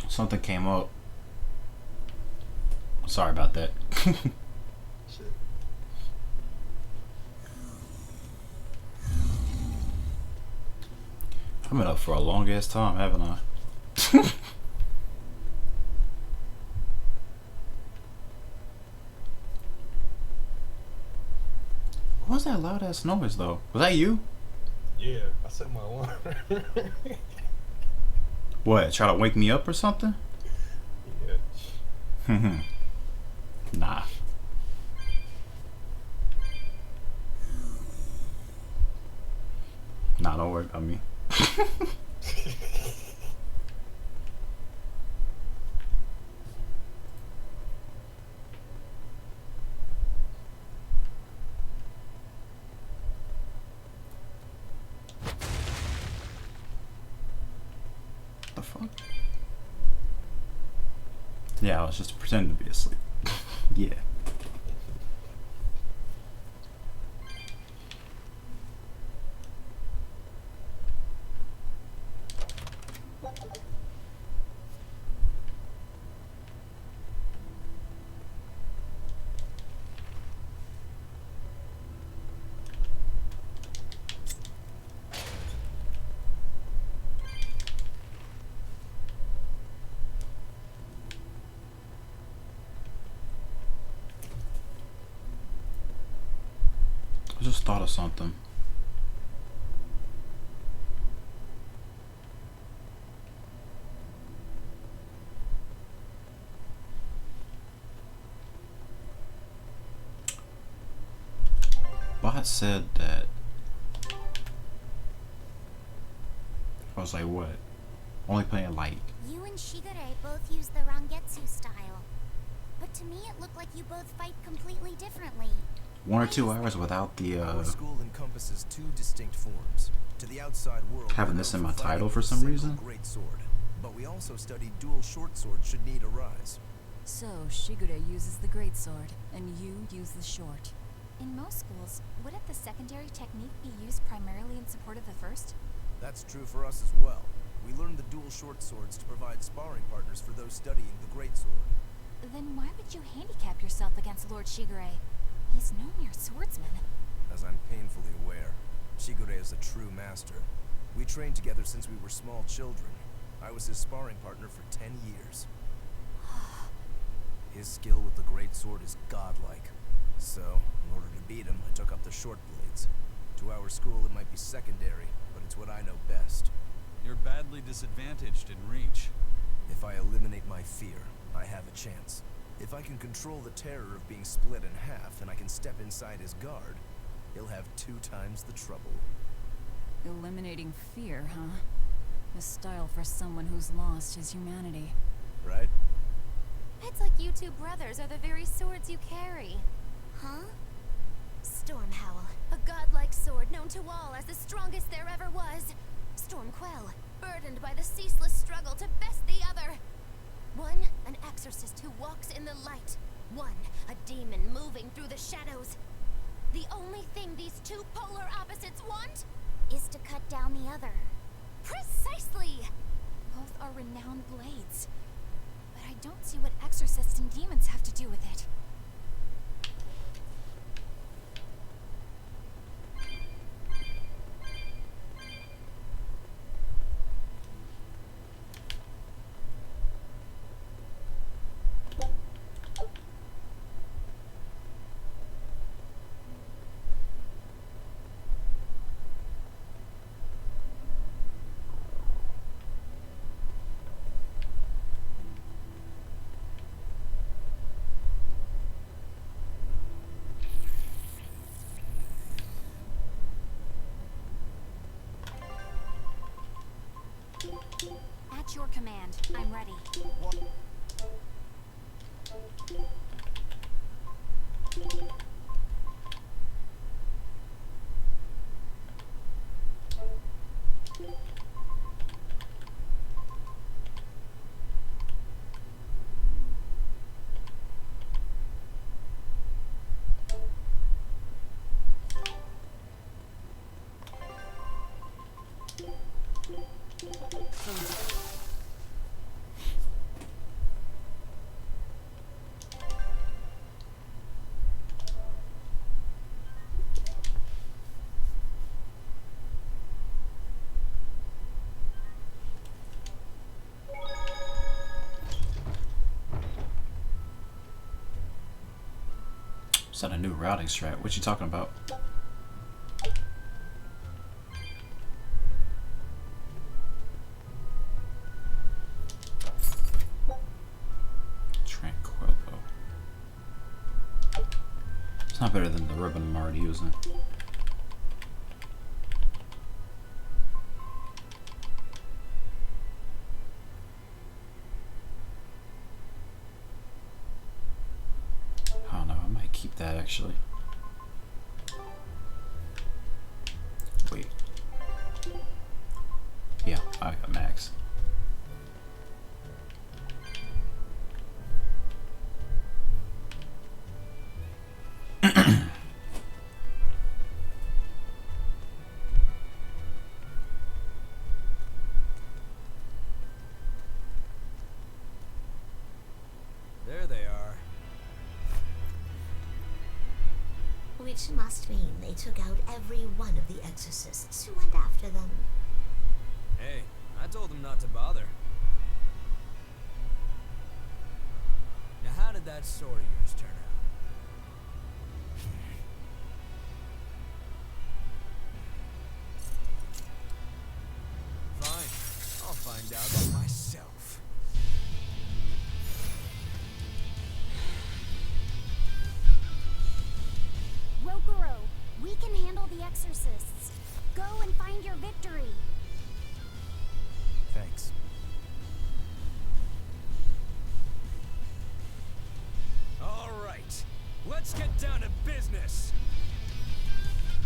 Something came up. Sorry about that. Shit. I've been up for a long ass time, haven't I? What was that loud ass noise though? Was that you? Yeah, I set my alarm. What? Try to wake me up or something? Yeah. Nah. Nah, don't worry about me. The fuck? Yeah, I was just pretending to be asleep. Yeah. I just thought of something. Bot said that. I was like, what? Only playing light. You and Shigure both use the Rangetsu style. But to me it looked like you both fight completely differently. 1 or 2 hours without the Our school encompasses 2 distinct forms. To the outside world, having we're this in known my for fighting title with for a some single reason. great sword, but we also study dual short swords should need arise. So, Shigure uses the great sword, and you use the short. In most schools, wouldn't the secondary technique be used primarily in support of the first? That's true for us as well. We learn the dual short swords to provide sparring partners for those studying the great sword. Then why would you handicap yourself against Lord Shigure? He's no mere swordsman. As I'm painfully aware, Shigure is a true master. We trained together since we were small children. I was his sparring partner for 10 years. His skill with the great sword is godlike. So, in order to beat him, I took up the short blades. To our school, it might be secondary, but it's what I know best. You're badly disadvantaged in reach. If I eliminate my fear, I have a chance. If I can control the terror of being split in half and I can step inside his guard, he'll have 2 times the trouble. Eliminating fear, huh? A style for someone who's lost his humanity. Right? It's like you two brothers are the very swords you carry. Huh? Stormhowl, a godlike sword known to all as the strongest there ever was. Stormquell, burdened by the ceaseless struggle to best the other. One, an exorcist who walks in the light. One, a demon moving through the shadows. The only thing these 2 polar opposites want is to cut down the other. Precisely! Both are renowned blades. But I don't see what exorcists and demons have to do with it. At your command, I'm ready. Is that a new routing strat? What you talking about? Tranquilo. It's not better than the ribbon I'm already using. I don't know, I might keep that actually. Wait. Yeah, I got max. There they are. Which must mean they took out every one of the exorcists who went after them. Hey, I told them not to bother. Now how did that sword of yours turn out? Fine, I'll find out for myself. Rokuro, we can handle the exorcists. Go and find your victory. Thanks. All right, let's get down to business.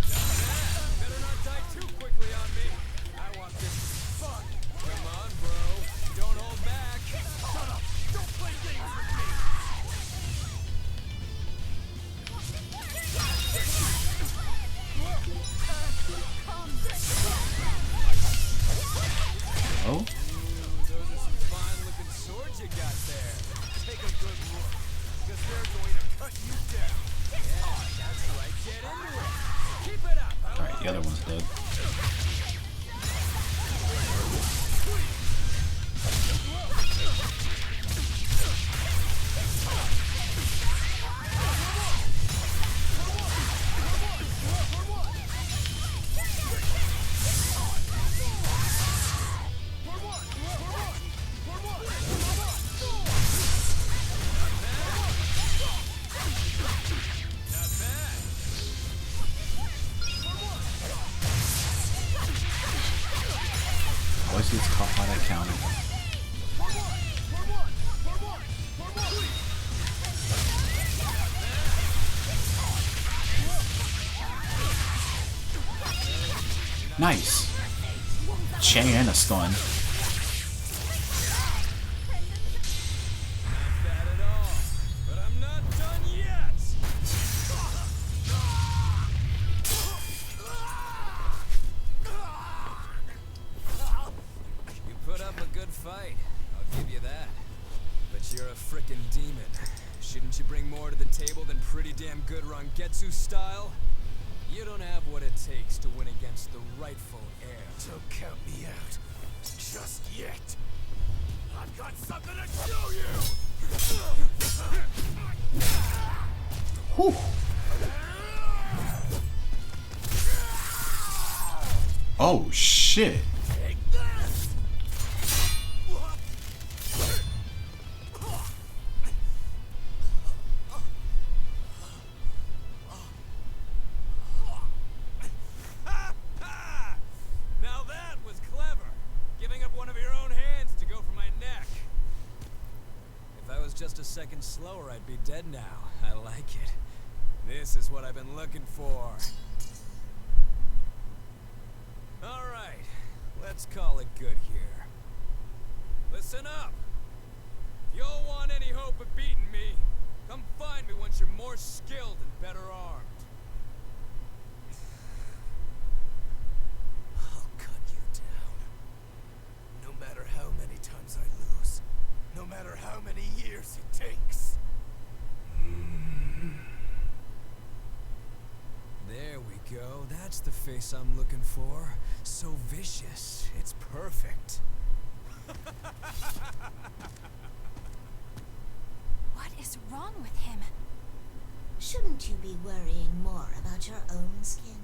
Better not die too quickly on me. I want this fun. Come on, bro. Don't hold back. Shut up. Don't play games with me. Oh? Those are some fine-looking swords you got there. Take a good look, because they're going to cut you down. Yeah, that's right. Get into it. Keep it up. Alright, the other one's dead. Always gets caught by that counter. Nice. Chain and a stun. Not bad at all, but I'm not done yet. You put up a good fight, I'll give you that. But you're a frickin' demon. Shouldn't you bring more to the table than pretty damn good Rangetsu style? You don't have what it takes to win against the rightful heir. Don't count me out. Just yet. I've got something to show you! Whew. Oh shit. Take this! Now that was clever. Giving up one of your own hands to go for my neck. If I was just a second slower, I'd be dead now. I like it. This is what I've been looking for. All right, let's call it good here. Listen up. If y'all want any hope of beating me, come find me once you're more skilled and better armed. I'll cut you down. No matter how many times I lose. No matter how many years it takes. There we go. That's the face I'm looking for. So vicious. It's perfect. What is wrong with him? Shouldn't Shouldn't you be worrying more about your own skin?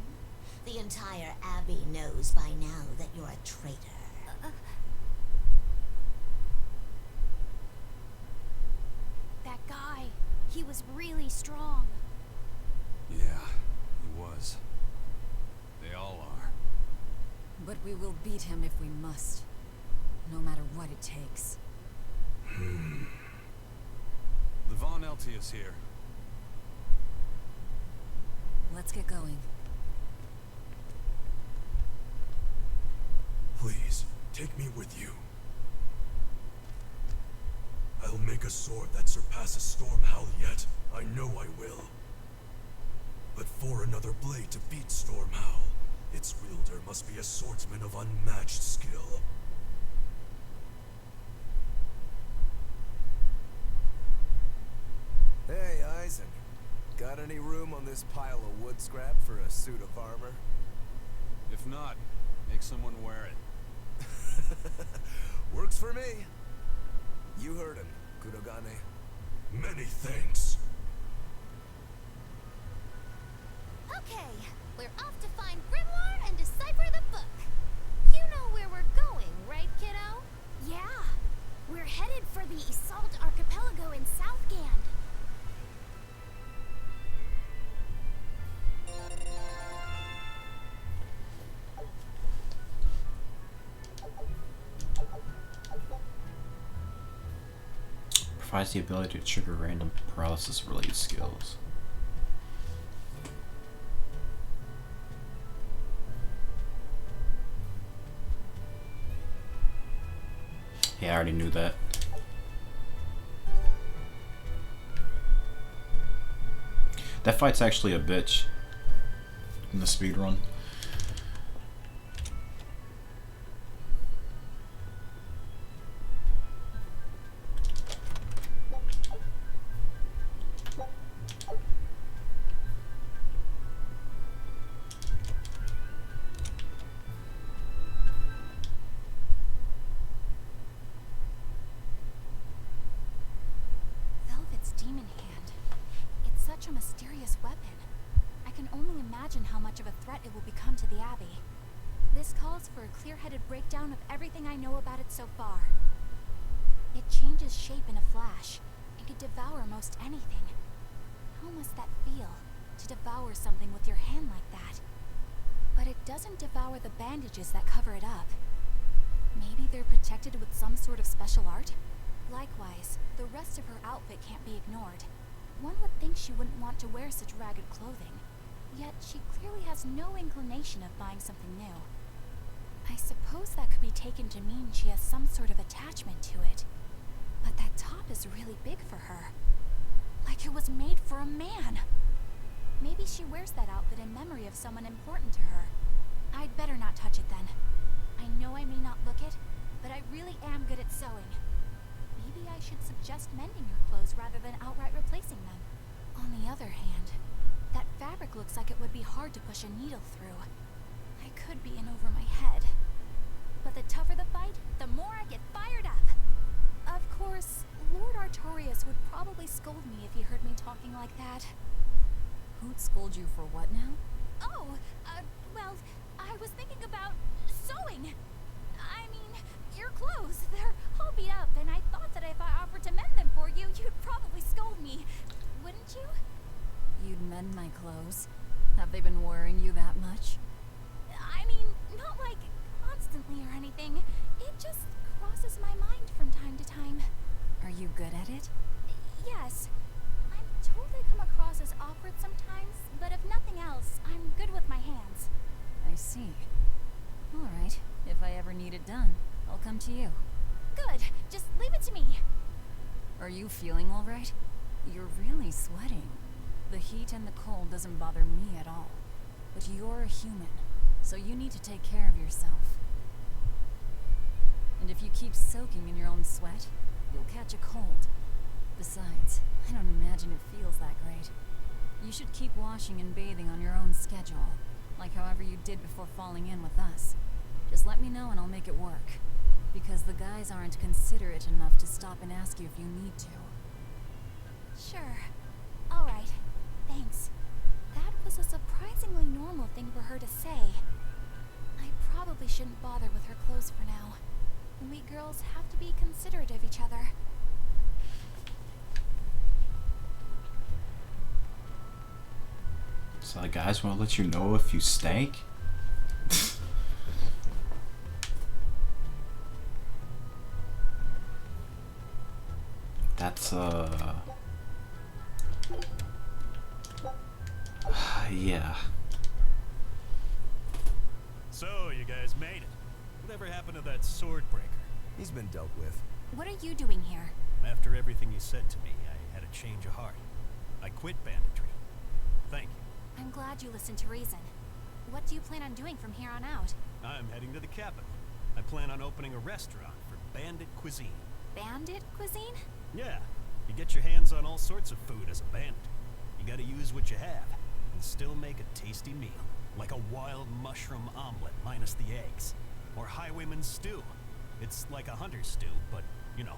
The entire Abbey knows by now that you're a traitor. That guy, he was really strong. Yeah, he was. They all are. But we will beat him if we must. No matter what it takes. The Von Elty is here. Let's get going. Please, take me with you. I'll make a sword that surpasses Stormhowl yet. I know I will. But for another blade to beat Stormhowl, its wielder must be a swordsman of unmatched skill. Hey, Eisen. Got any room on this pile of wood scrap for a suit of armor? If not, make someone wear it. Works for me. You heard him, Kurogane. Many thanks. Okay, we're off to find Grimoire and decipher the book. You know where we're going, right, kiddo? Yeah, we're headed for the Isolde Archipelago in Southgand. Provides the ability to trigger random paralysis-related skills. Yeah, I already knew that. That fight's actually a bitch in the speedrun. Velvet's demon hand. It's such a mysterious weapon. I can only imagine how much of a threat it will become to the Abbey. This calls for a clear-headed breakdown of everything I know about it so far. It changes shape in a flash, and can devour most anything. How must that feel, to devour something with your hand like that? But it doesn't devour the bandages that cover it up. Maybe they're protected with some sort of special art? Likewise, the rest of her outfit can't be ignored. One would think she wouldn't want to wear such ragged clothing. Yet she clearly has no inclination of buying something new. I suppose that could be taken to mean she has some sort of attachment to it. But that top is really big for her. Like it was made for a man. Maybe she wears that outfit in memory of someone important to her. I'd better not touch it then. I know I may not look it, but I really am good at sewing. Maybe I should suggest mending her clothes rather than outright replacing them. On the other hand, that fabric looks like it would be hard to push a needle through. I could be in over my head. But the tougher the fight, the more I get fired up. Of course, Lord Artorias would probably scold me if he heard me talking like that. Who'd scold you for what now? Oh, well, I was thinking about sewing. I mean, your clothes, they're all beat up, and I thought that if I offered to mend them for you, you'd probably scold me. Wouldn't you? You'd mend my clothes? Have they been worrying you that much? I mean, not like constantly or anything. It just crosses my mind from time to time. Are you good at it? Yes. I'm told I come across as awkward sometimes, but if nothing else, I'm good with my hands. I see. All right. If I ever need it done, I'll come to you. Good. Just leave it to me. Are you feeling all right? You're really sweating. The heat and the cold doesn't bother me at all. But you're a human, so you need to take care of yourself. And if you keep soaking in your own sweat, you'll catch a cold. Besides, I don't imagine it feels that great. You should keep washing and bathing on your own schedule, like however you did before falling in with us. Just let me know and I'll make it work. Because the guys aren't considerate enough to stop and ask you if you need to. Sure. All right. Thanks. was a surprisingly normal thing for her to say. I probably shouldn't bother with her clothes for now. We girls have to be considerate of each other. So the guys won't let you know if you stank? That's yeah. So, you guys made it. Whatever happened to that sword breaker? He's been dealt with. What are you doing here? After everything you said to me, I had a change of heart. I quit banditry. Thank you. I'm glad you listened to reason. What do you plan on doing from here on out? I'm heading to the capital. I plan on opening a restaurant for bandit cuisine. Bandit cuisine? Yeah, you get your hands on all sorts of food as a bandit. You gotta use what you have, and still make a tasty meal. Like a wild mushroom omelet minus the eggs. Or highwayman's stew. It's like a hunter's stew, but, you know,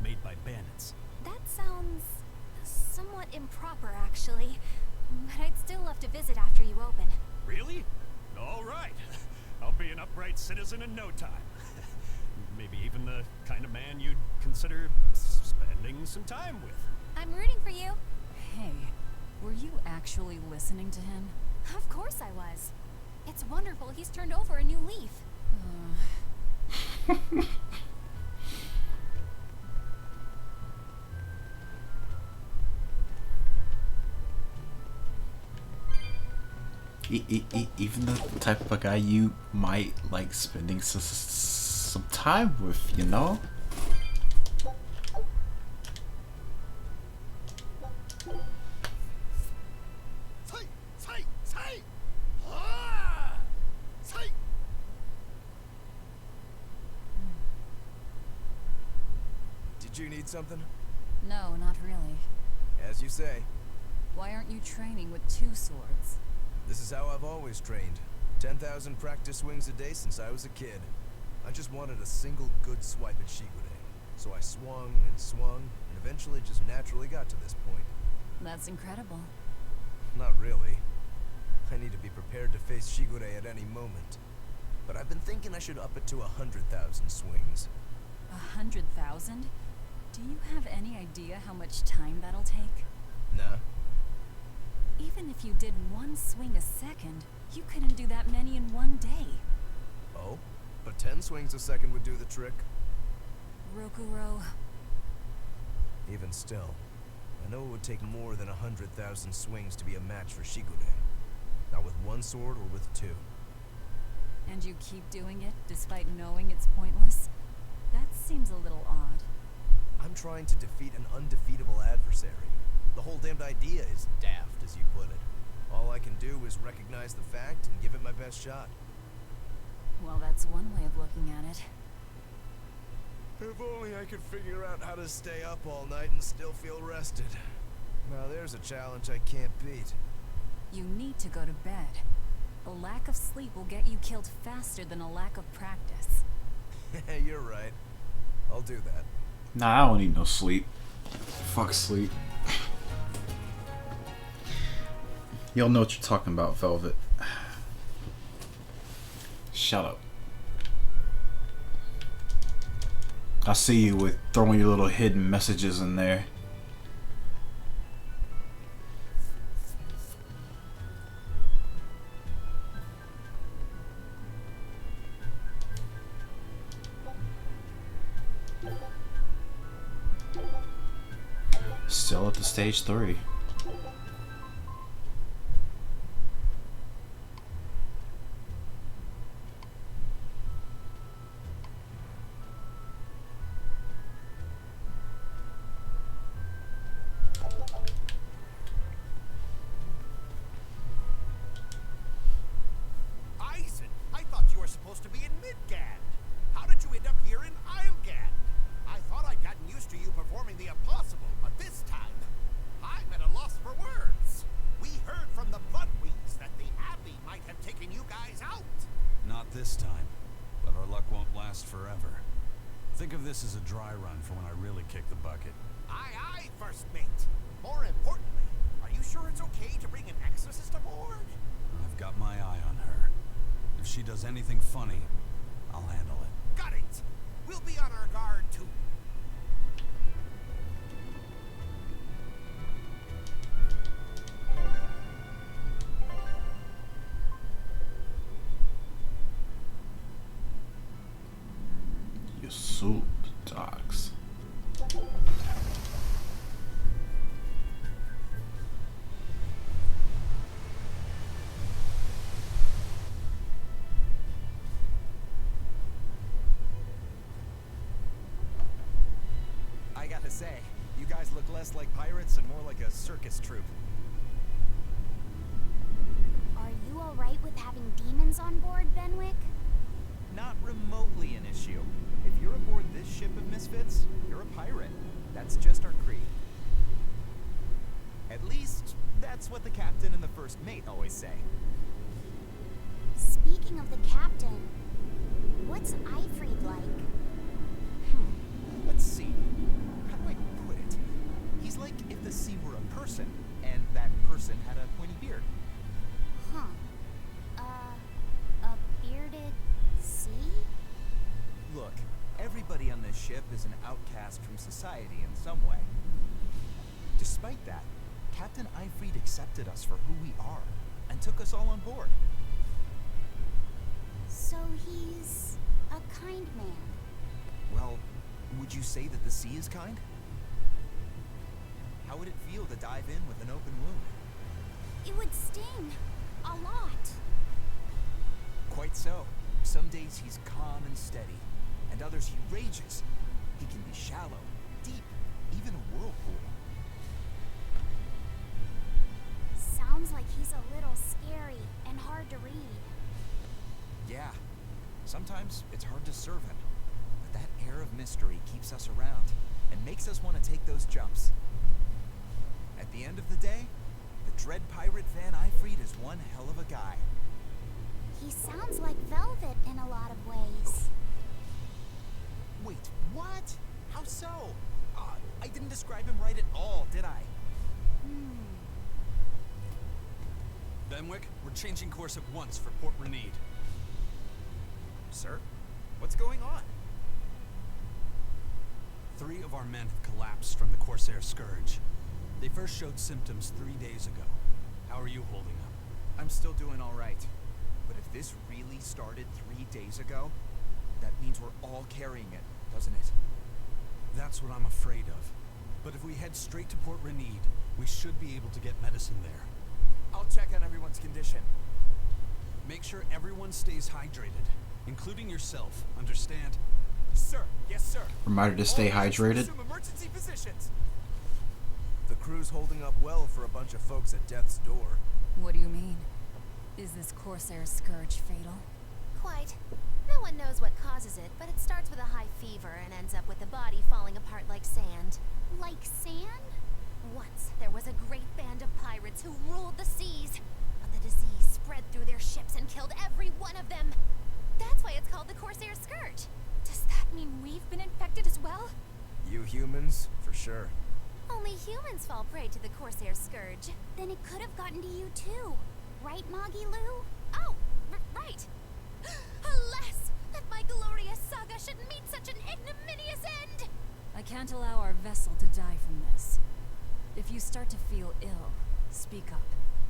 made by bandits. That sounds somewhat improper, actually. But I'd still love to visit after you open. Really? All right. I'll be an upright citizen in no time. Maybe even the kind of man you'd consider spending some time with. I'm rooting for you. Hey, were you actually listening to him? Of course I was. It's wonderful he's turned over a new leaf. Even the type of guy you might like spending some time with, you know? Did you need something? No, not really. As you say. Why aren't you training with 2 swords? This is how I've always trained. 10,000 practice swings a day since I was a kid. I just wanted a single good swipe at Shigure. So I swung, and eventually just naturally got to this point. That's incredible. Not really. I need to be prepared to face Shigure at any moment. But I've been thinking I should up it to 100,000 swings. 100,000? Do you have any idea how much time that'll take? Nah. Even if you did 1 swing a second, you couldn't do that many in 1 day. Oh? But 10 swings a second would do the trick. Rokuro. Even still, I know it would take more than 100,000 swings to be a match for Shigure. Not with 1 sword or with 2. And you keep doing it, despite knowing it's pointless? That seems a little odd. I'm trying to defeat an undefeatable adversary. The whole damned idea is daft, as you put it. All I can do is recognize the fact and give it my best shot. Well, that's one way of looking at it. If only I could figure out how to stay up all night and still feel rested. Now there's a challenge I can't beat. You need to go to bed. A lack of sleep will get you killed faster than a lack of practice. You're right. I'll do that. Nah, I don't need no sleep. Fuck sleep. You'll know what you're talking about, Velvet. Shut up. I see you with throwing your little hidden messages in there. Still at the stage 3. Eisen, I thought you were supposed to be in Midgard. How did you end up here in Islegard? I thought I'd gotten used to you performing the impossible, but this time, I'm at a loss for words. We heard from the Bloodwings that the Abbey might have taken you guys out. Not this time, but our luck won't last forever. Think of this as a dry run for when I really kick the bucket. Aye, aye, First Mate. More importantly, are you you sure it's okay to bring an exorcist aboard? I've got my eye on her. If she does anything funny, I'll handle it. Got it! We'll be on our guard, too. You soup dogs. I gotta say, you guys look less like pirates and more like a circus troupe. Are you alright with having demons on board, Benwick? Not remotely an issue. If you're aboard this ship of misfits, you're a pirate. That's just our creed. At least, that's what the captain and the first mate always say. Speaking of the captain, what's Eifried like? Let's see. How do I put it? He's like if the sea were a person, and that person had a pointy beard. Huh. A bearded sea? Look, everybody on this ship is an outcast from society in some way. Despite that, Captain Eifried accepted us for who we are, and took us all on board. So he's a kind man. Well, would you say that the sea is kind? How would it feel to dive in with an open wound? It would sting. A lot. Quite so. Some days he's calm and steady, and others he rages. He can be shallow, deep, even a whirlpool. Sounds like he's a little scary and hard to read. Yeah, sometimes it's hard to serve him, but that air of mystery keeps us around and makes us want to take those jumps. At the end of the day, the dread pirate Van Eifried is one hell of a guy. He sounds like Velvet in a lot of ways. Wait, what? How so? I didn't describe him right at all, did I? Benwick, we're changing course at once for Port Renede. Sir? What's going on? 3 of our men have collapsed from the Corsair Scourge. They first showed symptoms 3 days ago. How are you holding up? I'm still doing all right. But if this really started 3 days ago, that means we're all carrying it, doesn't it? That's what I'm afraid of. But if we head straight to Port Renede, we should be able to get medicine there. I'll check on everyone's condition. Make sure everyone stays hydrated, including yourself, understand? Sir, yes sir. Reminder to stay hydrated. Assume emergency positions. The crew's holding up well for a bunch of folks at death's door. What do you mean? Is this Corsair Scourge fatal? Quite. No one knows what causes it, but it starts with a high fever and ends up with the body falling apart like sand. Like sand? Once, there was a great band of pirates who ruled the seas, but the disease spread through their ships and killed every one of them. That's why it's called the Corsair Scourge. Does that mean we've been infected as well? You humans, for sure. Only humans fall prey to the Corsair Scourge. Then it could have gotten to you too. Right, Moggy Lou? Oh, right. Alas, that my glorious saga should meet such an ignominious end! I can't allow our vessel to die from this. If you start to feel ill, speak up.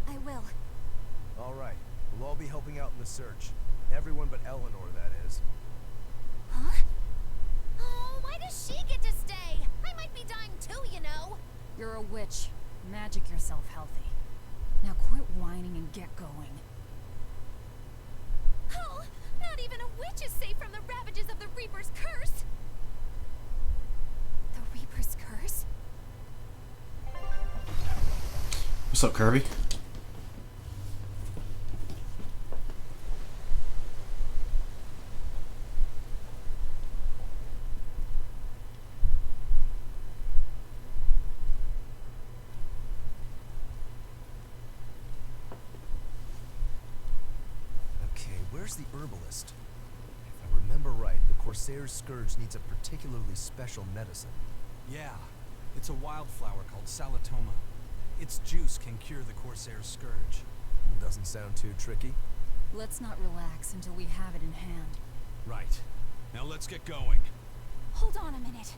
I will. All right, we'll all be helping out in the search. Everyone but Eleanor, that is. Huh? Oh, why does she get to stay? I might be dying too, you know. You're a witch. Magic yourself healthy. Now quit whining and get going. Oh, not even a witch is safe from the ravages of the Reaper's curse. The Reaper's curse? What's up, Kirby? Okay, where's the herbalist? If I remember right, the Corsair's Scourge needs a particularly special medicine. Yeah, it's a wildflower called Salatoma. Its juice can cure the Corsair Scourge. Doesn't sound too tricky. Let's not relax until we have it in hand. Right. Now let's get going. Hold on a minute.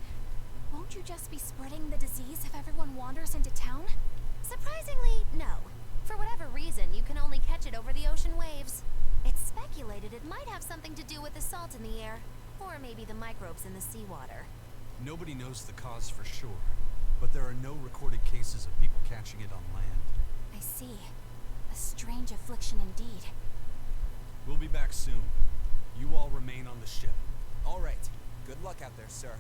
Won't you just be spreading the disease if everyone wanders into town? Surprisingly, no. For whatever reason, you can only catch it over the ocean waves. It's speculated it might have something to do with the salt in the air, or maybe the microbes in the seawater. Nobody knows the cause for sure, but there are no recorded cases of people catching it on land. I see. A strange affliction indeed. We'll be back soon. You all remain on the ship. All right. Good luck out there, sir.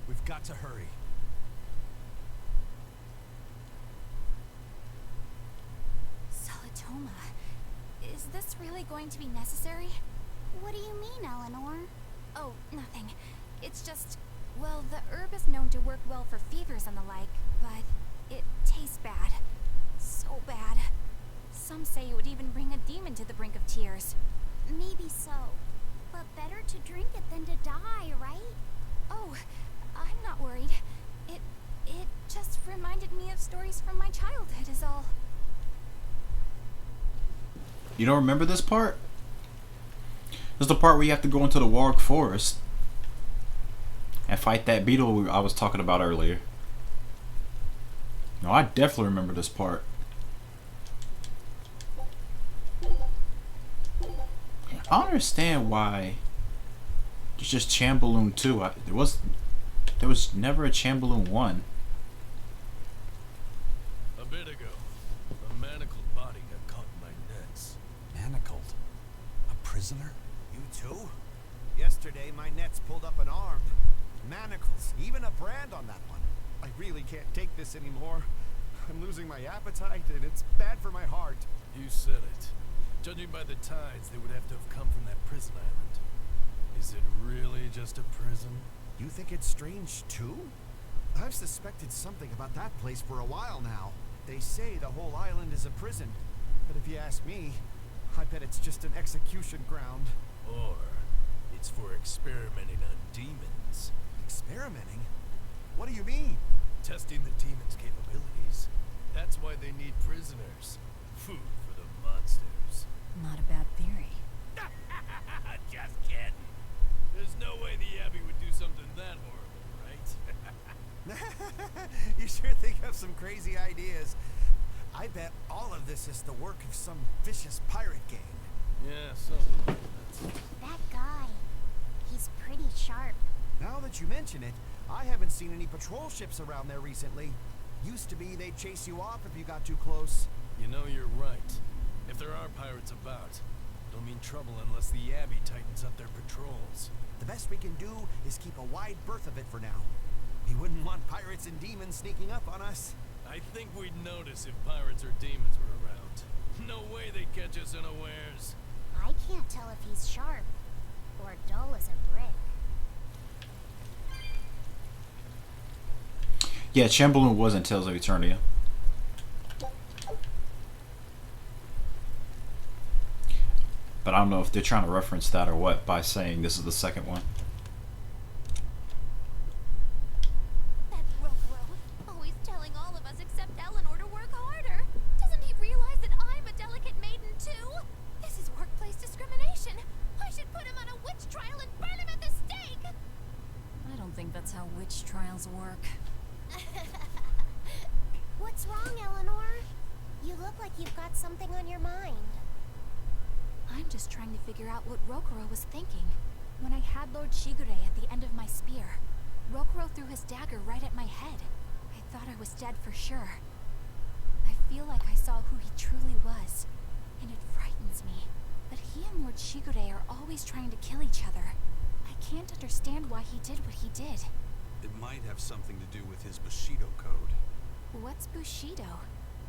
We've got to hurry. Solitoma. Is this really going to be necessary? What do you mean, Eleanor? Oh, nothing. It's just, well, the herb is known to work well for fevers and the like, but it tastes bad. So bad. Some say it would even bring a demon to the brink of tears. Maybe so. But better to drink it than to die, right? Oh, I'm not worried. It just reminded me of stories from my childhood is all. You don't remember this part? This is the part where you have to go into the Warg Forest and fight that beetle I was talking about earlier. No, I definitely remember this part. I don't understand why there's just Chamballoon 2. There was never a Chamballoon 1. A bit ago, a manacled body got caught in my nets. Manacled? A prisoner? You too? Yesterday, my nets pulled up an arm. Manacles, even a brand on that one. I really can't take this anymore. I'm losing my appetite, and it's bad for my heart. You said it. Judging by the tides, they would have to have come from that prison island. Is it really just a prison? You think it's strange, too? I've suspected something about that place for a while now. They say the whole island is a prison, but if you ask me, I bet it's just an execution ground. Or it's for experimenting on demons. Experimenting? What do you mean? Testing the demons' capabilities. That's why they need prisoners. Food for the monsters. Not a bad theory. Just kidding. There's no way the Abbey would do something that horrible, right? You sure think of some crazy ideas. I bet all of this is the work of some vicious pirate gang. Yeah, something like that. That guy. He's pretty sharp. Now that you mention it, I haven't seen any patrol ships around there recently. Used to be they'd chase you off if you got too close. You know, you're right. If there are pirates about, it'll mean trouble unless the Abbey tightens up their patrols. The best we can do is keep a wide berth of it for now. We wouldn't want pirates and demons sneaking up on us. I think we'd notice if pirates or demons were around. No way they'd catch us unawares. I can't tell if he's sharp or dull as a brick. Yeah, Chamballoon was in Tales of Eternia. But I don't know if they're trying to reference that or what by saying this is the second one. That Rokuro, always telling all of us except Eleanor to work harder. Doesn't he realize that I'm a delicate maiden too? This is workplace discrimination. I should put him on a witch trial and burn him at the stake. I don't think that's how witch trials work. What's wrong, Eleanor? You look like you've got something on your mind. I'm just trying to figure out what Rokuro was thinking. When I had Lord Shigure at the end of my spear, Rokuro threw his dagger right at my head. I thought I was dead for sure. I feel like I saw who he truly was, and it frightens me. But he and Lord Shigure are always trying to kill each other. I can't understand why he did what he did. It might have something to do with his Bushido code. What's Bushido?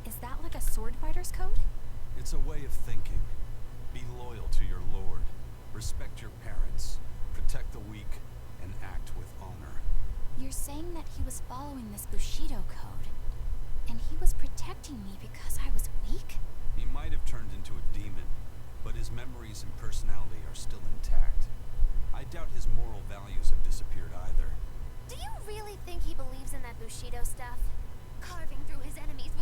Is that like a sword fighter's code? It's a way of thinking. Be loyal to your lord. Respect your parents. Protect the weak. And act with honor. You're saying that he was following this Bushido code, and he was protecting me because I was weak? He might have turned into a demon, but his memories and personality are still intact. I doubt his moral values have disappeared either. Do you really think he believes in that Bushido stuff? Carving through his enemies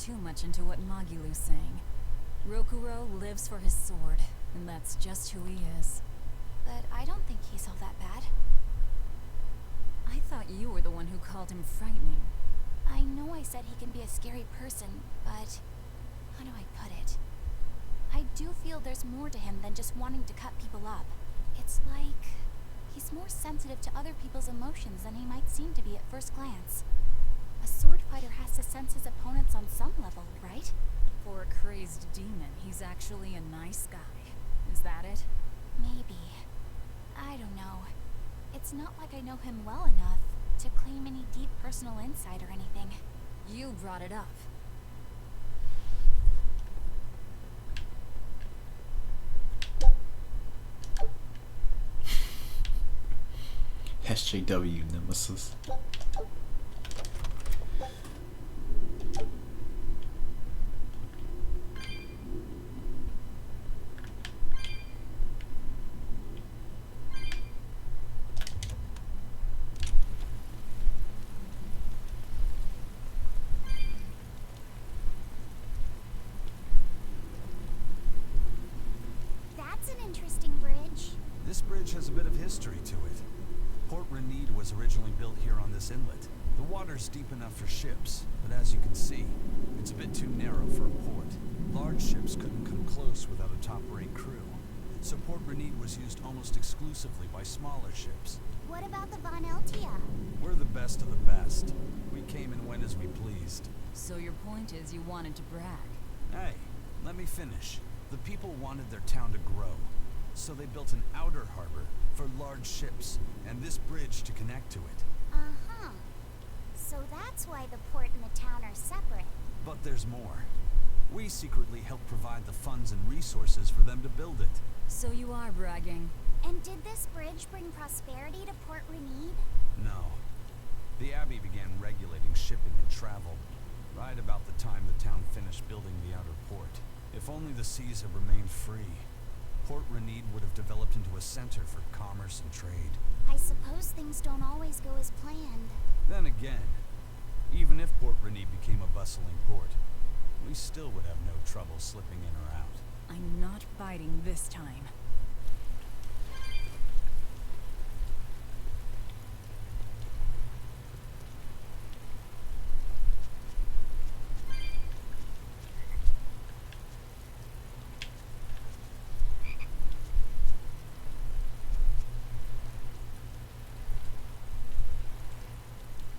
too much into what Magilu's saying. Rokuro lives for his sword, and that's just who he is. But I don't think he's all that bad. I thought you were the one who called him frightening. I know I said he can be a scary person, but how do I put it? I do feel there's more to him than just wanting to cut people up. It's like he's more sensitive to other people's emotions than he might seem to be at first glance. A sword fighter has to sense his opponents on some level, right? For a crazed demon, he's actually a nice guy. Is that it? Maybe. I don't know. It's not like I know him well enough to claim any deep personal insight or anything. You brought it up. SJW Nemesis. That's an interesting bridge. This bridge has a bit of history to it. Port Renede was originally built here on this inlet. The water's deep enough for ships, but as you can see, it's a bit too narrow for a port. Large ships couldn't come close without a top-rate crew, so Port Renede was used almost exclusively by smaller ships. What about the Von Eltia? We're the best of the best. We came and went as we pleased. So your point is you wanted to brag. Hey, let me finish. The people wanted their town to grow, so they built an outer harbor for large ships, and this bridge to connect to it. Uh-huh. So that's why the port and the town are separate. But there's more. We secretly helped provide the funds and resources for them to build it. So you are bragging. And did this bridge bring prosperity to Port Renede? No. The Abbey began regulating shipping and travel, right about the time the town finished building the outer port. If only the seas had remained free, Port Renede would have developed into a center for commerce and trade. I suppose things don't always go as planned. Then again, even if Port Renede became a bustling port, we still would have no trouble slipping in or out. I'm not biting this time.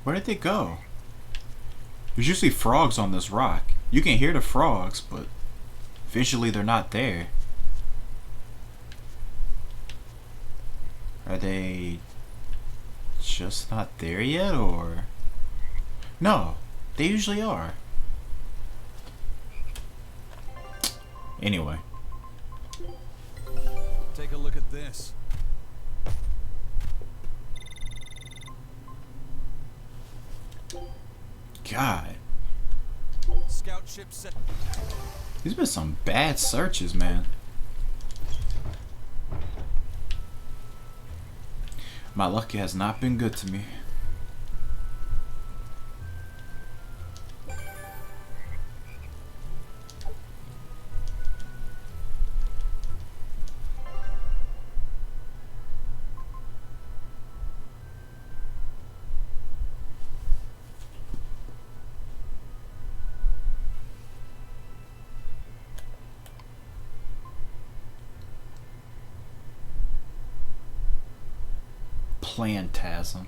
Where did they go? There's usually frogs on this rock. You can hear the frogs, but visually they're not there. Are they just not there yet, or? No, they usually are. Anyway. Take a look at this. God. Scout ship set. These been some bad searches, man. My luck has not been good to me. Plantasm.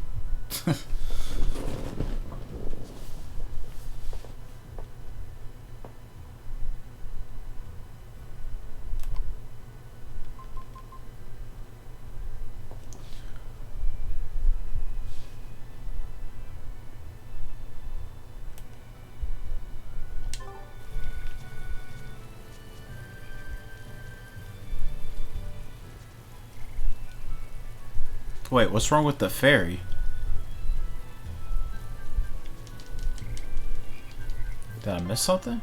Wait, what's wrong with the ferry? Did I miss something?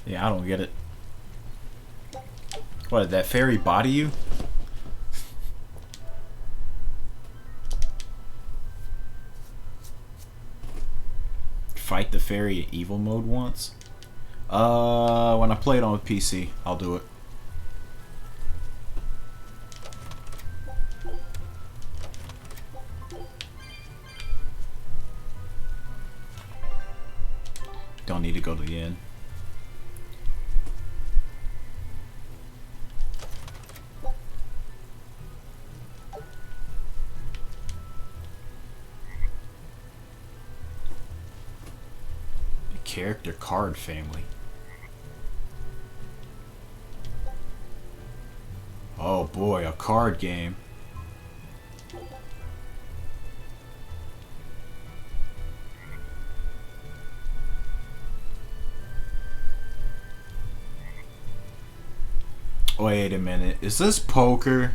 Yeah, I don't get it. What, did that fairy body you? Fight the fairy in evil mode once? When I play it on PC, I'll do it. Don't need to go to the end. The character card family. Oh boy, a card game. Wait a minute, is this poker?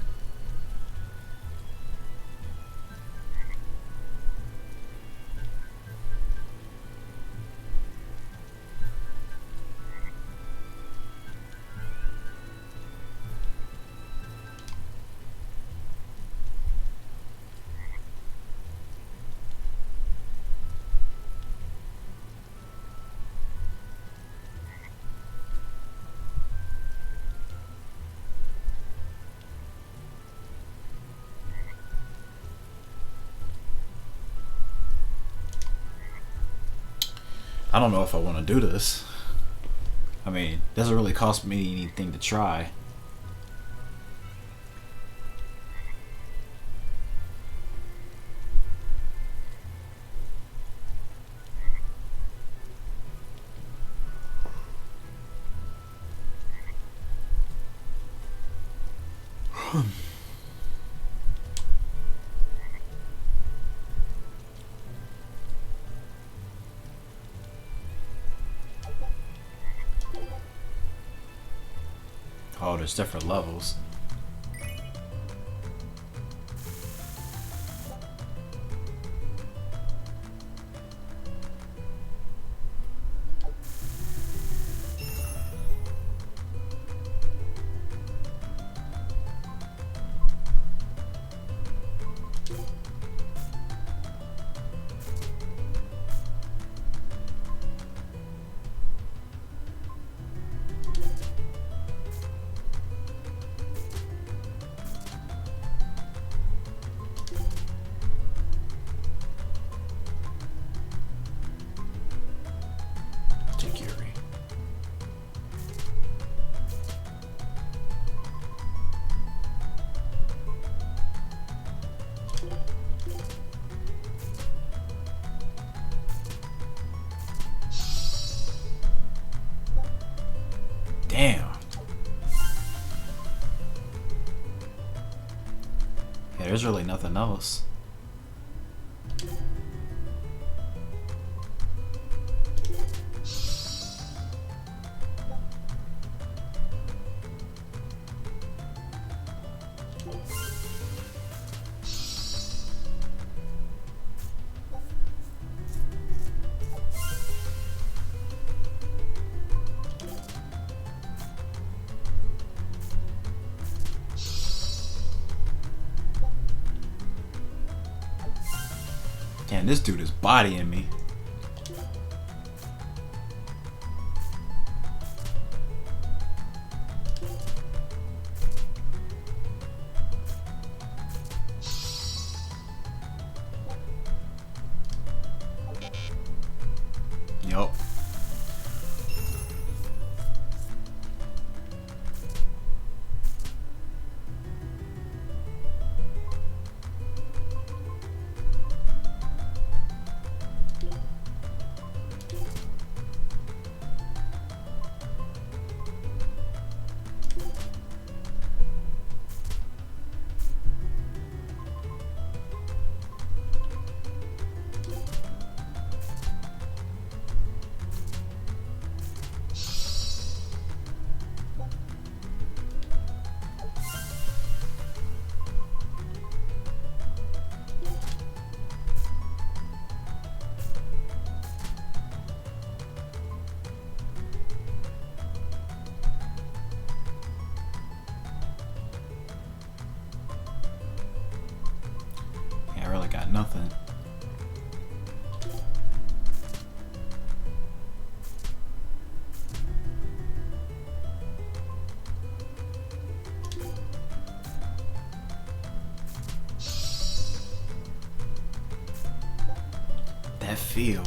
I don't know if I want to do this. I mean, it doesn't really cost me anything to try. Oh, there's different levels. Damn. Yeah, there's really nothing else. Damn, this dude is bodying me. Yup. got nothing. That feel.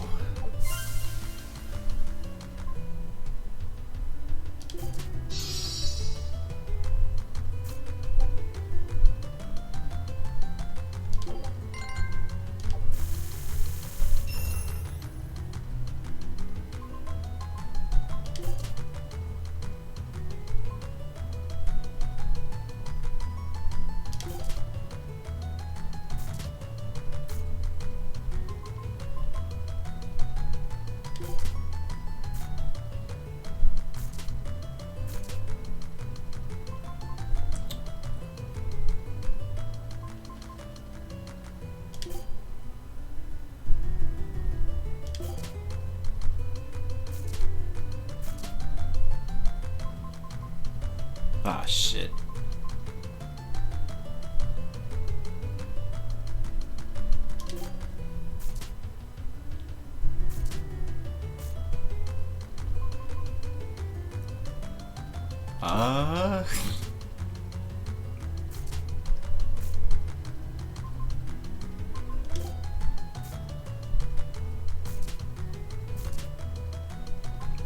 Ah, shit.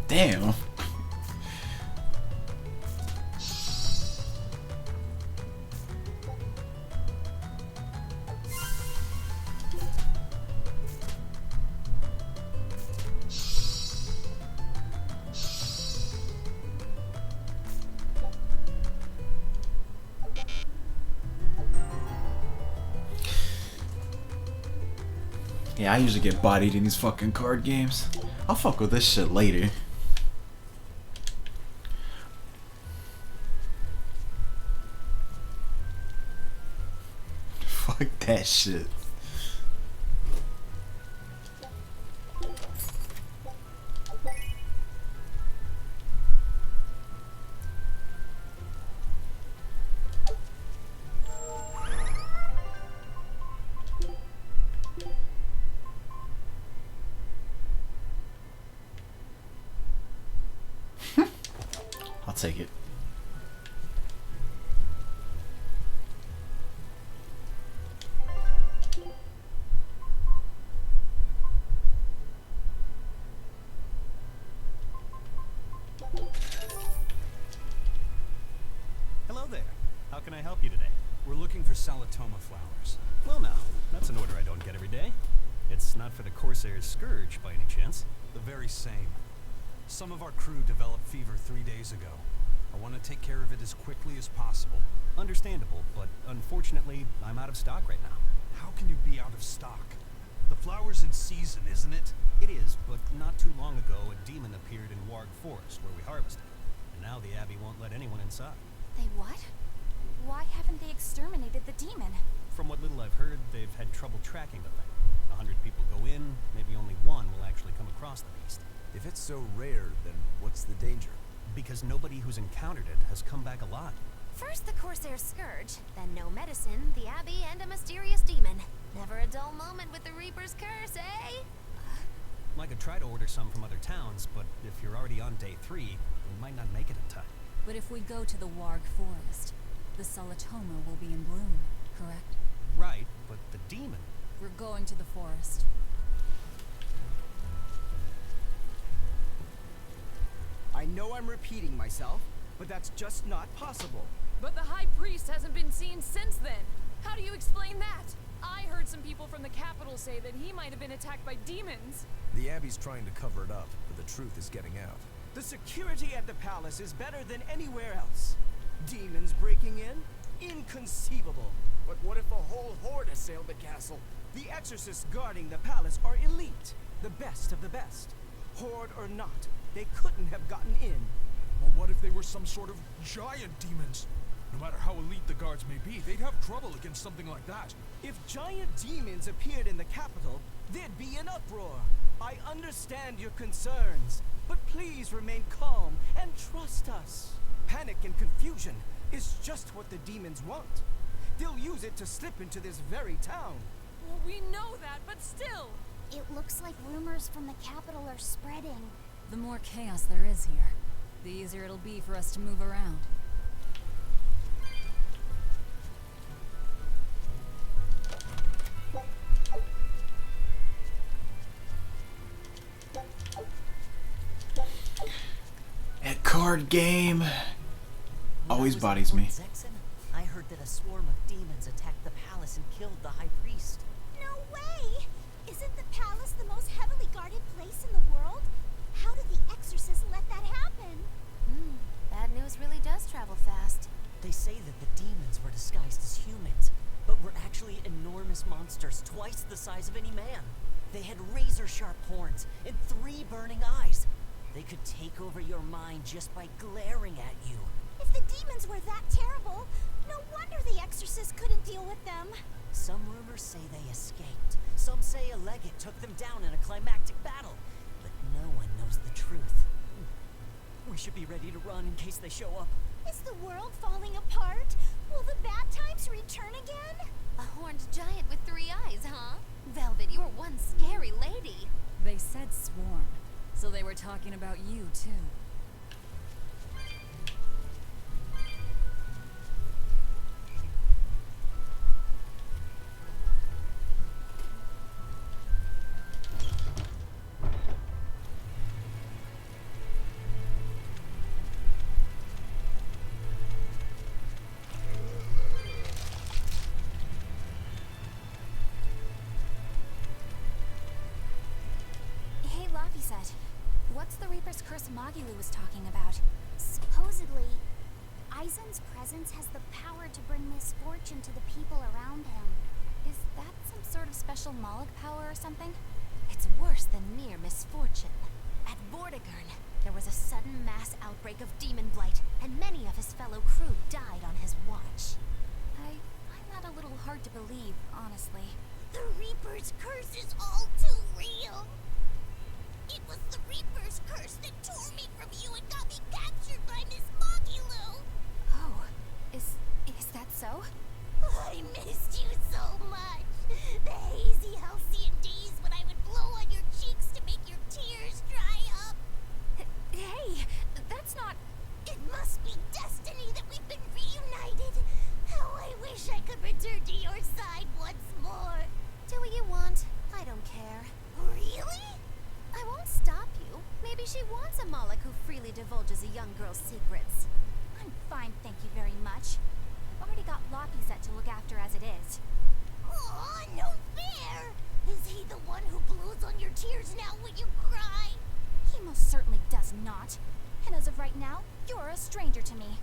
Damn. Yeah, I usually get bodied in these fucking card games. I'll fuck with this shit later. Fuck that shit. I'll take it. Hello there. How can I help you today? We're looking for Salatoma flowers. Well now, that's an order I don't get every day. It's not for the Corsair's Scourge by any chance. The very same. Some of our crew developed fever 3 days ago. I want to take care of it as quickly as possible. Understandable, but unfortunately, I'm out of stock right now. How can you be out of stock? The flower's in season, isn't it? It is, but not too long ago, a demon appeared in Warg Forest where we harvested. And now the Abbey won't let anyone inside. They what? Why haven't they exterminated the demon? From what little I've heard, they've had trouble tracking the thing. 100 people go in, maybe only one will actually come across the beast. If it's so rare, then what's the danger? Because nobody who's encountered it has come back alive. First the Corsair Scourge, then no medicine, the Abbey, and a mysterious demon. Never a dull moment with the Reaper's curse, eh? I could try to order some from other towns, but if you're already on day 3, we might not make it in time. But if we go to the Warg Forest, the Salatoma will be in bloom, correct? Right, but the demon... We're going to the forest. I know I'm repeating myself, but that's just not possible. But the High Priest hasn't been seen since then. How do you explain that? I heard some people from the capital say that he might have been attacked by demons. The Abbey's trying to cover it up, but the truth is getting out. The security at the palace is better than anywhere else. Demons breaking in? Inconceivable. But what if a whole horde assailed the castle? The exorcists guarding the palace are elite, the best of the best. Horde or not, they couldn't have gotten in. Well, what if they were some sort of giant demons? No matter how elite the guards may be, they'd have trouble against something like that. If giant demons appeared in the capital, there'd be an uproar. I understand your concerns, but please remain calm and trust us. Panic and confusion is just what the demons want. They'll use it to slip into this very town. Well, We know that, but still. It looks like rumors from the capital are spreading. The more chaos there is here, the easier it'll be for us to move around. That card game always bodies me. I heard that a swarm of demons attacked the palace and killed the high priest. No way! Isn't the palace the most heavily guarded place in the world? How did the exorcists let that happen? Bad news really does travel fast. They say that the demons were disguised as humans, but were actually enormous monsters, twice the size of any man. They had razor-sharp horns and 3 burning eyes. They could take over your mind just by glaring at you. If the demons were that terrible, no wonder the exorcists couldn't deal with them. Some rumors say they escaped. Some say a legate took them down in a climactic battle. But no one knows the truth. We should be ready to run in case they show up. Is the world falling apart? Will the bad times return again? A horned giant with 3 eyes, huh? Velvet, you're one scary lady. They said swarm, so they were talking about you too. What's the Reaper's Curse Magilu was talking about? Supposedly, Aizen's presence has the power to bring misfortune to the people around him. Is that some sort of special Moloch power or something? It's worse than mere misfortune. At Vortigern, there was a sudden mass outbreak of demon blight, and many of his fellow crew died on his watch. I find that a little hard to believe, honestly. The Reaper's Curse is all too real. It was the Reaper's Curse that tore me from you and got me captured by Miss Magilu. Oh, is that so? I missed you so much. The hazy halcyon days when I would blow on your cheeks to make your tears dry up. Hey, that's not... It must be destiny that we've been reunited. How I wish I could return to your side once more. Do what you want. I don't care. Really? I won't stop you. Maybe she wants a Moloch who freely divulges a young girl's secrets. I'm fine, thank you very much. I've already got Laphicet to look after as it is. Aw, no fair! Is he the one who blows on your tears now when you cry? He most certainly does not. And as of right now, you're a stranger to me.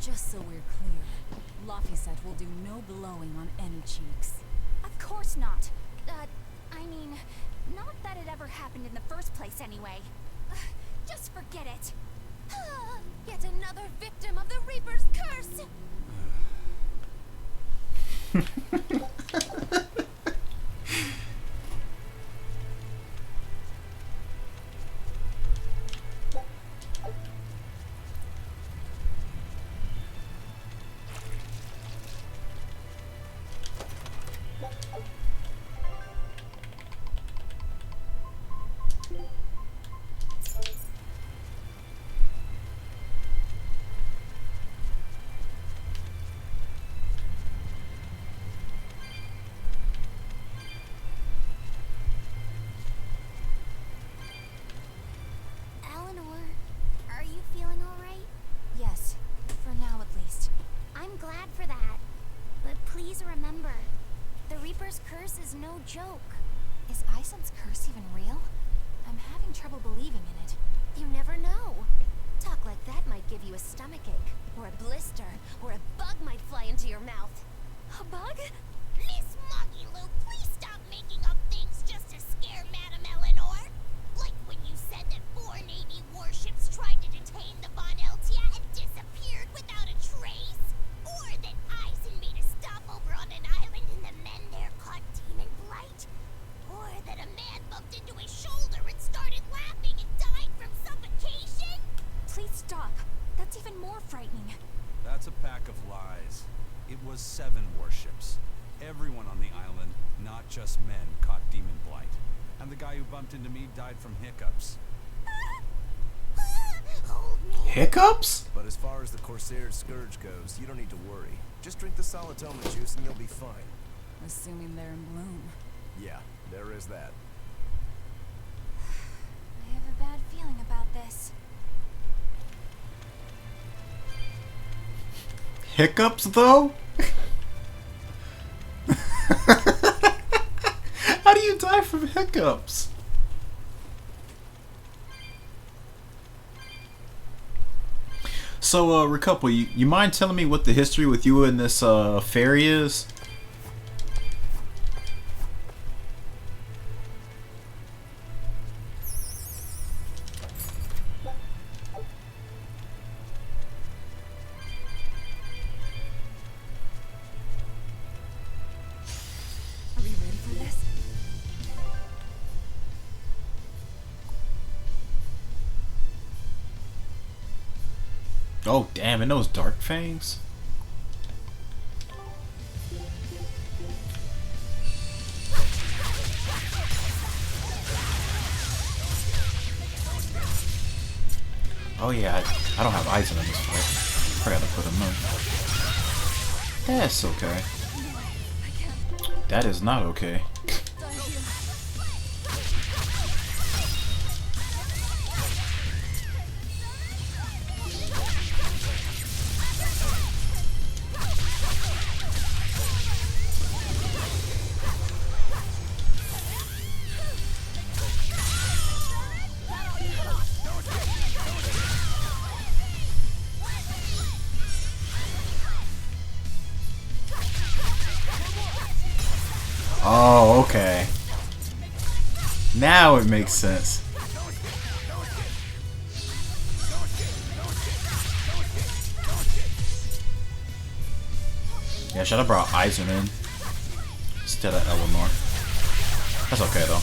Just so we're clear, Laphicet will do no blowing on any cheeks. Of course not. I mean, not that it ever happened in the first place anyway. Just forget it. Yet another victim of the Reaper's Curse! Remember, the Reaper's Curse is no joke. Is Aizen's curse even real? I'm having trouble believing in it. You never know. Talk like that might give you a stomachache, or a blister, or a bug might fly into your mouth. A bug? Miss Magilu, please stop making up things just to scare Madame Eleanor. Like when you said that 4 Navy warships tried to detain the Von Eltia and disappeared without a trace. Or that Aizen made a stopover on an island and the men there caught That's a pack of lies. It was 7 warships. Everyone on the island, not just men, caught demon blight. And the guy who bumped into me died from hiccups. Hiccups? But as far as the Corsair's Scourge goes, you don't need to worry. Just drink the Solitoma juice and you'll be fine. Assuming they're in bloom. Yeah, there is that. I have a bad feeling about this. Hiccups, though? How do you die from hiccups? So, Recouple, you mind telling me what the history with you and this fairy is? Are we ready for this? Oh, damn, and those dark fangs? Oh yeah, I don't have eyes in this fight. I gotta put them in. That's okay. That is not okay. Oh, okay. Now it makes sense. Yeah, should have brought Eisen in instead of Eleanor. That's okay though.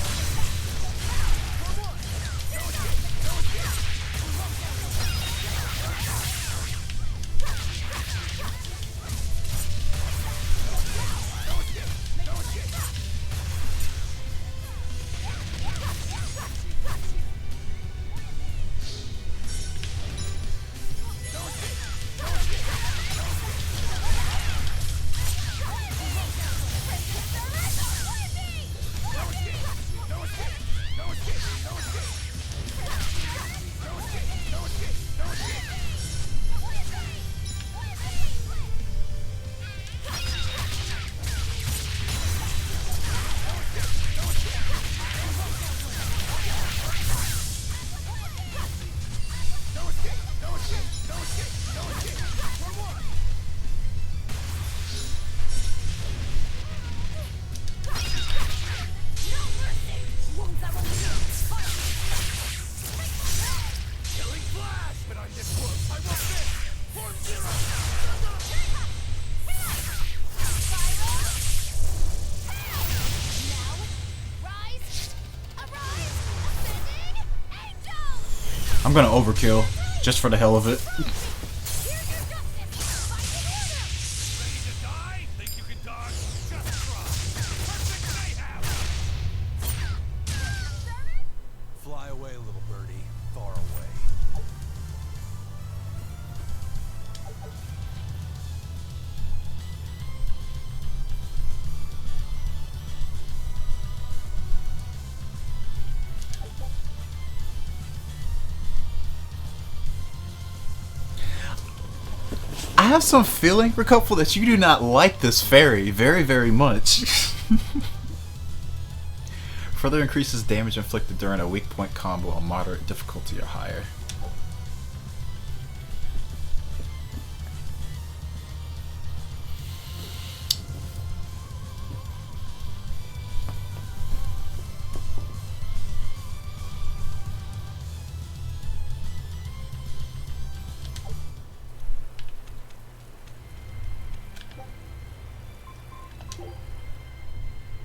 I'm gonna overkill just for the hell of it. Fly away, little birdie. Far away. I have some feeling, Recouple, that you do not like this fairy very, very much. Further increases damage inflicted during a weak point combo on moderate difficulty or higher.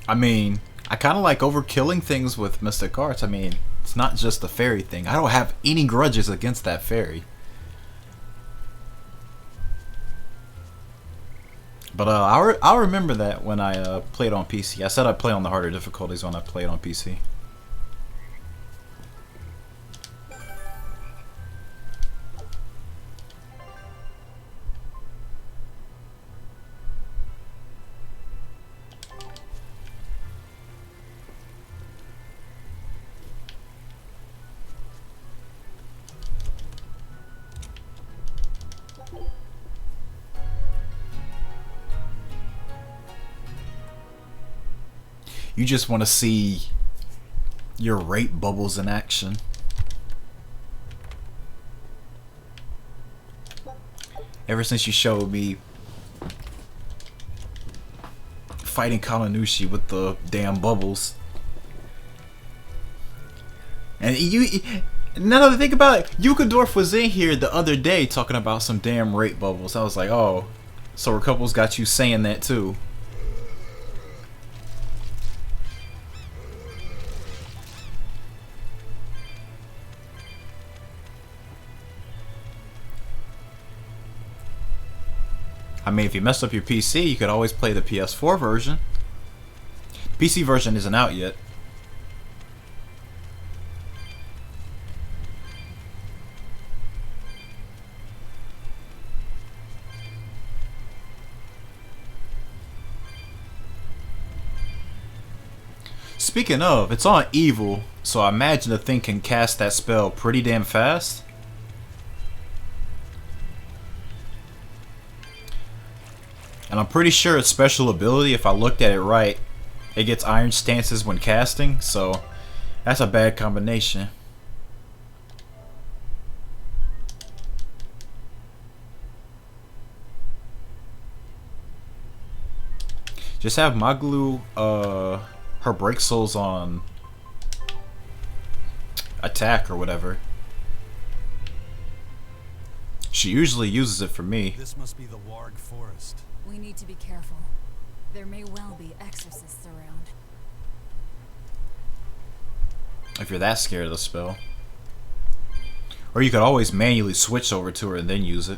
I mean, I kind of like overkilling things with Mystic Arts. I mean, it's not just the fairy thing. I don't have any grudges against that fairy. But I'll remember that when I played on PC. I said I'd play on the harder difficulties when I played on PC. You just want to see your rape bubbles in action. Ever since you showed me fighting Kalanushi with the damn bubbles. And now that I think about it, Yukadorf was in here the other day talking about some damn rape bubbles. I was like, oh, so her couple's got you saying that too. I mean, if you messed up your PC, you could always play the PS4 version. The PC version isn't out yet. Speaking of, it's on evil, so I imagine the thing can cast that spell pretty damn fast. And I'm pretty sure its special ability, if I looked at it right, it gets iron stances when casting, so that's a bad combination. Just have Maglu, her break souls on attack or whatever. She usually uses it for me. This must be the Warg Forest. We need to be careful. There may well be exorcists around. If you're that scared of the spell. Or you could always manually switch over to her and then use it.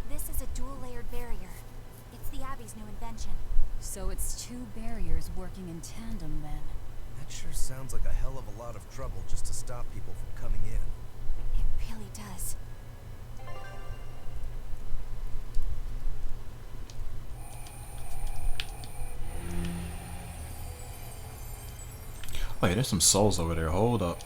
This is a dual-layered barrier. It's the Abbey's new invention. So it's two barriers working in tandem then. That sure sounds like a hell of a lot of trouble just to stop people from coming in. It really does. Wait, there's some souls over there. Hold up.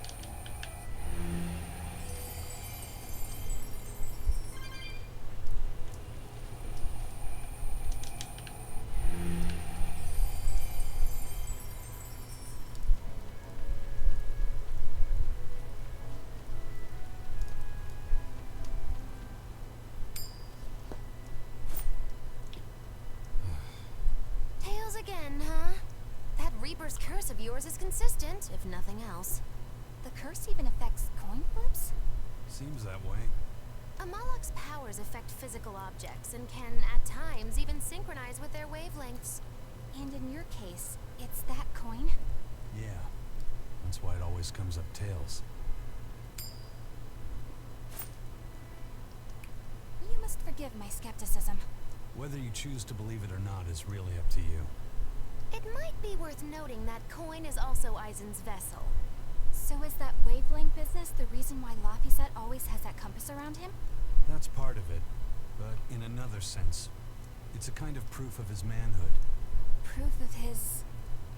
Tails again, huh? That Reaper's curse of yours is consistent, if nothing else. The curse even affects coin flips? Seems that way. Amalok's powers affect physical objects and can, at times, even synchronize with their wavelengths. And in your case, it's that coin? Yeah. That's why it always comes up tails. You must forgive my skepticism. Whether you choose to believe it or not is really up to you. It might be worth noting that coin is also Eisen's vessel. So is that wavelength business the reason why Laphicet always has that compass around him? That's part of it. But in another sense, it's a kind of proof of his manhood. Proof of his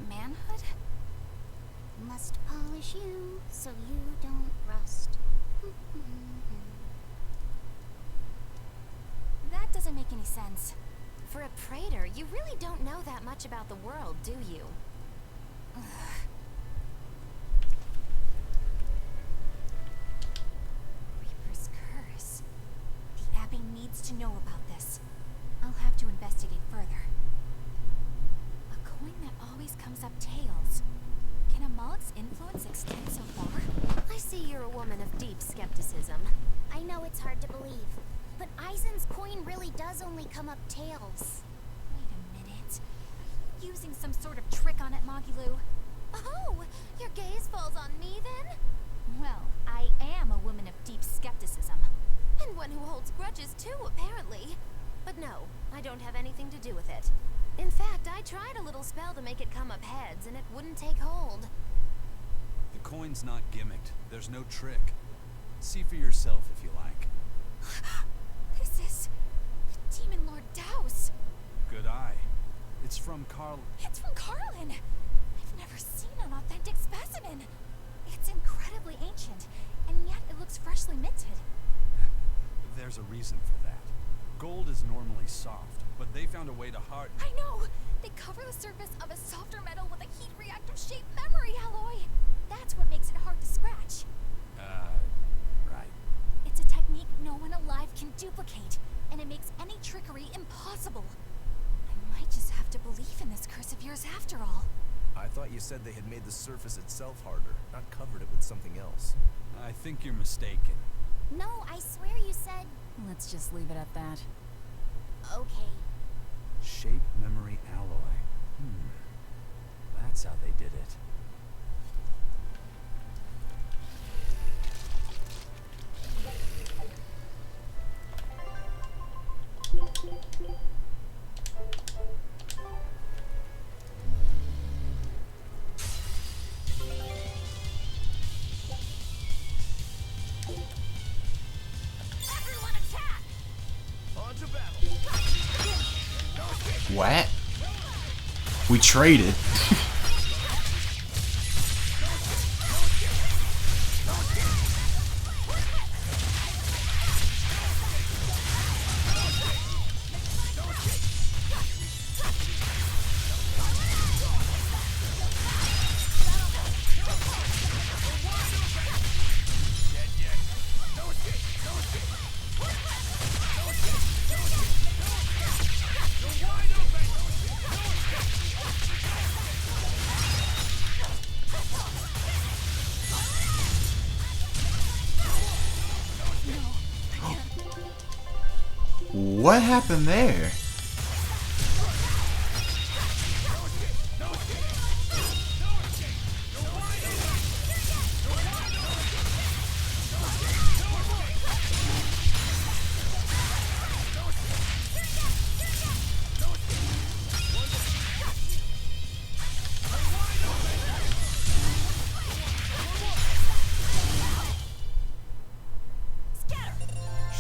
manhood? Must polish you so you don't rust. That doesn't make any sense. For a praetor, you really don't know that much about the world, do you? Ugh. Reaper's curse. The Abbey needs to know about this. I'll have to investigate further. A coin that always comes up tails. Can Amalek's influence extend so far? I see you're a woman of deep skepticism. I know it's hard to believe, but Eisen's coin really does only come up tails. Wait a minute. Using some sort of trick on it, Magilu. Oh, your gaze falls on me then? Well, I am a woman of deep skepticism. And one who holds grudges too, apparently. But no, I don't have anything to do with it. In fact, I tried a little spell to make it come up heads, and it wouldn't take hold. The coin's not gimmicked. There's no trick. See for yourself if you like. This is... Demon Lord Daos. Good eye. It's from Carl... It's from Carlin. I've never seen an authentic specimen. It's incredibly ancient, and yet it looks freshly minted. There's a reason for that. Gold is normally soft, but they found a way to harden... I know! They cover the surface of a softer metal with a heat reactor-shaped memory alloy. That's what makes it hard to scratch. Right. It's a technique no one alive can duplicate, and it makes any trickery impossible. I might just have to believe in this curse of yours after all. I thought you said they had made the surface itself harder, not covered it with something else. I think you're mistaken. No, I swear you said... Let's just leave it at that. Okay. Shape memory alloy. That's how they did it. Everyone attack! On to battle. What? We traded. What happened there?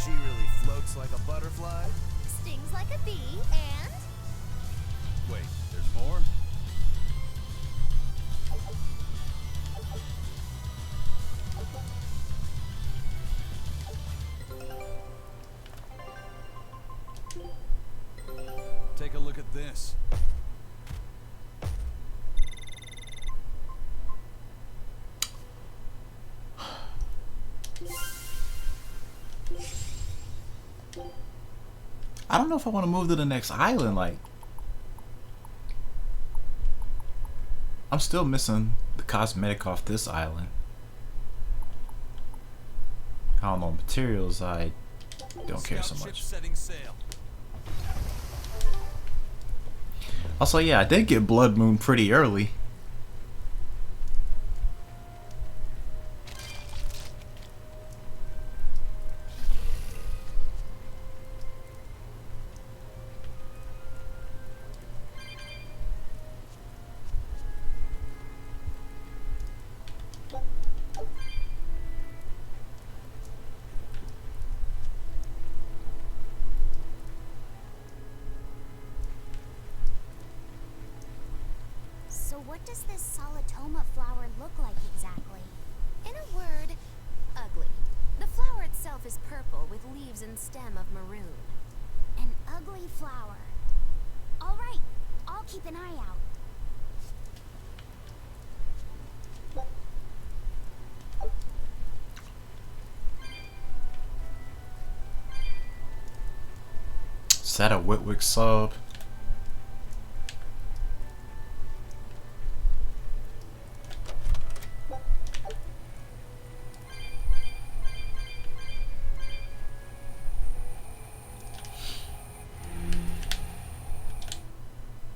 She really floats like a butterfly. Stings like a bee, and... Wait, there's more? Take a look at this. I don't know if I want to move to the next island. Like, I'm still missing the cosmetic off this island. I don't know, materials I don't care so much. Setting sail. Also, yeah, I did get Blood Moon pretty early. So what does this solitoma flower look like exactly? In a word, ugly. The flower itself is purple with leaves and stem of maroon. An ugly flower. All right, I'll keep an eye out. Is that a Whitwick sub?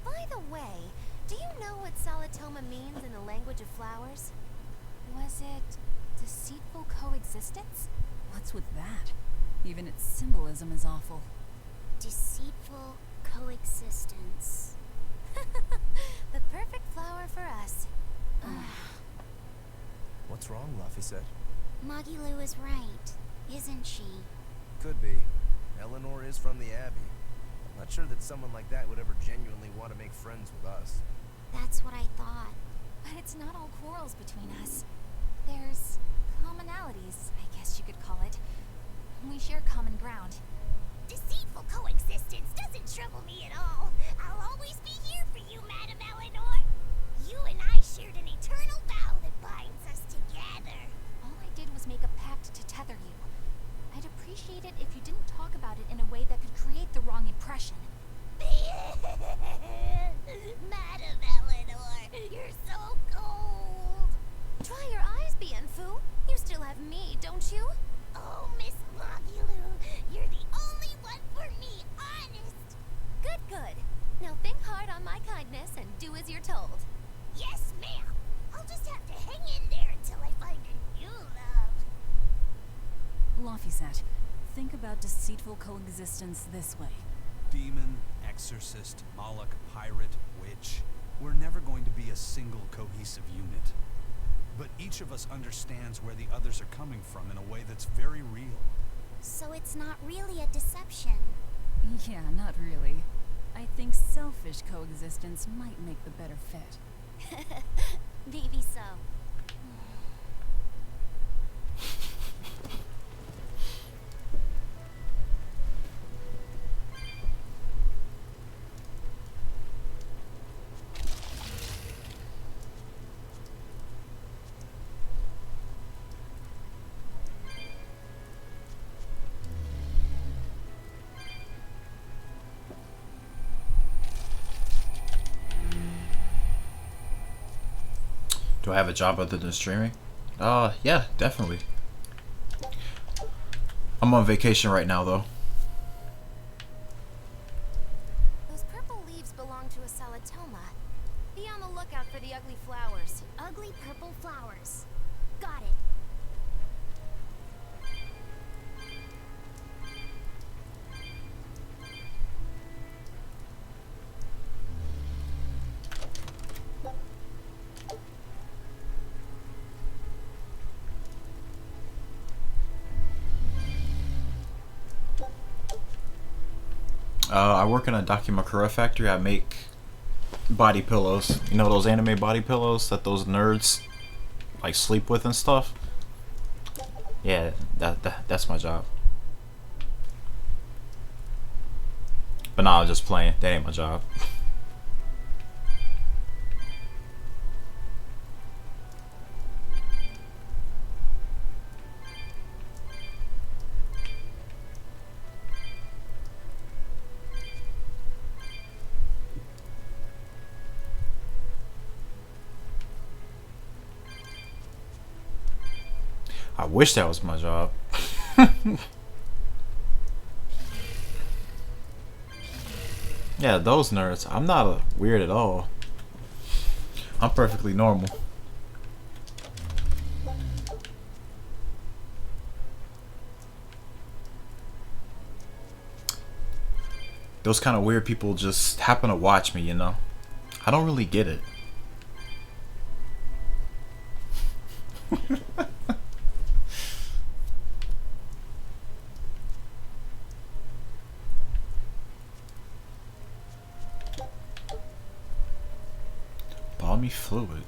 By the way, do you know what solitoma means in the language of flowers? Was it deceitful coexistence? What's with that? Even its symbolism is awful. Deceitful coexistence. The perfect flower for us. What's wrong, Laphicet? Magilu is right, isn't she? Could be. Eleanor is from the Abbey. I'm not sure that someone like that would ever genuinely want to make friends with us. That's what I thought. But it's not all quarrels between us. There's commonalities, I guess you could call it. We share common ground. Deceitful coexistence doesn't trouble me at all. I'll always be here for you, Madame Eleanor. You and I shared an eternal vow that binds us together. All I did was make a pact to tether you. I'd appreciate it if you didn't talk about it in a way that could create the wrong impression. Madame Eleanor, you're so cold. Dry your eyes, Bienfu. You still have me, don't you? Oh, Miss Magilu, you're the only one for me, honest. Good, good. Now think hard on my kindness and do as you're told. Yes, ma'am. I'll just have to hang in there until I find a new love. Laphicet, think about deceitful coexistence this way. Demon, exorcist, Moloch, pirate, witch. We're never going to be a single cohesive unit. But each of us understands where the others are coming from in a way that's very real. So it's not really a deception. Yeah, not really. I think selfish coexistence might make the better fit. Maybe so. Do I have a job other than streaming? Yeah, definitely. I'm on vacation right now, though. Those purple leaves belong to a salatoma. Be on the lookout for the ugly flowers. Ugly purple flowers. Got it. I work in a Dakimakura factory. I make body pillows. You know those anime body pillows that those nerds like sleep with and stuff? Yeah, that's my job. But nah, I was just playing. That ain't my job. I wish that was my job. Yeah, those nerds. I'm not weird at all. I'm perfectly normal. Those kind of weird people just happen to watch me, you know? I don't really get it. Balmy fluid.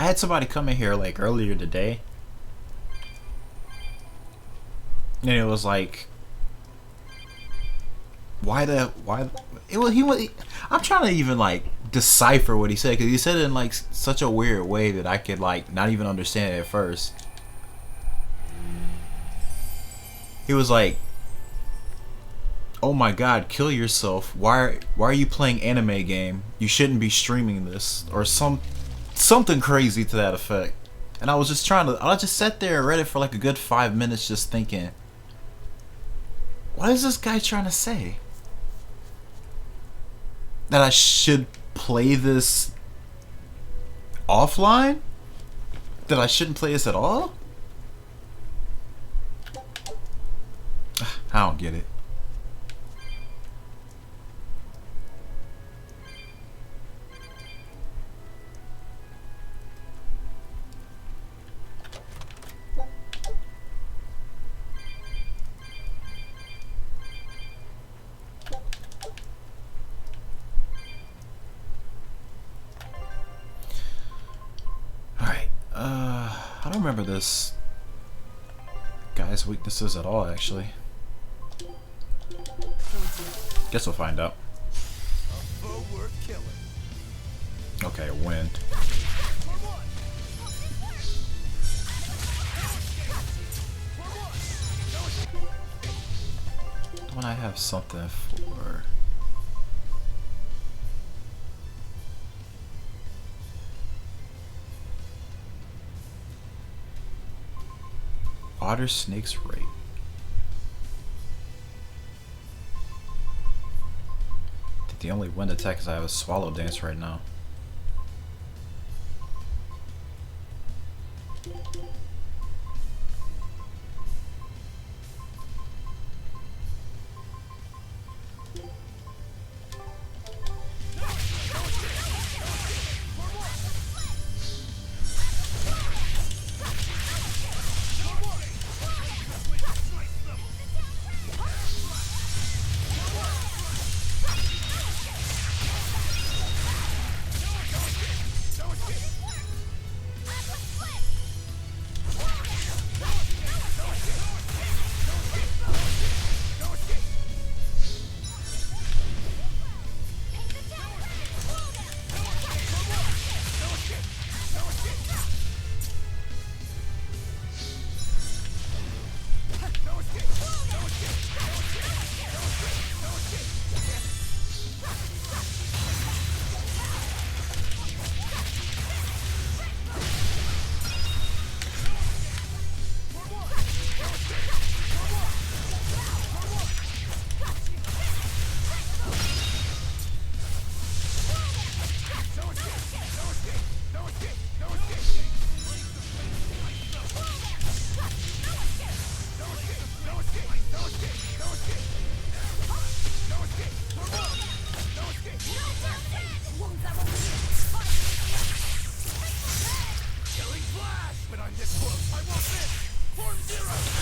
I had somebody come in here like earlier today, and it was like, I'm trying to even like decipher what he said, because he said it in like such a weird way that I could like not even understand it at first. He was like, "Oh my God, kill yourself! Why are you playing anime game? You shouldn't be streaming this," or something crazy to that effect. And I was just I just sat there and read it for like a good 5 minutes, just thinking, what is this guy trying to say? That I should play this offline? That I shouldn't play this at all? I don't get it. I don't remember this guy's weaknesses at all, actually. Guess we'll find out. Okay, wind. Don't I have something for... Otter Snake's Rape. I think the only wind attack is I have a Swallow Dance right now.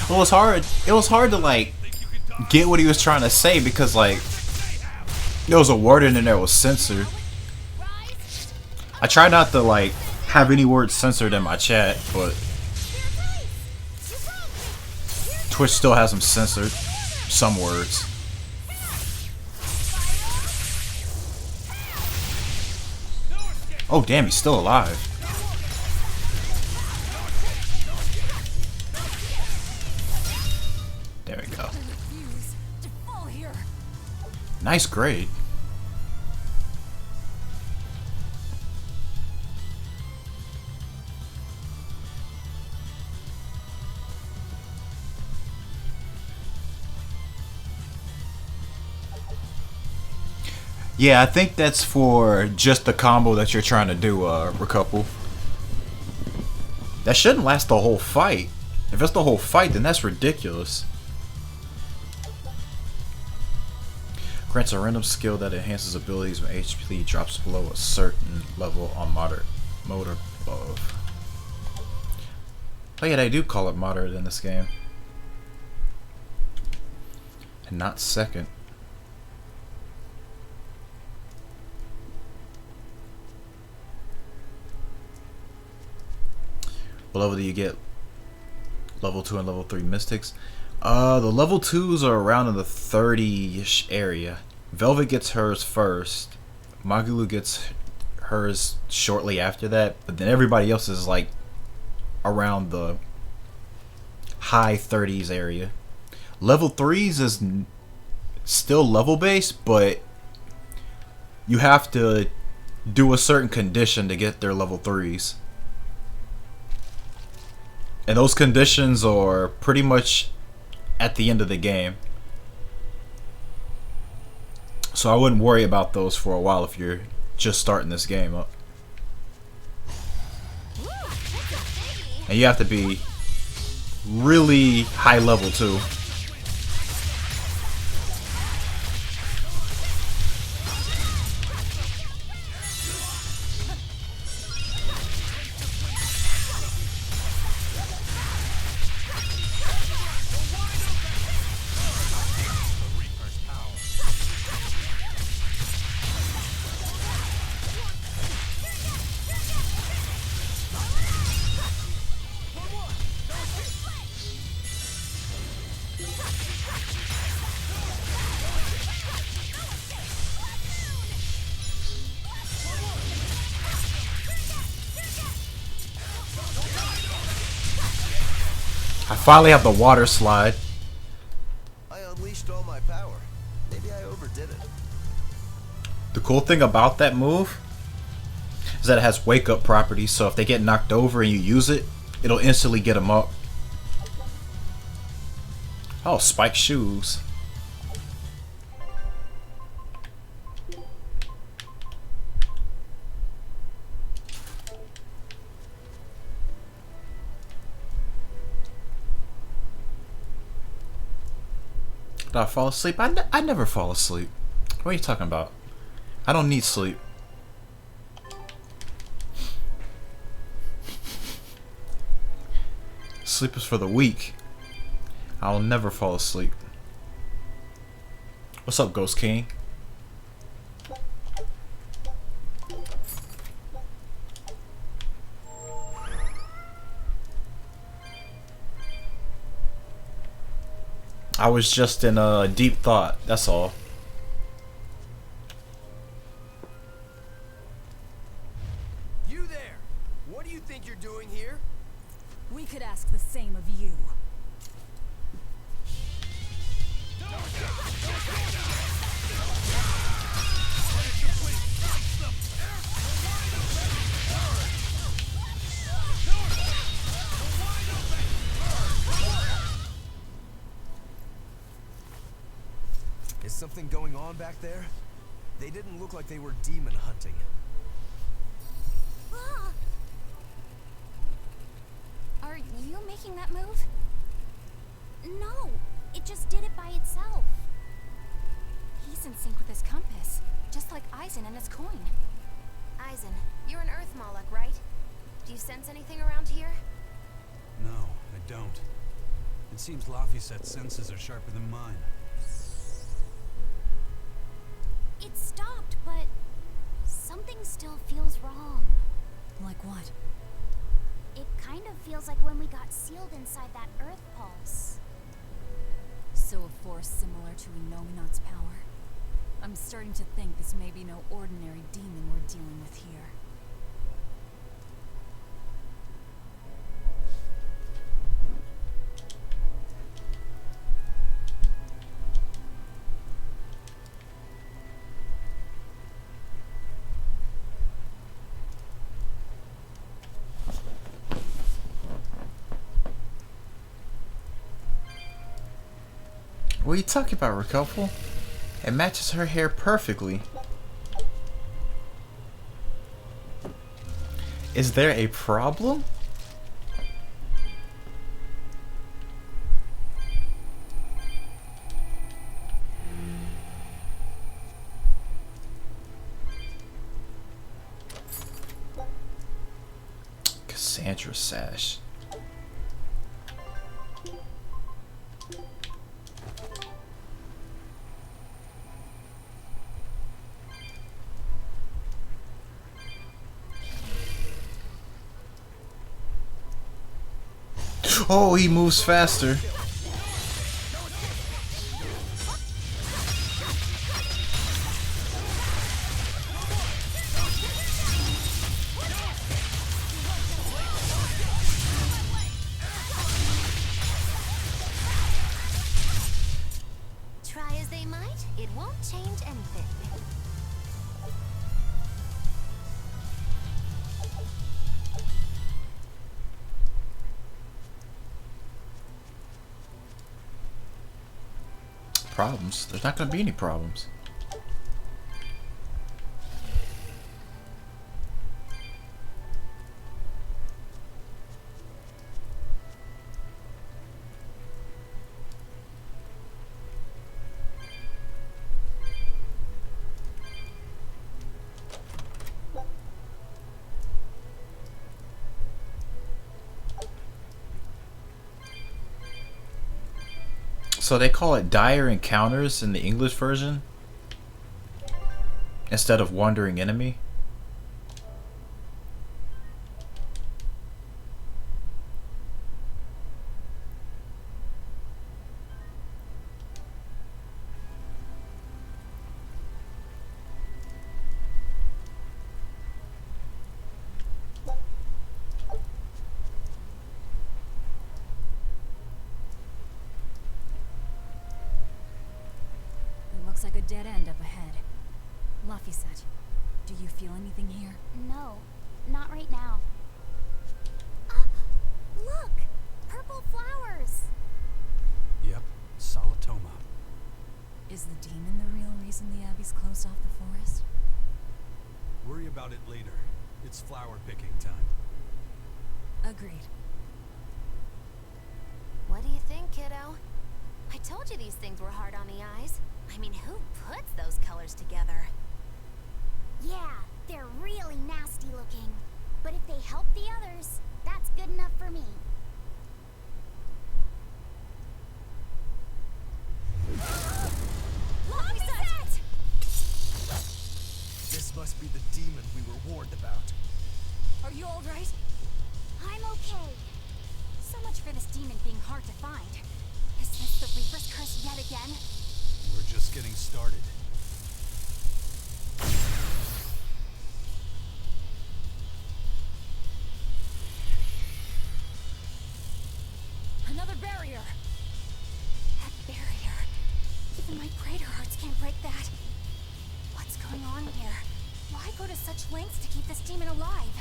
Well, it was hard to like get what he was trying to say because like there was a word in there that was censored. I try not to like have any words censored in my chat, but Twitch still has them censored, some words. Oh damn, he's still alive. There we go. Nice grade. Yeah, I think that's for just the combo that you're trying to do, Recouple. That shouldn't last the whole fight. If it's the whole fight, then that's ridiculous. Grants a random skill that enhances abilities when HP drops below a certain level on moderate mode or above. Oh yeah, they do call it moderate in this game. And not second. What level do you get? Level 2 and level 3 mystics. The level 2s are around in the 30-ish area. Velvet gets hers first. Magulu gets hers shortly after that. But then everybody else is like around the high 30s area. Level 3s is still level based, but you have to do a certain condition to get their level 3s. And those conditions are pretty much at the end of the game. So I wouldn't worry about those for a while if you're just starting this game up. And you have to be really high level too. I finally have the water slide. I unleashed all my power. Maybe I overdid it. The cool thing about that move is that it has wake up properties, so if they get knocked over and you use it, it'll instantly get them up. Oh, spiked shoes. Did I fall asleep? I never fall asleep. What are you talking about? I don't need sleep. Sleep is for the weak. I'll never fall asleep. What's up, Ghost King? I was just in a deep thought, that's all. You there! What do you think you're doing here? We could ask the same of you. Is something going on back there? They didn't look like they were demon hunting. Ah! Are you making that move? No, it just did it by itself. He's in sync with his compass, just like Eisen and his coin. Eisen, you're an Earth Moloch, right? Do you sense anything around here? No, I don't. It seems Laphicet's senses are sharper than mine. It stopped, but something still feels wrong. Like what? It kind of feels like when we got sealed inside that Earth pulse. So a force similar to Inominat's power? I'm starting to think this may be no ordinary demon we're dealing with here. What are you talking about, Raquel? It matches her hair perfectly. Is there a problem? Cassandra sash. Oh, he moves faster. Try as they might, won't change anything. Problems? There's not gonna be any problems. So they call it dire encounters in the English version instead of wandering enemy. Looks like a dead end up ahead. Luffy said, do you feel anything here? No, not right now. Look! Purple flowers! Yep, Salatoma. Is the demon the real reason the Abbey's closed off the forest? Worry about it later. It's flower picking time. Agreed. What do you think, kiddo? I told you these things were hard on the eyes. I mean, who puts those colors together? Yeah, they're really nasty looking. But if they help the others, that's good enough for me. This must be the demon we were warned about. Are you alright? I'm okay. So much for this demon being hard to find. Is this the Reaper's curse yet again? We're just getting started. Another barrier! That barrier. Even my praetor hearts can't break that. What's going on here? Why go to such lengths to keep this demon alive?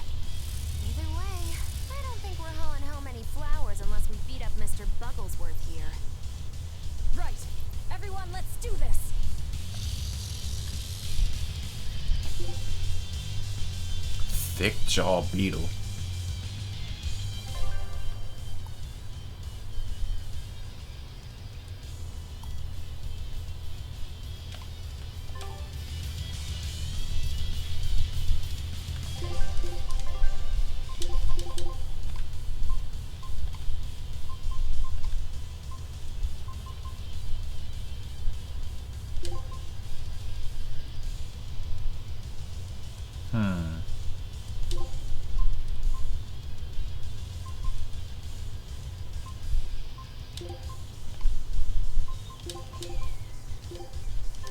Either way, I don't think we're hauling home any flowers unless we beat up Mr. Bugglesworth here. Right! Everyone, let's do this! Thick jaw beetle.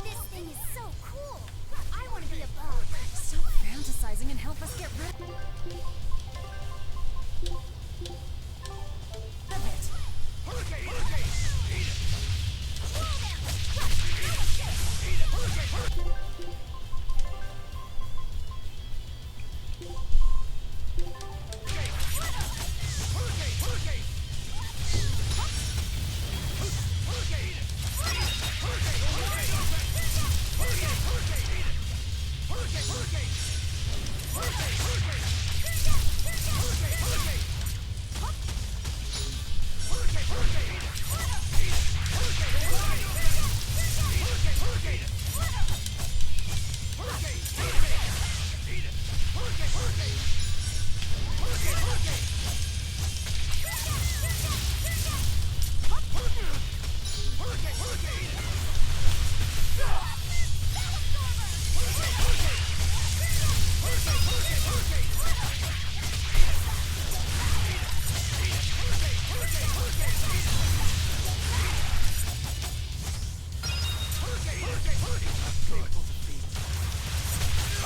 This thing is so cool. I want to be a bug. Stop fantasizing and help us get rid of it.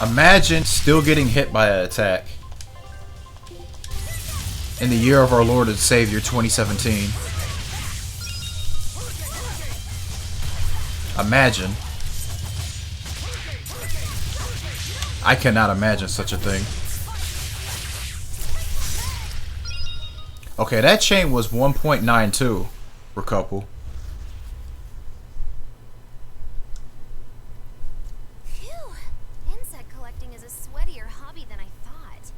Imagine still getting hit by an attack in the year of our Lord and Savior 2017. Imagine. I cannot imagine such a thing. Okay, that chain was 1.92 per couple. Phew! Insect collecting is a sweatier hobby than I thought.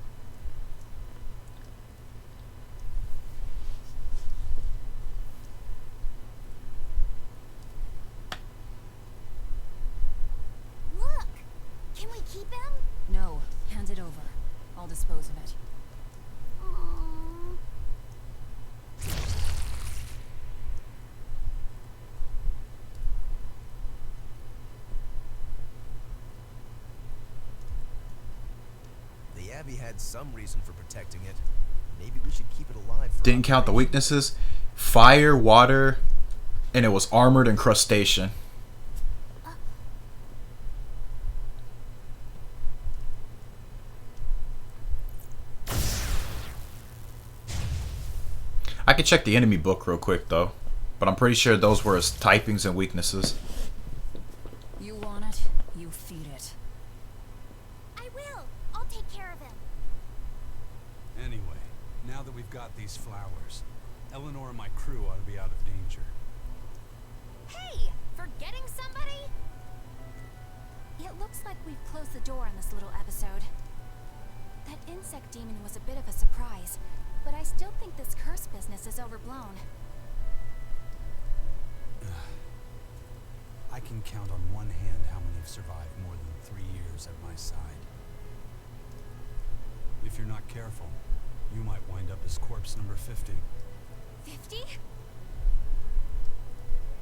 Look! Can we keep him? No, hand it over. I'll dispose of it. Aww. The Abbey had some reason for protecting it. Maybe we should keep it alive for Didn't count the weaknesses. Fire, water, and it was armored and crustacean. I could check the enemy book real quick though, but I'm pretty sure those were his typings and weaknesses. You want it, you feed it. I will. I'll take care of him. Anyway, now that we've got these flowers, Eleanor and my crew ought to be out of danger. Hey! Forgetting somebody? It looks like we've closed the door on this little episode. That insect demon was a bit of a surprise, but I still think this curse business is overblown. I can count on one hand how many have survived more than 3 years at my side. If you're not careful, you might wind up as corpse number 50. 50?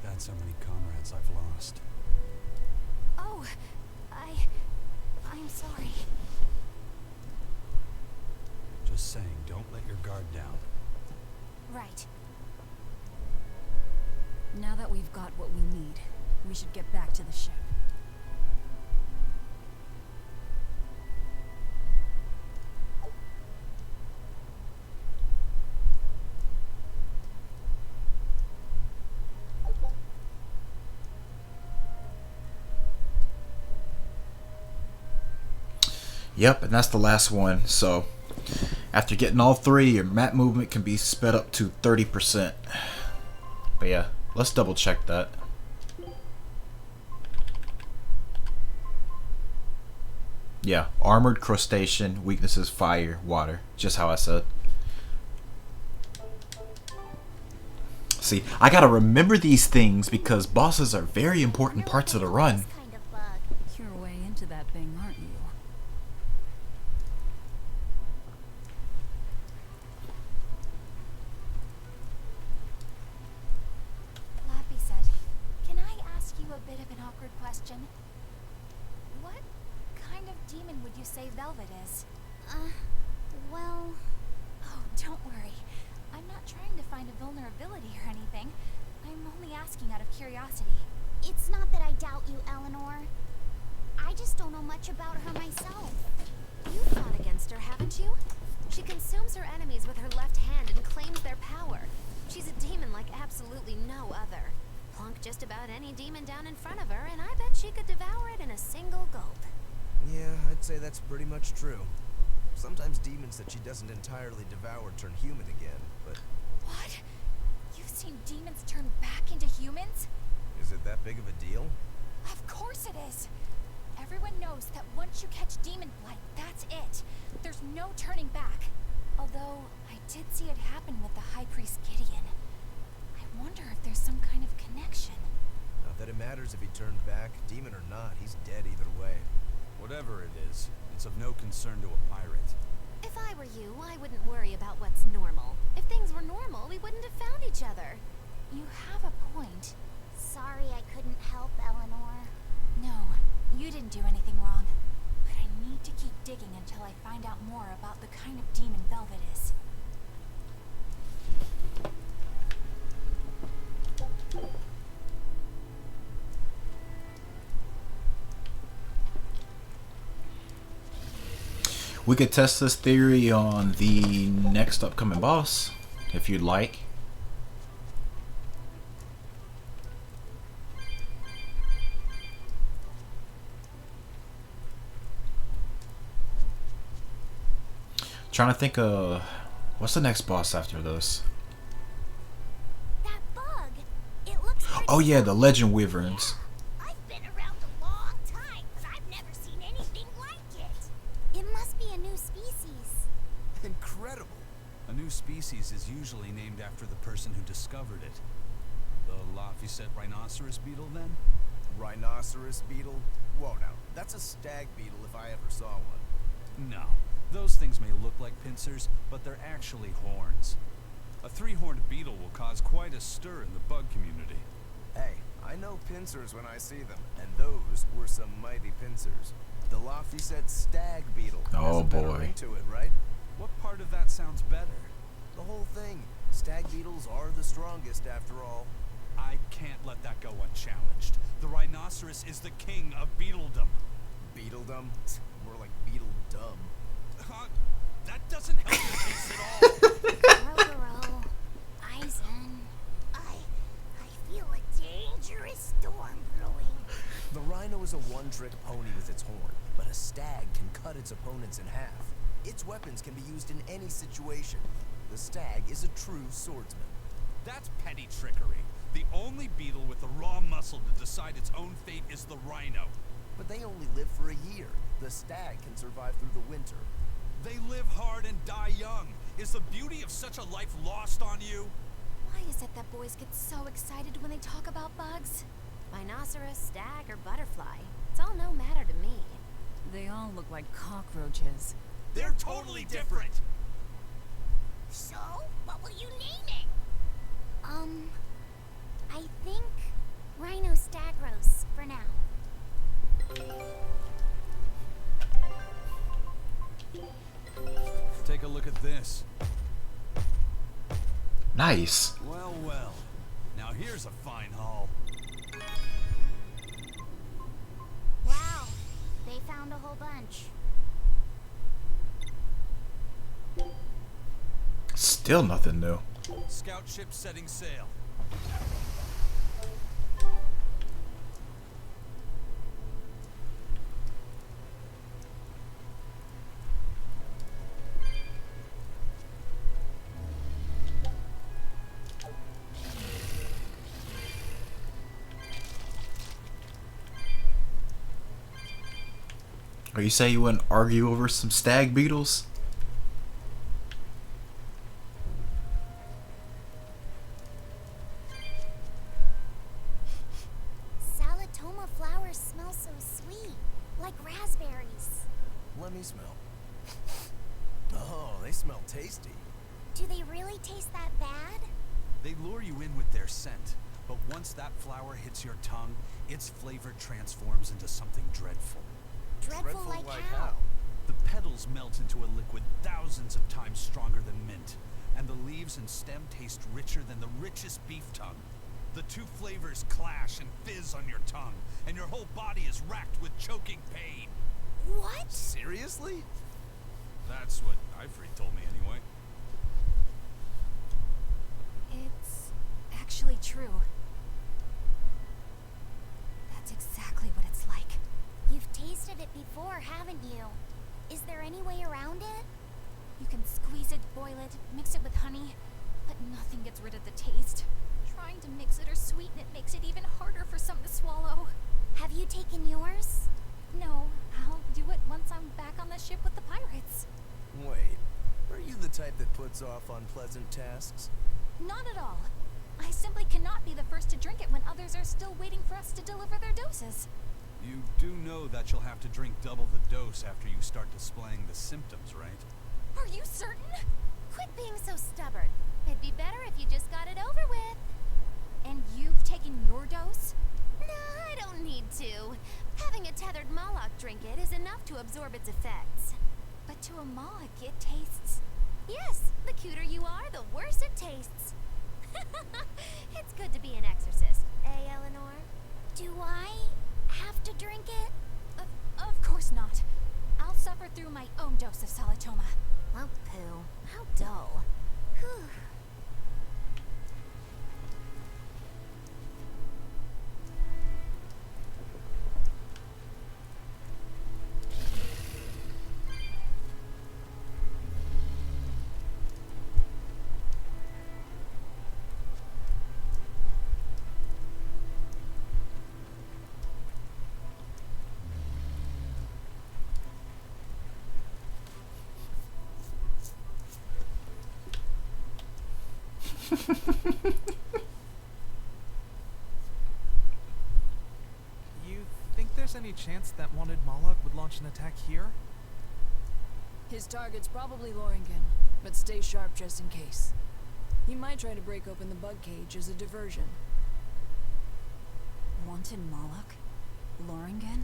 That's how many comrades I've lost. Oh, I'm sorry. Just saying, don't let your guard down. Right. Now that we've got what we need, we should get back to the ship. Yep, and that's the last one. So after getting all three, your map movement can be sped up to 30%. But yeah, let's double check that. Yeah, armored crustacean, weaknesses fire, water, just how I said. See, I gotta remember these things because bosses are very important parts of the run. You're way into that thing, aren't you? Lappy said, "Can I ask you a bit of an awkward question? What kind of demon would you say Velvet is?" Well... Oh, don't worry. I'm not trying to find a vulnerability or anything. I'm only asking out of curiosity. It's not that I doubt you, Eleanor. I just don't know much about her myself. You've fought against her, haven't you? She consumes her enemies with her left hand and claims their power. She's a demon like absolutely no other. Plunk just about any demon down in front of her, and I bet she could devour it in a single gulp. Yeah, I'd say that's pretty much true. Sometimes demons that she doesn't entirely devour turn human again, but... What? You've seen demons turn back into humans? Is it that big of a deal? Of course it is! Everyone knows that once you catch demon blight, that's it. There's no turning back. Although, I did see it happen with the High Priest Gideon. I wonder if there's some kind of connection. Not that it matters if he turned back, demon or not, he's dead either way. Whatever it is, it's of no concern to a pirate. If I were you, I wouldn't worry about what's normal. If things were normal, we wouldn't have found each other. You have a point. Sorry I couldn't help, Eleanor. No, you didn't do anything wrong. But I need to keep digging until I find out more about the kind of demon Velvet is. We could test this theory on the next upcoming boss, if you'd like. trying to think of what's the next boss after this. That bug. It looks pretty Oh yeah, the Legend Wyverns. I've been around a long time, but I've never seen anything like it. It must be a new species. Incredible. A new species is usually named after the person who discovered it. The Laphicet rhinoceros beetle, then? Rhinoceros beetle? Whoa, now, that's a stag beetle if I ever saw one. No. Those things may look like pincers, but they're actually horns. A three-horned beetle will cause quite a stir in the bug community. Hey, I know pincers when I see them, and those were some mighty pincers. The Laphicet stag beetle has Oh a better boy. ring to it, right? What part of that sounds better? The whole thing. Stag beetles are the strongest after all. I can't let that go unchallenged. The rhinoceros is the king of beetledom. Beetledom? More like beetle dumb. That doesn't help your case at all. Rogoro, Eisen, I feel a dangerous storm brewing. The rhino is a one-trick pony with its horn, but a stag can cut its opponents in half. Its weapons can be used in any situation. The stag is a true swordsman. That's petty trickery. The only beetle with the raw muscle to decide its own fate is the rhino. But they only live for a year. The stag can survive through the winter. They live hard and die young. Is the beauty of such a life lost on you? Why is it that boys get so excited when they talk about bugs? Rhinoceros, stag, or butterfly. It's all no matter to me. They all look like cockroaches. They're totally different. So, what will you name it? I think Rhinostagros for now. Take a look at this. Nice. Well, well. Now here's a fine haul. Wow, they found a whole bunch. Still nothing new. Scout ship setting sail. Or you say you wouldn't argue over some stag beetles? Salatoma flowers smell so sweet, like raspberries. Let me smell. Oh, they smell tasty. Do they really taste that bad? They lure you in with their scent, but once that flower hits your tongue, its flavor transforms into something dreadful. Dreadful like how? The petals melt into a liquid thousands of times stronger than mint, and the leaves and stem taste richer than the richest beef tongue. The two flavors clash and fizz on your tongue, and your whole body is racked with choking pain. What? Seriously? That's what Ivory told me anyway. It's actually true. That's exactly what it's like. You've tasted it before, haven't you? Is there any way around it? You can squeeze it, boil it, mix it with honey, but nothing gets rid of the taste. Trying to mix it or sweeten it makes it even harder for some to swallow. Have you taken yours? No, I'll do it once I'm back on the ship with the pirates. Wait, are you the type that puts off unpleasant tasks? Not at all. I simply cannot be the first to drink it when others are still waiting for us to deliver their doses. You do know that you'll have to drink double the dose after you start displaying the symptoms, right? Are you certain? Quit being so stubborn. It'd be better if you just got it over with. And you've taken your dose? No, I don't need to. Having a tethered Moloch drink it is enough to absorb its effects. But to a Moloch, it tastes... Yes, the cuter you are, the worse it tastes. It's good to be an exorcist, eh, Eleanor? Do I have to drink it? Of course not. I'll suffer through my own dose of Salatoma. Oh, poo. How dull. Whew. You think there's any chance that wanted Moloch would launch an attack here? His target's probably Loringen, but stay sharp just in case. He might try to break open the bug cage as a diversion. Wanted Moloch? Loringen?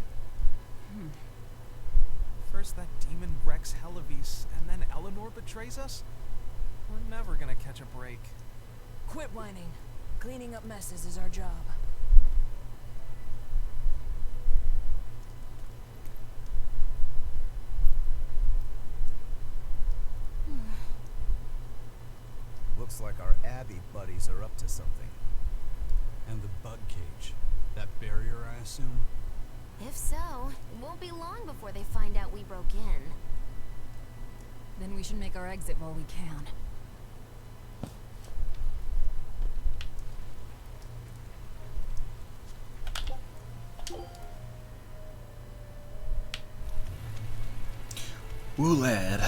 First that demon Rex Helavis, and then Eleanor betrays us? We're never gonna catch a break. Quit whining. Cleaning up messes is our job. Looks like our Abby buddies are up to something. And the bug cage. That barrier, I assume? If so, it won't be long before they find out we broke in. Then we should make our exit while we can. Ooh, lad.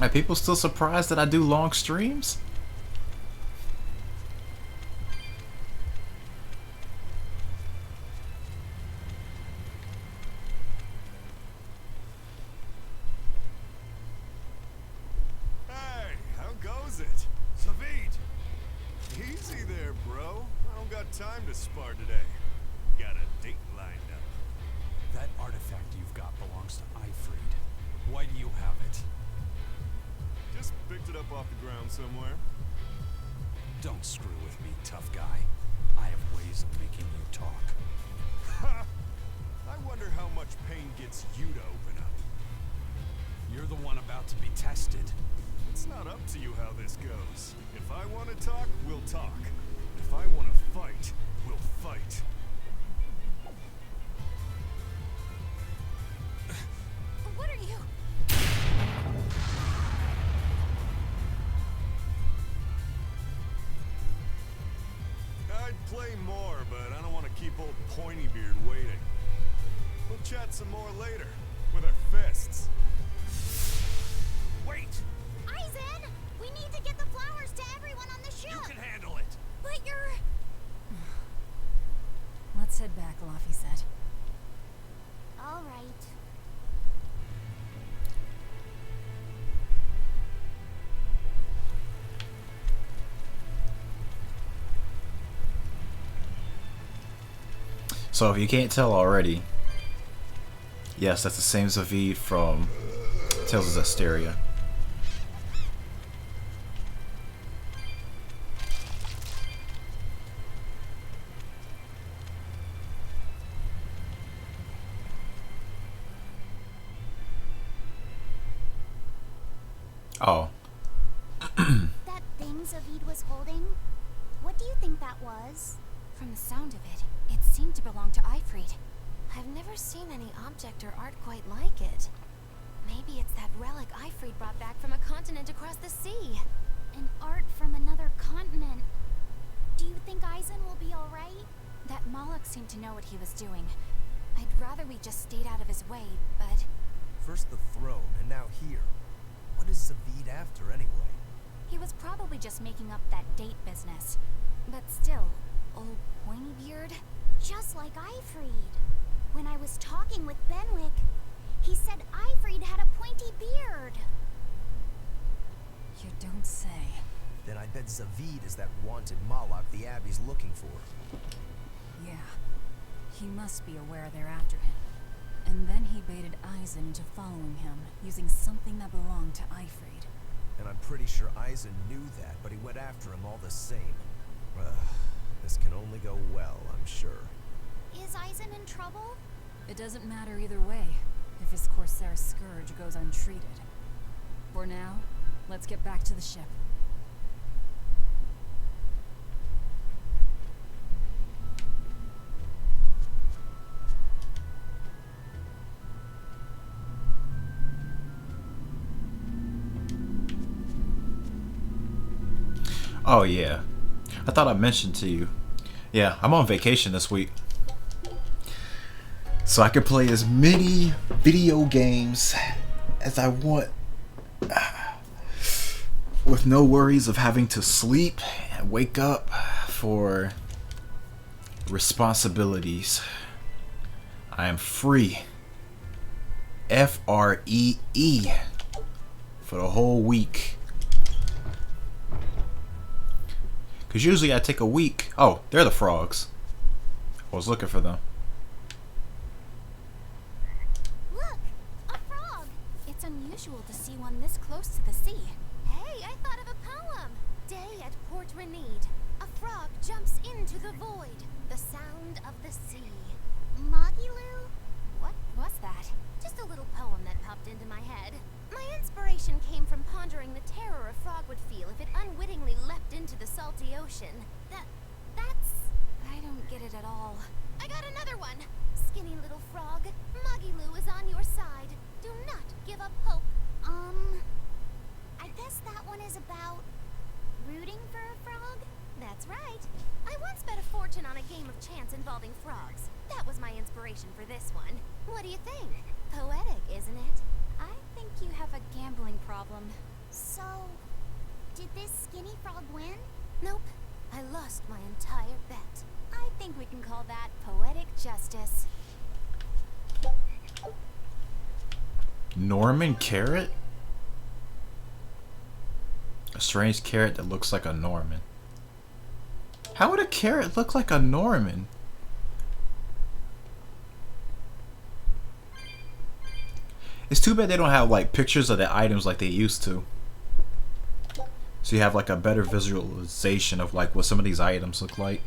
Are people still surprised that I do long streams? Hey, how goes it? Savid! Easy there, bro. I don't got time to spar today. Got a date lined up. That artifact you've got belongs to Ifrid. Why do you have it? Just picked it up off the ground somewhere. Don't screw with me, tough guy. I have ways of making you talk. Ha! I wonder how much pain gets you to open up. You're the one about to be tested. It's not up to you how this goes. If I want to talk, we'll talk. If I want to fight, we'll fight. What are you? I'd play more, but I don't want to keep old Pointybeard waiting. We'll chat some more later, with our fists. Wait! Aizen! We need to get the flowers to everyone on the ship! You can handle it! But you're... Let's head back, Laffy said. All right. So if you can't tell already, yes, that's the same Zavid from Tales of Zestiria. Oh. That thing Zavid was holding? What do you think that was? From the sound of it, it seemed to belong to Ifrid. I've never seen any object or art quite like it. Maybe it's that relic Ifrid brought back from a continent across the sea. An art from another continent. Do you think Aizen will be alright? That Moloch seemed to know what he was doing. I'd rather we just stayed out of his way, but... First the throne, and now here. What is Zavid after, anyway? He was probably just making up that date business. But still, old Pointybeard? Just like Ifrid. When I was talking with Benwick, he said Ifrid had a pointy beard. You don't say. Then I bet Zavid is that wanted Moloch the Abbey's looking for. Yeah. He must be aware they're after him. And then he baited Aizen into following him, using something that belonged to Ifrid. And I'm pretty sure Aizen knew that, but he went after him all the same. This can only go well, I'm sure. Is Aizen in trouble? It doesn't matter either way, if his Corsair scourge goes untreated. For now, let's get back to the ship. Oh yeah, I thought I mentioned to you. Yeah, I'm on vacation this week. So I can play as many video games as I want. With no worries of having to sleep and wake up for responsibilities. I am free. Free for the whole week. Because usually I take a week. Oh, they're the frogs. I was looking for them. Look! A frog! It's unusual to see one this close to the sea. Hey, I thought of a poem! Day at Port Renede. A frog jumps into the void. The sound of the sea. Moggy-Loo? What was that? Just a little poem that popped into my head. My inspiration came from pondering the terror a frog would feel if it unwittingly leapt into the salty ocean. That's... I don't get it at all. I got another one! Skinny little frog, Moggy-Loo is on your side. Do not give up hope. I guess that one is about... rooting for a frog? That's right. I once bet a fortune on a game of chance involving frogs. That was my inspiration for this one. What do you think? Poetic, isn't it? I think you have a gambling problem. So, did this skinny frog win? Nope. I lost my entire bet. I think we can call that poetic justice. Norman carrot? A strange carrot that looks like a Norman. How would a carrot look like a Norman? It's too bad they don't have like pictures of the items like they used to. So you have like a better visualization of like what some of these items look like.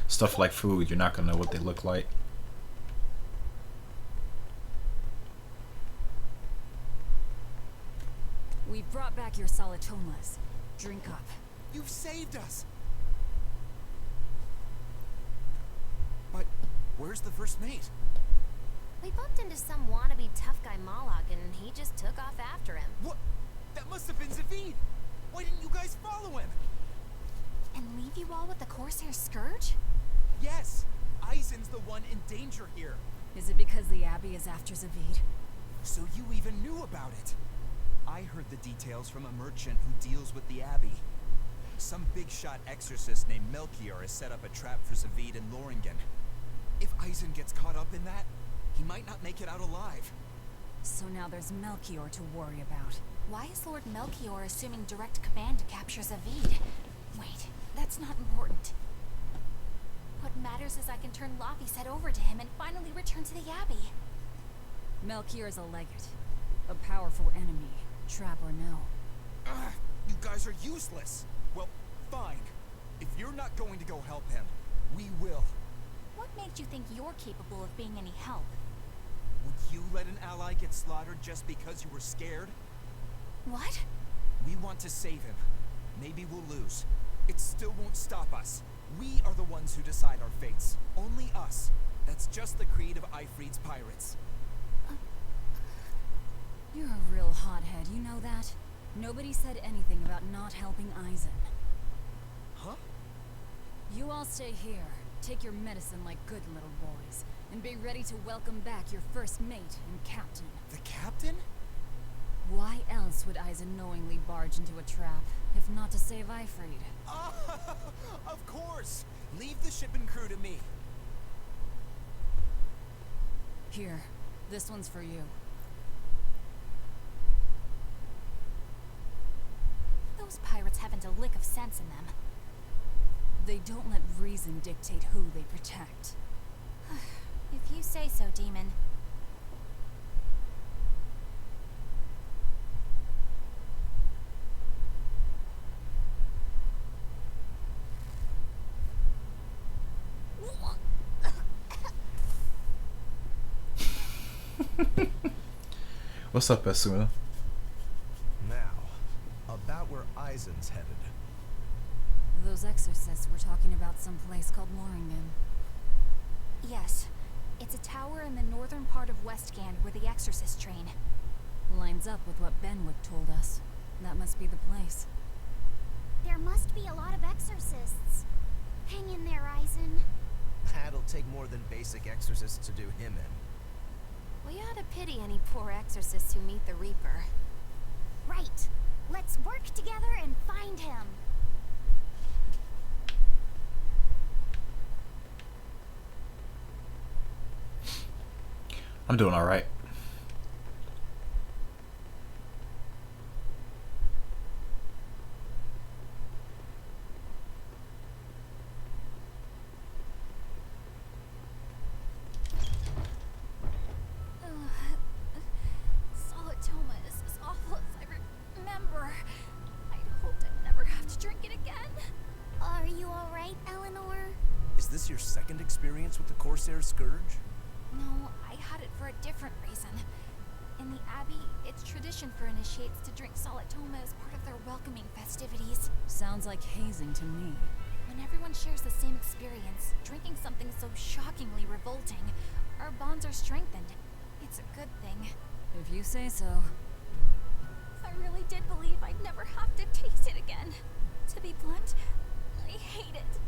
Stuff like food, you're not gonna know what they look like. We've brought back your solitomas. Drink up. You've saved us! But where's the first mate? We bumped into some wannabe tough guy Moloch and he just took off after him. What? That must have been Zavid! Why didn't you guys follow him? And leave you all with the Corsair Scourge? Yes! Eisen's the one in danger here. Is it because the Abbey is after Zavid? So you even knew about it? I heard the details from a merchant who deals with the Abbey. Some big-shot exorcist named Melchior has set up a trap for Zavid and Loringen. If Eisen gets caught up in that, he might not make it out alive. So now there's Melchior to worry about. Why is Lord Melchior assuming direct command to capture Zavid? Wait, that's not important. What matters is I can turn Laphicet over to him and finally return to the Abbey. Melchior is a legate. A powerful enemy, trap or no. Ugh, you guys are useless! Well, fine. If you're not going to go help him, we will. What made you think you're capable of being any help? Would you let an ally get slaughtered just because you were scared? What? We want to save him. Maybe we'll lose. It still won't stop us. We are the ones who decide our fates. Only us. That's just the creed of Ifrid's pirates. You're a real hothead, you know that? Nobody said anything about not helping Eisen. Huh? You all stay here, take your medicine like good little boys, and be ready to welcome back your first mate and captain. The captain? Why else would Eisen knowingly barge into a trap, if not to save Ifrid? Of course! Leave the ship and crew to me. Here, this one's for you. Those pirates haven't a lick of sense in them. They don't let reason dictate who they protect. If you say so, Demon. What's up, Asuna? Now, about where Eisen's headed. Those exorcists were talking about some place called Loringen. Yes. It's a tower in the northern part of Westgand where the exorcists train. Lines up with what Benwick told us. That must be the place. There must be a lot of exorcists. Hang in there, Eisen. That'll take more than basic exorcists to do him in. We ought to pity any poor exorcists who meet the Reaper. Right. Let's work together and find him. I'm doing all right. Solitoma is as awful as I remember. I hoped I'd never have to drink it again. Are you alright, Eleanor? Is this your second experience with the Corsair Scourge? No, I had it for a different reason. In the Abbey, it's tradition for initiates to drink Solitoma as part of their welcoming festivities. Sounds like hazing to me. When everyone shares the same experience, drinking something so shockingly revolting, our bonds are strengthened. It's a good thing. If you say so. I really did believe I'd never have to taste it again. To be blunt, I hate it.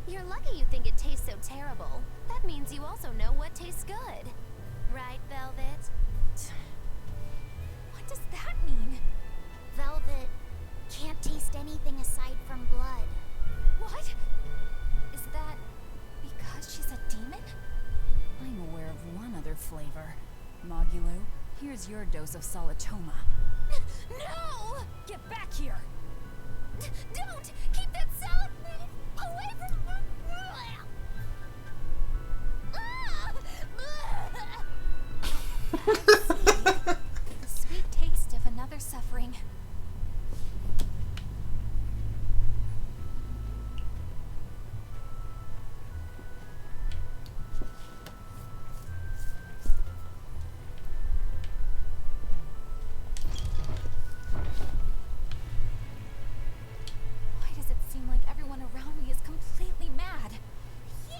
You're lucky you think it tastes so terrible. That means you also know what tastes good. Right, Velvet? What does that mean? Velvet can't taste anything aside from blood. What? Is that because she's a demon? I'm aware of one other flavor. Mogulu, here's your dose of Solitoma. No! Get back here! Don't! Keep that salad away from me! The sweet taste of another suffering. Why does it seem like everyone around me is completely mad? Yeah!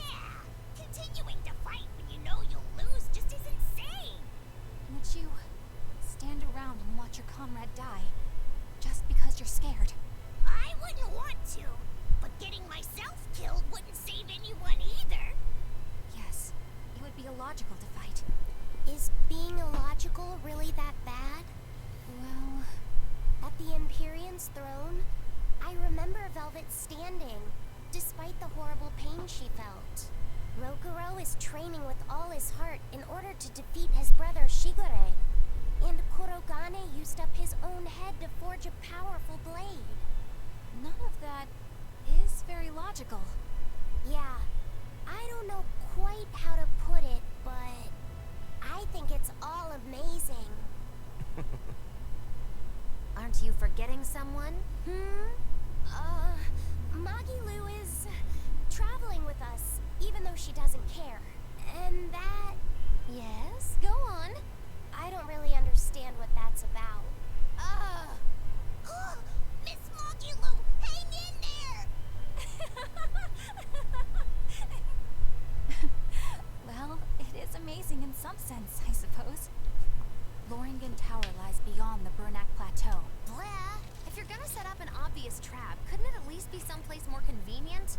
Continuing to fight when you know you'll lose just is insane! Would you stand around and watch your comrade die just because you're scared? I wouldn't want to, but getting myself killed wouldn't save anyone either. Yes, it would be illogical to fight. Is being illogical really that bad? Well, at the Empyrean's throne, I remember Velvet standing, despite the horrible pain she felt. Rokuro is training with all his heart in order to defeat his brother Shigure. And Kurogane used up his own head to forge a powerful blade. none of that is very logical. Yeah, I don't know quite how to put it, but I think it's all amazing. Aren't you forgetting someone? Magilu is traveling with us, even though she doesn't care. And that... Yes, go on. I don't really understand what that's about. Miss Magilu, hang in there! Well, it is amazing in some sense, I suppose. Loringen Tower lies beyond the Burnak Plateau. Blah! If you're gonna set up an obvious trap, couldn't it at least be someplace more convenient?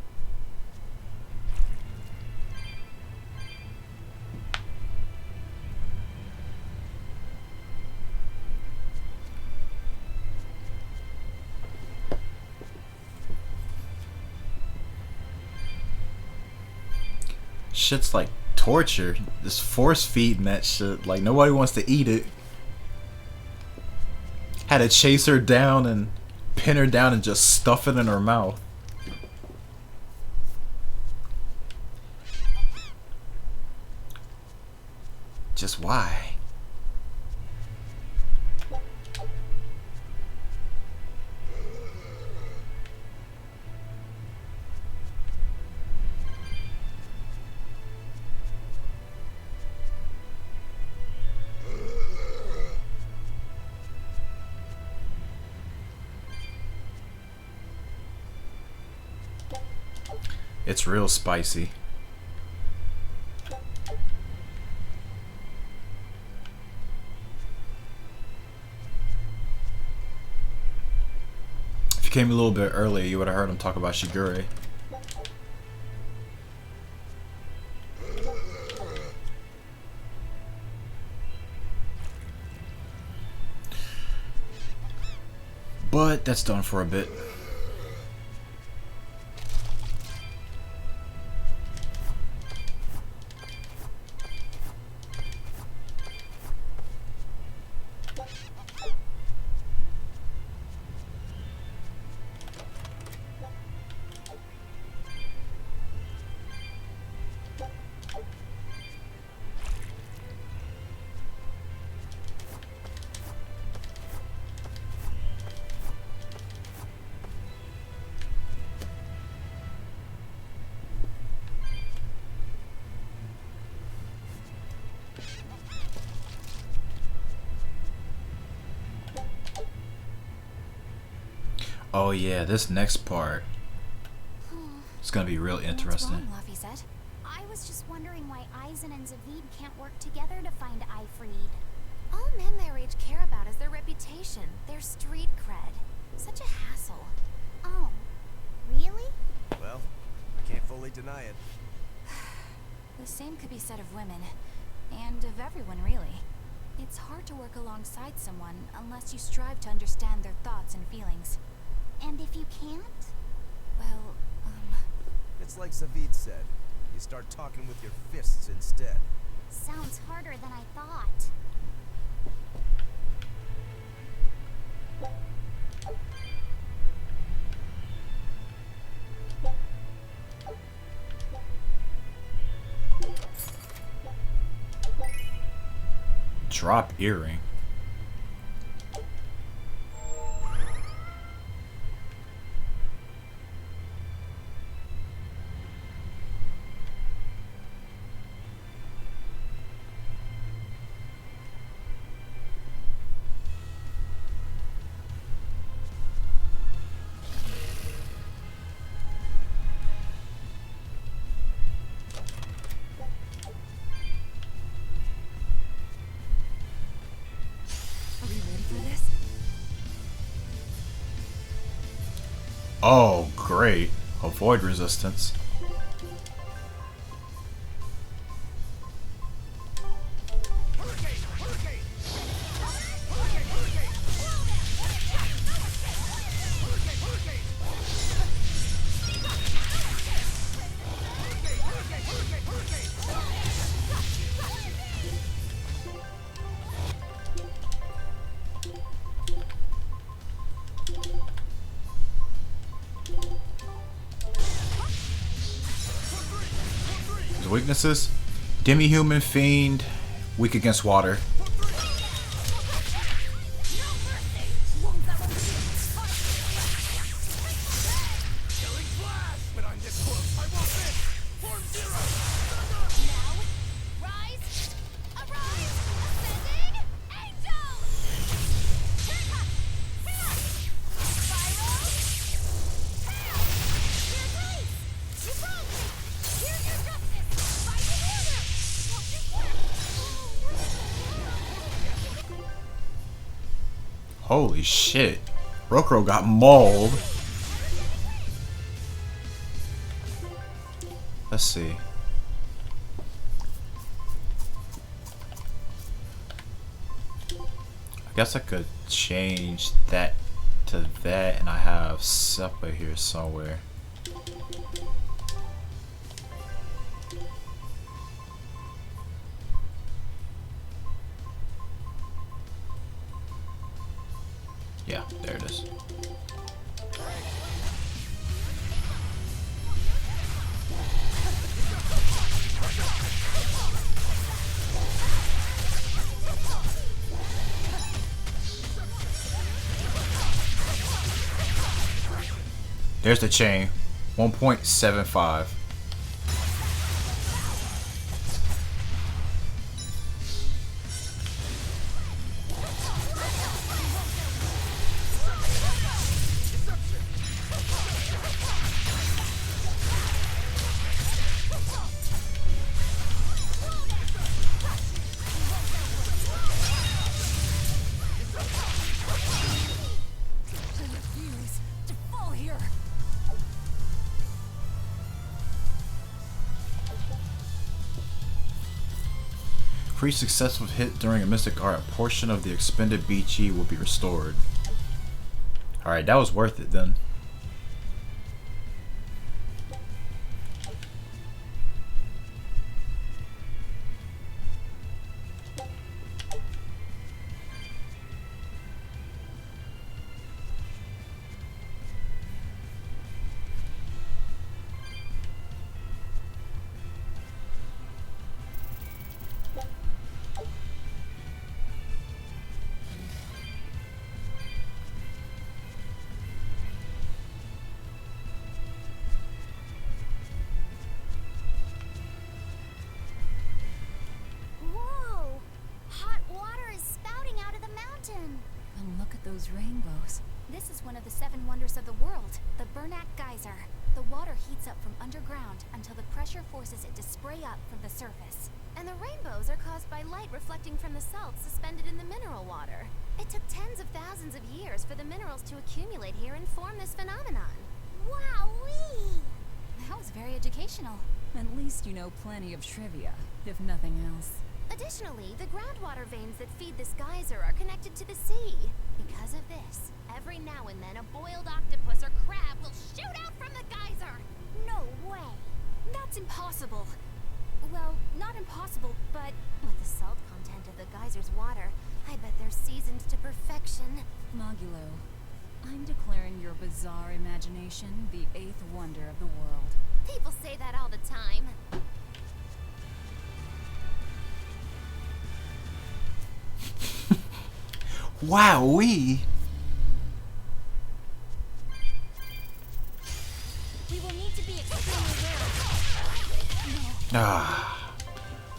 Shit's like torture. Just force feeding that shit. Like nobody wants to eat it. Had to chase her down and pin her down and just stuff it in her mouth. Just why? It's real spicy. you came a little bit earlier, you would have heard him talk about Shigure. But that's done for a bit. Oh yeah, this next part is gonna be real interesting. What's wrong, Lafayette? I was just wondering why Eisen and Zavid can't work together to find Ifrid. All men their age care about is their reputation, their street cred. Such a hassle. Oh, really? Well, I can't fully deny it. The same could be said of women, and of everyone really. It's hard to work alongside someone unless you strive to understand their thoughts and feelings. And if you can't? Well, It's like Zavid said. You start talking with your fists instead. Sounds harder than I thought. Drop earring. Oh, great. Avoid resistance. His weaknesses: demi-human, fiend, weak against water. Holy shit. Rokuro got mauled. Let's see. I guess I could change that to that, and I have Seppa here somewhere. Yeah, there it is. There's the chain. 1.75. Pre-successful hit during a mystic art, a portion of the expended BG will be restored. Alright, that was worth it then. Whoa! Hot water is spouting out of the mountain. And look at those rainbows. This is one of the 7 wonders of the world, the Bernak Geyser. The water heats up from underground until the pressure forces it to spray up from the surface. And the rainbows are caused by light reflecting from the salts suspended in the mineral water. It took tens of thousands of years for the minerals to accumulate here and form this phenomenon. Wowee! That was very educational. At least you know plenty of trivia, if nothing else. Additionally, the groundwater veins that feed this geyser are connected to the sea. Because of this, every now and then a boiled octopus or crab will shoot out from the geyser. No way! That's impossible. Well, not impossible, but with the salt content of the geyser's water, I bet they're seasoned to perfection. Mogulo, I'm declaring your bizarre imagination the 8th wonder of the world. People say that all the time. Wowee! We will need to be extremely wary. Ah.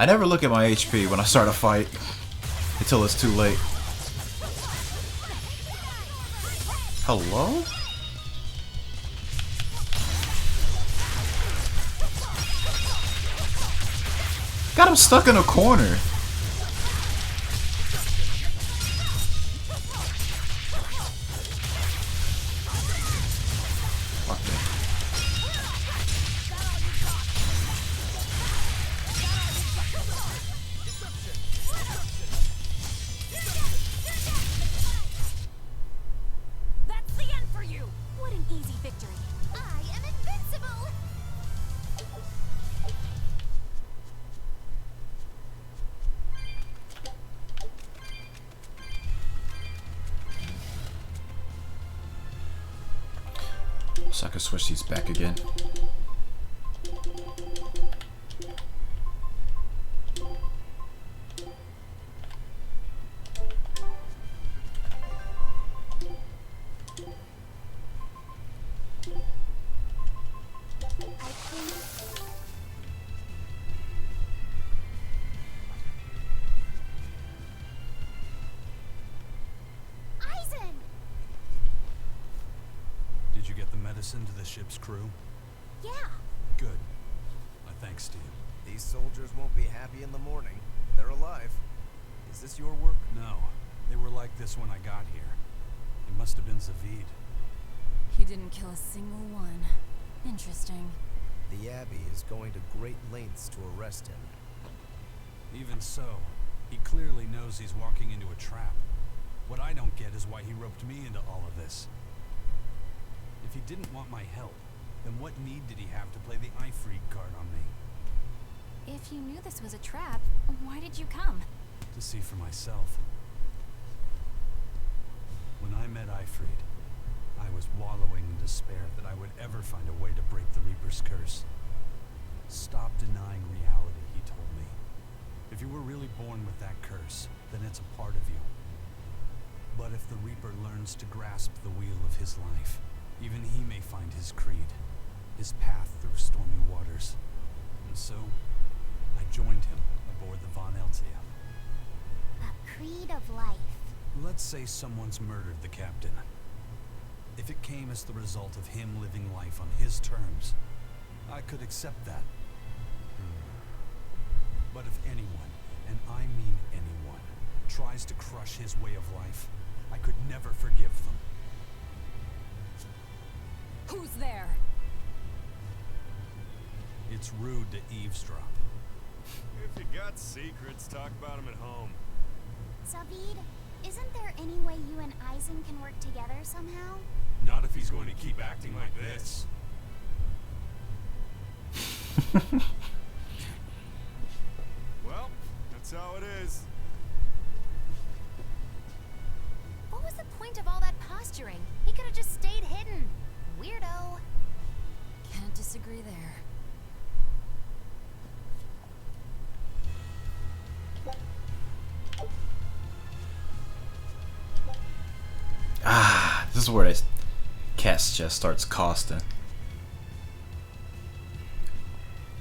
I never look at my HP when I start a fight until it's too late. Hello? Got him stuck in a corner. That's the end for you! What an easy victory. I am invincible! So I can switch these back again. Eisen! Did you get the medicine to the ship's crew? Yeah. Good. My thanks to you. These soldiers won't be happy in the morning. They're alive. Is this your work? No. They were like this when I got here. It must have been Zavid. He didn't kill a single one. Interesting. The Abbey is going to great lengths to arrest him. Even so, he clearly knows he's walking into a trap. What I don't get is why he roped me into all of this. If he didn't want my help, then what need did he have to play the Ifrit card on me? If you knew this was a trap, why did you come? To see for myself. When I met Ifrit, I was wallowing in despair that I would ever find a way to break the Reaper's curse. Stop denying reality, he told me. If you were really born with that curse, then it's a part of you. But if the Reaper learns to grasp the wheel of his life, even he may find his creed, his path through stormy waters. And so, I joined him aboard the Von Eltia. A creed of life. Let's say someone's murdered the captain. If it came as the result of him living life on his terms, I could accept that. But if anyone, and I mean anyone, tries to crush his way of life, I could never forgive them. Who's there? It's rude to eavesdrop. If you got secrets, talk about them at home. Savid, isn't there any way you and Eisen can work together somehow? Not if he's going to keep acting like this. Well, that's how it is. What was the point of all that posturing? He could have just stayed hidden. Weirdo. Can't disagree there. Ah, this is where this cat's chest starts costing.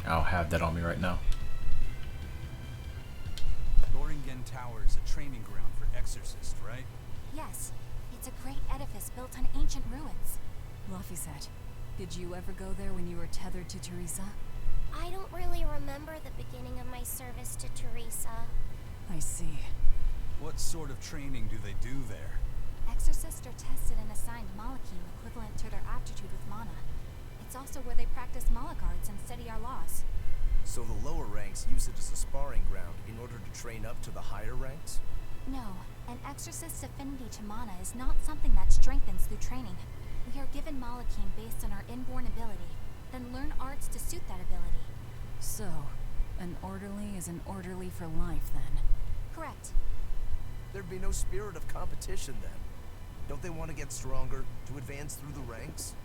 I don't have that on me right now. Loringen Tower is a training ground for exorcists, right? Yes. It's a great edifice built on ancient ruins. Laphicet, did you ever go there when you were tethered to Teresa? I don't really remember the beginning of my service to Teresa. I see. What sort of training do they do there? Exorcists are tested and assigned Malachim equivalent to their aptitude with mana. It's also where they practice Malagards and study our laws. So the lower ranks use it as a sparring ground in order to train up to the higher ranks? No, an exorcist's affinity to mana is not something that strengthens through training. We are given Malachim based on our inborn ability, then learn arts to suit that ability. So, an orderly is an orderly for life, then? Correct. There'd be no spirit of competition then. Don't they want to get stronger, to advance through the ranks?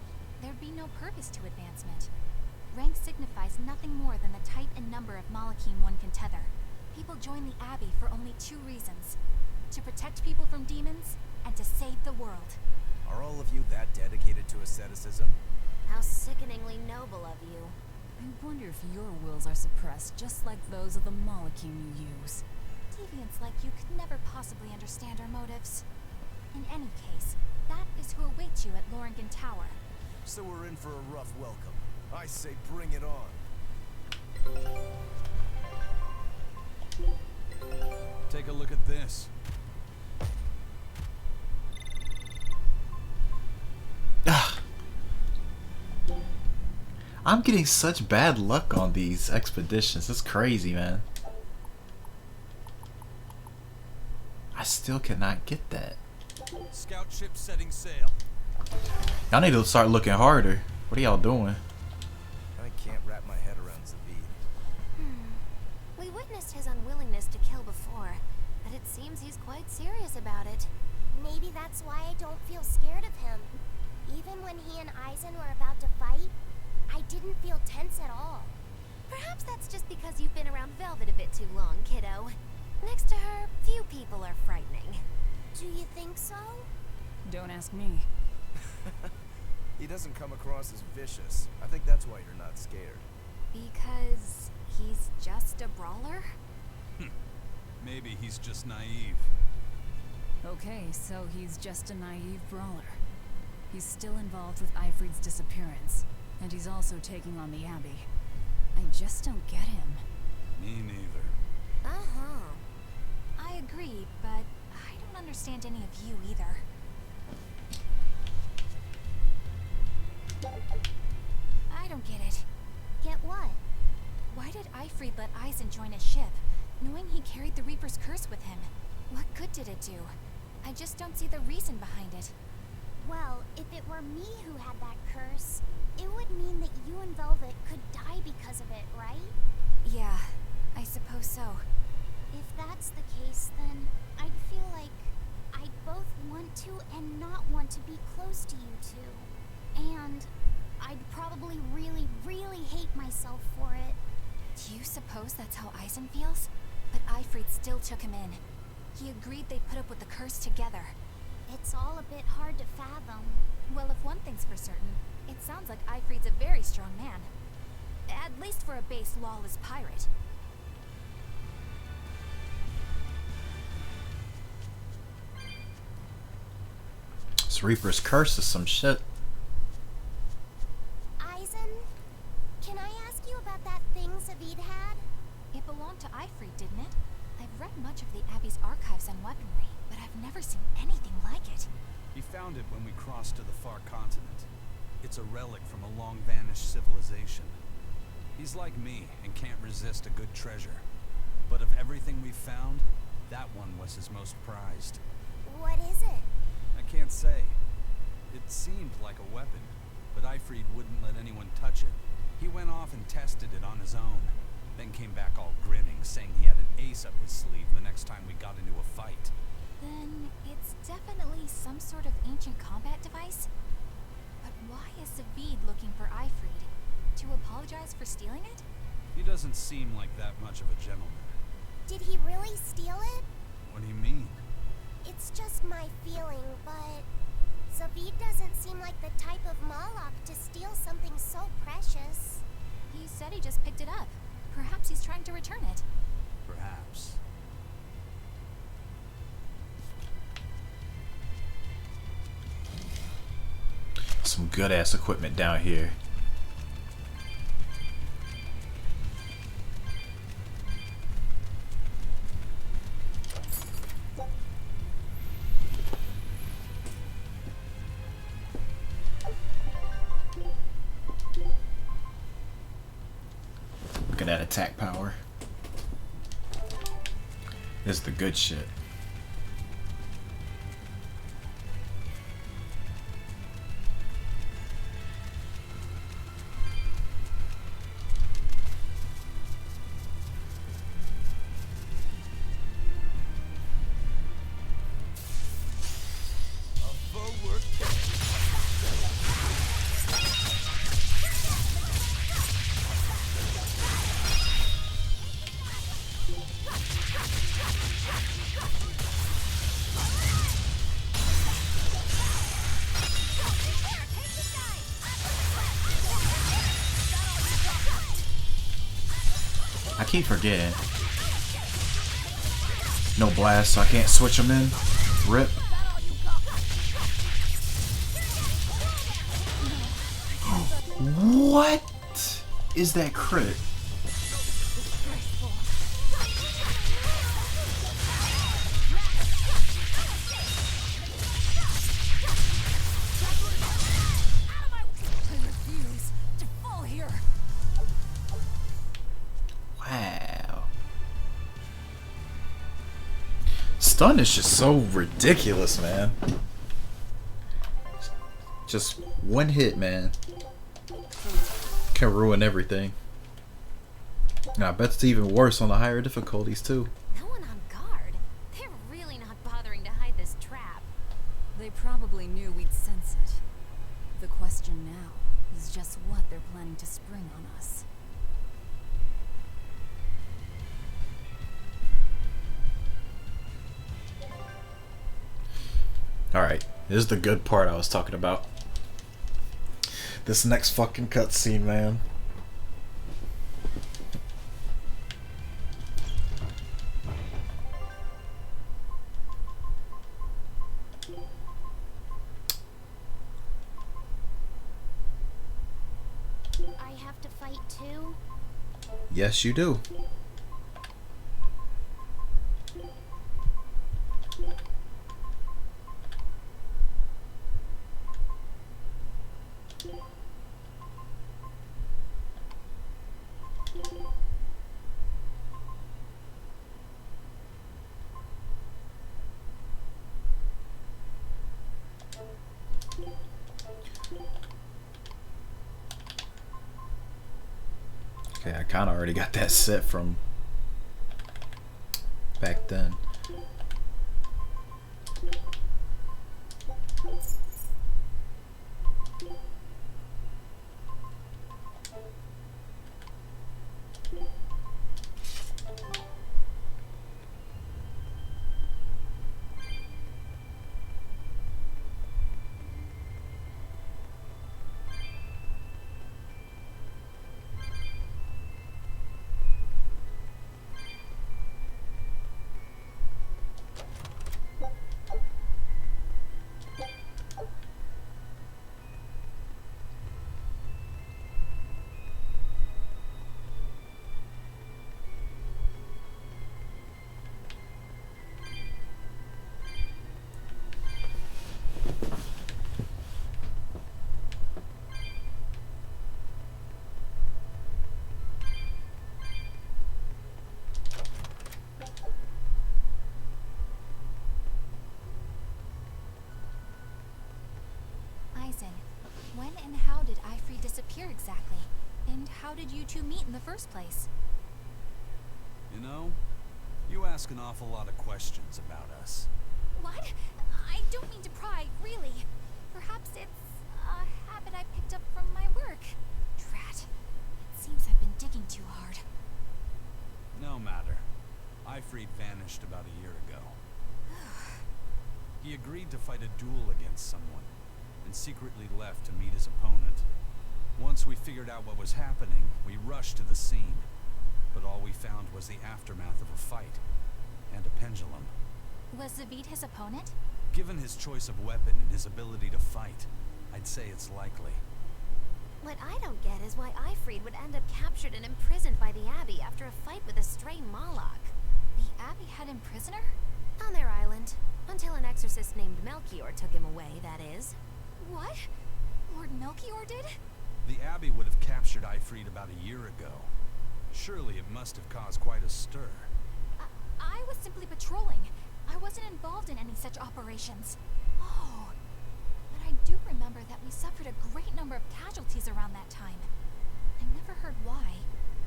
There'd be no purpose to advancement. Rank signifies nothing more than the type and number of Malachim one can tether. People join the Abbey for only two reasons: to protect people from demons, and to save the world. Are all of you that dedicated to asceticism? How sickeningly noble of you. I wonder if your wills are suppressed just like those of the Malachim you use. Deviants like you could never possibly understand our motives. In any case, that is who awaits you at Loringen Tower. So we're in for a rough welcome. I say bring it on. Take a look at this. I'm getting such bad luck on these expeditions. It's crazy, man. I still cannot get that. Scout ship setting sail. Y'all need to start looking harder. What are y'all doing? I can't wrap my head around Zavid. We witnessed his unwillingness to kill before, but it seems he's quite serious about it. Maybe that's why I don't feel scared of him. Even when he and Eisen were about to fight, I didn't feel tense at all. Perhaps that's just because you've been around Velvet a bit too long, kiddo. Next to her, few people are frightening. Do you think so? Don't ask me. He doesn't come across as vicious. I think that's why you're not scared. Because he's just a brawler? Maybe he's just naive. Okay, so he's just a naive brawler. He's still involved with Eifried's disappearance, and he's also taking on the Abbey. I just don't get him. Me neither. Uh-huh. I agree, but I don't understand any of you either. I don't get it. Get what? Why did Eifried let Eisen join his ship, knowing he carried the Reaper's curse with him? What good did it do? I just don't see the reason behind it. Well, if it were me who had that curse, it would mean that you and Velvet could die because of it, right? Yeah, I suppose so. If that's the case, then I'd feel like I'd both want to and not want to be close to you two. And I'd probably really, really hate myself for it. Do you suppose that's how Eisen feels? But Eifried still took him in. He agreed they'd put up with the curse together. It's all a bit hard to fathom. Well, if one thing's for certain, it sounds like Eifried's a very strong man. At least for a base lawless pirate. This Reaper's curse is some shit. Eisen, can I ask you about that thing Zavid had? It belonged to Eifried, didn't it? I've read much of the Abbey's archives on weaponry, but I've never seen anything like it. He found it when we crossed to the far continent. It's a relic from a long-vanished civilization. He's like me and can't resist a good treasure. But of everything we've found, that one was his most prized. What is it? I can't say. It seemed like a weapon, but Eifried wouldn't let anyone touch it. He went off and tested it on his own, then came back all grinning, saying he had an ace up his sleeve the next time we got into a fight. Then it's definitely some sort of ancient combat device? But why is Zavid looking for Eifried? To apologize for stealing it? He doesn't seem like that much of a gentleman. Did he really steal it? What do you mean? It's just my feeling, but Zavid doesn't seem like the type of Moloch to steal something so precious. He said he just picked it up. Perhaps he's trying to return it. Perhaps. Some good ass equipment down here. Look at that attack power. This is the good shit. I keep forgetting. No blast, so I can't switch them in. Rip. What is that crit? Stun is just so ridiculous, man. Just one hit, man, can ruin everything. And I bet it's even worse on the higher difficulties too. No one on guard. They're really not bothering to hide this trap. They probably knew we'd sense it. The question now is just what they're planning to spring on us. Alright, this is the good part I was talking about. This next fucking cutscene, man. I have to fight too? Yes, you do. Okay, I kind of already got that set from back then. And how did Ifrey disappear exactly? And how did you two meet in the first place? You know, you ask an awful lot of questions about us. What? I don't mean to pry, really. Perhaps it's a habit I picked up from my work. Drat. It seems I've been digging too hard. No matter. Ifried vanished about a year ago. He agreed to fight a duel against someone, and secretly left to meet his opponent. Once we figured out what was happening, we rushed to the scene. But all we found was the aftermath of a fight, and a pendulum. Was Zavid his opponent? Given his choice of weapon and his ability to fight, I'd say it's likely. What I don't get is why Ifried would end up captured and imprisoned by the Abbey after a fight with a stray Moloch. The Abbey had him prisoner? On their island. Until an exorcist named Melchior took him away, that is. What? Lord Melchior did? The Abbey would have captured Ifried about a year ago. Surely it must have caused quite a stir. I was simply patrolling. I wasn't involved in any such operations. Oh. But I do remember that we suffered a great number of casualties around that time. I never heard why.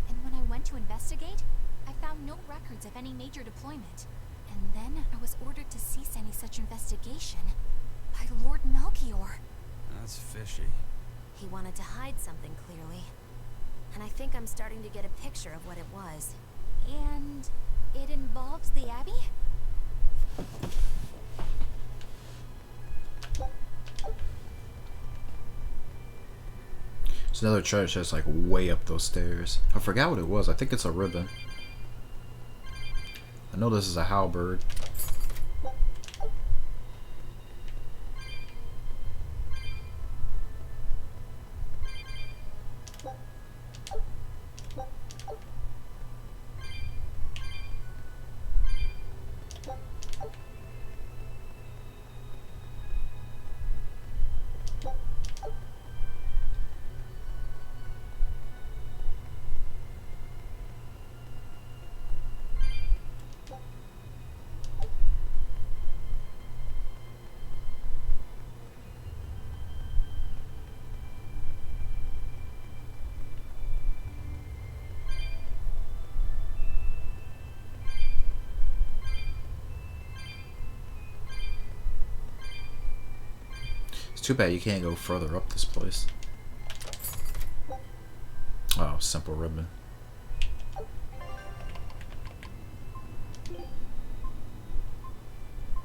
And when I went to investigate, I found no records of any major deployment. And then I was ordered to cease any such investigation by Lord Melchior. That's fishy. He wanted to hide something, clearly. And I think I'm starting to get a picture of what it was. And it involves the Abbey? There's another treasure chest like way up those stairs. I forgot what it was. I think it's a ribbon. I know this is a halberd. Too bad you can't go further up this place. Oh, simple ribbon.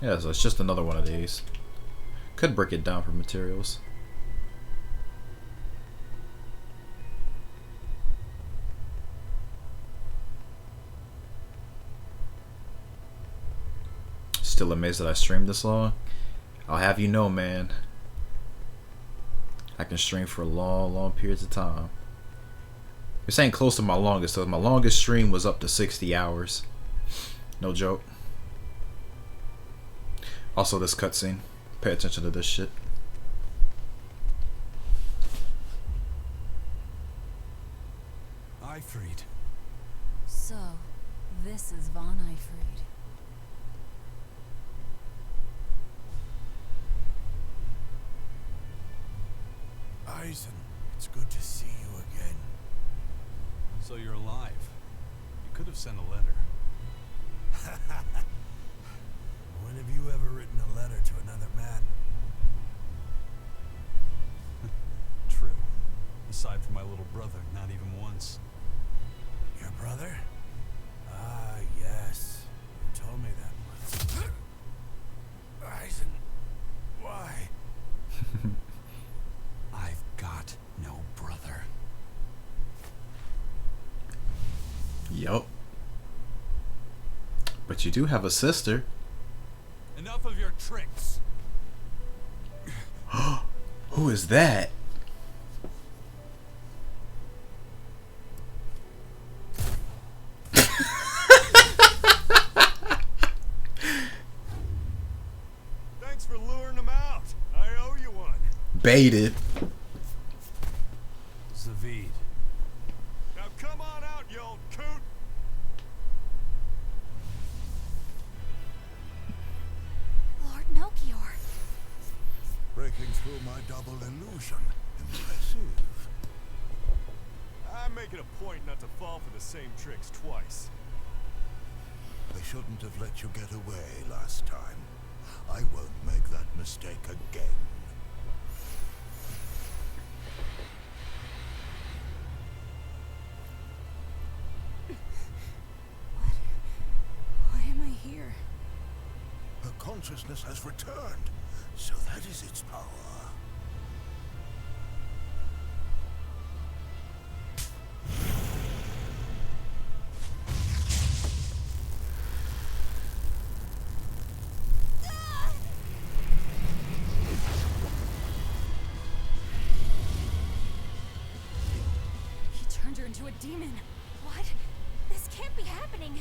Yeah, so it's just another one of these. Could break it down for materials. Still amazed that I streamed this long. I'll have you know, man, I can stream for long periods of time. It's ain't close to my longest, so my longest stream was up to 60 hours. No joke. Also, this cutscene. Pay attention to this shit. Ifried. So, this is Von Ifried. Eisen, it's good to see you again. So you're alive. You could have sent a letter. When have you ever written a letter to another man? True. Aside from my little brother, not even once. Your brother? Ah, yes. You told me that once. Eisen, why? I've got no brother. Yup. But you do have a sister. Enough of your tricks. Who is that? Thanks for luring him out. I owe you one. Baited. Zavid. Now come on out, you old coot. Lord Melchior. Breaking through my double illusion. it a point not to fall for the same tricks twice. They shouldn't have let you get away last time. I won't make that mistake again. Why am I here? Her consciousness has returned, so that is its power. He turned her into a demon. What? This can't be happening.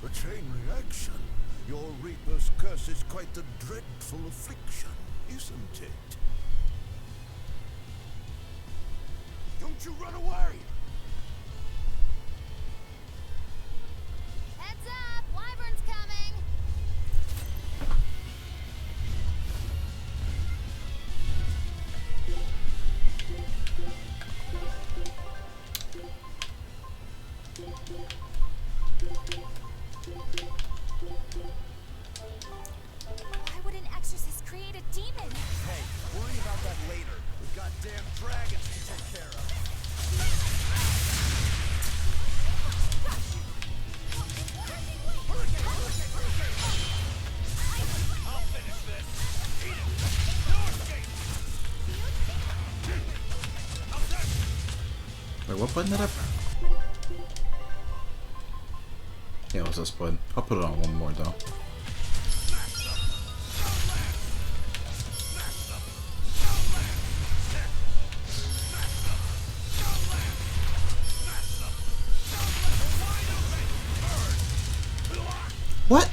A chain reaction. Your Reaper's curse is quite a dreadful affliction, isn't it? Don't you run away! Heads up! Wyvern's coming! Why would an exorcist create a demon? Hey, worry about that later. We've got damn dragons to take care of. I'll finish this. Eat it. No escape. Wait, what button did I press? Yeah, it was this button. I'll put it on one more though. What?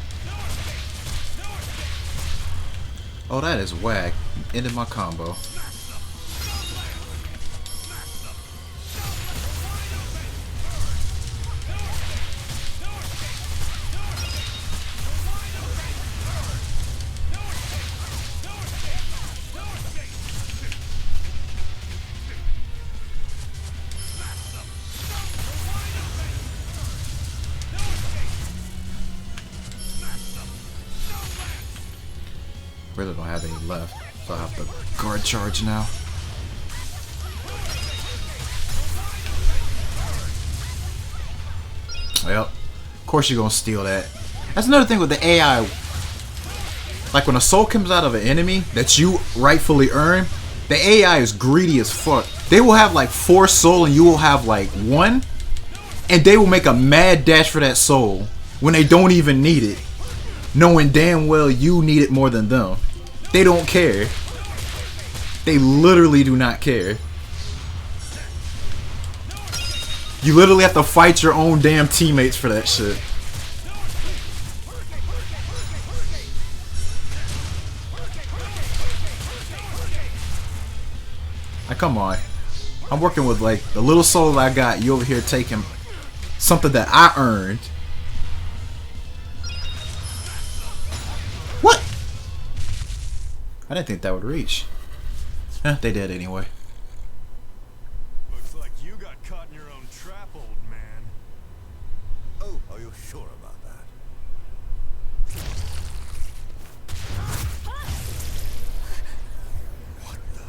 Oh, that is whack. Ended my combo. Really don't have any left, so I have to guard charge now. Well, of course you're gonna steal that. That's another thing with the AI. Like when a soul comes out of an enemy that you rightfully earn, the AI is greedy as fuck. They will have like 4 soul and you will have like 1, and they will make a mad dash for that soul when they don't even need it, knowing damn well you need it more than them. They don't care. They literally do not care. You literally have to fight your own damn teammates for that shit. Like, come on. I'm working with like the little soul I got. You over here taking something that I earned. What? I didn't think that would reach. They did anyway. Looks like you got caught in your own trap, old man. Oh, are you sure about that? What the?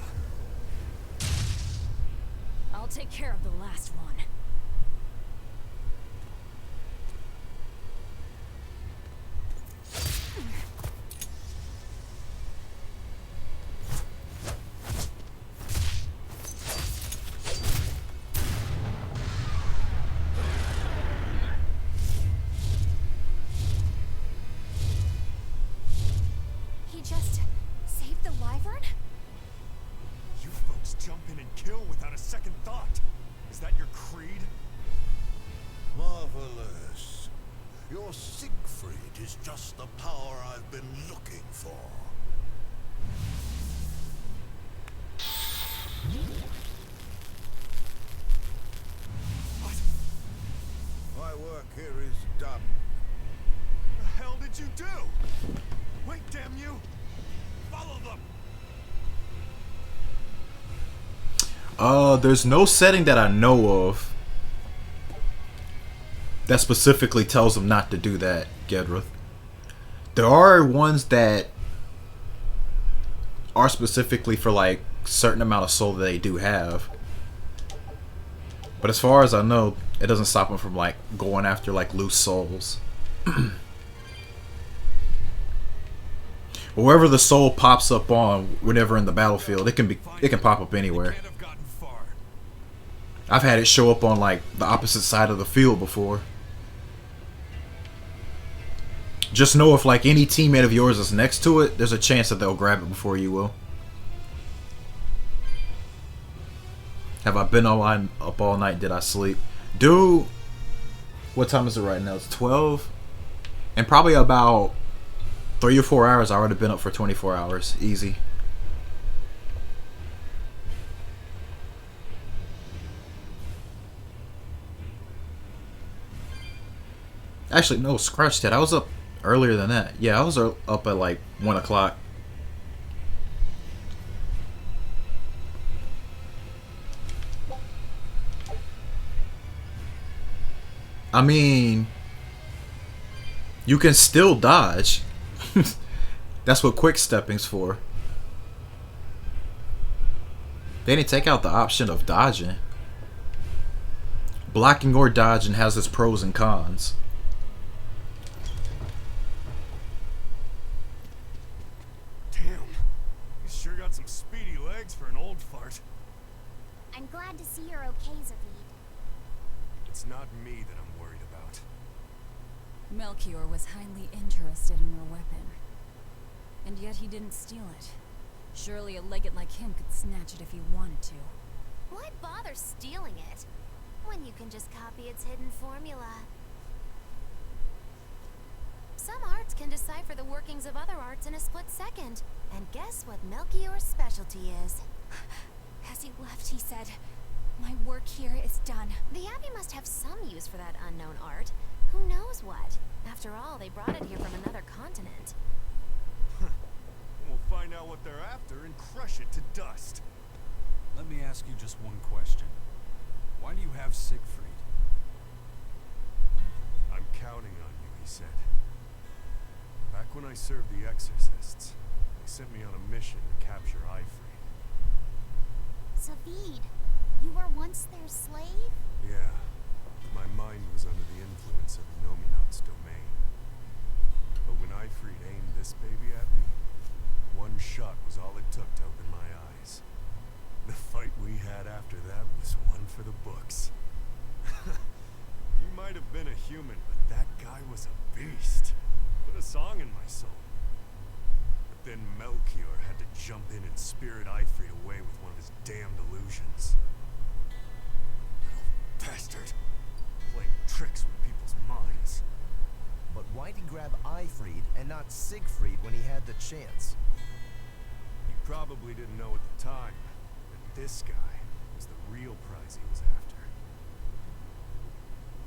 I'll take care of the last one. He just saved the wyvern? You folks jump in and kill without a second thought. Is that your creed? Marvelous. Your Siegfried is just the power I've been looking for. I My work here is done. The hell did you do? Wait, damn you! Follow them! There's no setting that I know of that specifically tells them not to do that, Gedruth. There are ones that are specifically for like certain amount of soul that they do have. But as far as I know, it doesn't stop them from like going after like loose souls. Wherever the soul pops up on whenever in the battlefield, it can pop up anywhere. I've had it show up on like the opposite side of the field before. Just know if like any teammate of yours is next to it, there's a chance that they'll grab it before you will. Have I been up all night? Did I sleep? Dude, what time is it right now? It's 12. And probably about 3 or 4 hours. I already been up for 24 hours. Easy. Actually, no, scratch that. I was up earlier than that. Yeah, I was up at like 1 o'clock. I mean, you can still dodge. That's what quick stepping's for. They didn't take out the option of dodging. Blocking or dodging has its pros and cons. Damn, you sure got some speedy legs for an old fart. I'm glad to see you're okay, Zavid. It's not me that I'm worried about. Melchior was highly interested in your weapon. And yet he didn't steal it. Surely a legate like him could snatch it if he wanted to. Why bother stealing it when you can just copy its hidden formula? Some arts can decipher the workings of other arts in a split second. And guess what Melchior's specialty is? As he left, he said, "My work here is done." The Abbey must have some use for that unknown art. Who knows what? After all, they brought it here from another continent. We'll find out what they're after and crush it to dust. Let me ask you just one question. Why do you have Siegfried? I'm counting on you, he said. Back when I served the Exorcists, they sent me on a mission to capture Ifrit. Zavid, you were once their slave? Yeah, my mind was under the influence of the Nominat's domain. But when Ifrit aimed this baby at me, one shot was all it took to open my eyes. The fight we had after that was one for the books. You might have been a human, but that guy was a beast. Put a song in my soul. But then Melchior had to jump in and spirit Ifrit away with one of his damned illusions. Little bastard. Playing tricks with people's minds. But why'd he grab Ifrit and not Siegfried when he had the chance? He probably didn't know at the time that this guy was the real prize he was after.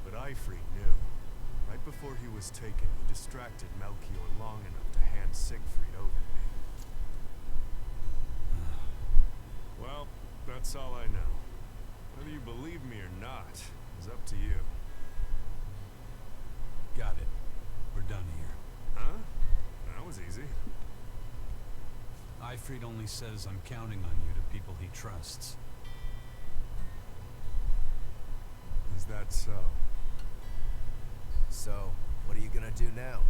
But Ifrit knew. Right before he was taken, he distracted Melchior long enough to hand Siegfried over to me. Well, that's all I know. Whether you believe me or not is up to you. Got it. We're done here. Huh? That was easy. Ifrit only says I'm counting on you to people he trusts. Is that so? So, what are you gonna do now?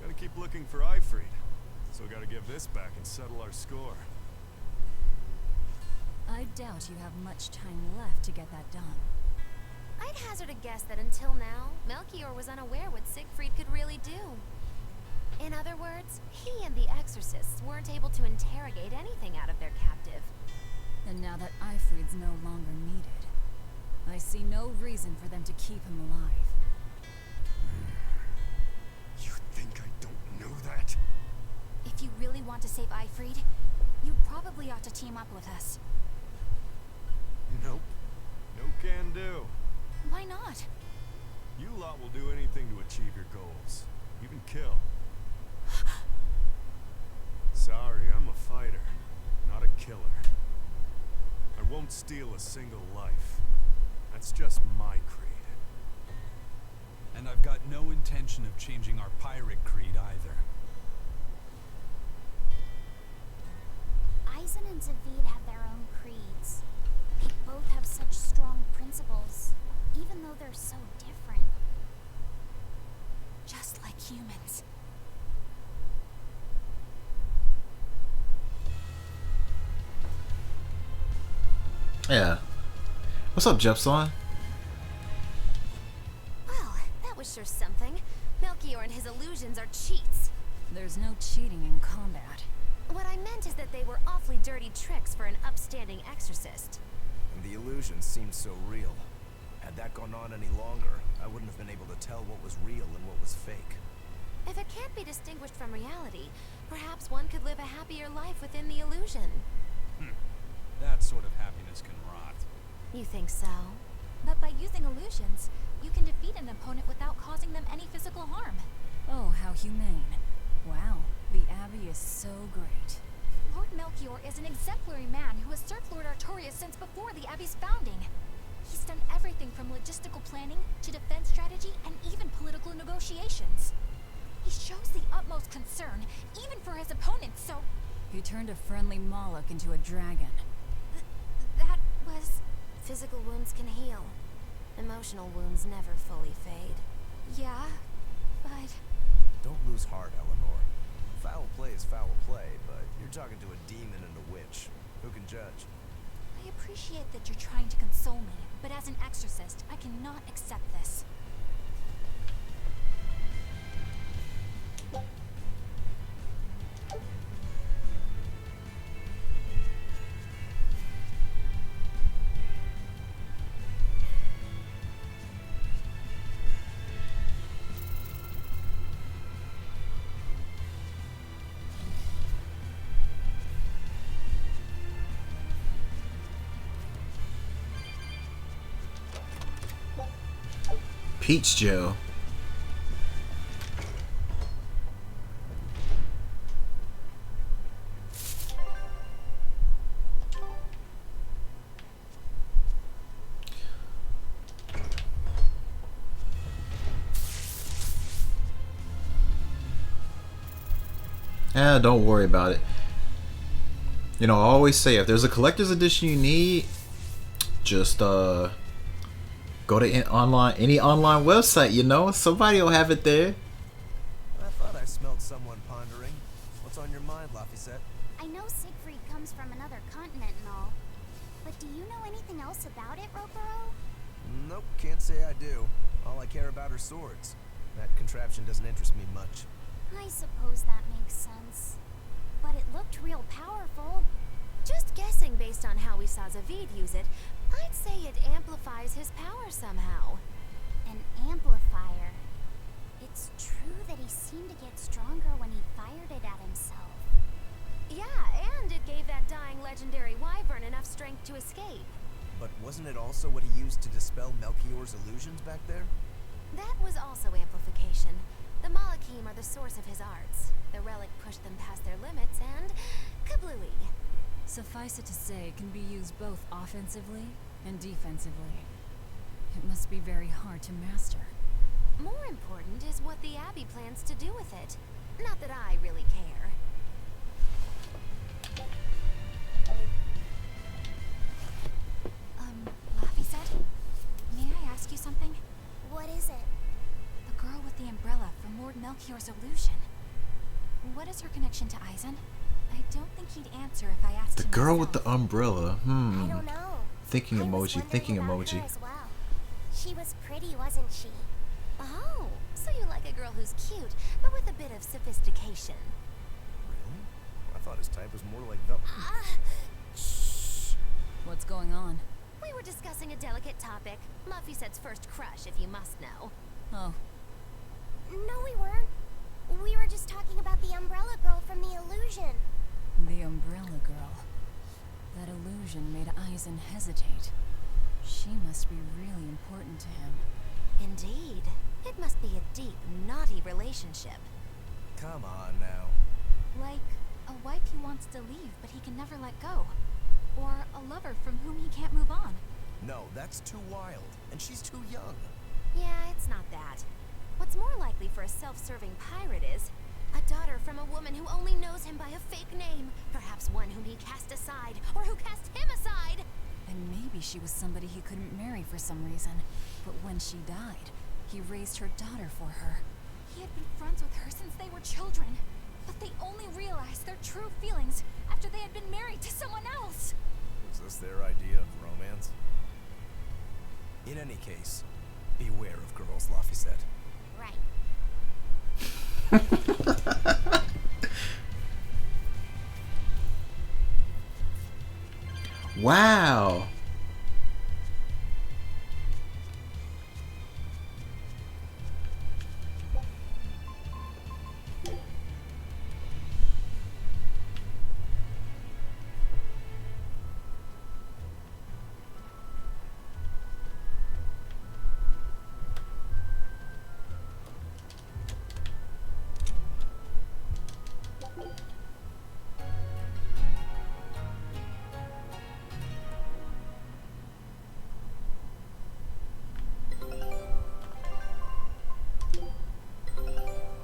Gotta keep looking for Ifrit. So gotta give this back and settle our score. I doubt you have much time left to get that done. I'd hazard a guess that until now, Melchior was unaware what Siegfried could really do. In other words, he and the Exorcists weren't able to interrogate anything out of their captive. And now that Ifrit's no longer needed, I see no reason for them to keep him alive. You think I don't know that? If you really want to save Ifrit, you probably ought to team up with us. Nope. No can do. Why not? You lot will do anything to achieve your goals. Even kill. Sorry, I'm a fighter, not a killer. I won't steal a single life. That's just my creed. And I've got no intention of changing our pirate creed either. Eisen and Zavid have their own creeds. They both have such strong principles, even though they're so different. Just like humans. Yeah. What's up, Jepson? Well, that was sure something. Melchior and his illusions are cheats. There's no cheating in combat. What I meant is that they were awfully dirty tricks for an upstanding exorcist. And the illusions seemed so real. Had that gone on any longer, I wouldn't have been able to tell what was real and what was fake. If it can't be distinguished from reality, perhaps one could live a happier life within the illusion. That sort of happiness can rot. You think so? But by using illusions, you can defeat an opponent without causing them any physical harm. Oh, how humane. Wow, the Abbey is so great. Lord Melchior is an exemplary man who has served Lord Artorias since before the Abbey's founding. He's done everything from logistical planning to defense strategy and even political negotiations. He shows the utmost concern, even for his opponents, so... He turned a friendly Moloch into a dragon. That was... Physical wounds can heal. Emotional wounds never fully fade. Yeah, but... Don't lose heart, Eleanor. Foul play is foul play, but you're talking to a demon and a witch. Who can judge? I appreciate that you're trying to console me, but as an exorcist, I cannot accept this. Peach Joe. Don't worry about it. You know, I always say if there's a collector's edition you need, just go to any online website, you know, somebody will have it there. I thought I smelled someone pondering. What's on your mind, Laphicet? I know Siegfried comes from another continent and all, but do you know anything else about it, Ropero? Nope, can't say I do. All I care about are swords. That contraption doesn't interest me much. I suppose that makes sense. But it looked real powerful. Just guessing based on how we saw Zavid use it, I'd say it amplifies his power somehow. An amplifier. It's true that he seemed to get stronger when he fired it at himself. Yeah, and it gave that dying legendary wyvern enough strength to escape. But wasn't it also what he used to dispel Melchior's illusions back there? That was also amplification. The Malachim are the source of his arts. The relic pushed them past their limits and... kablooey. Suffice it to say, it can be used both offensively and defensively. It must be very hard to master. More important is what the Abbey plans to do with it. Not that I really care. Laphicet? May I ask you something? What is it? The girl with the umbrella from Lord Melchior's illusion. What is her connection to Eisen? I don't think he'd answer if I asked The him girl myself. with the umbrella. I don't know. Thinking I was emoji, wondering thinking about emoji. her as well. She was pretty, wasn't she? Oh, so you like a girl who's cute, but with a bit of sophistication. Really? I thought his type was more like What's going on? We were discussing a delicate topic. Laphicet's first crush, if you must know. Oh. No, we weren't. We were just talking about the umbrella girl from the illusion. The umbrella girl. That illusion made Eisen hesitate. She must be really important to him. Indeed. deep, naughty relationship. Come on now. Like a wife he wants to leave, but he can never let go. Or a lover from whom he can't move on. No, that's too wild, and she's too young. Yeah, it's not that. What's more likely for a self-serving pirate is a daughter from a woman who only knows him by a fake name. Perhaps one whom he cast aside, or who cast him aside. And maybe she was somebody he couldn't marry for some reason. But when she died, he raised her daughter for her. He had been friends with her since they were children. But they only realized their true feelings after they had been married to someone else. Was this their idea of romance? In any case, beware of girls, Laffy said. Right. Wow.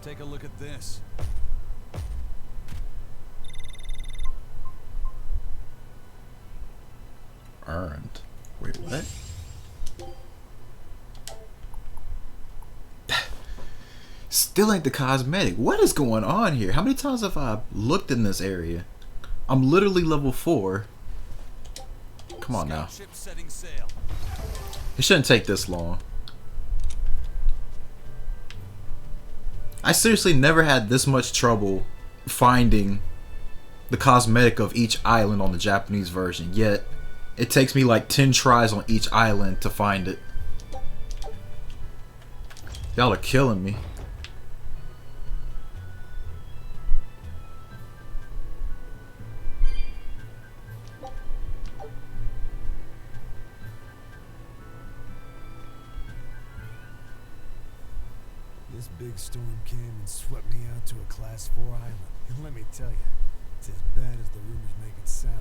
Take a look at this. Earned. Wait, what? Still ain't the cosmetic. What is going on here? How many times have I looked in this area? I'm literally level 4. Come on now. Ship setting sail. It shouldn't take this long. I seriously never had this much trouble finding the cosmetic of each island on the Japanese version, yet it takes me like 10 tries on each island to find it. Y'all are killing me. This big storm came and swept me out to a Class 4 island. And let me tell you, it's as bad as the rumors make it sound.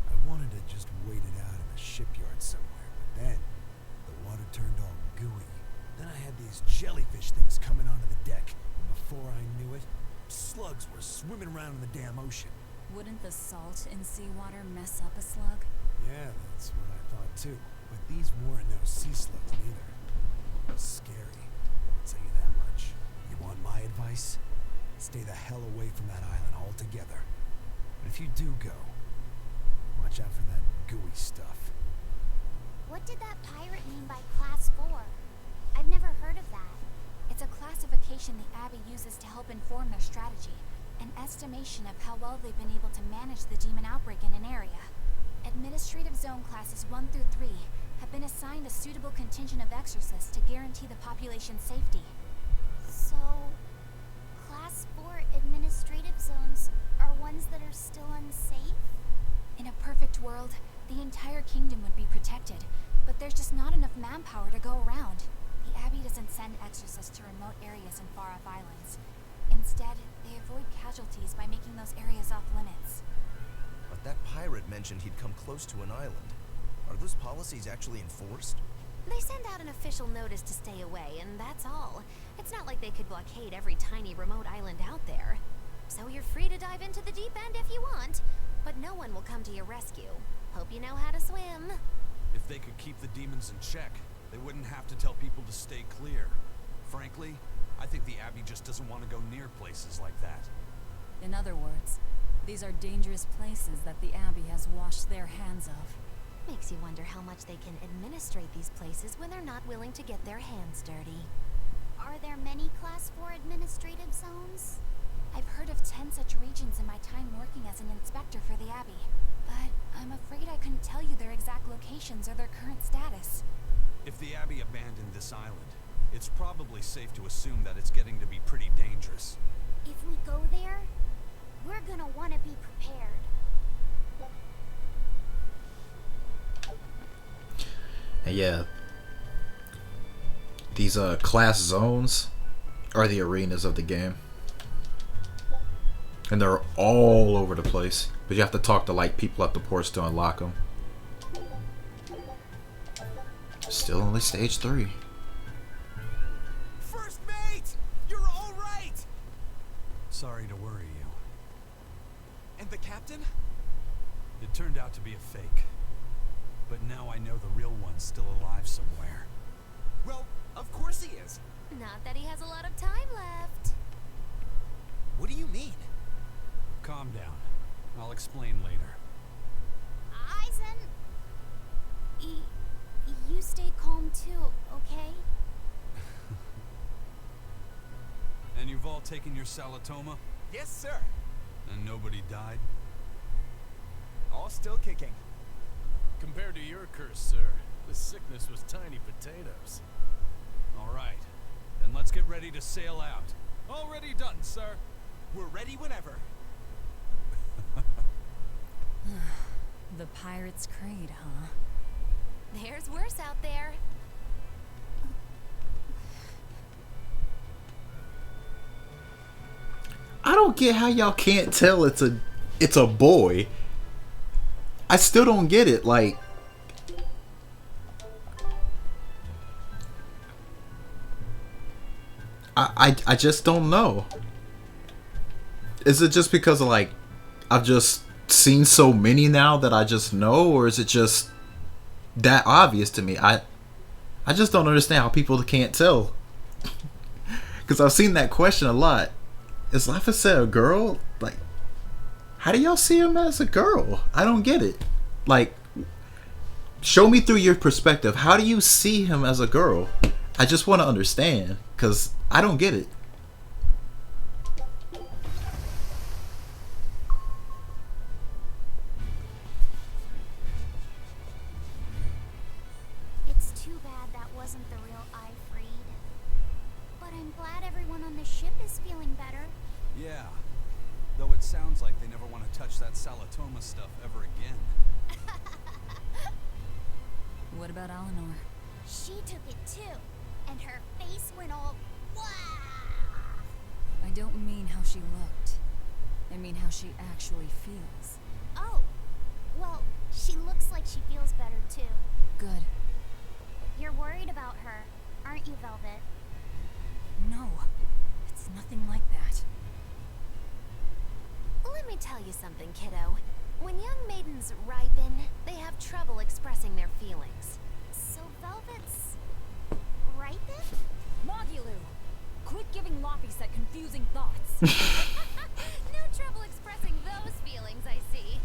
I wanted to just wait it out in a shipyard somewhere, but then the water turned all gooey. Then I had these jellyfish things coming onto the deck, and before I knew it, slugs were swimming around in the damn ocean. Wouldn't the salt in seawater mess up a slug? Yeah, that's what I thought too. But these weren't no sea slugs neither. It was scary, I'll tell you that much. You want my advice? Stay the hell away from that island altogether. And if you do go, watch out for that gooey stuff. What did that pirate mean by Class 4? I've never heard of that. It's a classification the Abbey uses to help inform their strategy. An estimation of how well they've been able to manage the demon outbreak in an area. Administrative Zone Classes 1 through 3 have been assigned a suitable contingent of exorcists to guarantee the population's safety. So, Class 4 administrative zones are ones that are still unsafe? In a perfect world, the entire kingdom would be protected, but there's just not enough manpower to go around. The Abbey doesn't send exorcists to remote areas and far-off islands. Instead, they avoid casualties by making those areas off-limits. But that pirate mentioned he'd come close to an island. Are those policies actually enforced? They send out an official notice to stay away, and that's all. It's not like they could blockade every tiny remote island out there. So you're free to dive into the deep end if you want, but no one will come to your rescue. Hope you know how to swim. If they could keep the demons in check, they wouldn't have to tell people to stay clear. Frankly, I think the Abbey just doesn't want to go near places like that. In other words, these are dangerous places that the Abbey has washed their hands of. Makes you wonder how much they can administrate these places when they're not willing to get their hands dirty. Are there many Class 4 administrative zones? I've heard of 10 such regions in my time working as an inspector for the Abbey, but I'm afraid I couldn't tell you their exact locations or their current status. If the Abbey abandoned this island, it's probably safe to assume that it's getting to be pretty dangerous. If we go there, we're gonna want to be prepared. And yeah, these class zones, are the arenas of the game. And they're all over the place. But you have to talk to like people at the ports to unlock them. Still only stage 3. First mate! You're alright! Sorry to worry you. And the captain? It turned out to be a fake. But now I know the real one's still alive somewhere. Well, of course he is. Not that he has a lot of time left. What do you mean? Calm down. I'll explain later. Eisen! You stay calm too, okay? And you've all taken your Salatoma? Yes, sir. And nobody died? All still kicking. Compared to your curse, sir, this sickness was tiny potatoes. Alright. Then let's get ready to sail out. Already done, sir. We're ready whenever. The Pirate's Creed, huh? There's worse out there. I don't get how y'all can't tell it's a boy. I still don't get it. Like, I just don't know. Is it just because of like I've just seen so many now that I just know, or is it just that obvious to me? I just don't understand how people can't tell. Because I've seen that question a lot. Is Laphicet a girl? Like, how do y'all see him as a girl? I don't get it. Like, show me through your perspective. How do you see him as a girl? I just want to understand, because I don't get it. It's too bad that wasn't the real Ifreed. But I'm glad everyone on the ship is feeling better. Yeah. Though it sounds like they never want to touch that Salatoma stuff ever again. What about Eleanor? She took it too, and her face went all wow. I don't mean how she looked. I mean how she actually feels. Oh, well, she looks like she feels better too. Good. You're worried about her, aren't you, Velvet? No, it's nothing like that. Let me tell you something, kiddo. When young maidens ripen, they have trouble expressing their feelings. So Velvet's ripen? Mogulu! Quit giving Laphicet confusing thoughts. No trouble expressing those feelings, I see.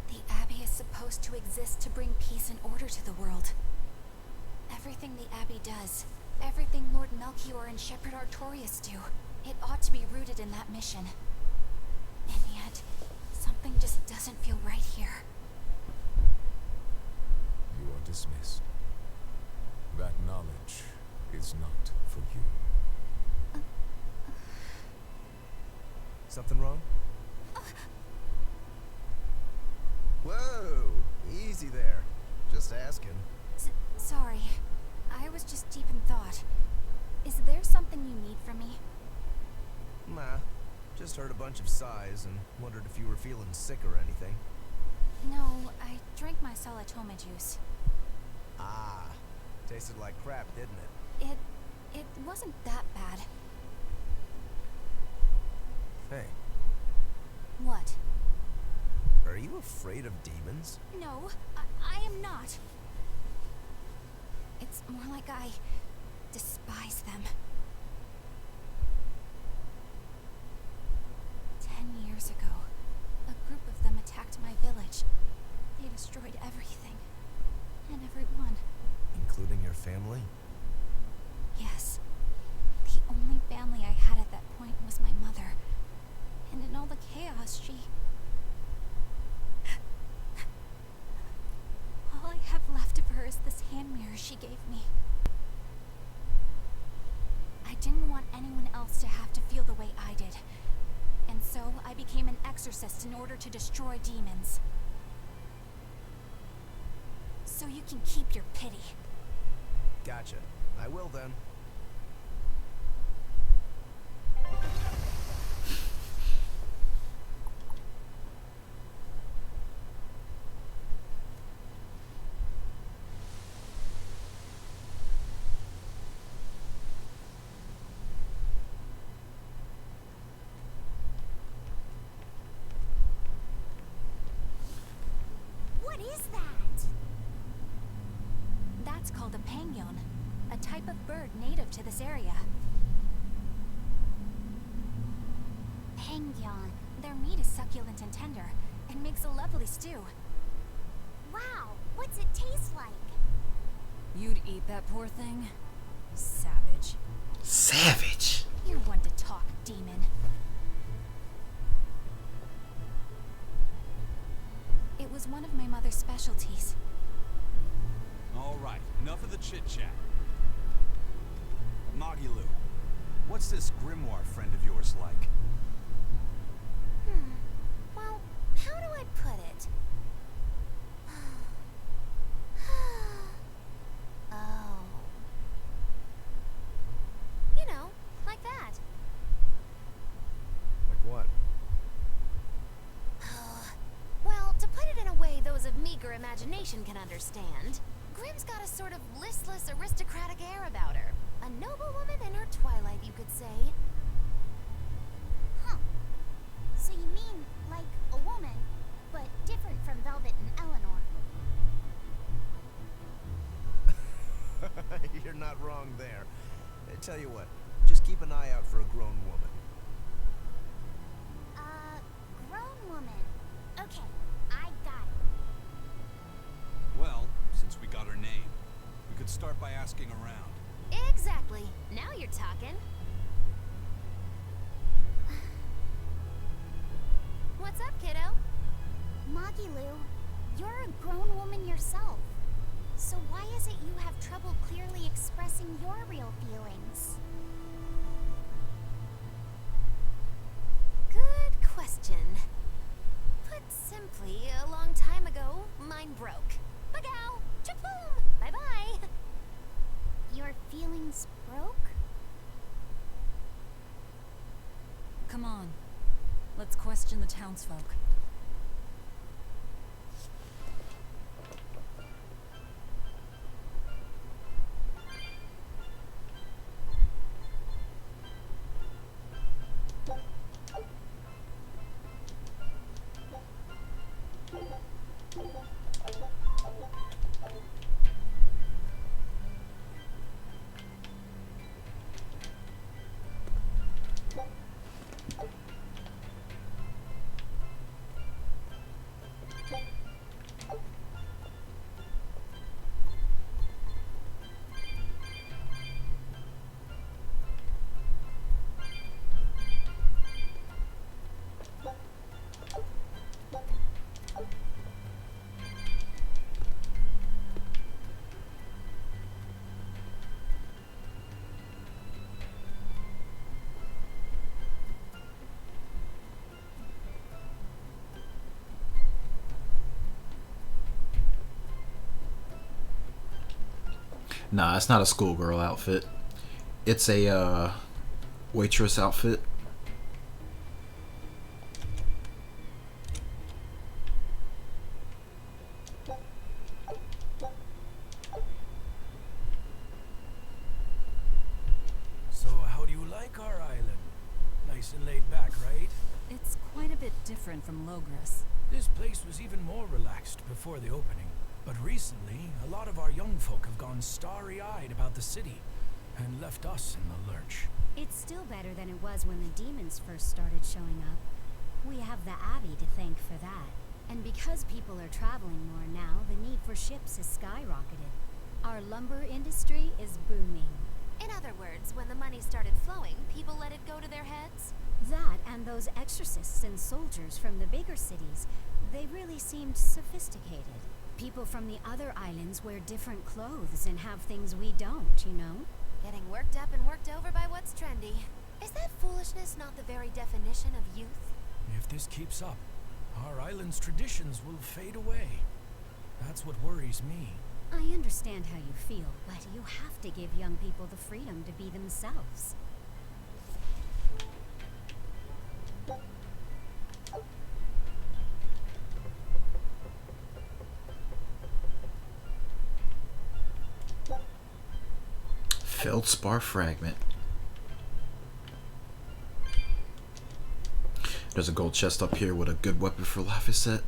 The Abbey is supposed to exist to bring peace and order to the world. Everything the Abbey does, everything Lord Melchior and Shepherd Artorias do, it ought to be rooted in that mission. And yet, something just doesn't feel right here. You are dismissed. That knowledge is not for you. Something wrong? Whoa! Easy there. Just asking. Sorry. I was just deep in thought. Is there something you need from me? Nah. Just heard a bunch of sighs and wondered if you were feeling sick or anything. No, I drank my Salatoma juice. Ah. Tasted like crap, didn't it? It wasn't that bad. Hey, What? are you afraid of demons? No, I am not. It's more like I despise them. 10 years ago, a group of them attacked my village. They destroyed everything. And everyone. Including your family? Yes. The only family I had at that point was my mother. And in all the chaos, she... All I have left of her is this hand mirror she gave me. anyone else to have to feel the way I did. And so I became an exorcist in order to destroy demons. So you can keep your pity. Gotcha. I will then. What is that? That's called a penguin, a type of bird native to this area. Penguin. Their meat is succulent and tender, and makes a lovely stew. Wow, what's it taste like? You'd eat that poor thing? Savage. Savage. You're one to talk, demon. It was one of my mother's specialties. All right, enough of the chit-chat. Magilu, what's this grimoire friend of yours like? Well, how do I put it? Oh. You know, like that. Like what? Well, to put it in a way those of meager imagination can understand, Grimm's got a sort of listless, aristocratic air about her. A noble woman in her twilight, you could say. Huh. So you mean like a woman, but different from Velvet and Eleanor? You're not wrong there. Tell you what, just keep an eye out for a grown woman. Grown woman. Okay, I got it. Well, since we got her name, we could start by asking around. Exactly. Now you're talking. What's up, kiddo? Magilu, you're a grown woman yourself. So why is it you have trouble clearly expressing your real feelings? Good question. Put simply, a long time ago, mine broke. Bagow! Chapoom! Bye-bye! Your feelings broke? Come on. Let's question the townsfolk. Nah, it's not a schoolgirl outfit. It's a waitress outfit. So how do you like our island? Nice and laid back, right? It's quite a bit different from Logris. This place was even more relaxed before the opening. But recently, a lot of our young folk have gone starry-eyed about the city and left us in the lurch. It's still better than it was when the demons first started showing up. We have the Abbey to thank for that. And because people are traveling more now, the need for ships has skyrocketed. Our lumber industry is booming. In other words, when the money started flowing, people let it go to their heads? That and those exorcists and soldiers from the bigger cities, they really seemed sophisticated. People from the other islands wear different clothes and have things we don't, you know? Getting worked up and worked over by what's trendy. Is that foolishness not the very definition of youth? If this keeps up, our island's traditions will fade away. That's what worries me. I understand how you feel, but you have to give young people the freedom to be themselves. Feldspar fragment. There's a gold chest up here with a good weapon for life is set.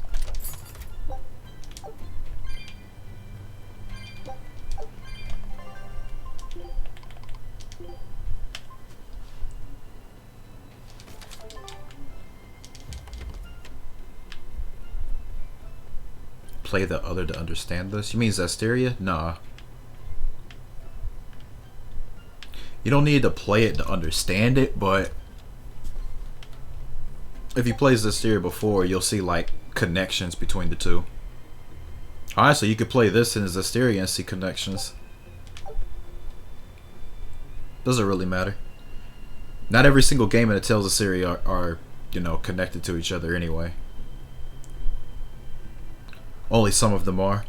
Play the other to understand this? You mean Zesteria? Nah. You don't need to play it to understand it, but if you play Zesteria before, you'll see like connections between the two. Honestly, you could play this in Zesteria and see connections. Doesn't really matter. Not every single game in the Tales of Syria are, you know, connected to each other anyway. Only some of them are.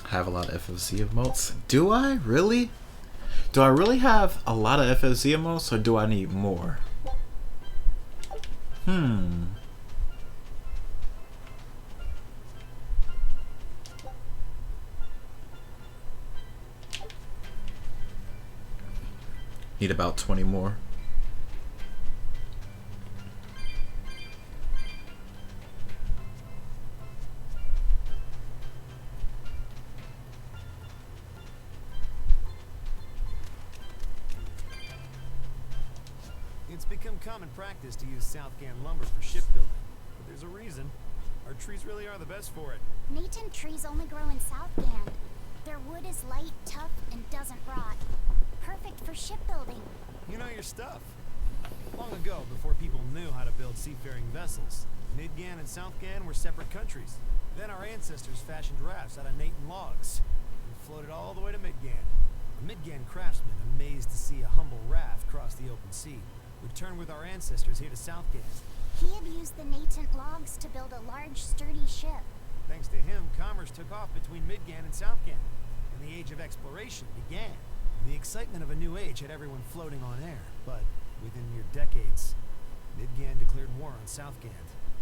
Have a lot of FFC emotes. Do I really? Do I really have a lot of FFC emotes, or do I need more? Need about 20 more. It's become common practice to use Southgan lumber for shipbuilding, but there's a reason. Our trees really are the best for it. Natant trees only grow in Southgand. Their wood is light, tough, and doesn't rot. Perfect for shipbuilding. You know your stuff. Long ago, before people knew how to build seafaring vessels, Midgan and Southgan were separate countries. Then our ancestors fashioned rafts out of Natant logs and floated all the way to Midgan. A Midgan craftsman, amazed to see a humble raft cross the open sea, returned with our ancestors here to Southgan. He had used the Natant logs to build a large, sturdy ship. Thanks to him, commerce took off between Midgan and Southgan, and the age of exploration began. The excitement of a new age had everyone floating on air, but within mere decades, Midgan declared war on Southgan.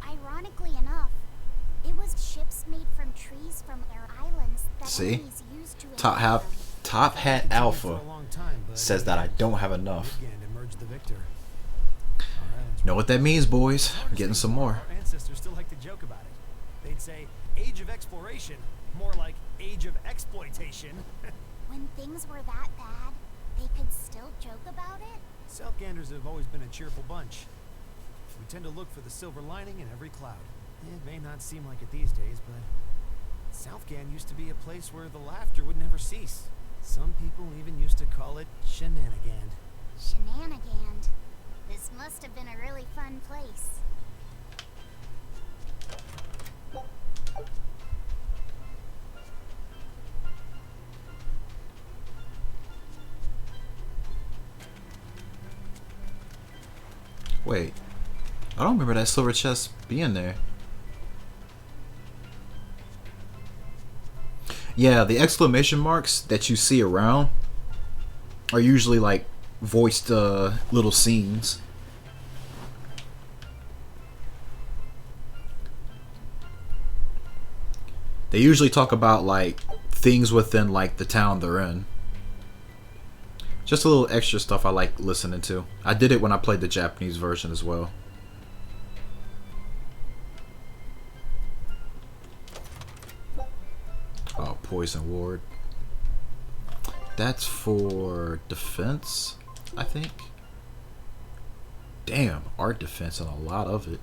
Ironically enough, it was ships made from trees from their islands that See? enemies used to Top Hat Alpha says that I don't have enough. Midgan emerged the victor. Know what that means, boys? I'm getting some more. Our ancestors still like to joke about it. They'd say, age of exploration, more like age of exploitation. When things were that bad, they could still joke about it? Southganders have always been a cheerful bunch. We tend to look for the silver lining in every cloud. It may not seem like it these days, but Southgan used to be a place where the laughter would never cease. Some people even used to call it Shenanigand. Shenanigand. This must have been a really fun place. Wait, I don't remember that silver chest being there. Yeah, the exclamation marks that you see around are usually like voiced little scenes. They usually talk about like things within like the town they're in. Just a little extra stuff I like listening to. I did it when I played the Japanese version as well. Oh, Poison Ward. That's for defense, I think. Damn, art defense and a lot of it.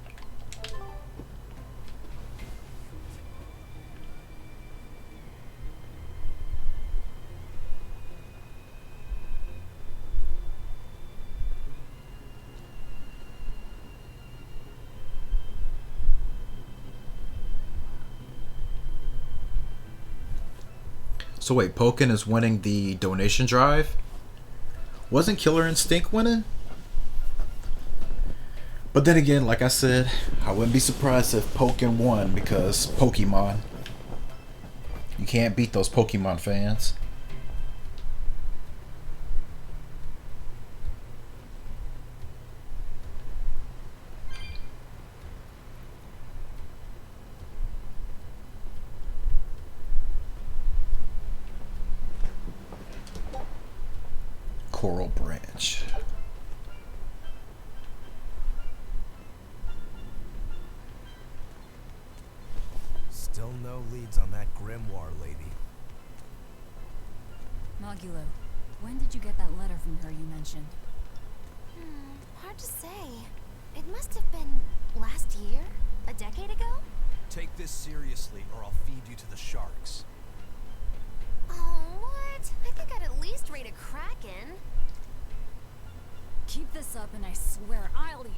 So wait, Pokken is winning the donation drive? Wasn't Killer Instinct winning? But then again, like I said, I wouldn't be surprised if Pokken won because Pokemon. You can't beat those Pokemon fans. Coral Branch. Still no leads on that grimoire lady. Mogulo, when did you get that letter from her you mentioned? Hard to say. It must have been last year? A decade ago? Take this seriously or I'll feed you to the sharks. Oh, what? I think I'd at least rate a Kraken. Keep this up and I swear I'll eat.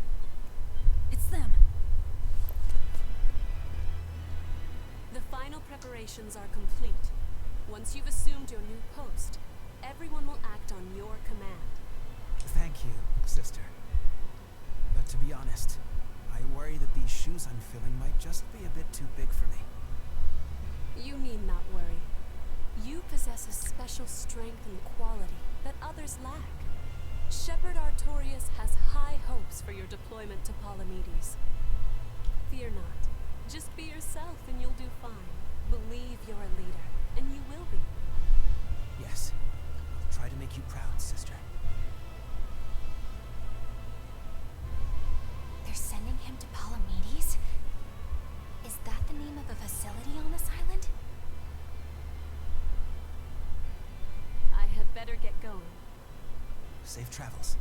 It's them. The final preparations are complete. Once you've assumed your new post, everyone will act on your command. Thank you, sister. But to be honest, I worry that these shoes I'm filling might just be a bit too big for me. You need not worry. You possess a special strength and quality that others lack. Shepherd Artorias has high hopes for your deployment to Palamedes. Fear not. Just be yourself and you'll do fine. Believe you're a leader, and you will be. Yes, I'll try to make you proud, sister. They're sending him to Palamedes? Is that the name of a facility on this island? I had better get going. Safe travels.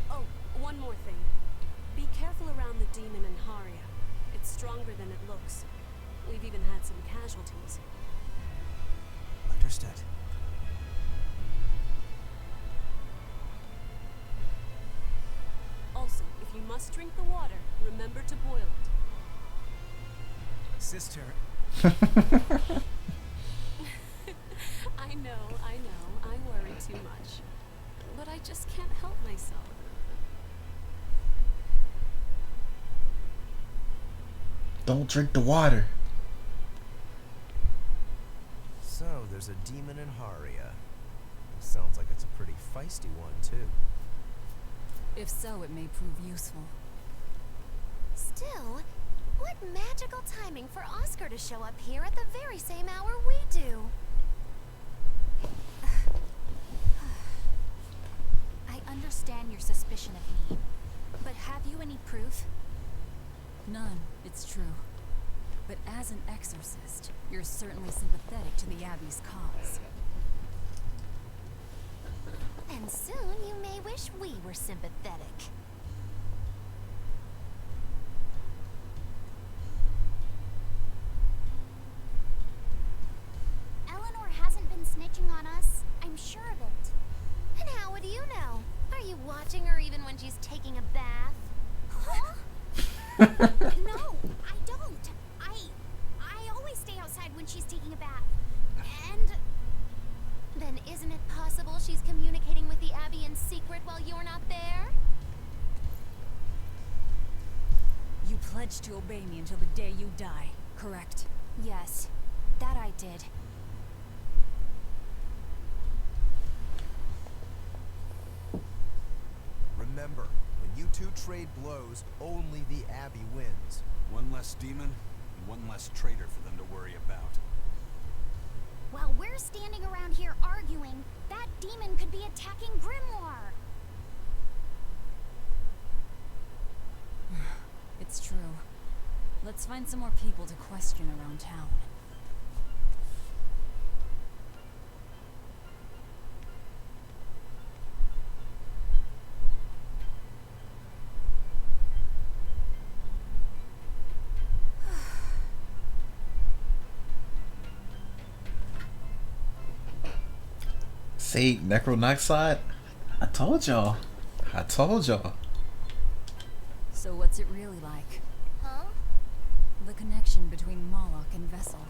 Oh, one more thing. Be careful around the demon in Haria. It's stronger than it looks. We've even had some casualties. Understood. Also, if you must drink the water, remember to boil it. Sister. I know, I worry too much. But I just can't help myself. Don't drink the water. So, there's a demon in Haria. Sounds like it's a pretty feisty one, too. If so, it may prove useful. Still, what magical timing for Oscar to show up here at the very same hour we do. I understand your suspicion of me, but have you any proof? None, it's true. But as an exorcist, you're certainly sympathetic to the Abbey's cause. And soon you may wish we were sympathetic. Eleanor hasn't been snitching on us. I'm sure of it. And how would you know? Are you watching her even when she's taking a bath? Huh? No, I don't. I always stay outside when she's taking a bath. And Then isn't it possible she's communicating with the Abbey in secret while you're not there? You pledged to obey me until the day you die, correct? yes, that I did. Remember, when you two trade blows, only the Abbey wins. One less demon, and one less traitor for them to worry about. While we're standing around here arguing, that demon could be attacking Grimoire. It's true. Let's find some more people to question around town. See, Necronoxide? I told y'all. I told y'all. So what's it really like? Huh? The connection between Moloch and Vessel.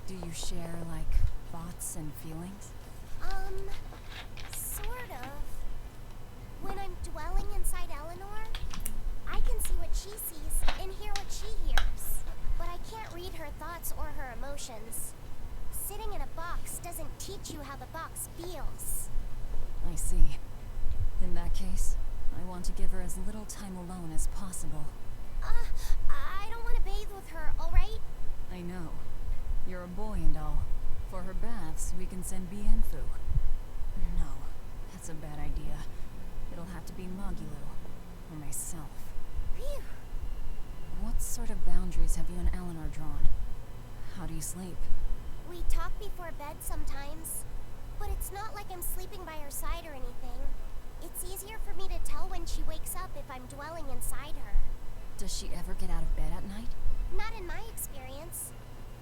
Do you share, like, thoughts and feelings? Sort of. When I'm dwelling inside Eleanor, I can see what she sees and hear what she hears. But I can't read her thoughts or her emotions. Sitting in a box doesn't teach you how the box feels. I see. In that case, I want to give her as little time alone as possible. I don't want to bathe with her, alright? I know. You're a boy and all. For her baths, we can send Bienfu. No, that's a bad idea. It'll have to be Magilo, or myself. Phew. What sort of boundaries have you and Eleanor drawn? How do you sleep? We talk before bed sometimes, but it's not like I'm sleeping by her side or anything. It's easier for me to tell when she wakes up if I'm dwelling inside her. Does she ever get out of bed at night? Not in my experience.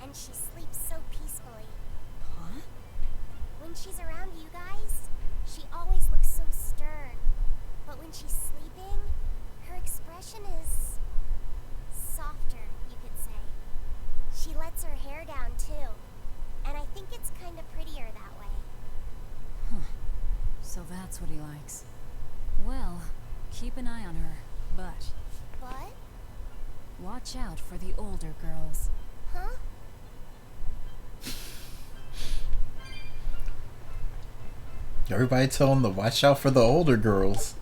And she sleeps so peacefully. Huh? When she's around you guys, she always looks so stern. But when she's sleeping, her expression is softer, you could say. She lets her hair down too. And I think it's kind of prettier that way. Huh. So that's what he likes. Well, keep an eye on her, but... But? Watch out for the older girls. Huh? Everybody tell him to watch out for the older girls.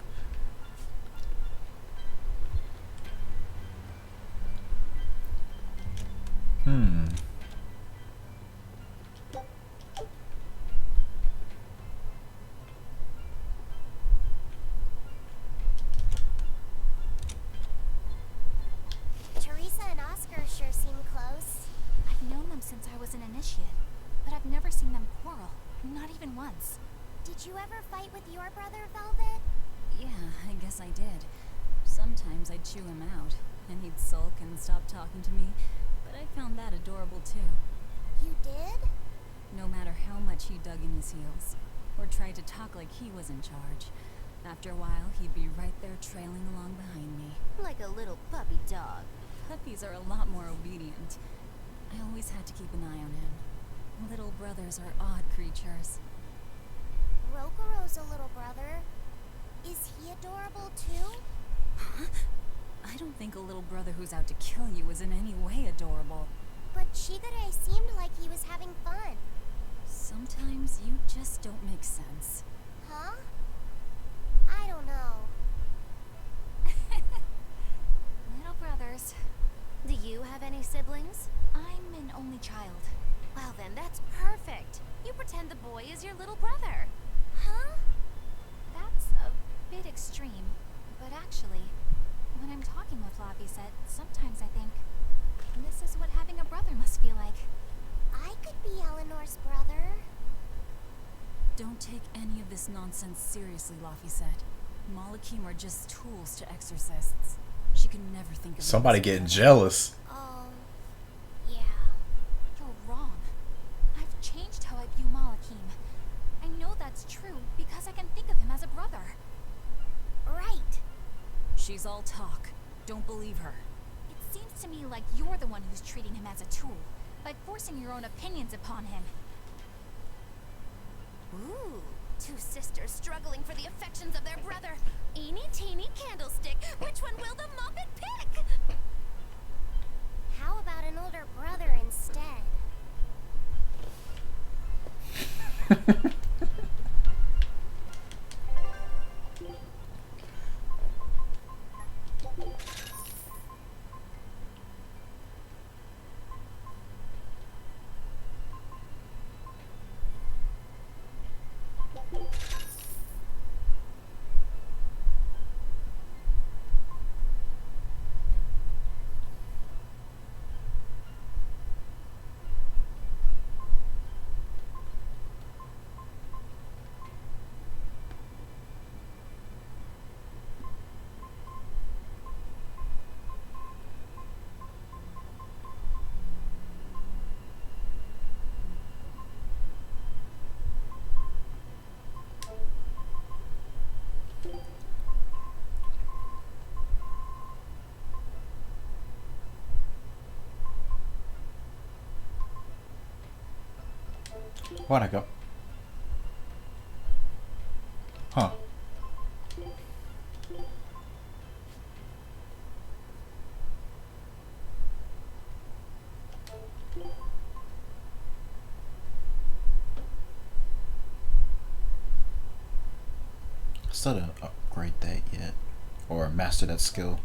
Teresa and Oscar sure seem close. I've known them since I was an initiate, but I've never seen them quarrel. Not even once. Did you ever fight with your brother, Velvet? Yeah, I guess I did. Sometimes I'd chew him out, and he'd sulk and stop talking to me, but I found that adorable too. You did? No matter how much he dug in his heels, or tried to talk like he was in charge, after a while he'd be right there trailing along behind me. Like a little puppy dog. Puppies are a lot more obedient. I always had to keep an eye on him. Little brothers are odd creatures. Rokuro's a little brother. Is he adorable too? Huh? I don't think a little brother who's out to kill you is in any way adorable. But Shigure seemed like he was having fun. Sometimes you just don't make sense. Huh? I don't know. Little brothers. Do you have any siblings? I'm an only child. Well then, that's perfect. You pretend the boy is your little brother. Huh? That's a bit extreme. But actually, when I'm talking with Laviset, sometimes I think, this is what having a brother must feel like. I could be Eleanor's brother. Don't take any of this nonsense seriously, Laphicet. Malakim are just tools to exorcists. She can never think of Somebody getting jealous. Oh, yeah. You're wrong. I've changed how I view Malakim. I know that's true because I can think of him as a brother. Right. She's all talk. Don't believe her. It seems to me like you're the one who's treating him as a tool, by forcing your own opinions upon him. Ooh, two sisters struggling for the affections of their brother. Eeny teeny candlestick. Which one will the Muppet pick? How about an older brother instead? Where'd I go? Huh. Still didn't upgrade that yet. Or master that skill.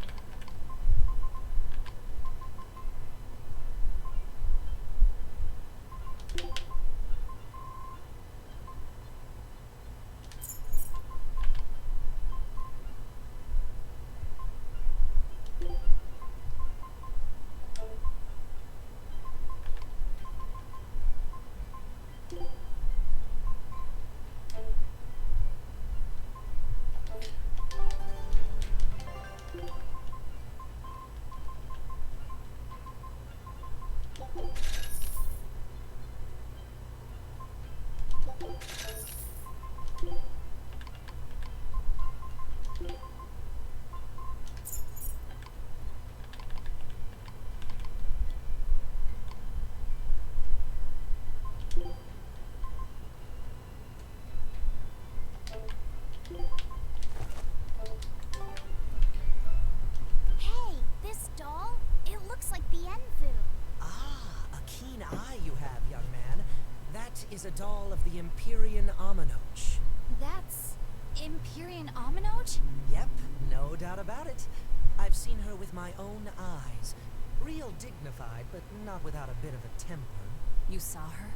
Hey, this doll? It looks like the Enfu. Ah, a keen eye you have, young man. That is a doll of the Empyrean Aminoch. That's Empyrean Aminoch? Yep, no doubt about it. I've seen her with my own eyes. Real dignified, but not without a bit of a temper. You saw her?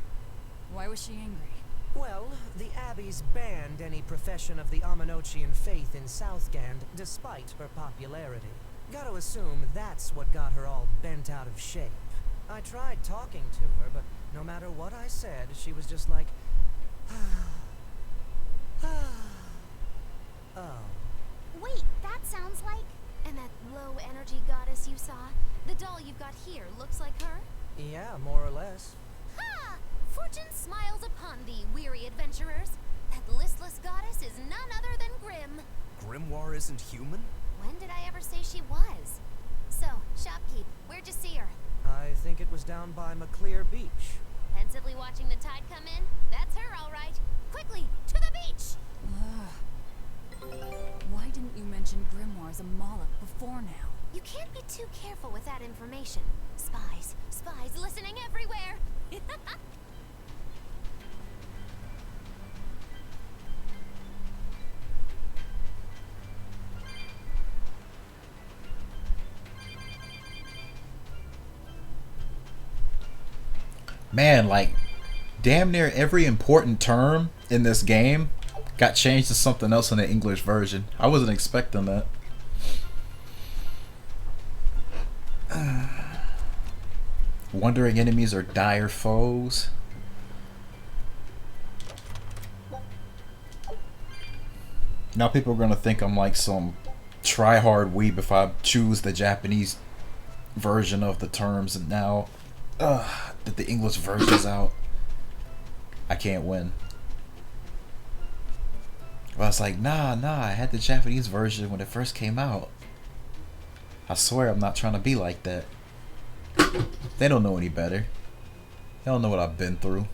Why was she angry? Well, the Abbeys banned any profession of the Aminochian faith in Southgand, despite her popularity. Gotta assume that's what got her all bent out of shape. I tried talking to her, but no matter what I said, she was just like, oh. Wait, that sounds like... And that low energy goddess you saw? The doll you've got here looks like her? Yeah, more or less. Ha! Fortune smiles upon thee, weary adventurers. That listless goddess is none other than Grim. Grimoire isn't human? When did I ever say she was? So, shopkeep, where'd you see her? I think it was down by McClear Beach. Pensively watching the tide come in? That's her, all right. Quickly, to the beach! Why didn't you mention Grimoire as a Moloch before now? You can't be too careful with that information. Spies, spies listening everywhere! Man, like, damn near every important term in this game got changed to something else in the English version. I wasn't expecting that. Wandering enemies are dire foes. Now people are gonna think I'm like some try-hard weeb if I choose the Japanese version of the terms, and now that the English version's out, I can't win. But I was like, nah, I had the Japanese version when it first came out. I swear I'm not trying to be like that. They don't know any better. They don't know what I've been through.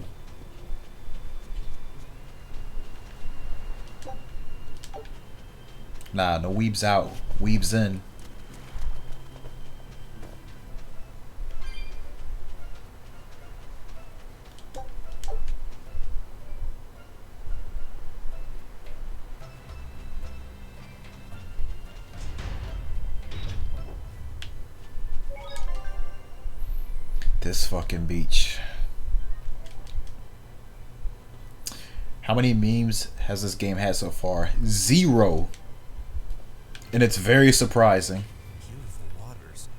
Nah, no weebs out, weebs in. This fucking beach. How many memes has this game had so far? 0. And it's very surprising. Beautiful waters.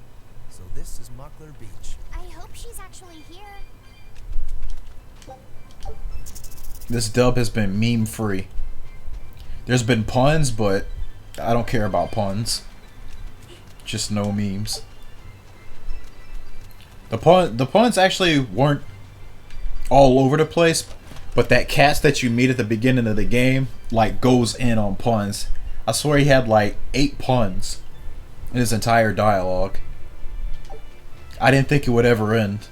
So this is Muckler Beach. I hope she's actually here. This dub has been meme free. There's been puns, but I don't care about puns. Just no memes. The puns actually weren't all over the place, but that cast that you meet at the beginning of the game like goes in on puns. I swear he had like 8 puns in his entire dialogue. I didn't think it would ever end.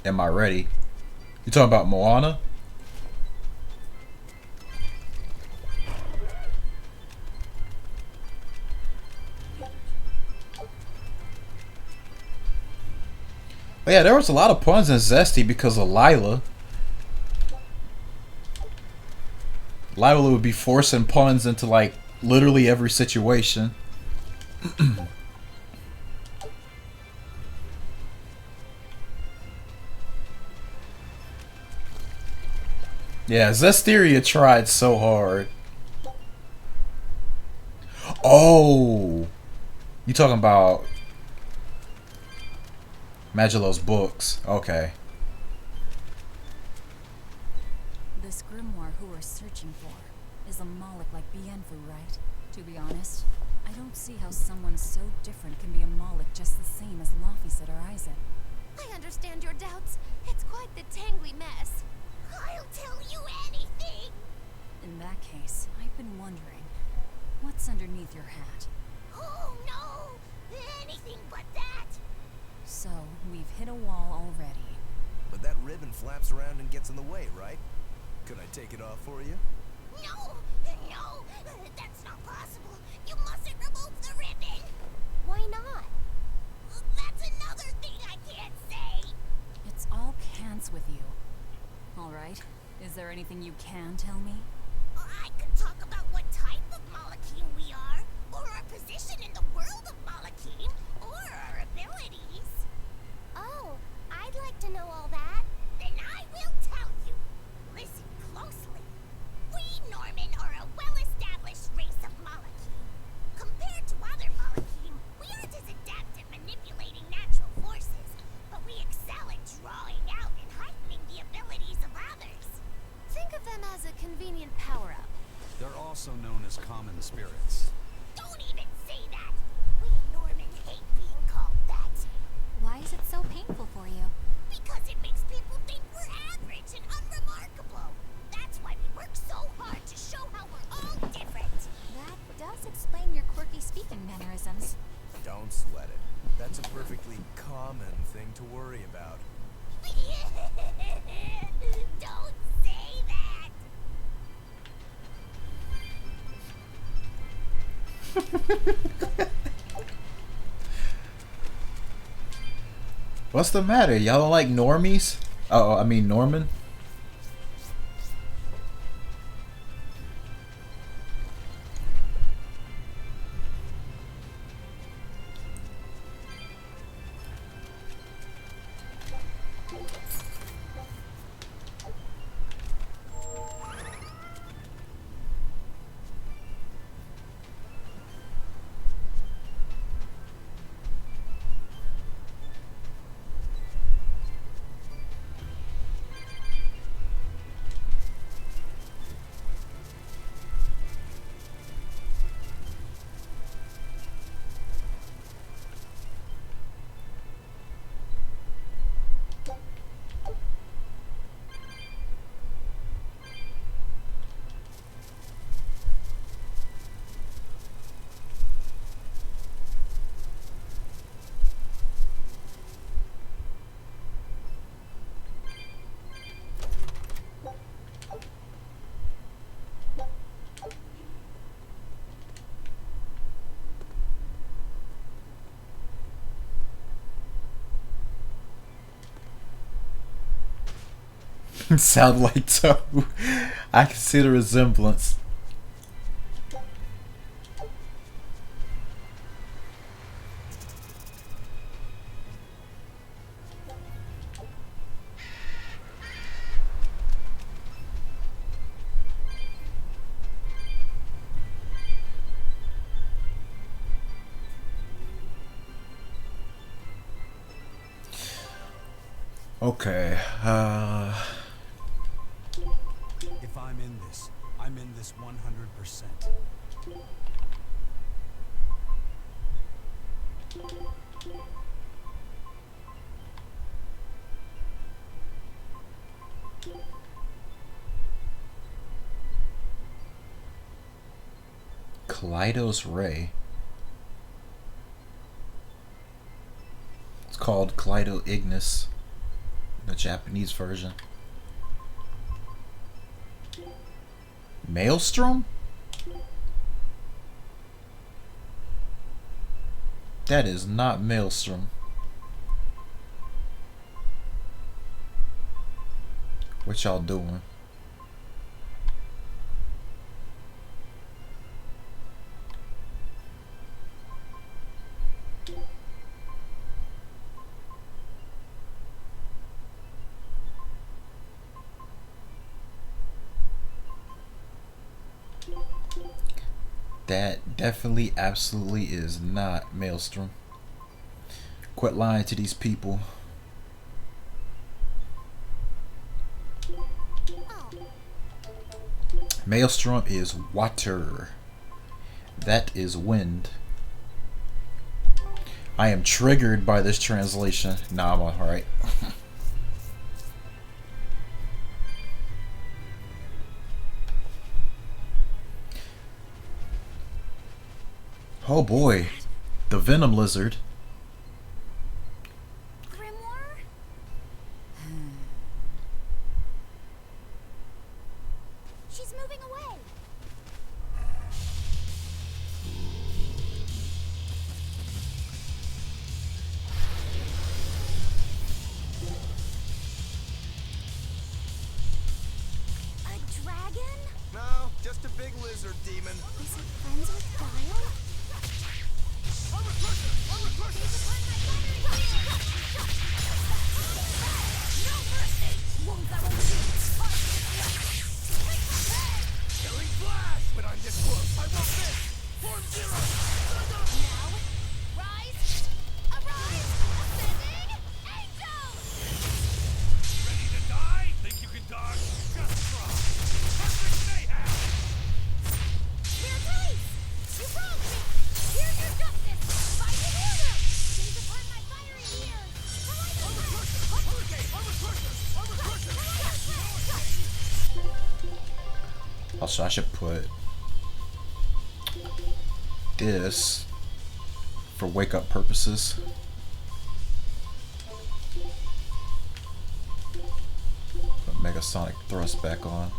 Am I ready? You talking about Moana? Oh, yeah, there was a lot of puns in Zesty because of Lila. Lila would be forcing puns into like literally every situation. Yeah, Zesteria tried so hard. Oh, you talking about Magello's books? Okay. This grimoire who we're searching for is a Moloch like Bienfu, right? To be honest, I don't see how someone so different can be a Moloch just the same as Laphicet or Isaac. I understand your doubts. It's quite the tangly mess. I'll tell you anything. In that case, I've been wondering, what's underneath your hat? Oh no! Anything but that! So, we've hit a wall already. But that ribbon flaps around and gets in the way, right? Could I take it off for you? No! No! That's not possible! You mustn't remove the ribbon! Why not? That's another thing I can't say! It's all cants with you. Alright, is there anything you can tell me? I could talk about what type of Malachim we are, or our position in the world of Malachim, or our abilities. Oh, I'd like to know all that. Then I will tell you. Listen closely. We Norman are a well-established race of Malachim. Compared to other Malachim, we aren't as adept at manipulating natural forces, but we excel at drawing out and heightening the abilities of others. Think of them as a convenient power-up. They're also known as common spirits. Don't even say that! We Norman hate being called that. Why is it so painful for you? Because it makes people think we're average and unremarkable. That's why we work so hard to show how we're all different. That does explain your quirky speaking mannerisms. Don't sweat it. That's a perfectly common thing to worry about. Don't say that! What's the matter? Y'all don't like normies? Oh, I mean Norman. Sound like Toe. I can see the resemblance. Okay. If I'm in this 100%. Kaleidos Ray. It's called Kaleido Ignis. The Japanese version. Maelstrom? That is not Maelstrom. What y'all doing? That definitely, absolutely is not Maelstrom. Quit lying to these people. Maelstrom is water. That is wind. I am triggered by this translation. Nah, I'm alright. Oh boy, the Venom Lizard. She's moving away. A dragon? No, just a big lizard demon. Is it friends with Guile? Killing flash! But I'm this close. I won't miss! Form zero! Now, rise! Arise! Ascending! Angels! Ready to die? Think you can dodge? Just try! Perfect mayhem! Spirit Police! You wronged me! Here's your justice! Fight in order! Gaze upon my fiery ears! Hurricane! Armor crusher! Armor crusher! Also, I should put this for wake up purposes. Put Megasonic Thrust back on.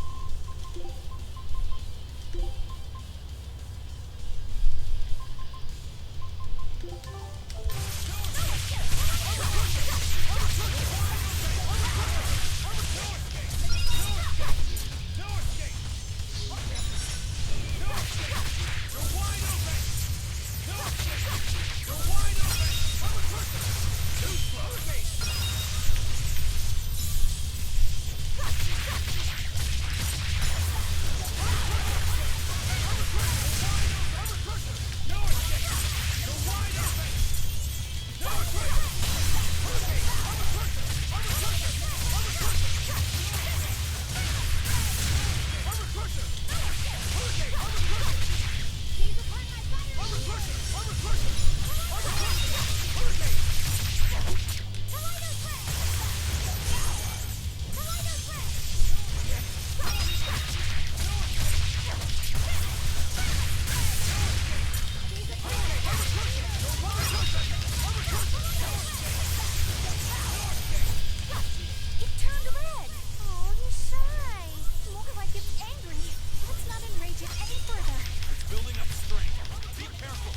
It turned red! Oh, he's shy. More like it's angry. Let's not enrage it any further. It's building up strength. Be careful.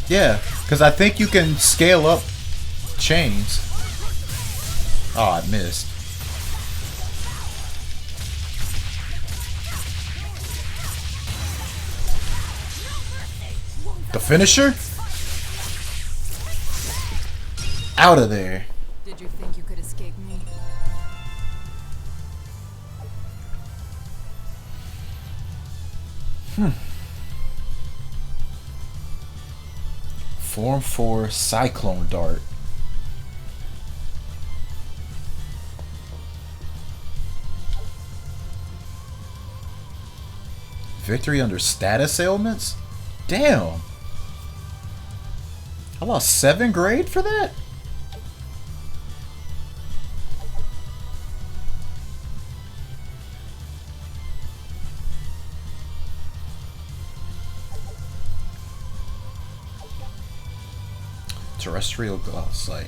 Yeah, because I think you can scale up chains. Oh, I missed. The finisher? Out of there. Did you think you could escape me? Form 4 Cyclone Dart. Victory under status ailments? Damn. I lost 7 grade for that? Terrestrial Glass Sight.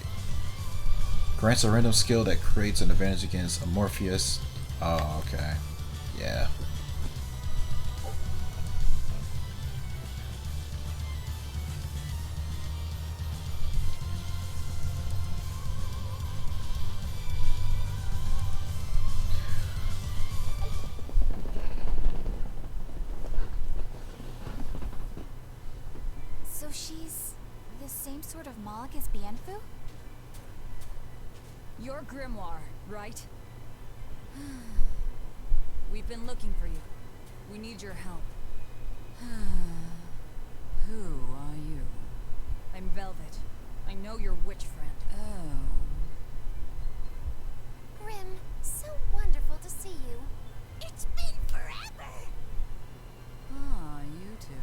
Grants a random skill that creates an advantage against Amorpheus. Oh, okay. Yeah. So she's the same sort of Moloch as Bienfu? You're Grimoire, right? We've been looking for you. We need your help. Who are you? I'm Velvet. I know your witch friend. Oh. Grim, so wonderful to see you. It's been forever! Ah, you two.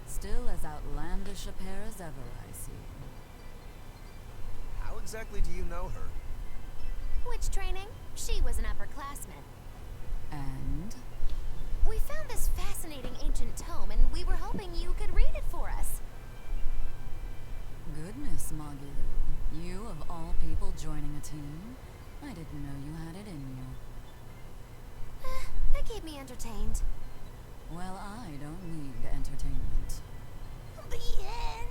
Still as outlandish a pair as ever, I see. How exactly do you know her? Witch training? She was an upperclassman. And? We found this fascinating ancient tome, and we were hoping you could read it for us. Goodness, Magilu. You, of all people, joining a team? I didn't know you had it in you. That keep me entertained. Well, I don't need entertainment. Bien!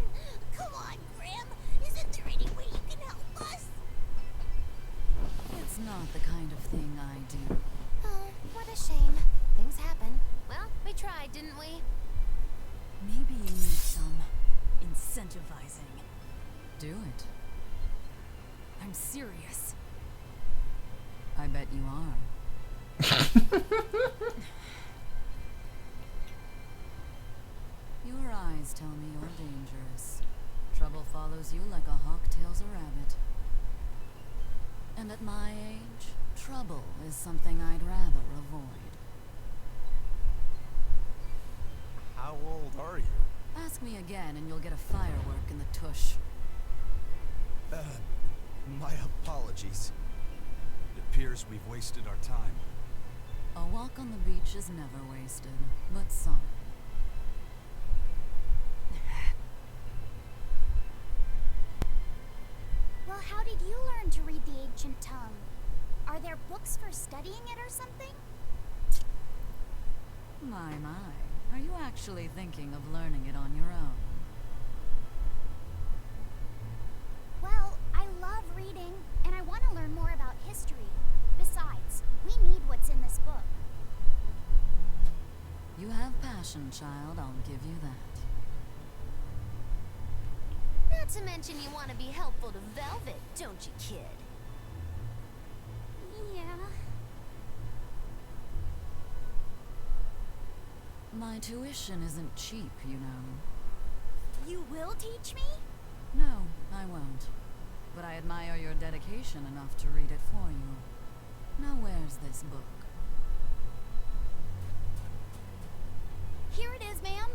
Come on, Grim! Isn't there any way you can help us? It's not the kind of thing I do. Oh, what a shame. Things happen. Well, we tried, didn't we? Maybe you need some incentivizing. Do it. I'm serious. I bet you are. Your eyes tell me you're dangerous. Trouble follows you like a hawk tails a rabbit. And at my age, trouble is something I'd rather avoid. How old are you? Ask me again and you'll get a firework in the tush. My apologies. It appears we've wasted our time. A walk on the beach is never wasted, but some. Well, how did you learn to read the ancient tongue? Are there books for studying it or something? My. Are you actually thinking of learning it on your own? Well, I love reading, and I want to learn more about history. Besides, we need what's in this book. You have passion, child, I'll give you that. Not to mention you want to be helpful to Velvet, don't you, kid? Yeah. My tuition isn't cheap, you know. You will teach me? No, I won't. But I admire your dedication enough to read it for you. Now where's this book? Here it is, ma'am.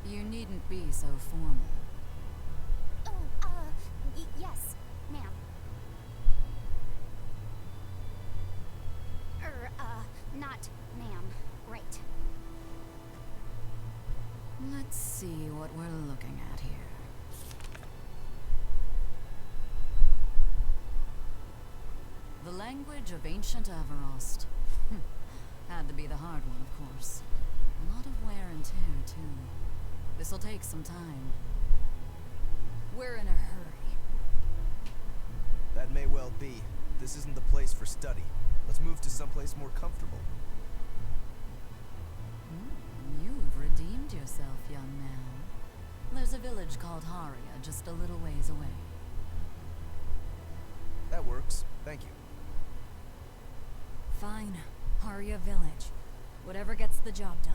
You needn't be so formal. Oh, yes, ma'am. Not ma'am. Right. Let's see what we're looking at here. The language of ancient Everost. Had to be the hard one, of course. A lot of wear and tear, too. This'll take some time. We're in a hurry. That may well be. This isn't the place for study. Let's move to someplace more comfortable. You've redeemed yourself, young man. There's a village called Haria, just a little ways away. That works. Thank you. Fine. Haria Village. Whatever gets the job done.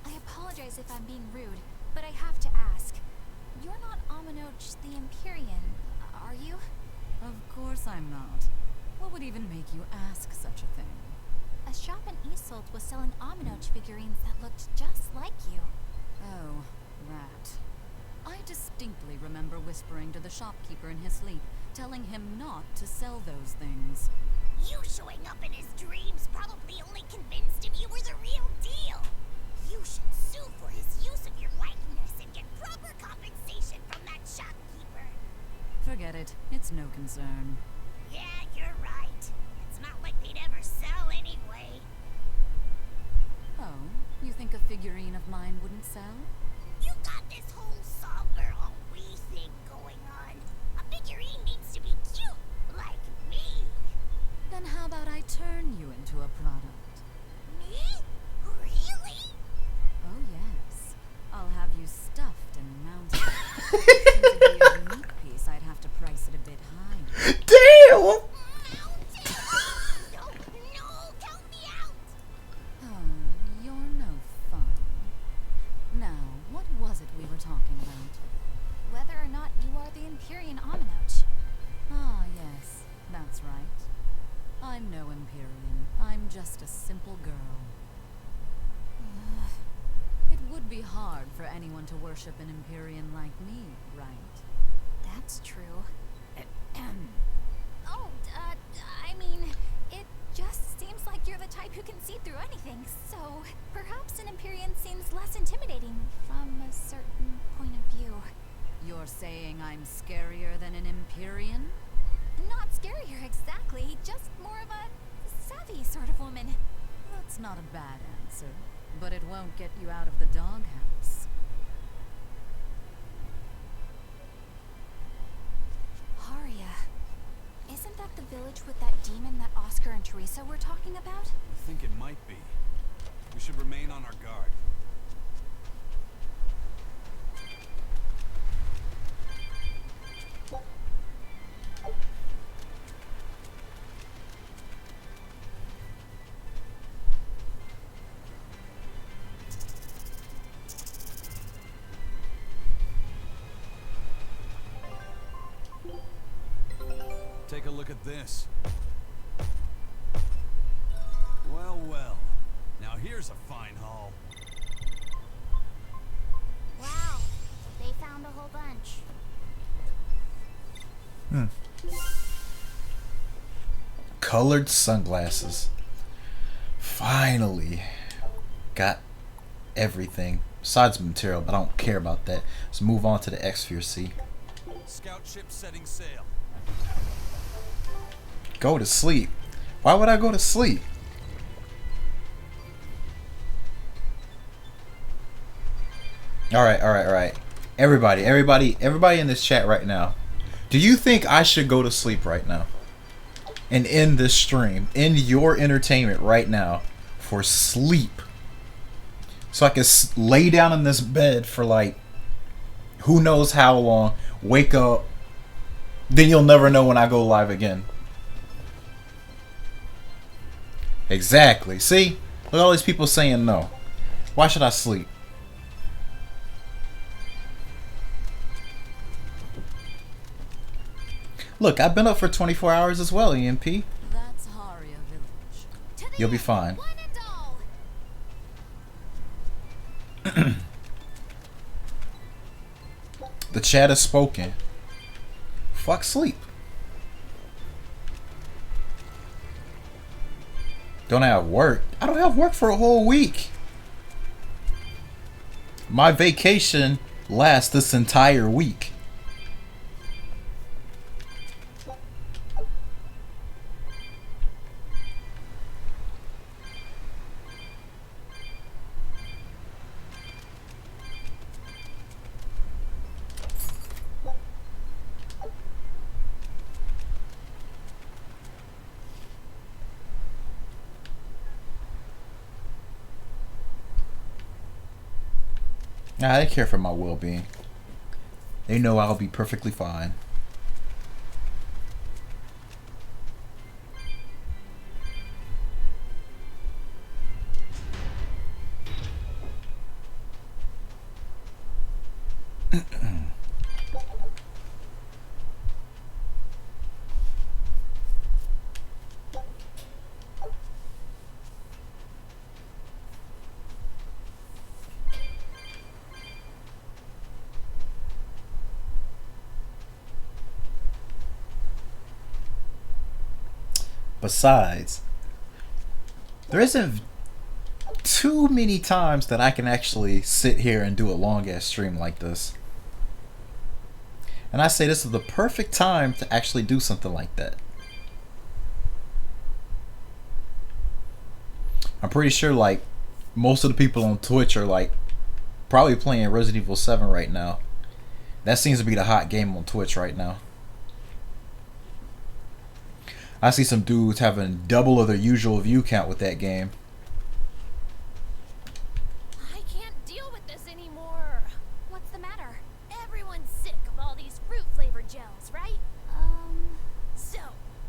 I apologize if I'm being rude, but I have to ask. You're not Aminoch the Empyrean, are you? Of course I'm not. What would even make you ask such a thing? A shop in Isolt was selling Aminoch figurines that looked just like you. Oh, that. I distinctly remember whispering to the shopkeeper in his sleep, telling him not to sell those things. You showing up in his dreams probably only convinced him you were the real deal. You should sue for his use of your likeness and get proper compensation from that shopkeeper. Forget it. It's no concern. Yeah, you're right. It's not like they'd ever sell anyway. Oh, you think a figurine of mine wouldn't sell? You got this whole somber ennui thing going on. A figurine needs to be cute, like me. Then how about I turn you into a product? Me? Really? Oh yes. I'll have you stuffed and mounted. Since it'd be a unique piece, I'd have to price it a bit higher. Damn! Oh, you're no fun. Now, what was it we were talking about? Whether or not you are the Empyrean Aminoch. Ah, yes, that's right. I'm no Empyrean. I'm just a simple girl. It would be hard for anyone to worship an Empyrean like me, right? That's true. Oh, I mean, it just seems like you're the type who can see through anything, so perhaps an Empyrean seems less intimidating from a certain point of view. You're saying I'm scarier than an Empyrean? Not scarier exactly, just more of a savvy sort of woman. That's not a bad answer, but it won't get you out of the doghouse. Haria, isn't that the village with that demon that Oscar and Teresa were talking about? I think it might be. We should remain on our guard. Take a look at this. Well, well. Now here's a fine haul. Wow, they found a whole bunch. Colored sunglasses. Finally. Got everything. Besides the material, but I don't care about that. Let's move on to the X-Sphere. Scout ship setting sail. Go to sleep. Why would I go to sleep? Alright. Everybody in this chat right now. Do you think I should go to sleep right now? And end this stream, end your entertainment right now for sleep. So I can lay down in this bed for like who knows how long, wake up, then you'll never know when I go live again. Exactly. See? Look at all these people saying no. Why should I sleep? Look, I've been up for 24 hours as well, EMP. That's Haria Village. You'll be fine. The chat has spoken. Fuck sleep. Don't I have work? I don't have work for a whole week. My vacation lasts this entire week. Nah, they care for my well-being. They know I'll be perfectly fine. Besides, there isn't too many times that I can actually sit here and do a long ass stream like this. And I say this is the perfect time to actually do something like that. I'm pretty sure like most of the people on Twitch are like probably playing Resident Evil 7 right now. That seems to be the hot game on Twitch right now. I see some dudes having double of their usual view count with that game. I can't deal with this anymore. What's the matter? Everyone's sick of all these fruit-flavored gels, right? So,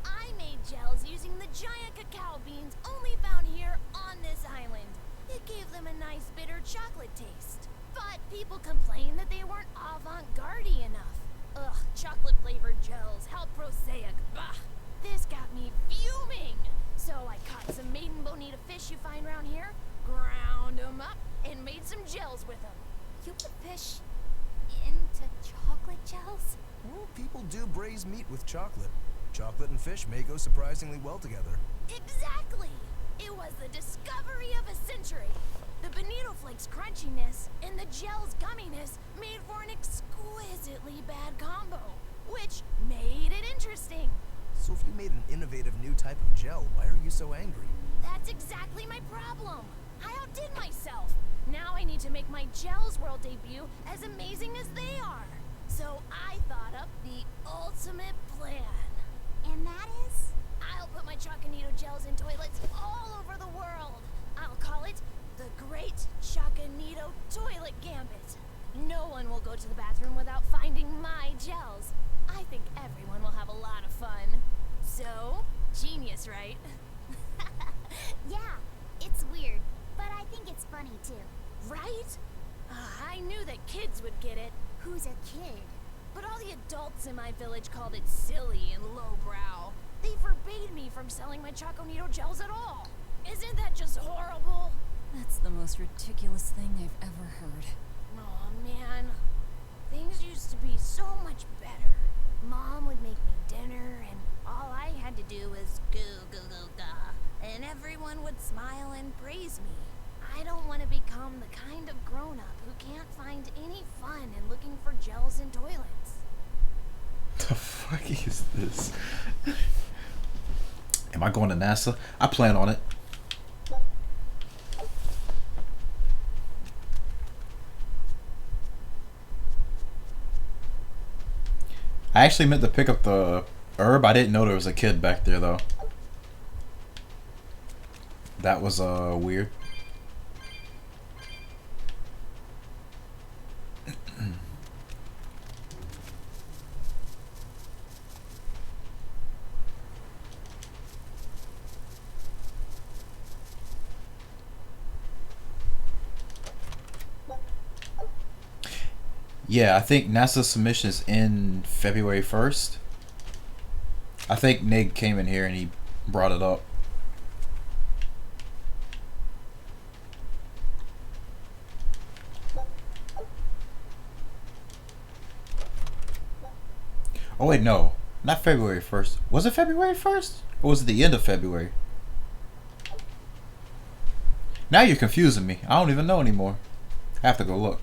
I made gels using the giant cacao beans only found here on this island. It gave them a nice bitter chocolate taste. But people complained that they weren't avant-garde enough. Ugh, chocolate-flavored gels, how prosaic, bah! This got me fuming! So I caught some maiden bonita fish you find around here, ground them up, and made some gels with them. You put fish into chocolate gels? Well, people do braise meat with chocolate. Chocolate and fish may go surprisingly well together. Exactly! It was the discovery of a century. The bonito flakes crunchiness and the gel's gumminess made for an exquisitely bad combo, which made it interesting. So if you made an innovative new type of gel, why are you so angry? That's exactly my problem. I outdid myself. Now I need to make my Gels World debut as amazing as they are. So I thought up the ultimate plan. And that is? I'll put my Choconito gels in toilets all over the world. I'll call it the Great Choconito Toilet Gambit. No one will go to the bathroom without finding my gels. I think everyone will have a lot of fun. So, genius, right? Yeah, it's weird, but I think it's funny too. Right? I knew that kids would get it. Who's a kid? But all the adults in my village called it silly and lowbrow. They forbade me from selling my Choconito gels at all. Isn't that just horrible? That's the most ridiculous thing I've ever heard. Oh man, things used to be so much better. Mom would make me dinner and all I had to do was goo goo goo ga, and everyone would smile and praise me. I don't want to become the kind of grown-up who can't find any fun in looking for gels in toilets. The fuck is this? Am I going to NASA? I plan on it. I actually meant to pick up the herb. I didn't know there was a kid back there though. That was weird. Yeah, I think NASA's submission is in February 1st. I think Nig came in here and he brought it up. Oh wait, no. Not February 1st. Was it February 1st? Or was it the end of February? Now you're confusing me. I don't even know anymore. I have to go look.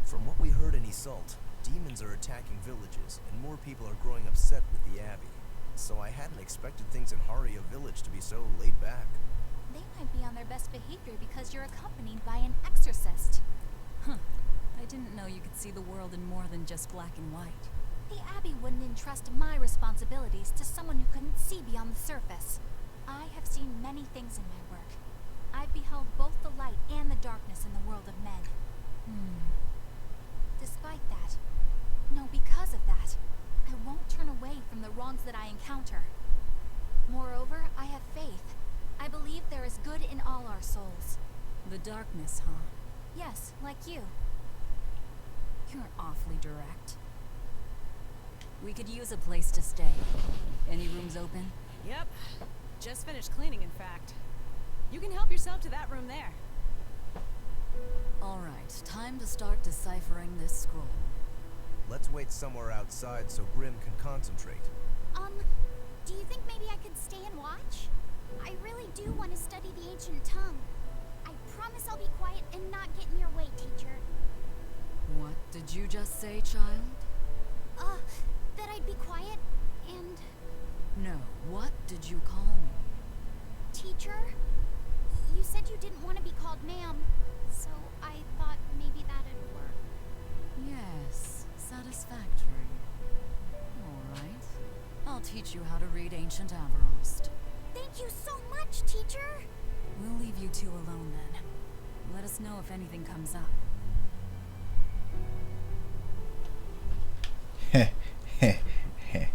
From what we heard in Iseult, demons are attacking villages, and more people are growing upset with the Abbey. So I hadn't expected things in Haria village to be so laid back. They might be on their best behavior because you're accompanied by an exorcist. Huh. I didn't know you could see the world in more than just black and white. The Abbey wouldn't entrust my responsibilities to someone who couldn't see beyond the surface. I have seen many things in my work. I've beheld both the light and the darkness in the world of men. Despite that, no, because of that, I won't turn away from the wrongs that I encounter. Moreover, I have faith. I believe there is good in all our souls. The darkness, huh? Yes, like you. You're awfully direct. We could use a place to stay. Any rooms open? Yep. Just finished cleaning, in fact. You can help yourself to that room there. Alright, time to start deciphering this scroll. Let's wait somewhere outside so Grim can concentrate. Do you think maybe I could stay and watch? I really do want to study the ancient tongue. I promise I'll be quiet and not get in your way, teacher. What did you just say, child? That I'd be quiet and... No, what did you call me? Teacher? You said you didn't want to be called ma'am, so I thought maybe that'd work. Yes, satisfactory. Alright. I'll teach you how to read Ancient Avarost. Thank you so much, teacher! We'll leave you two alone then. Let us know if anything comes up. Heh, heh, heh.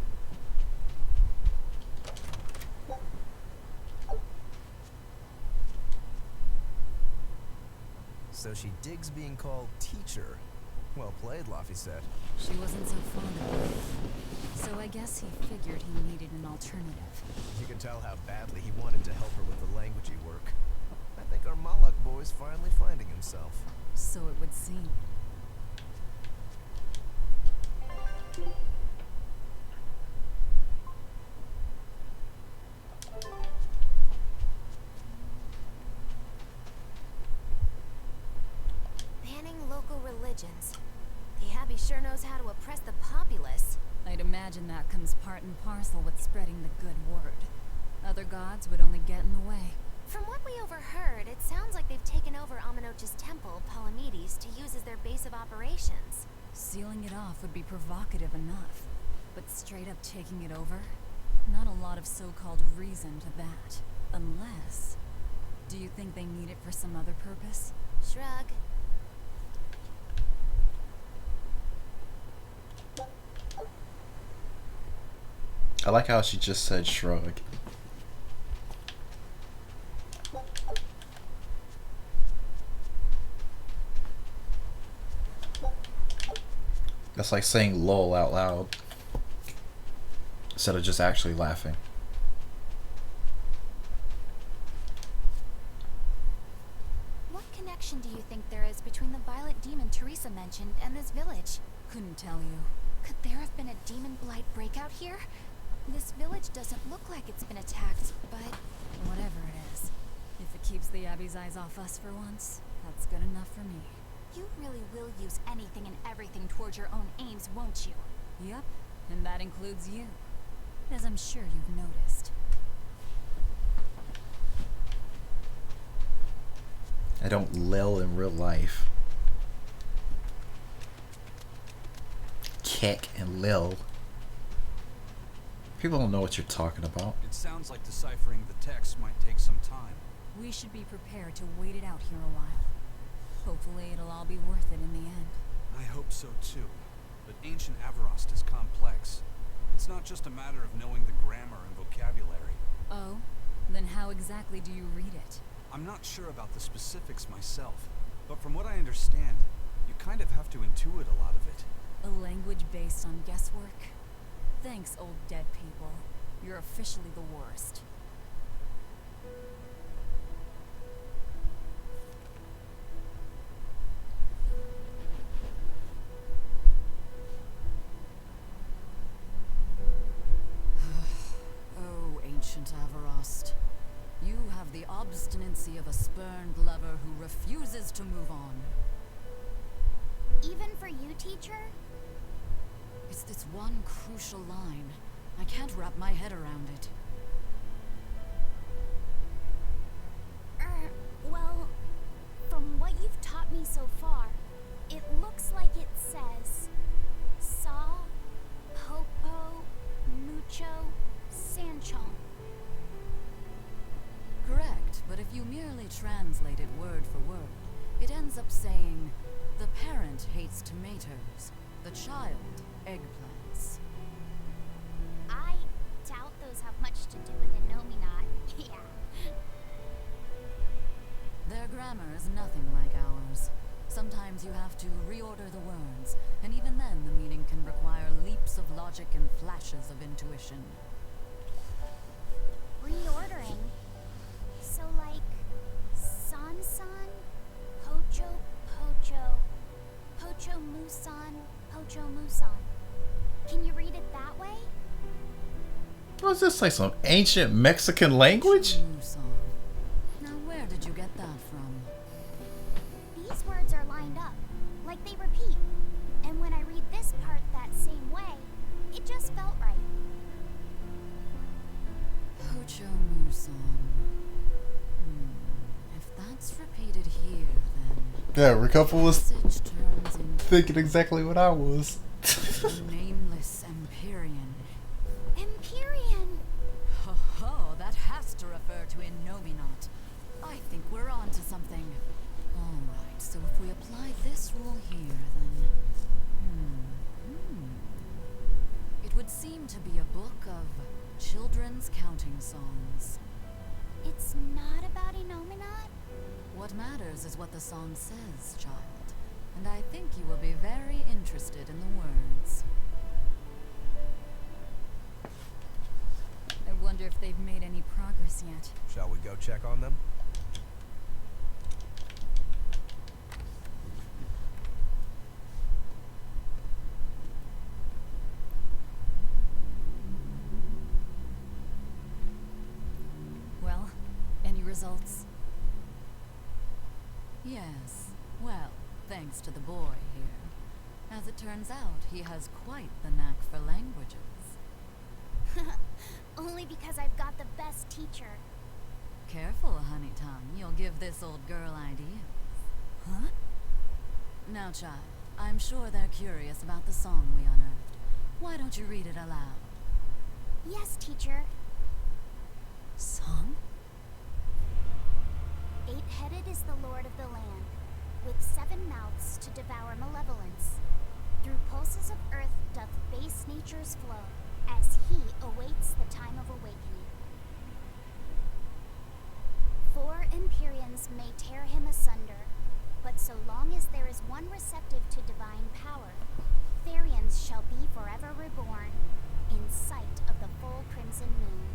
So she digs being called teacher. Well played, Laphicet. She wasn't so fond of it. So I guess he figured he needed an alternative. You can tell how badly he wanted to help her with the languagey work. I think our Malak boy's finally finding himself. So it would seem. Banning local religions. The Abbey sure knows how to oppress the populace. I'd imagine that comes part and parcel with spreading the good word. Other gods would only get in the way. From what we overheard, it sounds like they've taken over Amenoch's temple, Palamedes, to use as their base of operations. Sealing it off would be provocative enough, but straight up taking it over? Not a lot of so-called reason to that. Unless... Do you think they need it for some other purpose? Shrug. I like how she just said shrug. That's like saying lol out loud instead of just actually laughing. What connection do you think there is between the violent demon Teresa mentioned and this village? Couldn't tell you. Could there have been a demon blight breakout here? This village doesn't look like it's been attacked, but... Whatever it is. If it keeps the Abbey's eyes off us for once, that's good enough for me. You really will use anything and everything towards your own aims, won't you? Yep, and that includes you. As I'm sure you've noticed. I don't lil in real life. Kick and lil. People don't know what you're talking about. It sounds like deciphering the text might take some time. We should be prepared to wait it out here a while. Hopefully it'll all be worth it in the end. I hope so too. But ancient Avarost is complex. It's not just a matter of knowing the grammar and vocabulary. Oh? Then how exactly do you read it? I'm not sure about the specifics myself, but from what I understand, you kind of have to intuit a lot of it. A language based on guesswork? Thanks, old dead people. You're officially the worst. Oh, ancient Avarost. You have the obstinacy of a spurned lover who refuses to move on. Even for you, teacher? It's this one crucial line. I can't wrap my head around it. Well, from what you've taught me so far, it looks like it says... Saw, Popo, Mucho, Sancho. Correct, but if you merely translate it word for word, it ends up saying, the parent hates tomatoes, the child eggplants. I doubt those have much to do with Innominat. Yeah. Their grammar is nothing like ours. Sometimes you have to reorder the words, and even then the meaning can require leaps of logic and flashes of intuition. Reordering? So like... San-san, Pocho, Pocho, Pocho Musan, Ocho Muson. Can you read it that way? What's this, like some ancient Mexican language? Now where did you get that from? These words are lined up, like they repeat. And when I read this part that same way, it just felt right. Ocho Muson. If that's repeated here, then... Yeah, Recouple was message turns into thinking exactly what I was. nameless Empyrean. Empyrean! Ho ho, that has to refer to Innominat. I think we're on to something. Alright, so if we apply this rule here, then... It would seem to be a book of children's counting songs. It's not about Innominat? What matters is what the song says, child. And I think you will be very interested in the words. I wonder if they've made any progress yet. Shall we go check on them? Well, any results? Yes. Well, thanks to the boy here. As it turns out, he has quite the knack for languages. Only because I've got the best teacher. Careful, honey tongue. You'll give this old girl ideas. Huh? Now, child, I'm sure they're curious about the song we unearthed. Why don't you read it aloud? Yes, teacher. Song? 8-headed is the lord of the land, with 7 mouths to devour malevolence. Through pulses of earth doth base nature's flow, as he awaits the time of awakening. 4 Empyreans may tear him asunder, but so long as there is one receptive to divine power, Therians shall be forever reborn, in sight of the full crimson moon.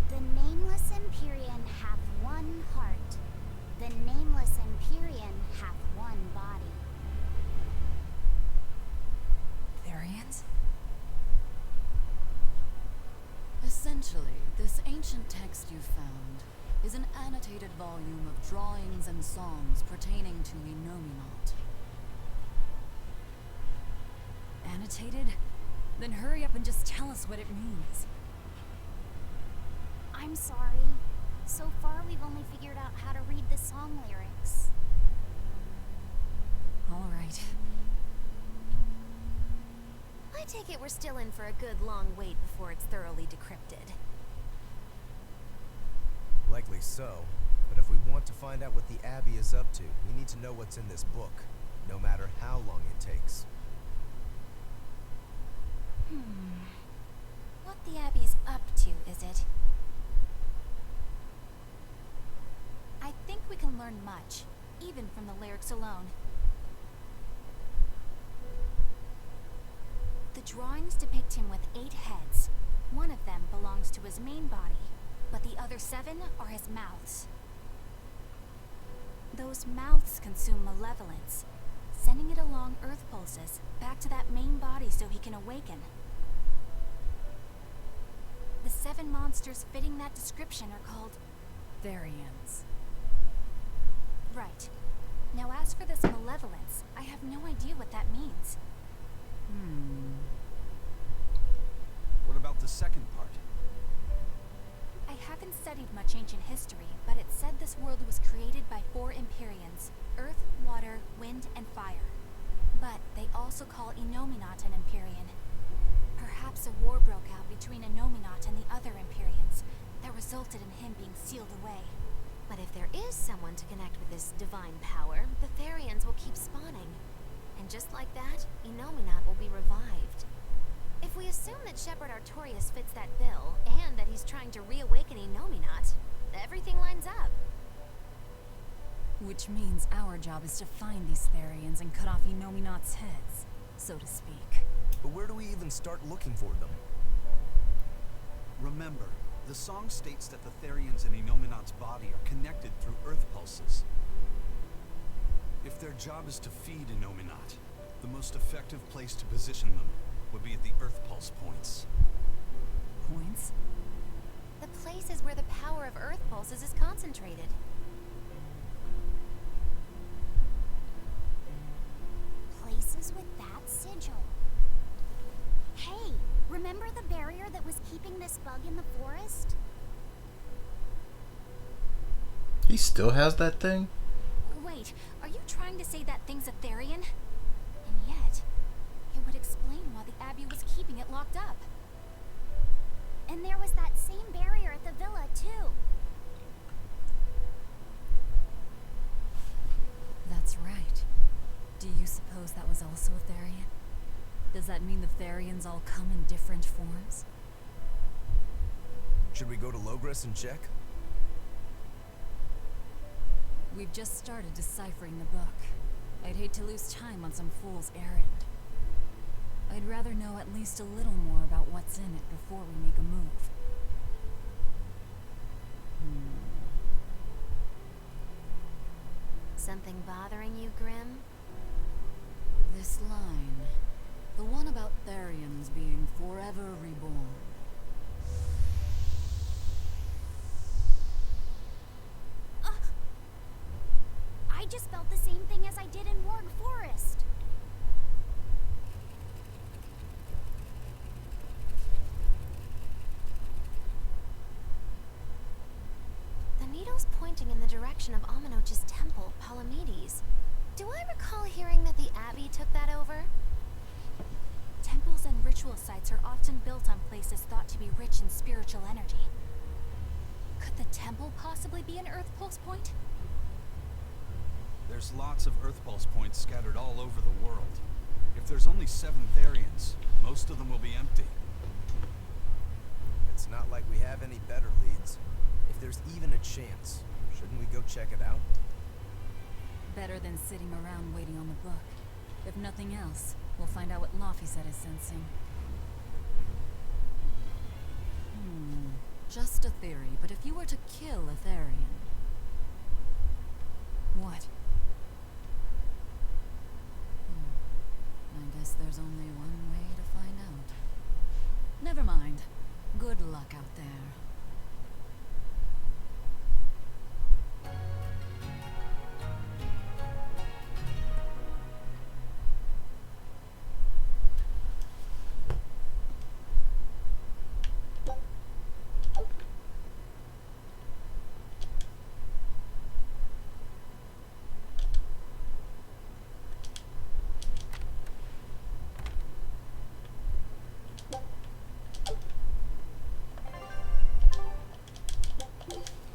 The nameless Empyrean hath one heart. The nameless Empyrean hath one body. Therians? Essentially, this ancient text you found is an annotated volume of drawings and songs pertaining to Innominat. Annotated? Then hurry up and just tell us what it means. I'm sorry. So far, we've only figured out how to read the song lyrics. All right. I take it we're still in for a good long wait before it's thoroughly decrypted. Likely so. But if we want to find out what the Abbey is up to, we need to know what's in this book, no matter how long it takes. What the Abbey's up to, is it? I think we can learn much, even from the lyrics alone. The drawings depict him with 8 heads. One of them belongs to his main body, but the other 7 are his mouths. Those mouths consume malevolence, sending it along earth pulses back to that main body so he can awaken. The 7 monsters fitting that description are called Therians. Right. Now as for this malevolence, I have no idea what that means. What about the second part? I haven't studied much ancient history, but it said this world was created by 4 Empyreans: earth, water, wind, and fire. But they also call Innominat an Empyrean. Perhaps a war broke out between Innominat and the other Empyreans that resulted in him being sealed away. But if there is someone to connect with this divine power, the Therians will keep spawning. And just like that, Innominat will be revived. If we assume that Shepherd Artorius fits that bill, and that he's trying to reawaken Innominat, everything lines up. Which means our job is to find these Therians and cut off Innominat's heads, so to speak. But where do we even start looking for them? Remember, the song states that the Therians in Innominat's body are connected through earth pulses. If their job is to feed Innominat, The most effective place to position them would be at the Earth Pulse points. Points? The places where the power of Earth pulses is concentrated. Places with that sigil. Hey, remember the barrier that was keeping this bug in the forest? He still has that thing? Wait, are you trying to say that thing's a Therian? And yet, it would explain why the Abbey was keeping it locked up. And there was that same barrier at the villa, too. That's right. Do you suppose that was also a Therian? Does that mean the Therians all come in different forms? Should we go to Logres and check? We've just started deciphering the book. I'd hate to lose time on some fool's errand. I'd rather know at least a little more about what's in it before we make a move. Something bothering you, Grim? This line. The one about Therians being forever reborn. I just felt the same thing as I did in Warg Forest. The needle's pointing in the direction of Amenoch's temple, Palamedes. Do I recall hearing that the Abbey took that over? Temples and ritual sites are often built on places thought to be rich in spiritual energy. Could the temple possibly be an Earth Pulse point? There's lots of Earth Pulse points scattered all over the world. If there's only 7 Therians, most of them will be empty. It's not like we have any better leads. If there's even a chance, shouldn't we go check it out? Better than sitting around waiting on the book. If nothing else, we'll find out what Laphicet is sensing. Just a theory, but if you were to kill a Therian... What? I guess there's only one way to find out. Never mind. Good luck out there.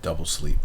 Double sleep.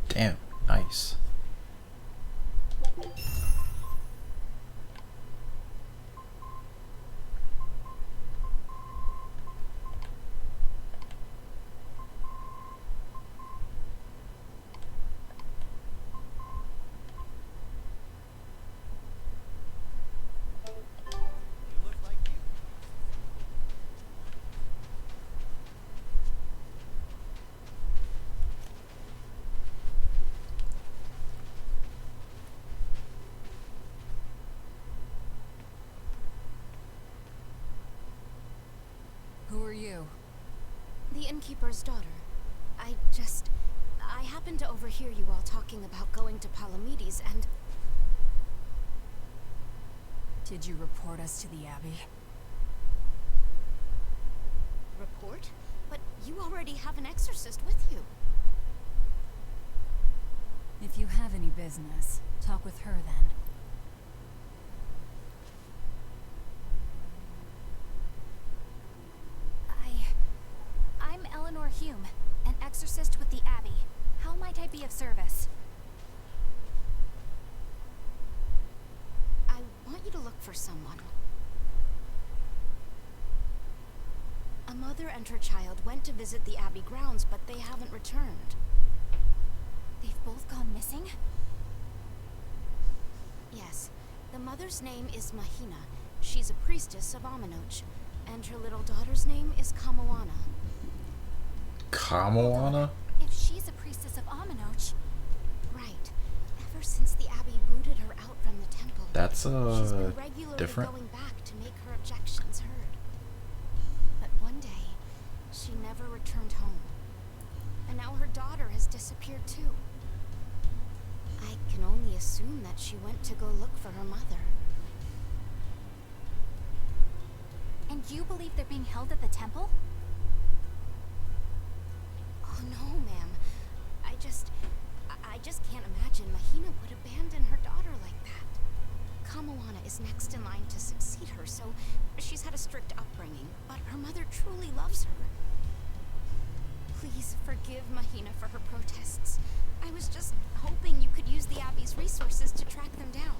Damn, nice. you? The innkeeper's daughter. I happened to overhear you all talking about going to Palamedes and... Did you report us to the Abbey? Report? But you already have an exorcist with you. If you have any business, talk with her then. I'm Eleanor Hume, an exorcist with the Abbey. How might I be of service? I want you to look for someone. A mother and her child went to visit the Abbey grounds, but they haven't returned. They've both gone missing? Yes. The mother's name is Mahina. She's a priestess of Aminoch. And her little daughter's name is Kamoana. Kamoana? If she's a priestess of Aminoch... Right. Ever since the Abbey booted her out from the temple, That's she's been regularly different. going back to make her objections heard. But one day, she never returned home. And now her daughter has disappeared too. I can only assume that she went to go look for her mother. And you believe they're being held at the temple? Oh no, ma'am. I just can't imagine Mahina would abandon her daughter like that. Kamoana is next in line to succeed her, so she's had a strict upbringing, but her mother truly loves her. Please forgive Mahina for her protests. I was just hoping you could use the Abbey's resources to track them down.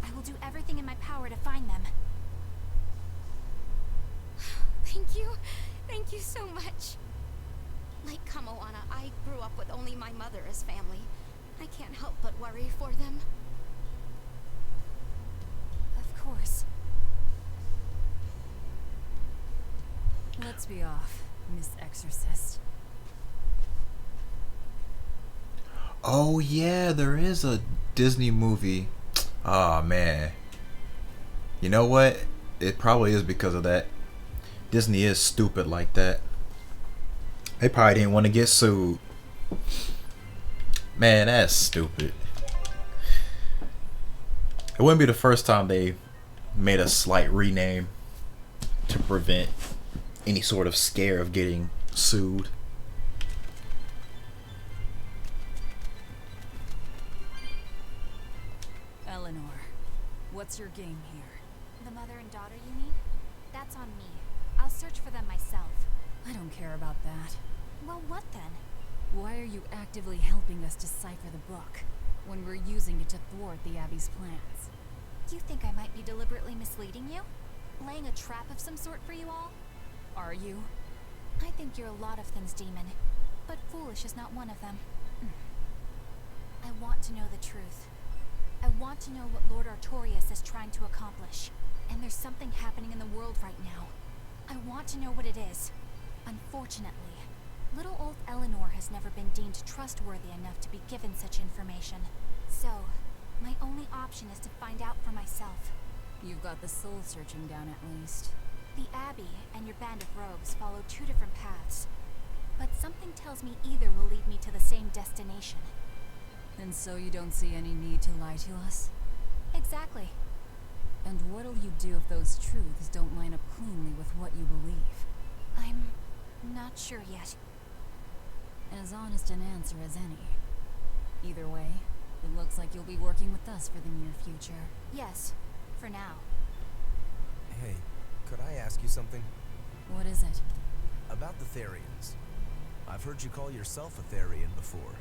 I will do everything in my power to find them. Thank you. Thank you so much. Like Kamoana, I grew up with only my mother as family. I can't help but worry for them. Of course. Let's be off, Miss Exorcist. Oh yeah, there is a Disney movie. Ah man. You know what? It probably is because of that. Disney is stupid like that. They probably didn't want to get sued. Man, that's stupid. It wouldn't be the first time they made a slight rename to prevent any sort of scare of getting sued. Eleanor, what's your game here? The mother and daughter, you mean? That's on me. I'll search for them myself. I don't care about that. Well, what then? Why are you actively helping us decipher the book when we're using it to thwart the Abbey's plans? You think I might be deliberately misleading you? Laying a trap of some sort for you all? Are you? I think you're a lot of things, Demon. But foolish is not one of them. I want to know the truth. I want to know what Lord Artorias is trying to accomplish. And there's something happening in the world right now. I want to know what it is. Unfortunately, little old Eleanor has never been deemed trustworthy enough to be given such information. So, my only option is to find out for myself. You've got the soul searching down at least. The Abbey and your band of rogues follow two different paths. But something tells me either will lead me to the same destination. And so you don't see any need to lie to us? Exactly. And what'll you do if those truths don't line up cleanly with what you believe? I'm not sure yet. As honest an answer as any. Either way, it looks like you'll be working with us for the near future. Yes, for now. Hey, could I ask you something? What is it? About the Therians. I've heard you call yourself a Therian before.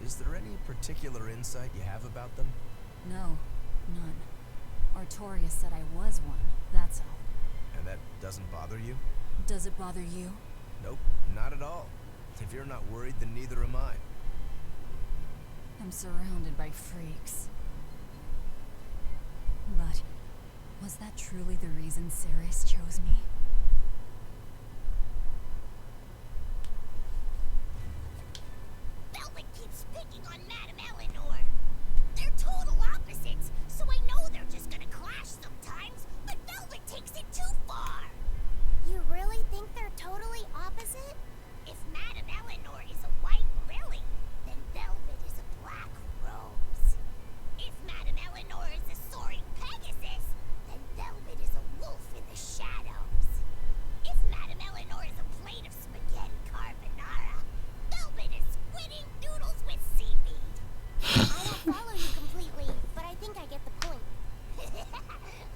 Is there any particular insight you have about them? No, none. Artorias said I was one, that's all. And that doesn't bother you? Does it bother you? Nope, not at all. If you're not worried, then neither am I. I'm surrounded by freaks. But was that truly the reason Ceres chose me? Velvet keeps picking on Madame Eleanor. They're total opposites, so I know they're just gonna clash sometimes. But Velvet If Madame Eleanor is a white lily, then velvet is a black rose. If Madame Eleanor is a soaring Pegasus, then velvet is a wolf in the shadows. If Madame Eleanor is a plate of spaghetti carbonara, velvet is squidding noodles with seaweed. I don't follow you completely, but I think I get the point.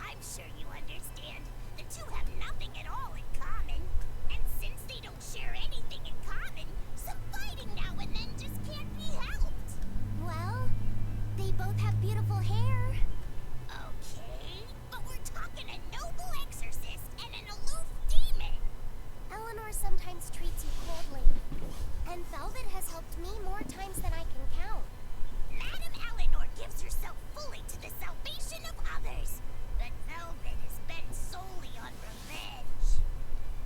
I'm sure you understand. The two have nothing at all in common. And since they don't share anything in common, some fighting now and then just can't be helped. Well, they both have beautiful hair. Okay, but we're talking a noble exorcist and an aloof demon. Eleanor sometimes treats you coldly, and Velvet has helped me more times than I can count. Madame Eleanor gives herself fully to the salvation of others, but Velvet is bent solely on revenge.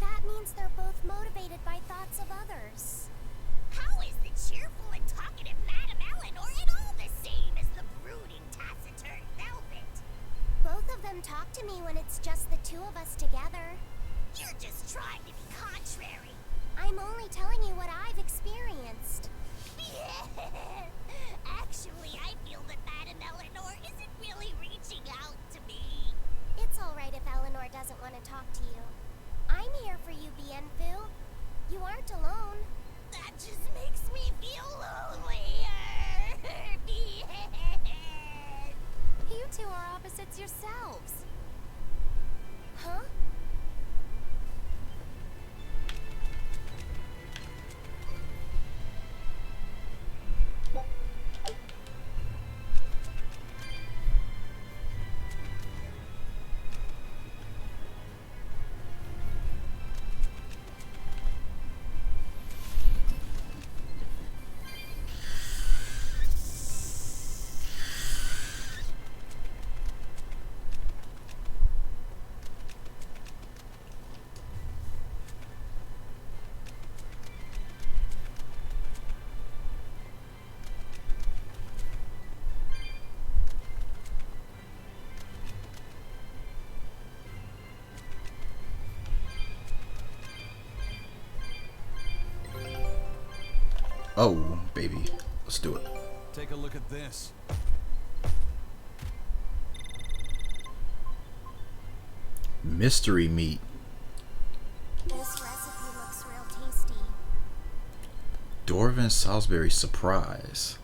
That means they're both motivated by thoughts of others. How is the cheerful and talkative Madame Eleanor at all the same as the brooding, taciturn Velvet? Both of them talk to me when it's just the two of us together. You're just trying to be contrary. I'm only telling you what I've experienced. Actually, I feel that Madame Eleanor isn't really reaching out to me. It's alright if Eleanor doesn't want to talk to you. I'm here for you, Bienfu. You aren't alone. That just makes me feel lonelier. You two are opposites yourselves. Huh? Oh, baby. Let's do it. Take a look at this. Mystery meat. This recipe looks real tasty. Dwarven Salisbury surprise.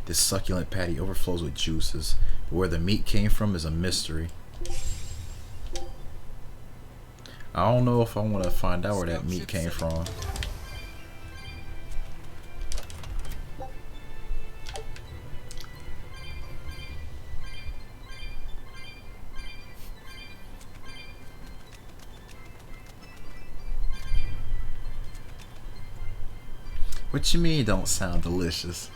This succulent patty overflows with juices, but where the meat came from is a mystery. I don't know if I want to find out where that meat came from. What you mean it don't sound delicious?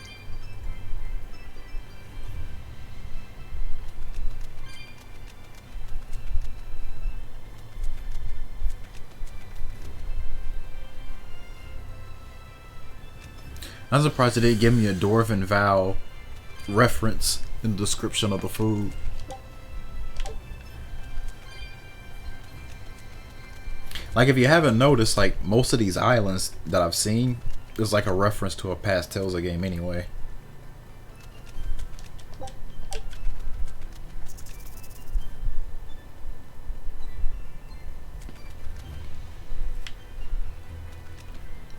I'm surprised they didn't give me a Dwarven Vow reference in the description of the food. Like, if you haven't noticed, like, most of these islands that I've seen is like a reference to a past Tales game anyway.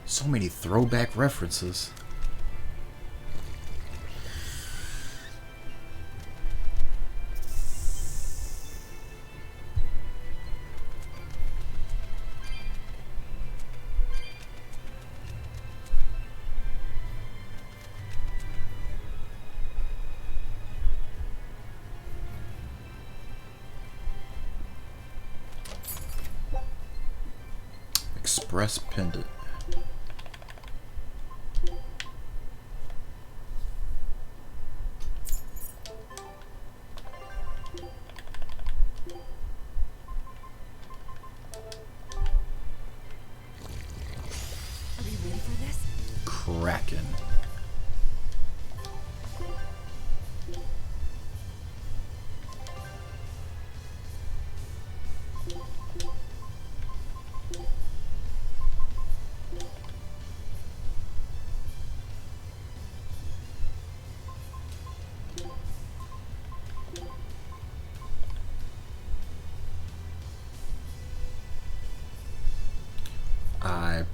So many throwback references. Express pendant. Are you ready for this? Kraken.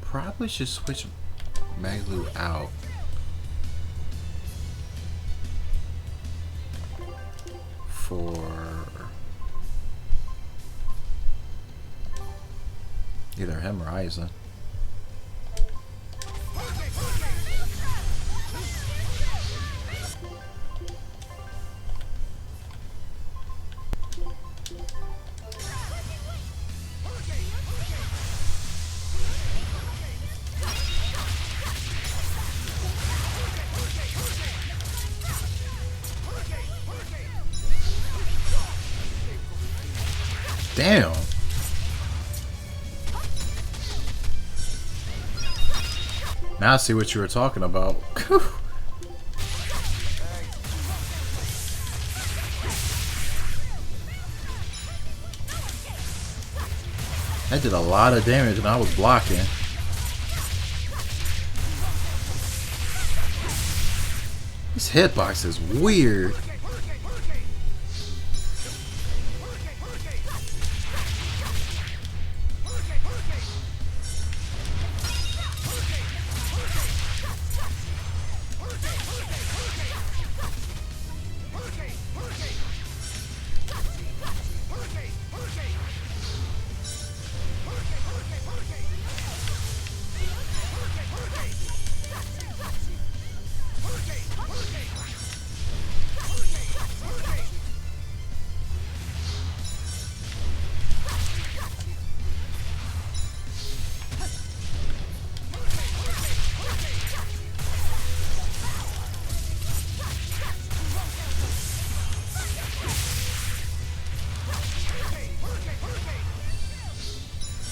Probably should switch Maglu out. For either him or Isa. Damn. Now I see what you were talking about. That did a lot of damage and I was blocking. This hitbox is weird.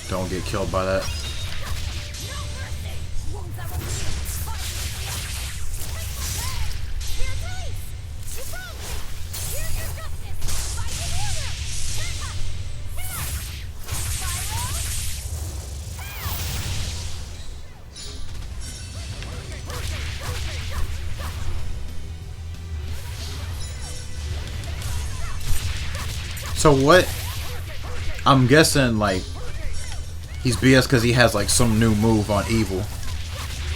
Don't get killed by that. So what? I'm guessing like he's BS because he has like some new move on evil.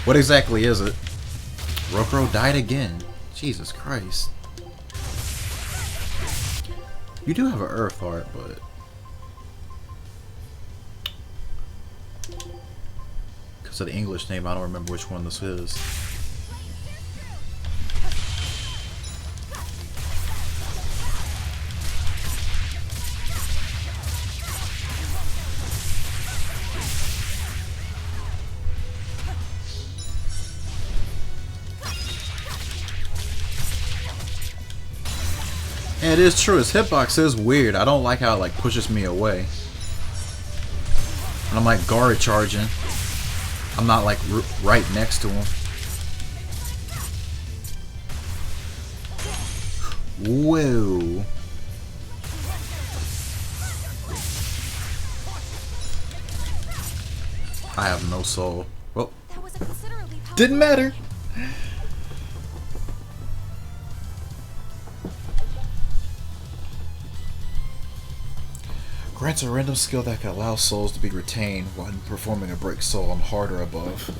What exactly is it? Rokuro died again. Jesus Christ. You do have an Earth Heart, but because of the English name, I don't remember which one this is. Yeah, it is true. His hitbox is weird. I don't like how it like pushes me away. And I'm like guard charging. I'm not like right next to him. Whoa. I have no soul. Well, didn't matter. Grants a random skill that can allow souls to be retained when performing a break soul on hard or above.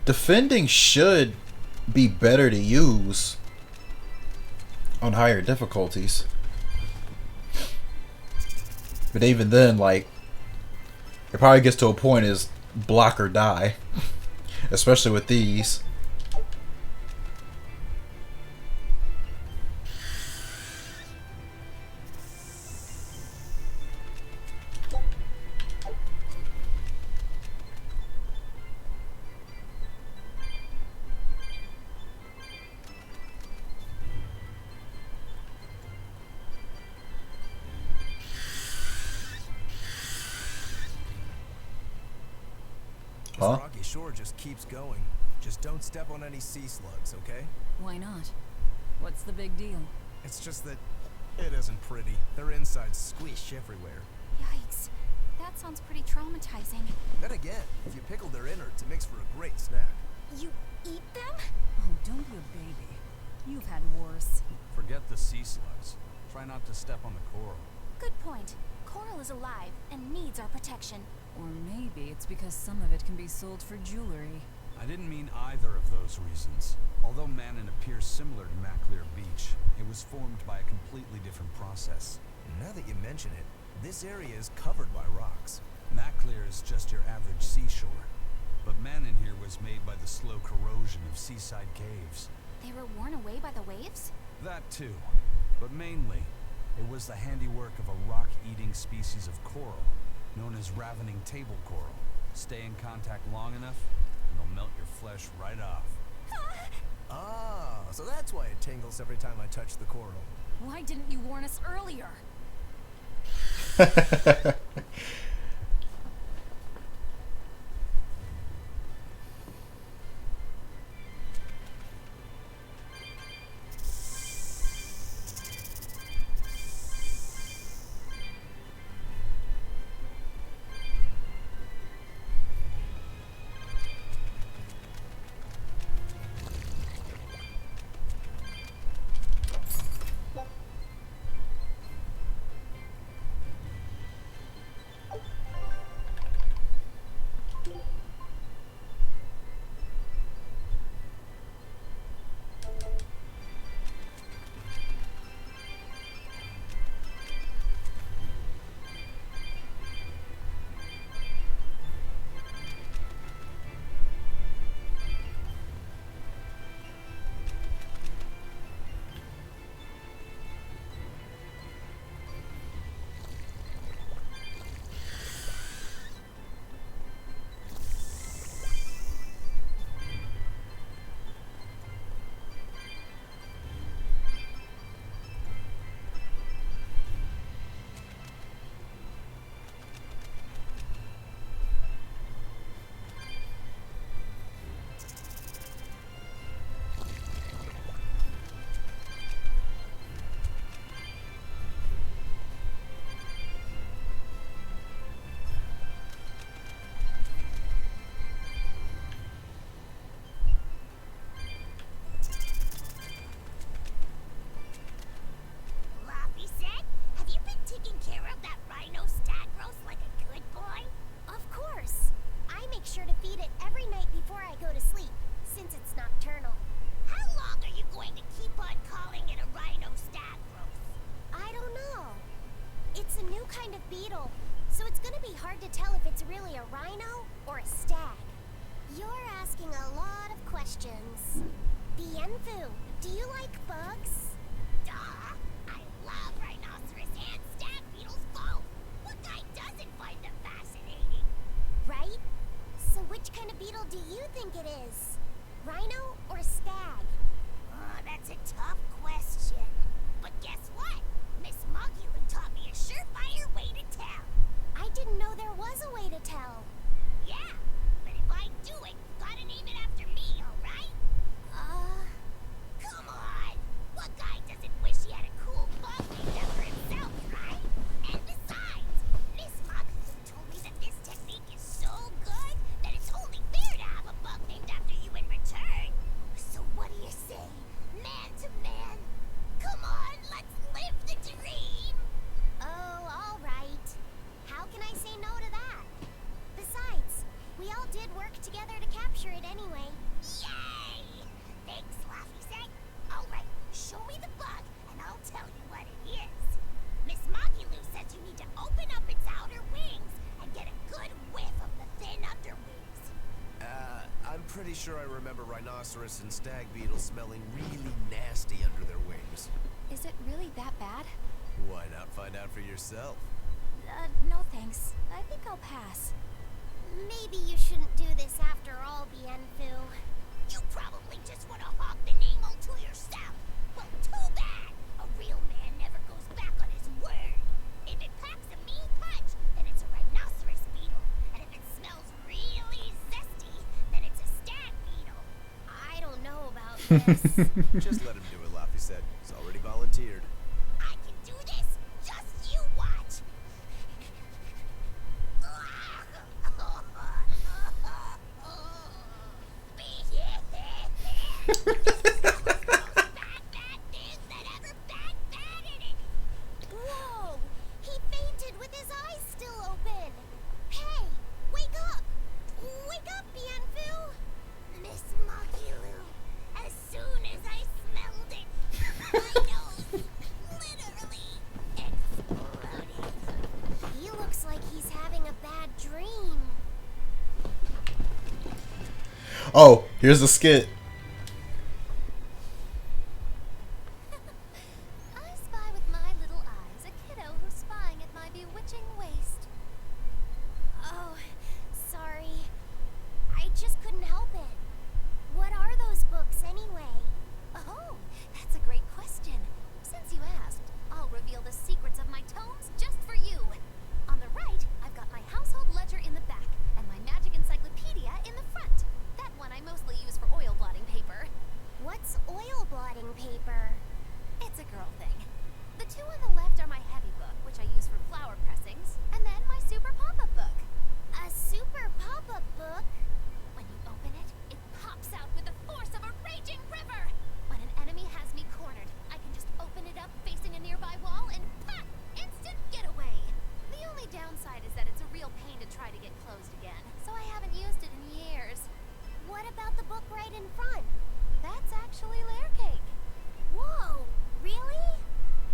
Defending should be better to use on higher difficulties, but even then, like, it probably gets to a point is block or die, especially with these. This rocky shore just keeps going. Just don't step on any sea slugs, okay? Why not? What's the big deal? It's just that It isn't pretty. Their insides squish everywhere. Yikes. That sounds pretty traumatizing. Then again, if you pickle their innards, it makes for a great snack. You eat them? Oh, don't be a baby. You've had worse. Forget the sea slugs. Try not to step on the coral. Good point. Coral is alive and needs our protection. Or maybe it's because some of it can be sold for jewelry. I didn't mean either of those reasons. Although Manon appears similar to Maclear Beach, it was formed by a completely different process. Now that you mention it, this area is covered by rocks. Maclear is just your average seashore. But Manon here was made by the slow corrosion of seaside caves. They were worn away by the waves? That too. But mainly, it was the handiwork of a rock-eating species of coral, known as ravening table coral. Stay in contact long enough, and they'll melt your flesh right off. Ah, so that's why it tingles every time I touch the coral. Why didn't you warn us earlier? Laffy said, have you been taking care of that rhino stag roast like a good boy? Of course. I make sure to feed it every night before I go to sleep, since it's nocturnal. How long are you going to keep on calling it a rhino stag roast? I don't know. It's a new kind of beetle, so it's gonna be hard to tell if it's really a rhino or a stag. You're asking a lot of questions. Bienfu, do you like bugs? Duh! I love rhinoceros and stag beetles both! What guy doesn't find them fascinating? Right? So which kind of beetle do you think it is? Rhino or stag? Oh, that's a tough question. But guess what? Miss Mogulu taught me a surefire way to tell. I didn't know there was a way to tell. Yeah, but if I do it, you gotta name it after me, alright? Come on! What guy doesn't wish he had a cool bug named after himself, right? And besides, Miss Mogulu told me that this technique is so good that it's only fair to have a bug named after you in return. So what do you say? Man to man? Come on, let's live the dream! Oh, all right. How can I say no to that? Besides, we all did work together to capture it anyway. Yay! Thanks, Laffy said. Alright, show me the bug and I'll tell you what it is. Miss Mogulu says you need to open up its outer wings and get a good whiff of the thin underwings. I'm pretty sure I remember rhinoceros and stag beetles smelling really nasty under their wings. Is it really that bad? Why not find out for yourself? No thanks. I think I'll pass. Maybe you shouldn't do this after all, Bienfu. You probably just want to hog the name all to yourself. Well, too bad. A real man never goes back on his word. If it packs a mean punch, then it's a rhinoceros beetle. And if it smells really zesty, then it's a stag beetle. I don't know about this. Just let him do it, Laffy said. He's already volunteered. I can do Oh, here's the skit. I spy with my little eyes a kiddo who's spying at my bewitching waist. Oh, sorry. I just couldn't help it. What are those books anyway? Oh, that's a great question. Since you asked, I'll reveal the secrets of my tomes just for you. On the right, I've got my household ledger in the back, and my magic encyclopedia in the front. That one I mostly use for oil blotting paper. What's oil blotting paper? It's a girl thing. The two on the left are my heavy book, which I use for flower pressings, and then my super pop-up book. A super pop-up book? When you open it, it pops out with the force of a raging river! When an enemy has me cornered, I can just open it up facing a nearby wall and pop! Instant getaway! The only downside is that it's a real pain to try to get closed again, so I haven't used it in years. What about the book right in front? That's actually layer cake. Whoa, really?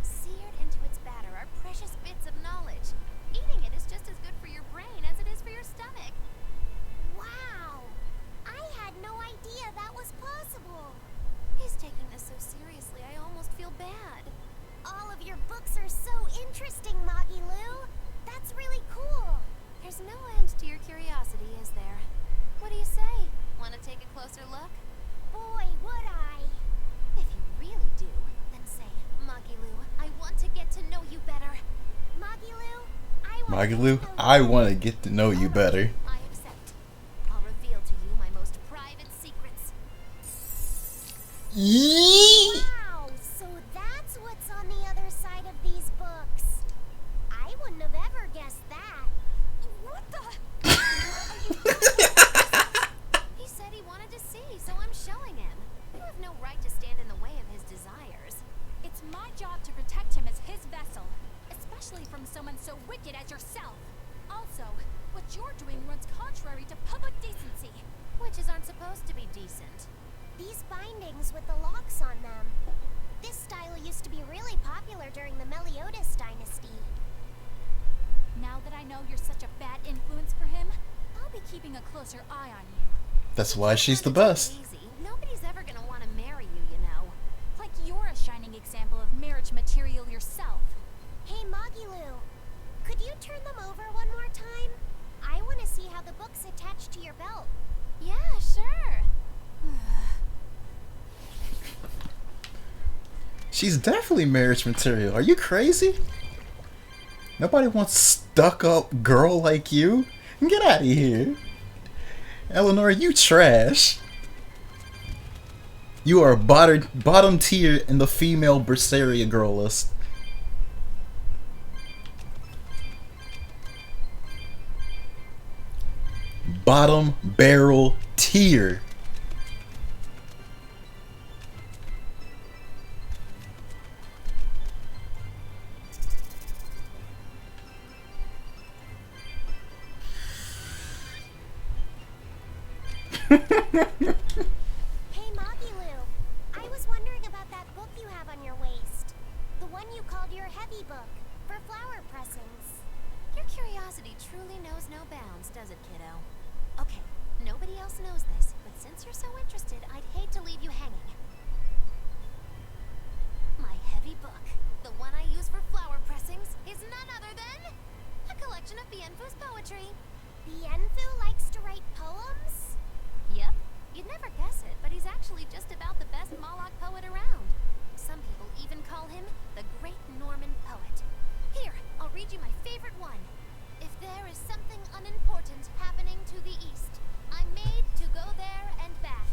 Seared into its batter are precious bits of knowledge. Eating it is just as good for your brain as it is for your stomach. Wow! I had no idea that was possible. He's taking this so seriously, I almost feel bad. All of your books are so interesting, Magilou. That's really cool. There's no end to your curiosity, is there? What do you say? Want to take a closer look? Boy, would I. If you really do, then say, Magilou, I want to get to know you better. Magilou, I want to get to know you better. I accept. I'll reveal to you my most private secrets. Wow, so that's what's on the other side of these books. I wouldn't have ever guessed that. What the? He said he wanted to see, so I'm showing him. You have no right to stand in the way of his desires. It's my job to protect him as his vessel, especially from someone so wicked as yourself. Also, what you're doing runs contrary to public decency. Witches aren't supposed to be decent. These bindings with the locks on them. This style used to be really popular during the Meliodas dynasty. Now that I know you're such a bad influence for him, I'll be keeping a closer eye on you. That's why she's the best. Easy. Nobody's ever gonna want to marry you, you know. Like you're a shining example of marriage material yourself. Hey, Magilou, could you turn them over one more time? I want to see how the book's attached to your belt. Yeah, sure. She's definitely marriage material. Are you crazy? Nobody wants stuck-up girl like you. Get out of here. Eleanor, you trash. You are bottom tier in the female Berseria girl list. Bottom barrel tier. Hey, Magilou, I was wondering about that book you have on your waist. The one you called your heavy book, for flower pressings. Your curiosity truly knows no bounds, does it, kiddo? Okay, nobody else knows this, but since you're so interested, I'd hate to leave you hanging. My heavy book, the one I use for flower pressings, is none other than a collection of Bienfu's poetry. Bienfu likes to write poems? Yep. You'd never guess it, but he's actually just about the best Moloch poet around. Some people even call him the Great Norman Poet. Here, I'll read you my favorite one. If there is something unimportant happening to the east, I'm made to go there and back.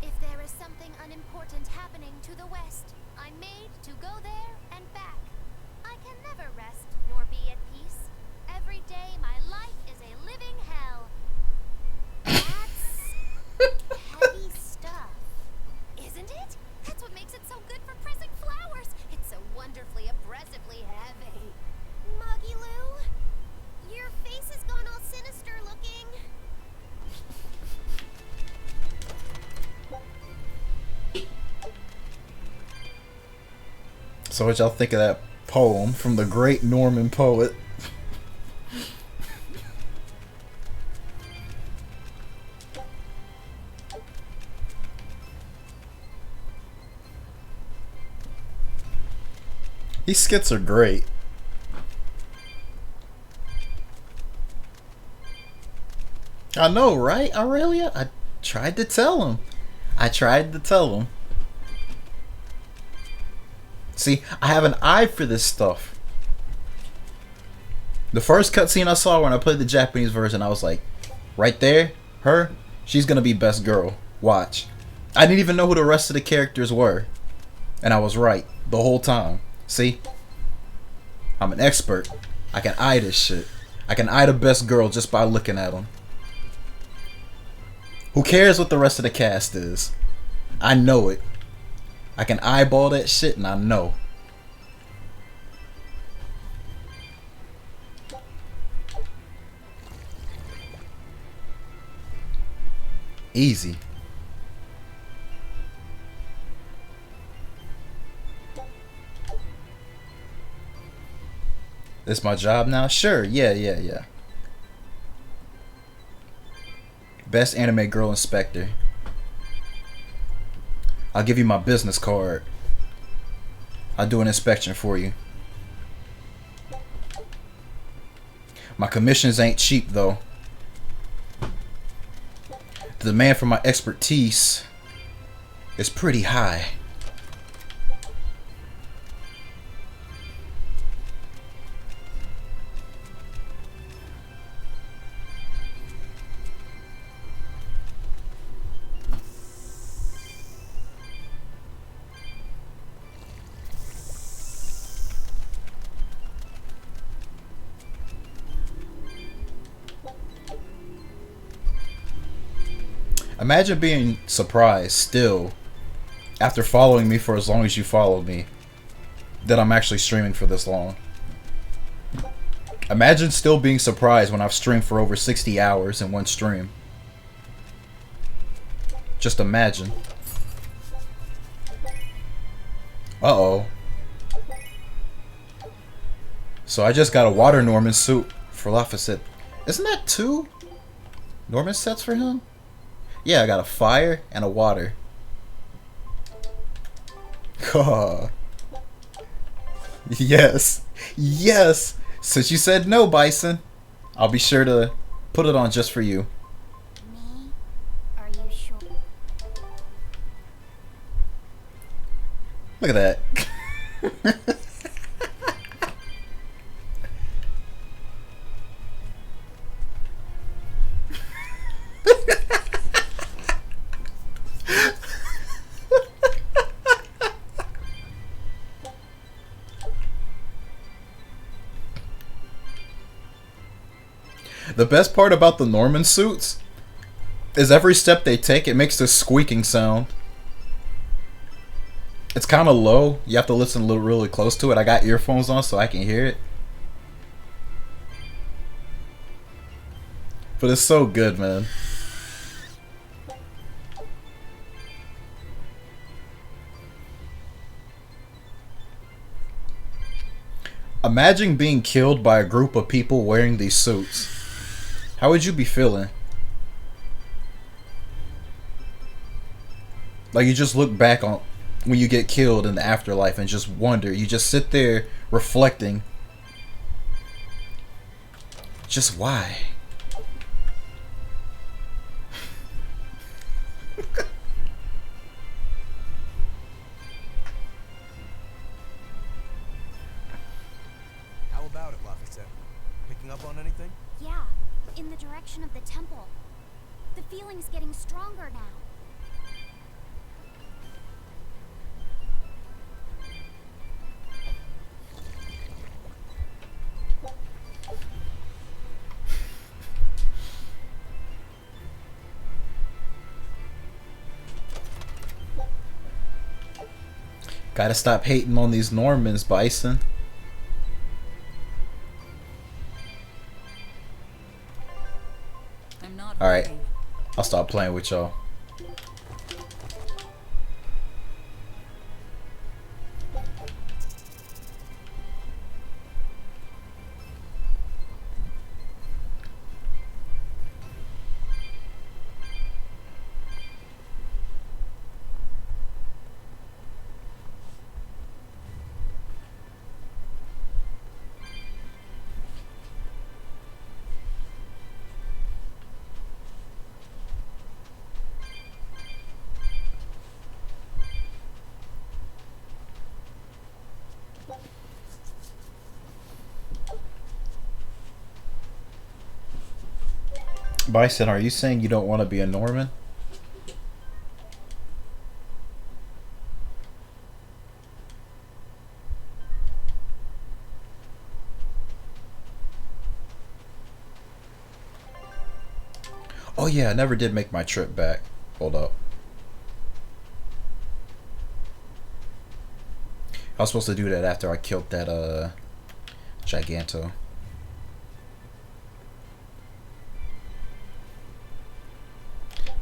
If there is something unimportant happening to the west, I'm made to go there and back. I can never rest nor be at peace. Every day my life is a living hell. Heavy stuff. Isn't it? That's what makes it so good for pressing flowers. It's so wonderfully, oppressively heavy. Magilou, your face has gone all sinister looking. So what y'all think of that poem from the great Norman poet? These skits are great. I know, right, Aurelia? I tried to tell him. See, I have an eye for this stuff. The first cutscene I saw when I played the Japanese version, I was like, right there, her, she's gonna be best girl. Watch. I didn't even know who the rest of the characters were. And I was right the whole time. See? I'm an expert. I can eye this shit. I can eye the best girl just by looking at them. Who cares what the rest of the cast is? I know it. I can eyeball that shit and I know. Easy. This my job now? Sure, yeah. Best anime girl inspector. I'll give you my business card. I'll do an inspection for you. My commissions ain't cheap though. The demand for my expertise is pretty high. Imagine being surprised still, after following me for as long as you followed me, that I'm actually streaming for this long. Imagine still being surprised when I've streamed for over 60 hours in one stream. Just imagine. Uh-oh. So I just got a water Norman suit for Laphicet. Isn't that 2 Norman sets for him? Yeah, I got a fire and a water. Yes. Yes. Since you said no, Bison, I'll be sure to put it on just for you. Me? Are you sure? Look at that. The best part about the Norman suits is every step they take, it makes this squeaking sound. It's kind of low. You have to listen really close to it. I got earphones on so I can hear it. But it's so good, man. Imagine being killed by a group of people wearing these suits. How would you be feeling? Like you just look back on when you get killed in the afterlife and just wonder. You just sit there reflecting. Just why? How about it, Laphicet? Picking up on anything? Yeah, in the direction of the temple. The feeling's getting stronger now. Gotta stop hating on these Normans, Bison. Alright, I'll stop playing with y'all. Bison, are you saying you don't want to be a Norman? Oh yeah, I never did make my trip back. Hold up. I was supposed to do that after I killed that Giganto.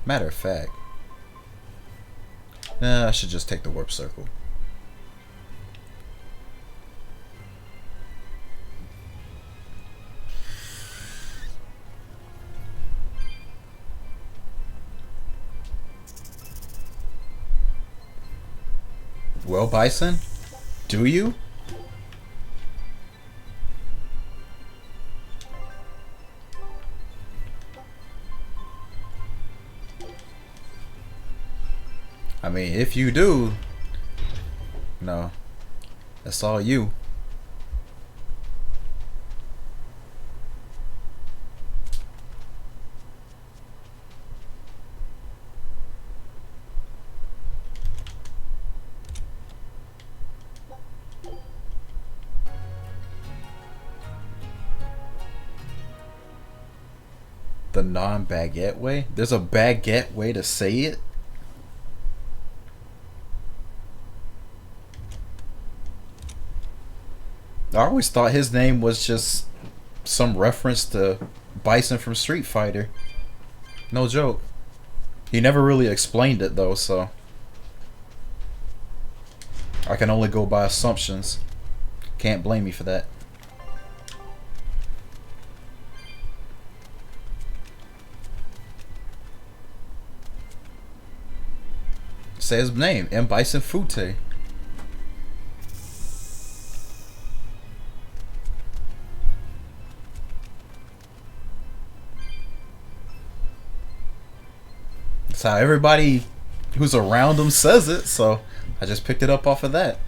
Matter of fact, I should just take the warp circle. Well, Bison, do you? I mean, if you do, no, that's all you. The non-baguette way? There's a baguette way to say it? I always thought his name was just some reference to Bison from Street Fighter. No joke. He never really explained it though, so I can only go by assumptions. Can't blame me for that. Say his name, M. Bison Fute. That's how everybody who's around him says it, so I just picked it up off of that.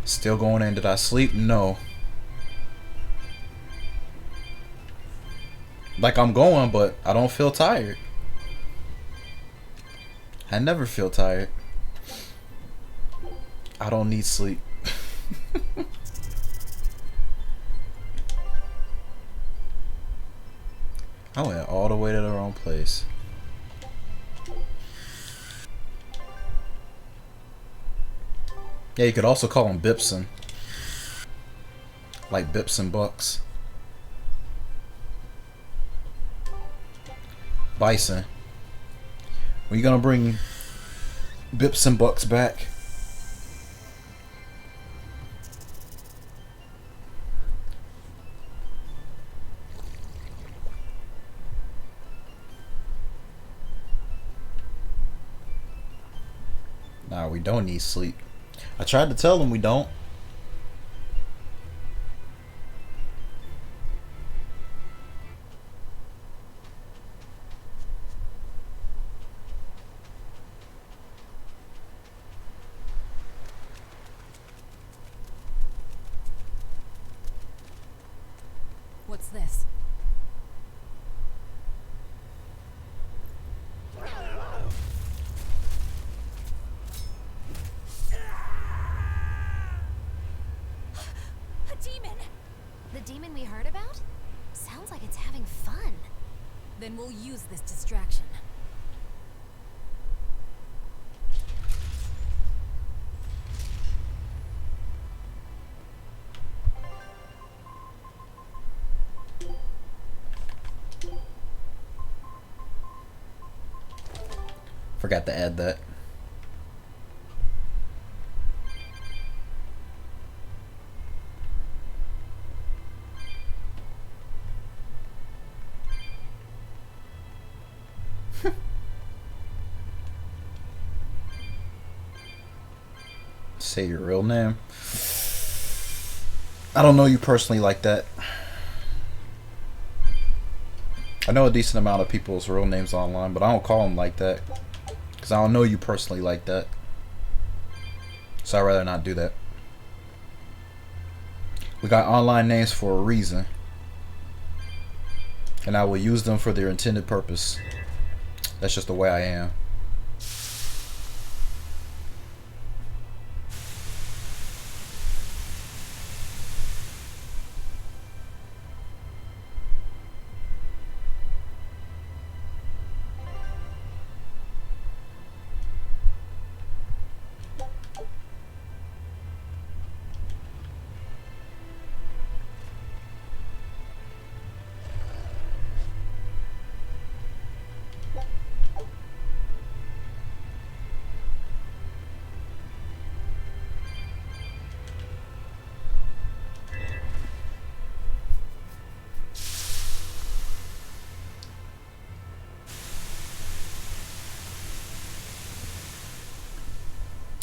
Still going in. Did I sleep? No. Like I'm going, but I don't feel tired. I never feel tired. I don't need sleep. I went all the way to the wrong place. Yeah, you could also call him Bipson. Like Bips and Bucks. Bison. When you gonna bring Bips and Bucks back? Nah, we don't need sleep. I tried to tell them we don't. What's this? A demon! The demon we heard about? Sounds like it's having fun. Then we'll use this distraction. Forgot to add that. Say your real name. I don't know you personally like that. I know a decent amount of people's real names online, but I don't call them like that. Because I don't know you personally like that. So I'd rather not do that. We got online names for a reason. And I will use them for their intended purpose. That's just the way I am.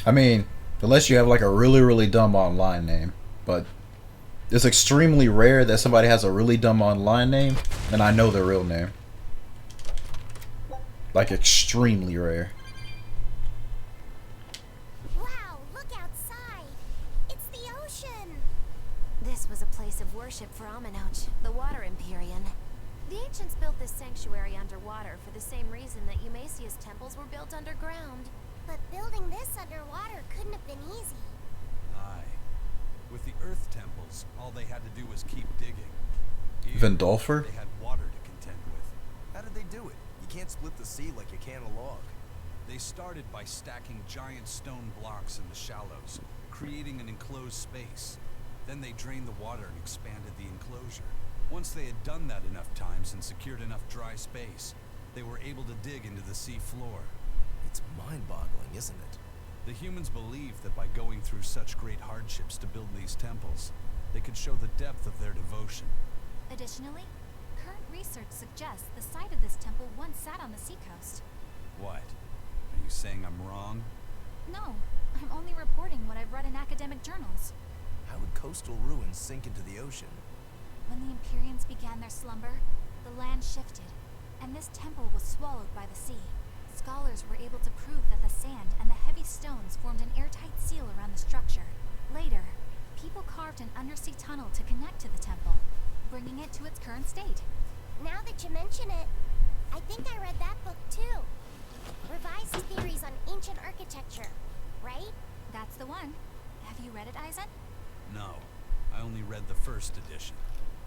I mean, unless you have like a really, really dumb online name. But it's extremely rare that somebody has a really dumb online name and I know their real name. Like extremely rare. Wow, look outside. It's the ocean. This was a place of worship for Aminoch, the Water Empyrean. The ancients built this sanctuary underwater for the same reason that Eumasia's temples were built underground. But building this underwater couldn't have been easy. Aye. With the Earth temples, all they had to do was keep digging. Vindolfer? They had water to contend with. How did they do it? You can't split the sea like you can a log. They started by stacking giant stone blocks in the shallows, creating an enclosed space. Then they drained the water and expanded the enclosure. Once they had done that enough times and secured enough dry space, they were able to dig into the sea floor. It's mind-boggling, isn't it? The humans believed that by going through such great hardships to build these temples, they could show the depth of their devotion. Additionally, current research suggests the site of this temple once sat on the seacoast. What? Are you saying I'm wrong? No, I'm only reporting what I've read in academic journals. How would coastal ruins sink into the ocean? When the Empyreans began their slumber, the land shifted, and this temple was swallowed by the sea. Scholars were able to prove that the sand and the heavy stones formed an airtight seal around the structure. Later, people carved an undersea tunnel to connect to the temple, bringing it to its current state. Now that you mention it, I think I read that book too. Revised Theories on Ancient Architecture, right? That's the one. Have you read it, Eisen? No. I only read the first edition.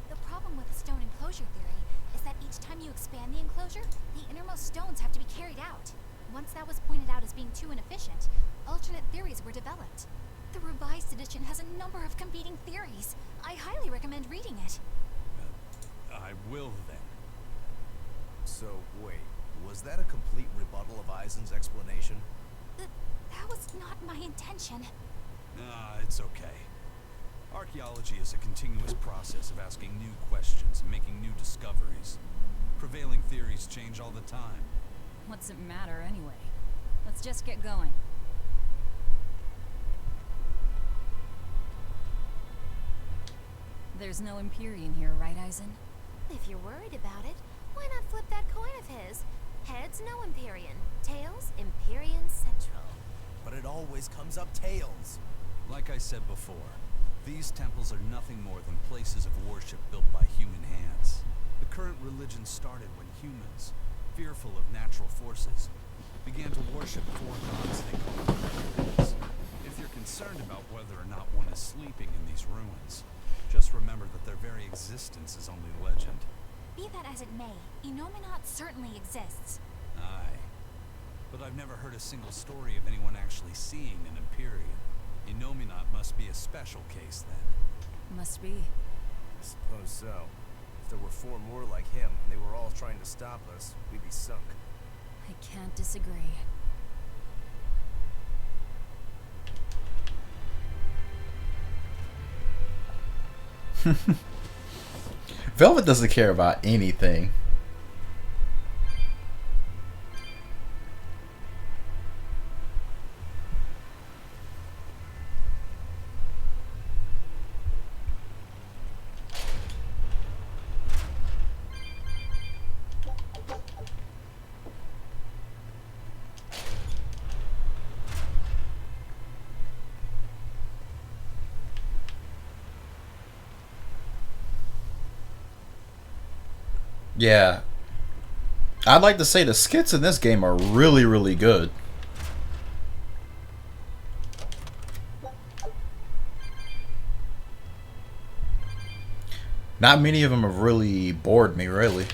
The problem with the stone enclosure theory is that each time you expand the enclosure, the innermost stones have to be carried out. Once that was pointed out as being too inefficient, alternate theories were developed. The revised edition has a number of competing theories. I highly recommend reading it. I will then. So, wait, was that a complete rebuttal of Eisen's explanation? That was not my intention. It's okay. Archaeology is a continuous process of asking new questions and making new discoveries. Prevailing theories change all the time. What's it matter anyway? Let's just get going. There's no Empyrean here, right, Eisen? If you're worried about it, why not flip that coin of his? Heads, no Empyrean. Tails, Empyrean Central. But it always comes up tails. Like I said before, these temples are nothing more than places of worship built by human hands. The current religion started when humans, fearful of natural forces, began to worship four gods they called Empyreans. If you're concerned about whether or not one is sleeping in these ruins, just remember that their very existence is only legend. Be that as it may, Enominat certainly exists. Aye. But I've never heard a single story of anyone actually seeing an Empyrean. Enominat must be a special case, then. Must be. I suppose so. If there were four more like him, and they were all trying to stop us, we'd be sunk. I can't disagree. Velvet doesn't care about anything. Yeah. I'd like to say the skits in this game are really, really good. Not many of them have really bored me, really.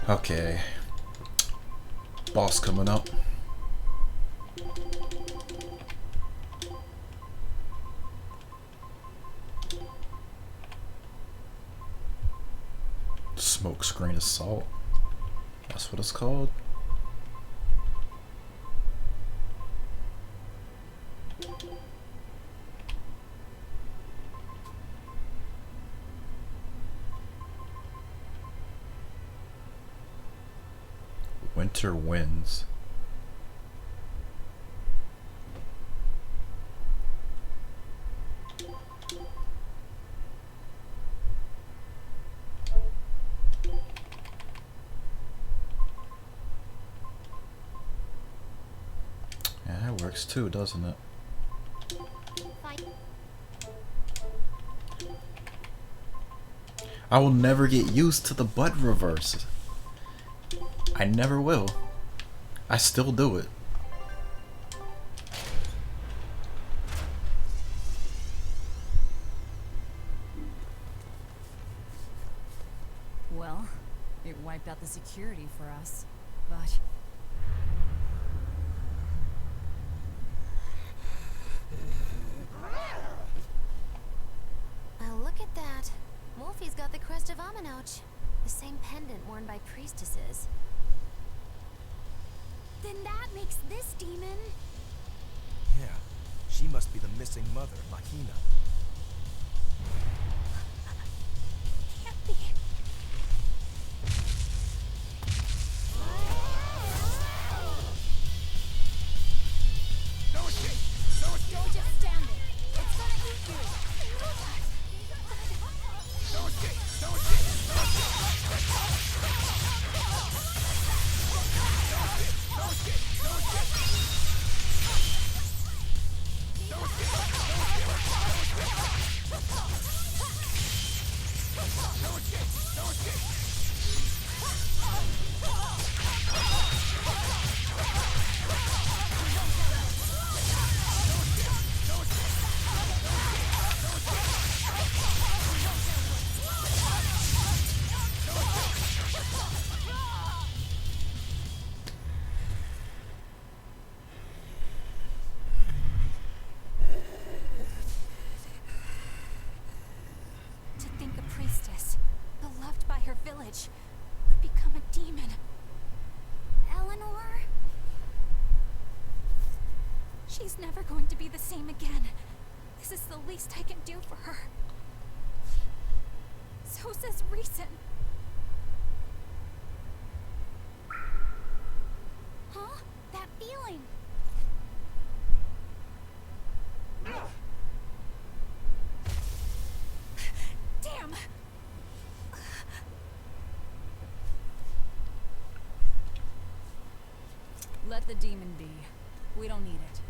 Okay. Boss coming up. Smoke screen assault. That's what it's called. Winter winds. Yeah, that works too, doesn't it? I will never get used to the butt reverse. I never will. I still do it. Well, it wiped out the security for us, but... Well, look at that. Wolfie's got the crest of Aminoch. The same pendant worn by priestesses. Then that makes this demon. Yeah, she must be the missing mother, Mahina. Can't be. No escape! No escape! Don't just stand there. It's gonna eat you. No escape! No escape! No escape! To think a priestess, beloved by her village, would become a demon. Eleanor? She's never going to be the same again. This is the least I can do for her. So says reason. Huh? That feeling. Damn! Let the demon be. We don't need it.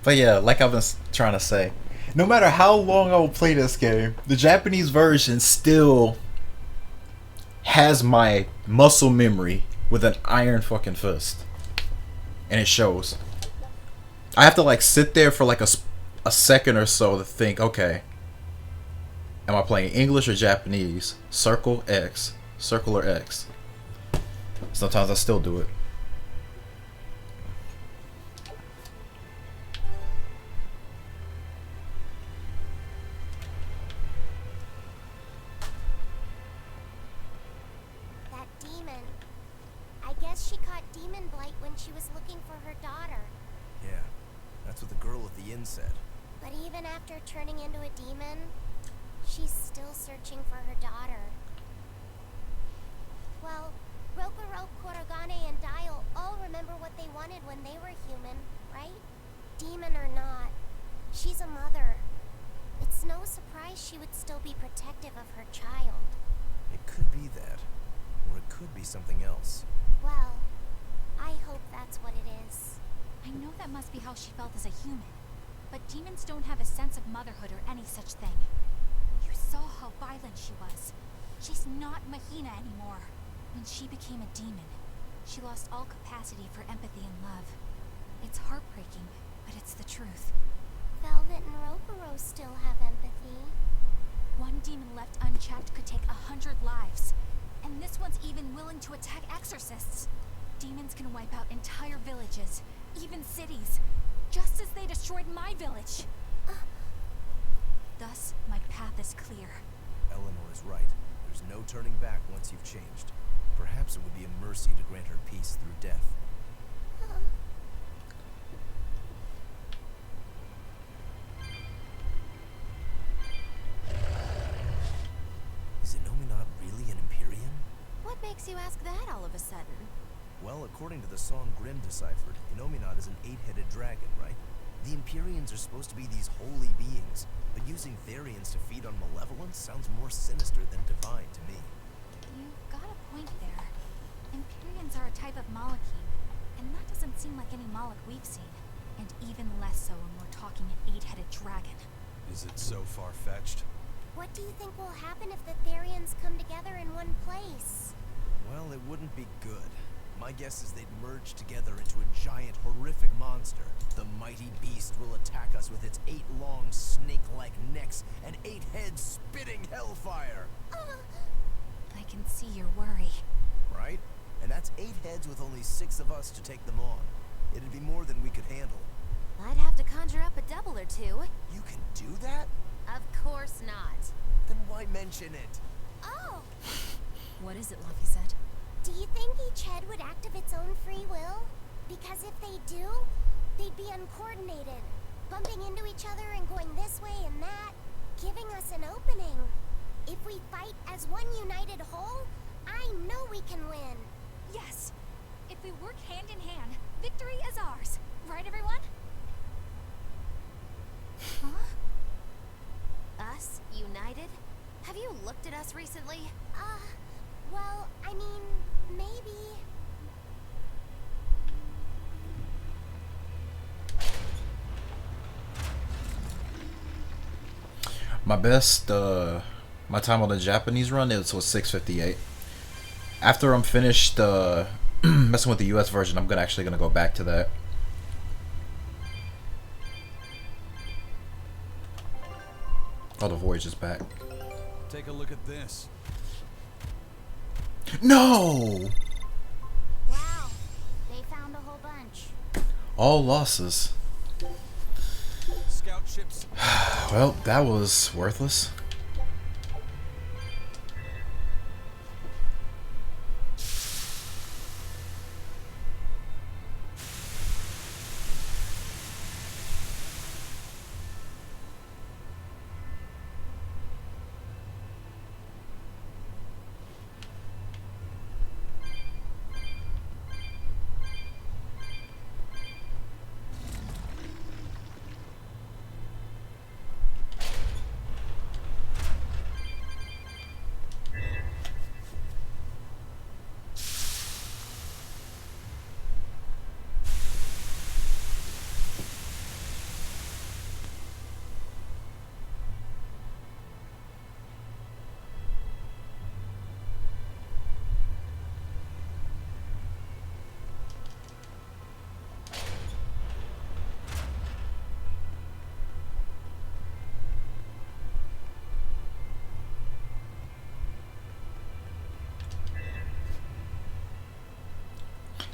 But yeah, like I was trying to say, no matter how long I will play this game, the Japanese version still has my muscle memory with an iron fucking fist. And it shows. I have to like sit there for like a second or so to think, okay, am I playing English or Japanese? Circle X. Circle or X. Sometimes I still do it. That demon. I guess she caught demon blight when she was looking for her daughter. Yeah, that's what the girl at the inn said. But even after turning into a demon, she's still searching for her daughter. Well, Rokurok, Korogane, and Dial all remember what they wanted when they were human, right? Demon or not, she's a mother. It's no surprise she would still be protective of her child. It could be that, or it could be something else. Well, I hope that's what it is. I know that must be how she felt as a human. But demons don't have a sense of motherhood or any such thing. You saw how violent she was. She's not Mahina anymore. When she became a demon, she lost all capacity for empathy and love. It's heartbreaking, but it's the truth. Velvet and Rokuro still have empathy. One demon left unchecked could take 100 lives. And this one's even willing to attack exorcists. Demons can wipe out entire villages, even cities, just as they destroyed my village. Thus, my path is clear. Eleanor is right. There's no turning back once you've changed. Perhaps it would be a mercy to grant her peace through death. Is Inominat really an Empyrean? What makes you ask that all of a sudden? Well, according to the song Grimm deciphered, Inominat is an 8-headed dragon, right? The Empyreans are supposed to be these holy beings, but using Therians to feed on malevolence sounds more sinister than divine to me. You've got a point there. Empyreans are a type of Malachine, and that doesn't seem like any Malach we've seen. And even less so when we're talking an 8-headed dragon. Is it so far-fetched? What do you think will happen if the Therians come together in one place? Well, it wouldn't be good. My guess is they'd merge together into a giant, horrific monster. The mighty beast will attack us with its 8 long, snake-like necks and 8 heads spitting hellfire. I can see your worry. Right? And that's 8 heads with only 6 of us to take them on. It'd be more than we could handle. I'd have to conjure up a double or two. You can do that? Of course not. Then why mention it? Oh! What is it, Laphicet? Do you think each head would act of its own free will? Because if they do, they'd be uncoordinated, bumping into each other and going this way and that, giving us an opening. If we fight as one united whole, I know we can win. Yes! If we work hand in hand, victory is ours. Right, everyone? Huh? Us? United? Have you looked at us recently? Well, I mean, maybe. My best, my time on the Japanese run, it was 6:58. After I'm finished messing with the US version, I'm actually gonna go back to that. Oh, the voyage is back. Take a look at this. No! Wow, they found a whole bunch. All losses. Scout ships. Well, that was worthless.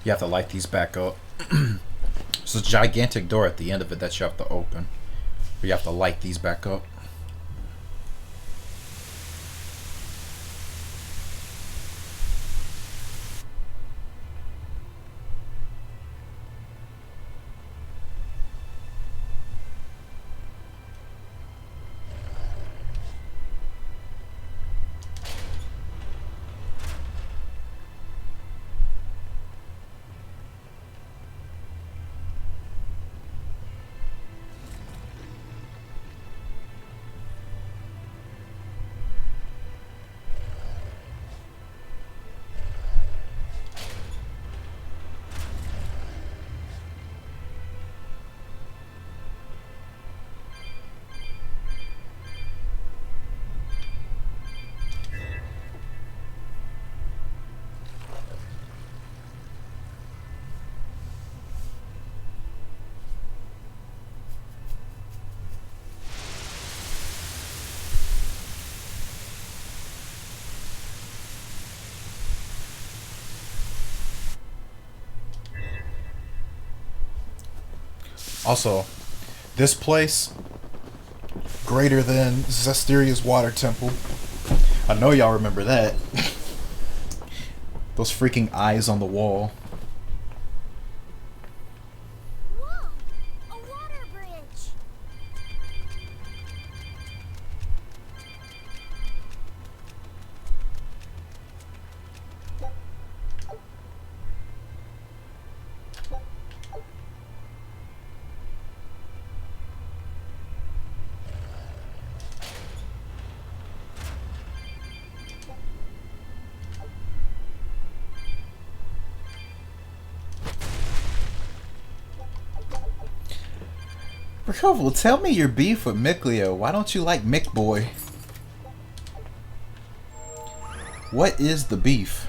You have to light these back up. It's a gigantic door at the end of it that you have to open. But you have to light these back up. Also, this place, greater than Zesteria's water temple. I know y'all remember that. Those freaking eyes on the wall. Whoa! A water bridge! Recoval, tell me your beef with Micleo. Why don't you like Mick Boy? What is the beef?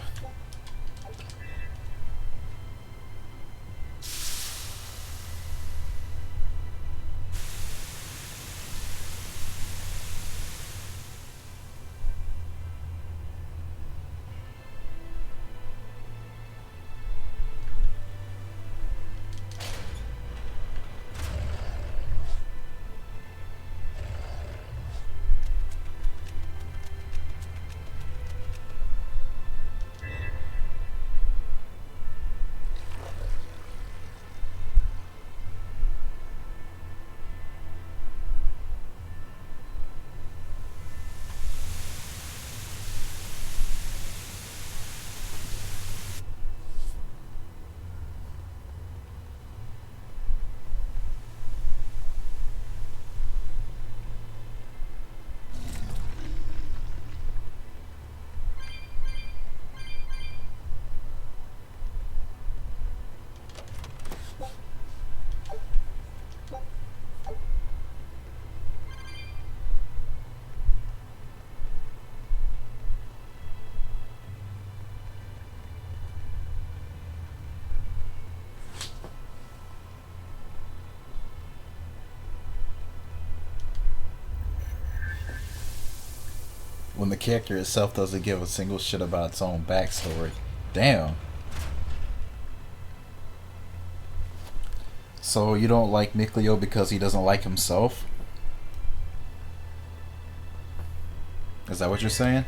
When the character itself doesn't give a single shit about its own backstory. Damn. So you don't like Micleo because he doesn't like himself? Is that what you're saying?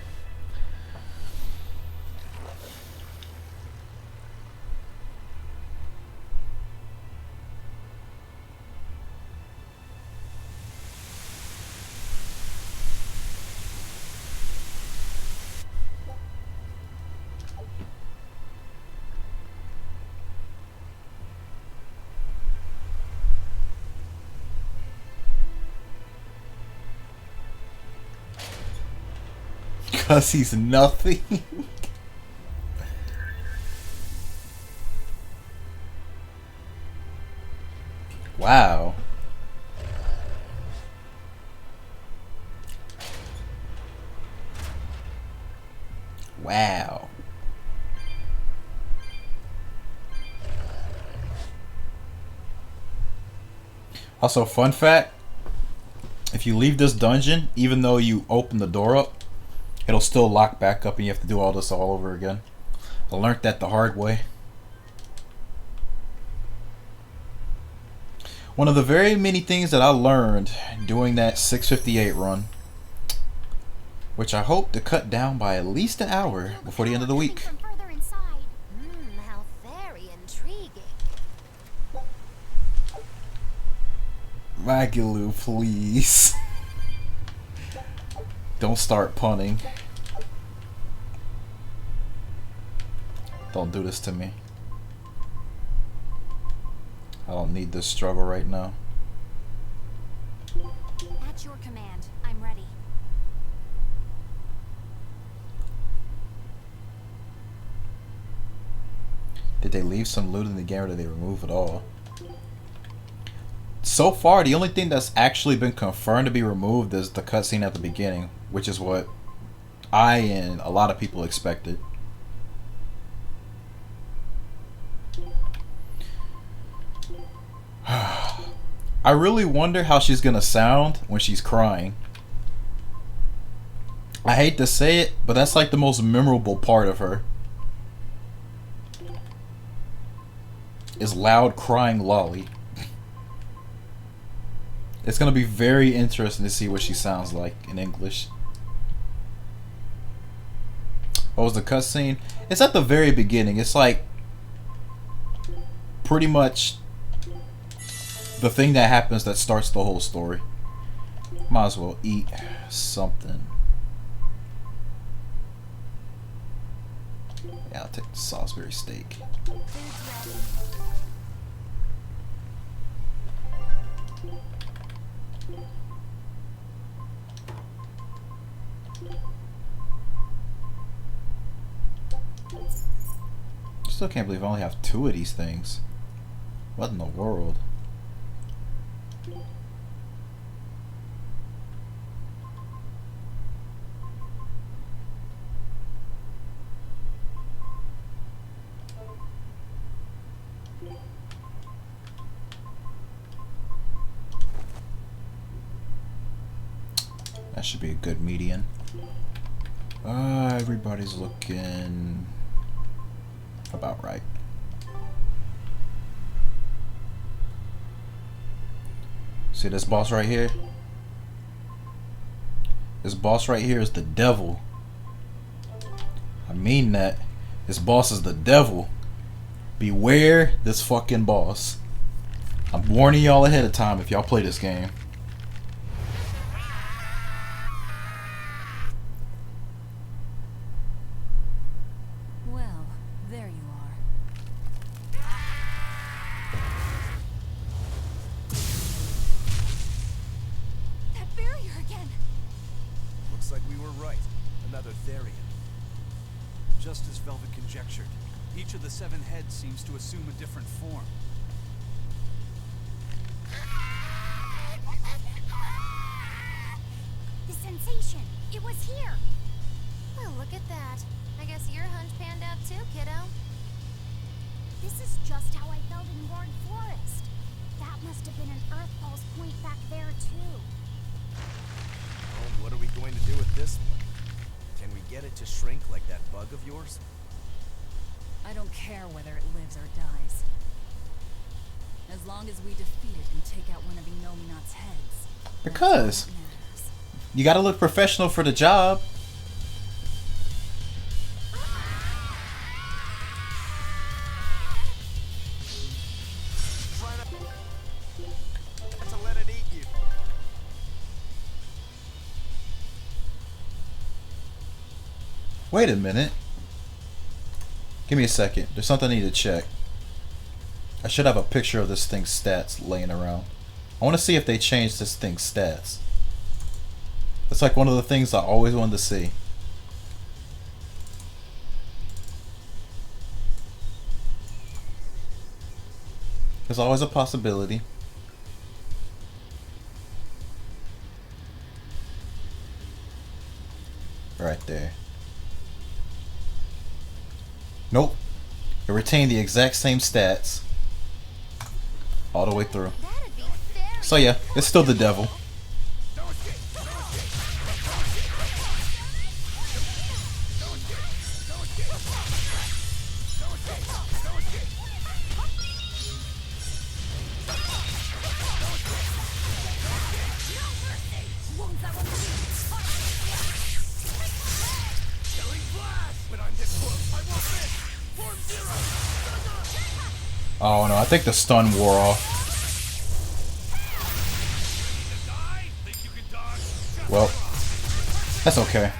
Because he's nothing. Wow. Wow. Also, fun fact, if you leave this dungeon, even though you open the door up, it'll still lock back up and you have to do all this all over again. I learned that the hard way. One of the very many things that I learned doing that 658 run, which I hope to cut down by at least an hour before the end of the week. How very intriguing. Magalu, please. Don't start punning. Don't do this to me. I don't need this struggle right now. At your command, I'm ready. Did they leave some loot in the game or did they remove it all? So far, the only thing that's actually been confirmed to be removed is the cutscene at the beginning, which is what I and a lot of people expected. I really wonder how she's gonna sound when she's crying. I hate to say it, but that's like the most memorable part of her. Is loud crying Lolly. It's gonna be very interesting to see what she sounds like in English. What was the cutscene? It's at the very beginning. It's like pretty much the thing that happens that starts the whole story. Might as well eat something. Yeah, I'll take the Salisbury steak. Still can't believe I only have 2 of these things. What in the world? That should be a good median. Everybody's looking about right. See this boss right here? This boss right here is the devil. I mean that. This boss is the devil. Beware this fucking boss. I'm warning y'all ahead of time if y'all play this game. Well, there you are. That barrier again. Looks like we were right. Another Therian. Just as Velvet conjectured, each of the 7 heads seems to assume a different form. The sensation. It was here. Well, look at that. I guess your hunch panned out too, kiddo. This is just how I felt in Ward Forest. That must have been an Earth Pulse point back there too. Oh, what are we going to do with this one? Can we get it to shrink like that bug of yours? I don't care whether it lives or dies. As long as we defeat it and take out one of Inominat's heads. Because you gotta look professional for the job. To let it eat you. Wait a minute. Give me a second. There's something I need to check. I should have a picture of this thing's stats laying around. I want to see if they changed this thing's stats. That's like one of the things I always wanted to see. There's always a possibility. Right there. Nope. It retained the exact same stats all the way through. So yeah, it's still the devil. Oh no, I think the stun wore off. Well, that's okay.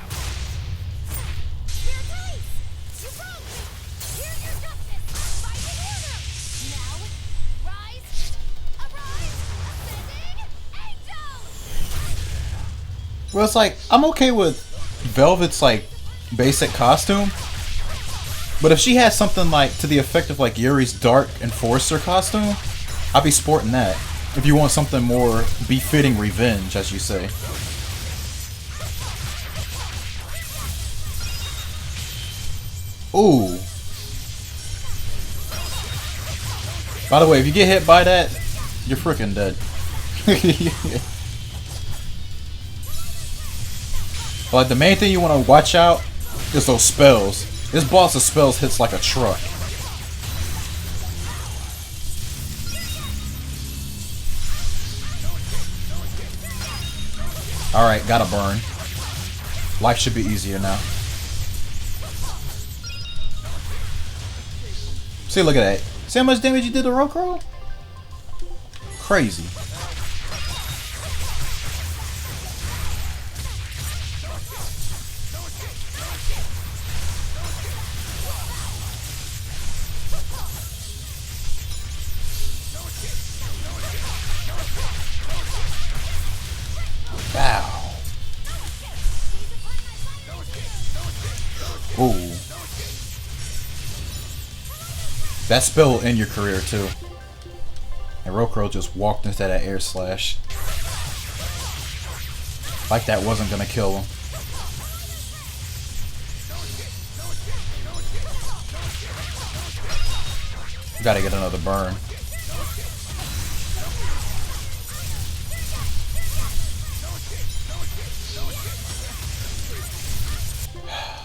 Well, it's like, I'm okay with Velvet's like basic costume, but if she has something like to the effect of like Yuri's Dark Enforcer costume, I'd be sporting that. If you want something more befitting revenge, as you say. Ooh. By the way, if you get hit by that, you're freaking dead. Like, the main thing you want to watch out is those spells. This boss's spells hits like a truck. Alright, gotta burn. Life should be easier now. See, look at that. See how much damage you did to Rokro? Crazy. Wow. Ooh. That spell will end your career too. And Rokro just walked into that air slash. Like that wasn't gonna kill him. Gotta get another burn.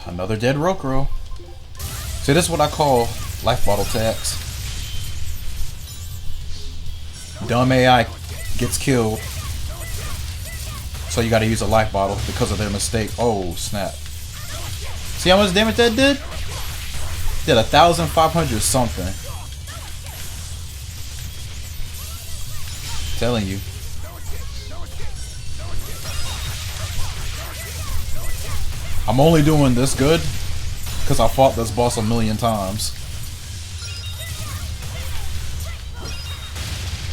Another dead Rokro. See, this is what I call life bottle tax. Dumb AI gets killed, so you gotta use a life bottle because of their mistake. Oh, snap. See how much damage that did? Did 1,500 something. Telling you. I'm only doing this good because I fought this boss a million times.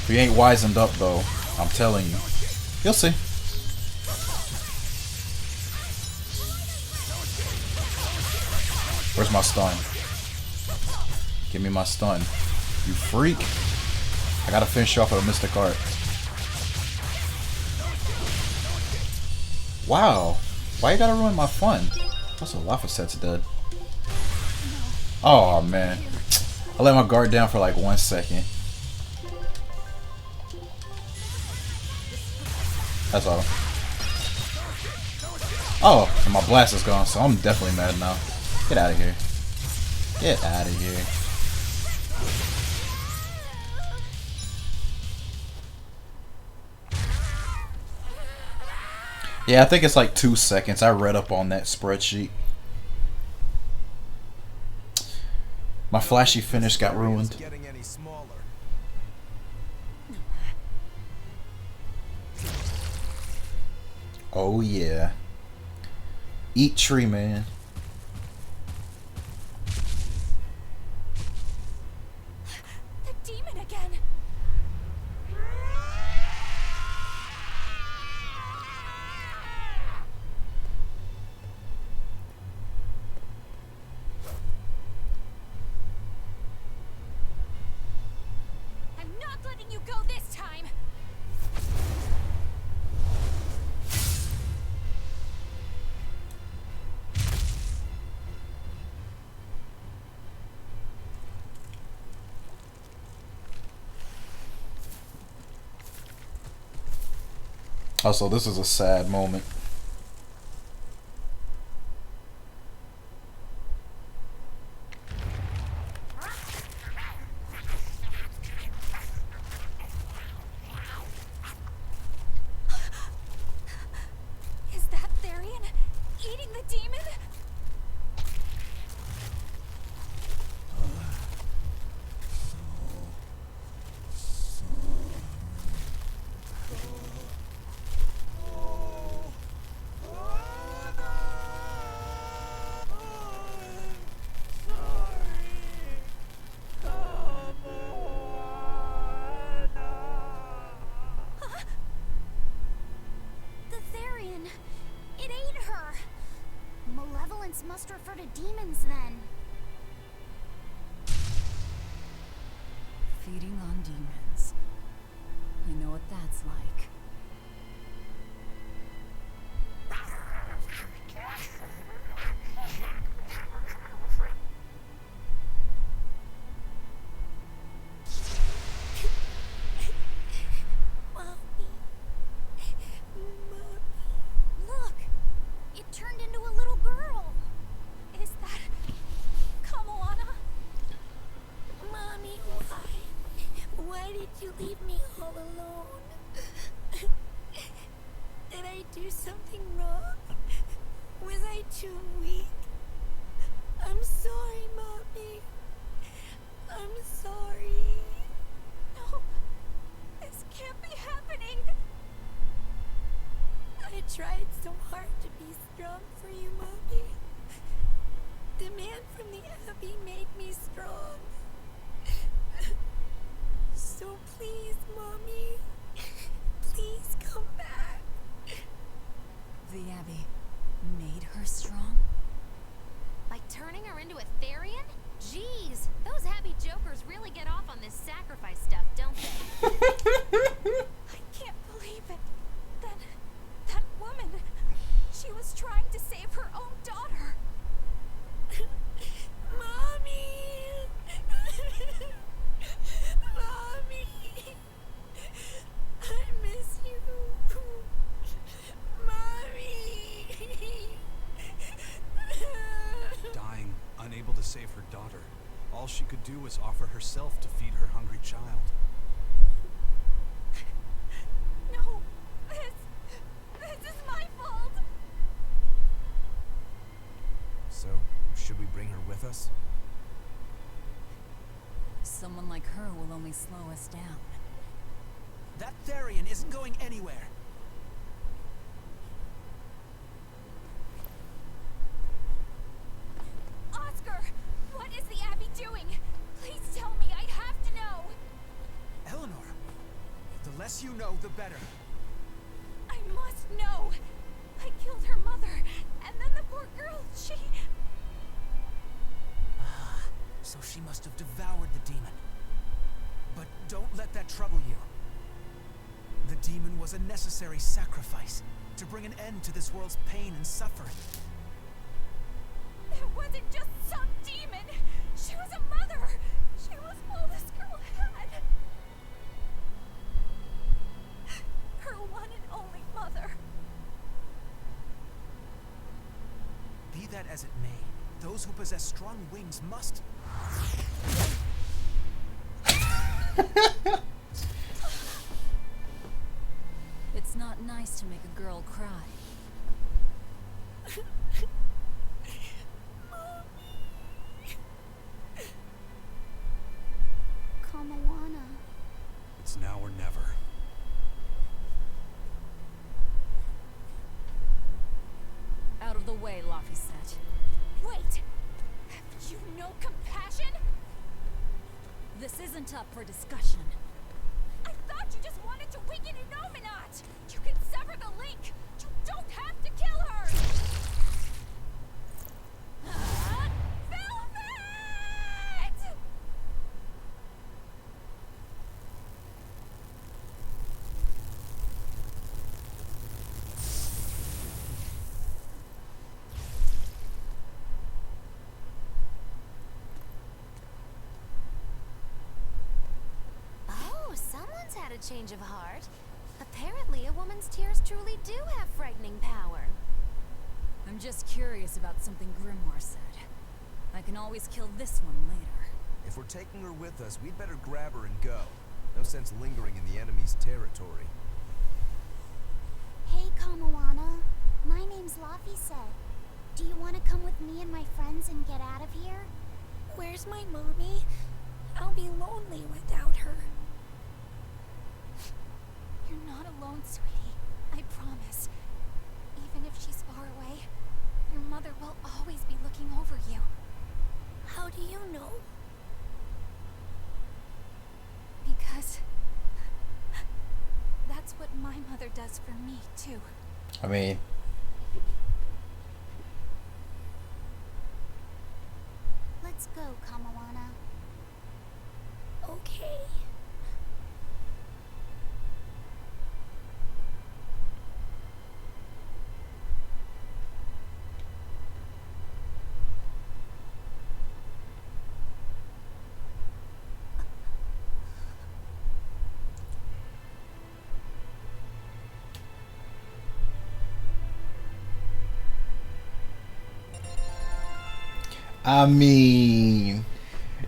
If you ain't wisened up though, I'm telling you. You'll see. Where's my stun? Give me my stun. You freak. I gotta finish you off with a Mystic Art. Wow. Why you gotta ruin my fun? Also, Lava Set's dead. Oh man. I let my guard down for like 1 second. That's all. Oh, and my blast is gone, so I'm definitely mad now. Get out of here. Get out of here. Yeah, I think it's like 2 seconds. I read up on that spreadsheet. My flashy finish got ruined. Oh yeah. Eat tree, man. The demon again. I'm not letting you go this time. Also, this is a sad moment. Is that Therian eating the demon? The Therian. It ate her. Malevolence must refer to demons then. Feeding on demons. You know what that's like. Look! It turned into a little girl. Is that Kamoana? Mommy, why? Why did you leave me all alone? this sacrifice stuff, don't they? I can't believe it. That woman, she was trying to save her own daughter. Mommy! Mommy! I miss you. Mommy! Dying, unable to save her daughter. All she could do was offer herself to feed her hungry child. No, this is my fault. So, should we bring her with us? Someone like her will only slow us down. That Therian isn't going anywhere. Oscar, what is the Abbey doing? Please tell me. I have to know. Eleanor, the less you know, the better. I must know. I killed her mother, and then the poor girl, she... So she must have devoured the demon. But don't let that trouble you. The demon was a necessary sacrifice to bring an end to this world's pain and suffering. It wasn't just some demon. She was a mother. She was all this girl had. Her one and only mother. Be that as it may, those who possess strong wings must... It's not nice to make a girl cry. Kamawana. It's now or never. Out of the way, Laphicet. Wait! Have you no compassion? This isn't up for discussion. I thought you just wanted to weaken Inominat! You can sever the link! You don't have to kill her! Velvet! Oh, someone's had a change of heart. Apparently, a woman's tears truly do have frightening power. I'm just curious about something Grimoire said. I can always kill this one later. If we're taking her with us, we'd better grab her and go. No sense lingering in the enemy's territory. Hey, Kamawana. My name's Laphicet. Do you want to come with me and my friends and get out of here? Where's my mommy? I'll be lonely without her. You're not alone, sweetie. I promise. Even if she's far away, your mother will always be looking over you. How do you know? Because that's what my mother does for me, too. I mean, Let's go, Kamawana. Okay. I mean,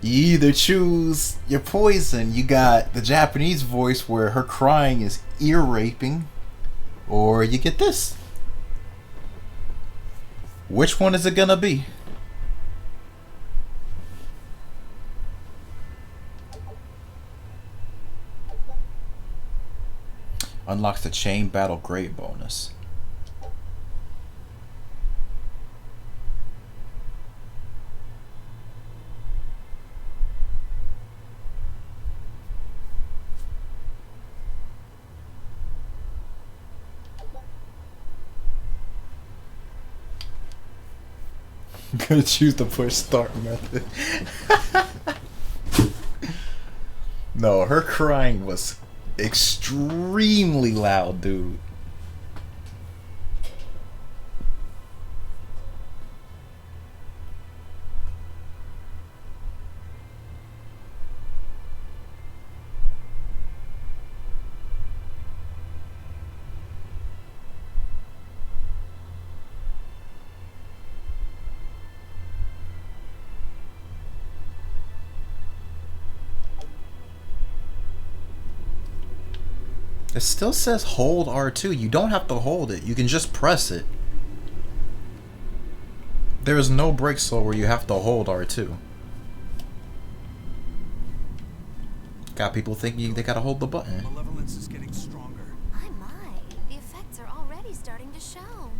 you either choose your poison. You got the Japanese voice where her crying is ear raping, or you get this. Which one is it gonna be? Unlocks the chain battle grade bonus. I'm gonna choose the push start method. No, her crying was extremely loud, dude. It still says hold R2. You don't have to hold it. You can just press it. There is no break slow where you have to hold R2. Got people thinking they gotta hold the button. Malevolence is getting stronger. My, the effects are already starting to show.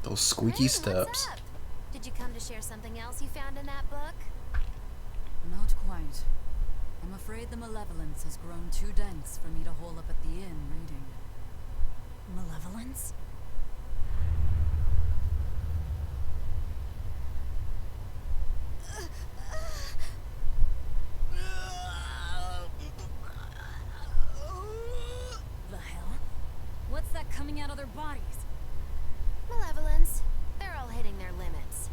Those squeaky steps. What's up? Did you come to share something else you found in that book? Not quite. I'm afraid the malevolence has grown too dense for me to hole up at the inn reading. Malevolence? The hell? What's that coming out of their bodies? Malevolence. They're all hitting their limits.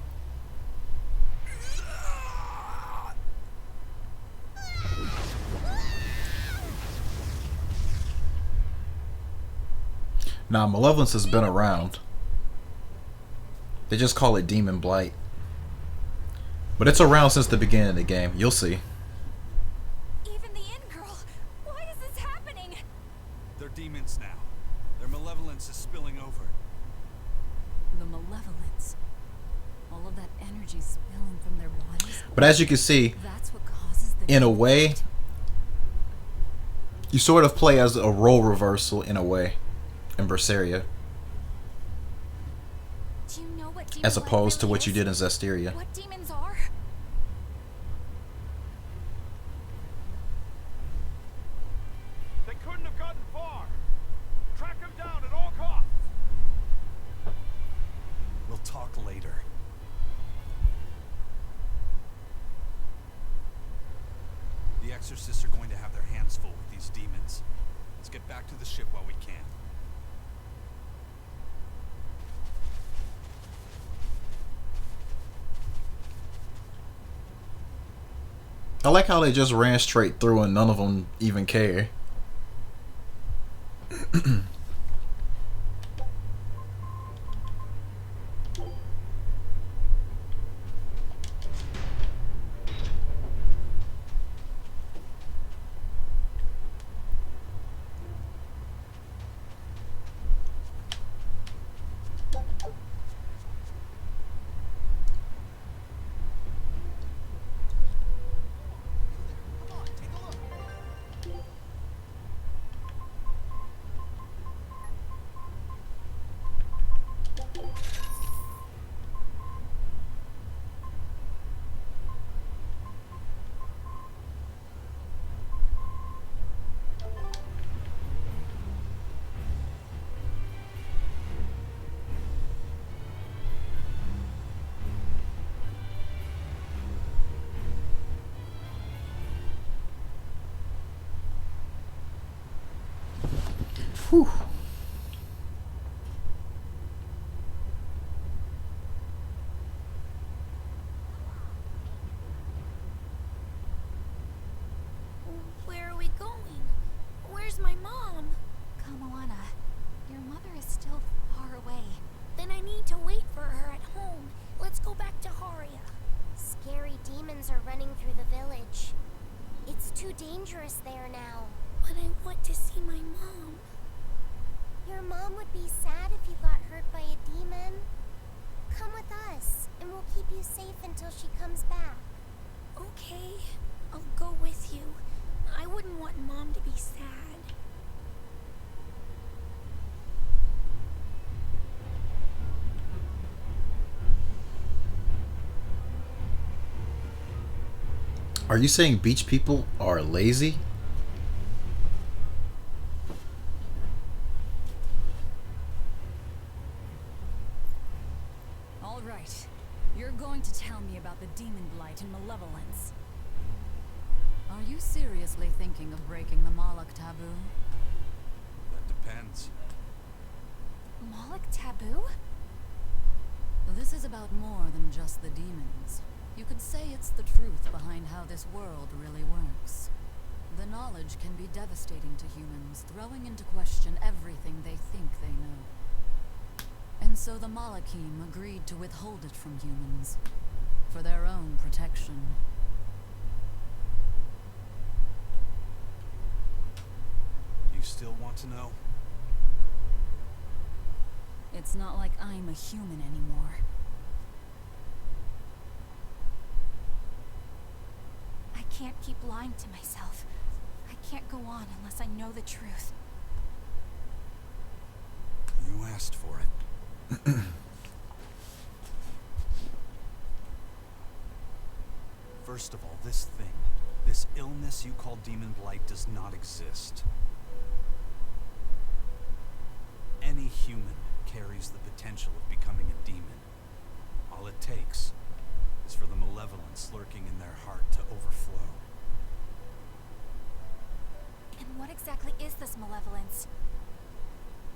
Nah, malevolence has been around. They just call it demon blight. But it's around since the beginning of the game. You'll see. Even the inn girl. Why is this happening? They're demons now. Their malevolence is spilling over. The malevolence. All of that energy spilling from their bodies. But as you can see, That's what causes the in a way, you sort of play as a role reversal in a way in Berseria. Do you know what demon As blight opposed to really what you is? did in Zestiria. What demons are? They couldn't have gotten far. Track them down at all costs. We'll talk later. The exorcists are going to have their hands full with these demons. Let's get back to the ship while we can. I like how they just ran straight through and none of them even care. Whew. Where are we going? Where's my mom? Kamoana, your mother is still far away. Then I need to wait for her at home. Let's go back to Haria. Scary demons are running through the village. It's too dangerous there now. But I want to see my mom. Your mom would be sad if you got hurt by a demon. Come with us, and we'll keep you safe until she comes back. Okay, I'll go with you. I wouldn't want Mom to be sad. Are you saying beach people are lazy? All right. You're going to tell me about the demon blight and malevolence. Are you seriously thinking of breaking the Moloch taboo? That depends. Moloch taboo? This is about more than just the demons. You could say it's the truth behind how this world really works. The knowledge can be devastating to humans, throwing into question everything they think they know. And so the Malachim agreed to withhold it from humans, for their own protection. You still want to know? It's not like I'm a human anymore. I can't keep lying to myself. I can't go on unless I know the truth. You asked for it. First of all, this thing, this illness you call demon blight does not exist. Any human carries the potential of becoming a demon. All it takes is for the malevolence lurking in their heart to overflow. And what exactly is this malevolence?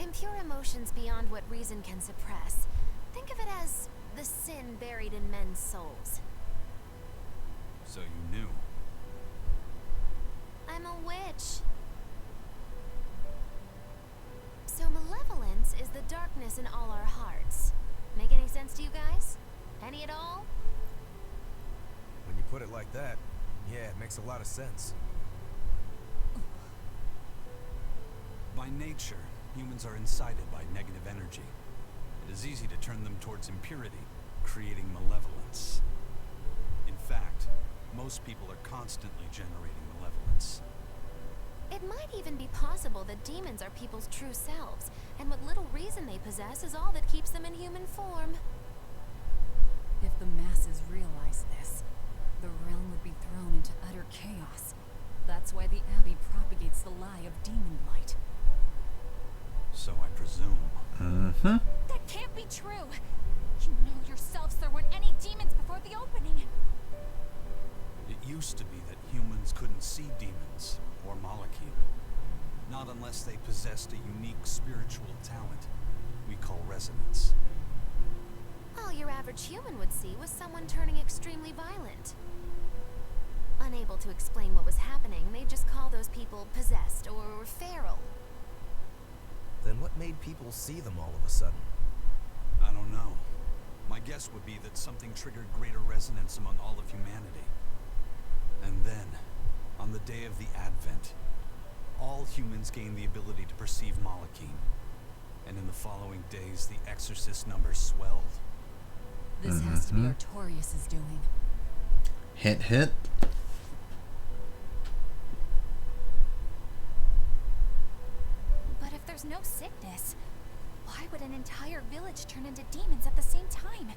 Impure emotions beyond what reason can suppress. Think of it as the sin buried in men's souls. So you knew. I'm a witch. So malevolence is the darkness in all our hearts. Make any sense to you guys? Any at all? When you put it like that, yeah, it makes a lot of sense. By nature, humans are incited by negative energy. It is easy to turn them towards impurity, creating malevolence. In fact, most people are constantly generating malevolence. It might even be possible that demons are people's true selves, and what little reason they possess is all that keeps them in human form. If the masses realize this, the realm would be thrown into utter chaos. That's why the Abbey propagates the lie of demon blight. So I presume. Mm-hmm. That can't be true! You know yourselves there weren't any demons before the opening! It used to be that humans couldn't see demons or Malachim. Not unless they possessed a unique spiritual talent we call resonance. All your average human would see was someone turning extremely violent. Unable to explain what was happening, they'd just call those people possessed or feral. Then what made people see them all of a sudden? I don't know. My guess would be that something triggered greater resonance among all of humanity. And then, on the day of the Advent, all humans gained the ability to perceive Malachim. And in the following days, the exorcist numbers swelled. This has to be Artorias' doing. Hint, hint. But if there's no sickness, why would an entire village turn into demons at the same time?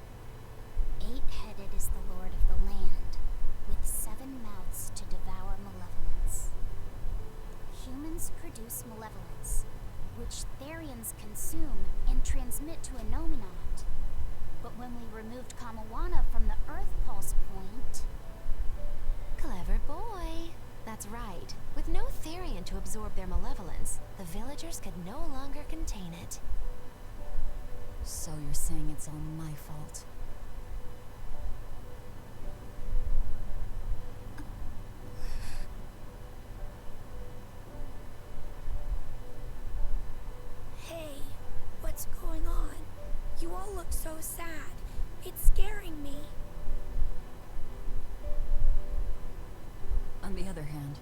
8-headed is the lord of the land, with 7 mouths to devour malevolence. Humans produce malevolence, which Therians consume and transmit to a Nominat. But when we removed Kamawana from the Earth Pulse point... Clever boy. That's right. With no Therian to absorb their malevolence, the villagers could no longer contain it. So you're saying it's all my fault? Hey, what's going on? You all look so sad. It's scaring me. On the other hand,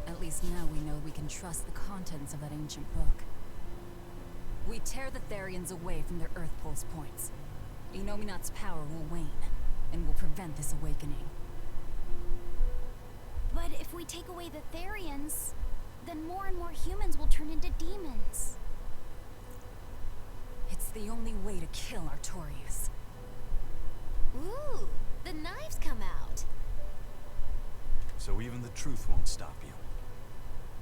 at least now we know we can trust the contents of that ancient book. We tear the Therians away from their Earth Pulse points. Enominat's power will wane, and will prevent this awakening. But if we take away the Therians, then more and more humans will turn into demons. It's the only way to kill Artorias. Ooh, the knives come out. So even the truth won't stop you.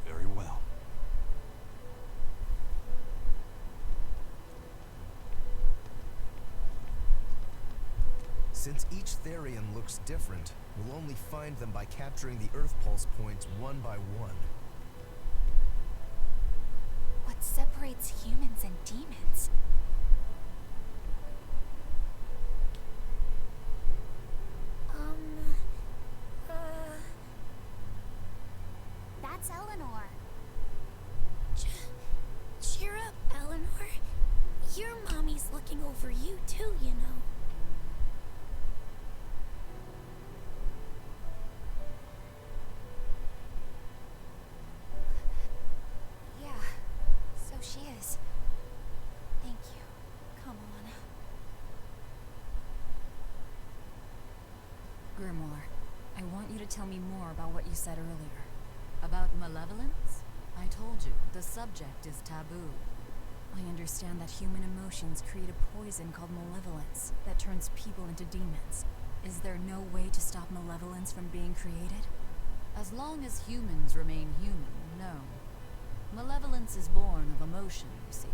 Very well. Since each Therian looks different, we'll only find them by capturing the Earth Pulse points one by one. What separates humans and demons? That's Eleanor. Cheer up, Eleanor. Your mommy's looking over you too, you know. Yeah, so she is. Thank you. Come on. Grimoire, I want you to tell me more about what you said earlier. About malevolence? I told you, the subject is taboo. I understand that human emotions create a poison called malevolence that turns people into demons. Is there no way to stop malevolence from being created? As long as humans remain human, no. Malevolence is born of emotion, you see.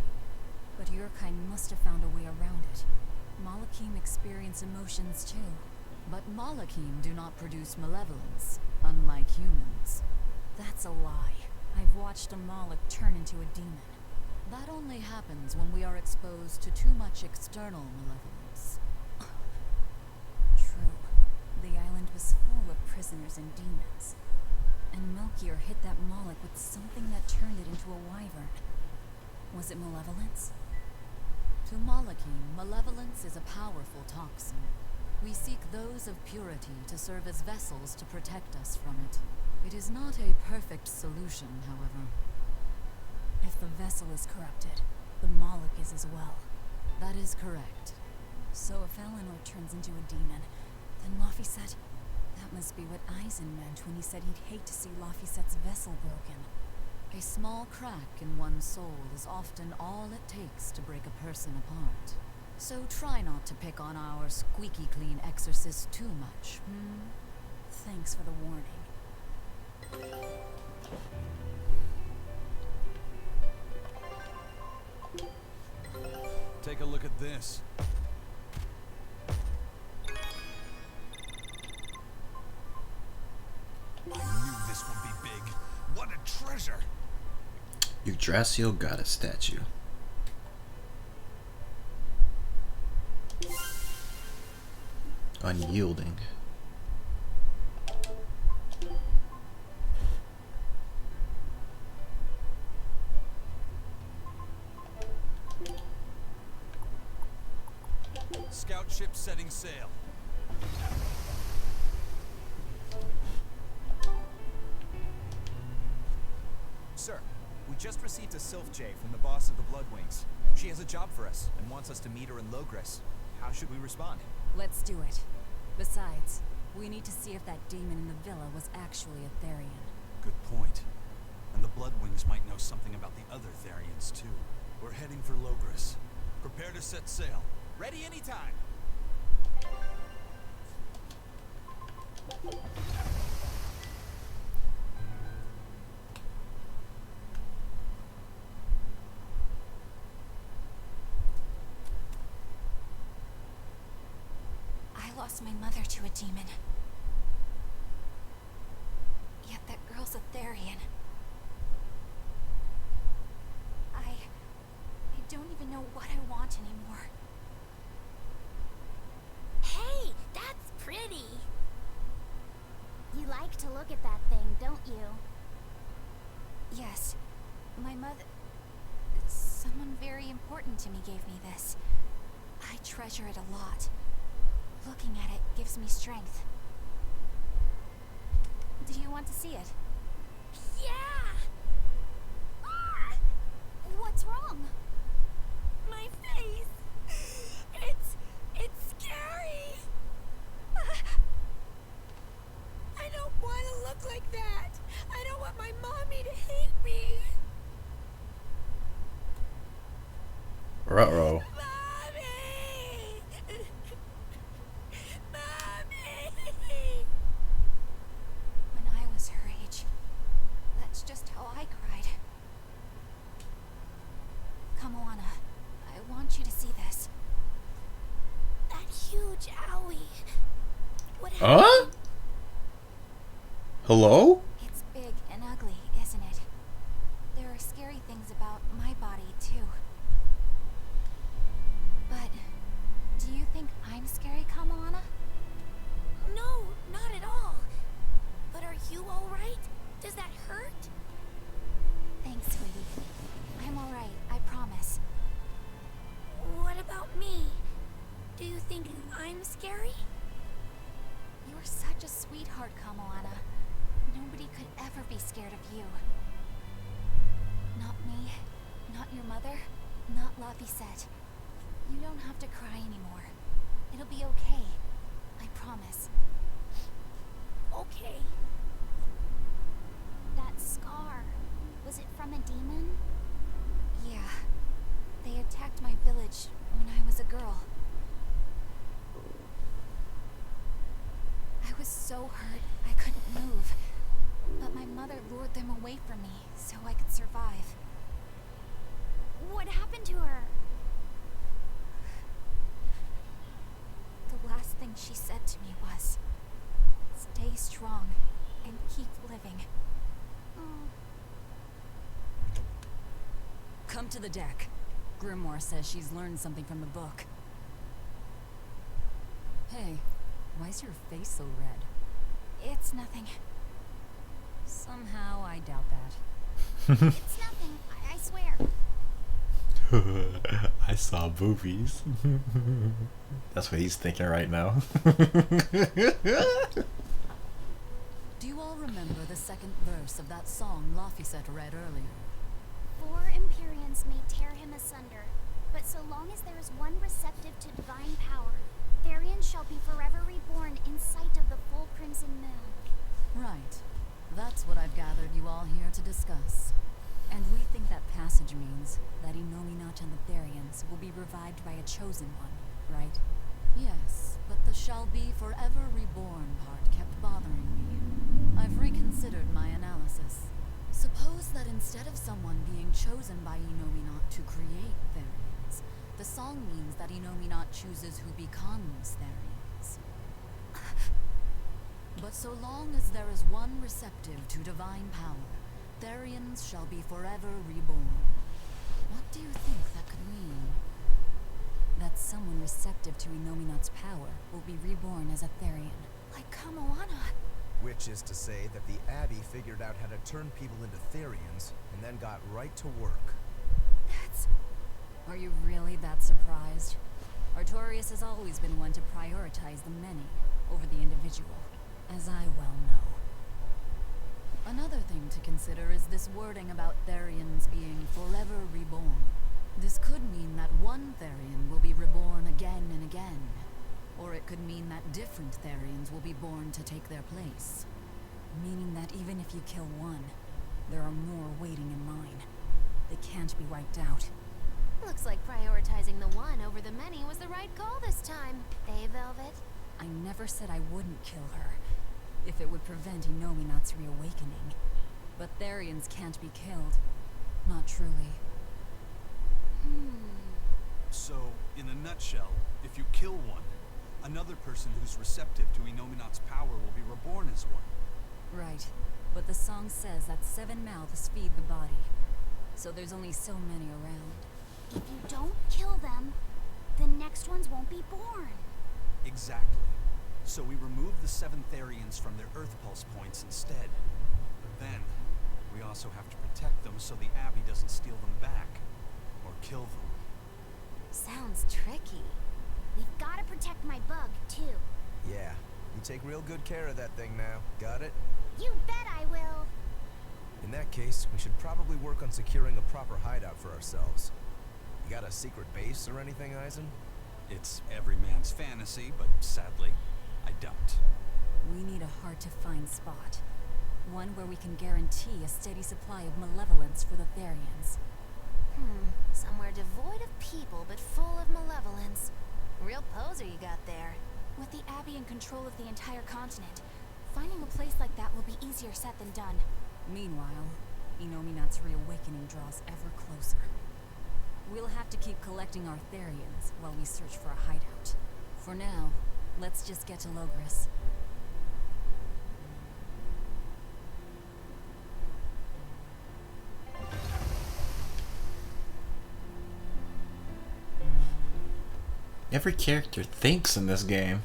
But your kind must have found a way around it. Malakim experience emotions too. But Malakim do not produce malevolence, unlike humans. That's a lie. I've watched a Malak turn into a demon. That only happens when we are exposed to too much external malevolence. True. The island was full of prisoners and demons. And Melchior hit that Malak with something that turned it into a wyvern. Was it malevolence? To Malakim, malevolence is a powerful toxin. We seek those of purity to serve as vessels to protect us from it. It is not a perfect solution, however. If the vessel is corrupted, the Malak is as well. That is correct. So if Eleanor turns into a demon, then Laphicet... That must be what Eisen meant when he said he'd hate to see Laphicet's vessel broken. A small crack in one's soul is often all it takes to break a person apart. So try not to pick on our squeaky clean exorcist too much, Thanks for the warning. Take a look at this. I knew this would be big. What a treasure! Yggdrasil got a statue. Unyielding. Scout ship setting sail. Sir, we just received a Sylph J from the boss of the Bloodwings. She has a job for us and wants us to meet her in Logres. How should we respond? Let's do it. Besides, we need to see if that demon in the villa was actually a Therian. Good point. And the Bloodwings might know something about the other Therians too. We're heading for Logres. Prepare to set sail. Ready anytime. I lost my mother to a demon. Yet that girl's a Therian. I don't even know what I want anymore. Hey, that's pretty. You like to look at that thing, don't you? Yes. My mother... Someone very important to me gave me this. I treasure it a lot. Looking at it gives me strength. Do you want to see it? Yeah! Ah! What's wrong? My face. It's scary. I don't want to look like that. I don't want my mommy to hate me. Ruh-roh. When I Huh? Hello? It's big and ugly, isn't it? There are scary things about my body, too. But do you think I'm scary, Kamalana? No, not at all. But are you alright? Does that hurt? Thanks, sweetie. I'm alright, I promise. What about me? Do you think I'm scary? You're such a sweetheart, Kamalana. Nobody could ever be scared of you. Not me, not your mother, not Laphicet. You don't have to cry anymore. It'll be okay. I promise. Okay. That scar, was it from a demon? Yeah. They attacked my village when I was a girl. I was so hurt I couldn't move. But my mother lured them away from me so I could survive. What happened to her? The last thing she said to me was, "Stay strong and keep living." Come to the deck. Grimoire says she's learned something from the book. Hey, why's your face so red? It's nothing. Somehow I doubt that. It's nothing, I swear. I saw boobies. That's what he's thinking right now. Do you all remember the second verse of that song Laphicet read earlier? 4 Empyreans may tear him asunder, but so long as there is one receptive to divine power, Therian shall be forever reborn in sight of the full crimson moon. Right. That's what I've gathered you all here to discuss. And we think that passage means that Inominat and the Therians will be revived by a chosen one, right? Yes, but the shall be forever reborn part kept bothering me. I've reconsidered my analysis. Suppose that instead of someone being chosen by Inominat to create Therians, the song means that Inominat chooses who becomes Therians. But so long as there is one receptive to divine power, Therians shall be forever reborn. What do you think that could mean? That someone receptive to Inominat's power will be reborn as a Therian. Like Kamalana. Which is to say that the Abbey figured out how to turn people into Therians, and then got right to work. That's... Are you really that surprised? Artorias has always been one to prioritize the many over the individual, as I well know. Another thing to consider is this wording about Therians being forever reborn. This could mean that one Therian will be reborn again and again. Or it could mean that different Therians will be born to take their place. Meaning that even if you kill one, there are more waiting in line. They can't be wiped out. Looks like prioritizing the one over the many was the right call this time. Velvet? I never said I wouldn't kill her, if it would prevent Inominat's reawakening. But Therians can't be killed. Not truly. So, in a nutshell, if you kill one, another person who's receptive to Inominat's power will be reborn as one. Right. But the song says that 7 mouths feed the body. So there's only so many around. If you don't kill them, the next ones won't be born. Exactly. So we remove the 7 Therians from their Earth Pulse points instead. But then, we also have to protect them so the Abbey doesn't steal them back. Or kill them. Sounds tricky. We've gotta protect my bug, too. Yeah, you take real good care of that thing now. Got it? You bet I will. In that case, we should probably work on securing a proper hideout for ourselves. You got a secret base or anything, Eisen? It's every man's fantasy, but sadly, I don't. We need a hard-to-find spot. One where we can guarantee a steady supply of malevolence for the Therians. Somewhere devoid of people but full of malevolence. Real poser you got there. With the Abbey in control of the entire continent, finding a place like that will be easier said than done. Meanwhile, Inominat's reawakening draws ever closer. We'll have to keep collecting our Therians while we search for a hideout. For now, let's just get to Logris. Every character thinks in this game.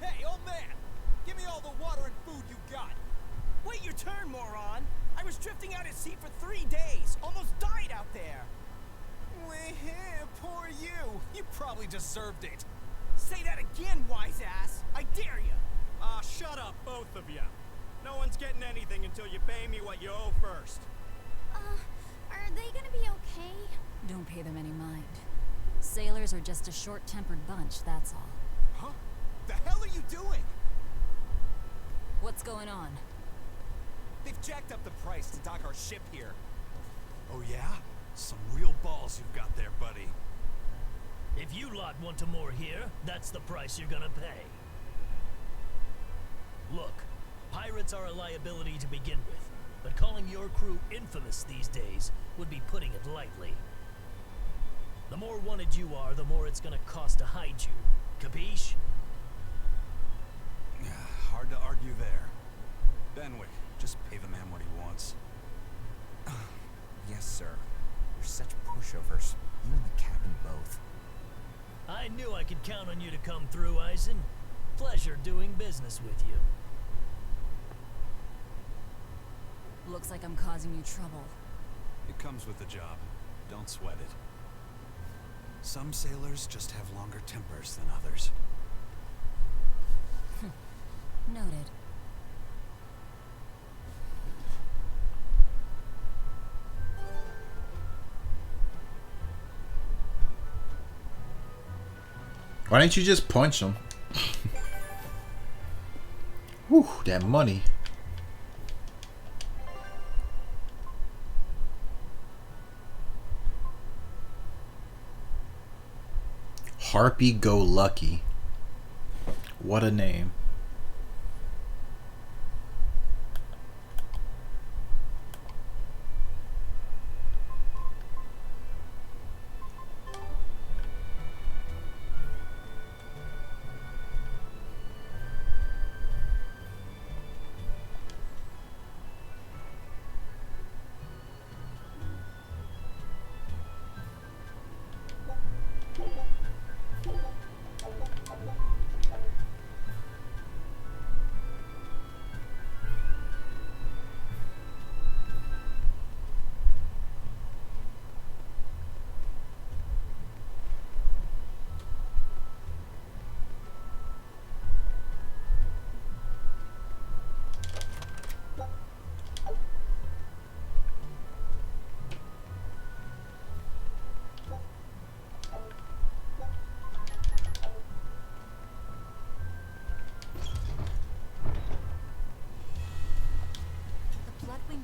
Hey, old man! Give me all the water and food you got! Wait your turn, moron! I was drifting out at sea for 3 days! Almost died out there! Poor you! You probably deserved it! Say that again, wise ass! I dare you! Shut up, both of you! No one's getting anything until you pay me what you owe first. Are they gonna be okay? Don't pay them any mind. Sailors are just a short-tempered bunch, that's all. Huh? The hell are you doing? What's going on? They've jacked up the price to dock our ship here. Oh yeah? Some real balls you've got there, buddy. If you lot want to moor here, that's the price you're gonna pay. Look, pirates are a liability to begin with, but calling your crew infamous these days would be putting it lightly. The more wanted you are, the more it's gonna cost to hide you. Capiche? Hard to argue there. Benwick, just pay the man what he wants. Yes, sir. You're such pushovers. You and the captain both. I knew I could count on you to come through, Eisen. Pleasure doing business with you. Looks like I'm causing you trouble. It comes with the job. Don't sweat it. Some sailors just have longer tempers than others. Noted. Why didn't you just punch him? Whew, that money. Harpy Go Lucky. What a name.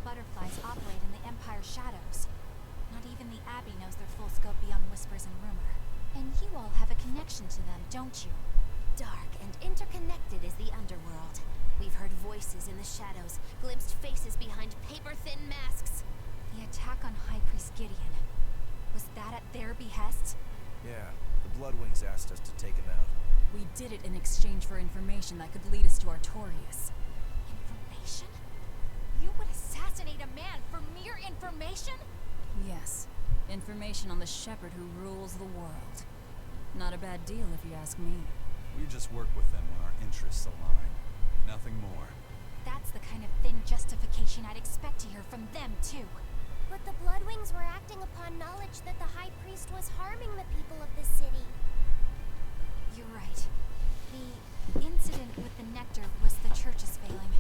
Butterflies operate in the Empire's shadows. Not even the Abbey knows their full scope beyond whispers and rumor. And you all have a connection to them, don't you? Dark and interconnected is the underworld. We've heard voices in the shadows, glimpsed faces behind paper-thin masks. The attack on High Priest Gideon. Was that at their behest? Yeah, the Bloodwings asked us to take him out. We did it in exchange for information that could lead us to Artorias. Information? You would assassinate a man for mere information? Yes. Information on the shepherd who rules the world. Not a bad deal if you ask me. We just work with them when our interests align. Nothing more. That's the kind of thin justification I'd expect to hear from them, too. But the Bloodwings were acting upon knowledge that the High Priest was harming the people of the city. You're right. The incident with the nectar was the church's failing.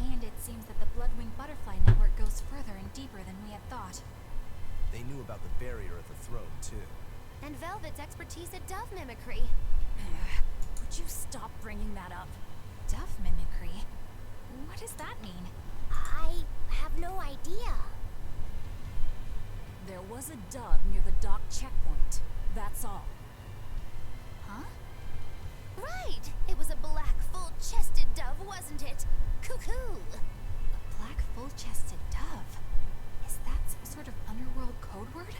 And it seems that the Bloodwing Butterfly Network goes further and deeper than we had thought. They knew about the barrier at the throne, too. And Velvet's expertise at dove mimicry. Would you stop bringing that up? Dove mimicry? What does that mean? I have no idea. There was a dove near the dock checkpoint. That's all. Huh? Right! It was a black, full-chested dove, wasn't it? Cuckoo! A black, full-chested dove? Is that some sort of underworld code word?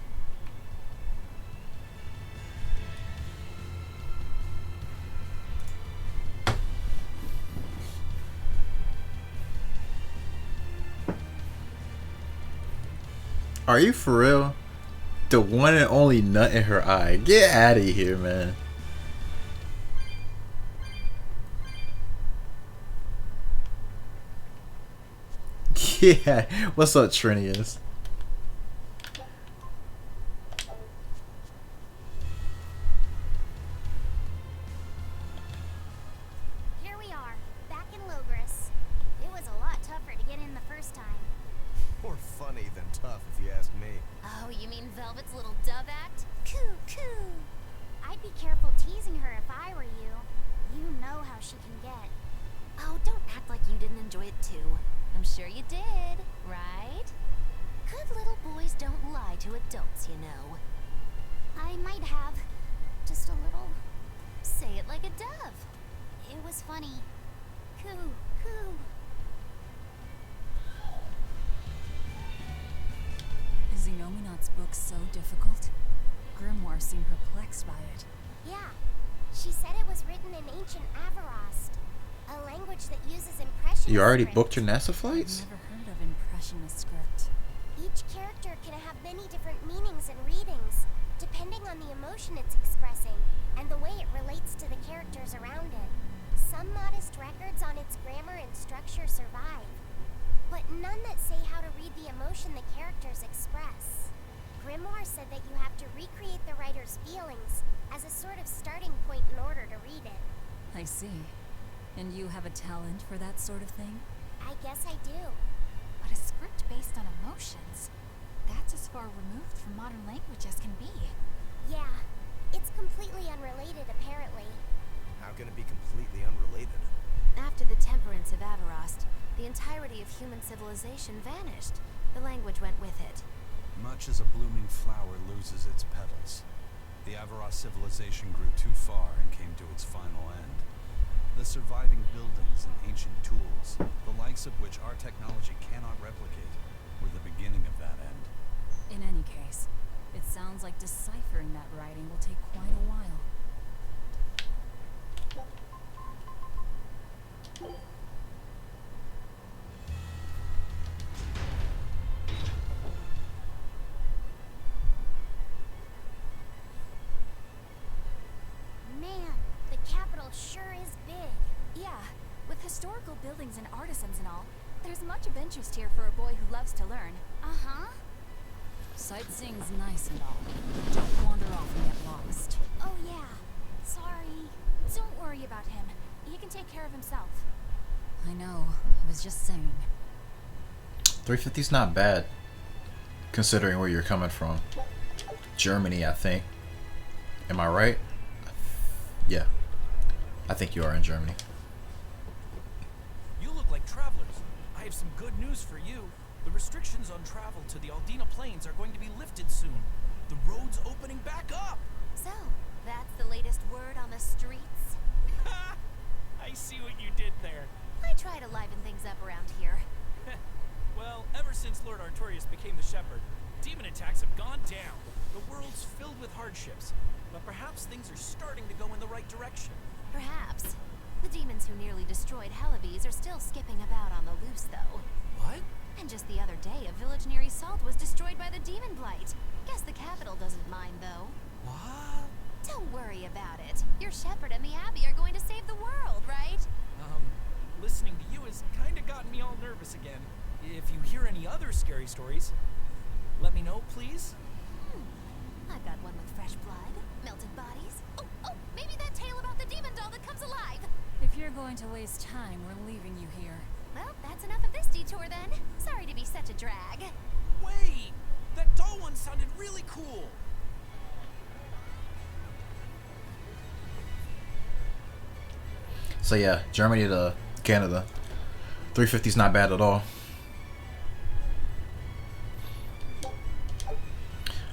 Are you for real? The one and only nut in her eye. Get out of here, man. Yeah, what's up, Trinius? Here we are, back in Logris. It was a lot tougher to get in the first time. More funny than tough, if you ask me. Oh, you mean Velvet's little dove act? Coo, coo. I'd be careful teasing her if I were you. You know how she can get. Oh, don't act like you didn't enjoy it too. I'm sure you did, right? Good little boys don't lie to adults, you know. I might have. Just a little. Say it like a dove. It was funny. Coo, coo. Is Inominat's book so difficult? Grimoire seemed perplexed by it. Yeah. She said it was written in ancient Avarost. A language that uses impressionist You already script. booked your NASA flights? I've never heard of impressionist script. Each character can have many different meanings and readings, depending on the emotion it's expressing and the way it relates to the characters around it. Some modest records on its grammar and structure survive, but none that say how to read the emotion the characters express. Grimoire said that you have to recreate the writer's feelings as a sort of starting point in order to read it. I see. And you have a talent for that sort of thing? I guess I do. But a script based on emotions? That's as far removed from modern language as can be. Yeah, it's completely unrelated apparently. How can it be completely unrelated? After the temperance of Avarost, the entirety of human civilization vanished. The language went with it. Much as a blooming flower loses its petals, the Avarost civilization grew too far and came to its final end. The surviving buildings and ancient tools, the likes of which our technology cannot replicate, were the beginning of that end. In any case, it sounds like deciphering that writing will take quite a while. Man, the capital sure is big. Yeah, with historical buildings and artisans and all, there's much of interest here for a boy who loves to learn. Uh-huh. Sightseeing's nice and all. Don't wander off and get lost. Oh yeah, sorry. Don't worry about him. He can take care of himself. I know. I was just saying. 350's not bad, considering where you're coming from. Germany, I think. Am I right? Yeah. I think you are in Germany. You look like travelers. I have some good news for you. The restrictions on travel to the Aldina Plains are going to be lifted soon. The road's opening back up. So, that's the latest word on the streets? Ha! I see what you did there. I try to liven things up around here. Well, ever since Lord Artorias became the Shepherd, demon attacks have gone down. The world's filled with hardships, but perhaps things are starting to go in the right direction. Perhaps. The demons who nearly destroyed Helleves are still skipping about on the loose, though. What? And just the other day, a village near Salt was destroyed by the demon blight. Guess the capital doesn't mind, though. What? Don't worry about it. Your shepherd and the abbey are going to save the world, right? Listening to you has kind of gotten me all nervous again. If you hear any other scary stories, let me know, please. I've got one with fresh blood, melted bodies. Oh, maybe that tale about the demon doll that comes alive. If you're going to waste time, we're leaving you here. Well, that's enough of this detour then. Sorry to be such a drag. Wait! That doll one sounded really cool. So yeah, Germany to Canada. 350's not bad at all.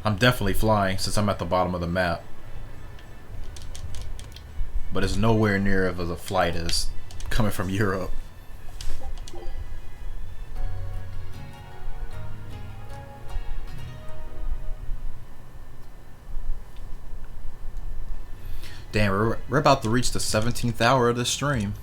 I'm definitely flying since I'm at the bottom of the map. But it's nowhere near as a flight as coming from Europe. Damn, we're about to reach the 17th hour of this stream.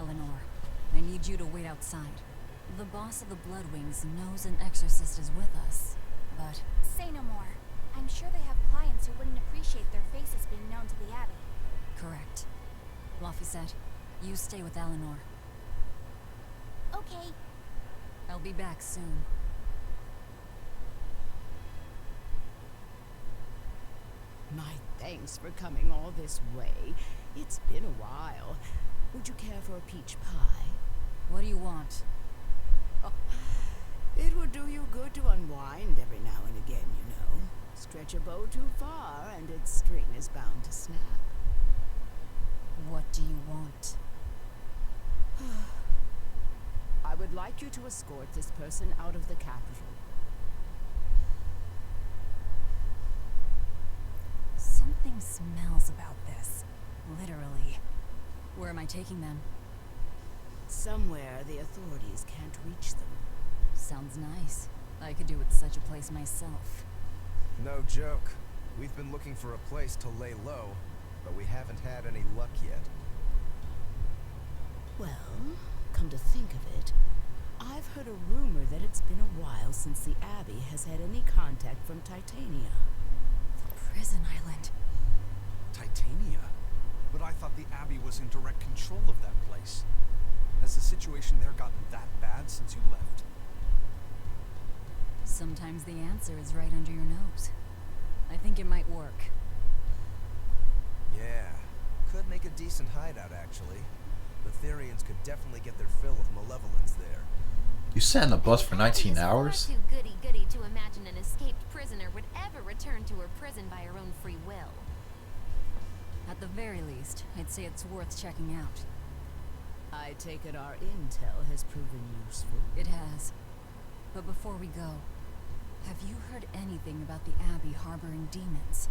Eleanor. I need you to wait outside. The boss of the Bloodwings knows an exorcist is with us, but... Say no more. I'm sure they have clients who wouldn't appreciate their faces being known to the Abbey. Correct. Laphicet, you stay with Eleanor. Okay. I'll be back soon. My thanks for coming all this way. It's been a while. Would you care for a peach pie? What do you want? Oh, it would do you good to unwind every now and again, you know. Stretch a bow too far and its string is bound to snap. What do you want? I would like you to escort this person out of the capital. Something smells about this. Literally. Where am I taking them? Somewhere the authorities can't reach them. Sounds nice. I could do with such a place myself. No joke. We've been looking for a place to lay low, but we haven't had any luck yet. Well, come to think of it, I've heard a rumor that it's been a while since the Abbey has had any contact from Titania. Prison Island. Titania? But I thought the Abbey was in direct control of that place. Has the situation there gotten that bad since you left? Sometimes the answer is right under your nose. I think it might work. Yeah, could make a decent hideout actually. The Therians could definitely get their fill of malevolence there. You sat in the bus for 19 hours? Too goody-goody to imagine an escaped prisoner would ever return to her prison by her own free will. At the very least, I'd say it's worth checking out. I take it our intel has proven useful. It has. But before we go, have you heard anything about the Abbey harboring demons?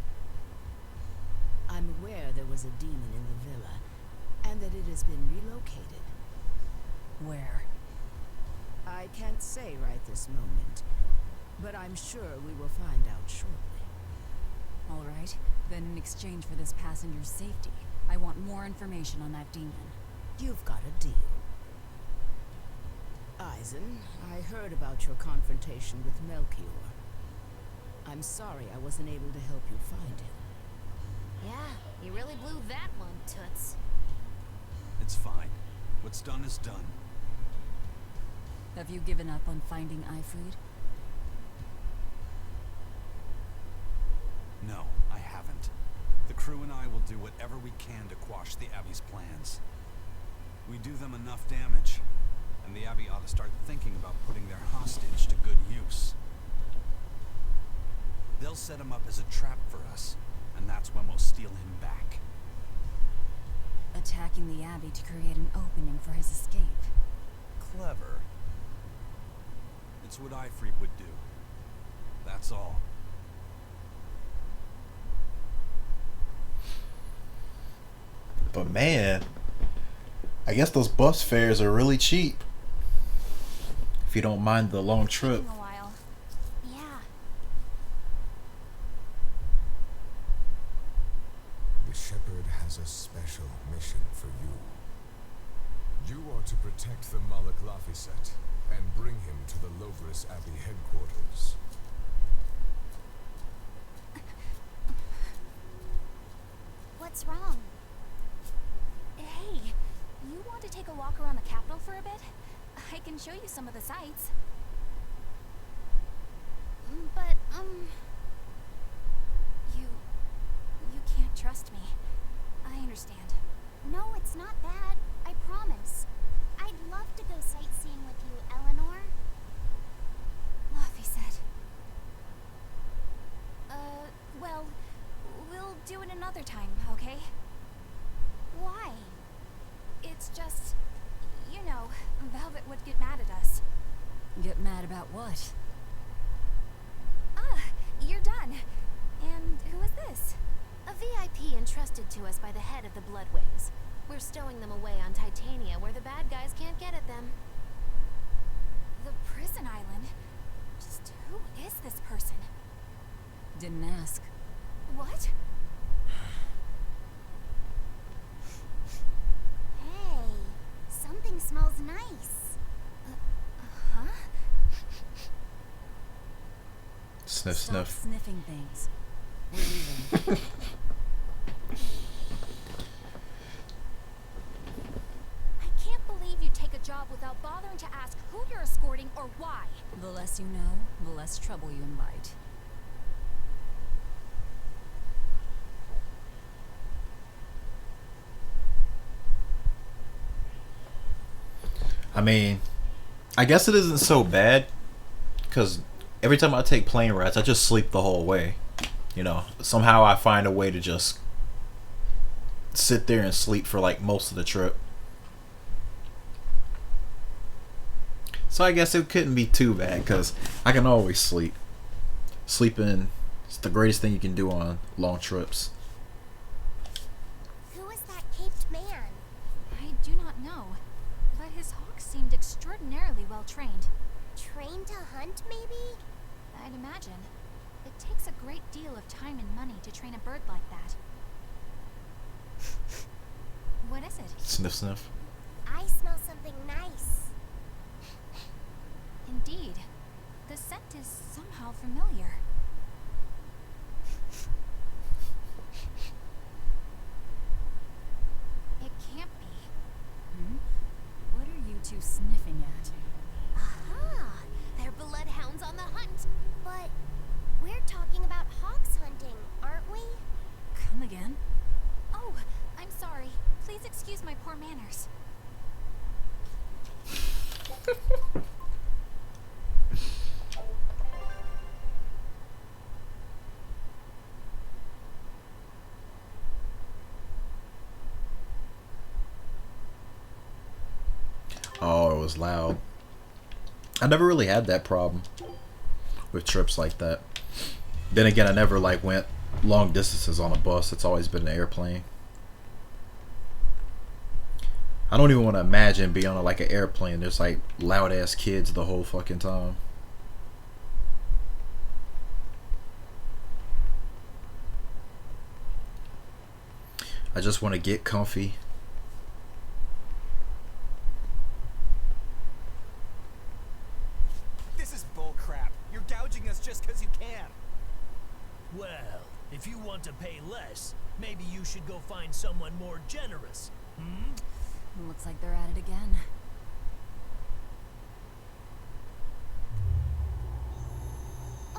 I'm aware there was a demon in the villa, and that it has been relocated. Where? I can't say right this moment, but I'm sure we will find out shortly. All right, then in exchange for this passenger's safety, I want more information on that demon. You've got a deal. Eisen, I heard about your confrontation with Melchior. I'm sorry I wasn't able to help you find him. Yeah, you really blew that one, Toots. It's fine. What's done is done. Have you given up on finding Eifried? No, I haven't. The crew and I will do whatever we can to quash the Abbey's plans. We do them enough damage, and the Abbey ought to start thinking about putting their hostage to good use. They'll set him up as a trap for us, and that's when we'll steal him back. Attacking the Abbey to create an opening for his escape. Clever. It's what Eifried would do. That's all. But man, I guess those bus fares are really cheap. If you don't mind the long trip. A while. Yeah. The Shepherd has a special mission for you. You are to protect the Malak Laphicet and bring him to the Logris Abbey headquarters. What's wrong? Hey, you want to take a walk around the capital for a bit? I can show you some of the sights. But, you can't trust me. I understand. No, it's not bad. I promise. I'd love to go sightseeing with you, Eleanor. Laphicet. Well, we'll do it another time, okay? Why? It's just, you know, Velvet would get mad at us. Get mad about what? Ah, you're done. And who is this? A VIP entrusted to us by the head of the Bloodwings. We're stowing them away on Titania where the bad guys can't get at them. The prison island? Just who is this person? Didn't ask. What? Hey, so smells nice. Huh? Sniff, Stop sniff. sniffing things. We're leaving. I can't believe you take a job without bothering to ask who you're escorting or why. The less you know, the less trouble you invite. I mean, I guess it isn't so bad, because every time I take plane rides, I just sleep the whole way. You know, somehow I find a way to just sit there and sleep for like most of the trip. So I guess it couldn't be too bad, because I can always sleep. Sleeping is the greatest thing you can do on long trips. Who is that caped man? I do not know, but his hawk seemed extraordinarily well trained. Trained to hunt, maybe? I'd imagine. It takes a great deal of time and money to train a bird like that. What is it? Sniff, sniff. I smell something nice. Indeed. The scent is somehow familiar. It can't be. What are you two sniffing at? Aha! They're bloodhounds on the hunt. But we're talking about hawks hunting, aren't we? Come again? Oh, I'm sorry. Please excuse my poor manners. Oh, it was loud. I never really had that problem with trips like that. Then again, I never like went long distances on a bus. It's always been an airplane. I don't even want to imagine being on like an airplane. There's like loud ass kids the whole fucking time. I just want to get comfy. This is bullcrap. You're gouging us just because you can. Well, if you want to pay less, maybe you should go find someone more generous. Hmm? Looks like they're at it again.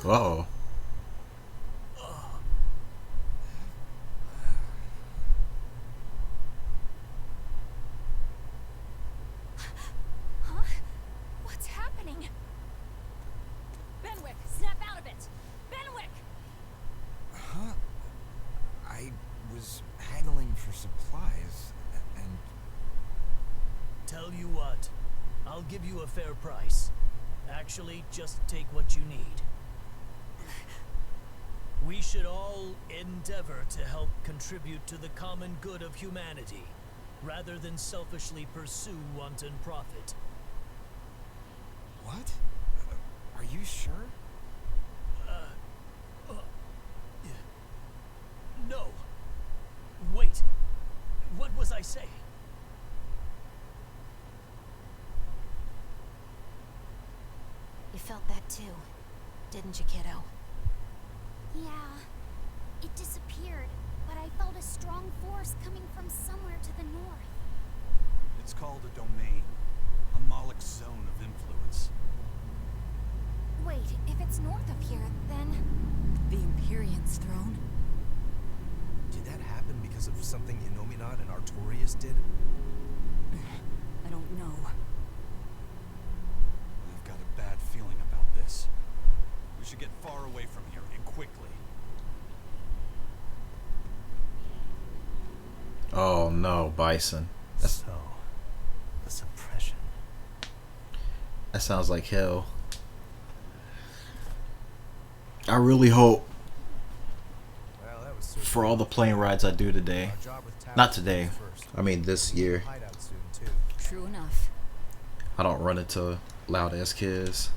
Uh-oh. Huh? What's happening? Benwick, snap out of it! Benwick! Huh? I was haggling for supplies, and... Tell you what, I'll give you a fair price. Actually, just take what you need. We should all endeavor to help contribute to the common good of humanity, rather than selfishly pursue wanton profit. What? Are you sure? No. Wait. What was I saying? You felt that too, didn't you, kiddo? Yeah. It disappeared, but I felt a strong force coming from somewhere to the north. It's called a domain. A Moloch zone of influence. Wait, if it's north of here, then... The Empyrean's throne? Did that happen because of something Innominat and Artorias did? I don't know. I've got a bad feeling about this. We should get far away from here, and quickly. Oh no, Bison. That's, So, the suppression. that sounds like hell. I really hope Well, that was for all the plane rides I do today. Not today. I mean this year. hideout soon too. True enough. I don't run into loud ass kids.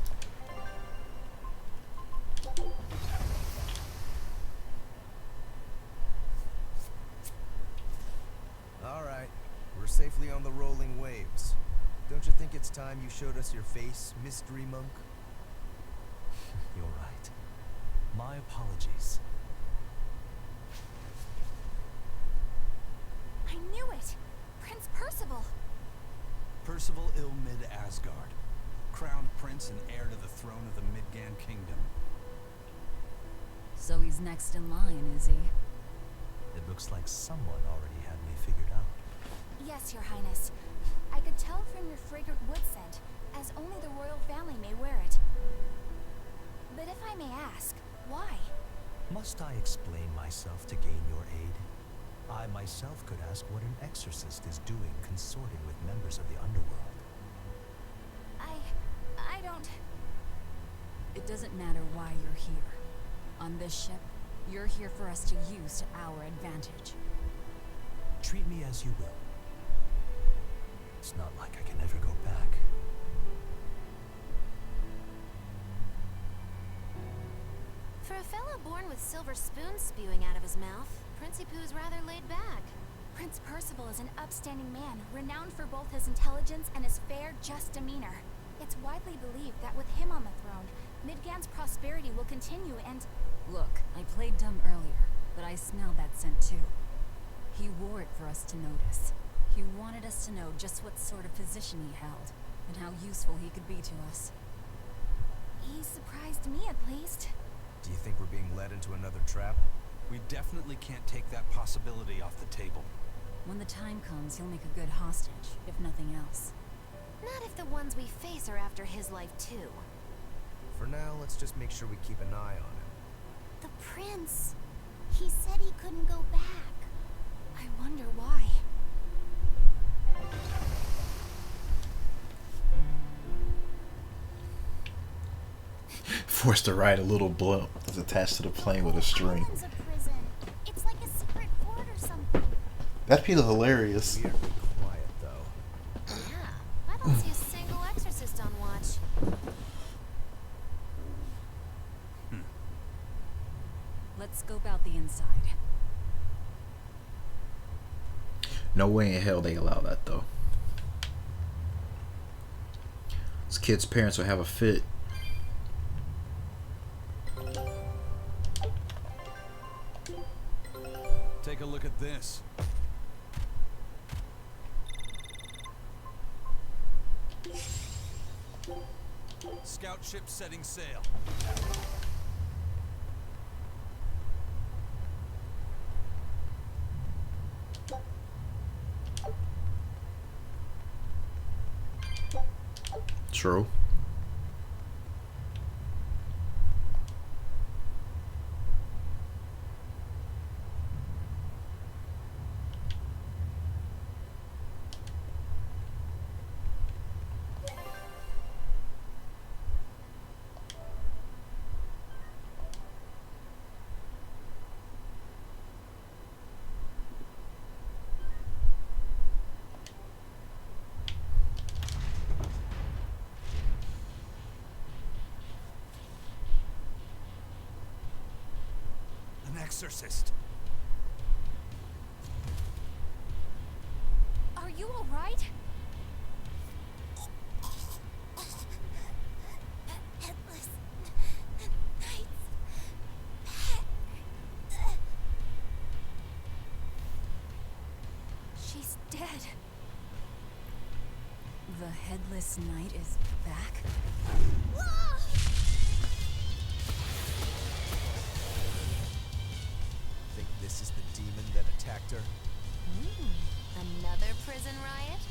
All right, we're safely on the rolling waves. last time you showed us your face, mystery monk? You're right. My apologies. I knew it! Prince Percival! Percival Ilmid Asgard, crowned prince and heir to the throne of the Midgand Kingdom. So he's next in line, is he? It looks like someone already had me figured out. Yes, Your Highness. I could tell from your fragrant wood scent, as only the royal family may wear it. But if I may ask, why? Must I explain myself to gain your aid? I myself could ask what an exorcist is doing consorting with members of the underworld. I don't... It doesn't matter why you're here. On this ship, you're here for us to use to our advantage. Treat me as you will. It's not like I can ever go back. For a fellow born with silver spoons spewing out of his mouth, Princey Pooh's rather laid back. Prince Percival is an upstanding man, renowned for both his intelligence and his fair, just demeanor. It's widely believed that with him on the throne, Midgand's prosperity will continue and... Look, I played dumb earlier, but I smelled that scent too. He wore it for us to notice. He wanted us to know just what sort of position he held, and how useful he could be to us. He surprised me, at least. Do you think we're being led into another trap? We definitely can't take that possibility off the table. When the time comes, he'll make a good hostage, if nothing else. Not if the ones we face are after his life too. For now, let's just make sure we keep an eye on him. The prince. He said he couldn't go back. I wonder why. Forced to ride a little blimp that's attached to the plane with a string. Island's a prison. It's like a secret fort or something. That'd be hilarious. Weirdly quiet, though. Yeah, I don't see a single exorcist on watch. Let's scope out the inside. No way in hell they allow that though. This kid's parents will have a fit. Take a look at this. Scout ship setting sail. True. Exorcist. Are you all right? Headless Knight's She's dead. The Headless Knight is back? Think this is the demon that attacked her? Another prison riot?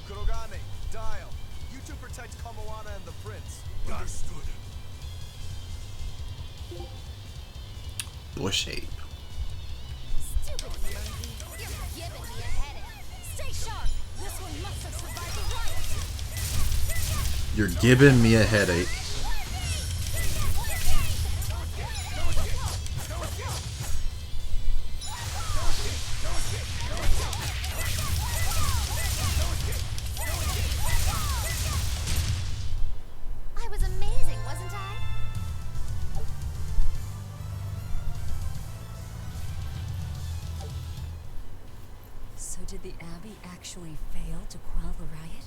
Kurogane, Dial. You two protect Kamoana and the prince. Understood. Bush ape. Stupid monkey. You're giving me a headache. Stay sharp. This one must have survived the riot. You're giving me a headache. I was amazing, wasn't I? So did the Abbey actually fail to quell the riot?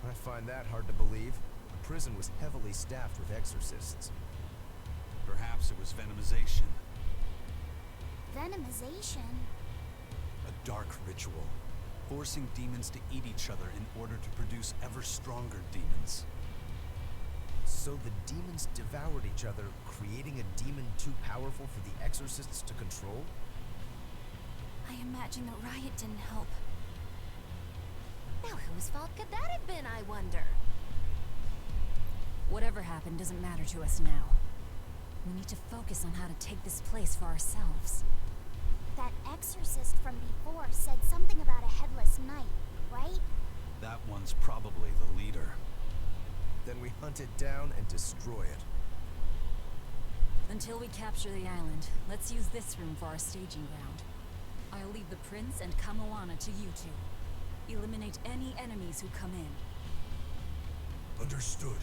I find that hard to believe. The prison was heavily staffed with exorcists. Perhaps it was venomization. Venomization? A dark ritual, forcing demons to eat each other in order to produce ever stronger demons. So the demons devoured each other, creating a demon too powerful for the exorcists to control? I imagine the riot didn't help. Now whose fault could that have been, I wonder? Whatever happened doesn't matter to us now. We need to focus on how to take this place for ourselves. That exorcist from before said something about a headless knight, right? That one's probably the leader. Then we hunt it down and destroy it. Until we capture the island, let's use this room for our staging ground. I'll leave the prince and Kamoana to you two. Eliminate any enemies who come in. Understood.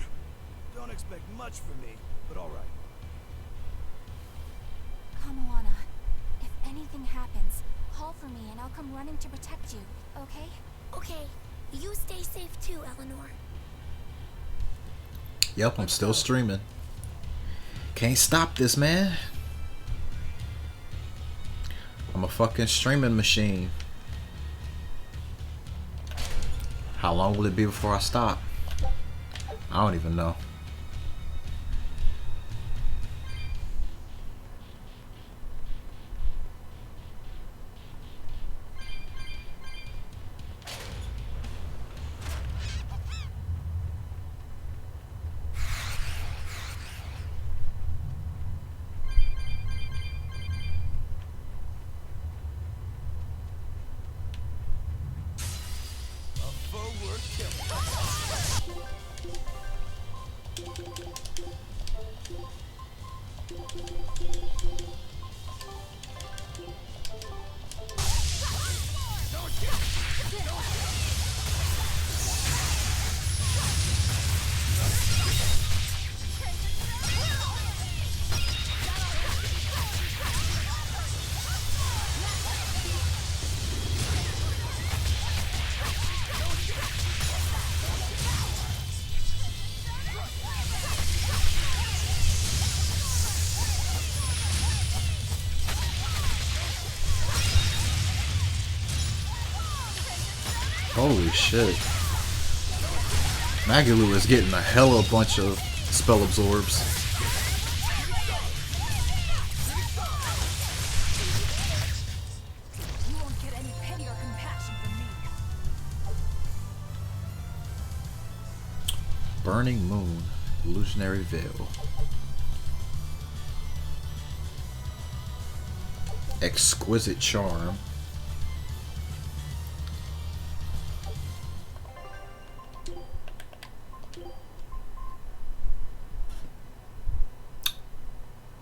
Don't expect much from me, but all right. Kamoana, if anything happens, call for me and I'll come running to protect you, okay? Okay. You stay safe too, Eleanor. Yep, I'm still streaming. Can't stop this, man. I'm a fucking streaming machine. How long will it be before I stop? I don't even know. Holy shit. Magalu is getting a hella bunch of spell absorbs. You won't get any pity or compassion from me. Burning Moon, Illusionary Veil. Exquisite Charm.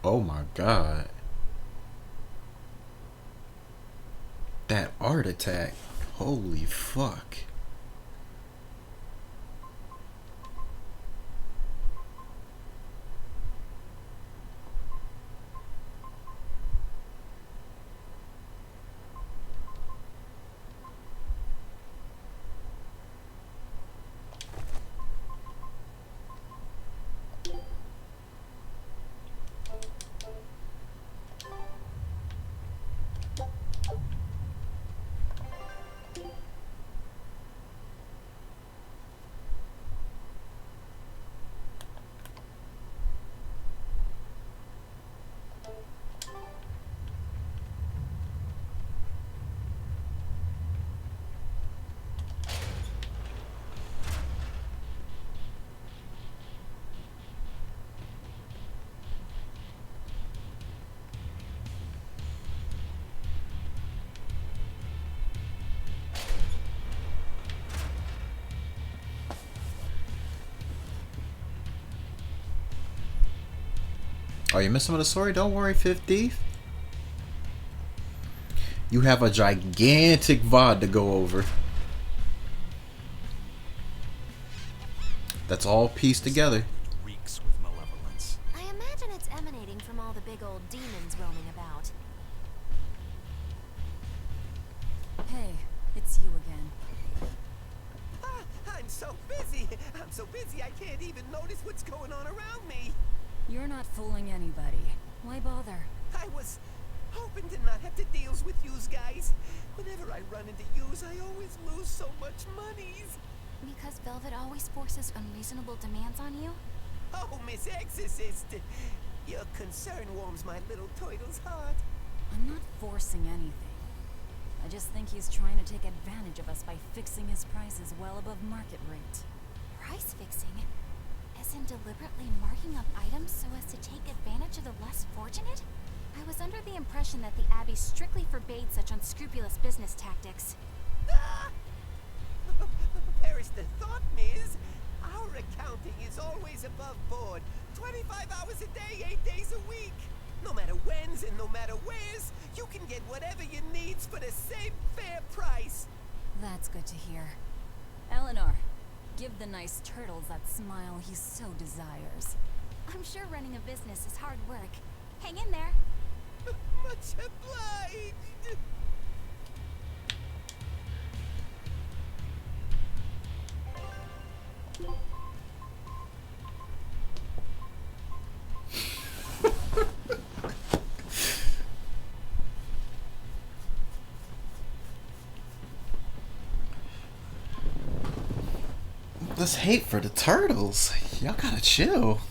Oh my god. That art attack. Holy fuck. Oh, you missed some of the story? Don't worry, 50. You have a gigantic VOD to go over. That's all pieced together. Reeks with malevolence. I imagine it's emanating from all the big old demons roaming about. Hey, it's you again. I'm so busy. I'm so busy I can't even notice what's going on around me. You're not fooling anybody. Why bother? I was hoping to not have to deal with yous guys. Whenever I run into yous, I always lose so much monies. Because Velvet always forces unreasonable demands on you? Oh, Miss Exorcist, your concern warms my little turtle's heart. I'm not forcing anything. I just think he's trying to take advantage of us by fixing his prices well above market rate. Price fixing? As in deliberately marking up items so as to take advantage of the less fortunate? I was under the impression that the Abbey strictly forbade such unscrupulous business tactics. Ah! Perish the thought, Miss. Our accounting is always above board. 25 hours a day, 8 days a week. No matter whens and no matter wheres, you can get whatever you need for the same fair price. That's good to hear. Eleanor, give the nice turtles that smile he so desires. I'm sure running a business is hard work. Hang in there. Much obliged. This hate for the turtles. Y'all gotta chill.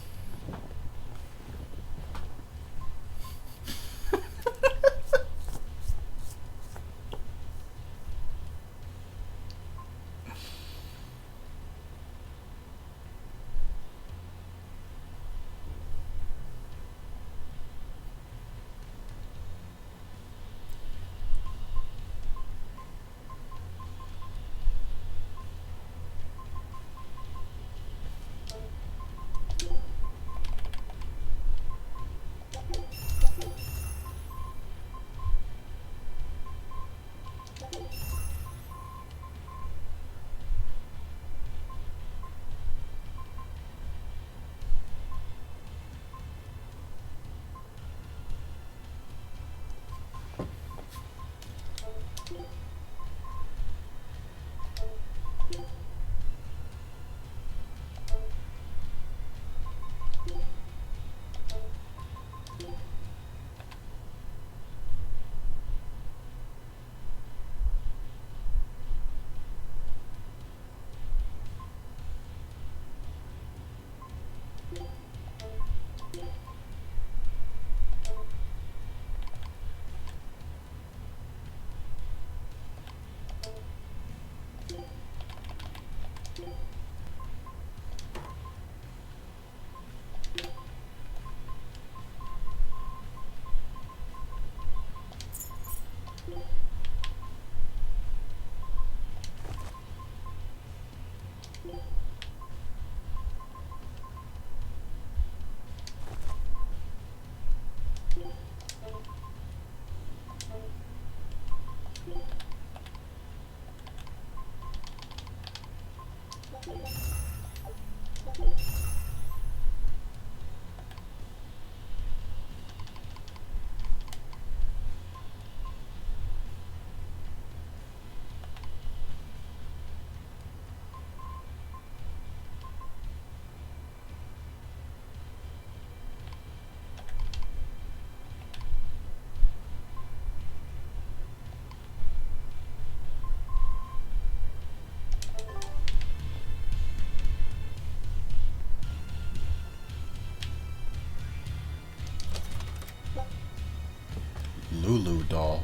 Lulu doll.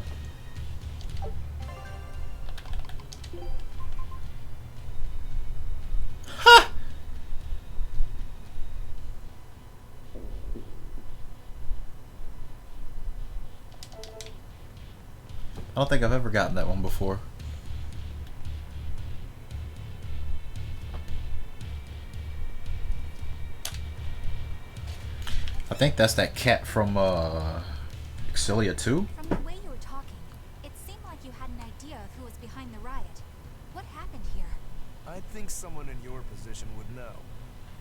Ha! I don't think I've ever gotten that one before. I think that's that cat from Exilia 2. From the way you were talking, it seemed like you had an idea of who was behind the riot. What happened here? I think someone in your position would know.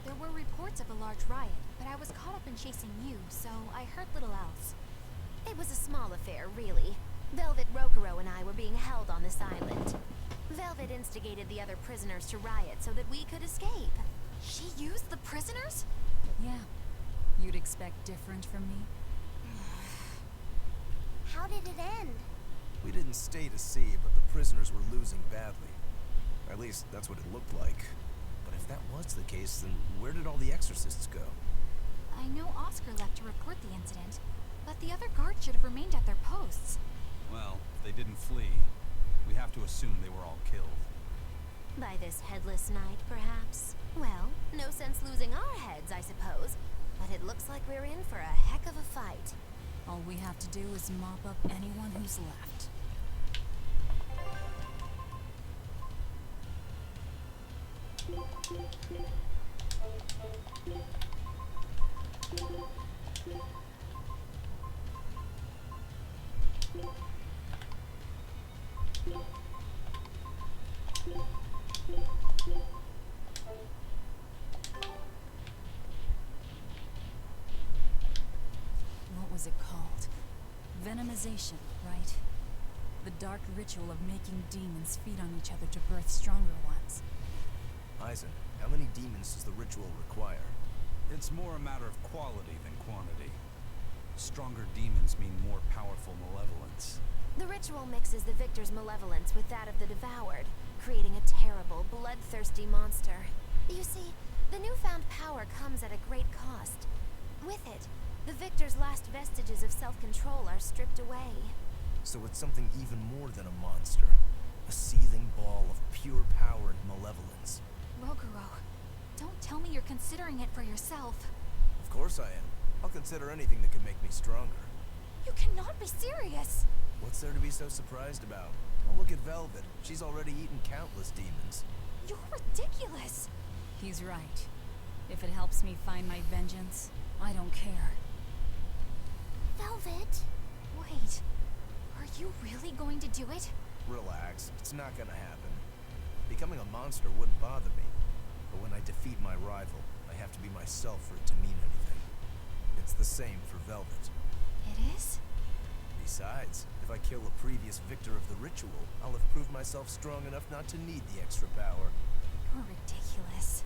There were reports of a large riot, but I was caught up in chasing you, so I heard little else. It was a small affair, really. Velvet Rokuro and I were being held on this island. Velvet instigated the other prisoners to riot so that we could escape. She used the prisoners? Yeah. You'd expect different from me? How did it end? We didn't stay to see, but the prisoners were losing badly. At least, that's what it looked like. But if that was the case, then where did all the exorcists go? I know Oscar left to report the incident, but the other guards should have remained at their posts. Well, if they didn't flee, we have to assume they were all killed. By this headless night, perhaps? Well, no sense losing our heads, I suppose. But it looks like we're in for a heck of a fight. All we have to do is mop up anyone who's left. What was it called? Venomization, right? The dark ritual of making demons feed on each other to birth stronger ones. Eisen, how many demons does the ritual require? It's more a matter of quality than quantity. Stronger demons mean more powerful malevolence. The ritual mixes the victor's malevolence with that of the devoured, creating a terrible, bloodthirsty monster. You see, the newfound power comes at a great cost. With it, the victor's last vestiges of self-control are stripped away. So it's something even more than a monster. A seething ball of pure power and malevolence. Roguro, don't tell me you're considering it for yourself. Of course I am. I'll consider anything that can make me stronger. You cannot be serious! What's there to be so surprised about? Well, look at Velvet. She's already eaten countless demons. You're ridiculous! He's right. If it helps me find my vengeance, I don't care. Velvet? Wait. Are you really going to do it? Relax. It's not gonna happen. Becoming a monster wouldn't bother me. But when I defeat my rival, I have to be myself for it to mean anything. It's the same for Velvet. It is? Besides, if I kill a previous victor of the ritual, I'll have proved myself strong enough not to need the extra power. You're ridiculous.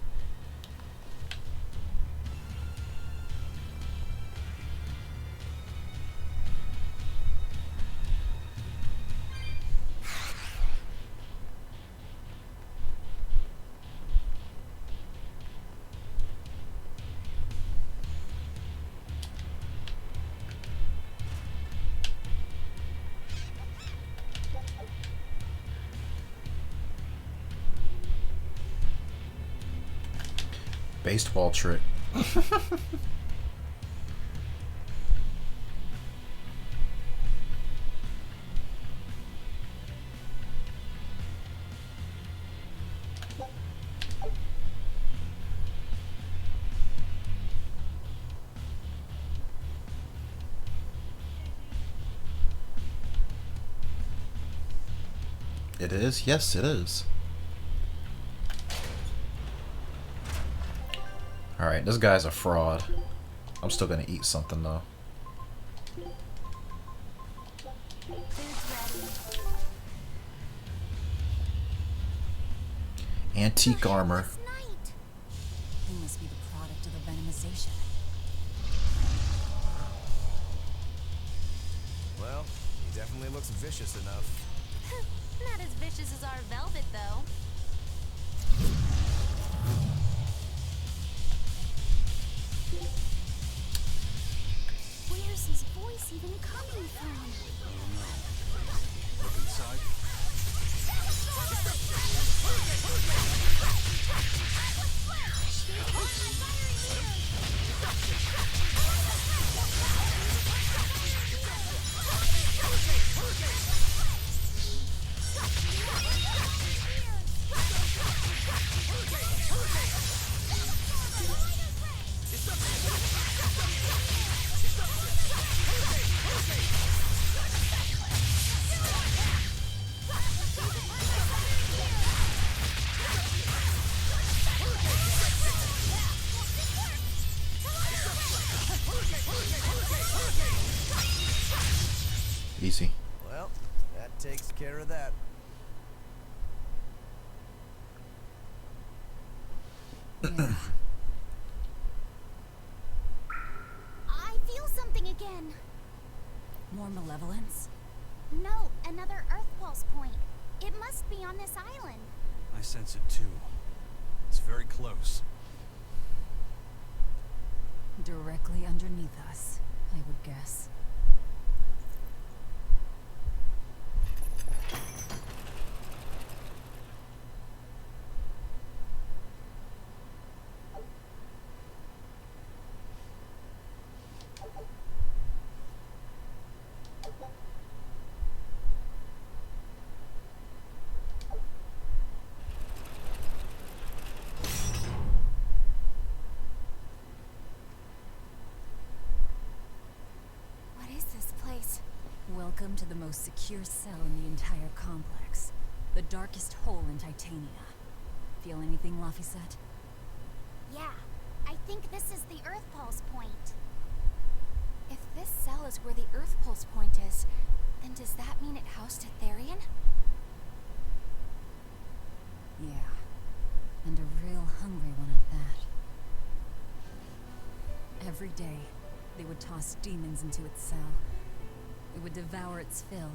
Baseball trick. It is? Yes, it is. Alright, this guy's a fraud. I'm still gonna eat something though. Antique armor. He must be the product of the venomization. Well, he definitely looks vicious enough. Not as vicious as our Velvet, though. Where's his voice even coming from? Look inside. Easy. Well, that takes care of that. Yeah. I feel something again. More malevolence? No, another Earth pulse point. It must be on this island. I sense it too. It's very close. Directly underneath us, I would guess. What is this place? Welcome to the most secure cell in the entire complex. The darkest hole in Titania. Feel anything, Laphicet? Yeah, I think this is the Earth pulse point. If this cell is where the Earth pulse point is, then does that mean it housed a Therian? Yeah. And a real hungry one at that. Every day, they would toss demons into its cell. It would devour its fill,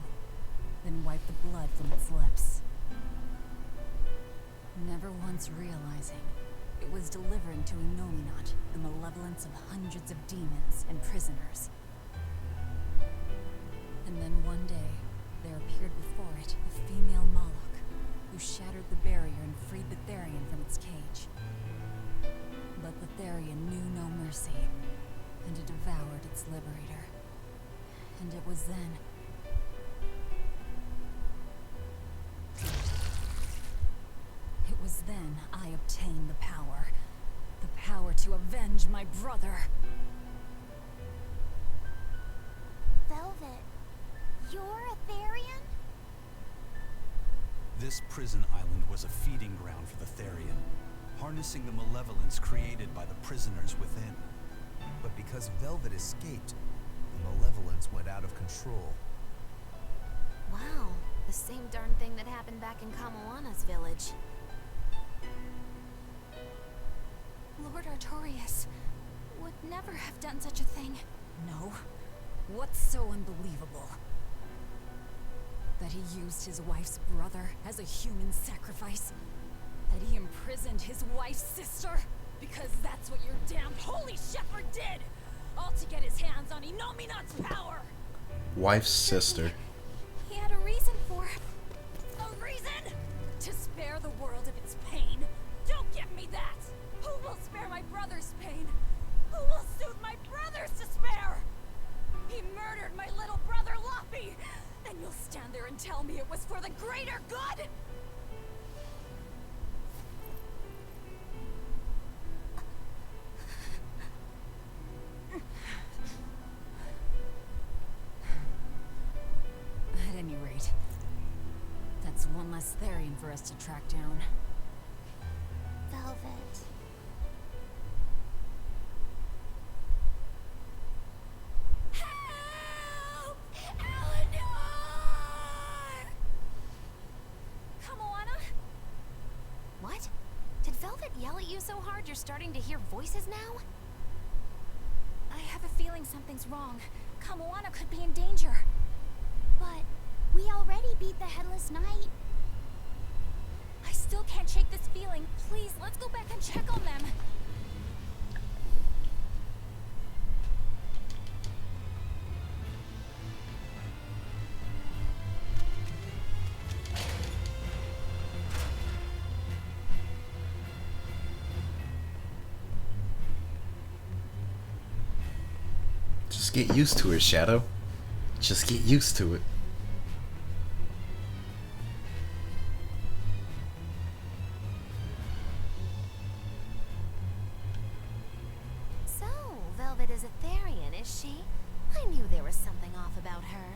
then wipe the blood from its lips. Never once realizing it was delivering to Inominat the malevolence of hundreds of demons and prisoners. And then one day, there appeared before it a female Moloch, who shattered the barrier and freed the Therian from its cage. But the Therian knew no mercy, and it devoured its liberator. And it was then... It was then I obtained the power. The power to avenge my brother. Velvet, you're a Therian? This prison island was a feeding ground for the Therian, harnessing the malevolence created by the prisoners within. But because Velvet escaped, the malevolence went out of control. Wow, the same darn thing that happened back in Kamawana's village. Lord Artorias would never have done such a thing. No. What's so unbelievable? That he used his wife's brother as a human sacrifice? That he imprisoned his wife's sister? Because that's what your damned holy shepherd did! All to get his hands on Inominat's power! Wife's sister. He had a reason for it. A reason? To spare the world of its pain? Don't give me that! Who will spare my brother's pain? Who will soothe my brother's despair? He murdered my little brother Loppy! And you'll stand there and tell me it was for the greater good? At any rate, that's one less Therian for us to track down. Velvet. Help! Eleanor! Kamoana? What? Did Velvet yell at you so hard you're starting to hear voices now? I have a feeling something's wrong. Kamoana could be in danger. But we already beat the Headless Knight. I still can't shake this feeling. Please, let's go back and check on them. Just get used to it, Shadow. Just get used to it. So, Velvet is a Therian, is she? I knew there was something off about her.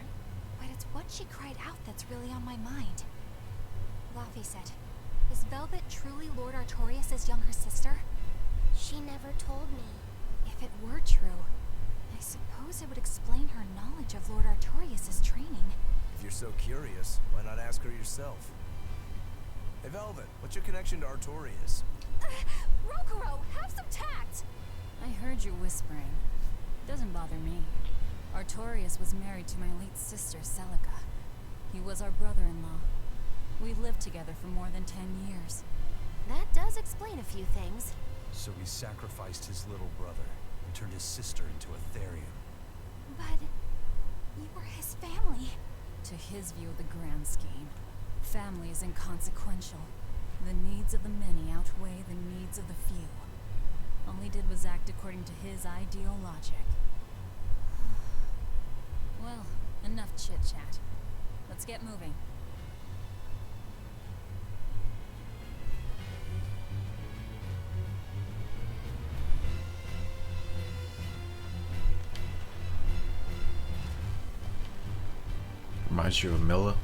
But it's what she cried out that's really on my mind. Laphicet, is Velvet truly Lord Artorias' younger sister? She never told me. If it were true, I suppose it would explain her knowledge of Lord Artorias' training. If you're so curious, why not ask her yourself? Hey, Velvet, what's your connection to Artorias? Rokuro, have some tact! I heard you whispering. Doesn't bother me. Artorias was married to my late sister, Celica. He was our brother-in-law. We lived together for more than 10 years. That does explain a few things. So he sacrificed his little brother and turned his sister into a Therian. But you were his family. To his view of the grand scheme, family is inconsequential. The needs of the many outweigh the needs of the few. All he did was act according to his ideal logic. Well, enough chit-chat. Let's get moving. Reminds you of Milla.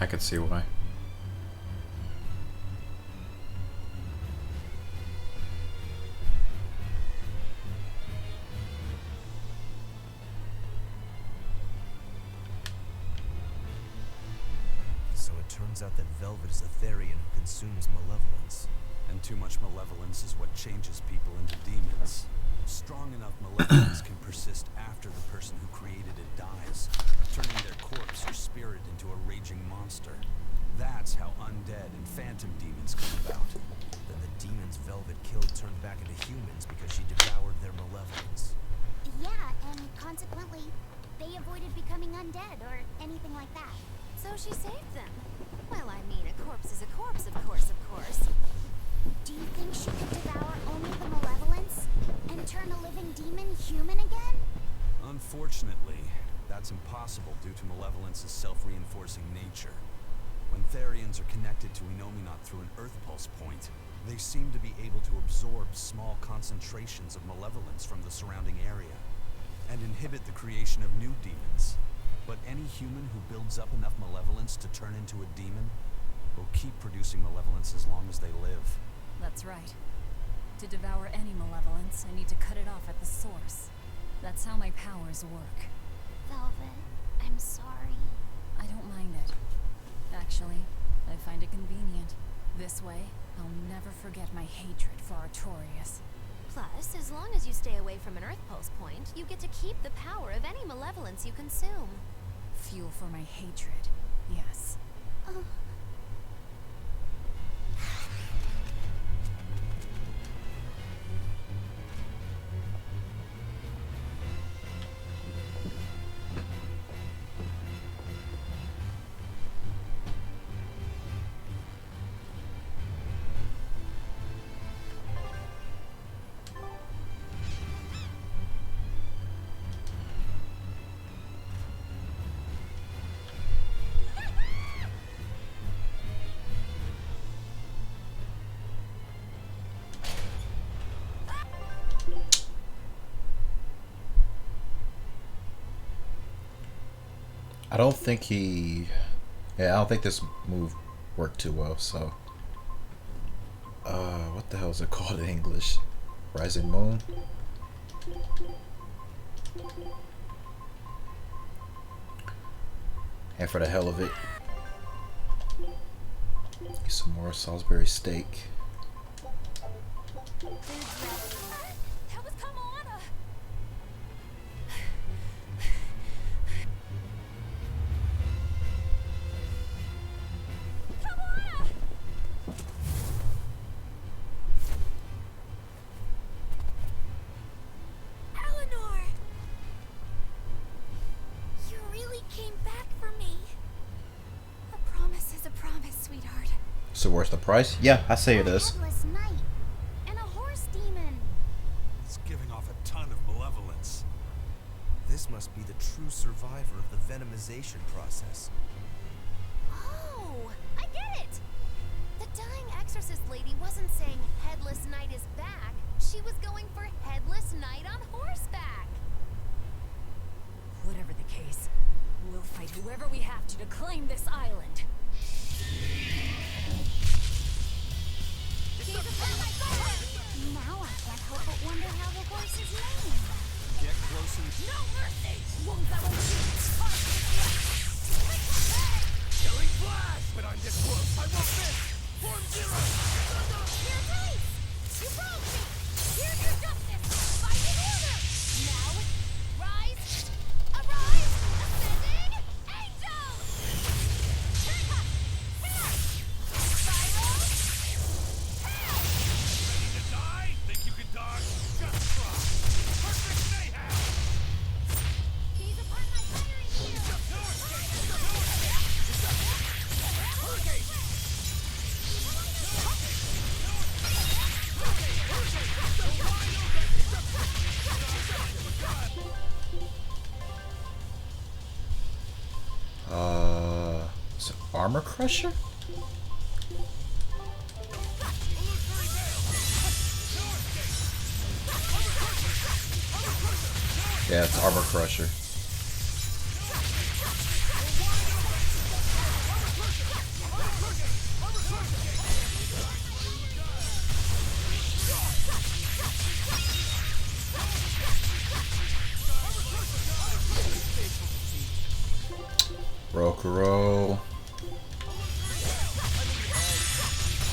I could see why. So it turns out that Velvet is a Therian who consumes malevolence. And too much malevolence is what changes people into demons. Strong enough malevolence can persist after the person who created it dies, turning their corpse or spirit into a raging monster. That's how undead and phantom demons come about. Then the demons Velvet killed turned back into humans because she devoured their malevolence. Yeah, and consequently, they avoided becoming undead or anything like that. So she saved them. Well, I mean, a corpse is a corpse, of course, of course. Do you think she could devour only the malevolence and turn a living demon human again? Unfortunately, that's impossible due to malevolence's self-reinforcing nature. When Therians are connected to Enominat through an Earth Pulse point, they seem to be able to absorb small concentrations of malevolence from the surrounding area, and inhibit the creation of new demons. But any human who builds up enough malevolence to turn into a demon will keep producing malevolence as long as they live. That's right. To devour any malevolence, I need to cut it off at the source. That's how my powers work. Velvet, I'm sorry. I don't mind it. Actually, I find it convenient. This way, I'll never forget my hatred for Artorias. Plus, as long as you stay away from an Earth Pulse point, you get to keep the power of any malevolence you consume. Fuel for my hatred, yes. I don't think he... Yeah, I don't think this move worked too well, so... what the hell is it called in English? Rising Moon? And for the hell of it, get some more Salisbury steak. That was Kamala! Kamala! Eleanor! You really came back for me. A promise is a promise, sweetheart. So where's the price? Yeah, I say it is. Headless knight and a horse demon. It's giving off a ton of malevolence. This must be the true survivor of the venomization process. Oh, I get it! The dying exorcist lady wasn't saying Headless Knight is back. She was going for Headless Knight on horseback. Whatever the case, we'll fight whoever we have to claim this island. Now I can't help but wonder how the horse is named. Get close and... No mercy! Won't that won't be Killing flash! When I'm this close, I won't miss! Form zero! Here's Ace! You broke me! Here's your justice! Fighting order! Now, rise! Arise! Ascending! Angel! Haircut! Hair! Spiral! Tail! Ready to die? Think you can dodge? Just try! Perfect mayhem! He's upon my firing gear! No escape! No escape! Hurricane! Is it Armor Crusher? Yeah, it's Armor Crusher. Rokuro.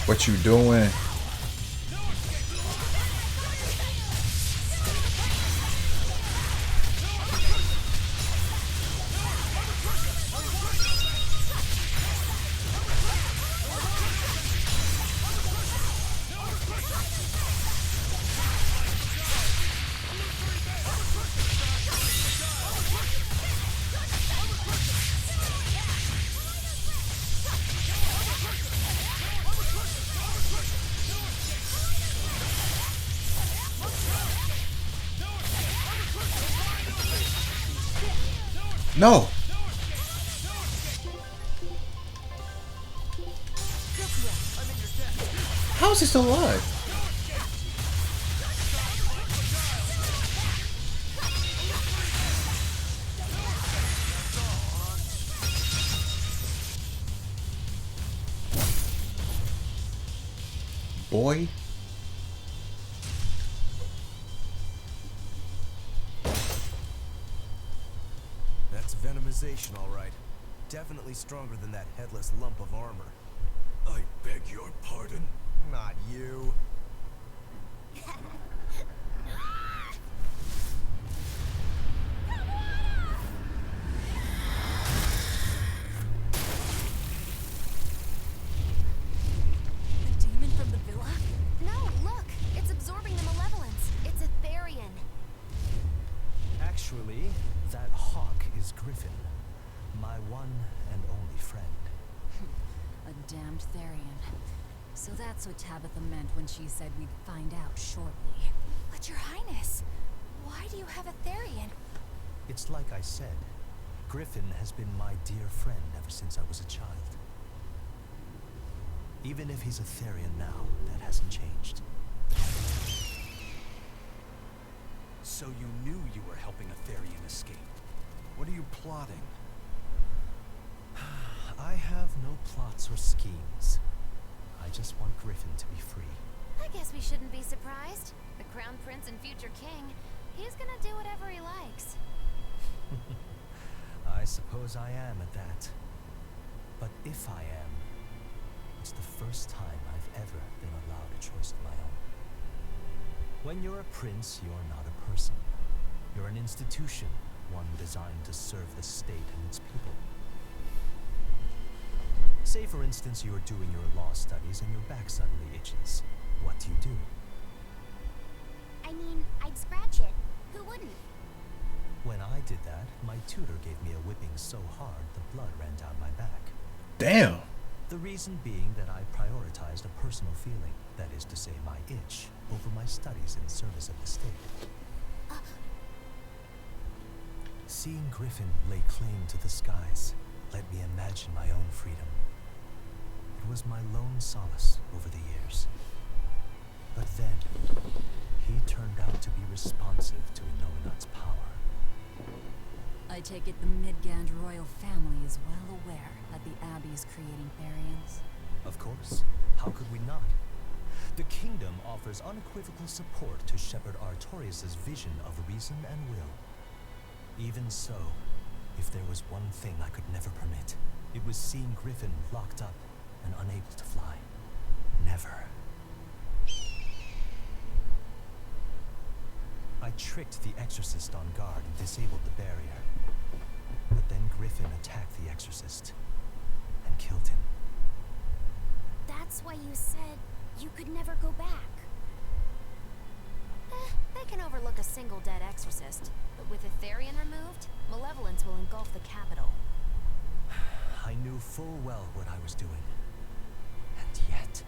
What you doing? No! How is he still alive? Boy. That's venomization, all right. Definitely stronger than that headless lump of armor. I beg your pardon? Not you. The demon from the villa? No, look! It's absorbing the malevolence. It's a Therian. Actually, that hawk is Griffin, my one and only friend. A damned Therian. So that's what Tabitha meant when she said we'd find out shortly. But Your Highness, why do you have a Therian? It's like I said, Griffin has been my dear friend ever since I was a child. Even if he's a Therian now, that hasn't changed. So you knew you were helping a Therian escape. What are you plotting? I have no plots or schemes. I just want Griffin to be free. I guess we shouldn't be surprised. The Crown Prince and future king, he's gonna do whatever he likes. I suppose I am at that. But if I am, it's the first time I've ever been allowed a choice of my own. When you're a prince, you're not a person. You're an institution, one designed to serve the state and its people. Say, for instance, you're doing your law studies and your back suddenly itches. What do you do? I mean, I'd scratch it. Who wouldn't? When I did that, my tutor gave me a whipping so hard the blood ran down my back. Damn. The reason being that I prioritized a personal feeling, that is to say my itch, over my studies in service of the state. Seeing Griffin lay claim to the skies let me imagine my own freedom. It was my lone solace over the years. But then, he turned out to be responsive to Innominat's power. I take it the Midgand royal family is well aware that the Abbey's creating Therians. Of course. How could we not? The kingdom offers unequivocal support to Shepherd Artorias' vision of reason and will. Even so, if there was one thing I could never permit, it was seeing Griffin locked up and unable to fly. Never. I tricked the Exorcist on guard and disabled the barrier. But then Griffin attacked the Exorcist and killed him. That's why you said you could never go back. They can overlook a single dead exorcist, but with Etherian removed, malevolence will engulf the capital. I knew full well what I was doing. And yet,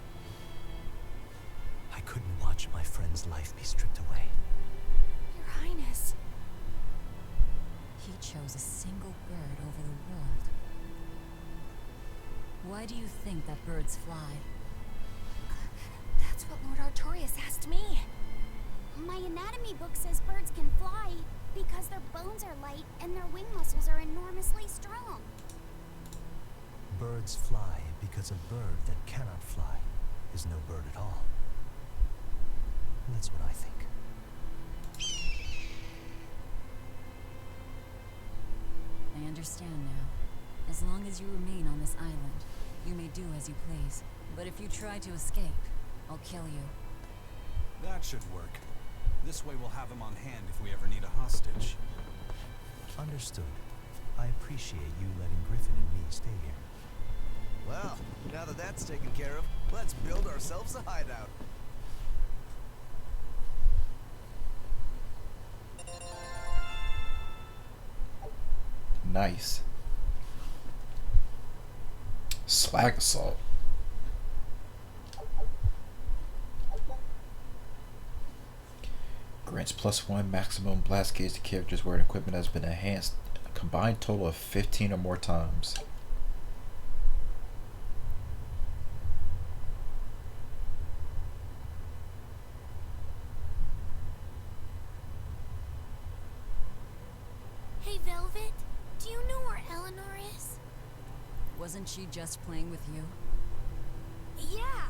I couldn't watch my friend's life be stripped away. Your Highness. He chose a single bird over the world. Why do you think that birds fly? That's what Lord Artorias asked me. My anatomy book says birds can fly because their bones are light and their wing muscles are enormously strong. Birds fly because a bird that cannot fly is no bird at all. That's what I think. I understand now. As long as you remain on this island, you may do as you please. But if you try to escape, I'll kill you. That should work. This way we'll have him on hand if we ever need a hostage. Understood. I appreciate you letting Griffin and me stay here. Well, now that that's taken care of, let's build ourselves a hideout. Nice. Slag assault. Grants +1 maximum blast gauge to characters where equipment has been enhanced a combined total of 15 or more times. Hey, Velvet, do you know where Eleanor is? Wasn't she just playing with you? Yeah,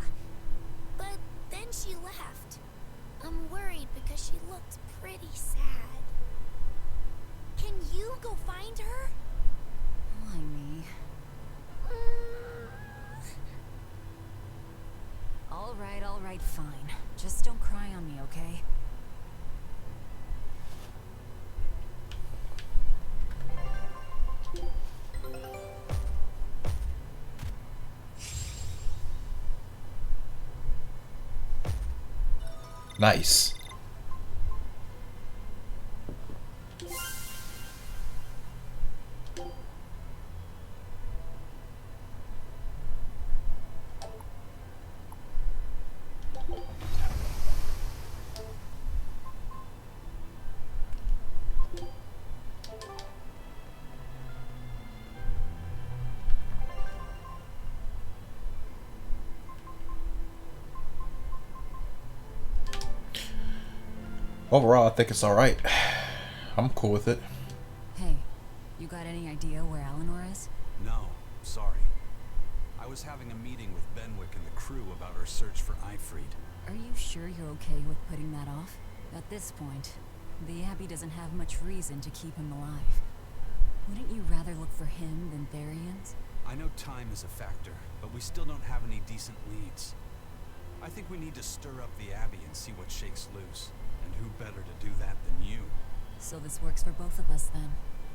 but then she left. I'm worried because she looked pretty sad. Can you go find her? Why me? All right, fine. Just don't cry on me, okay? Nice. Overall, I think it's alright. I'm cool with it. Hey, you got any idea where Eleanor is? No, sorry. I was having a meeting with Benwick and the crew about our search for Ifrid. Are you sure you're okay with putting that off? At this point, the Abbey doesn't have much reason to keep him alive. Wouldn't you rather look for him than Therians? I know time is a factor, but we still don't have any decent leads. I think we need to stir up the Abbey and see what shakes loose. And who better to do that than you? So this works for both of us then?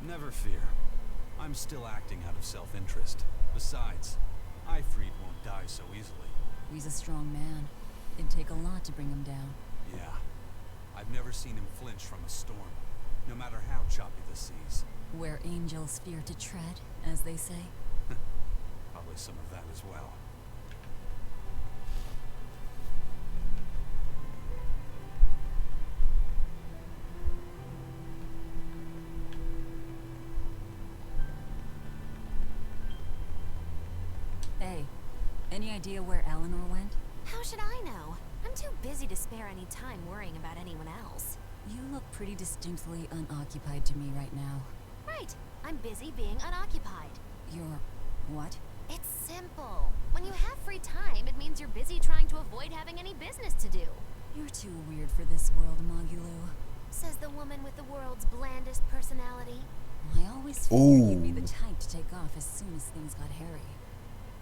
Never fear. I'm still acting out of self-interest. Besides, Ifrid won't die so easily. He's a strong man. It'd take a lot to bring him down. Yeah. I've never seen him flinch from a storm, no matter how choppy the seas. Where angels fear to tread, as they say. Probably some of that as well. Hey, any idea where Eleanor went? How should I know? I'm too busy to spare any time worrying about anyone else. You look pretty distinctly unoccupied to me right now. Right. I'm busy being unoccupied. You're... what? It's simple. When you have free time, it means you're busy trying to avoid having any business to do. You're too weird for this world, Magulu. Says the woman with the world's blandest personality. I always figured you'd be the type to take off as soon as things got hairy.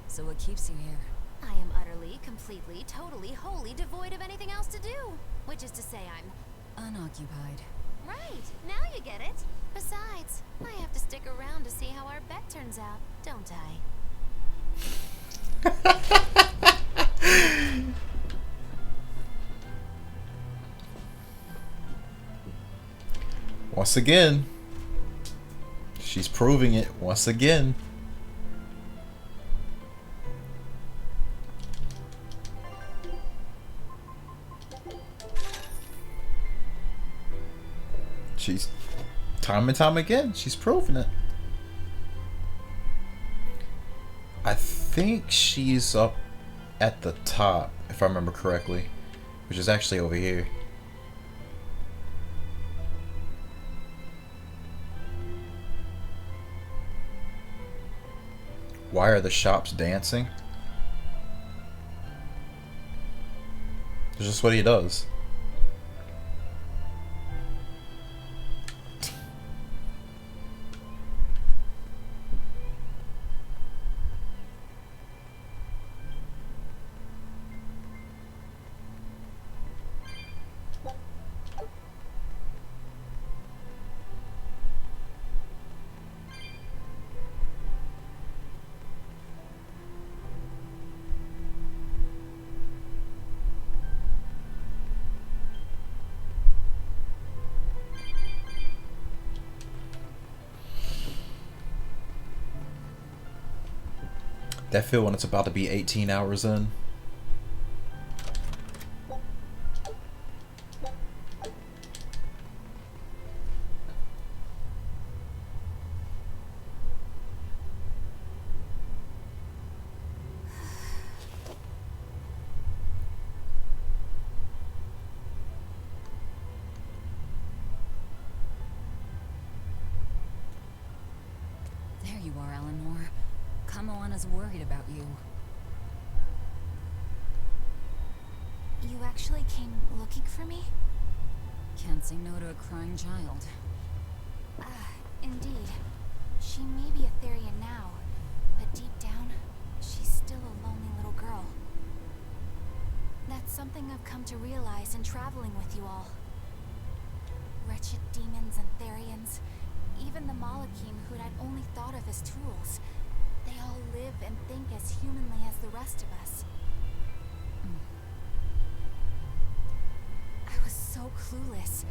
So what keeps you here? I am utterly, completely, totally, wholly devoid of anything else to do. Which is to say I'm... unoccupied. Right, now you get it. Besides, I have to stick around to see how our bet turns out, don't I? Once again, she's proving it once again. She's time and time again, she's proving it. I think she's up at the top, if I remember correctly, which is actually over here. Why are the shops dancing? It's just what he does. That feel when it's about to be 18 hours in. There you are, Eleanor. Kamoana's worried about you. You actually came looking for me? Can't say no to a crying child. Indeed. She may be a Therian now, but deep down, she's still a lonely little girl. That's something I've come to realize in traveling with you all. Wretched demons and Therians, even the Malakim who'd I'd only thought of as tools, they all live and think as humanly as the rest of us. I was so clueless.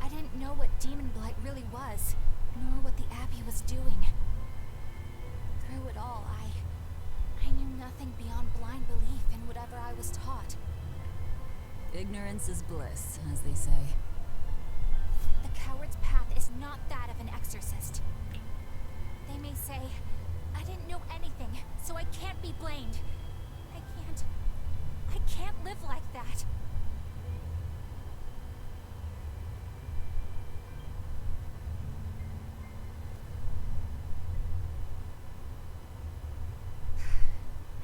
I didn't know what demon blight really was, nor what the Abbey was doing. Through it all, I knew nothing beyond blind belief in whatever I was taught. Ignorance is bliss, as they say. The coward's path is not that of an exorcist. They may say, I didn't know anything, so I can't be blamed. I can't live like that.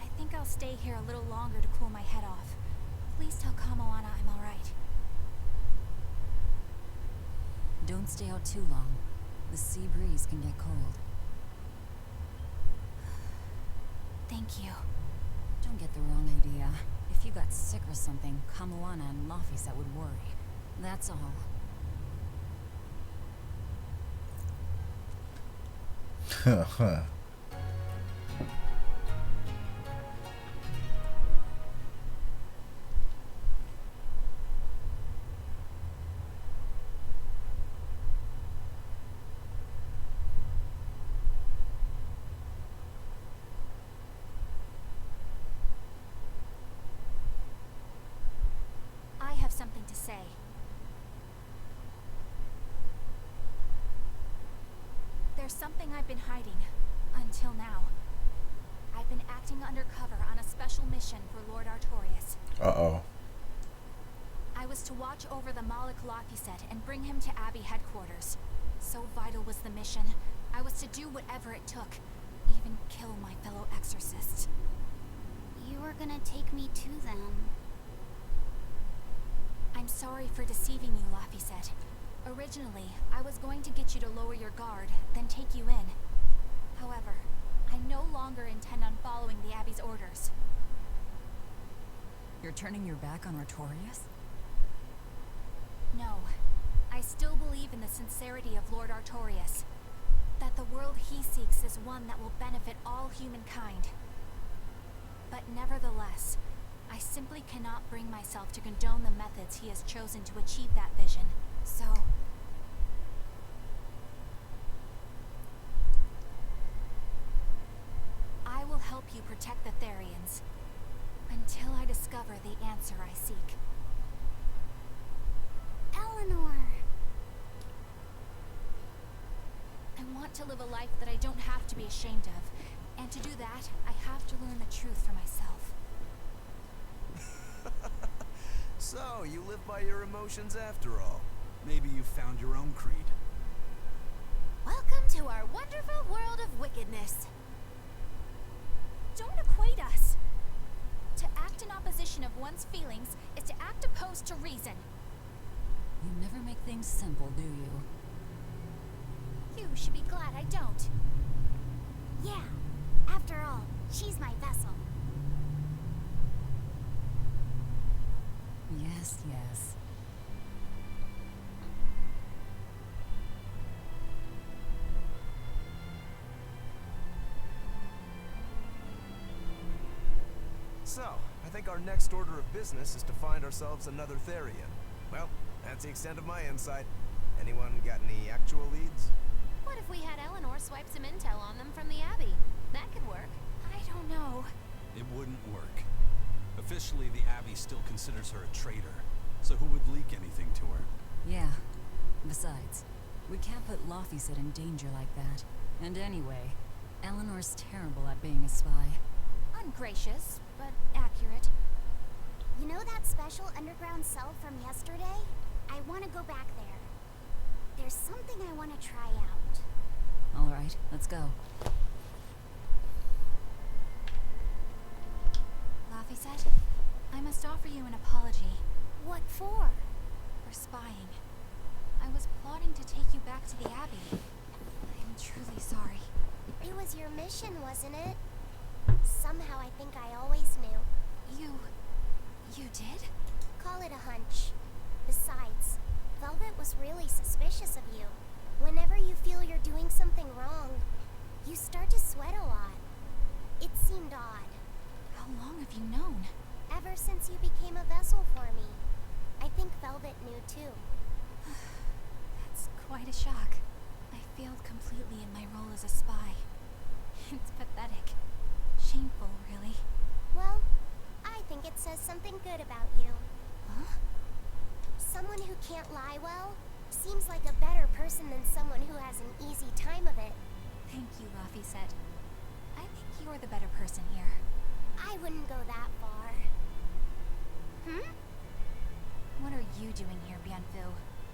I think I'll stay here a little longer to cool my head off. Please tell Kamoana I'm alright. Don't stay out too long. The sea breeze can get cold. Thank you. Don't get the wrong idea. If you got sick or something, Kamoana and Laphicet would worry. That's all. Huh. I have something to say. There's something I've been hiding, until now. I've been acting undercover on a special mission for Lord Artorias. Uh-oh. I was to watch over the Malik Laphicet and bring him to Abbey headquarters. So vital was the mission, I was to do whatever it took, even kill my fellow exorcists. You were gonna take me to them. I'm sorry for deceiving you, Laphicet. Originally, I was going to get you to lower your guard, then take you in. However, I no longer intend on following the Abbey's orders. You're turning your back on Artorias? No. I still believe in the sincerity of Lord Artorias. That the world he seeks is one that will benefit all humankind. But nevertheless, I simply cannot bring myself to condone the methods he has chosen to achieve that vision. So... I will help you protect the Therians. Until I discover the answer I seek. Eleanor! I want to live a life that I don't have to be ashamed of. And to do that, I have to learn the truth for myself. So, you live by your emotions after all. Maybe you found your own creed. Welcome to our wonderful world of wickedness. Don't equate us! To act in opposition of one's feelings is to act opposed to reason. You never make things simple, do you? You should be glad I don't. Yeah. After all, she's my vessel. Yes, yes. So, I think our next order of business is to find ourselves another Therian. Well, that's the extent of my insight. Anyone got any actual leads? What if we had Eleanor swipe some intel on them from the Abbey? That could work. I don't know. It wouldn't work. Officially, the Abbey still considers her a traitor, so who would leak anything to her? Yeah. Besides, we can't put Laphicet in danger like that. And anyway, Eleanor's terrible at being a spy. Ungracious, but accurate. You know that special underground cell from yesterday? I want to go back there. There's something I want to try out. Alright, let's go. Laphicet, I must offer you an apology. What for? For spying. I was plotting to take you back to the Abbey. I am truly sorry. It was your mission, wasn't it? Somehow I think I always knew. You did? Call it a hunch. Besides, Velvet was really suspicious of you. Whenever you feel you're doing something wrong, you start to sweat a lot. It seemed odd. How long have you known? Ever since you became a vessel for me. I think Velvet knew too. That's quite a shock. I failed completely in my role as a spy. It's pathetic. Shameful, really. Well, I think it says something good about you. Huh? Someone who can't lie well seems like a better person than someone who has an easy time of it. Thank you, Laphicet. I think you're the better person here. I wouldn't go that far. What are you doing here, Bienfu?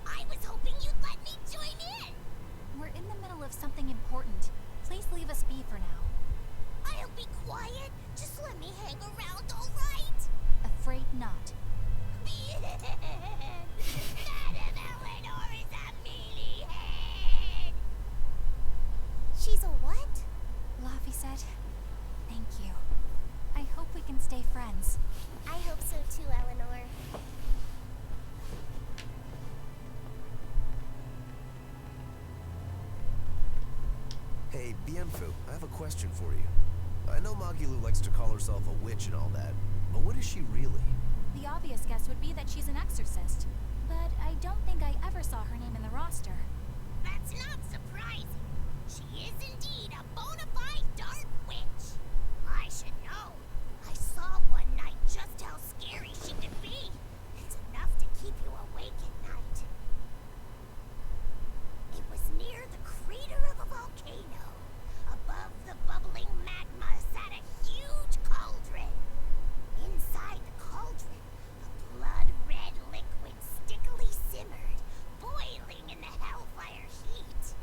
I was hoping you'd let me join in. We're in the middle of something important. Please leave us be for now. I'll be quiet. Just let me hang around, all right? Afraid not. Madame Eleanor is a mealyhead. She's a what? Laphicet, thank you. I hope we can stay friends. I hope so too, Eleanor. Hey, Bienfu, I have a question for you. I know Magilu likes to call herself a witch and all that, but what is she really? The obvious guess would be that she's an exorcist. But I don't think I ever saw her name in the roster. That's not surprising. She is indeed a bona fide dark witch. I should know. I saw one night just how scary she could be. It's enough to keep you awake at night. It was near the crater of a volcano. Above the bubbling magma sat a huge cauldron. Inside the cauldron, a blood-red liquid stickily simmered, boiling in the hellfire heat.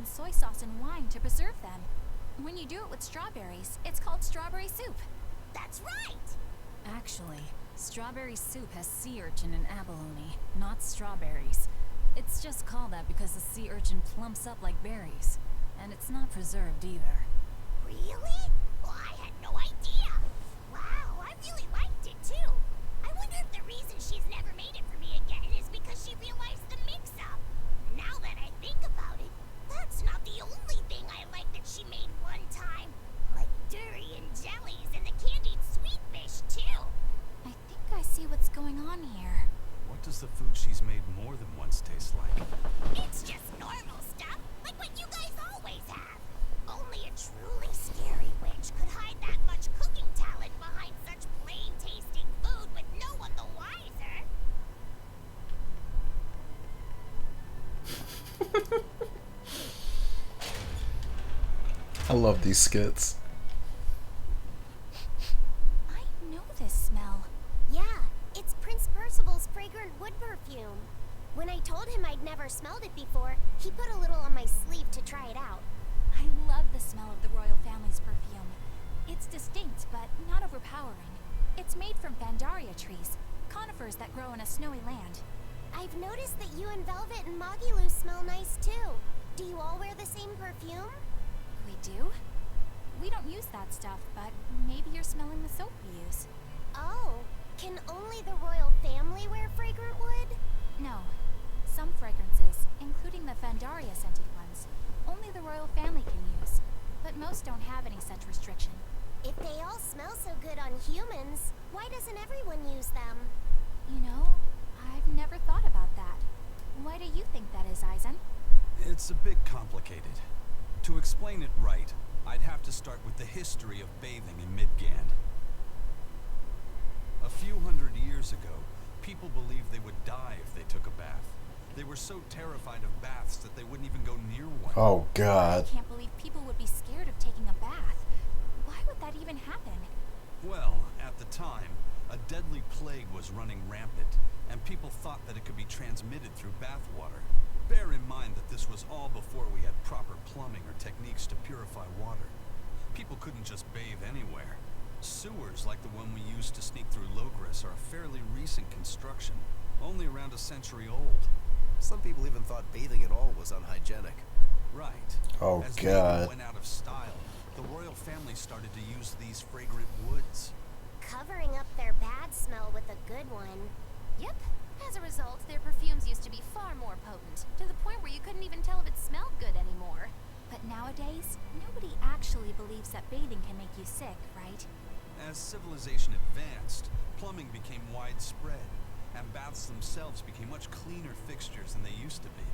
in soy sauce and wine to preserve them. When you do it with strawberries, it's called strawberry soup. That's right! Actually, strawberry soup has sea urchin and abalone, not strawberries. It's just called that because the sea urchin plumps up like berries. And it's not preserved either. Really? Well, I had no idea. Wow, I really liked it too. I wonder if the reason she's never made it for me again is because she realized the mix-up. Now that I think about it, that's not the only thing I like that she made one time. Like durian jellies and the candied sweet fish too. I think I see what's going on here. What does the food she's made more than once taste like? It's just normal stuff, like what you guys always have. Only a truly scary witch could hide that much cooking talent behind such plain-tasting food with no one the wiser. I love these skits. I know this smell. Yeah, it's Prince Percival's fragrant wood perfume. When I told him I'd never smelled it before, he put a little on my sleeve to try it out. I love the smell of the royal family's perfume. It's distinct, but not overpowering. It's made from Pandaria trees, conifers that grow in a snowy land. I've noticed that you and Velvet and Mogiloo smell nice too. Do you all wear the same perfume? We do? We don't use that stuff, but maybe you're smelling the soap we use. Oh, can only the royal family wear fragrant wood? No. Some fragrances, including the Pandaria scented ones, only the royal family can use, but most don't have any such restriction. If they all smell so good on humans, why doesn't everyone use them? You know, I've never thought about that. Why do you think that is, Eisen? It's a bit complicated. To explain it right, I'd have to start with the history of bathing in Midgand. A few hundred years ago, people believed they would die if they took a bath. They were so terrified of baths that they wouldn't even go near one. Oh God. I can't believe people would be scared of taking a bath. Why would that even happen? Well, at the time, a deadly plague was running rampant, and people thought that it could be transmitted through bathwater. Bear in mind that this was all before we had proper plumbing or techniques to purify water. People couldn't just bathe anywhere. Sewers like the one we used to sneak through Logris are a fairly recent construction, only around a century old. Some people even thought bathing at all was unhygienic. Right. Oh As God. bathing went out of style, the royal family started to use these fragrant woods. Covering up their bad smell with a good one. Yep. As a result, their perfumes used to be far more potent, to the point where you couldn't even tell if it smelled good anymore. But nowadays, nobody actually believes that bathing can make you sick, right? As civilization advanced, plumbing became widespread, and baths themselves became much cleaner fixtures than they used to be.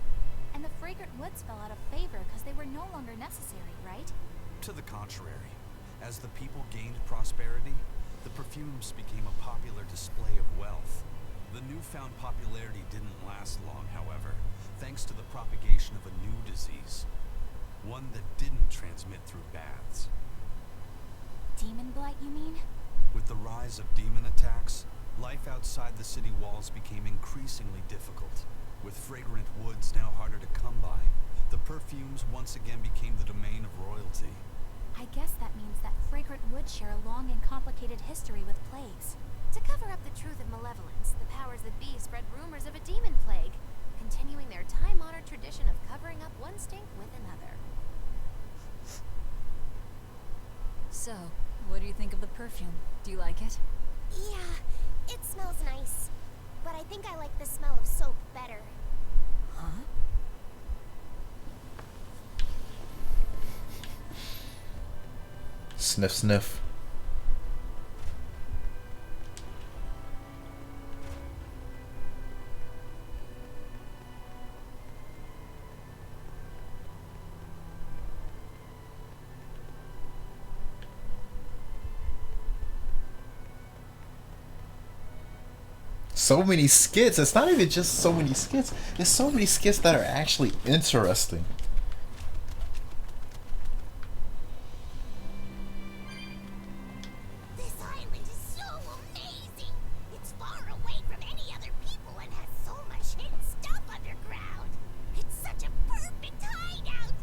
And the fragrant woods fell out of favor because they were no longer necessary, right? To the contrary, as the people gained prosperity, the perfumes became a popular display of wealth. The newfound popularity didn't last long, however, thanks to the propagation of a new disease. One that didn't transmit through baths. Demon blight, you mean? With the rise of demon attacks, life outside the city walls became increasingly difficult. With fragrant woods now harder to come by, the perfumes once again became the domain of royalty. I guess that means that fragrant woods share a long and complicated history with plagues. To cover up the truth of malevolence, the powers that be spread rumors of a demon plague, continuing their time-honored tradition of covering up one stink with another. So, what do you think of the perfume? Do you like it? Yeah, it smells nice. But I think I like the smell of soap better. Huh? Sniff, sniff. So many skits. It's not even just so many skits. There's so many skits that are actually interesting. This island is so amazing. It's far away from any other people and has so much hidden stuff underground. It's such a perfect hideout.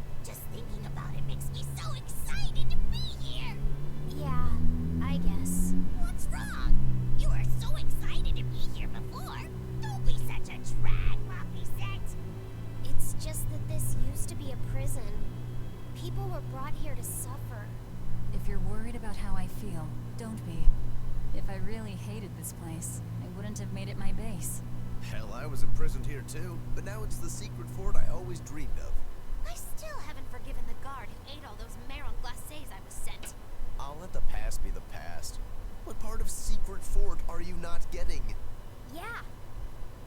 prison. People were brought here to suffer. If you're worried about how I feel, don't be. If I really hated this place, I wouldn't have made it my base. Hell, I was imprisoned here too, but now it's the secret fort I always dreamed of. I still haven't forgiven the guard who ate all those marron glacés I was sent. I'll let the past be the past. What part of secret fort are you not getting? Yeah.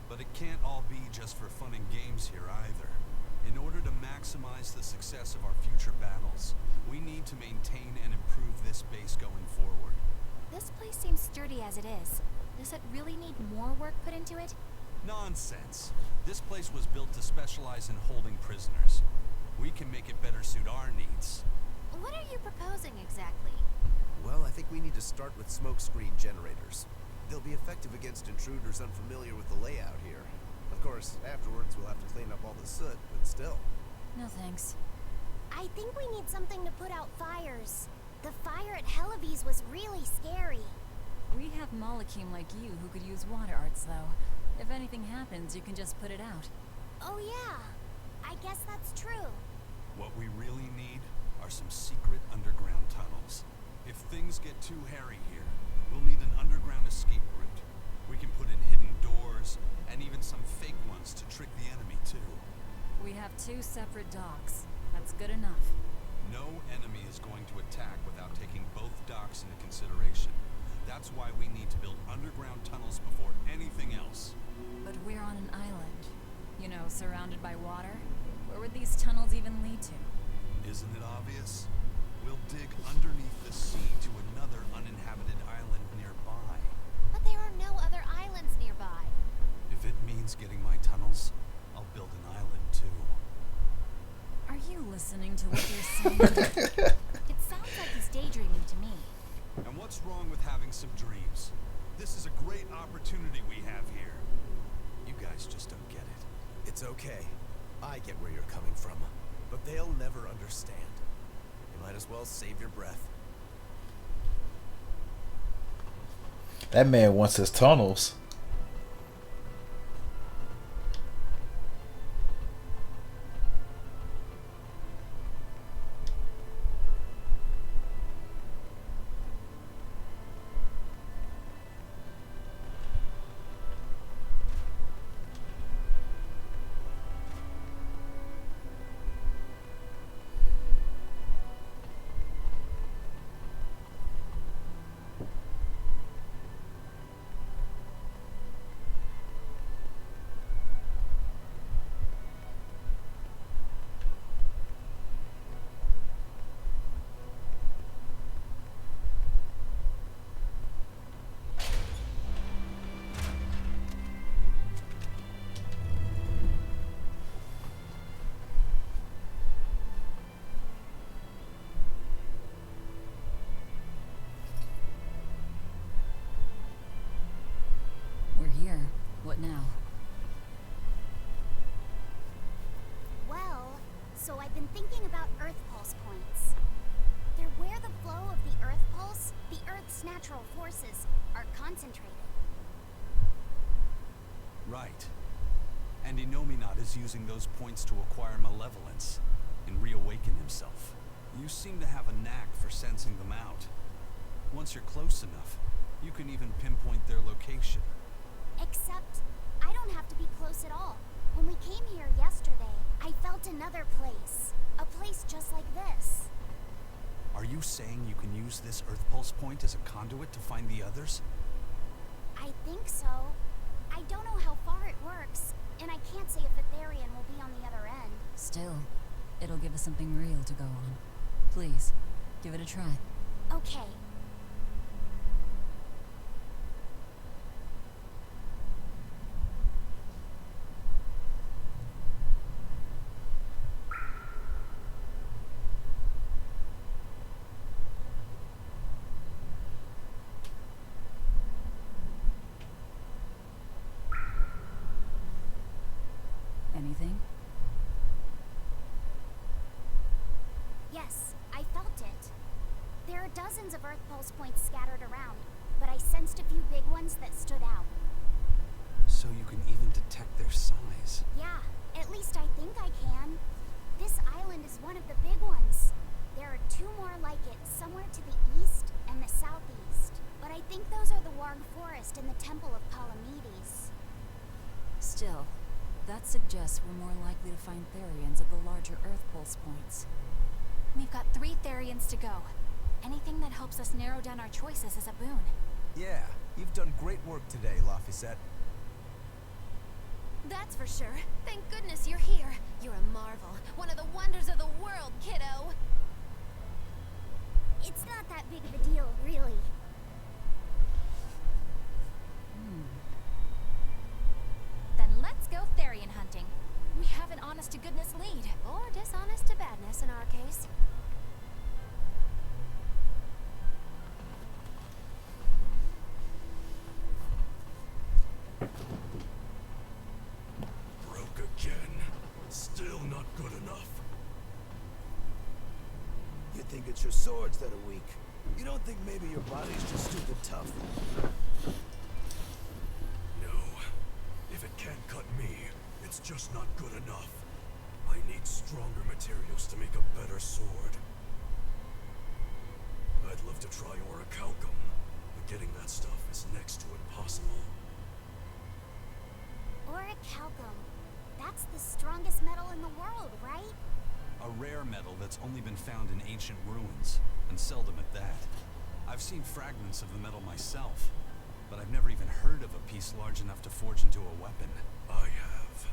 But it can't all be just for fun and games here either. In order to maximize the success of our future battles, we need to maintain and improve this base going forward. This place seems sturdy as it is. Does it really need more work put into it? Nonsense. This place was built to specialize in holding prisoners. We can make it better suit our needs. What are you proposing exactly? Well, I think we need to start with smokescreen generators. They'll be effective against intruders unfamiliar with the layout here. Of course, afterwards we'll have to clean up all the soot, but still. No thanks. I think we need something to put out fires. The fire at Helavi's was really scary. We have Molecule like you who could use water arts, though. If anything happens, you can just put it out. Oh yeah, I guess that's true. What we really need are some secret underground tunnels. If things get too hairy here, we'll need an underground escape route. We can put in hidden doors, and even some fake ones to trick the enemy too. We have 2 separate docks. That's good enough. No enemy is going to attack without taking both docks into consideration. That's why we need to build underground tunnels before anything else. But we're on an island. You know, surrounded by water. Where would these tunnels even lead to? Isn't it obvious? We'll dig underneath the sea to another uninhabited island nearby. But there are no other islands nearby. If it means getting my tunnels, I'll build an island too. Are you listening to what you're saying? It sounds like he's daydreaming to me. And what's wrong with having some dreams? This is a great opportunity we have here. You guys just don't get it. It's okay. I get where you're coming from, but they'll never understand. You might as well save your breath. That man wants his tunnels. What now? Well, so I've been thinking about Earth Pulse points. They're where the flow of the Earth Pulse, the Earth's natural forces, are concentrated. Right. And Inominat is using those points to acquire malevolence and reawaken himself. You seem to have a knack for sensing them out. Once you're close enough, you can even pinpoint their location. Except, I don't have to be close at all. When we came here yesterday, I felt another place. A place just like this. Are you saying you can use this Earth Pulse point as a conduit to find the others? I think so. I don't know how far it works, and I can't say if Etherian will be on the other end. Still, it'll give us something real to go on. Please, give it a try. Okay. Anything? Yes, I felt it. There are dozens of Earth Pulse points scattered around, but I sensed a few big ones that stood out. So you can even detect their size. Yeah, at least I think I can. This island is Still, that suggests we're more likely to find Therians at the larger Earth pulse points. We've got 3 Therians to go. Anything that helps us narrow down our choices is a boon. Yeah, you've done great work today, Laphicet. That's for sure. Thank goodness you're here. You're a marvel. One of the wonders of the world, kiddo. It's not that big of a deal, really. Then let's go Therian hunting. We have an honest-to-goodness lead. Or dishonest to badness in our case. Broke again. Still not good enough. You think it's your swords that are weak. You don't think maybe your body's just stupid tough? No. If it can't cut me, it's just not good enough. I need stronger materials to make a better sword. I'd love to try orichalcum, but getting that stuff is next to impossible. Orichalcum. That's the strongest metal in the world, right? A rare metal that's only been found in ancient ruins, and seldom at that. I've seen fragments of the metal myself, but I've never even heard of a piece large enough to forge into a weapon. I have.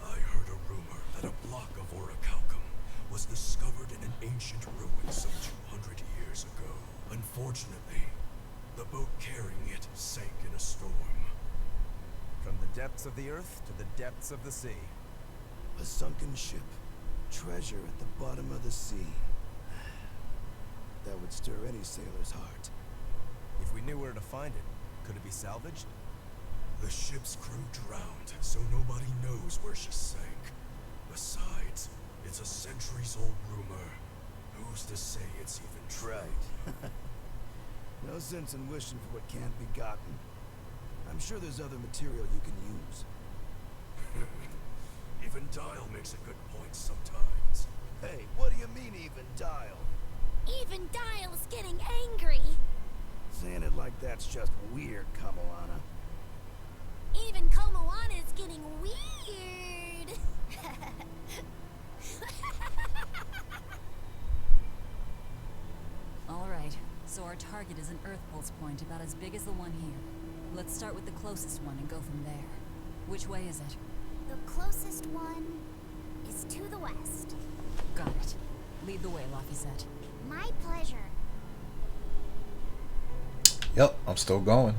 I heard a rumor that a block of orichalcum was discovered in an ancient ruin some 200 years ago. Unfortunately, the boat carrying it sank in a storm. From the depths of the earth to the depths of the sea. A sunken ship. Treasure at the bottom of the sea. That would stir any sailor's heart. If we knew where to find it, could it be salvaged? The ship's crew drowned, so nobody knows where she sank. Besides, it's a centuries-old rumor. Who's to say it's even true? Right. No sense in wishing for what can't be gotten. I'm sure there's other material you can use. Even Dial makes a good point sometimes. Hey, what do you mean, even Dial? Even Dial's getting angry. Saying it like that's just weird, Kamoana. Even Komoana's getting weird. Alright, so our target is an Earth pulse point about as big as the one here. Let's start with the closest one and go from there. Which way is it? The closest one is to the west. Got it. Lead the way, Laphicet. My pleasure. Yep, I'm still going.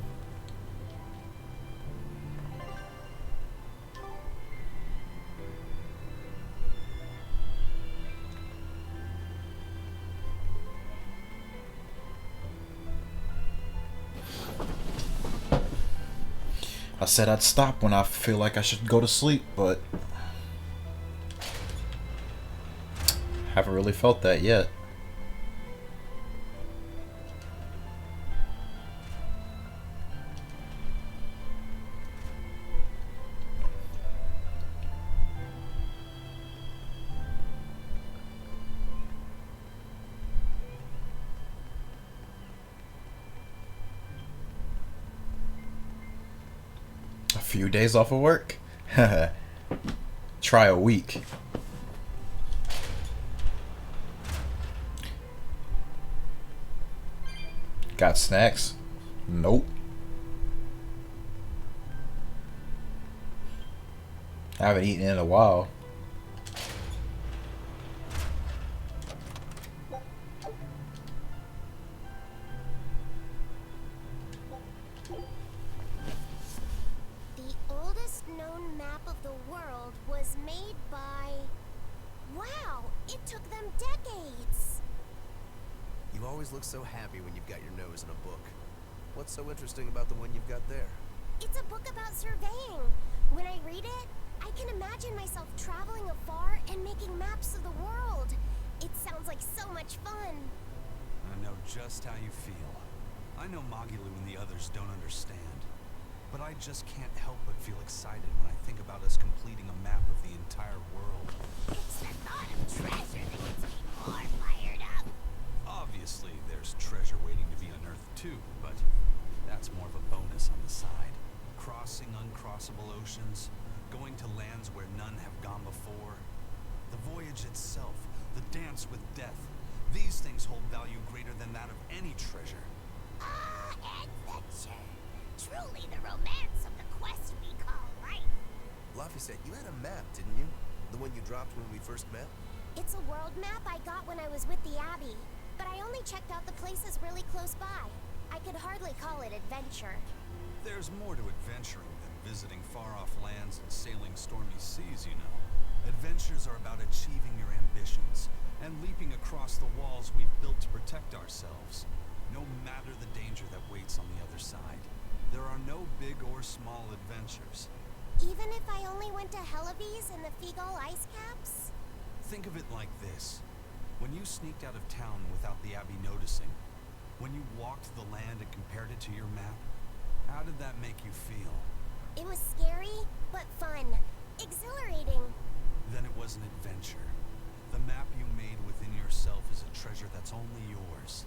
I said I'd stop when I feel like I should go to sleep, but haven't really felt that yet. A few days off of work? Try a week. Got snacks? Nope. I haven't eaten in a while. The oldest known map of the world was made by... Wow, it took them decades. You always look so happy when you've got your nose in a book. What's so interesting about the one you've got there? It's a book about surveying. When I read it, I can imagine myself traveling afar and making maps of the world. It sounds like so much fun. I know just how you feel. I know Magilu and the others don't understand. But I just can't help but feel excited when I think about us completing a map of the entire world. It's the thought of treasure that gets me more fired up. Obviously, there's treasure waiting to be unearthed too, but that's more of a bonus on the side. Crossing uncrossable oceans, going voyage itself, the dance with death. These things hold value greater than that of any treasure. Ah, adventure. Truly the romance of the quest we call life. Laphicet, you had a map, didn't you? The one you dropped when we first met? It's a world map I got when I was with the Abbey, but I only checked out the places really close by. I could hardly call it adventure. There's more to adventuring than visiting far-off lands and sailing stormy seas, you know. Adventures are about achieving your ambitions and leaping across the walls we've built to protect ourselves, no matter the danger that waits on the other side. There are no big or small adventures. Even if I only went to Hellebes and the Figol ice caps? Think of it like this. When you sneaked out of town without the Abbey noticing, when you walked the land and compared it to your map, how did that make you feel? It was scary, but fun. Exhilarating. Then it was an adventure. The map you made within yourself is a treasure that's only yours.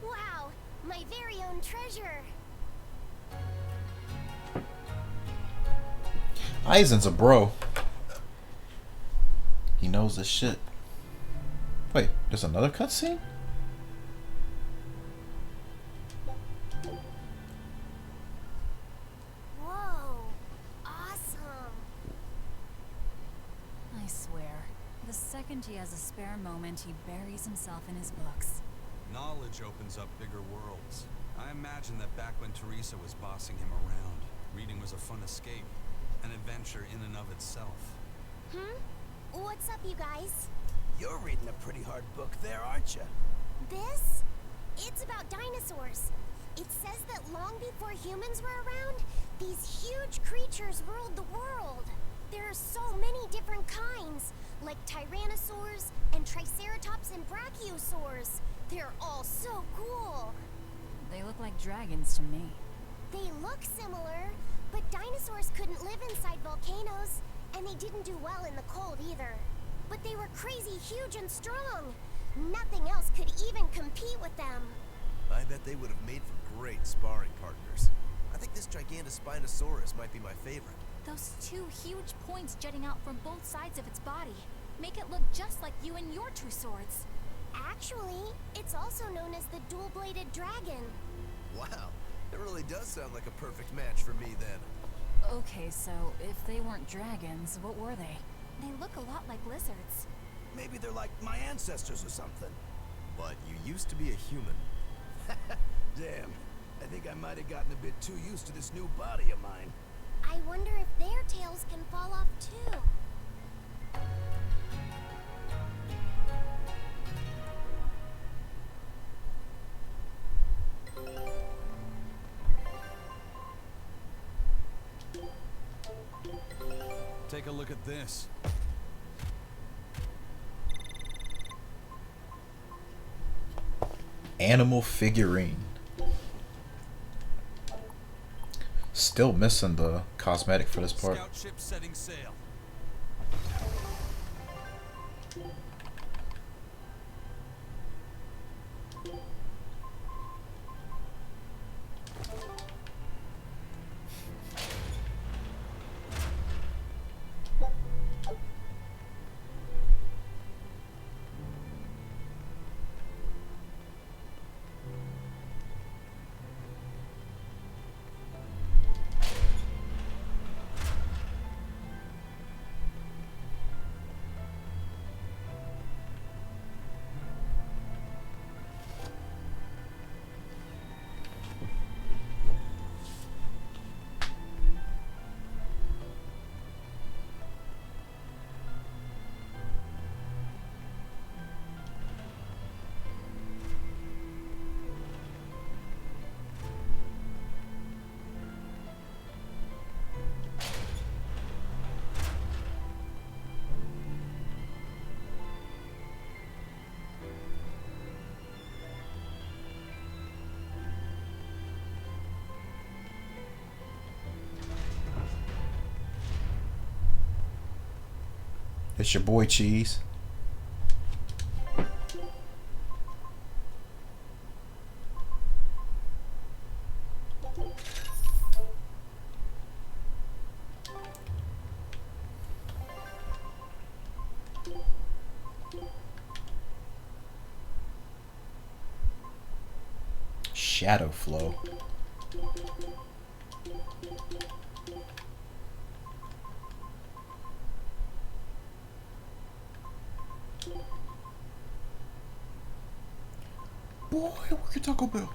Wow, my very own treasure. Aizen's a bro. He knows this shit. Wait, there's another cutscene? Whoa, awesome. I swear, the second he has a spare moment, he buries himself in his books. Knowledge opens up bigger worlds. I imagine that back when Teresa was bossing him around, reading was a fun escape, an adventure in and of itself. What's up, you guys? You're reading a pretty hard book there, aren't you? This? It's about dinosaurs. It says that long before humans were around, these huge creatures ruled the world. There are so many different kinds, like tyrannosaurs and triceratops and brachiosaurs. They're all so cool. They look like dragons to me. They look similar, but dinosaurs couldn't live inside volcanoes, and they didn't do well in the cold either. But they were crazy huge and strong. Nothing else could even compete with them. I bet they would have made for great sparring partners. I think this Gigantospinosaurus might be my favorite. Those two huge points jutting out from both sides of its body make it look just like you and your two swords. Actually, it's also known as the dual-bladed dragon. Wow, it really does sound like a perfect match for me then. Okay, so if they weren't dragons, what were they? They look a lot like lizards. Maybe they're like my ancestors or something. But you used to be a human. Damn, I think I might have gotten a bit too used to this new body of mine. I wonder if their tails can fall off too. Take a look at this. Animal figurine. Still missing the cosmetic for this part. Scout ship setting sail. It's your boy Cheese. Shadow flow. Boy, work at Taco Bell.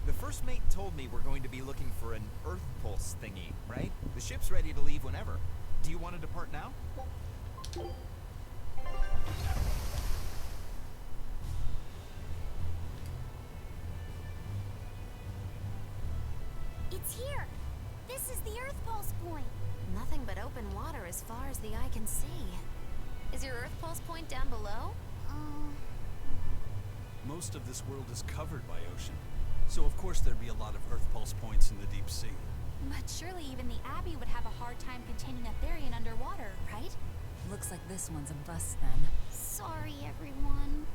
The first mate told me we're going to be looking for an Earth Pulse thingy, right? The ship's ready to leave whenever. Do you want to depart now? It's here. This is the Earth Pulse point. Nothing but open water as far as the eye can see. Is your Earth Pulse point down below? Most of this world is covered by ocean, so of course there'd be a lot of Earth Pulse points in the deep sea. But surely even the Abbey would have a hard time containing a Therian underwater, right? Looks like this one's a bust then. Sorry, everyone.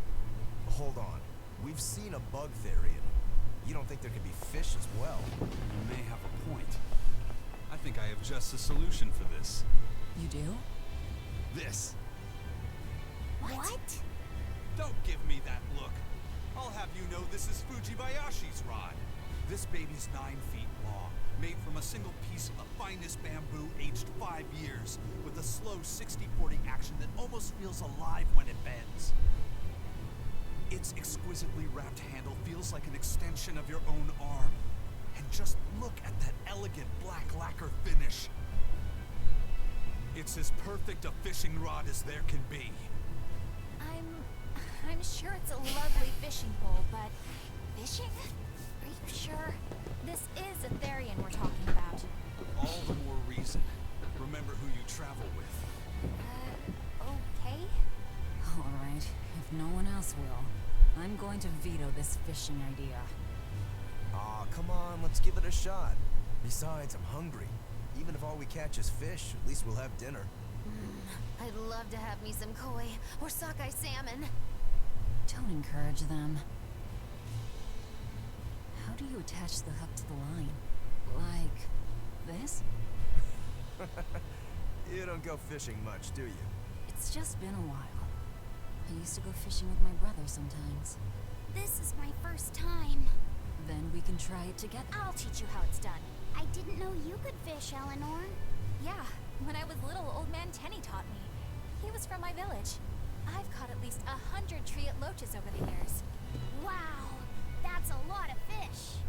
Hold on. We've seen a bug Therian. You don't think there could be fish as well? You may have a point. I think I have just a solution for this. You do? This. What? Don't give me that look. I'll have you know this is Fujibayashi's rod. This baby's 9 feet long, made from a single piece of the finest bamboo aged 5 years, with a slow 60-40 action that almost feels alive when it bends. Its exquisitely wrapped handle feels like an extension of your own arm. And just look at that elegant black lacquer finish. It's as perfect a fishing rod as there can be. I'm sure it's a lovely fishing pole, but fishing? Are you sure? This is a Therian we're talking about. All the more reason. Remember who you travel with. Okay? Alright, if no one else will, I'm going to veto this fishing idea. Aw, come on, let's give it a shot. Besides, I'm hungry. Even if all we catch is fish, at least we'll have dinner. I'd love to have me some koi or sockeye salmon. Don't encourage them. How do you attach the hook to the line? Like this? You don't go fishing much, do you? It's just been a while. I used to go fishing with my brother sometimes. This is my first time. Then we can try it together. I'll teach you how it's done. I didn't know you could fish, Eleanor. Yeah, when I was little, old man Tenny taught me. He was from my village. I've caught at least 100 triot loaches over the years. Wow, that's a lot of fish.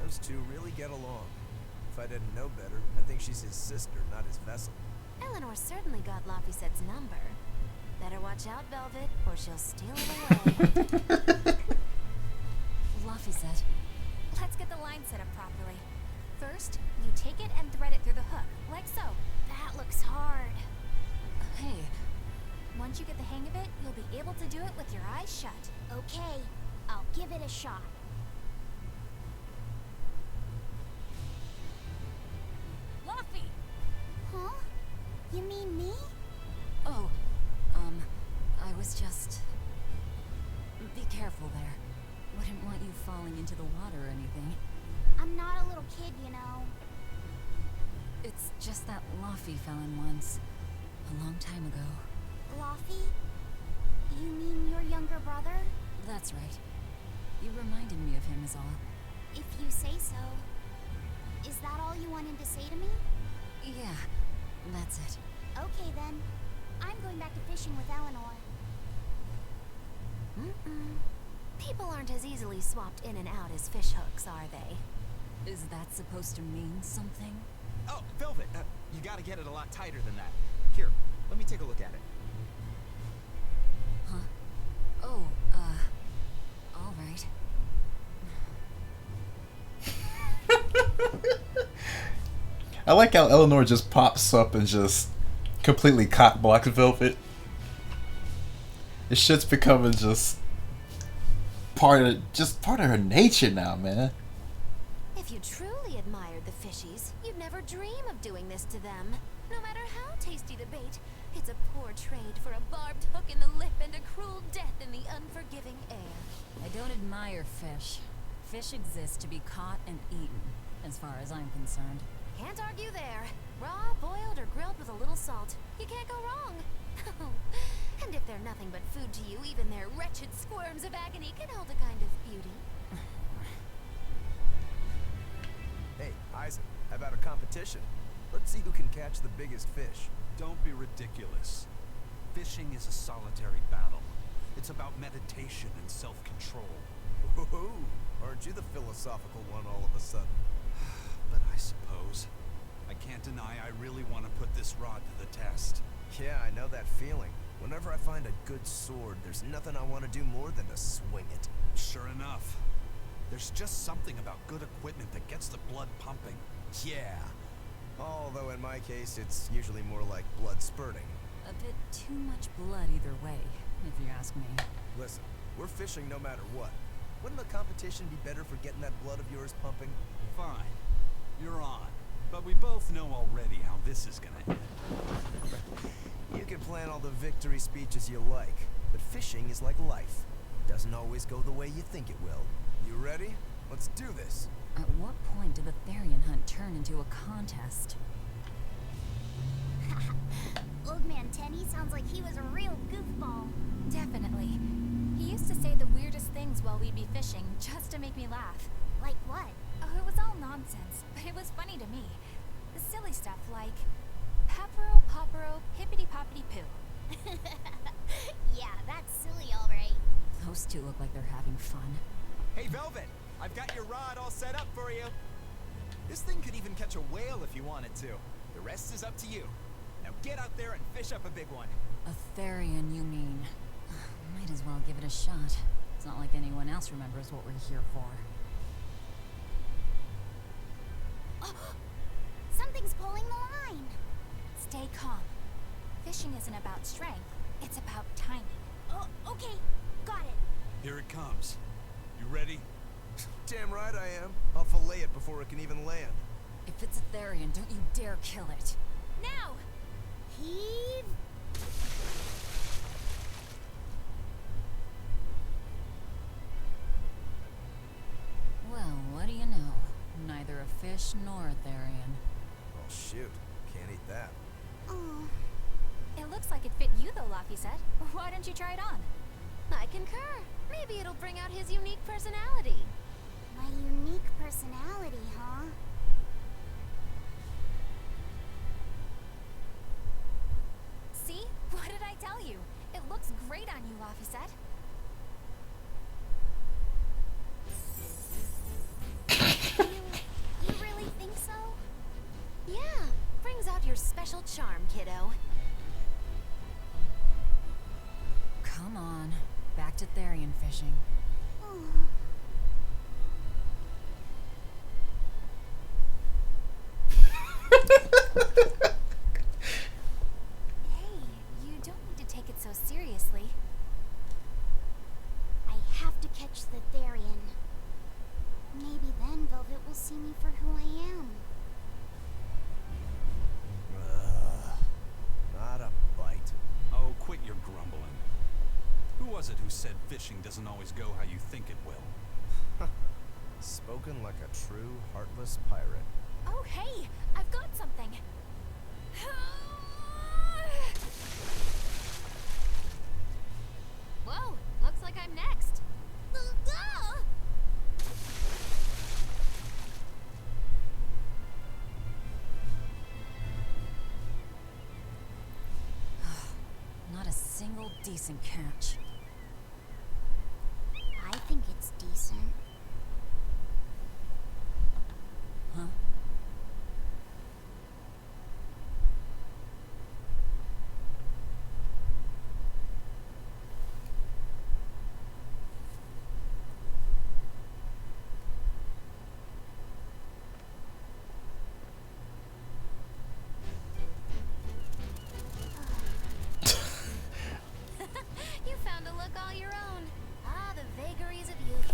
Those two really get along. If I didn't know better, I think she's his sister, not his vessel. Eleanor certainly got Laphicet's number. Better watch out, Velvet, or she'll steal it away. Laphicet. Let's get the line set up properly. First, you take it and thread it through the hook, like so. That looks hard. Hey. Once you get the hang of it, you'll be able to do it with your eyes shut. Okay, I'll give it a shot. Luffy! Huh? You mean me? Oh, I was just... Be careful there. Wouldn't want you falling into the water or anything. I'm not a little kid, you know. It's just that Laffy fell in once. A long time ago. Laffy? You mean your younger brother? That's right. You reminded me of him is all. If you say so. Is that all you wanted to say to me? Yeah, that's it. Okay then. I'm going back to fishing with Eleanor. People aren't as easily swapped in and out as fish hooks, are they? Is that supposed to mean something? Oh, Velvet, you gotta get it a lot tighter than that. Here, let me take a look at it. Huh? Oh, all right. I like how Eleanor just pops up and just completely cock blocks Velvet. This shit's becoming just part of her nature now, man. If you truly admired the fishies, you'd never dream of doing this to them. No matter how tasty the bait, It's a poor trade for a barbed hook in the lip and a cruel death in the unforgiving air. I don't admire fish. Fish exist to be caught and eaten, as far as I'm concerned. Can't argue there. Raw, boiled, or grilled with a little salt. You can't go wrong. And if they're nothing but food to you, even their wretched squirms of agony can hold a kind of beauty. Hey, Isaac, how about a competition? Let's see who can catch the biggest fish. Don't be ridiculous. Fishing is a solitary battle. It's about meditation and self-control. Woohoo! Aren't you the philosophical one all of a sudden? But I suppose. I can't deny I really want to put this rod to the test. Yeah, I know that feeling. Whenever I find a good sword, there's nothing I want to do more than to swing it. Sure enough. There's just something about good equipment that gets the blood pumping. Yeah. Although in my case, it's usually more like blood spurting. A bit too much blood either way, if you ask me. Listen, we're fishing no matter what. Wouldn't the competition be better for getting that blood of yours pumping? Fine. You're on. But we both know already how this is gonna end. You can plan all the victory speeches you like, but fishing is like life. It doesn't always go the way you think it will. You ready? Let's do this. At what point did the Therian hunt turn into a contest? Old Man Tenny sounds like he was a real goofball. Definitely. He used to say the weirdest things while we'd be fishing, just to make me laugh. Like what? Oh, it was all nonsense, but it was funny to me. The silly stuff like, Papero, Popero, Hippity Poppity Poo. Yeah, that's silly, alright. Those two look like they're having fun. Hey, Velvet! I've got your rod all set up for you. This thing could even catch a whale if you wanted to. The rest is up to you. Now get out there and fish up a big one. A Therian, you mean? Might as well give it a shot. It's not like anyone else remembers what we're here for. Something's pulling the line. Stay calm. Fishing isn't about strength, it's about timing. Oh, okay. Got it. Here it comes. You ready? Damn right I am. I'll fillet it before it can even land. If it's a Therian, don't you dare kill it. Now! Heave! Well, what do you know? Neither a fish nor a Therian. Oh, shoot. Can't eat that. Oh. It looks like it fit you though, Laphicet. Why don't you try it on? I concur. Maybe it'll bring out his unique personality. My unique personality, huh? See? What did I tell you? It looks great on you, Laphicet. You really think so? Yeah, brings out your special charm, kiddo. Come on. Back to Therian fishing. Hey, you don't need to take it so seriously. I have to catch the Therian. Maybe then Velvet will see me for who I am. Not a bite. Oh, quit your grumbling. Who was it who said fishing doesn't always go how you think it will? Spoken like a true, heartless pirate. Oh, hey! I've got something! Whoa, looks like I'm next. Not a single decent catch. I think it's decent. Huh? You found a look all your own. Ah, the vagaries of youth.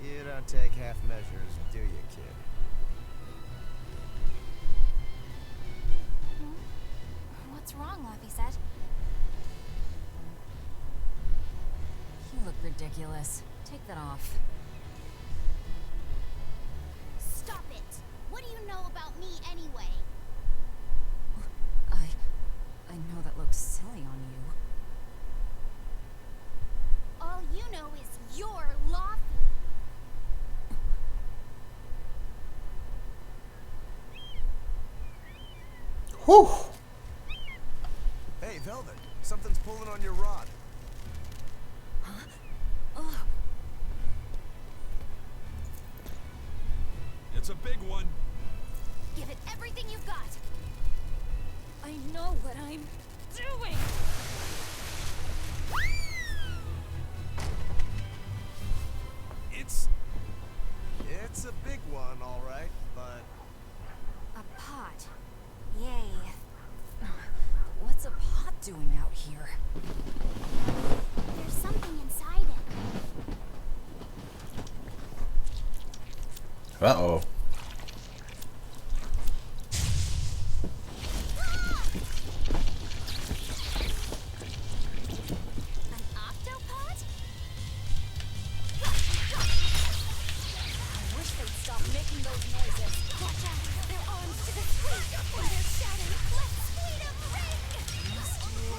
You don't take half measures, do you, kid? What's wrong, Laphicet? You look ridiculous. Take that off. Stop it! What do you know about me anyway? I know that looks silly on you. All you know is you're Laffy. Whew. Hey, Velvet, something's pulling on your rod. It's a big one. Give it everything you've got. I know what I'm doing. It's a big one, all right, but A pot. Yay. What's a pot doing out here? There's something inside it. Uh-oh. An octopod? I wish they'd stop making those noises. Watch out! Their arms to the street! When they're shouting, let's sweet 'em ring! Must you...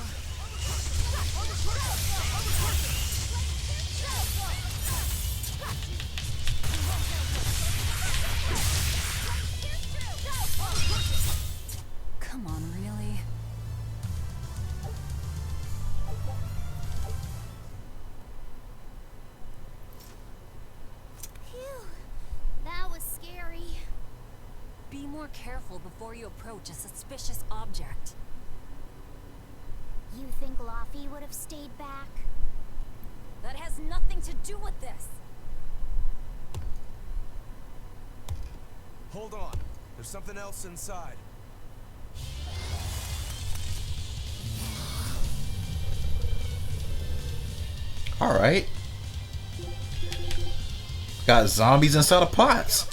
Come on, really? Phew. That was scary. Be more careful before you approach a suspicious object. You think Laffy would have stayed back? That has nothing to do with this. hold on. There's something else inside. Alright. Got zombies inside of pots.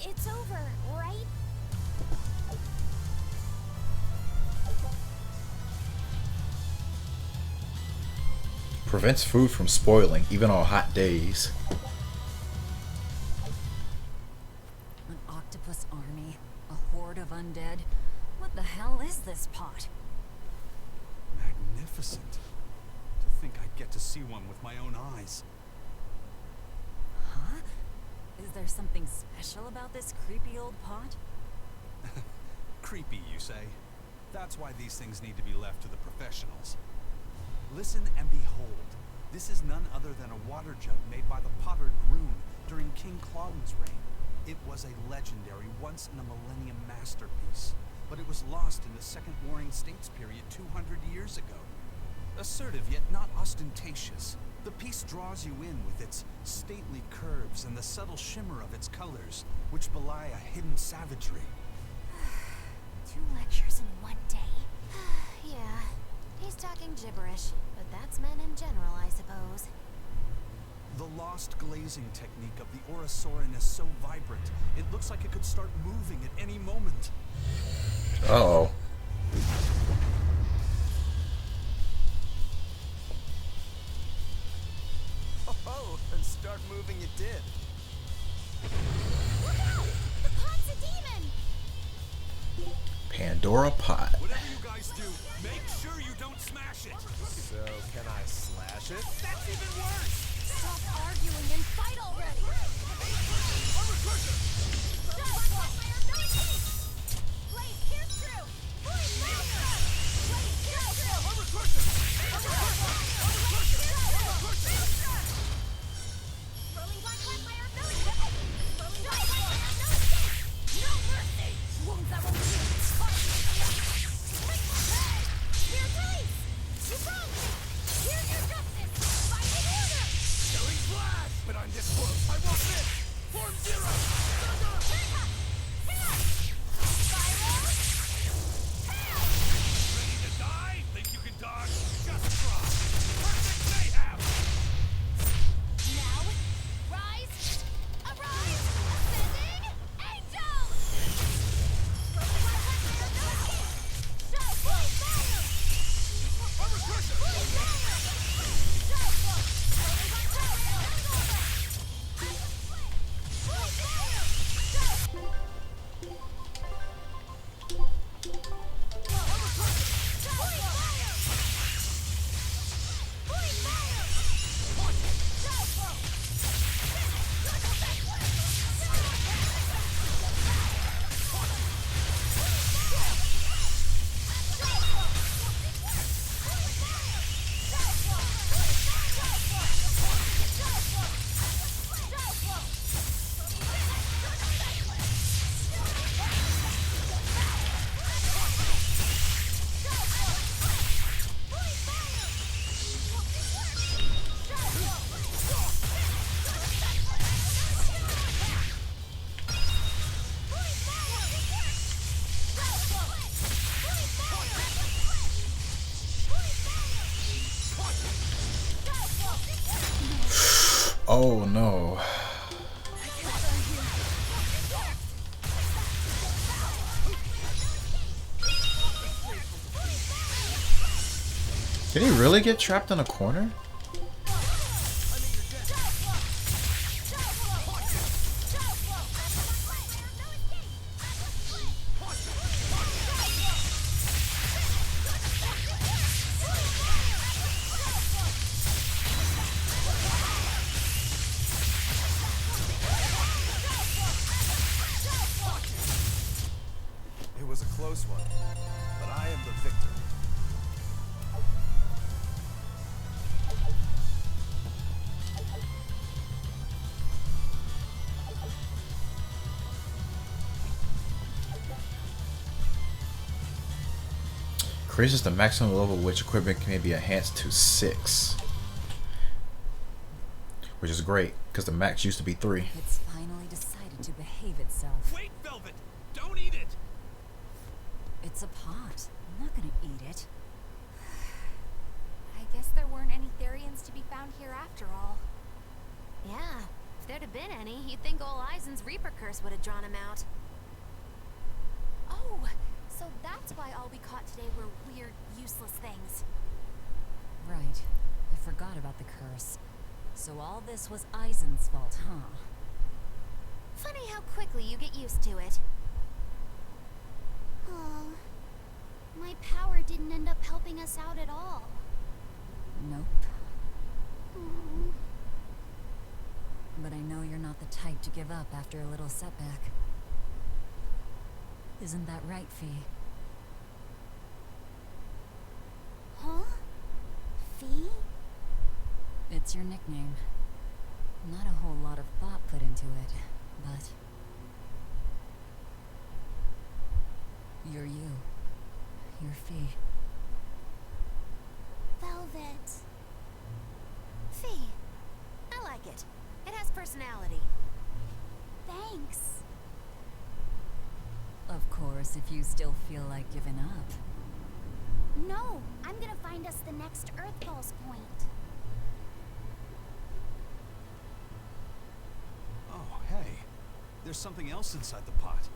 It's over, right? Prevents food from spoiling, even on hot days. An octopus army, a horde of undead. What the hell is this pot? Magnificent. To think I'd get to see one with my own eyes. Huh? Is there something special about this creepy old pot? Creepy, you say? That's why these things need to be left to the professionals. Listen and behold. This is none other than a water jug made by the potter Groon during King Clauden's reign. It was a legendary, once-in-a-millennium masterpiece, but it was lost in the Second Warring States period 200 years ago. Assertive yet not ostentatious, the piece draws you in with its stately curves and the subtle shimmer of its colors, which belie a hidden savagery. 2 lectures in one day. Yeah, he's talking gibberish, but that's men in general, I suppose. The lost glazing technique of the Orosaurin is so vibrant, it looks like it could start moving at any moment. Uh-oh. Oh, and start moving it did. Look out! The pot's a demon! Pandora pot. Whatever you guys do, make sure you don't smash it. So, can I slash it? That's even worse! Stop arguing and fight already! Blade, pierce through! Blade, pierce through! Rolling black fire ability! Rolling black fire ability! No mercy! Wounds that won't heal! Here's release! You wronged me! Here's your justice! Fight in order! Killing flash! But I'm this close, I won't miss! Form zero! Oh no. Did he really get trapped in a corner? It was a close one, but I am the victor. Increases the maximum level which equipment can be enhanced to 6. Which is great, because the max used to be 3. It's finally decided to behave itself. Wait, Velvet! Don't eat it! It's a pot. I'm not gonna eat it. I guess there weren't any Therians to be found here after all. Yeah, if there'd have been any, you'd think old Eisen's Reaper curse would have drawn him out. Oh, so that's why all we caught today were weird, useless things. Right. I forgot about the curse. So all this was Eisen's fault, huh? Funny how quickly you get used to it. Oh, my power didn't end up helping us out at all. Nope. Hmm. But I know you're not the type to give up after a little setback. Isn't that right, Fee? Huh? Fee? It's your nickname. Not a whole lot of thought put into it, but... You're you. You're Fee. Velvet. Fee. I like it. It has personality. Thanks. Of course, if you still feel like giving up. No, I'm gonna find us the next Earth Pulse point. Oh, hey. There's something else inside the pot.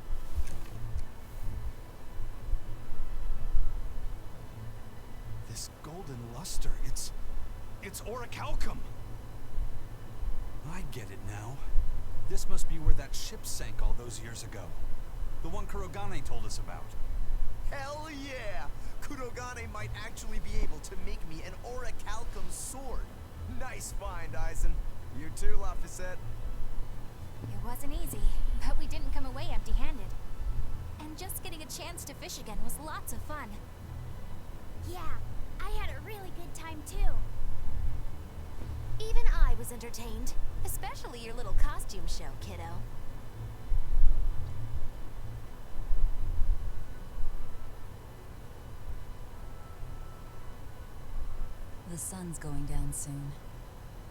This golden luster, it's orichalcum. I get it now. This must be where that ship sank all those years ago. The one Kurogane told us about. Hell yeah! Kurogane might actually be able to make me an orichalcum sword. Nice find, Eisen. You too, Laphicet. It wasn't easy, but we didn't come away empty-handed. And just getting a chance to fish again was lots of fun. Yeah, I had a really good time too. Even I was entertained. Especially your little costume show, kiddo. The sun's going down soon.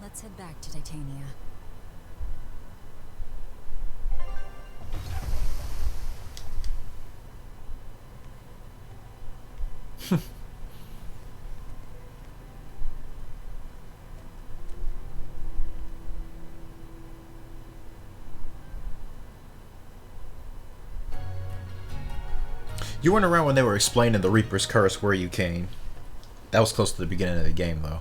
Let's head back to Titania. You weren't around when they were explaining the Reaper's Curse, were you, Kane? That was close to the beginning of the game, though.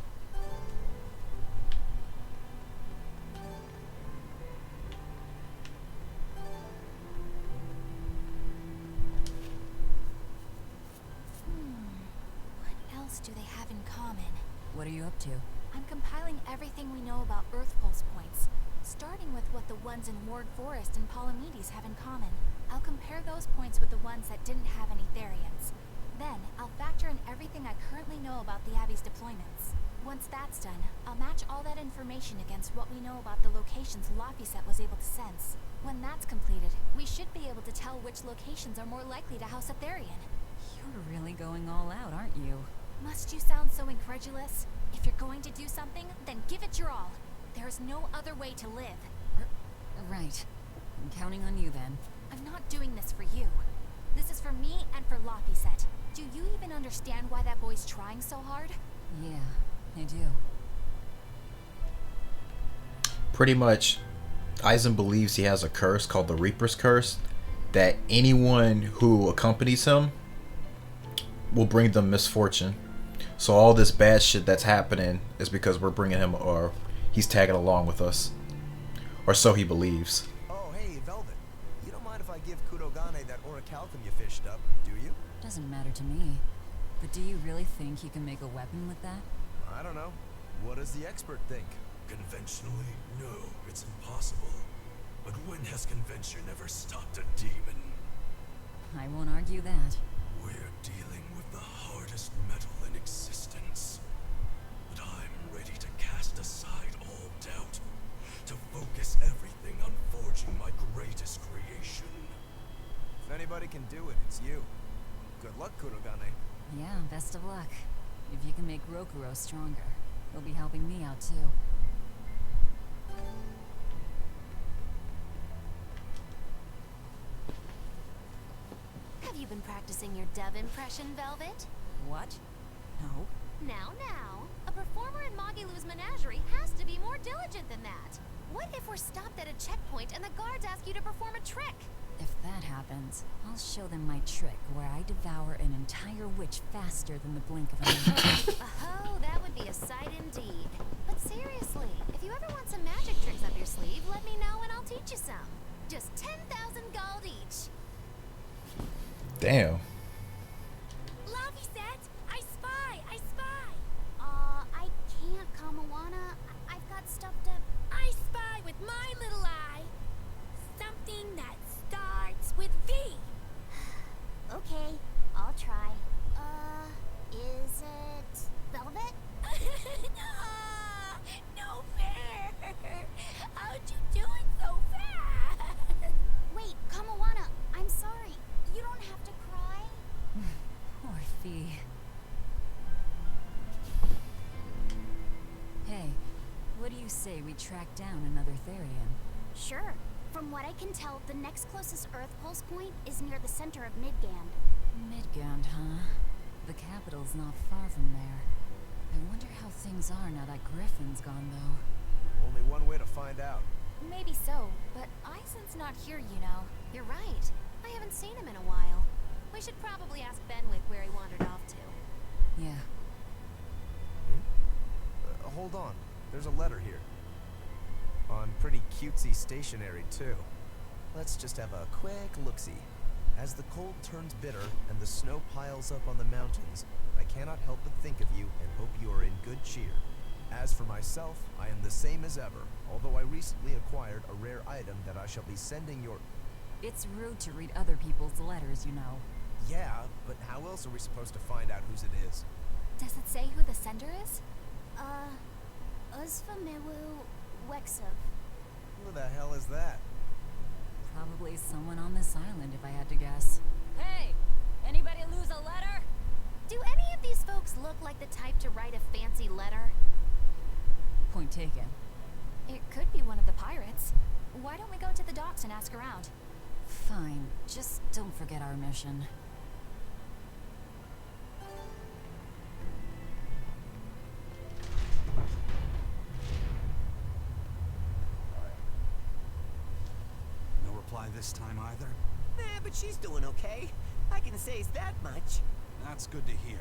What else do they have in common? What are you up to? I'm compiling everything we know about Earth Pulse points, starting with what the ones in Ward Forest and Palamedes have in common. I'll compare those points with the ones that didn't have any Therians. Then, I'll factor in everything I currently know about the Abbey's deployments. Once that's done, I'll match all that information against what we know about the locations Laphicet was able to sense. When that's completed, we should be able to tell which locations are more likely to house a Therian. You're really going all out, aren't you? Must you sound so incredulous? If you're going to do something, then give it your all. There is no other way to live. Right. I'm counting on you then. I'm not doing this for you. This is for me and for Laphicet. Do you even understand why that boy's trying so hard? Yeah, I do. Pretty much, Eisen believes he has a curse called the Reaper's Curse, that anyone who accompanies him will bring them misfortune. So all this bad shit that's happening is because we're bringing him, or he's tagging along with us. Or so he believes. Oh, hey, Velvet. You don't mind if I give Kurogane that orichalcum you fished up, do you? Doesn't matter to me. But do you really think you can make a weapon with that? I don't know. What does the expert think? Conventionally, no, it's impossible. But when has convention ever stopped a demon? I won't argue that. We're dealing with the hardest metal in existence. But I'm ready to cast aside all doubt, to focus everything on forging my greatest creation. If anybody can do it, it's you. Good luck, Kurogane. Yeah, best of luck. If you can make Rokuro stronger, you'll be helping me out too. Have you been practicing your dub impression, Velvet? What? No. Now. A performer in Magilu's menagerie has to be more diligent than that. What if we're stopped at a checkpoint and the guards ask you to perform a trick? If that happens, I'll show them my trick where I devour an entire witch faster than the blink of an eye. Oh, that would be a sight indeed. But seriously, if you ever want some magic tricks up your sleeve, let me know and I'll teach you some. Just 10,000 gold each. Damn. Laphicet, I spy! I can't, Kamawana. I've got stuff to... I spy with my little eye. Something that starts with V. Okay, I'll try. Is it... Velvet? No fair! How'd you do it so fast? Wait, Kamawana, I'm sorry. You don't have to cry. Poor Fee. Hey, what do you say we track down another Therian? Sure. From what I can tell, the next closest Earth pulse point is near the center of Midgand. Midgand, huh? The capital's not far from there. I wonder how things are now that Griffin's gone, though. Only one way to find out. Maybe so, but Eisen's not here, you know. You're right. I haven't seen him in a while. We should probably ask Benwick where he wandered off to. Yeah. Hold on. There's a letter here. On pretty cutesy stationery, too. Let's just have a quick look-see. As the cold turns bitter and the snow piles up on the mountains, I cannot help but think of you and hope you are in good cheer. As for myself, I am the same as ever, although I recently acquired a rare item that I shall be sending your... It's rude to read other people's letters, you know. Yeah, but how else are we supposed to find out whose it is? Does it say who the sender is? Uzfamewu Wexov. Who the hell is that? Probably someone on this island, if I had to guess. Hey! Anybody lose a letter? Do any of these folks look like the type to write a fancy letter? Point taken. It could be one of the pirates. Why don't we go to the docks and ask around? Fine. Just don't forget our mission. No reply this time either? But she's doing okay. I can say that much. That's good to hear.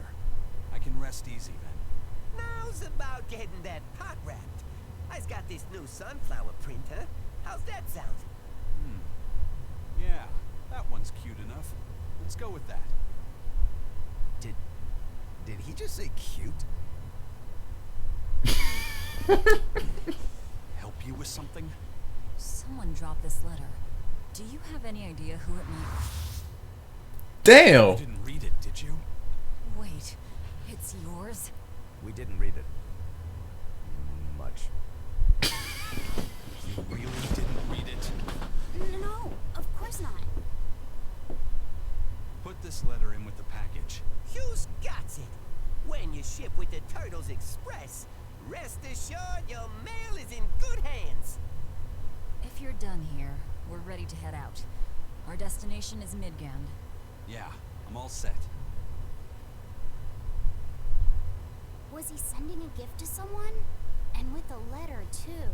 I can rest easy then. Now's about getting that pot wrapped. I's got this new sunflower printer. How's that sound? Yeah, that one's cute enough. Let's go with that. Did he just say cute? Help you with something? Someone dropped this letter. Do you have any idea who it might... Damn! You didn't read it, did you? Wait, it's yours? We didn't read it. Much. You really didn't read it? No, of course not. Put this letter in with the package. Who's got it? When you ship with the Turtles Express, rest assured your mail is in good hands. If you're done here, we're ready to head out. Our destination is Midgand. Yeah, I'm all set. Was he sending a gift to someone? And with a letter, too.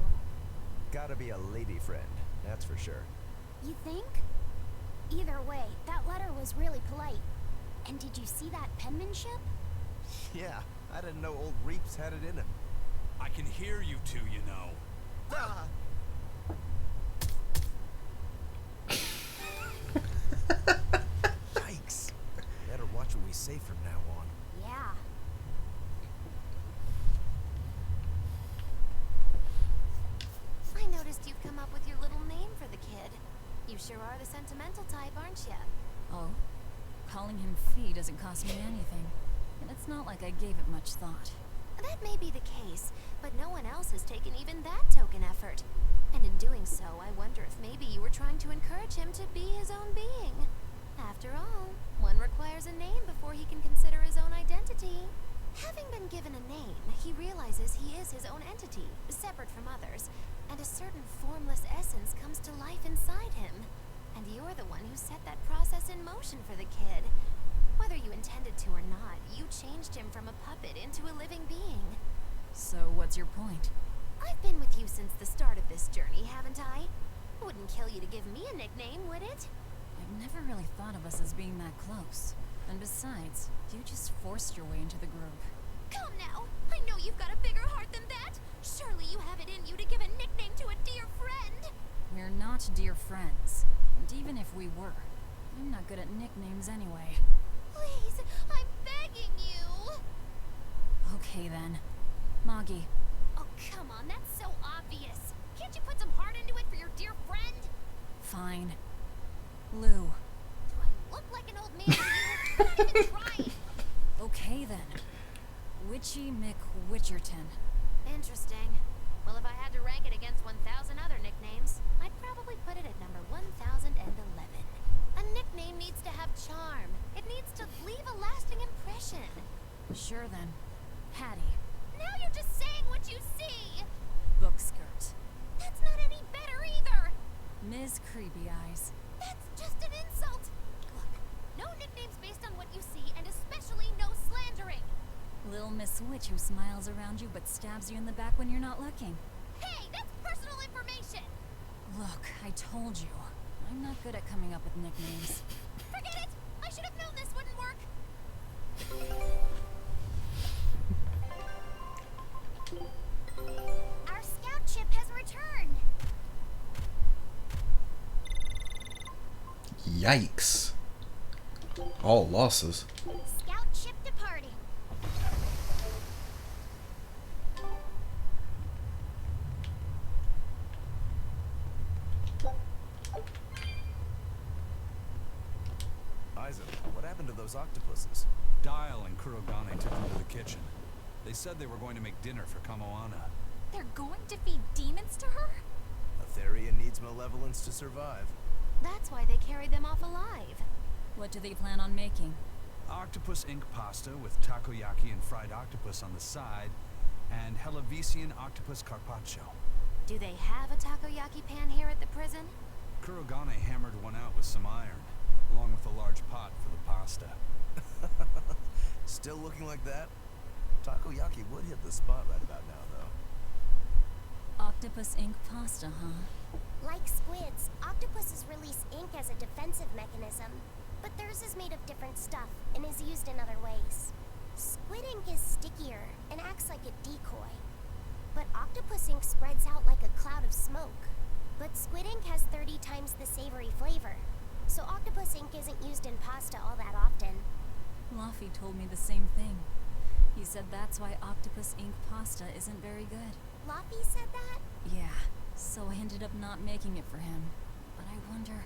Gotta be a lady friend, that's for sure. You think? Either way, that letter was really polite. And did you see that penmanship? Yeah, I didn't know old Reeps had it in him. I can hear you two, you know. Yikes. Better watch what we say from now on. Yeah. I noticed you've come up with your little name for the kid. You sure are the sentimental type, aren't you? Oh? Calling him Fee doesn't cost me anything. And it's not like I gave it much thought. That may be the case, but no one else has taken even that token effort. And in doing so, I wonder if maybe you were trying to encourage him to be his own being. After all, one requires a name before he can consider his own identity. Having been given a name, he realizes he is his own entity, separate from others, and a certain formless essence comes to life inside him. And you're the one who set that process in motion for the kid. Whether you intended to or not, you changed him from a puppet into a living being. So what's your point? I've been with you since the start of this journey, haven't I? Wouldn't kill you to give me a nickname, would it? I've never really thought of us as being that close. And besides, you just forced your way into the group. Come now! I know you've got a bigger heart than that! Surely you have it in you to give a nickname to a dear friend! We're not dear friends. And even if we were, I'm not good at nicknames anyway. Please, I'm begging you! Okay then. Moggy. Oh, come on, that's so obvious. Can't you put some heart into it for your dear friend? Fine. Lou. Do I look like an old man to you? I'm not even trying. Okay then. Witchy McWitcherton. Interesting. Well, if I had to rank it against 1,000 other nicknames, I'd probably put it at number 1011. A nickname needs to have charm. It needs to leave a lasting impression. Sure then. Patty. Now you're just saying what you see! Book skirt. That's not any better either! Ms. Creepy Eyes. That's just an insult! Look, no nicknames based on what you see, and especially no slandering! Lil Miss Witch who smiles around you but stabs you in the back when you're not looking. Hey, that's personal information! Look, I told you. I'm not good at coming up with nicknames. Forget it! I should have known this wouldn't work! Our scout ship has returned! Yikes. All losses. Scout ship departing. Aizen, what happened to those octopuses? Dial and Kurogane took them to the kitchen. They said they were going to make dinner for Kamoana. They're going to feed demons to her? Berseria needs malevolence to survive. That's why they carried them off alive. What do they plan on making? Octopus ink pasta with takoyaki and fried octopus on the side, and Hellavesian octopus carpaccio. Do they have a takoyaki pan here at the prison? Kurogane hammered one out with some iron, along with a large pot for the pasta. Still looking like that? Takoyaki would hit the spot right about now, though. Octopus ink pasta, huh? Like squids, octopuses release ink as a defensive mechanism, but theirs is made of different stuff and is used in other ways. Squid ink is stickier and acts like a decoy, but octopus ink spreads out like a cloud of smoke. But squid ink has 30 times the savory flavor, so octopus ink isn't used in pasta all that often. Luffy told me the same thing. He said that's why octopus ink pasta isn't very good. Luffy said that? Yeah, so I ended up not making it for him. But I wonder...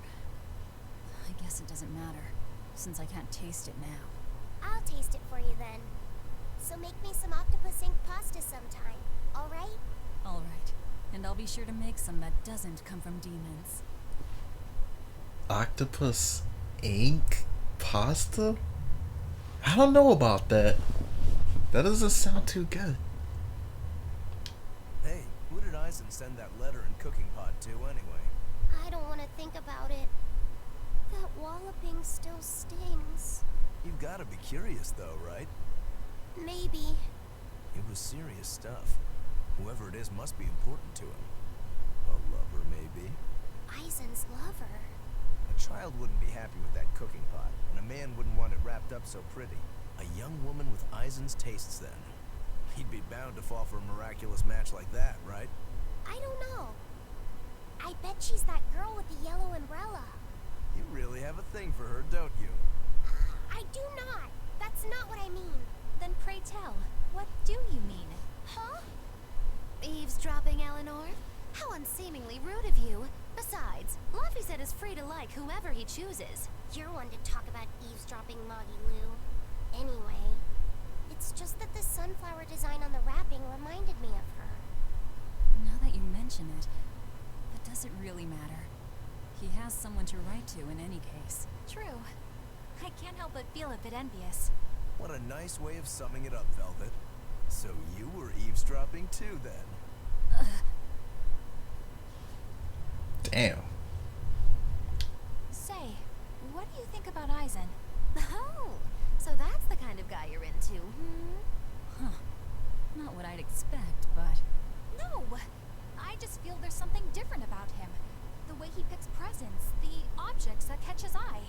I guess it doesn't matter, since I can't taste it now. I'll taste it for you then. So make me some octopus ink pasta sometime, alright? Alright, and I'll be sure to make some that doesn't come from demons. Octopus ink pasta? I don't know about that. That doesn't sound too good. Hey, who did Aizen send that letter and cooking pot to anyway? I don't want to think about it. That walloping still stings. You've got to be curious though, right? Maybe. It was serious stuff. Whoever it is must be important to him. Well, be? Eisen's lover. A child wouldn't be happy with that cooking pot, and a man wouldn't want it wrapped up so pretty. A young woman with Eisen's tastes, then. He'd be bound to fall for a miraculous match like that, right? I don't know. I bet she's that girl with the yellow umbrella. You really have a thing for her, don't you? I do not. That's not what I mean. Then pray tell, what do you mean? Huh? Eavesdropping, Eleanor? How unseemingly rude of you. Besides, Luffy said is free to like whomever he chooses. You're one to talk about eavesdropping, Moggy Lou. Anyway, it's just that the sunflower design on the wrapping reminded me of her. Now that you mention it, but does it really matter? He has someone to write to in any case. True. I can't help but feel a bit envious. What a nice way of summing it up, Velvet. So you were eavesdropping too, then? Damn. Say, what do you think about Eisen? Oh, so that's the kind of guy you're into, Huh. Not what I'd expect, but... No! I just feel there's something different about him. The way he picks presents, the objects that catch his eye.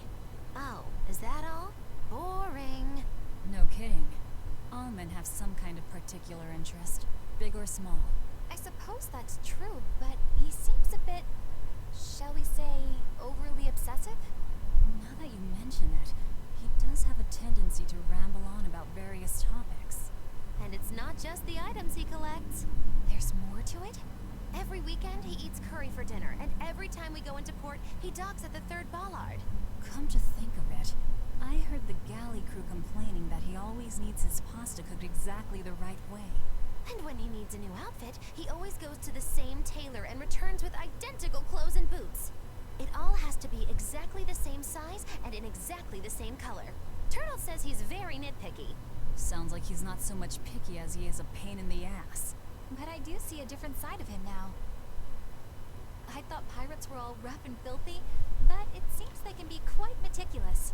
Oh, is that all? Boring. No kidding. All men have some kind of particular interest, big or small. I suppose that's true, but he seems a bit, shall we say, overly obsessive? Now that you mention it, he does have a tendency to ramble on about various topics. And it's not just the items he collects. There's more to it? Every weekend he eats curry for dinner, and every time we go into port, he docks at the 3rd Bollard. Come to think of it, I heard the galley crew complaining that he always needs his pasta cooked exactly the right way. And when he needs a new outfit, he always goes to the same tailor and returns with identical clothes and boots. It all has to be exactly the same size and in exactly the same color. Turtle says he's very nitpicky. Sounds like he's not so much picky as he is a pain in the ass. But I do see a different side of him now. I thought pirates were all rough and filthy, but it seems they can be quite meticulous.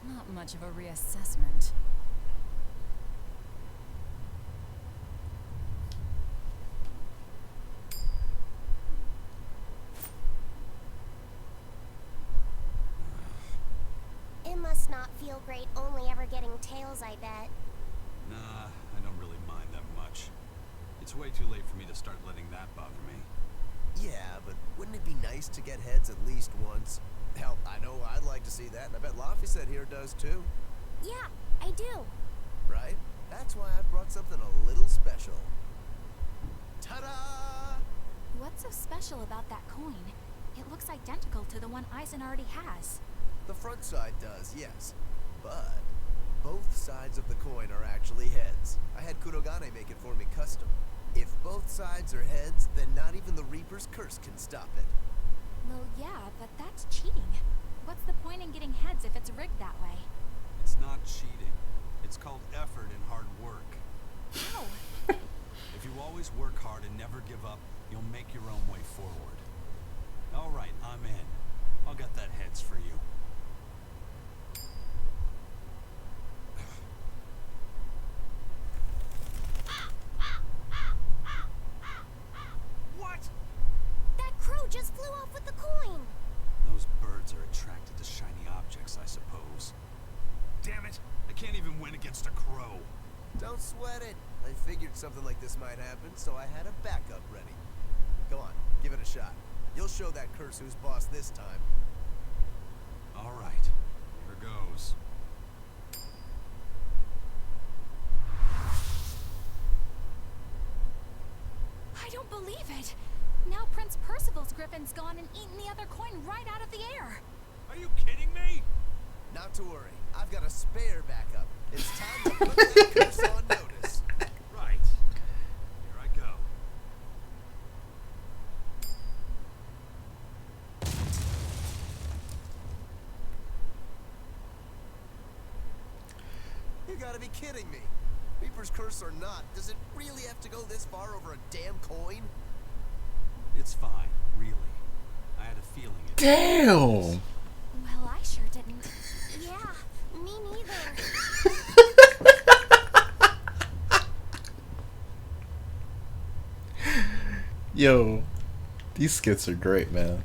Not much of a reassessment. It must not feel great only ever getting tails, I bet. Nah, I don't really mind that much. It's way too late for me to start letting that bother me. Yeah, but wouldn't it be nice to get heads at least once? Hell, I know I'd like to see that, and I bet Laphicet here does too. Yeah, I do. Right? That's why I brought something a little special. Ta-da! What's so special about that coin? It looks identical to the one Eisen already has. The front side does, yes. But both sides of the coin are actually heads. I had Kurogane make it for me custom. If both sides are heads, then not even the Reaper's curse can stop it. Well, yeah, but that's cheating. What's the point in getting heads if it's rigged that way? It's not cheating. It's called effort and hard work. How? If you always work hard and never give up, you'll make your own way forward. All right, I'm in. I'll get that heads for you. What? That crow just flew off with the coin. Those birds are attracted to shiny objects, I suppose. Damn it! I can't even win against a crow. Don't sweat it. I figured something like this might happen, so I had a backup ready. Go on, give it a shot. You'll show that curse who's boss this time. All right, here goes. I don't believe it! Now Prince Percival's griffin's gone and eaten the other coin right out of the air. Are you kidding me? Not to worry, I've got a spare backup. It's time to put that curse on notice. Right. Here I go. You gotta be kidding me. Reaper's curse or not, does it really have to go this far over a damn coin? It's fine, really. I had a feeling it. Damn! Well, I sure didn't. Yeah, me neither. Yo, These skits are great, man.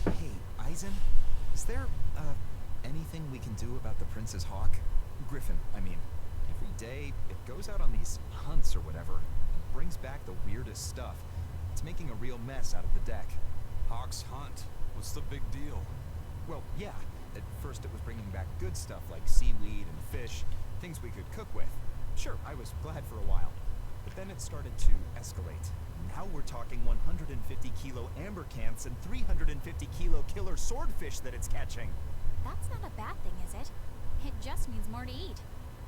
Hey, Eisen, is there, anything we can do about the Prince's hawk? Griffin, I mean. Every day, it goes out on these hunts or whatever, and brings back the weirdest stuff. It's making a real mess out of the deck. Hawk's hunt. What's the big deal? Well, yeah. At first it was bringing back good stuff like seaweed and fish, things we could cook with. Sure, I was glad for a while. But then it started to escalate. Now we're talking 150 kilo amber cants and 350 kilo killer swordfish that it's catching. That's not a bad thing, is it? It just means more to eat.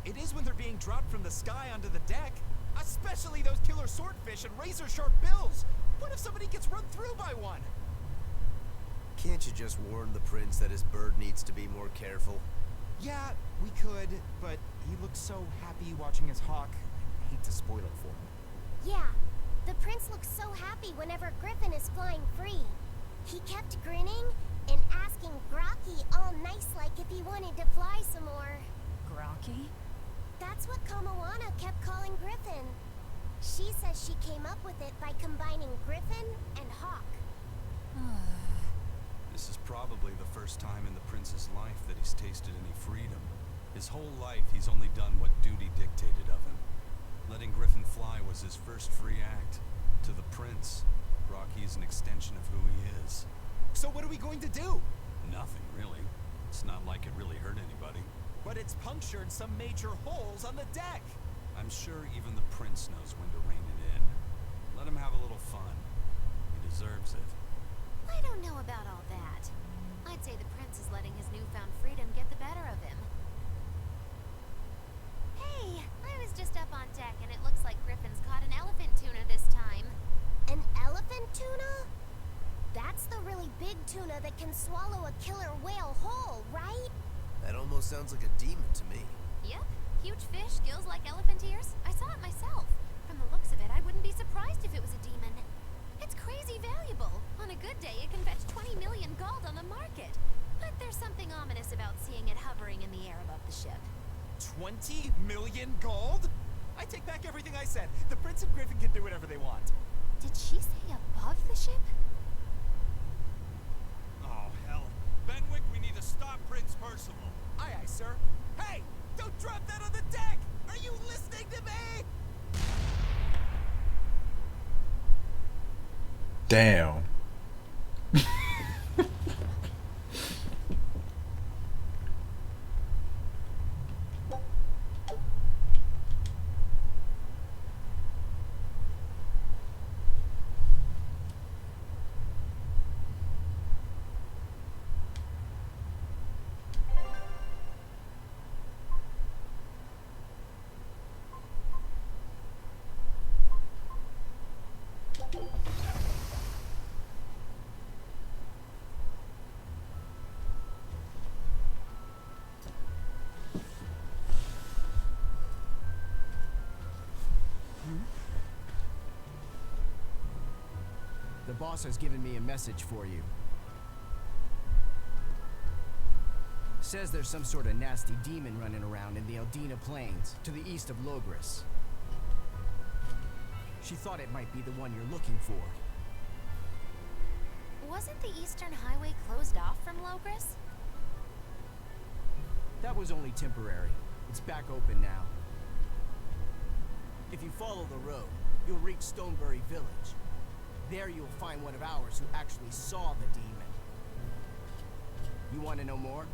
It is when they're being dropped from the sky onto the deck. Especially those killer swordfish and razor-sharp bills. What if somebody gets run through by one? Can't you just warn the prince that his bird needs to be more careful? Yeah, we could, but he looks so happy watching his hawk. I hate to spoil it for him. Yeah, the prince looks so happy whenever Griffin is flying free. He kept grinning and asking Grocky all nice-like if he wanted to fly some more. Grocky? That's what Kamoana kept calling Griffin. She says she came up with it by combining Griffin and Hawk. This is probably the first time in the prince's life that he's tasted any freedom. His whole life, he's only done what duty dictated of him. Letting Griffin fly was his first free act. To the prince, Rocky is an extension of who he is. So what are we going to do? Nothing, really. It's not like it really hurt anybody. But it's punctured some major holes on the deck. I'm sure even the prince knows when to rein it in. Let him have a little fun. He deserves it. I don't know about all that. I'd say the prince is letting his newfound freedom get the better of him. Hey, I was just up on deck and it looks like Griffin's caught an elephant tuna this time. An elephant tuna? That's the really big tuna that can swallow a killer whale whole, right? That almost sounds like a demon to me. Yep, huge fish, gills like elephant ears. I saw it myself. From the looks of it, I wouldn't be surprised if it was a demon. It's crazy valuable. On a good day, it can fetch 20 million gold on the market. But there's something ominous about seeing it hovering in the air above the ship. 20 million gold? I take back everything I said. The prince and Griffin can do whatever they want. Did she say above the ship? Oh, hell. Benwick, we need to stop Prince Percival. Aye, aye, sir. Hey, don't drop that on the deck! Are you listening to me? Damn. The boss has given me a message for you. Says there's some sort of nasty demon running around in the Eldina Plains, to the east of Logris. She thought it might be the one you're looking for. Wasn't the Eastern Highway closed off from Logris? That was only temporary. It's back open now. If you follow the road, you'll reach Stonebury Village. There you'll find one of ours who actually saw the demon. You want to know more?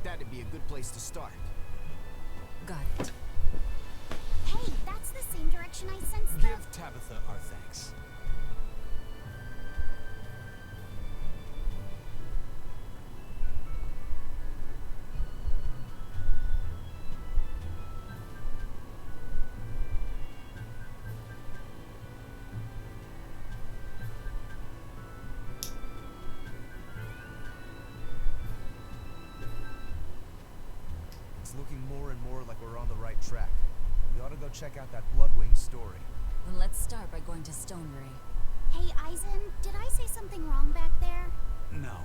That'd be a good place to start. Got it. Hey, that's the same direction I sensed the... Give Tabitha our thanks. looking more and more like we're on the right track. We ought to go check out that Bloodwing story. Then let's start by going to Stonebury. Hey, Eisen, did I say something wrong back there? No.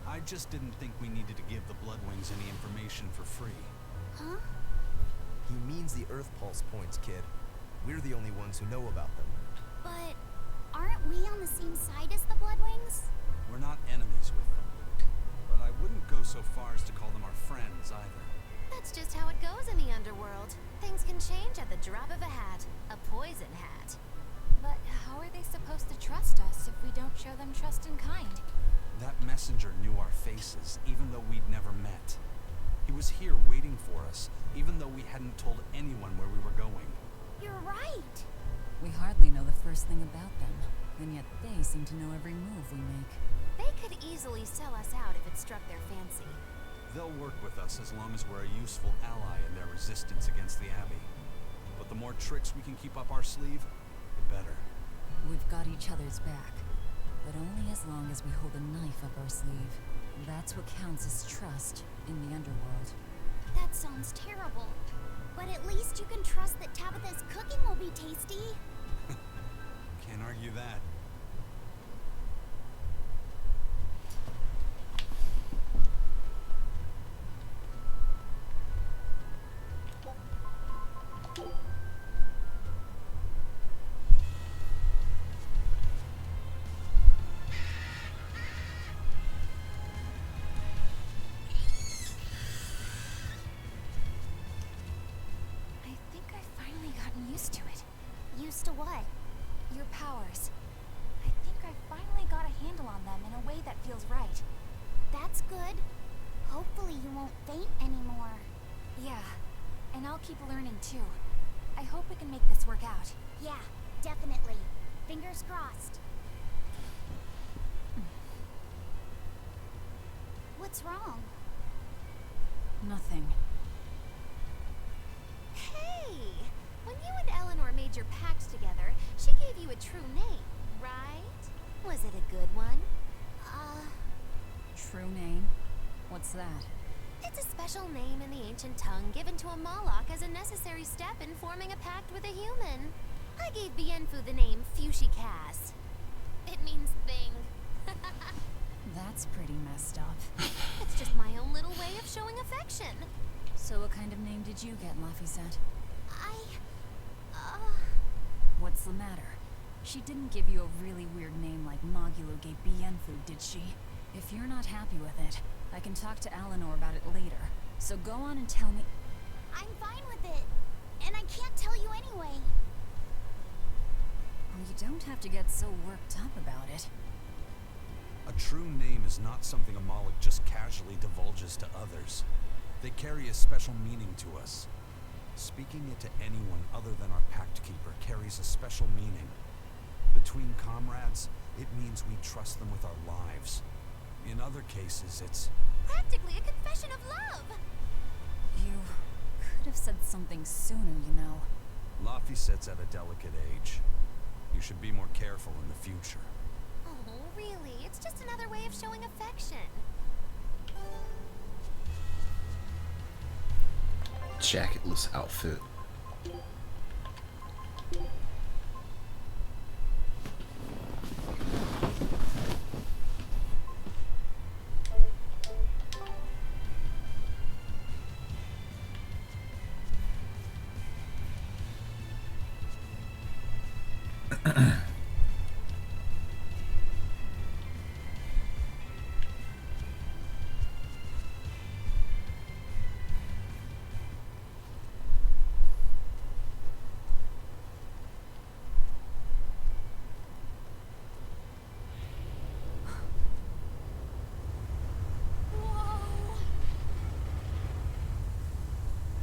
I just didn't think we needed to give the Bloodwings any information for free. Huh? He means the Earth Pulse points, kid. We're the only ones who know about them. But aren't we on the same side as the Bloodwings? We're not enemies with them. But I wouldn't go so far as to call them our friends either. That's just how it goes in the underworld. Things can change at the drop of a hat. A poison hat. But how are they supposed to trust us if we don't show them trust in kind? That messenger knew our faces, even though we'd never met. He was here waiting for us, even though we hadn't told anyone where we were going. You're right. We hardly know the first thing about them, and yet they seem to know every move we make. They could easily sell us out if it struck their fancy. They'll work with us as long as we're a useful ally in their resistance against the Abbey. But the more tricks we can keep up our sleeve, the better. We've got each other's back, but only as long as we hold a knife up our sleeve. That's what counts as trust in the underworld. That sounds terrible. But at least you can trust that Tabitha's cooking will be tasty. Can't argue that. Used to it. Used to what? Your powers. I think I finally got a handle on them in a way that feels right. That's good. Hopefully you won't faint anymore. Yeah, and I'll keep learning too. I hope we can make this work out. Yeah, definitely. Fingers crossed. What's wrong? Nothing. Hey! When you and Eleanor made your pact together, she gave you a true name, right? Was it a good one? True name? What's that? It's a special name in the ancient tongue given to a Moloch as a necessary step in forming a pact with a human. I gave Bienfu the name Fushicast. It means thing. That's pretty messed up. It's just my own little way of showing affection. So what kind of name did you get, Laphicet? What's the matter? She didn't give you a really weird name like Magilo gave Bienfu, did she? If you're not happy with it, I can talk to Eleanor about it later. So go on and tell me. I'm fine with it. And I can't tell you anyway. Well, you don't have to get so worked up about it. A true name is not something a Moloch just casually divulges to others. They carry a special meaning to us. Speaking it to anyone other than our Pact Keeper carries a special meaning. Between comrades, it means we trust them with our lives. In other cases, it's practically a confession of love. You could have said something sooner, you know. Laphicet's at a delicate age. You should be more careful in the future. Oh, really? It's just another way of showing affection. Jacketless outfit.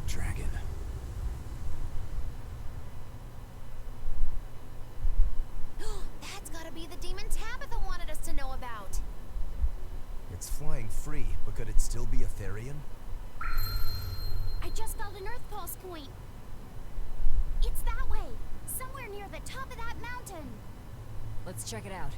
Dragon. That's gotta be the demon Tabitha wanted us to know about. It's flying free, but could it still be a Therian? I just felt an Earth Pulse point. It's that way, somewhere near the top of that mountain. Let's check it out.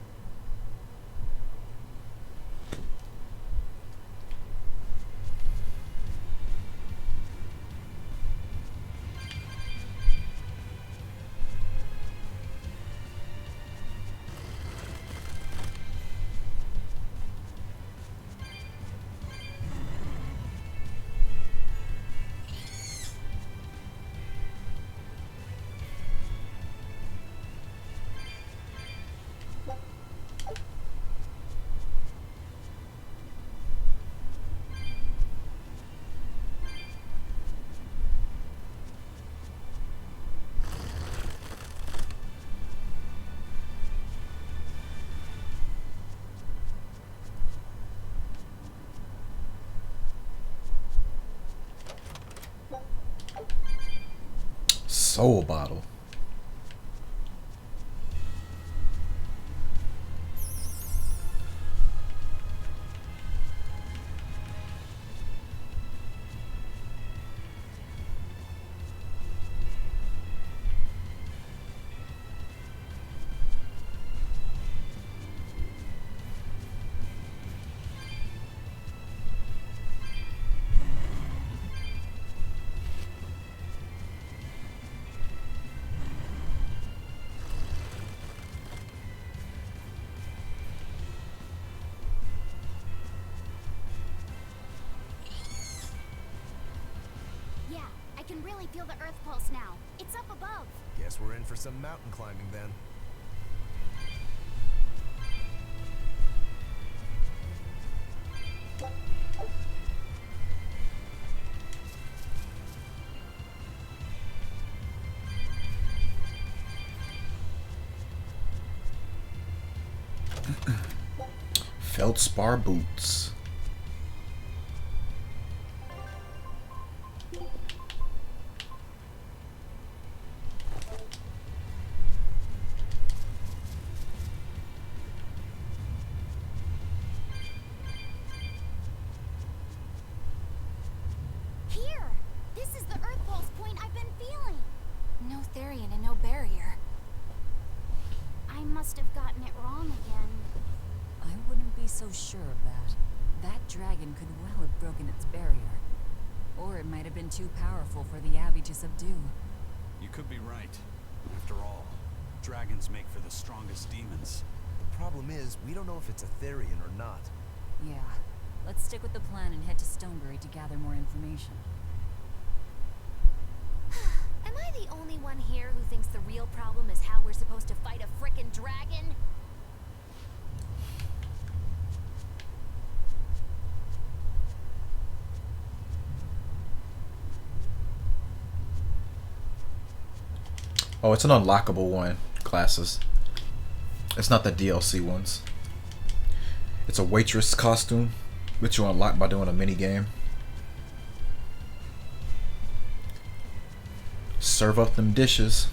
soul bottle. Yeah, I can really feel the Earth pulse now. It's up above. Guess we're in for some mountain climbing then. Feldspar boots. Here! This is the Earth pulse point I've been feeling. No Therian and no barrier. I must have gotten it wrong again. I wouldn't be so sure of that. That dragon could well have broken its barrier. Or it might have been too powerful for the Abbey to subdue. You could be right. After all, dragons make for the strongest demons. The problem is, we don't know if it's a Therian or not. Yeah. Let's stick with the plan and head to Stonebury to gather more information. Am I the only one here who thinks the real problem is how we're supposed to fight a frickin' dragon? Oh, it's an unlockable one, classes. It's not the DLC ones. It's a waitress costume, which you unlock by doing a mini game. Serve up them dishes.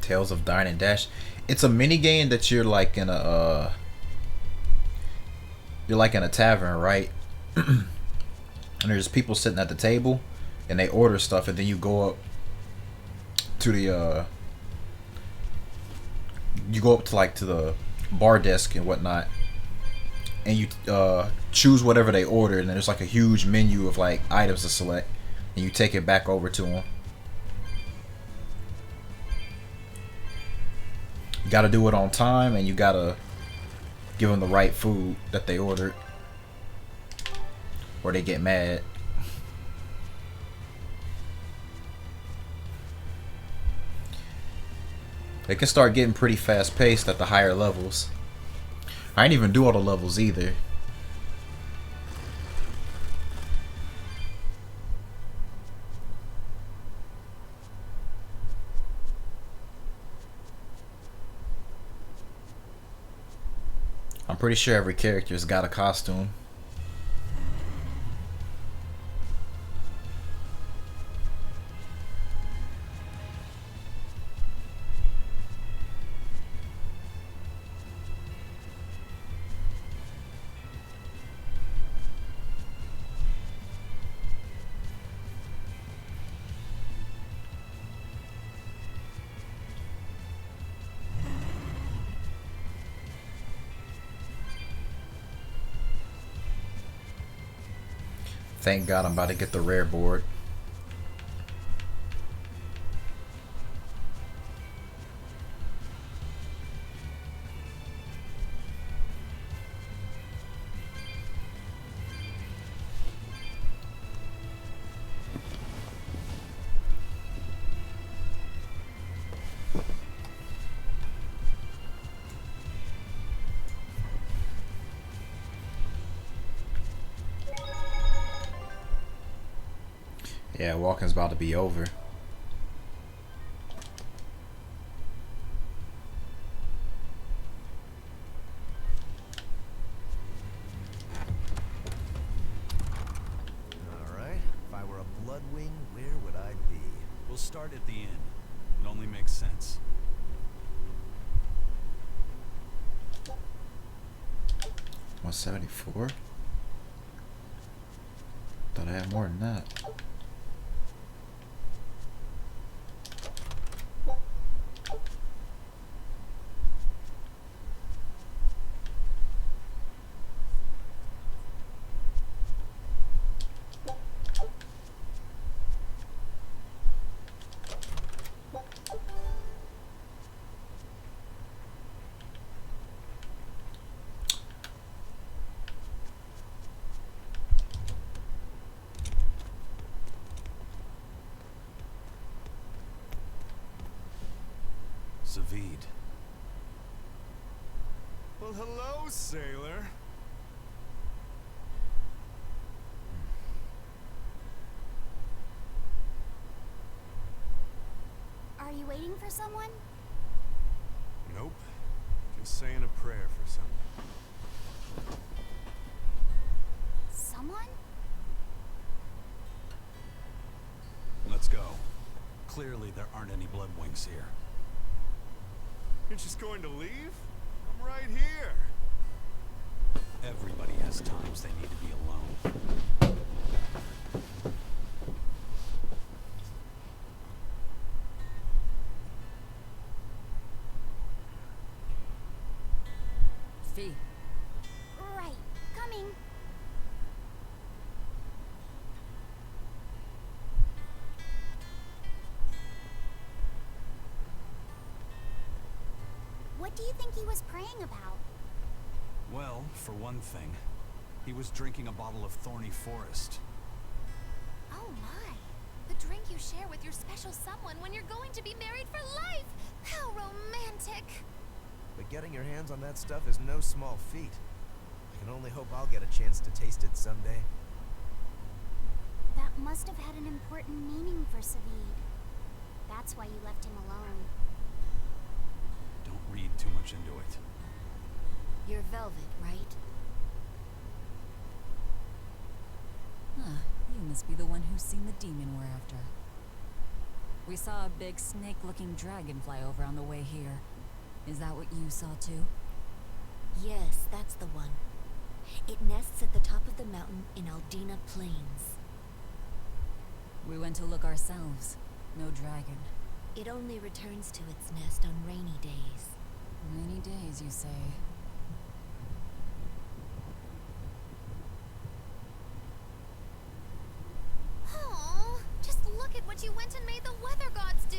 Tales of Dine and Dash. It's a mini game that you're like in a tavern, right? And there's people sitting at the table and they order stuff, and then you go up to the to the bar desk and whatnot, and you choose whatever they order, and then there's like a huge menu of like items to select, and you take it back over to them. You gotta do it on time, and you gotta give them the right food that they ordered, or they get mad. They can start getting pretty fast paced at the higher levels. I didn't even do all the levels either. I'm pretty sure every character's got a costume. Thank God I'm about to get the rare board. Yeah, walking's about to be over. Alright, if I were a Bloodwing, where would I be? We'll start at the inn. It only makes sense. 174? Thought I had more than that. Zavid. Well, hello, sailor. Are you waiting for someone? Nope. Just saying a prayer for someone. Someone? Let's go. Clearly there aren't any Bloodwings here. You're just going to leave? I'm right here. Everybody has times they need to be alone. Fee. Right. Coming. What do you think he was praying about? Well, for one thing, he was drinking a bottle of Thorny Forest. Oh my. The drink you share with your special someone when you're going to be married for life! How romantic! But getting your hands on that stuff is no small feat. I can only hope I'll get a chance to taste it someday. That must have had an important meaning for Savid. That's why you left him alone. Don't read too much into it. You're Velvet, right? Huh, you must be the one who's seen the demon we're after. We saw a big snake-looking dragon fly over on the way here. Is that what you saw too? Yes, that's the one. It nests at the top of the mountain in Aldina Plains. We went to look ourselves. No dragon. It only returns to its nest on rainy days. Rainy days, you say? Oh, just look at what you went and made the weather gods do!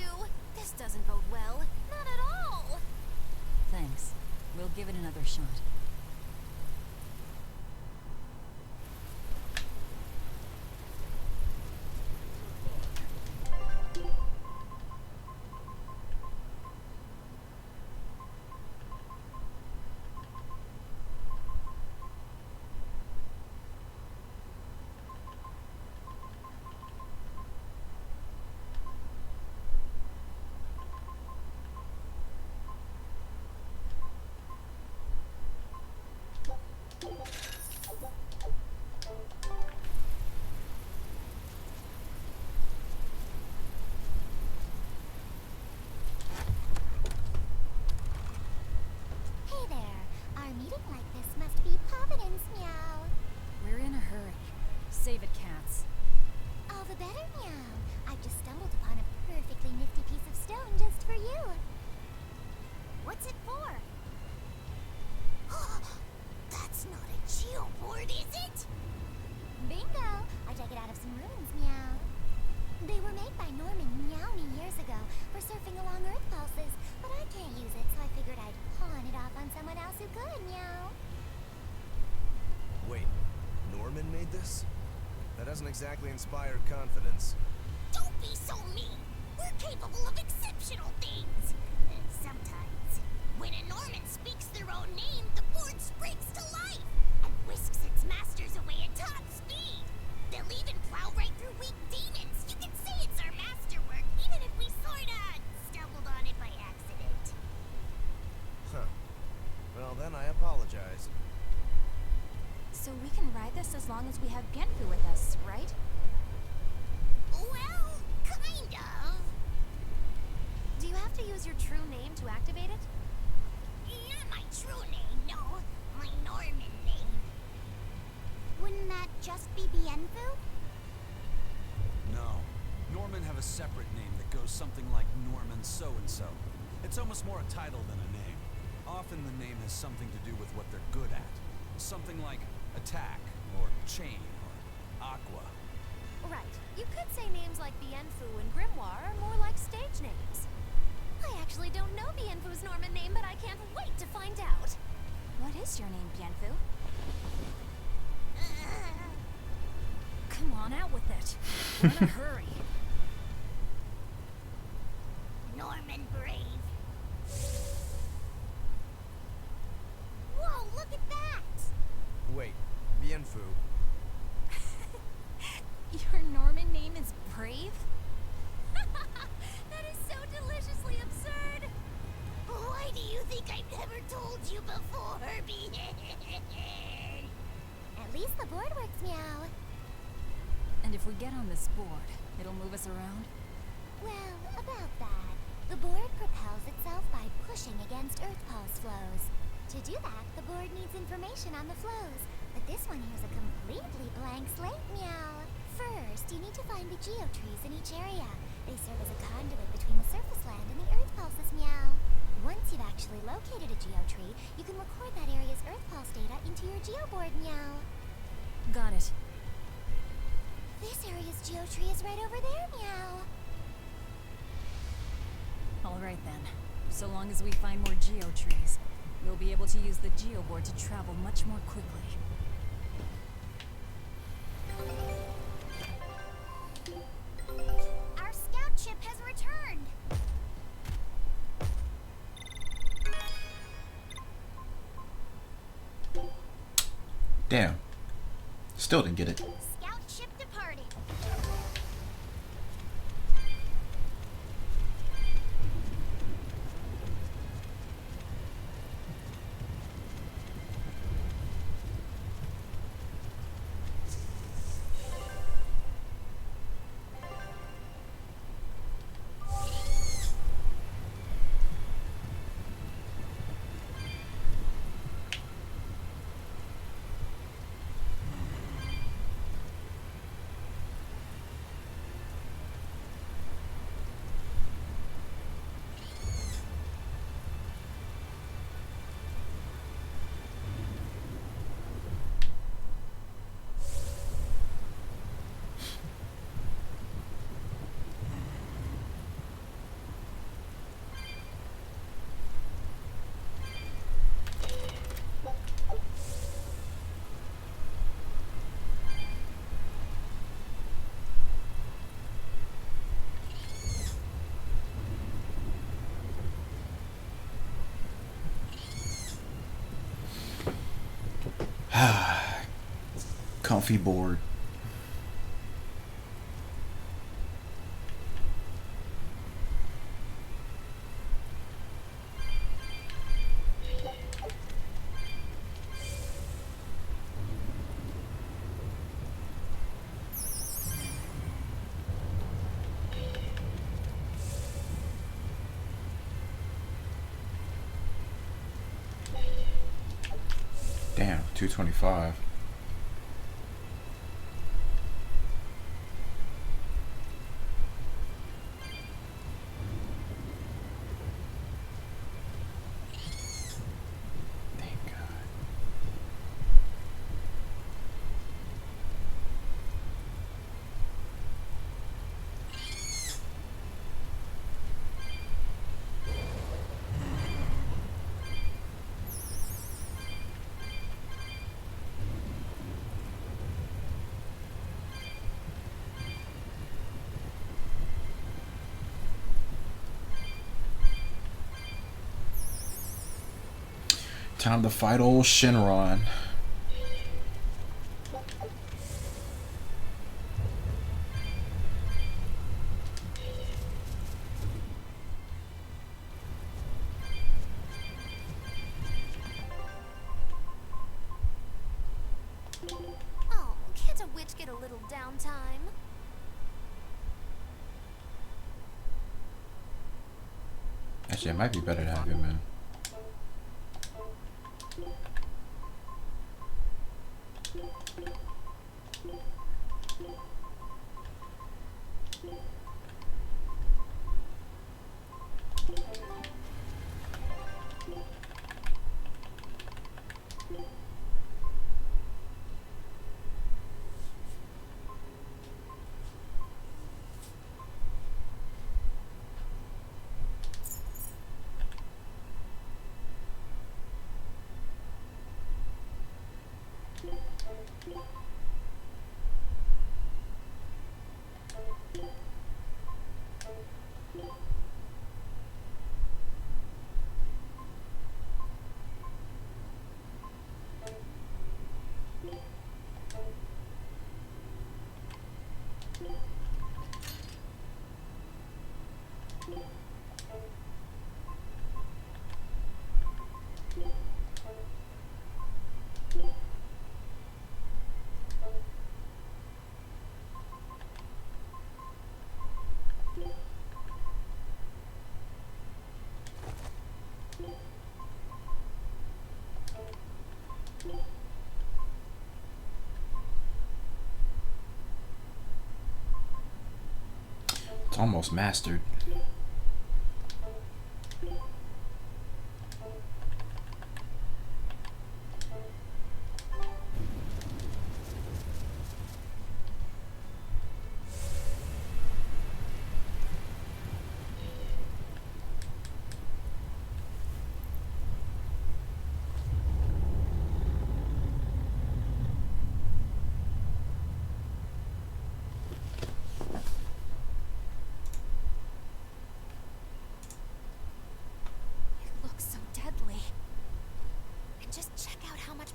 This doesn't bode well. Not at all! Thanks. We'll give it another shot. Hey there. Our meeting like this must be Providence, meow. We're in a hurry. Save it, cats. All the better, meow. I've just stumbled upon a perfectly nifty piece of stone just for you. What's it for? That's not a geoboard, is it? Bingo! I dug it out of some ruins, meow. They were made by Norman Meowny years ago for surfing along Earth pulses, but I can't use it, so I figured I'd pawn it off on someone else who could, meow. Wait, Norman made this? That doesn't exactly inspire confidence. Don't be so mean. We're capable of exceptional things. Sometimes. When a Norman speaks their own name, the board springs to life and whisks its masters away at top speed. They'll even plow right through weak demons long as we have Bienfu with us, right? Well, kind of. Do you have to use your true name to activate it? Not my true name, no. My Norman name. Wouldn't that just be Bienfu? No. Norman have a separate name that goes something like Norman so-and-so. It's almost more a title than a name. Often the name has something to do with what they're good at. Something like attack, or chain, or aqua. Right. You could say names like Bienfu and Grimoire are more like stage names. I actually don't know Bienfu's Norman name, but I can't wait to find out. What is your name, Bienfu? Come on, out with it. We're in a hurry. Norman Brave. Whoa, look at that! Wait, Bienfu. Your Norman name is Brave? That is so deliciously absurd! Why do you think I've never told you before, At least the board works, meow. And if we get on this board, it'll move us around? Well, about that. The board propels itself by pushing against Earth pulse flows. To do that, the board needs information on the flows, but this one here's a completely blank slate, meow. First, you need to find the geotrees in each area. They serve as a conduit between the surface land and the Earth pulses, meow. Once you've actually located a geotree, you can record that area's Earth pulse data into your geoboard, meow. Got it. This area's geotree is right over there, meow. Alright then. So long as we find more geotrees, we'll be able to use the geoboard to travel much more quickly. Our scout ship has returned! Damn. Still didn't get it. Scout ship departed. Comfy board. Damn, 225. Time to fight old Shinron. Oh, a witch get a little downtime. Actually, it might be better to have him in. It's almost mastered.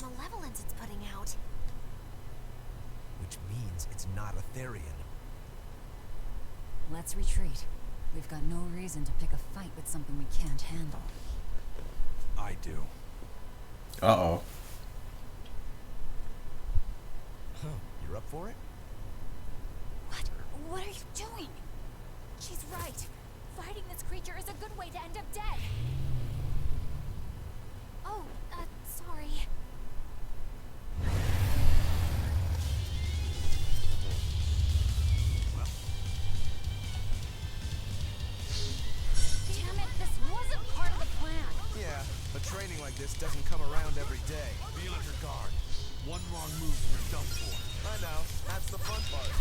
malevolence it's putting out. Which means it's not Etherian. Let's retreat. We've got no reason to pick a fight with something we can't handle. I do. Uh-oh. Huh. You're up for it? What are you doing? She's right. Fighting this creature is a good way to end up dead. Oh, sorry. Damn it, this wasn't part of the plan. Yeah, but training like this doesn't come around every day. Be on your guard. One wrong move and you're done for. I know. That's the fun part.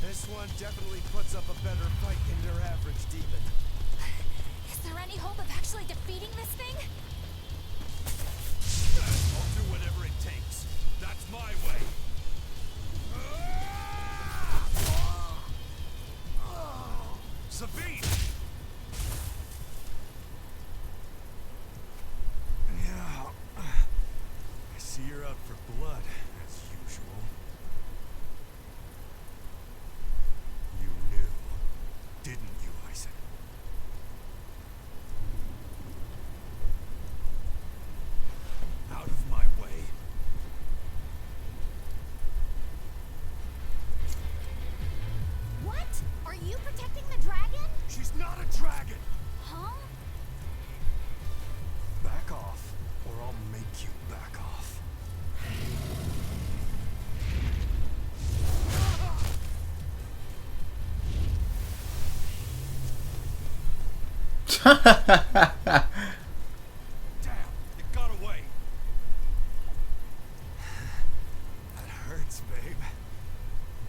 This one definitely puts up a better fight than your average demon. Is there any hope of actually defeating this thing? I'll do whatever it takes. That's my way. Sabine! Yeah. I see you're out for blood, as usual. You knew, didn't you, Isaac? Out of my way. What? Are you protecting the dragon? She's not a dragon! Huh? Back off, or I'll make you back off. it got away. That hurts, babe.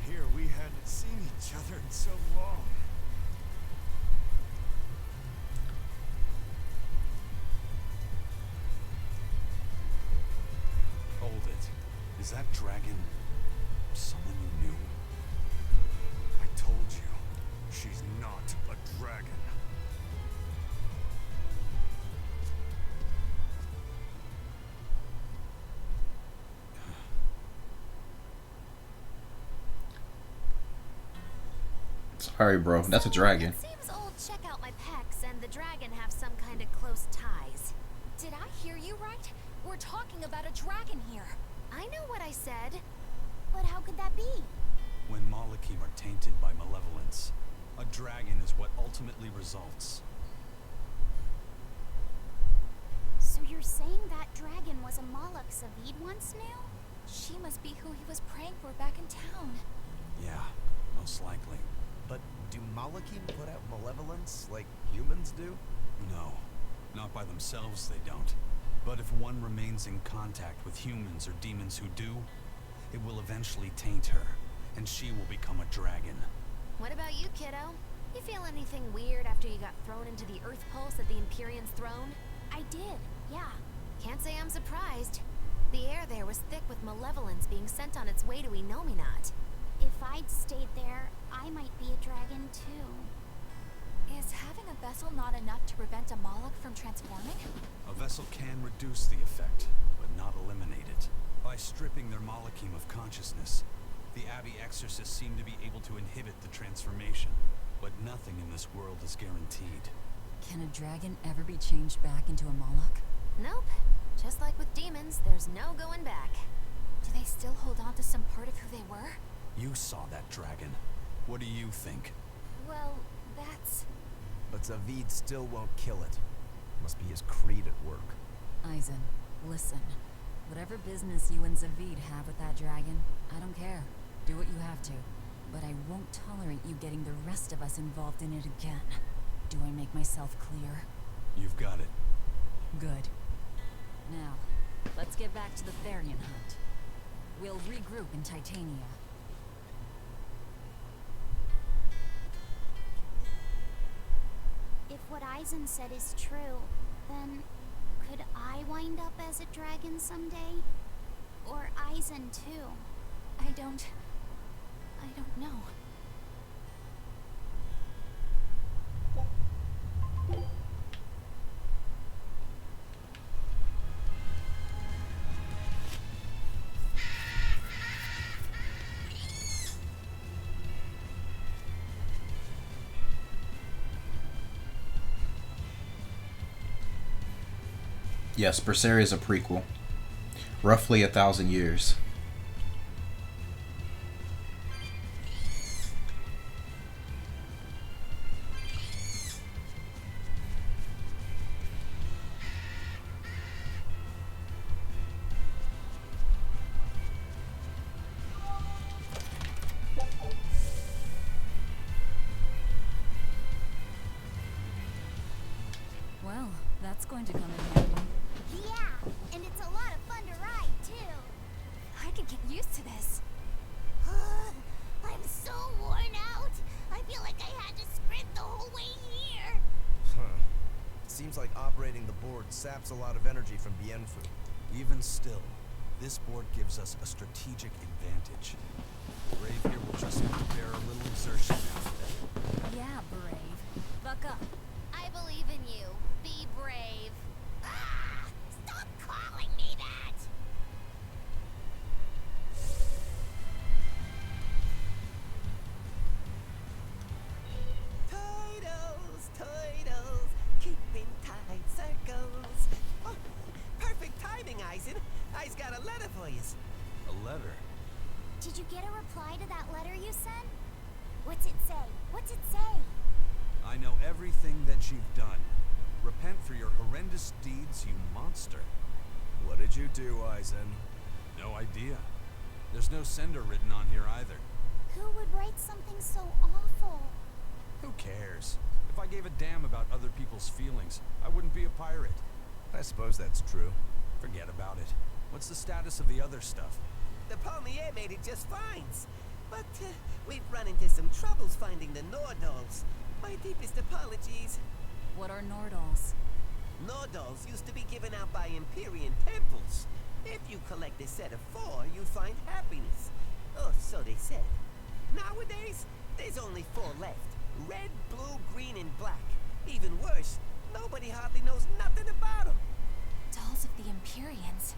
Here we hadn't seen each other in so long. Hold it. Is that dragon someone you knew? I told you, she's not a dragon. Sorry, bro. That's a dragon. Seems old check out my pecs and the dragon have some kind of close ties. Did I hear you right? We're talking about a dragon here. I know what I said. But how could that be? When Malachim are tainted by malevolence, a dragon is what ultimately results. So you're saying that dragon was a Malak Savid once knew? She must be who he was praying for back in town. Yeah, most likely. But do Malachim put out malevolence like humans do? No, not by themselves they don't. But if one remains in contact with humans or demons who do, it will eventually taint her, and she will become a dragon. What about you, kiddo? You feel anything weird after you got thrown into the Earth Pulse at the Empyrean's throne? I did, yeah. Can't say I'm surprised. The air there was thick with malevolence being sent on its way to Enominat. If I'd stayed there, I might be a dragon too. Is having a vessel not enough to prevent a Moloch from transforming? A vessel can reduce the effect, but not eliminate it. By stripping their Malachim of consciousness, the Abbey exorcists seem to be able to inhibit the transformation. But nothing in this world is guaranteed. Can a dragon ever be changed back into a Moloch? Nope. Just like with demons, there's no going back. Do they still hold on to some part of who they were? You saw that dragon. What do you think? Well, that's... But Zavid still won't kill it. Must be his creed at work. Eisen, listen. Whatever business you and Zavid have with that dragon, I don't care. Do what you have to. But I won't tolerate you getting the rest of us involved in it again. Do I make myself clear? You've got it. Good. Now, let's get back to the Therian hunt. We'll regroup in Titania. If what Eisen said is true, then could I wind up as a dragon someday? Or Eisen too? I don't know. Yes, Berseria is a prequel. Roughly 1,000 years. Well, that's going to come in handy. Yeah, and it's a lot of fun to ride too. I could get used to this. I'm so worn out. I feel like I had to sprint the whole way here. Huh. Seems like operating the board saps a lot of energy from Bienfu. Even still, this board gives us a strategic advantage. Brave here will just have to bear a little exertion now and then. Yeah, Brave. Buck up. I believe in you. Be brave. Ah! Stop calling me that! Toidles, keeping tight circles. Oh, perfect timing, Eisen. I's got a letter for you. A letter? Did you get a reply to that letter you sent? What's it say? What's it say? I know everything that you've done. Repent for your horrendous deeds, you monster. What did you do, Eisen? No idea. There's no sender written on here either. Who would write something so awful? Who cares? If I gave a damn about other people's feelings, I wouldn't be a pirate. I suppose that's true. Forget about it. What's the status of the other stuff? The Palmier made it just fine. But we've run into some troubles finding the Nordals. My deepest apologies. What are Nordals? Nordals used to be given out by Empyrean temples. If you collect a set of 4, you find happiness. Oh, so they said. Nowadays, there's only 4 left. Red, blue, green, and black. Even worse, nobody hardly knows nothing about them. Dolls of the Empyreans.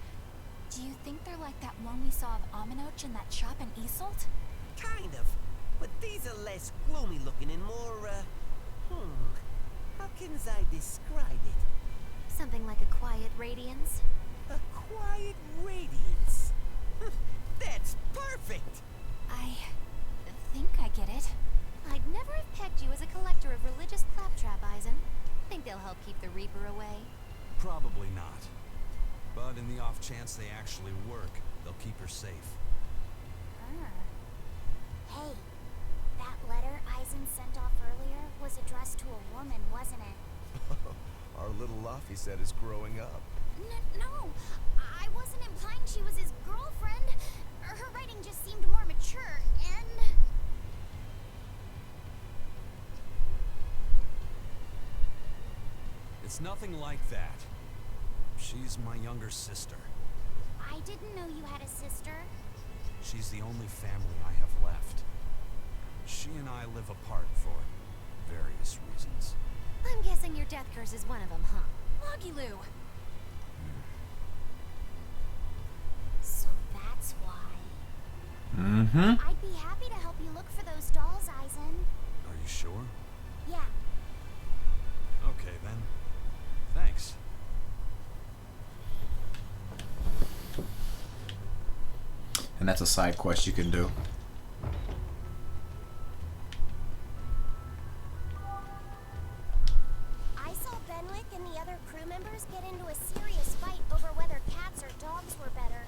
Do you think they're like that one we saw of Aminoch in that shop in Isolt? Kind of. But these are less gloomy looking and more, how can I describe it? Something like a quiet radiance? A quiet radiance. That's perfect! I think I get it. I'd never have pegged you as a collector of religious claptrap, Eisen. Think they'll help keep the Reaper away? Probably not. But in the off chance they actually work, they'll keep her safe. Hey, that letter Eisen sent off earlier was addressed to a woman, wasn't it? Our little Laphicet is growing up. No, I wasn't implying she was his girlfriend. Her writing just seemed more mature, and... It's nothing like that. She's my younger sister. I didn't know you had a sister. She's the only family I have left. She and I live apart for various reasons. I'm guessing your death curse is one of them, huh? Loggy-loo! So that's why. Mm-hmm. I'd be happy to help you look for those dolls, Eisen. Are you sure? Yeah. Okay then. Thanks. And that's a side quest you can do. I saw Benwick and the other crew members get into a serious fight over whether cats or dogs were better.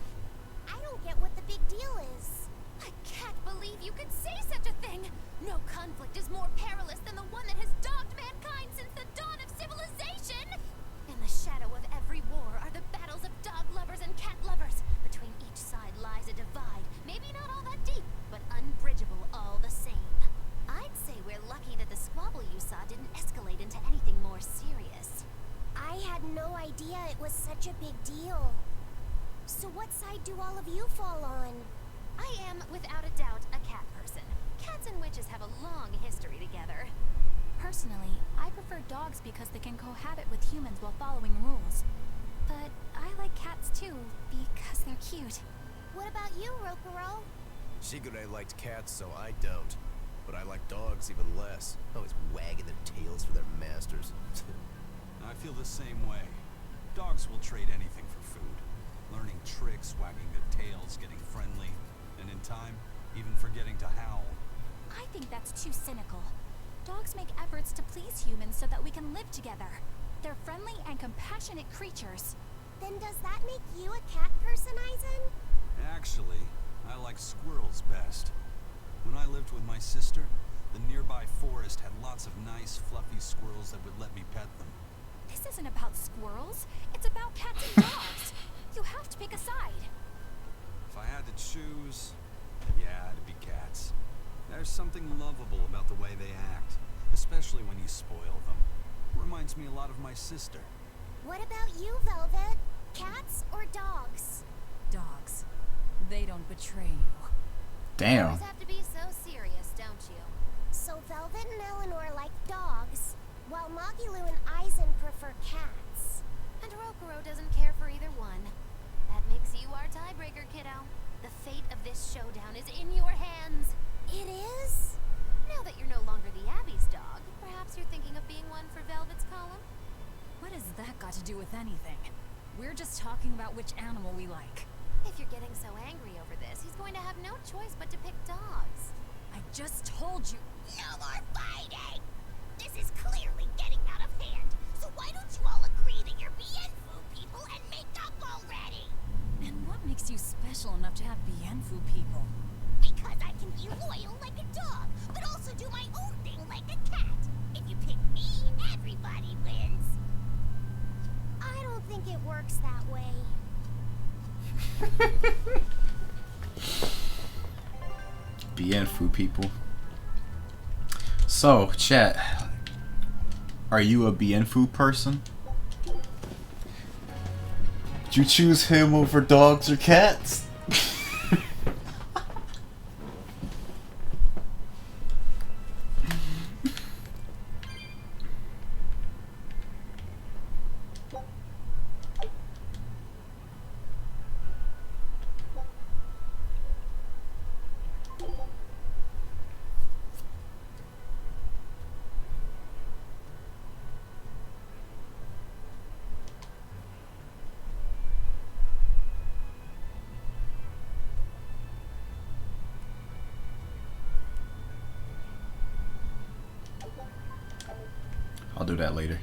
I don't get what the big deal is. I can't believe you could say such a thing! No conflict is more perilous than the one that has dogged mankind since the dawn of civilization! In the shadow of every war are the battles of dog lovers and cat lovers. Between each side lies a divide, maybe not all that deep, but unbridgeable all the same. I'd say we're lucky that the squabble you saw didn't escalate into anything more serious. I had no idea it was such a big deal. So what side do all of you fall on? I am, without a doubt, a cat person. Cats and witches have a long history together. Personally, I prefer dogs because they can cohabit with humans while following rules. But I like cats too, because they're cute. What about you, Rokuro? Shigure liked cats, so I don't. But I like dogs even less. Always wagging their tails for their masters. I feel the same way. Dogs will trade anything for food. Learning tricks, wagging their tails, getting friendly, and in time, even forgetting to howl. I think that's too cynical. Dogs make efforts to please humans so that we can live together. They're friendly and compassionate creatures. Then does that make you a cat person, Eisen? Actually, I like squirrels best. When I lived with my sister, the nearby forest had lots of nice, fluffy squirrels that would let me pet them. This isn't about squirrels. It's about cats and dogs. You have to pick a side. If I had to choose, yeah, it'd be cats. There's something lovable about the way they act, especially when you spoil them. Reminds me a lot of my sister. What about you, Velvet? Cats or dogs? Dogs. They don't betray you. Damn. Always have to be so serious, don't you? So Velvet and Eleanor like dogs, while Magilu and Eisen prefer cats. And Rokuro doesn't care for either one. That makes you our tiebreaker, kiddo. The fate of this showdown is in your hands. It is? Now that you're no longer the Abbey's dog, perhaps you're thinking of being one for Velvet's column? What has that got to do with anything? We're just talking about which animal we like. If you're getting so angry over this, he's going to have no choice but to pick dogs. I just told you. No more fighting! This is clearly getting out of hand, so why don't you all agree that you're Bienfu people and make up already? And what makes you special enough to have Bienfu people? Because I can be loyal like a dog, but also do my own thing like a cat. If you pick me Bienfu people. So, chat, are you a Bienfu person? Would you choose him over dogs or cats? I'll do that later.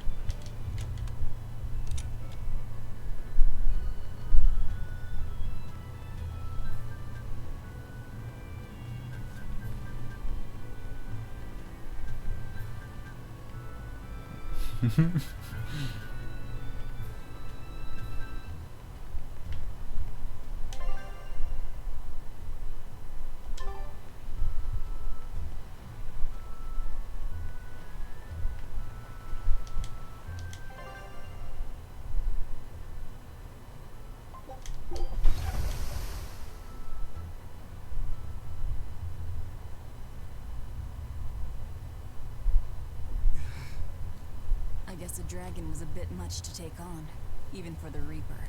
I guess a dragon was a bit much to take on, even for the Reaper.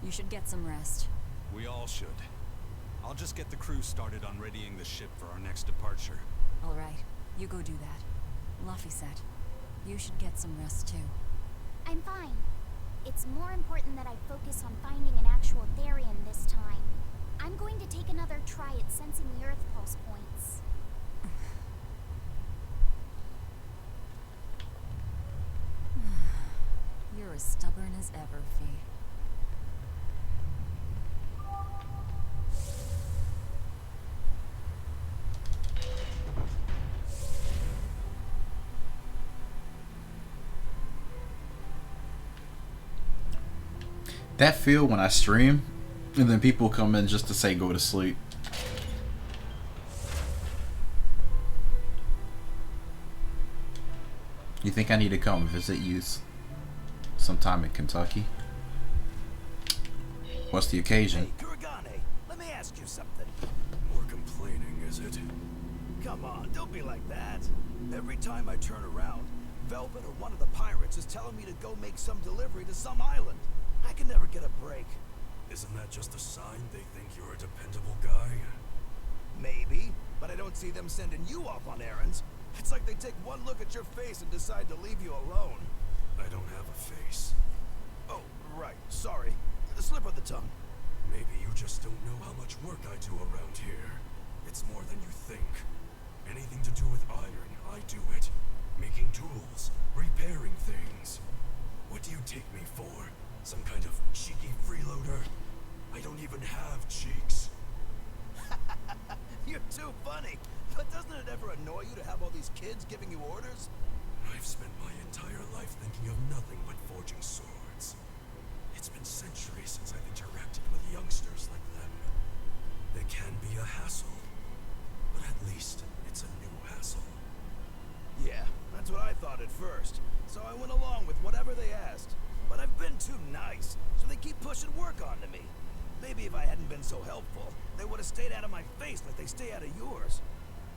You should get some rest. We all should. I'll just get the crew started on readying the ship for our next departure. All right, you go do that. Laphicet, you should get some rest too. I'm fine. It's more important that I focus on finding an actual Therian this time. I'm going to take another try at sensing the Earth pulse points. You're as stubborn as ever, Fee. That feel when I stream, and then people come in just to say go to sleep. You think I need to come visit you sometime in Kentucky? What's the occasion? Hey, Kuragane, let me ask you something. More complaining, is it? Come on, don't be like that. Every time I turn around, Velvet or one of the pirates is telling me to go make some delivery to some island. I can never get a break. Isn't that just a sign they think you're a dependable guy? Maybe, but I don't see them sending you off on errands. It's like they take one look at your face and decide to leave you alone. I don't have a face. Oh, right, sorry. The slip of the tongue. Maybe you just don't know how much work I do around here. It's more than you think. Anything to do with iron, I do it. Making tools, repairing things. What do you take me for? Some kind of cheeky freeloader? I don't even have cheeks. You're too funny. But doesn't it ever annoy you to have all these kids giving you orders? I've spent my entire life thinking of nothing but forging swords. It's been centuries since I've interacted with youngsters like them. They can be a hassle, but at least it's a new hassle. Yeah, that's what I thought at first. So I went along with whatever they asked. But I've been too nice, so they keep pushing work onto me. Maybe if I hadn't been so helpful, they would have stayed out of my face like they stay out of yours.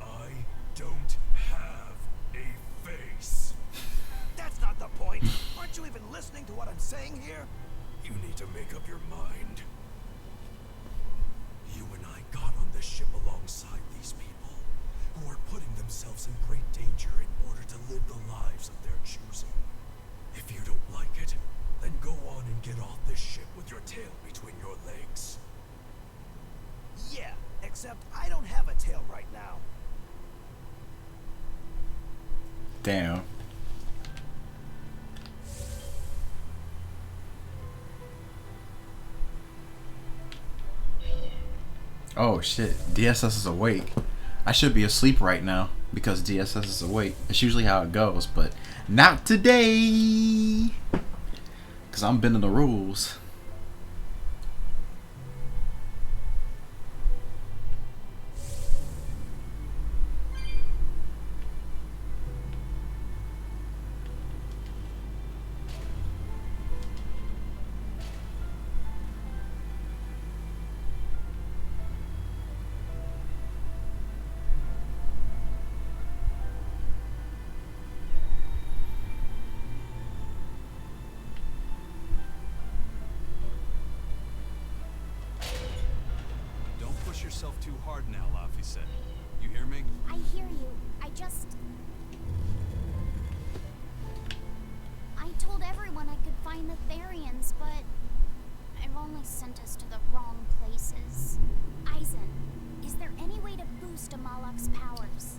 I don't have a face. That's not the point. Aren't you even listening to what I'm saying here? You need to make up your mind. You and I got on this ship alongside these people, who are putting themselves in great danger in order to live the lives of their choosing. If you don't like it, then go on and get off this ship with your tail between your legs. Yeah, except I don't have a tail right now. Damn. Oh shit, DSS is awake. I should be asleep right now because DSS is awake. It's usually how it goes, but not today. Cause I'm bending the rules. yourself too hard now, Laphicet. You hear me? I hear you. I told everyone I could find the Therians, but I've only sent us to the wrong places. Eisen, is there any way to boost Amalok's powers?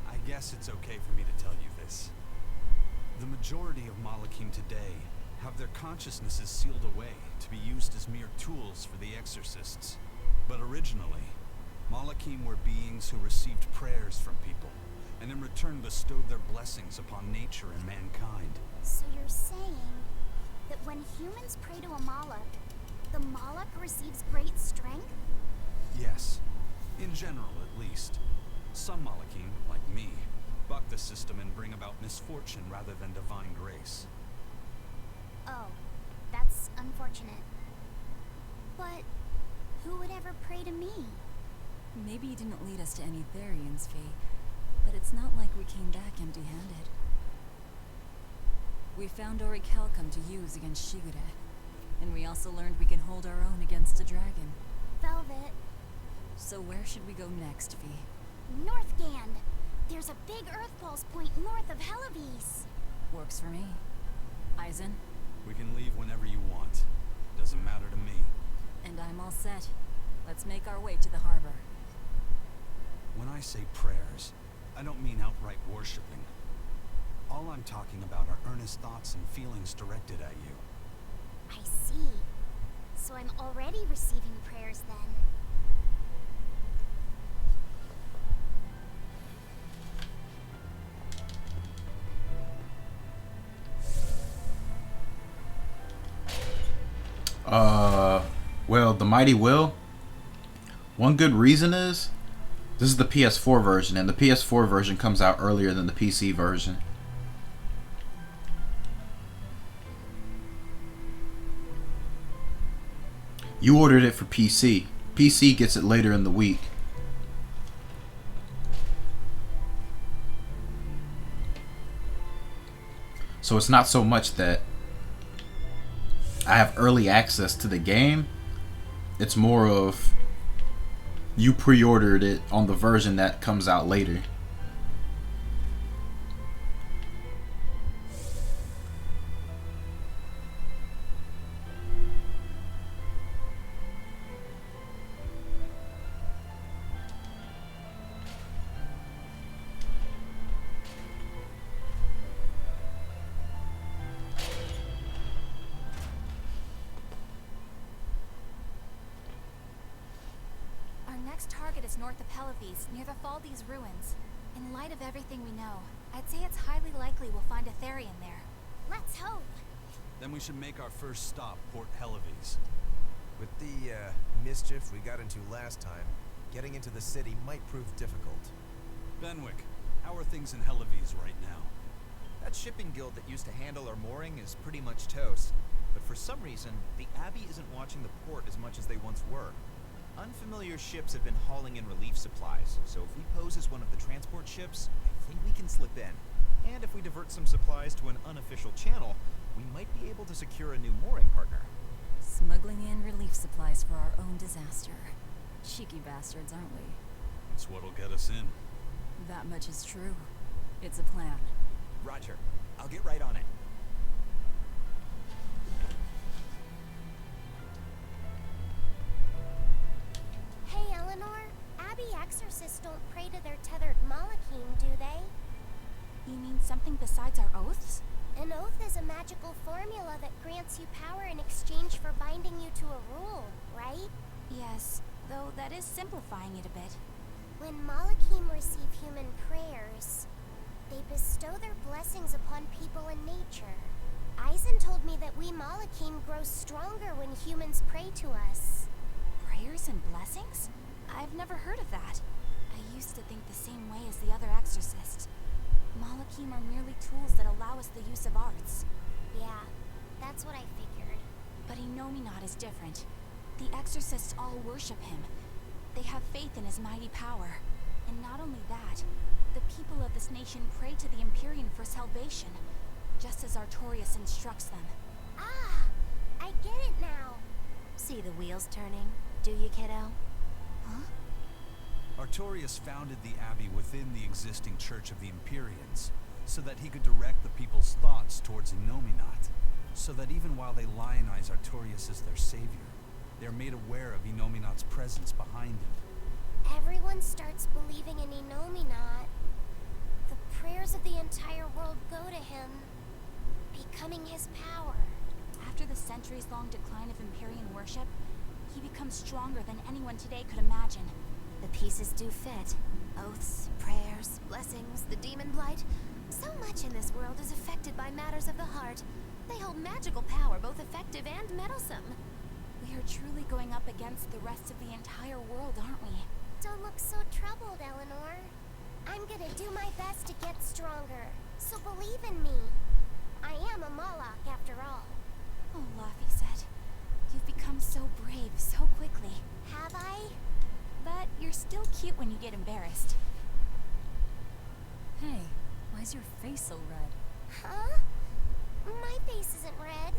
I guess it's okay for me to tell you this. The majority of Malakim today have their consciousnesses sealed away to be used as mere tools for the exorcists. But originally, Malakim were beings who received prayers from people, and in return bestowed their blessings upon nature and mankind. So you're saying that when humans pray to Amalok, the Malak receives great strength? Yes, in general at least. Some Malakim, like me, buck the system and bring about misfortune rather than divine grace. Oh, that's unfortunate. But who would ever pray to me? Maybe you didn't lead us to any Therians, Fee, but it's not like we came back empty-handed. We found orichalcum to use against Shigure, and we also learned we can hold our own against a dragon. Velvet. So where should we go next, Fee? Northgand! There's a big Earth Pulse point north of Helivis. Works for me. Eisen? We can leave whenever you want. Doesn't matter to me. And I'm all set. Let's make our way to the harbor. When I say prayers, I don't mean outright worshipping. All I'm talking about are earnest thoughts and feelings directed at you. I see. So I'm already receiving prayers then. Well, the Mighty Will. One good reason is this is the PS4 version, and the PS4 version comes out earlier than the PC version. You ordered it for PC. PC gets it later in the week. So it's not so much that I have early access to the game. It's more of you pre-ordered it on the version that comes out later. Target is north of Helivis, near the Faldi's ruins. In light of everything we know, I'd say it's highly likely we'll find a Therian there. Let's hope. Then we should make our first stop, Port Helivis. With the mischief we got into last time, getting into the city might prove difficult. Benwick, how are things in Helivis right now? That shipping guild that used to handle our mooring is pretty much toast. But for some reason, the Abbey isn't watching the port as much as they once were. Unfamiliar ships have been hauling in relief supplies, so if we pose as one of the transport ships, I think we can slip in. And if we divert some supplies to an unofficial channel, we might be able to secure a new mooring partner. Smuggling in relief supplies for our own disaster. Cheeky bastards, aren't we? That's what'll get us in. That much is true. It's a plan. Roger. I'll get right on it. Hey, Eleanor. Abbey exorcists don't pray to their tethered Malakim, do they? You mean something besides our oaths? An oath is a magical formula that grants you power in exchange for binding you to a rule, right? Yes, though that is simplifying it a bit. When Malakim receive human prayers, they bestow their blessings upon people and nature. Eisen told me that we Malakim grow stronger when humans pray to us. Prayers and blessings? I've never heard of that. I used to think the same way as the other exorcists. Malakim are merely tools that allow us the use of arts. Yeah, that's what I figured. But Inominat is different. The exorcists all worship him. They have faith in his mighty power. And not only that, the people of this nation pray to the Empyrean for salvation, just as Artorias instructs them. Ah, I get it now. See the wheels turning? do you, kiddo? Huh? Artorius founded the Abbey within the existing Church of the Empyreans, so that he could direct the people's thoughts towards Innominat, so that even while they lionize Artorius as their savior, they're made aware of Innominat's presence behind him. Everyone starts believing in Innominat. The prayers of the entire world go to him, becoming his power. After the centuries-long decline of Empyrean worship, he becomes stronger than anyone today could imagine. The pieces do fit. Oaths, prayers, blessings, the demon blight. So much in this world is affected by matters of the heart. They hold magical power, both effective and meddlesome. We are truly going up against the rest of the entire world, aren't we? Don't look so troubled, Eleanor. I'm gonna do my best to get stronger, so believe in me. I am a Moloch, after all. Oh, Laphicet, you've become so brave so quickly. Have I? But you're still cute when you get embarrassed. Hey, why's your face so red? Huh? My face isn't red.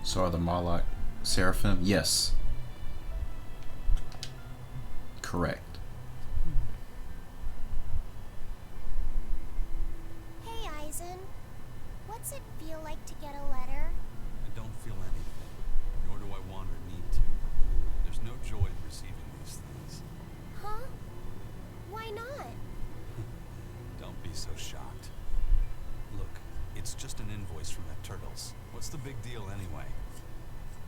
So are the Moloch Seraphim? Yes. Correct. Hey, Eisen. What's it feel like to get a letter? I don't feel anything, nor do I want or need to. There's no joy in receiving these things. Huh? Why not? Don't be so shocked. Look, it's just an invoice from the Turtles. What's the big deal anyway?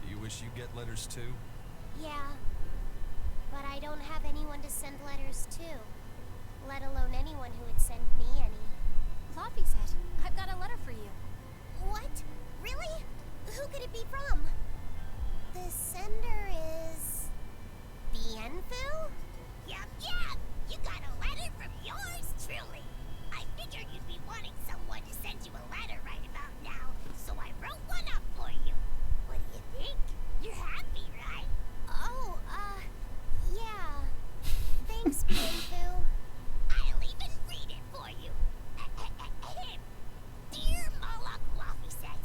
Do you wish you get letters too? Yeah. But I don't have anyone to send letters to. Let alone anyone who would send me any. Laphicet, I've got a letter for you. What? Really? Who could it be from? The sender is... Bienfu? Yup, yup! You got a letter from yours truly. I figured you'd be wanting someone to send you a letter right about now, so I wrote one up for you. What do you think? You're happy, right? Oh, yeah. Thanks, Bienfu. I'll even read it for you. Dear Moloch Laphicet,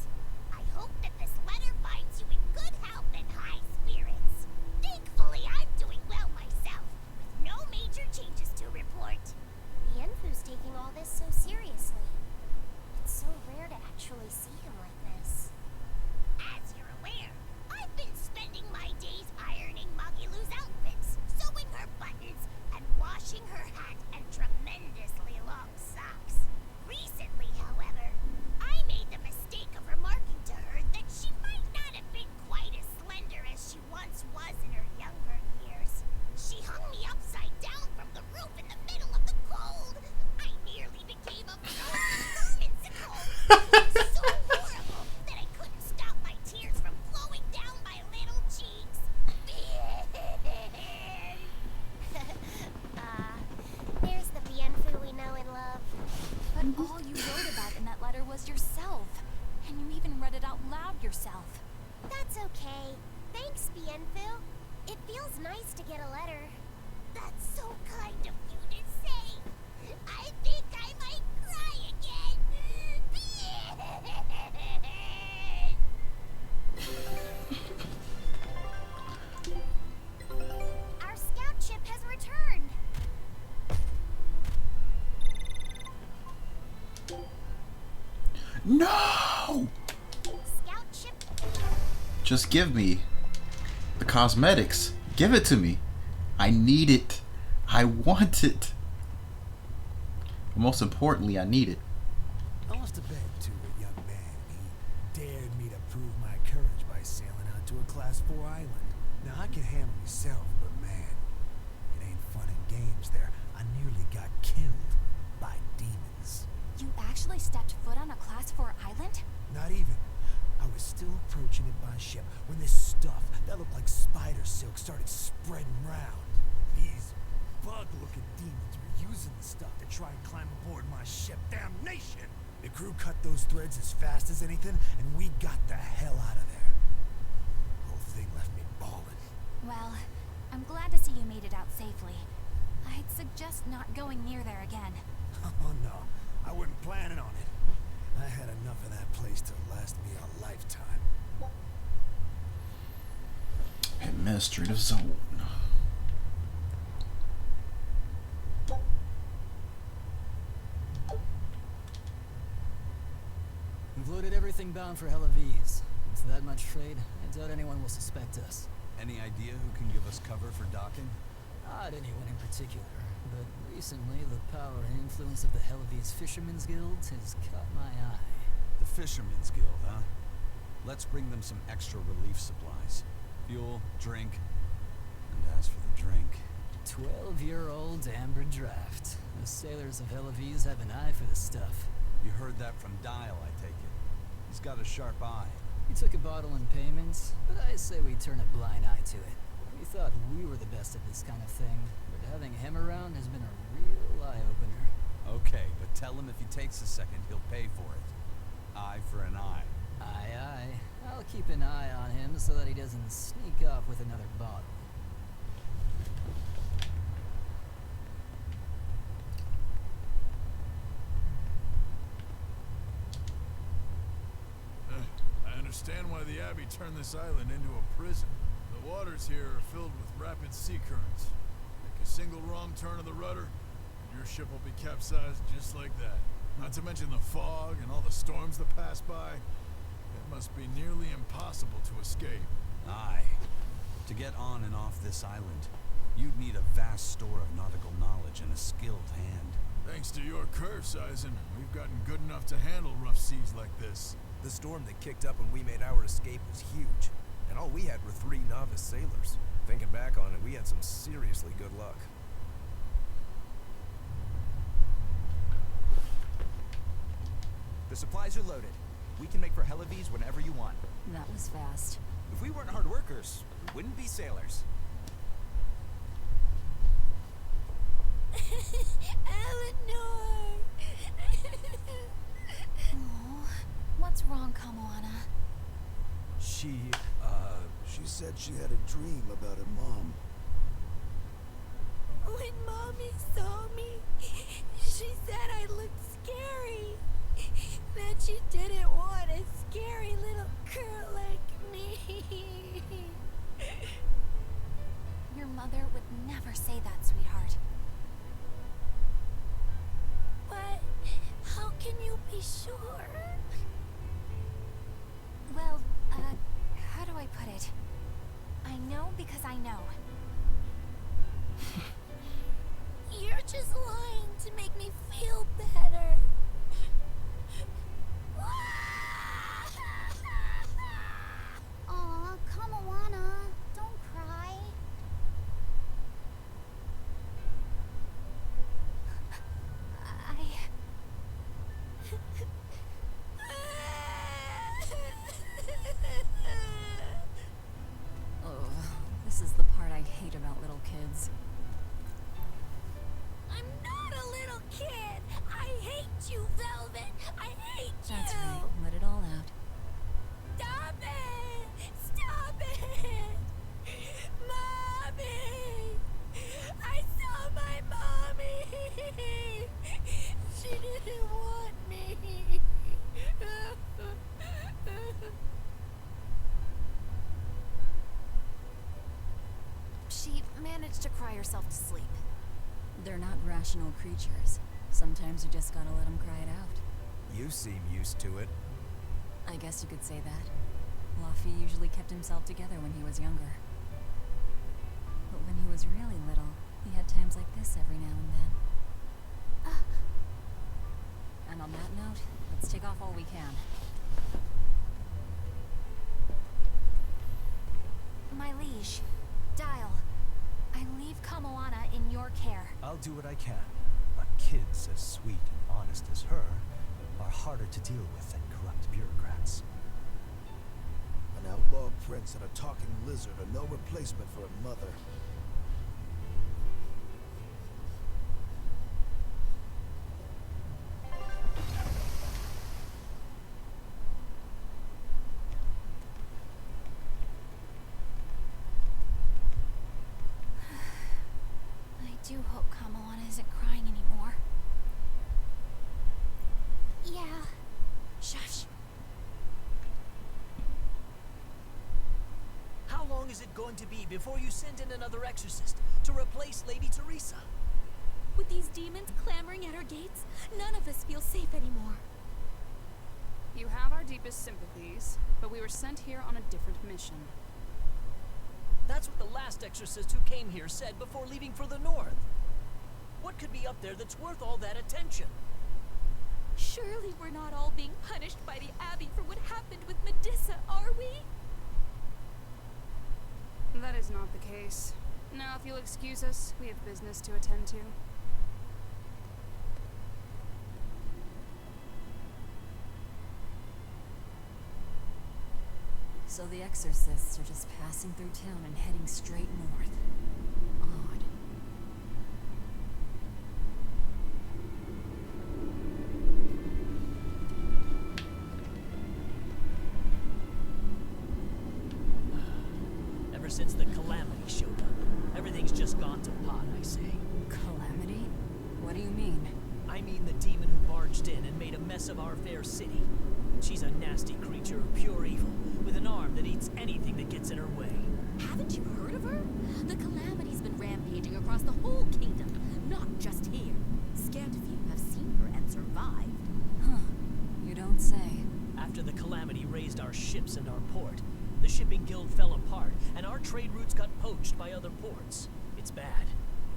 I hope that this letter finds you in good health and high spirits. Thankfully, I'm doing well myself, with no major changes to report. Bienfu's taking all this so seriously. It's so rare to actually see him like this. As you're aware, I've been spending my days ironing Magilu's outfits, sewing her buttons, and washing her hat and tremendously long socks. Recently, however, I made the mistake of remarking to her that she might not have been quite as slender as she once was in her younger years. She hung me upside down from the roof in the middle of the cold. I nearly became a vermicicle. It was so horrible that I couldn't stop my tears from flowing down my little cheeks. There's the Bienfu we know and love. But all you wrote about in that letter was yourself. And you even read it out loud yourself. That's okay. Thanks, Bienfu. It feels nice to get a letter. That's so kind of you to say. I think I might cry again. Our scout ship has returned. No! Scout ship. Just give me the cosmetics. Give it to me. I need it. I want it. But most importantly, I need it. I must have been to a young man. He dared me to prove my courage by sailing out to a Class 4 island. Now, I can handle myself, but man, it ain't fun and games there. I nearly got killed by demons. You actually stepped foot on a Class 4 island? Not even. I was still approaching it by ship when this stuff that looked like spider silk started spreading round. These bug-looking demons were using the stuff to try and climb aboard my ship. Damnation! The crew cut those threads as fast as anything, and we got the hell out of there. The whole thing left me bawling. Well, I'm glad to see you made it out safely. I'd suggest not going near there again. Oh no, I wasn't planning on it. I had enough of that place to last me a lifetime. Administrative zone. We've loaded everything bound for Hell-Aviz. With that much trade, I doubt anyone will suspect us. Any idea who can give us cover for docking? Not anyone in particular, but recently the power and influence of the Hell-Aviz Fishermen's Guild has caught my eye. The Fishermen's Guild, huh? Let's bring them some extra relief supplies. Fuel, drink, and as for the drink... 12-year-old amber draft. The sailors of Hell-Aviz have an eye for the stuff. You heard that from Dial, I take it. He's got a sharp eye. He took a bottle in payments, but I say we turn a blind eye to it. We thought we were the best at this kind of thing, but having him around has been a real eye-opener. Okay, but tell him if he takes a second, he'll pay for it. Eye for an eye. Aye, aye. I'll keep an eye on him so that he doesn't sneak off with another bottle. I understand why the Abbey turned this island into a prison. The waters here are filled with rapid sea currents. Make a single wrong turn of the rudder, and your ship will be capsized just like that. Not to mention the fog and all the storms that pass by. It must be nearly impossible to escape. Aye. To get on and off this island, you'd need a vast store of nautical knowledge and a skilled hand. Thanks to your curse, Eisen, we've gotten good enough to handle rough seas like this. The storm that kicked up when we made our escape was huge, and all we had were 3 novice sailors. Thinking back on it, we had some seriously good luck. The supplies are loaded. We can make for Hell-Aviz whenever you want. That was fast. If we weren't hard workers, we wouldn't be sailors. Eleanor! Oh, what's wrong, Kamoana? She said she had a dream about her mom. When Mommy saw me, she said I looked scary. That she didn't want a scary little girl like me. Your mother would never say that, sweetheart. But how can you be sure? Well, how do I put it? I know because I know. You're just lying to make me feel better. Aw, Kamoana, don't cry. Oh, this is the part I hate about little kids. I'm not a little kid. I hate you, Velvet. I hate you. That's right. Let it all out. Stop it! Stop it! Mommy! I saw my mommy! She didn't want me. She managed to cry herself to sleep. They're not rational creatures. Sometimes you just gotta let them cry it out. You seem used to it. I guess you could say that. Laffy usually kept himself together when he was younger. But when he was really little, he had times like this every now and then. And on that note, let's take off all we can. My liege, Dial. I leave Kamoana in your care. I'll do what I can, but kids as sweet and honest as her are harder to deal with than corrupt bureaucrats. An outlaw prince and a talking lizard are no replacement for a mother. I do hope Kamoana isn't crying anymore. Yeah. Shush. How long is it going to be before you send in another exorcist to replace Lady Teresa? With these demons clamoring at our gates, none of us feel safe anymore. You have our deepest sympathies, but we were sent here on a different mission. That's what the last exorcist who came here said before leaving for the north. What could be up there that's worth all that attention? Surely we're not all being punished by the Abbey for what happened with Medusa, are we? That is not the case. Now, if you'll excuse us, we have business to attend to. So the exorcists are just passing through town and heading straight north. Odd. Ever since the Calamity showed up, everything's just gone to pot, I say. Calamity? What do you mean? I mean the demon who barged in and made a mess of our fair city. She's a nasty creature of pure evil, with an arm that eats anything that gets in her way. Haven't you heard of her? The Calamity's been rampaging across the whole kingdom, not just here. Scant few have seen her and survived. Huh. You don't say. After the Calamity raised our ships and our port, the shipping guild fell apart, and our trade routes got poached by other ports. It's bad.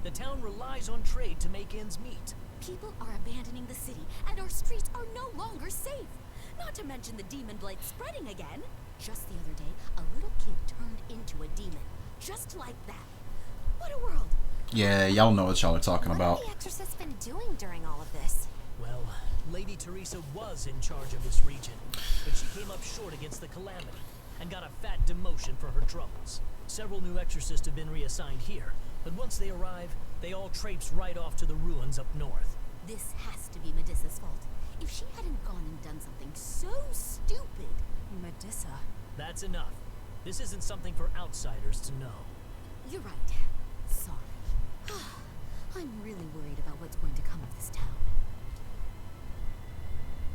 The town relies on trade to make ends meet. People are abandoning the city, and our streets are no longer safe. Not to mention the demon blight spreading again. Just the other day, a little kid turned into a demon. Just like that. What a world. Yeah, y'all know what y'all are talking about. What have the exorcists been doing during all of this? Well, Lady Teresa was in charge of this region, but she came up short against the Calamity and got a fat demotion for her troubles. Several new exorcists have been reassigned here, but once they arrive, they all traipse right off to the ruins up north. This has to be Medusa's fault. If she hadn't gone and done something so stupid... Medusa? That's enough. This isn't something for outsiders to know. You're right. Sorry. I'm really worried about what's going to come of this town.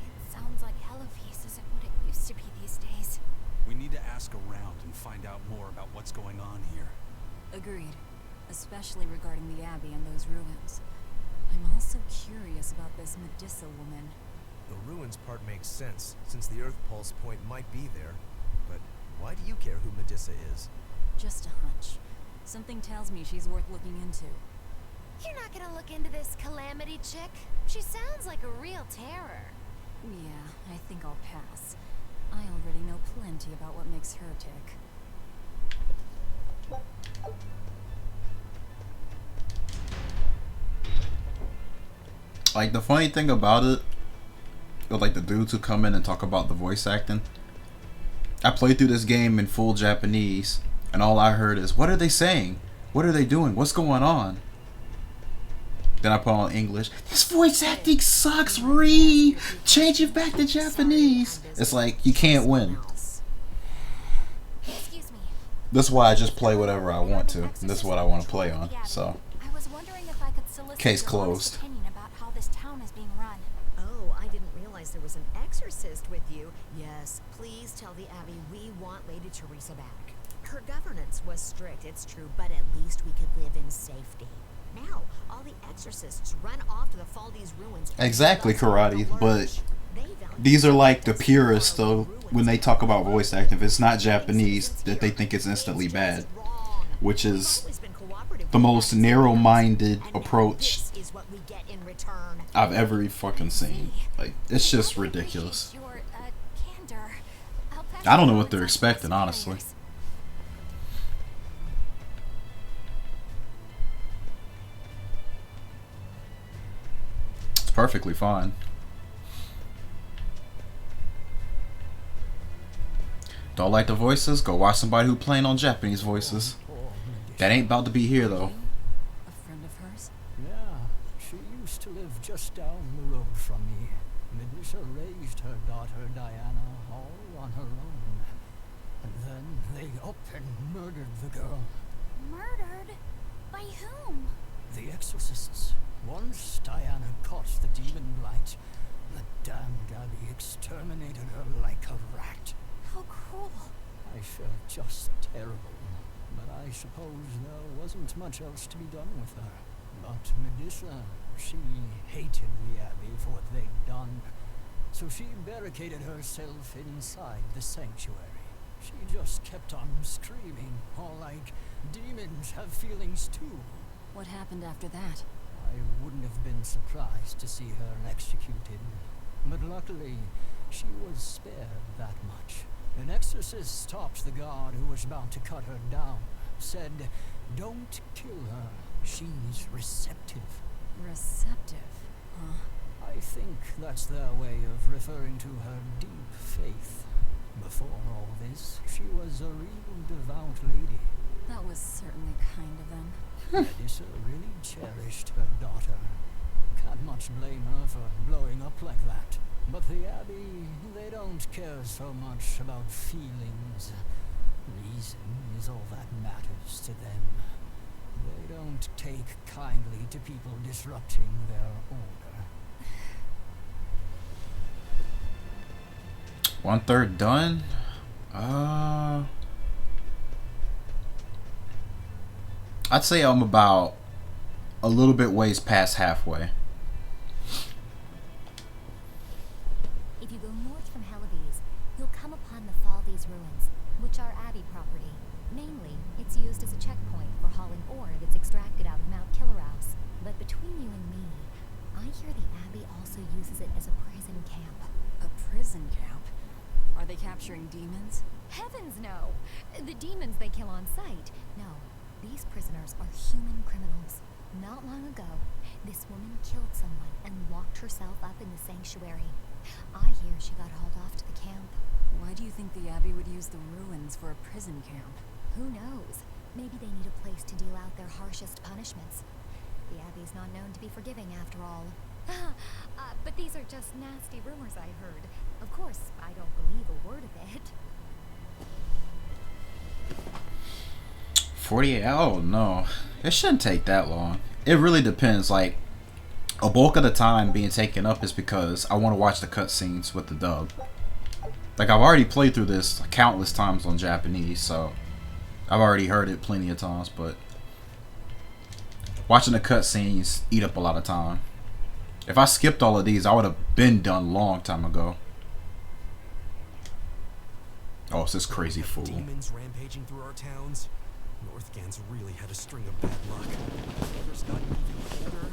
It sounds like Hellofeast isn't what it used to be these days. We need to ask around and find out more about what's going on here. Agreed. Especially regarding the Abbey and those ruins. I'm also curious about this Medusa woman. The ruins part makes sense, since the Earth Pulse point might be there. But why do you care who Medusa is? Just a hunch. Something tells me she's worth looking into. You're not gonna look into this Calamity chick? She sounds like a real terror. Yeah, I think I'll pass. I already know plenty about what makes her tick. Like, the funny thing about it, with like the dudes who come in and talk about the voice acting, I played through this game in full Japanese, and all I heard is, what are they saying? What are they doing? What's going on? Then I put on English. This voice acting sucks, Ree! Change it back to Japanese. It's like, you can't win. That's why I just play whatever I want to. And this is what I want to play on, so. I was wondering if I could solicit Case your closed. opinion about how this town is being run. Oh, I didn't realize there was an exorcist with you. Yes, please tell the Abbey we want Lady Teresa back. Her governance was strict, it's true, but at least we could live in safety. Now, all the exorcists run off to the Faldi's ruins. Exactly, Karate, but these are like the purists, though, when they talk about voice acting. If it's not Japanese, that they think it's instantly bad, which is the most narrow-minded approach I've ever fucking seen. Like, it's just ridiculous. I don't know what they're expecting, honestly. It's perfectly fine. Don't like the voices? Go watch somebody who playing on Japanese voices. That ain't about to be here, though. A friend of hers? Yeah, she used to live just down the road from me. Medusa raised her daughter Diana all on her own. And then they up and murdered the girl. Murdered? By whom? The exorcists. Once Diana caught the demon blight, the damned Abbey exterminated her like a rat. How cruel. I felt just terrible. but I suppose there wasn't much else to be done with her. But Medusa, she hated the Abbey for what they'd done, so she barricaded herself inside the sanctuary. She just kept on screaming, all like, demons have feelings too. What happened after that? I wouldn't have been surprised to see her executed, but luckily, she was spared that much. An exorcist stopped the guard who was about to cut her down, said, "Don't kill her, she's receptive." Receptive, huh? I think that's their way of referring to her deep faith. Before all this, she was a real devout lady. That was certainly kind of them. Medusa really cherished her daughter. Can't much blame her for blowing up like that. But the Abbey, they don't care so much about feelings. Reason is all that matters to them. They don't take kindly to people disrupting their order. 1/3 done? I'd say I'm about a little bit ways past halfway. If you go north from Hellebes, you'll come upon the Faldes ruins, which are Abbey property. Mainly, it's used as a checkpoint for hauling ore that's extracted out of Mount Killerhouse. But between you and me, I hear the Abbey also uses it as a prison camp. A prison camp? Are they capturing demons? Heavens no! The demons they kill on sight. No, these prisoners are human criminals. Not long ago, this woman killed someone and locked herself up in the sanctuary. I hear she got hauled off to the camp. Why do you think the Abbey would use the ruins for a prison camp? Who knows? Maybe they need a place to deal out their harshest punishments. The Abbey's not known to be forgiving after all. But these are just nasty rumors I heard. Of course, I don't believe a word of it. 48? Oh no, it shouldn't take that long. It really depends. Like, a bulk of the time being taken up is because I want to watch the cutscenes with the dub. Like, I've already played through this countless times on Japanese, so I've already heard it plenty of times, but watching the cutscenes eat up a lot of time. If I skipped all of these, I would have been done a long time ago. Oh, it's this crazy fool. Demons rampaging through our towns. Northgans really had a string of bad luck. Weather's gotten even colder.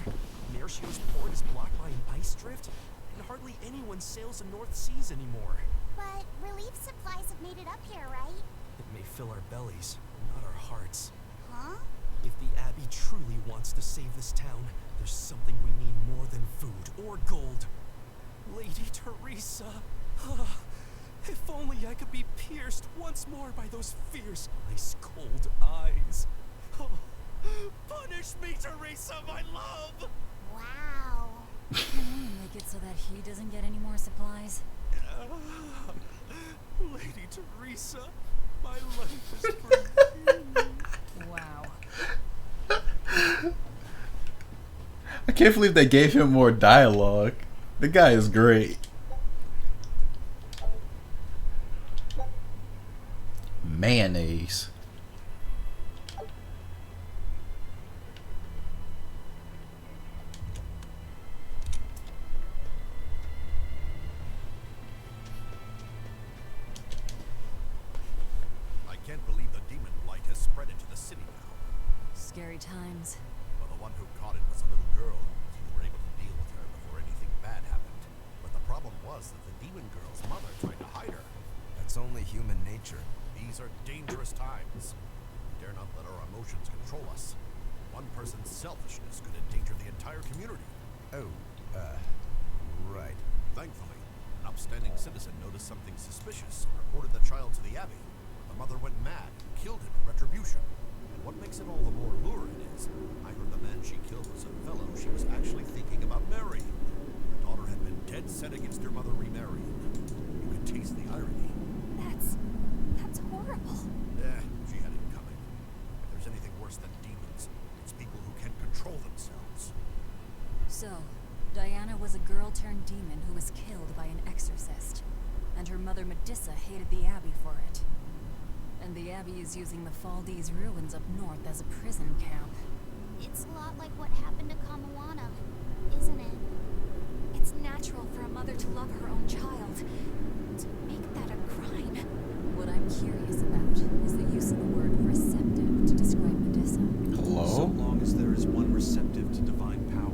Nershio's port is blocked by an ice drift, and hardly anyone sails the North Seas anymore. But relief supplies have made it up here, right? It may fill our bellies, but not our hearts. Huh? If the Abbey truly wants to save this town, there's something we need more than food or gold. Lady Teresa! If only I could be pierced once more by those fierce, ice-cold eyes. Oh, punish me, Teresa, my love! Wow. Can we make it so that he doesn't get any more supplies? Lady Teresa, my life is for you. Wow. I can't believe they gave him more dialogue. The guy is great. Mayonnaise. I can't believe the demon blight has spread into the city now. Scary times. Well, the one who caught it was a little girl. We were able to deal with her before anything bad happened. But the problem was that the demon girl's mother tried to hide her. That's only human nature. These are dangerous times. We dare not let our emotions control us. One person's selfishness could endanger the entire community. Oh, right. Thankfully, an upstanding citizen noticed something suspicious and reported the child to the Abbey. The mother went mad and killed him in retribution. And what makes it all the more lurid is, I heard the man she killed was a fellow she was actually thinking about marrying. Her daughter had been dead set against her mother remarrying. You could taste the irony. That's horrible. She had it coming. If there's anything worse than demons, it's people who can't control themselves. So, Diana was a girl-turned-demon who was killed by an exorcist. And her mother Medusa hated the Abbey for it. And the Abbey is using the Faldi's ruins up north as a prison camp. It's a lot like what happened to Kamawana, isn't it? It's natural for a mother to love her own child. To make that a crime. What I'm curious about is the use of the word receptive to describe Medusa. Hello? So long as there is one receptive to divine power,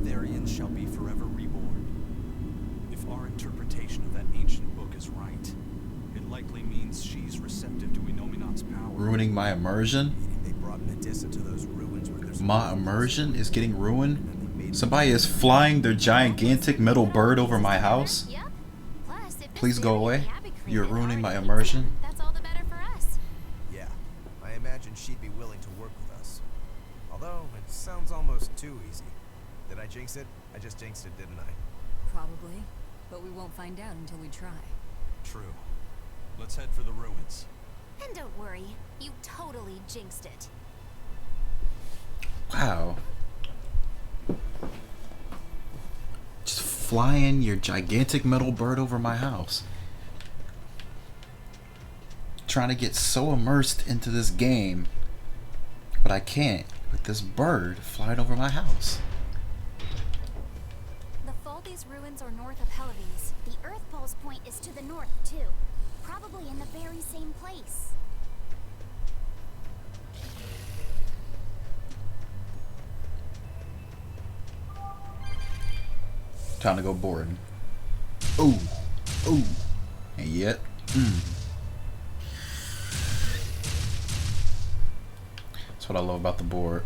Therians shall be forever reborn. If our interpretation of that ancient book is right, it likely means she's receptive to Inominat's power. Ruining my immersion? They brought Medusa to those ruins where there's My immersion is getting ruined? Somebody is flying their gigantic metal bird over my house? Please go away. You're ruining my immersion. That's all the better for us. Yeah, I imagine she'd be willing to work with us. Although, it sounds almost too easy. Did I jinx it? I just jinxed it, didn't I? Probably, but we won't find out until we try. True. Let's head for the ruins. And don't worry, you totally jinxed it. Wow. Just flying your gigantic metal bird over my house. Trying to get so immersed into this game, but I can't with this bird flying over my house. The Faldi's ruins are north of Helives. The Earth Pulse point is to the north, too. Probably in the very same place. Time to go boarding. Ooh. Ooh. And yet. That's what I love about the board.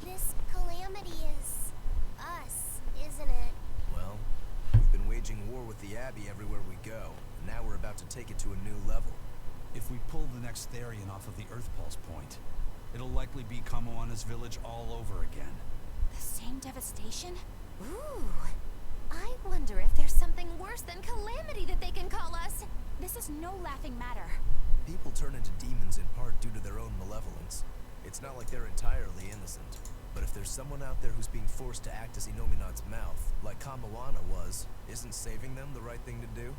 This calamity is us, isn't it? Well, we've been waging war with the Abbey everywhere we go, and now we're about to take it to a new level. If we pull the next Therian off of the Earth Pulse point, it'll likely be Kamoana's village all over again. The same devastation? Ooh. I wonder if there's something worse than calamity that they can call us. This is no laughing matter. People turn into demons in part due to their own malevolence. It's not like they're entirely innocent. But if there's someone out there who's being forced to act as Inominat's mouth, like Kamawana was, isn't saving them the right thing to do?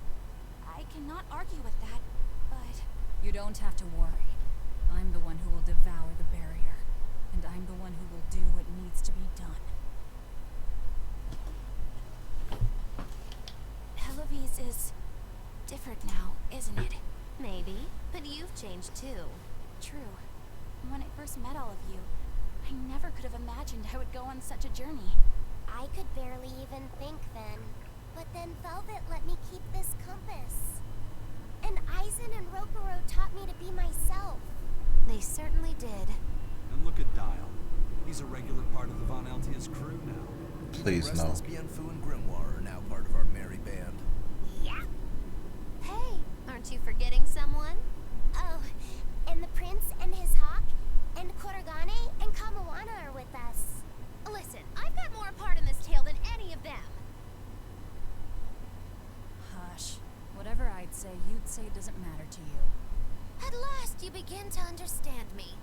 I cannot argue with that, but... You don't have to worry. I'm the one who will devour the barrier, and I'm the one who will do what needs to be done. Helives is different now, isn't it? Maybe, but you've changed too. True. When I first met all of you, I never could have imagined I would go on such a journey. I could barely even think then. But then Velvet let me keep this compass. And Aizen and Rokuro taught me to be myself. They certainly did. And look at Dial. He's a regular part of the Von Altia's crew now. Please no. Restless Bienfu and Grimoire are now part of our merry band. Yeah. Hey, aren't you forgetting someone? Oh, and the prince and his hawk, and Korogane and Kamawana are with us. Listen, I've got more part in this tale than any of them. Hush. Whatever I'd say, you'd say doesn't matter to you. At last you begin to understand me.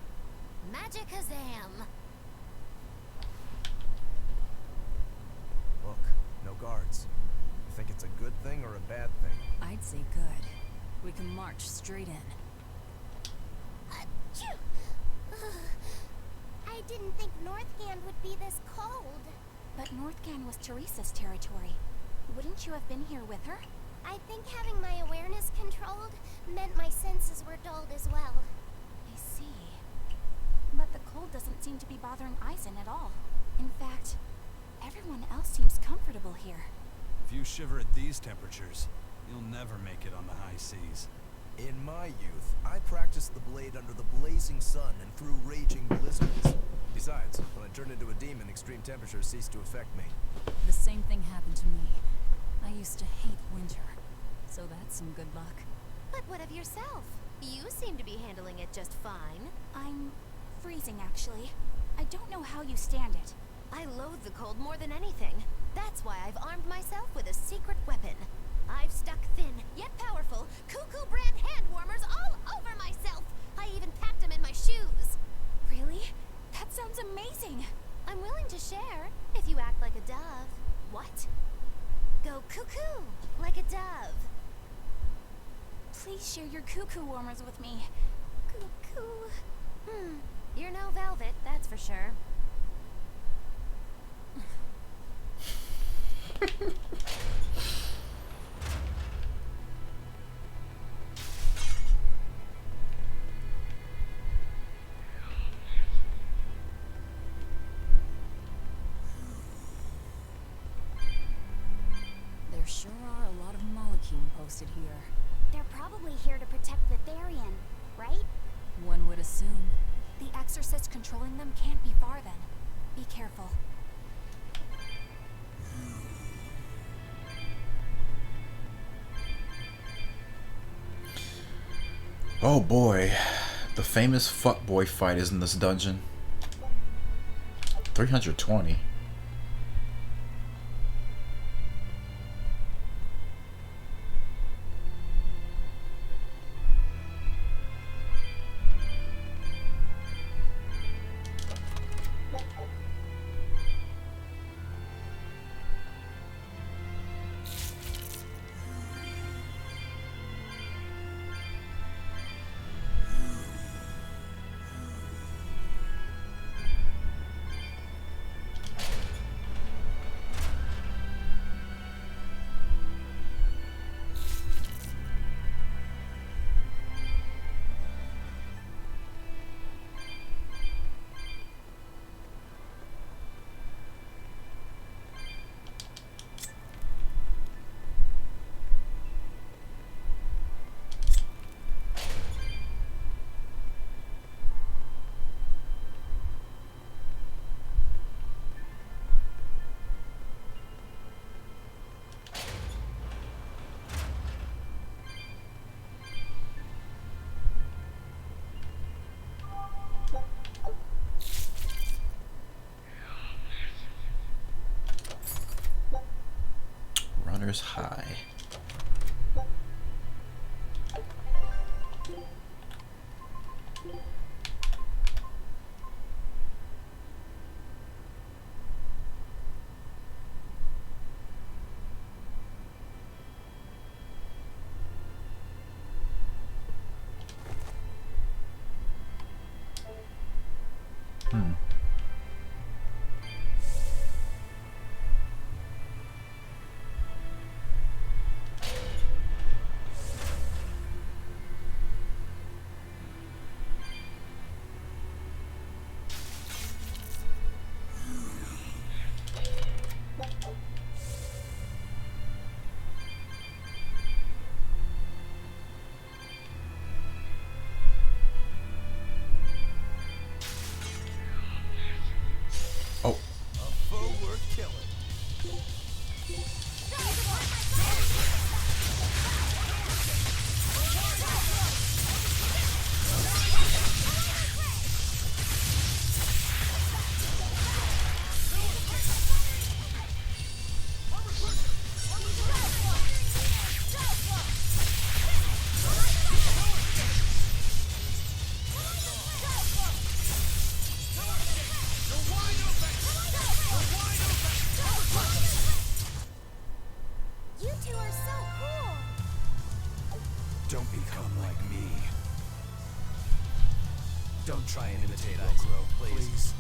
Magic Kazam. Look, no guards. You think it's a good thing or a bad thing? I'd say good. We can march straight in. Achoo! I didn't think Northgand would be this cold. But Northgand was Teresa's territory. Wouldn't you have been here with her? I think having my awareness controlled meant my senses were dulled as well. I see. But the cold doesn't seem to be bothering Aizen at all. In fact, everyone else seems comfortable here. If you shiver at these temperatures, you'll never make it on the high seas. In my youth, I practiced the blade under the blazing sun and through raging blizzards. Besides, when I turned into a demon, extreme temperatures ceased to affect me. The same thing happened to me. I used to hate winter, so that's some good luck. But what of yourself? You seem to be handling it just fine. I'm freezing, actually. I don't know how you stand it. I loathe the cold more than anything. That's why I've armed myself with a secret weapon. I've stuck thin, yet powerful, Cuckoo brand hand warmers all over myself. I even packed them in my shoes. Really? That sounds amazing. I'm willing to share, if you act like a dove. What? please share your cuckoo warmers with me? Cuckoo. You're no velvet, that's for sure. There sure are a lot of Molecule posted here. They're probably here to protect the Therian, right? One would assume. The exorcist controlling them can't be far then. Be careful. Oh boy, the famous fuckboy fight is in this dungeon. 320. Runner's High. Oh. A foe worth killing. You two are so cool. Don't become like me. Don't try and imitate Okro, please.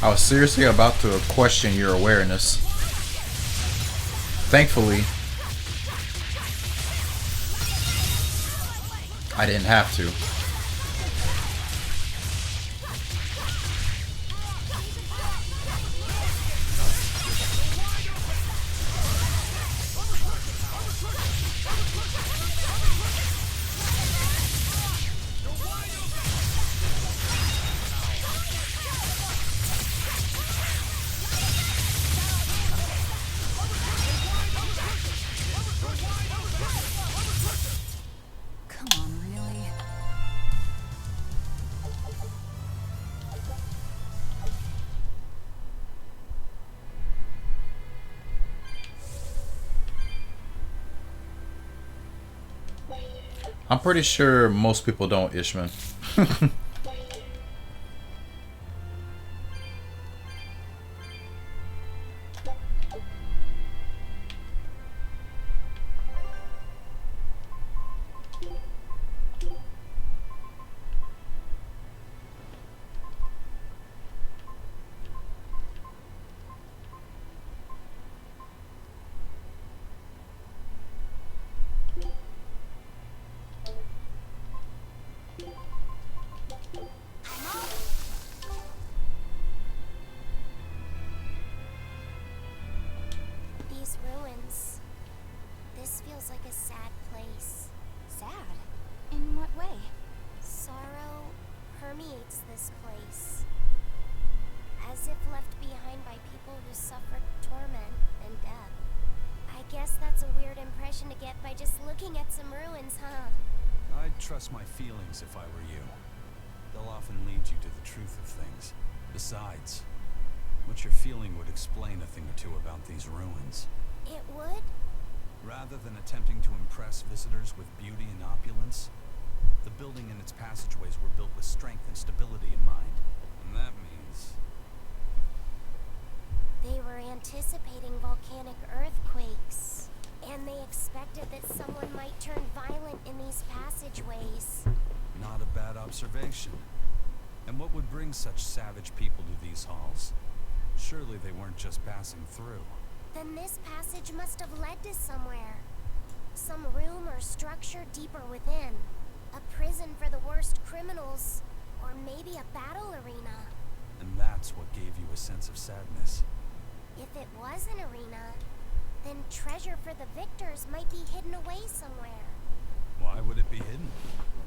I was seriously about to question your awareness. Thankfully, I didn't have to. Come on, really? I'm pretty sure most people don't, Ishman. These ruins. This feels like a sad place. Sad? In what way? Sorrow permeates this place. As if left behind by people who suffered torment and death. I guess that's a weird impression to get by just looking at some ruins, huh? I'd trust my feelings if I were you. They'll often lead you to the truth of things. Besides, what you're feeling would explain a thing or two about these ruins. It would? Rather than attempting to impress visitors with beauty and opulence, the building and its passageways were built with strength and stability in mind. And that means... They were anticipating volcanic earthquakes. And they expected that someone might turn violent in these passageways. Not a bad observation. And what would bring such savage people to these halls? Surely they weren't just passing through. Then this passage must have led to somewhere. Some room or structure deeper within. A prison for the worst criminals. Or maybe a battle arena. And that's what gave you a sense of sadness. If it was an arena, then treasure for the victors might be hidden away somewhere. Why would it be hidden?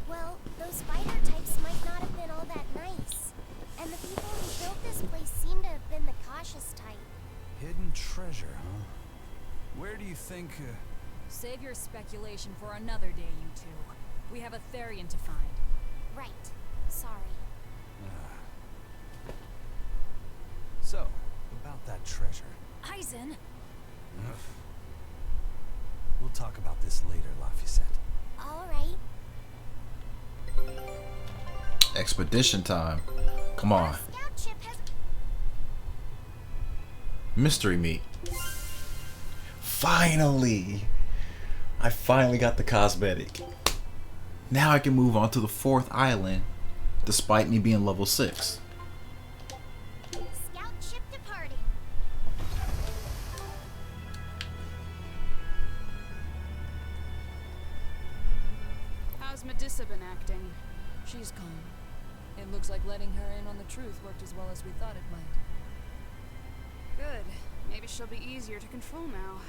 Well, those fighter types might not have been all that nice. And the people who built this place seem to have been the cautious type. Hidden treasure, huh? Where do you think... Save your speculation for another day, you two. We have a Therian to find. Right. Sorry. So, about that treasure. Eisen! Ugh. We'll talk about this later, Lafayette. All right. Expedition time. Come on. Scout ship has... Mystery meat. Finally! I finally got the cosmetic. Now I can move on to the 4th island, despite me being level 6. Scout ship departing. How's Medissa been acting? She's calm. It looks like letting her in on the truth worked as well as we thought it might. Good. Maybe she'll be easier to control now.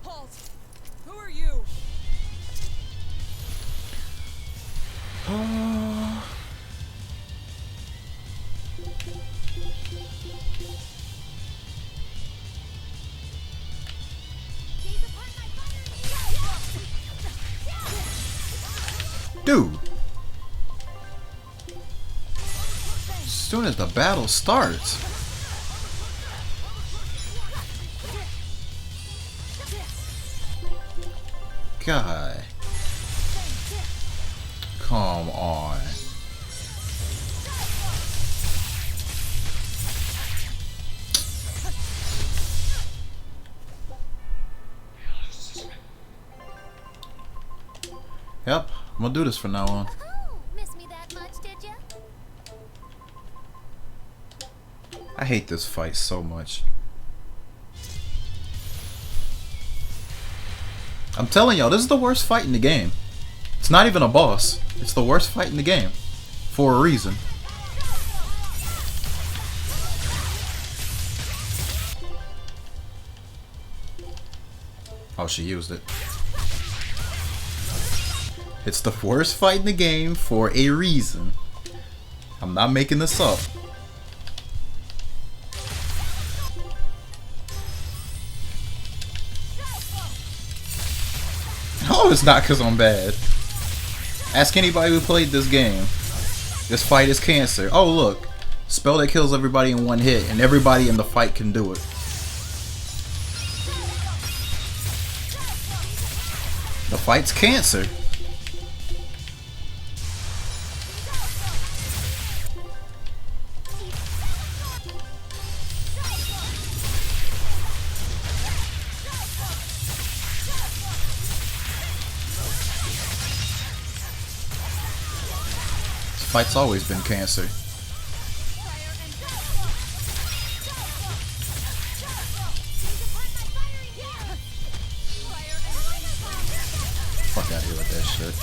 Halt! Who are you? Dude! As soon as the battle starts. God. Come on. I'm gonna do this from now on. Oh, miss me that much, did ya? I hate this fight so much. I'm telling y'all, this is the worst fight in the game. It's not even a boss. It's the worst fight in the game. For a reason. Oh, she used it. It's the worst fight in the game for a reason. I'm not making this up. Oh, it's not because I'm bad. Ask anybody who played this game. This fight is cancer. Oh, look. Spell that kills everybody in one hit, and everybody in the fight can do it. The fight's cancer. Fight's always been cancer. Fuck out of here with that shit.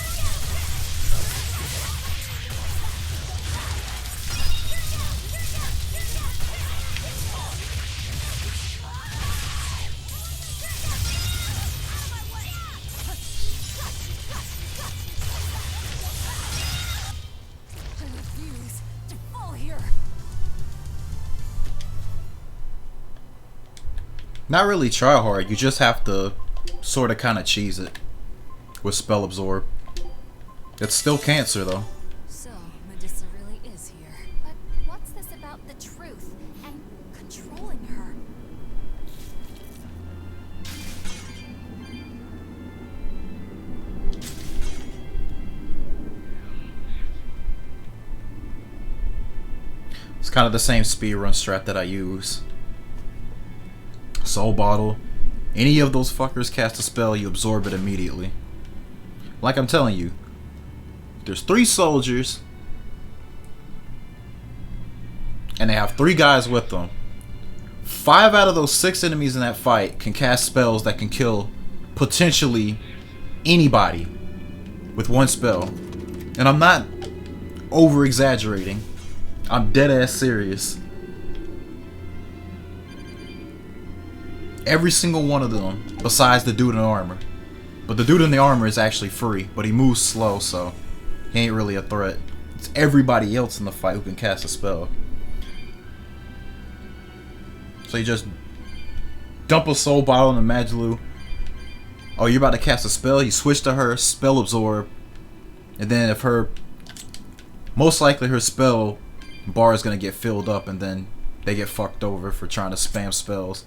Not really try hard, you just have to sort of kind of cheese it with spell absorb. It's still cancer though. So, Medusa really is here. But what's this about the truth and controlling her? It's kind of the same speedrun strat that I use. Soul Bottle. Any of those fuckers cast a spell, you absorb it immediately. Like I'm telling you, there's 3 soldiers, and they have 3 guys with them. 5 out of those 6 enemies in that fight can cast spells that can kill potentially anybody with one spell. And I'm not over exaggerating. I'm dead ass serious. Every single one of them, besides the dude in the armor. But the dude in the armor is actually free, but he moves slow, so he ain't really a threat. It's everybody else in the fight who can cast a spell. So you just dump a soul bottle in the Magilu. Oh, you're about to cast a spell? You switch to her, spell absorb. And then if her... most likely her spell bar is going to get filled up, and then they get fucked over for trying to spam spells.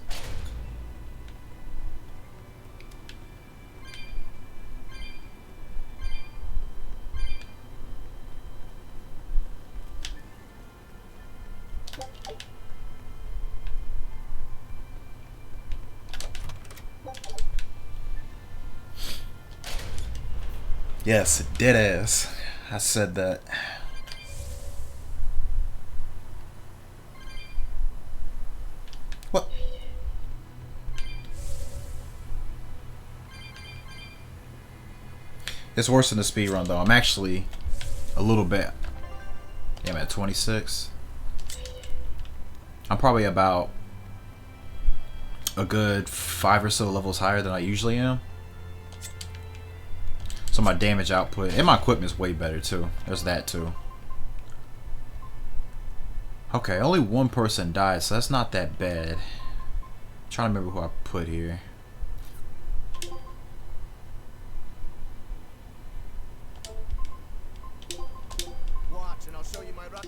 Yes, dead ass. I said that. What? It's worse than the speedrun though. I'm actually a little bit. Yeah, I'm at 26. I'm probably about a good 5 or so levels higher than I usually am. So my damage output and my equipment is way better too. There's that too. Okay, only 1 person died, so that's not that bad. I'm trying to remember who I put here. Watch, and I'll show you my rock.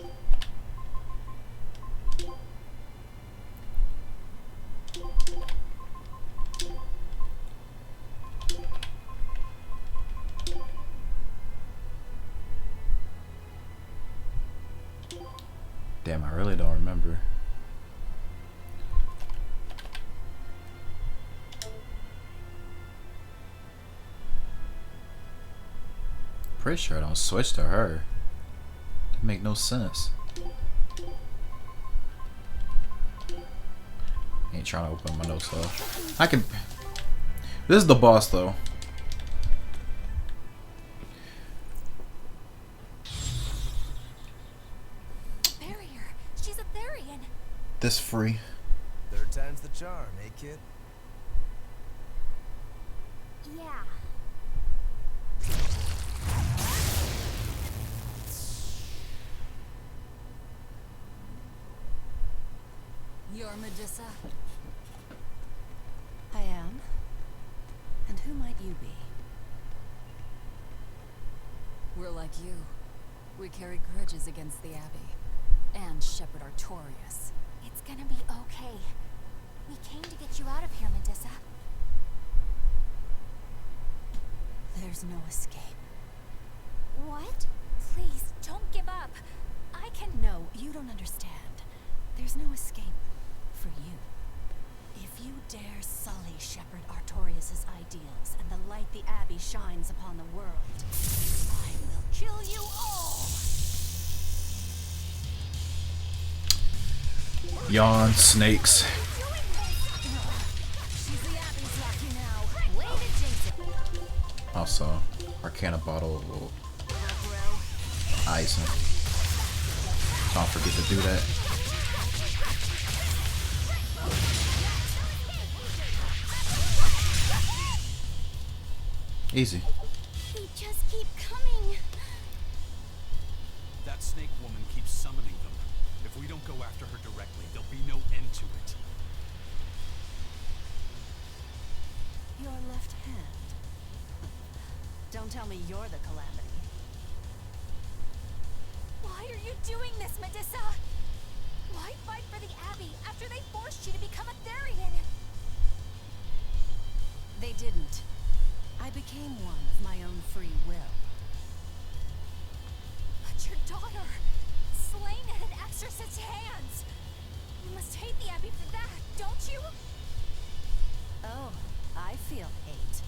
Damn, I really don't remember. pretty sure I don't switch to her. That make no sense. Ain't trying to open my notes though. I can. This is the boss though. Barrier. She's a Therian. This free. Third time's the charm, eh, kid? Yeah. You're Medusa? I am. And who might you be? We're like you. We carry grudges against the Abbey. And Shepherd Artorias. It's gonna be okay. We came to get you out of here, Medusa. There's no escape. What? Please, don't give up. I can... No, you don't understand. There's no escape for you. If you dare sully Shepherd Artorias' ideals and the light the Abbey shines upon the world, I will kill you all! Yawn, snakes. She's the Abbey's lucky now. Way to jinx it. Also, Arcana bottle will icing. Don't forget to do that. Easy. They just keep coming. That snake woman keeps summoning them. If we don't go after her directly, there'll be no end to it. Your left hand. Don't tell me you're the Calamity. Why are you doing this, Medusa? Why fight for the Abbey after they forced you to become a Therian? They didn't. I became one of my own free will. But your daughter, slain at an exorcist's hands. You must hate the Abbey for that, don't you? Oh, I feel hate.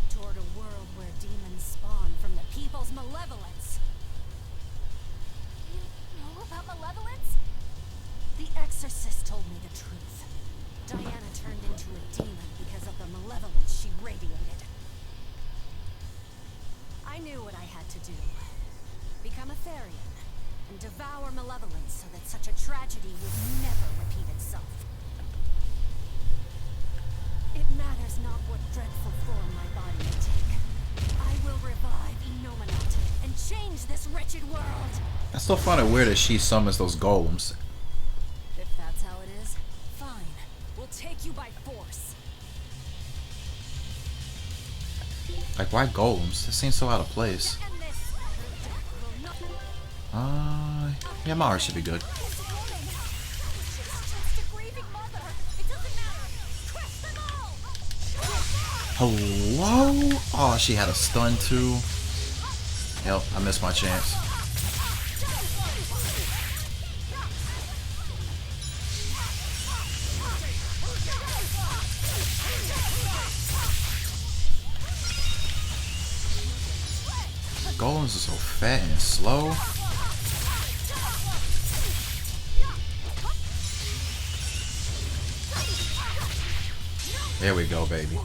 Toward a world where demons spawn from the people's malevolence. You know about malevolence? The exorcist told me the truth. Diana turned into a demon because of the malevolence she radiated. I knew what I had to do. Become a Therian, and devour malevolence so that such a tragedy would never repeat itself. It matters not what dreadful form my body may take. I will revive Enominat and change this wretched world. I still find it weird that she summons those golems. If that's how it is, fine. We'll take you by force. Like, why golems? This seems so out of place. Yeah, Mara should be good. Hello? Oh, she had a stun too. Yep, I missed my chance. Golems are so fat and slow. There we go, baby.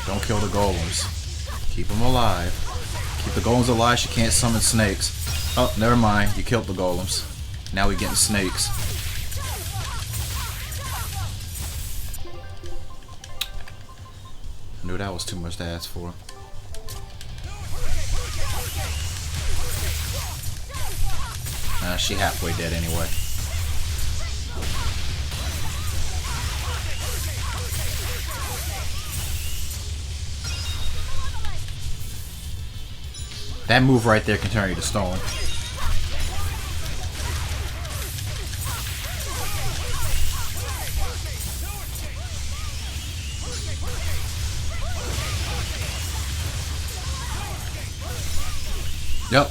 Don't kill the golems. Keep them alive. Keep the golems alive. She can't summon snakes. Oh, never mind. You killed the golems. Now we getting snakes. I knew that was too much to ask for. She halfway dead anyway. That move right there can turn you to stone. Yep.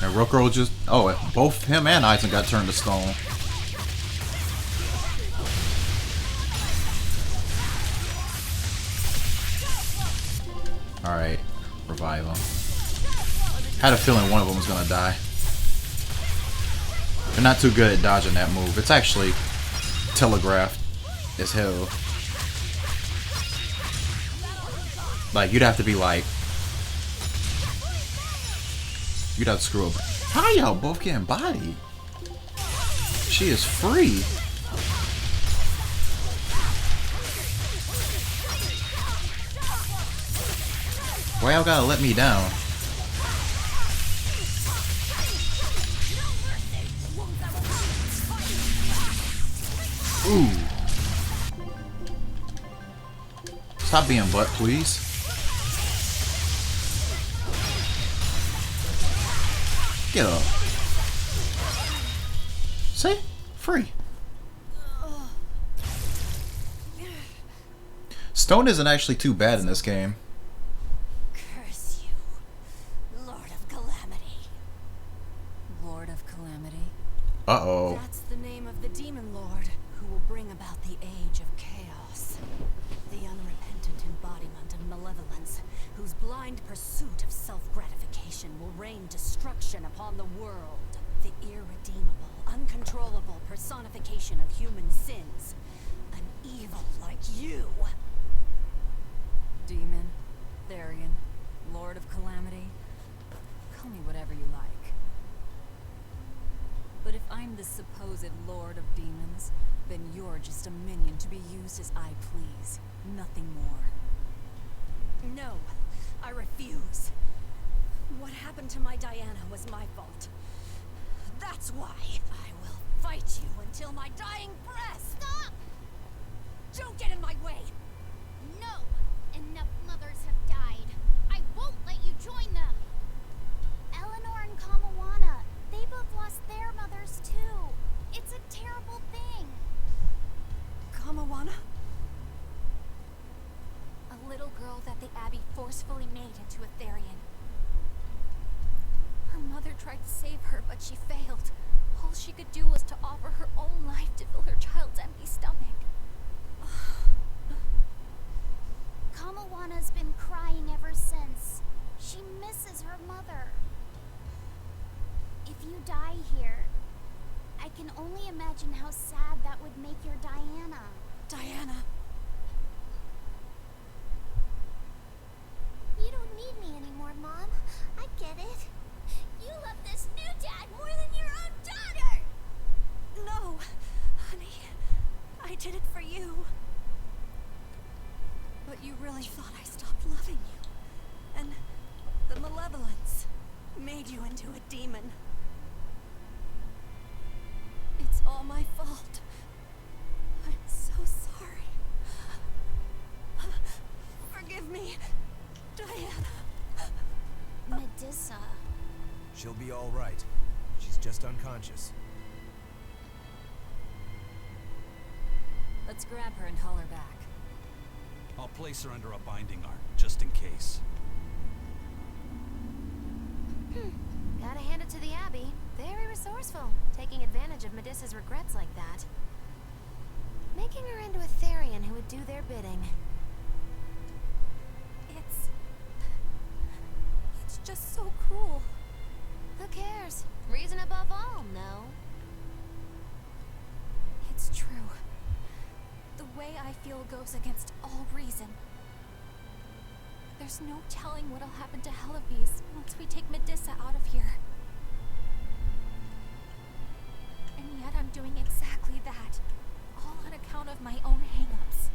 And Rokuro just... Oh, both him and Aizen got turned to stone. Alright. Revive him. Had a feeling one of them was gonna die. They're not too good at dodging that move. It's actually telegraphed as hell. Like, you'd have to be like... You'd have to screw up. How y'all both getting bodied? She is free. Why y'all gotta let me down? Ooh. Stop being butt, please. Get up. See? Free. Stone isn't actually too bad in this game. Curse you, Lord of Calamity. Lord of Calamity? Uh-oh. That's the name of the demon lord who will bring about the age of chaos. The unrepentant embodiment of malevolence, whose blind pursuit of self-gratification will rain destruction upon the world. The irredeemable, uncontrollable personification of human sins. An evil like you. Demon, Therian, Lord of Calamity. Call me whatever you like. But if I'm the supposed Lord of Demons, then you're just a minion to be used as I please. Nothing more. No, I refuse. What happened to my Diana was my fault. That's why I will fight you until my dying breath. Stop! Don't get in my way! No! Enough mothers have died. I won't let you join them! Eleanor and Kamawana, they both lost their mothers too. It's a terrible thing. Kamawana? A little girl that the Abbey forcefully made into a Therian. Her mother tried to save her, but she failed. All she could do was to offer her own life to fill her child's empty stomach. Kamawana's been crying ever since. She misses her mother. If you die here, I can only imagine how sad that would make your Diana. Diana? You don't need me anymore, Mom. I get it. You love this new dad more than your own daughter! No, honey. I did it for you. But you really thought I stopped loving you. And the malevolence made you into a demon. It's all my fault. I'm so sorry. Forgive me, Diana. Medusa. She'll be all right. She's just unconscious. Let's grab her and haul her back. I'll place her under a binding arm, just in case. Gotta hand it to the Abbey. Very resourceful, taking advantage of Medusa's regrets like that. Making her into a Therian who would do their bidding. It's just so cruel. Who cares? Reason above all, no. It's true. The way I feel goes against all reason. There's no telling what'll happen to Helivis once we take Medusa out of here. And yet I'm doing exactly that, all on account of my own hang-ups.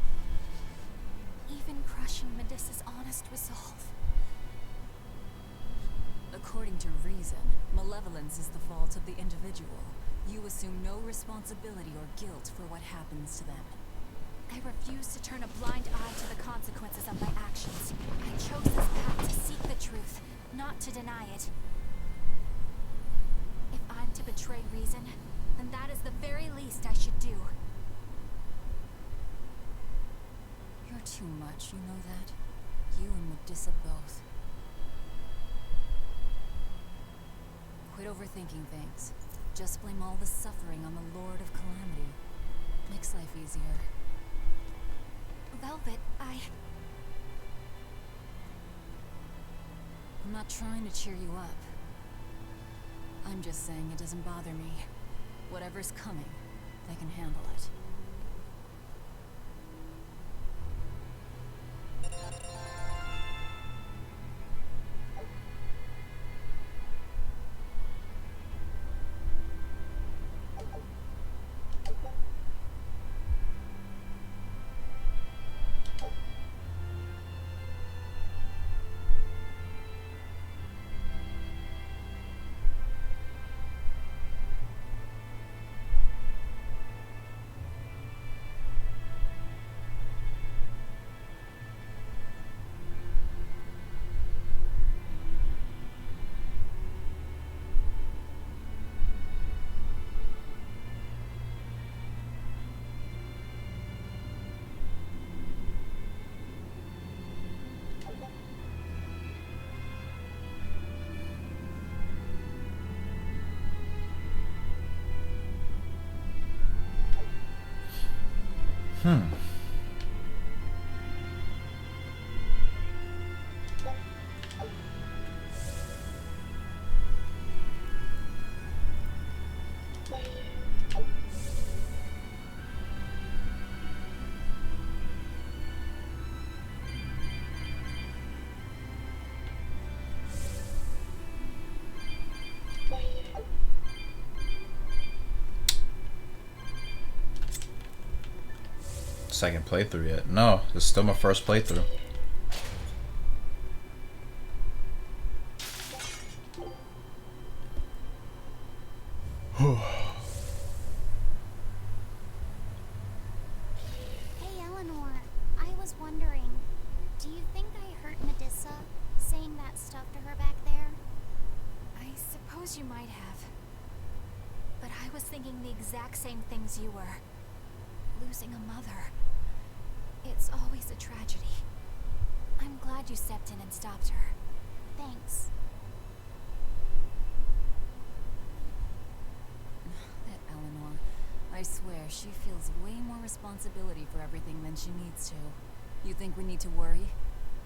Even crushing Medusa's honest resolve. According to reason, malevolence is the fault of the individual. You assume no responsibility or guilt for what happens to them. I refuse to turn a blind eye to the consequences of my actions. I chose this path to seek the truth, not to deny it. If I'm to betray reason, then that is the very least I should do. You're too much, you know that? You and Medusa both. Quit overthinking things. Just blame all the suffering on the Lord of Calamity. Makes life easier. Velvet, I'm not trying to cheer you up. I'm just saying it doesn't bother me. Whatever's coming, they can handle it. Second playthrough yet? No, it's still my first playthrough. Hey Eleanor, I was wondering, do you think I hurt Medusa saying that stuff to her back there? I suppose you might have. But I was thinking the exact same things you were. Losing a mother. It's always a tragedy. I'm glad you stepped in and stopped her. Thanks. That Eleanor, I swear she feels way more responsibility for everything than she needs to. You think we need to worry?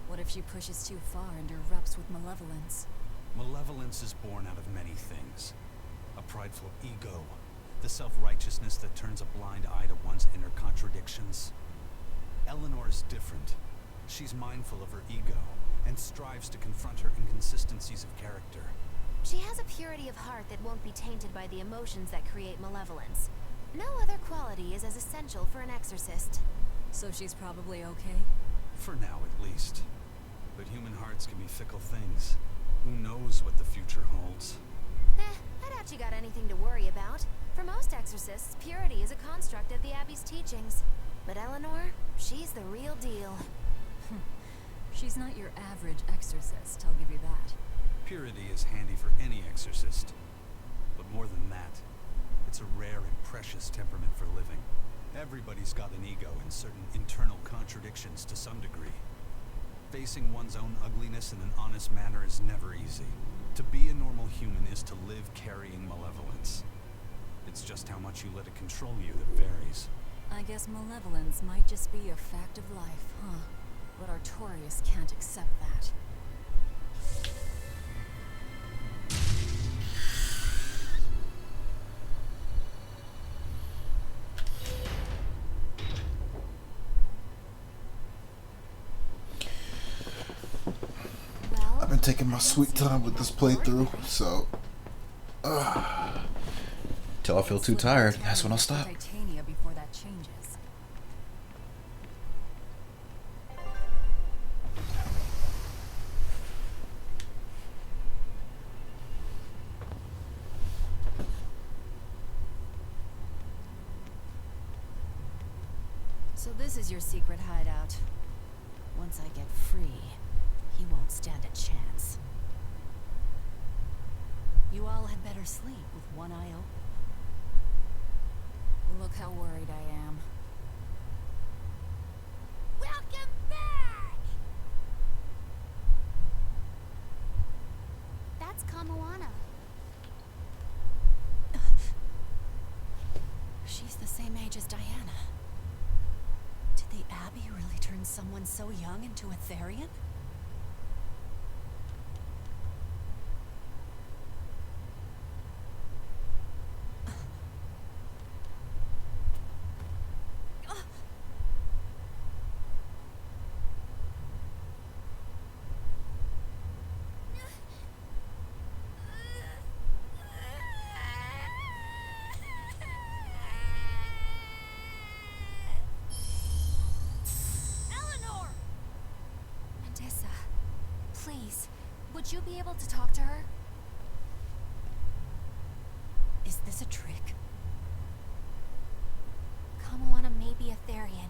What if she pushes too far and erupts with malevolence? Malevolence is born out of many things. A prideful ego, the self-righteousness that turns a blind eye to one's inner contradictions. Eleanor is different. She's mindful of her ego and strives to confront her inconsistencies of character. She has a purity of heart that won't be tainted by the emotions that create malevolence. No other quality is as essential for an exorcist. So she's probably okay? For now, at least. But human hearts can be fickle things. Who knows what the future holds? I doubt you got anything to worry about. For most exorcists, purity is a construct of the Abbey's teachings. But Eleanor, she's the real deal. She's not your average exorcist, I'll give you that. Purity is handy for any exorcist. But more than that, it's a rare and precious temperament for living. Everybody's got an ego and certain internal contradictions to some degree. Facing one's own ugliness in an honest manner is never easy. To be a normal human is to live carrying malevolence. It's just how much you let it control you that varies. I guess malevolence might just be a fact of life, huh? But Artorias can't accept that. I've been taking my sweet time with this playthrough, so till I feel too tired, that's when I'll stop. Titania before that changes. So this is your secret hideout. Once I get free, he won't stand a chance. You all had better sleep with one eye open. Look how worried I am. Welcome back! That's Kamoana. She's the same age as Diana. Did the Abbey really turn someone so young into a Therian? Please, would you be able to talk to her? Is this a trick? Kamoana may be a Therian,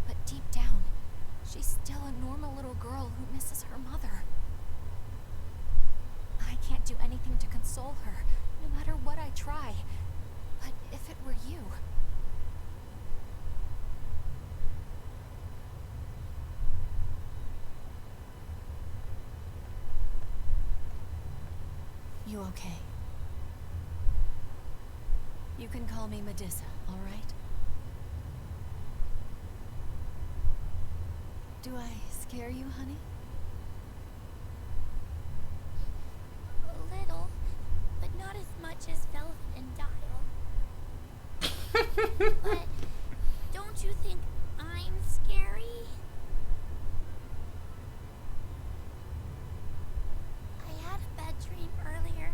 but deep down, she's still a normal little girl who misses her mother. I can't do anything to console her, no matter what I try. But if it were you... You okay? You can call me Medusa, all right? Do I scare you, honey? A little, but not as much as Velvet and Dial. But don't you think I'm scary? I had a bad dream earlier.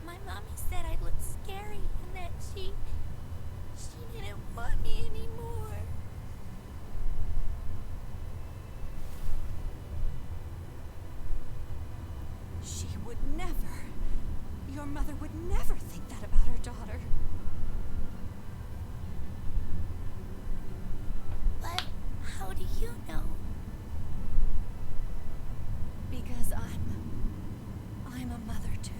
My mommy said I looked scary and that she didn't want me anymore. She would never. Your mother would never think that about her daughter. But how do you know? Because I'm a mother too.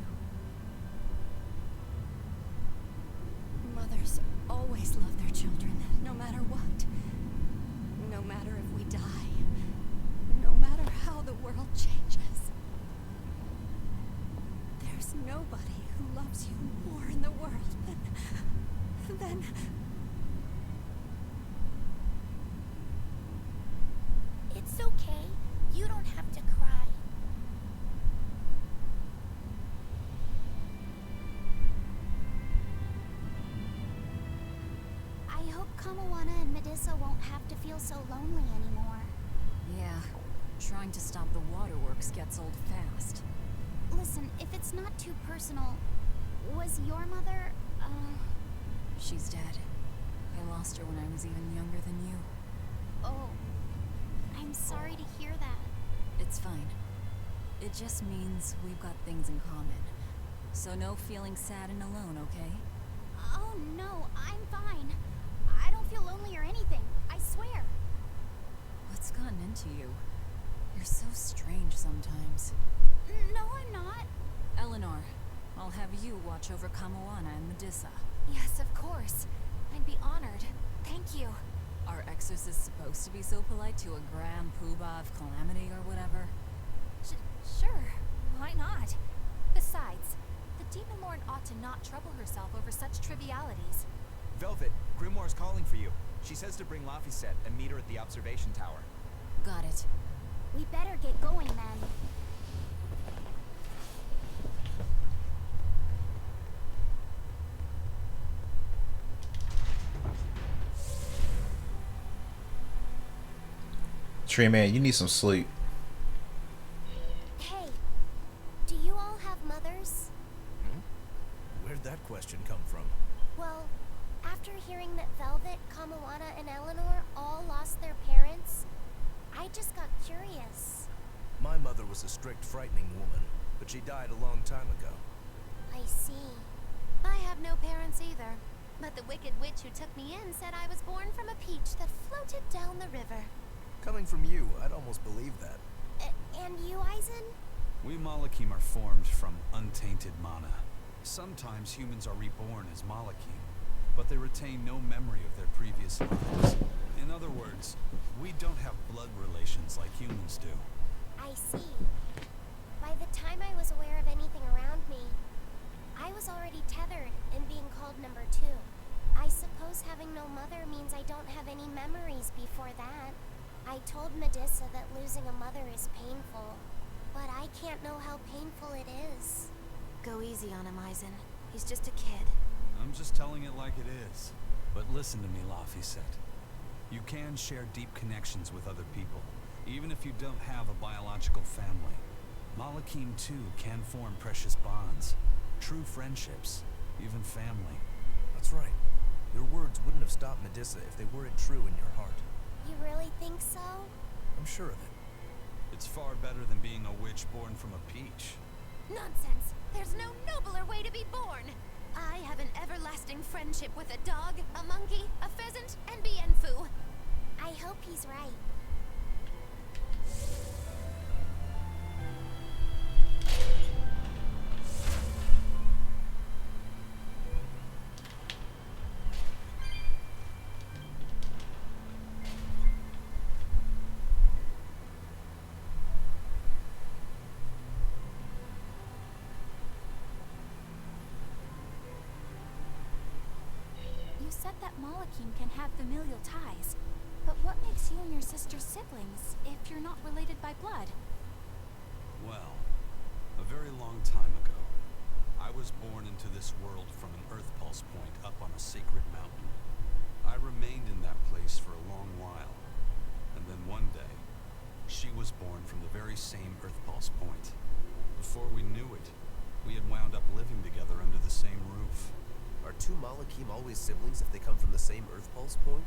Mothers always love their children, no matter what. No matter if we die. No matter how the world changes. There's nobody who loves you more in the world than... It's okay. You don't have to cry. I hope Kamoana and Medusa won't have to feel so lonely anymore. Yeah, trying to stop the waterworks gets old fast. Listen, if it's not too personal, was your mother, She's dead. I lost her when I was even younger than you. Oh, I'm sorry to hear that. It's fine. It just means we've got things in common. So no feeling sad and alone, okay? Oh no, I'm fine. I don't feel lonely or anything, I swear. What's gotten into you? You're so strange sometimes. No, I'm not. Eleanor, I'll have you watch over Kamoana and Medusa. Yes, of course. I'd be honored. Thank you. Are exorcists supposed to be so polite to a grand poobah of calamity or whatever? Sure. Why not? Besides, the Demon Lord ought to not trouble herself over such trivialities. Velvet, Grimoire's calling for you. She says to bring Laphicet and meet her at the observation tower. Got it. We better get going then. Tree man, you need some sleep. Hey, do you all have mothers? Where'd that question come from? Well, after hearing that Velvet, Kamoana, and Eleanor all lost their parents, I just got curious. My mother was a strict, frightening woman, but she died a long time ago. I see. I have no parents either. But the wicked witch who took me in said I was born from a peach that floated down the river. Coming from you, I'd almost believe that. And you, Eisen? We Malachim are formed from untainted mana. Sometimes humans are reborn as Malachim, but they retain no memory of their previous lives. In other words, we don't have blood relations like humans do. I see. By the time I was aware of anything around me, I was already tethered and being called number 2. I suppose having no mother means I don't have any memories before that. I told Medusa that losing a mother is painful, but I can't know how painful it is. Go easy on him, Eisen. He's just a kid. I'm just telling it like it is. But listen to me, Laphicet. You can share deep connections with other people, even if you don't have a biological family. Malachim too can form precious bonds, true friendships, even family. That's right. Your words wouldn't have stopped Medusa if they weren't true in your heart. You really think so? I'm sure of it. It's far better than being a witch born from a peach. Nonsense! There's no nobler way to be born! I have an everlasting friendship with a dog, a monkey, a pheasant, and Bienfu. I hope he's right. You said that Malachim can have familial ties, but what makes you and your sister siblings if you're not related by blood? Well, a very long time ago, I was born into this world from an Earth Pulse point up on a sacred mountain. I remained in that place for a long while, and then one day, she was born from the very same Earth Pulse point. Before we knew it, we had wound up living together under the same roof. Are 2 Malachim always siblings if they come from the same Earth Pulse point?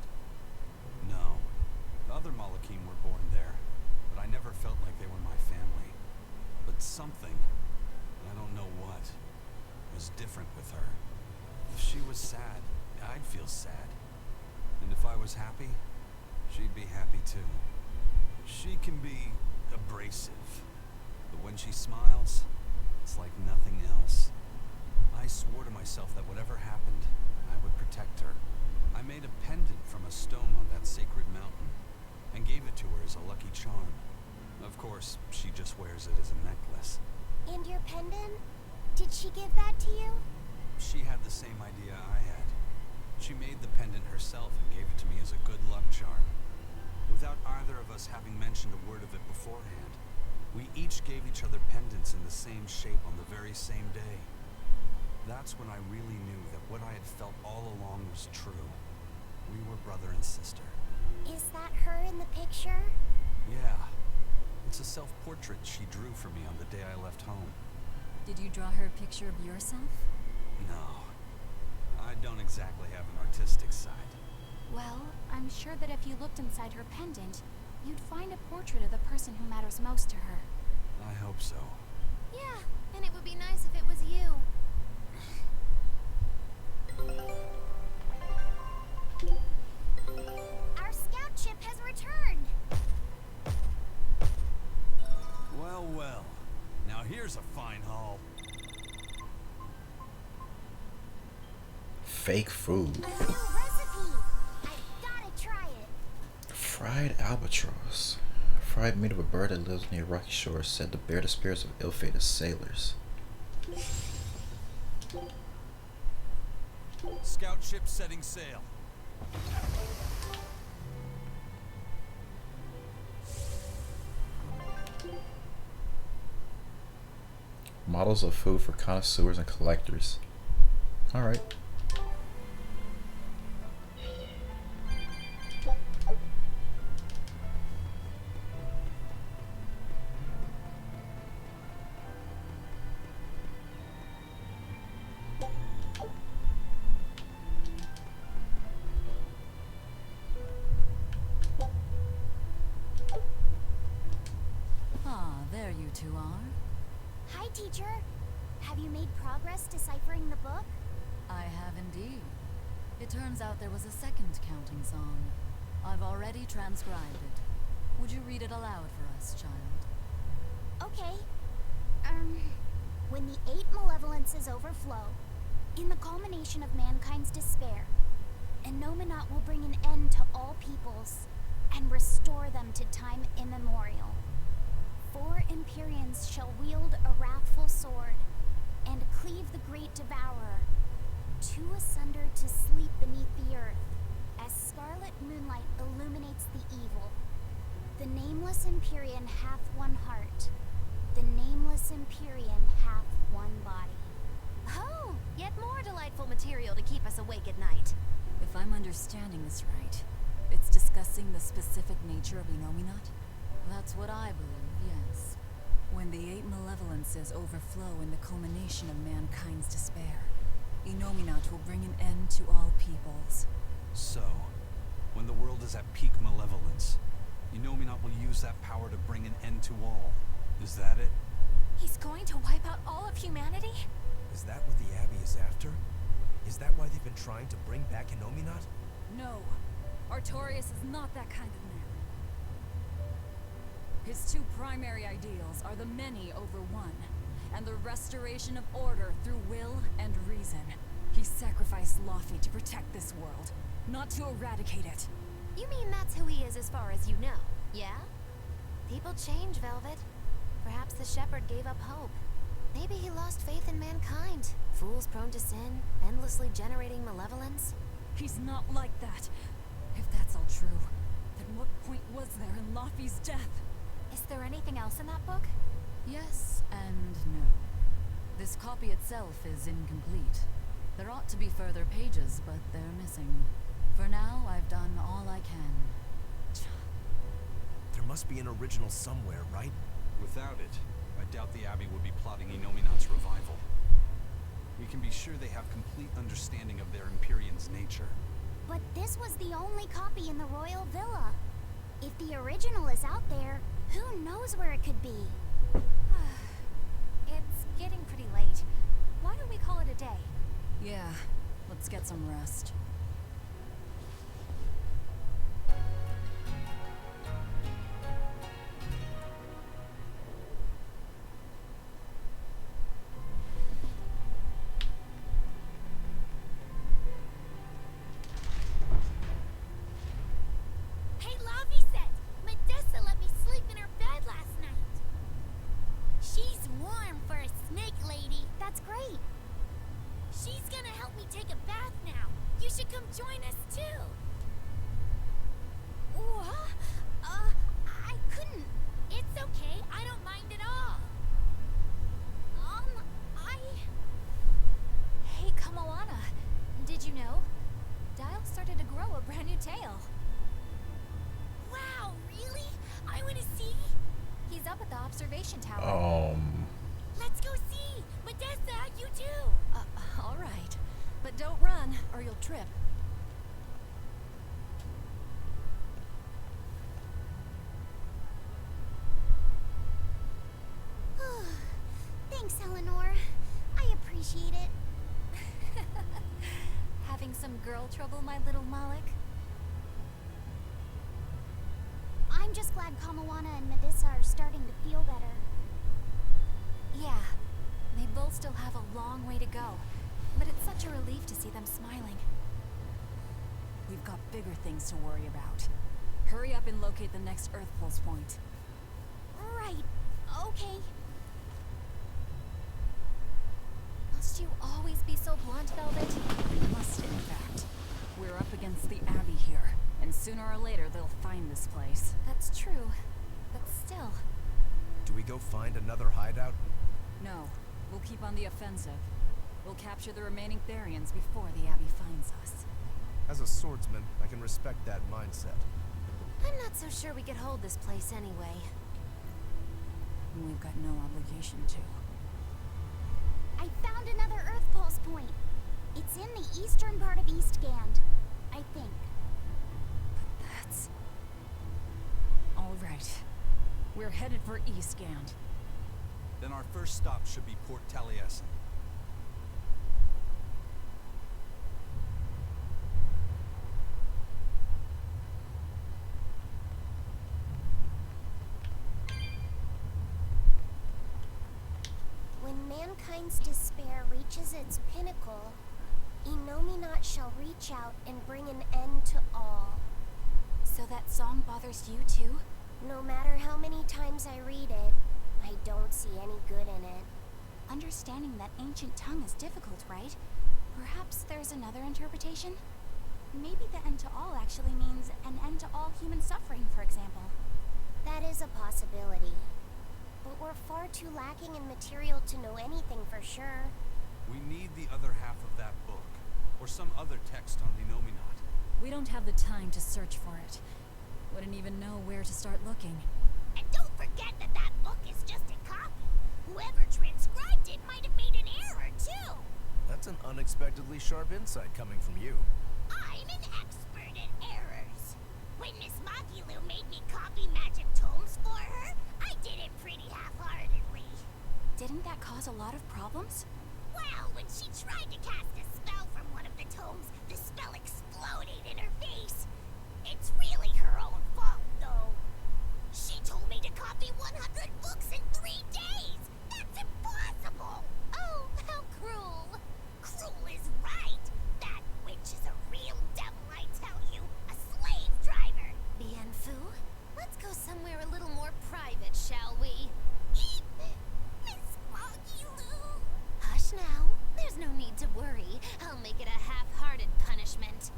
No. The other Malachim were born there, but I never felt like they were my family. But something, I don't know what, was different with her. If she was sad, I'd feel sad. And if I was happy, she'd be happy too. She can be abrasive, but when she smiles, it's like nothing else. I swore to myself that whatever happened, I would protect her. I made a pendant from a stone on that sacred mountain, and gave it to her as a lucky charm. Of course, she just wears it as a necklace. And your pendant? Did she give that to you? She had the same idea I had. She made the pendant herself and gave it to me as a good luck charm. Without either of us having mentioned a word of it beforehand, we each gave each other pendants in the same shape on the very same day. That's when I really knew that what I had felt all along was true. We were brother and sister. Is that her in the picture? Yeah. It's a self-portrait she drew for me on the day I left home. Did you draw her a picture of yourself? No. I don't exactly have an artistic side. Well, I'm sure that if you looked inside her pendant, you'd find a portrait of the person who matters most to her. I hope so. Yeah, and it would be nice if it was you. Our scout ship has returned! Well, well. Now here's a fine haul. Fake food. A new recipe! I've gotta try it. Fried albatross. Fried meat of a bird that lives near rocky shores said to bear the spirits of ill-fated sailors. Scout ship setting sail. Models of food for connoisseurs and collectors. Alright. Ah, there you two are. Hi, teacher. Have you made progress deciphering the book? I have indeed. It turns out there was a second counting song. I've already transcribed it. Would you read it aloud for us, child? Okay. When the 8 malevolences overflow, in the culmination of mankind's despair, Innominat will bring an end to all peoples and restore them to time immemorial. 4 Empyreans shall wield a wrathful sword and cleave the great devourer, 2 asunder to sleep beneath the earth, as scarlet moonlight illuminates the evil. The nameless Empyrean hath one heart. The nameless Empyrean hath one body. Oh, yet more delightful material to keep us awake at night. If I'm understanding this right, it's discussing the specific nature of Innominat? That's what I believe, yes. When the 8 malevolences overflow in the culmination of mankind's despair, Innominat will bring an end to all peoples. So, when the world is at peak malevolence, Innominat will use that power to bring an end to all. Is that it? He's going to wipe out all of humanity? Is that what the Abbey is after? Is that why they've been trying to bring back Innominat? No. Artorias is not that kind of man. His 2 primary ideals are the many over one, and the restoration of order through will and reason. He sacrificed Laufey to protect this world, not to eradicate it. You mean that's who he is as far as you know, yeah? People change, Velvet. Perhaps the shepherd gave up hope. Maybe he lost faith in mankind. Fools prone to sin, endlessly generating malevolence. He's not like that. If that's all true, then what point was there in Laufey's death? Is there anything else in that book? Yes and no. This copy itself is incomplete. There ought to be further pages, but they're missing. For now, I've done all I can. There must be an original somewhere, right? Without it, I doubt the Abbey would be plotting Innominat's revival. We can be sure they have complete understanding of their Empyrean's nature. But this was the only copy in the royal villa. If the original is out there, who knows where it could be? It's getting pretty late. Why don't we call it a day? Yeah, let's get some rest. Hey, Laufey said Medessa let me sleep in her bed last night. She's warm for a snake lady. That's great. She's gonna help me take a bath now. You should come join us too. What? I couldn't. It's okay. I don't mind at all. Hey, Kamoana. Did you know? Dial started to grow a brand new tail. Wow, really? I want to see. He's up at the observation tower. Let's go see. Medessa, you too. All right. But don't run, or you'll trip. Thanks, Eleanor. I appreciate it. Having some girl trouble, my little Malik? I'm just glad Kamoana and Medessa are starting to feel better. Yeah. They both still have a long way to go. But it's such a relief to see them smiling. We've got bigger things to worry about. Hurry up and locate the next Earth Pulse point. Right. Okay. Must you always be so blunt, Velvet? We must, in fact. We're up against the Abbey here, and sooner or later they'll find this place. That's true. But still. Do we go find another hideout? No. We'll keep on the offensive. We'll capture the remaining Therians before the Abbey finds us. As a swordsman, I can respect that mindset. I'm not so sure we could hold this place anyway. We've got no obligation to. I found another Earth Pulse point. It's in the eastern part of Eastgand, I think. That's... all right. We're headed for Eastgand. Then our first stop should be Port Taliesin. mankind's despair reaches its pinnacle, Innominat shall reach out and bring an end to all. So that song bothers you too? No matter how many times I read it, I don't see any good in it. Understanding that ancient tongue is difficult, right? Perhaps there's another interpretation? Maybe the end to all actually means an end to all human suffering, for example. That is a possibility. But we're far too lacking in material to know anything for sure. We need the other half of that book, or some other text on the Innominat. We don't have the time to search for it. Wouldn't even know where to start looking. And don't forget that that book is just a copy. Whoever transcribed it might have made an error, too. That's an unexpectedly sharp insight coming from you. I'm an expert at errors. When Miss Magilu made me copy magic tomes for her, I did it pretty half-heartedly. Didn't that cause a lot of problems? Well, when she tried to cast a spell from one of the tomes, the spell exploded in her face. It's really her own fault, though. She told me to copy 100 books in 3 days. That's impossible. Oh, how cruel. Cruel is right. That witch is a real devil, I tell you. A slave driver. Bien Fu, let's go somewhere a little more private, shall we? Miss Magilu. Hush now. There's no need to worry. I'll make it a half-hearted punishment.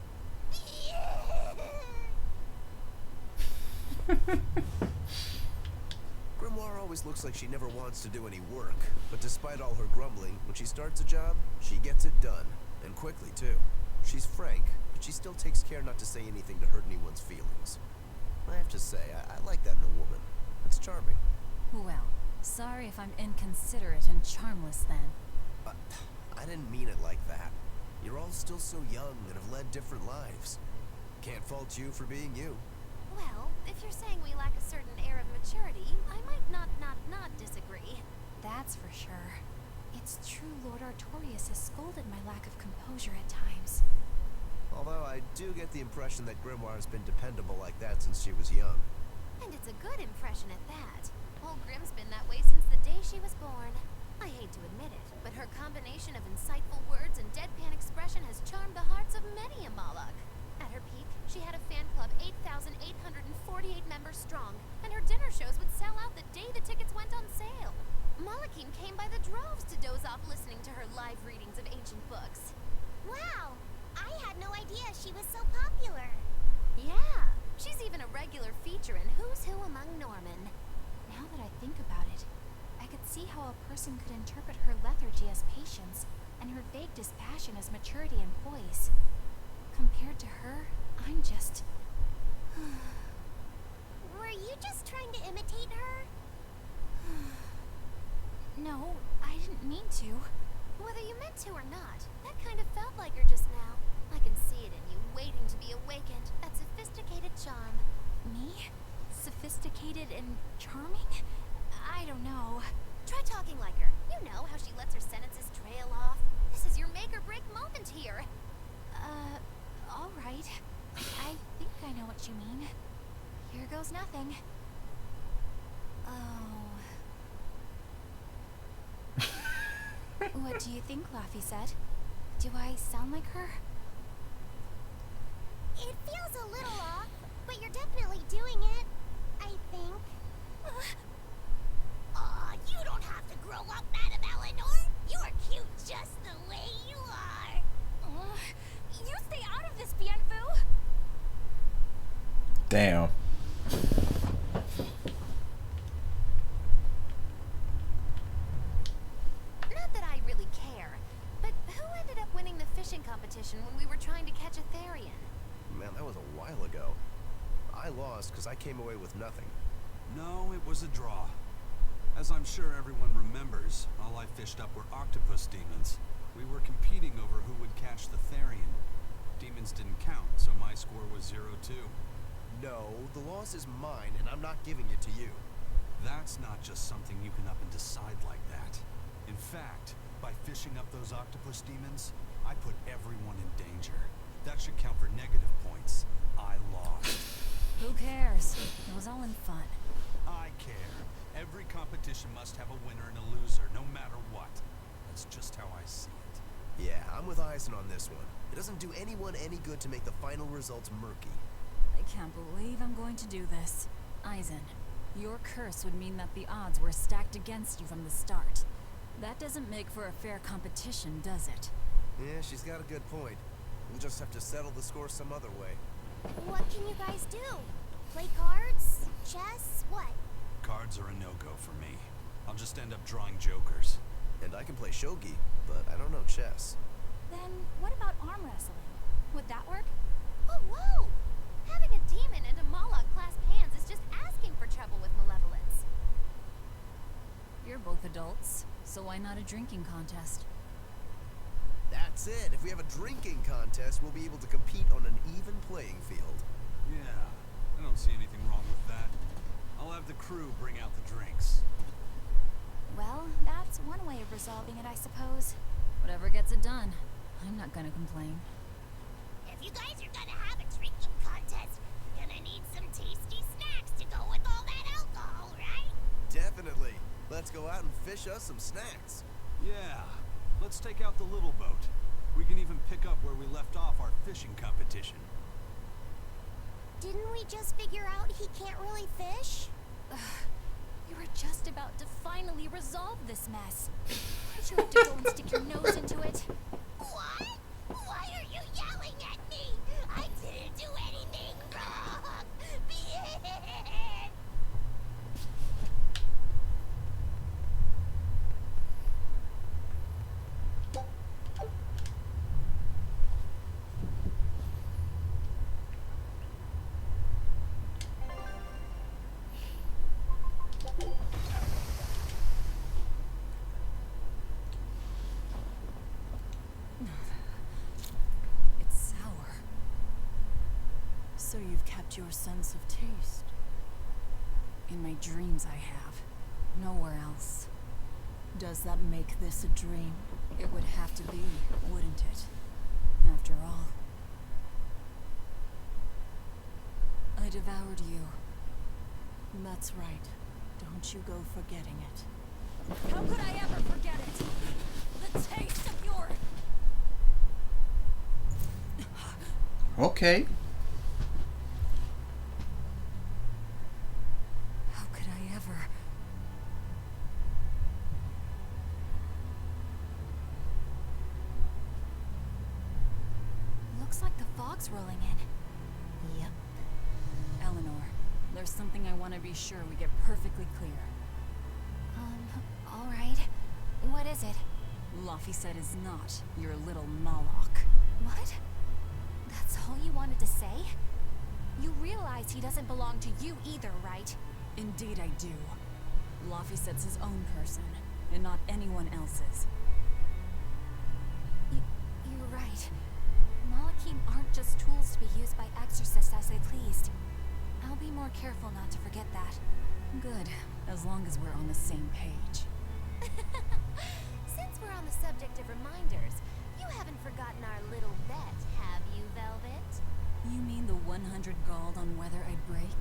Grimoire always looks like she never wants to do any work, but despite all her grumbling, when she starts a job, she gets it done, and quickly too. She's frank, but she still takes care not to say anything to hurt anyone's feelings. I have to say, I like that in a woman. It's charming. Well, sorry if I'm inconsiderate and charmless then. I didn't mean it like that. You're all still so young and have led different lives. Can't fault you for being you. Well, if you're saying we lack a certain air of maturity, I might not disagree. That's for sure. It's true Lord Artorius has scolded my lack of composure at times. Although I do get the impression that Grimoire has been dependable like that since she was young. And it's a good impression at that. Old Grimm's been that way since the day she was born. I hate to admit it, but her combination of insightful words and deadpan expression has charmed the hearts of many a Malak. At her peak, she had a fan club 8,848 members strong, and her dinner shows would sell out the day the tickets went on sale. Malakim came by the droves to doze off listening to her live readings of ancient books. Wow, I had no idea she was so popular. Yeah, she's even a regular feature in Who's Who Among Norman. Now that I think about it, I could see how a person could interpret her lethargy as patience, and her vague dispassion as maturity and poise. Compared to her, I'm just... Were you just trying to imitate her? No, I didn't mean to. Whether you meant to or not, that kind of felt like her just now. I can see it in you, waiting to be awakened. That sophisticated charm. Me? Sophisticated and charming? I don't know. Try talking like her. You know how she lets her sentences trail off. This is your make or break moment here. All right. I think I know what you mean. Here goes nothing. Oh. What do you think, Laffy said? Do I sound like her? It feels a little off, but you're definitely doing it, I think. Aw, you don't have to grow up, Madame Eleanor. You're cute just the way you are. You stay out of this, Bien Fu! Damn. Not that I really care, but who ended up winning the fishing competition when we were trying to catch a Therian? Man, that was a while ago. I lost because I came away with nothing. No, it was a draw. As I'm sure everyone remembers, all I fished up were octopus demons. We were competing over who would catch the Therian. Demons didn't count, so my score was 0-2. No, the loss is mine, and I'm not giving it to you. That's not just something you can up and decide like that. In fact, by fishing up those octopus demons, I put everyone in danger. That should count for negative points. I lost. Who cares? It was all in fun. I care. Every competition must have a winner and a loser, no matter what. That's just how I see it. Yeah, I'm with Eisen on this one. It doesn't do anyone any good to make the final results murky. I can't believe I'm going to do this. Eisen, your curse would mean that the odds were stacked against you from the start. That doesn't make for a fair competition, does it? Yeah, she's got a good point. We'll just have to settle the score some other way. What can you guys do? Play cards? Chess? What? Cards are a no-go for me. I'll just end up drawing jokers. And I can play shogi, but I don't know chess. Then what about arm wrestling? Would that work? Oh, whoa! Having a demon and a Moloch clasp hands is just asking for trouble with malevolence. You're both adults, so why not a drinking contest? That's it. If we have a drinking contest, we'll be able to compete on an even playing field. Yeah, I don't see anything wrong with that. I'll have the crew bring out the drinks. Well, that's one way of resolving it, I suppose. Whatever gets it done. I'm not gonna complain. If you guys are gonna have a drinking contest, you're gonna need some tasty snacks to go with all that alcohol, right? Definitely. Let's go out and fish us some snacks. Yeah, let's take out the little boat. We can even pick up where we left off our fishing competition. Didn't we just figure out he can't really fish? You were just about to finally resolve this mess. Why'd you have to go and stick your nose into it? What? Why are you yelling at me? I didn't do anything wrong. It's sour. So you've kept your sense of taste. In my dreams I have. Nowhere else. Does that make this a dream? It would have to be, wouldn't it? After all. I devoured you. That's right. Don't you go forgetting it. How could I ever forget it? The taste of your... Okay. How could I ever... Looks like the fog's rolling in. Yep. Eleanor, there's something I want to be sure we get perfectly clear. All right. What is it? Laffy said is not your little Moloch. What? That's all you wanted to say? You realize he doesn't belong to you either, right? Indeed I do. Laffy said's his own person, and not anyone else's. You're right. Malachim aren't just tools to be used by exorcists as they pleased. I'll be more careful not to forget that. Good, as long as we're on the same page. Since we're on the subject of reminders, you haven't forgotten our little bet, have you, Velvet? You mean the 100 gold on whether I'd break?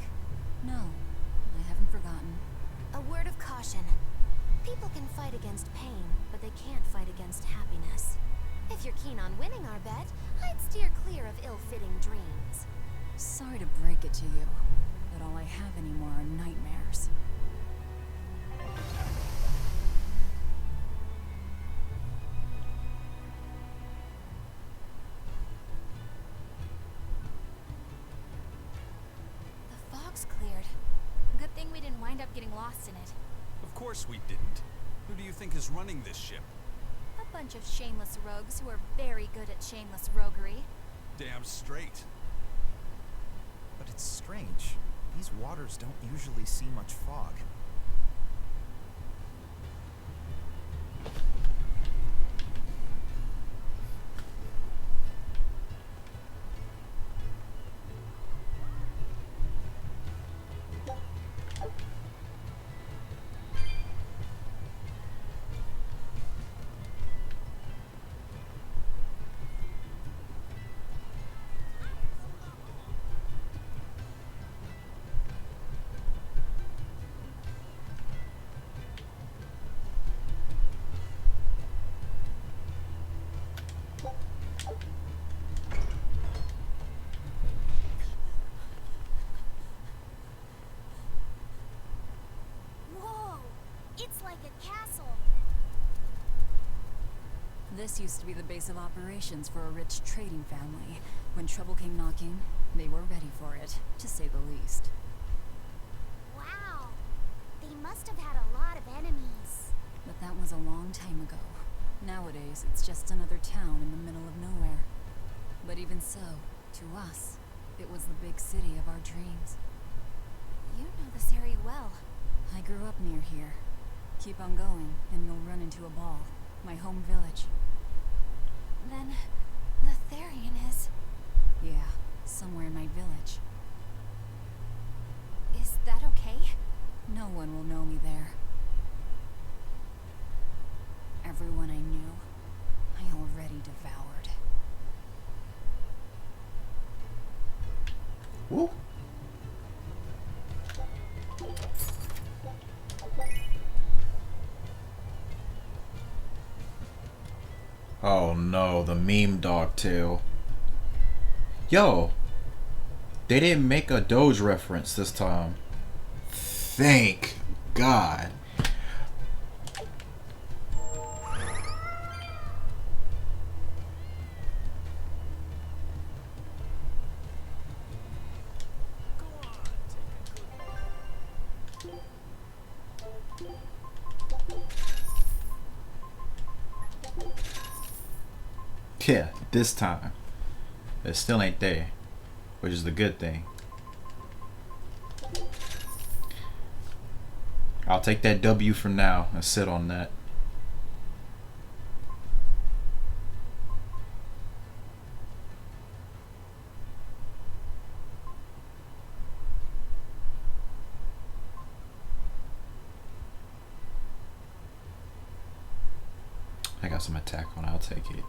No, I haven't forgotten. A word of caution. People can fight against pain, but they can't fight against happiness. If you're keen on winning our bet, I'd steer clear of ill-fitting dreams. Sorry to break it to you, but all I have anymore are nightmares. The fog's cleared. Good thing we didn't wind up getting lost in it. Of course we didn't. Who do you think is running this ship? A bunch of shameless rogues who are very good at shameless roguery. Damn straight. But it's strange. These waters don't usually see much fog. This used to be the base of operations for a rich trading family. When trouble came knocking, they were ready for it, to say the least. Wow. They must have had a lot of enemies. But that was a long time ago. Nowadays, it's just another town in the middle of nowhere. But even so, to us, it was the big city of our dreams. You know this area well. I grew up near here. Keep on going, and you'll run into a ball. My home village. Then, Letharian is... Yeah, somewhere in my village. Is that okay? No one will know me there. Everyone I knew, I already devoured. Woo. Oh no, the meme dog tail. Yo, they didn't make a Doge reference this time. Thank God. Yeah, this time. It still ain't there, which is the good thing. I'll take that W for now and sit on that. I got some attack on, I'll take it.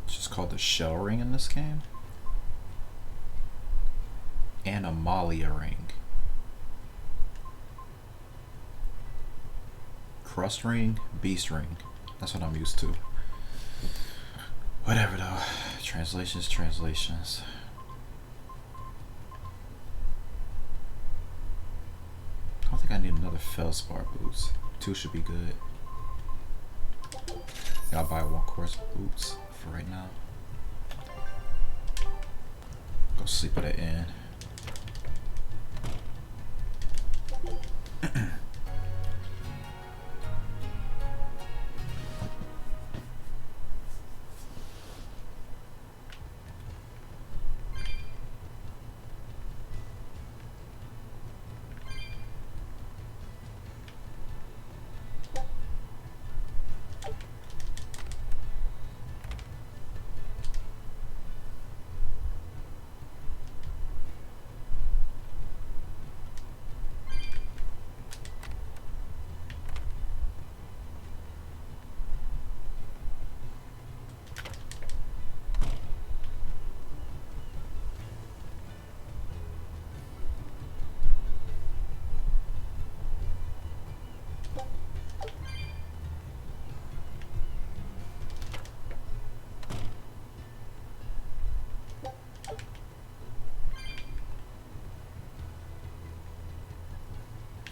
It's just called the shell ring in this game. Animalia ring. Crust ring, beast ring. That's what I'm used to. Whatever though. Translations, translations. I don't think I need another Feldspar boots. 2 should be good. I'll buy 1 course boots for right now. Go sleep at the inn.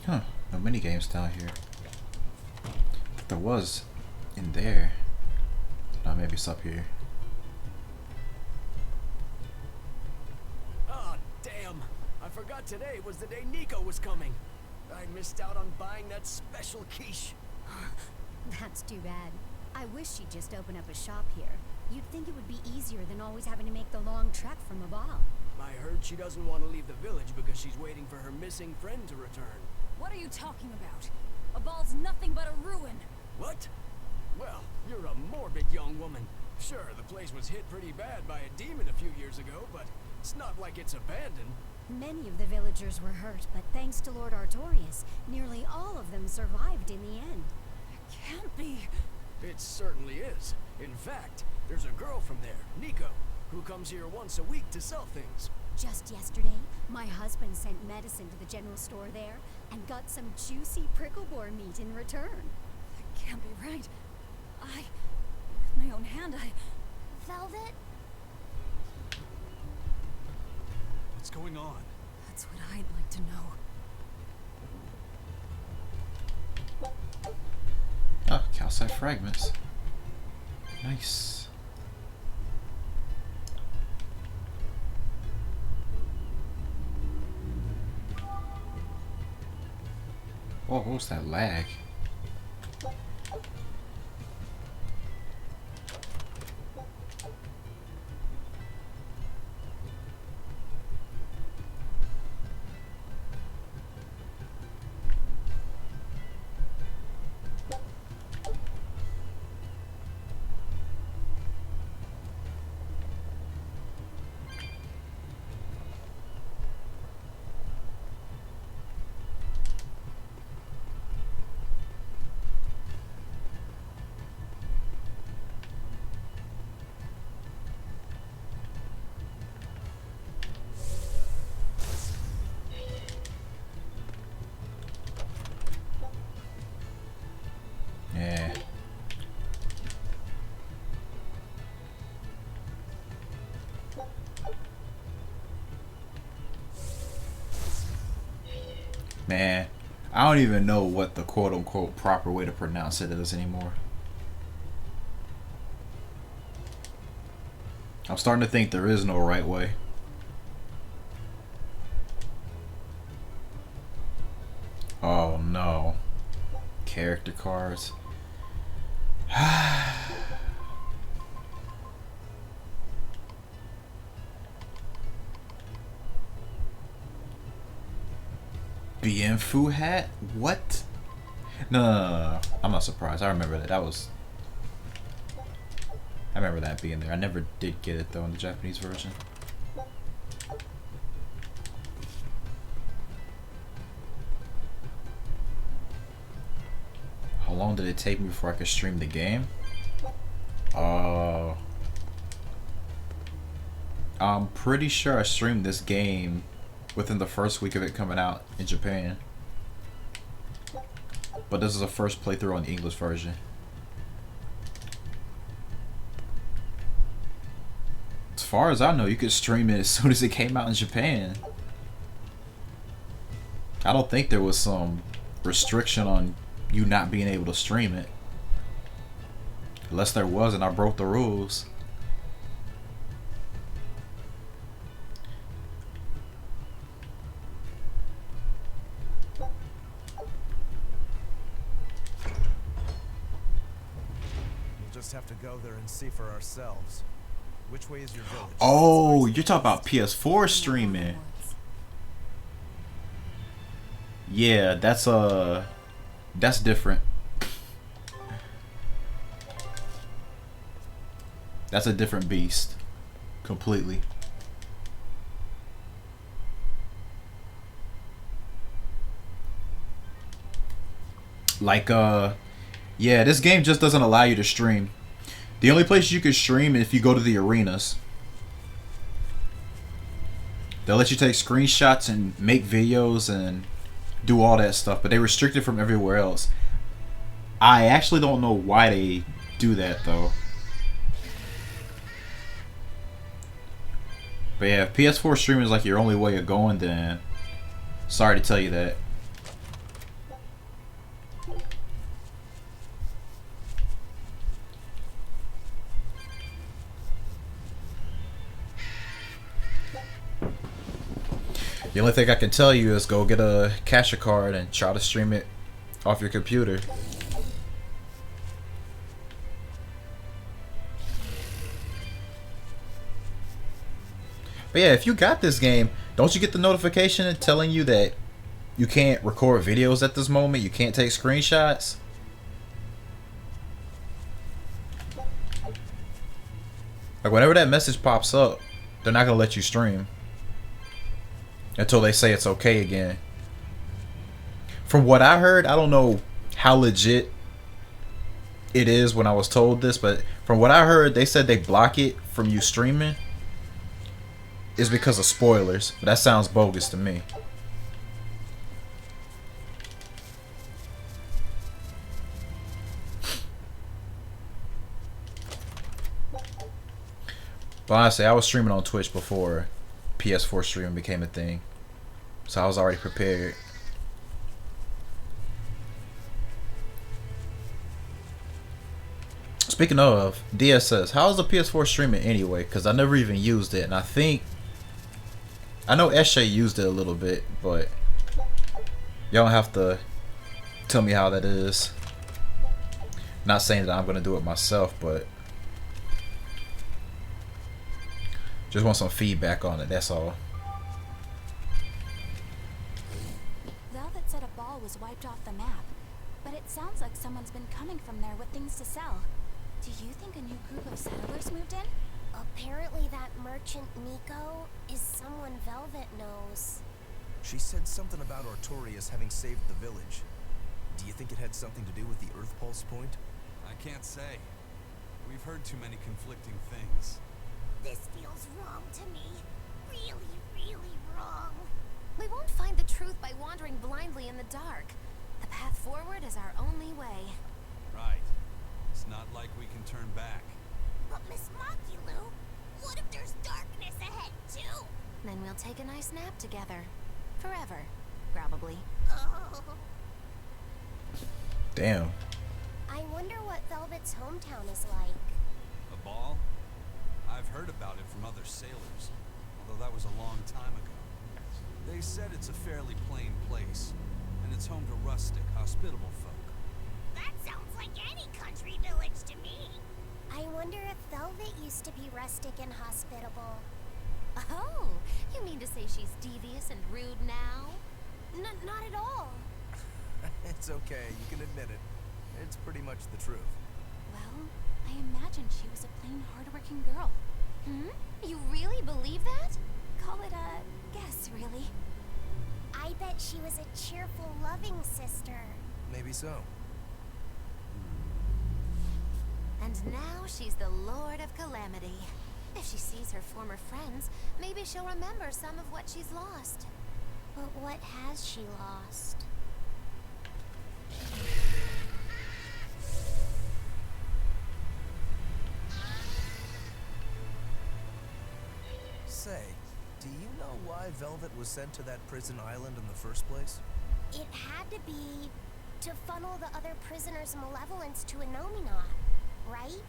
Huh, no mini games down here. There was in there. No, maybe it's up here. Ah, damn. I forgot today was the day Nico was coming. I missed out on buying that special quiche. That's too bad. I wish she'd just open up a shop here. You'd think it would be easier than always having to make the long trek from a ball. I heard she doesn't want to leave the village because she's waiting for her missing friend to return. What are you talking about? A ball's nothing but a ruin. What? Well, you're a morbid young woman. Sure, the place was hit pretty bad by a demon a few years ago, but it's not like it's abandoned. Many of the villagers were hurt, but thanks to Lord Artorius, nearly all of them survived in the end. It can't be. It certainly is. In fact, there's a girl from there, Nico, who comes here once a week to sell things. Just yesterday, my husband sent medicine to the general store there and got some juicy prickle boar meat in return. That can't be right. With my own hand, Velvet? What's going on? That's what I'd like to know. Oh, calcite fragments. Nice. Whoa, what was that lag? Yeah. Man, I don't even know what the quote-unquote proper way to pronounce it is anymore. I'm starting to think there is no right way. Oh no. Character cards. Bienfu hat? What? No. I'm not surprised. I remember that. I remember that being there. I never did get it though in the Japanese version. How long did it take me before I could stream the game? I'm pretty sure I streamed this game within the first week of it coming out in Japan. But this is a first playthrough on the English version. As far as I know, you could stream it as soon as it came out in Japan. I don't think there was some restriction on you not being able to stream it. Unless there was and I broke the rules. We'll just have to go there and see for ourselves. Which way is your village? Oh, you're talking about PS4 streaming. Yeah, that's different. That's a different beast. Completely. Like, yeah, this game just doesn't allow you to stream. The only place you can stream is if you go to the arenas. They'll let you take screenshots and make videos and do all that stuff, but they restrict it from everywhere else. I actually don't know why they do that, though. But yeah, if PS4 streaming is like your only way of going, then sorry to tell you that. The only thing I can tell you is go get a capture card and try to stream it off your computer. But yeah, if you got this game, don't you get the notification telling you that you can't record videos at this moment? You can't take screenshots? Like whenever that message pops up, they're not gonna let you stream until they say it's okay again. From what I heard, I don't know how legit it is when I was told this, but from what I heard, they said they block it from you streaming is because of spoilers, but that sounds bogus to me. But honestly, I was streaming on Twitch before PS4 streaming became a thing, so I was already prepared. Speaking of DSS, how's the PS4 streaming anyway? Because I never even used it, and I know SJ used it a little bit, but y'all don't have to tell me how that is. Not saying that I'm gonna do it myself, but just want some feedback on it, that's all. Velvet said a ball was wiped off the map, but it sounds like someone's been coming from there with things to sell. Do you think a new group of settlers moved in? Apparently that merchant Nico is someone Velvet knows. She said something about Artorias having saved the village. Do you think it had something to do with the Earth Pulse point? I can't say. We've heard too many conflicting things. This feels wrong to me. Really, really wrong. We won't find the truth by wandering blindly in the dark. The path forward is our only way. Right. It's not like we can turn back. But Miss Makulu, what if there's darkness ahead too? Then we'll take a nice nap together. Forever, probably. Oh. Damn. I wonder what Velvet's hometown is like. A ball? I've heard about it from other sailors, although that was a long time ago. They said it's a fairly plain place, and it's home to rustic, hospitable folk. That sounds like any country village to me. I wonder if Velvet used to be rustic and hospitable. Oh, you mean to say she's devious and rude now? Not at all. It's okay, you can admit it. It's pretty much the truth. Well, I imagined she was a plain, hardworking girl. You really believe that? Call it a guess, really. I bet she was a cheerful, loving sister. Maybe so. And now she's the Lord of Calamity. If she sees her former friends, maybe she'll remember some of what she's lost. But what has she lost? Say, do you know why Velvet was sent to that prison island in the first place? It had to be to funnel the other prisoners' malevolence to a Nominat, right?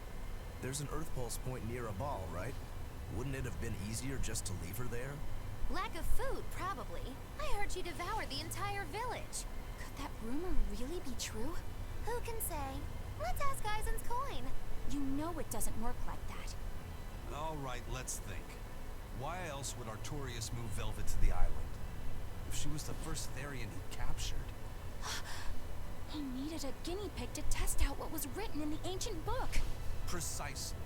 There's an Earth Pulse point near a ball, right? Wouldn't it have been easier just to leave her there? Lack of food, probably. I heard she devoured the entire village. Could that rumor really be true? Who can say? Let's ask Eisen's coin. You know it doesn't work like that. All right, let's think. Why else would Artorias move Velvet to the island? If she was the first Therian he captured. He needed a guinea pig to test out what was written in the ancient book. Precisely.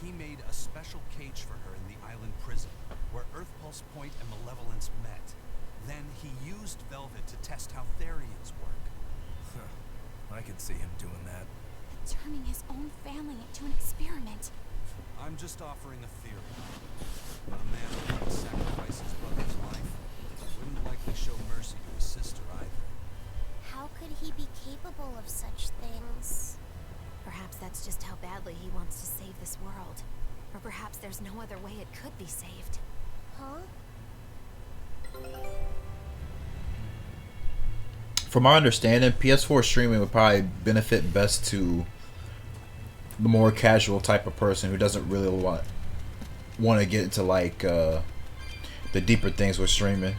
He made a special cage for her in the island prison, where Earth Pulse Point and Malevolence met. Then he used Velvet to test how Therians work. Huh. I could see him doing that. Turning his own family into an experiment. I'm just offering a theory. But a man who would sacrifice his brother's life wouldn't likely show mercy to his sister either. How could he be capable of such things? Perhaps that's just how badly he wants to save this world. Or perhaps there's no other way it could be saved. Huh? From our understanding, PS4 streaming would probably benefit best to the more casual type of person who doesn't really want to get into like the deeper things with streaming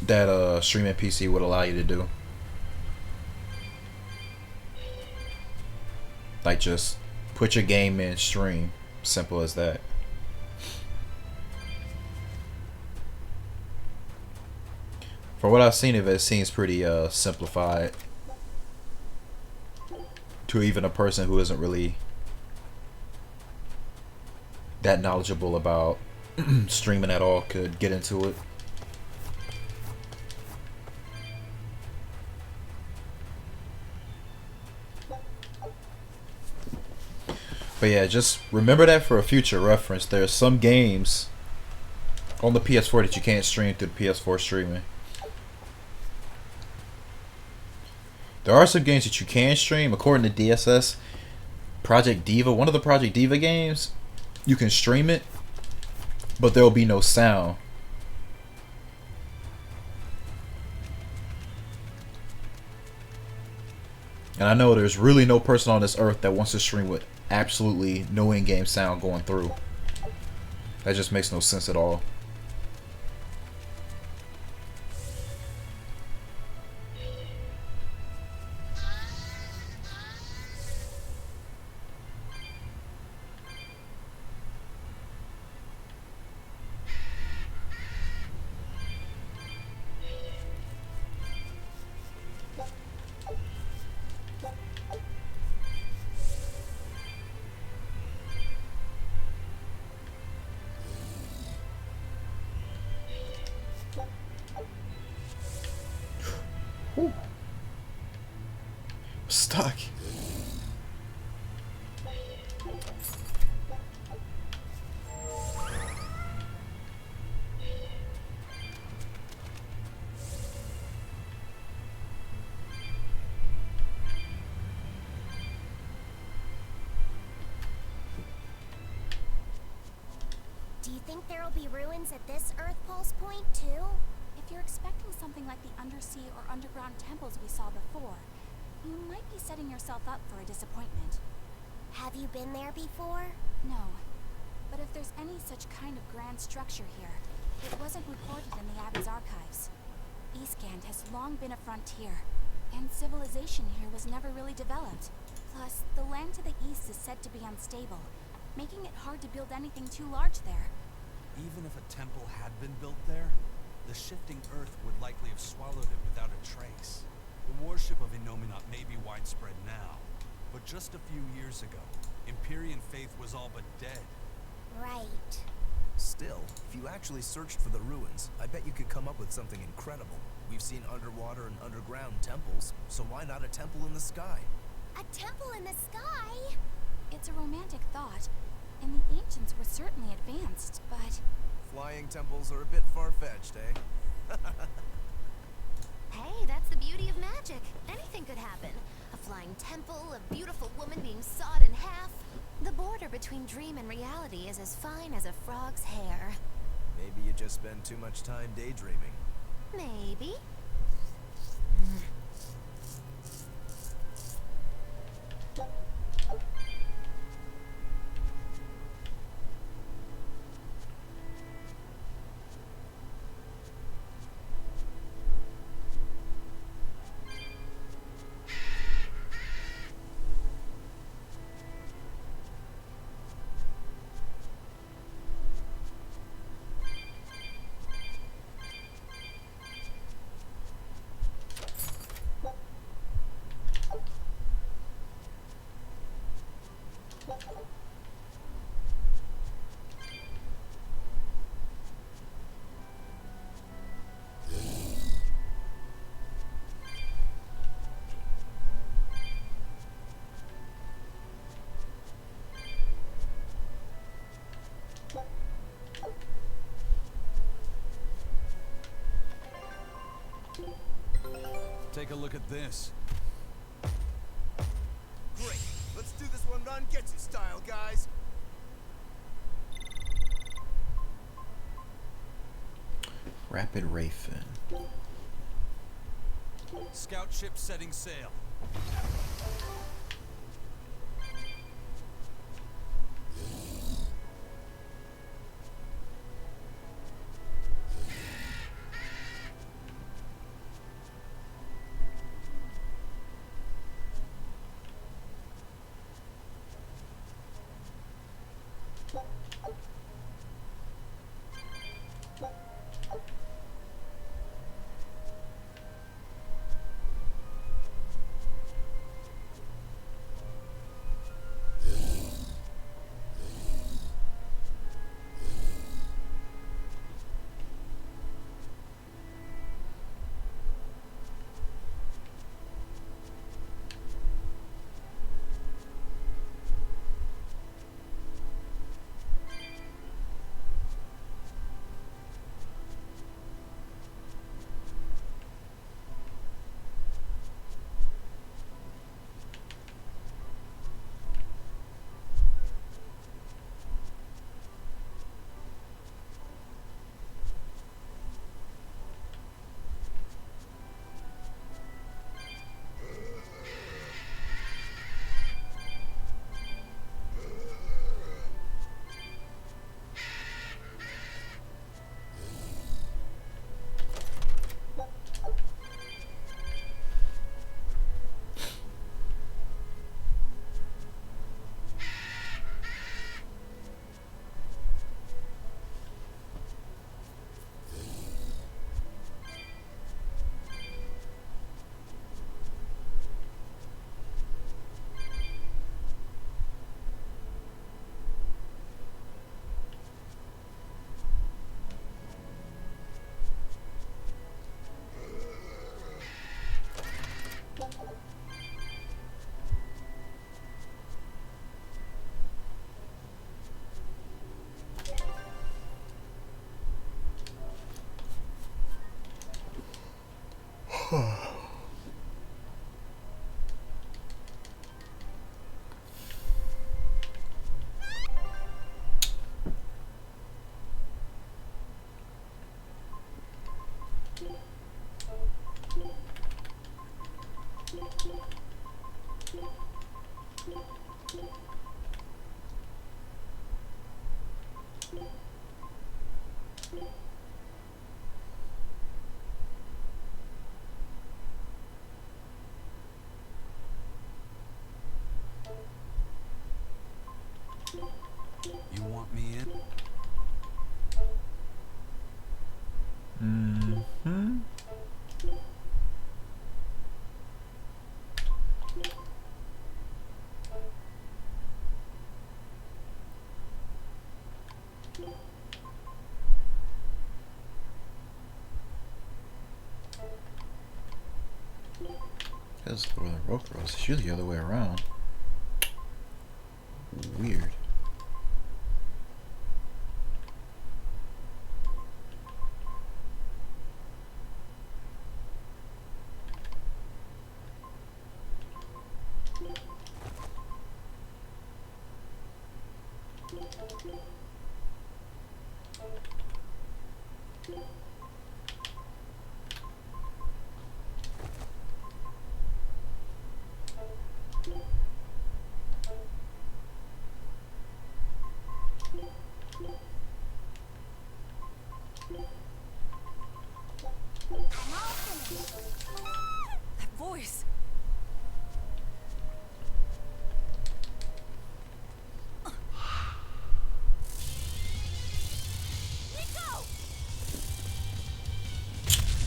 that streaming PC would allow you to do. Like just put your game in, stream. Simple as that. For what I've seen of it, it seems pretty simplified to even a person who isn't really that knowledgeable about streaming at all could get into it. But yeah, just remember that for a future reference. There's some games On the PS4 that you can't stream through the PS4 streaming. There are some games that you can stream according to DSS. Project Diva, one of the Project Diva games, you can stream it, but there will be no sound. And I know there's really no person on this earth that wants to stream with absolutely no in-game sound going through. That just makes no sense at all. Stuck. Do you think there'll be ruins at this Earth Pulse point, too? If you're expecting something like the undersea or underground temples we saw before, you might be setting yourself up for a disappointment. Have you been there before? No. But if there's any such kind of grand structure here, it wasn't reported in the Abbey's archives. Eastgand has long been a frontier, and civilization here was never really developed. Plus, the land to the east is said to be unstable, making it hard to build anything too large there. Even if a temple had been built there, the shifting earth would likely have swallowed it without a trace. The worship of Innominat may be widespread now, but just a few years ago, Empyrean faith was all but dead. Right. Still, if you actually searched for the ruins, I bet you could come up with something incredible. We've seen underwater and underground temples, so why not a temple in the sky? A temple in the sky? It's a romantic thought, and the ancients were certainly advanced, but... Flying temples are a bit far-fetched, eh? Hey, that's the beauty of magic. Anything could happen. A flying temple, a beautiful woman being sawed in half. The border between dream and reality is as fine as a frog's hair. Maybe you just spend too much time daydreaming. Maybe. Take a look at this. Great. Let's do this one run get you style, guys. Rapid Rayfin. Scout ship setting sail. You want me in? Mm-hmm. That's the rope rolls. It's usually the other way around. Weird. That voice.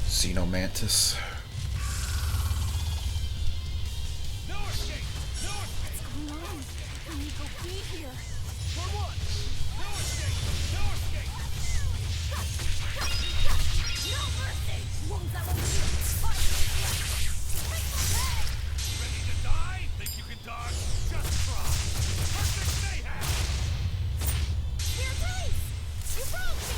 Xenomantis. No escape! No escape! What's going on? Nico, be here. For what? No escape! No escape! No mercy! Won't that one Ready to die? Think you can dodge? Just try! Perfect mayhem! Here, please! You broke me!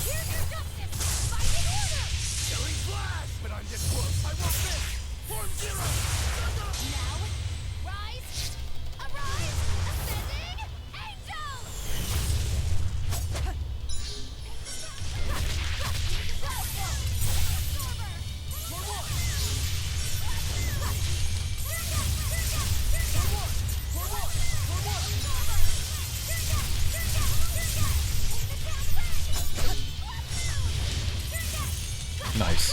Here's your justice! Fighting order! Killing flash! But I'm this close! I won't miss! Form zero! Now, rise! Arise! Ascending! Angel! Nice.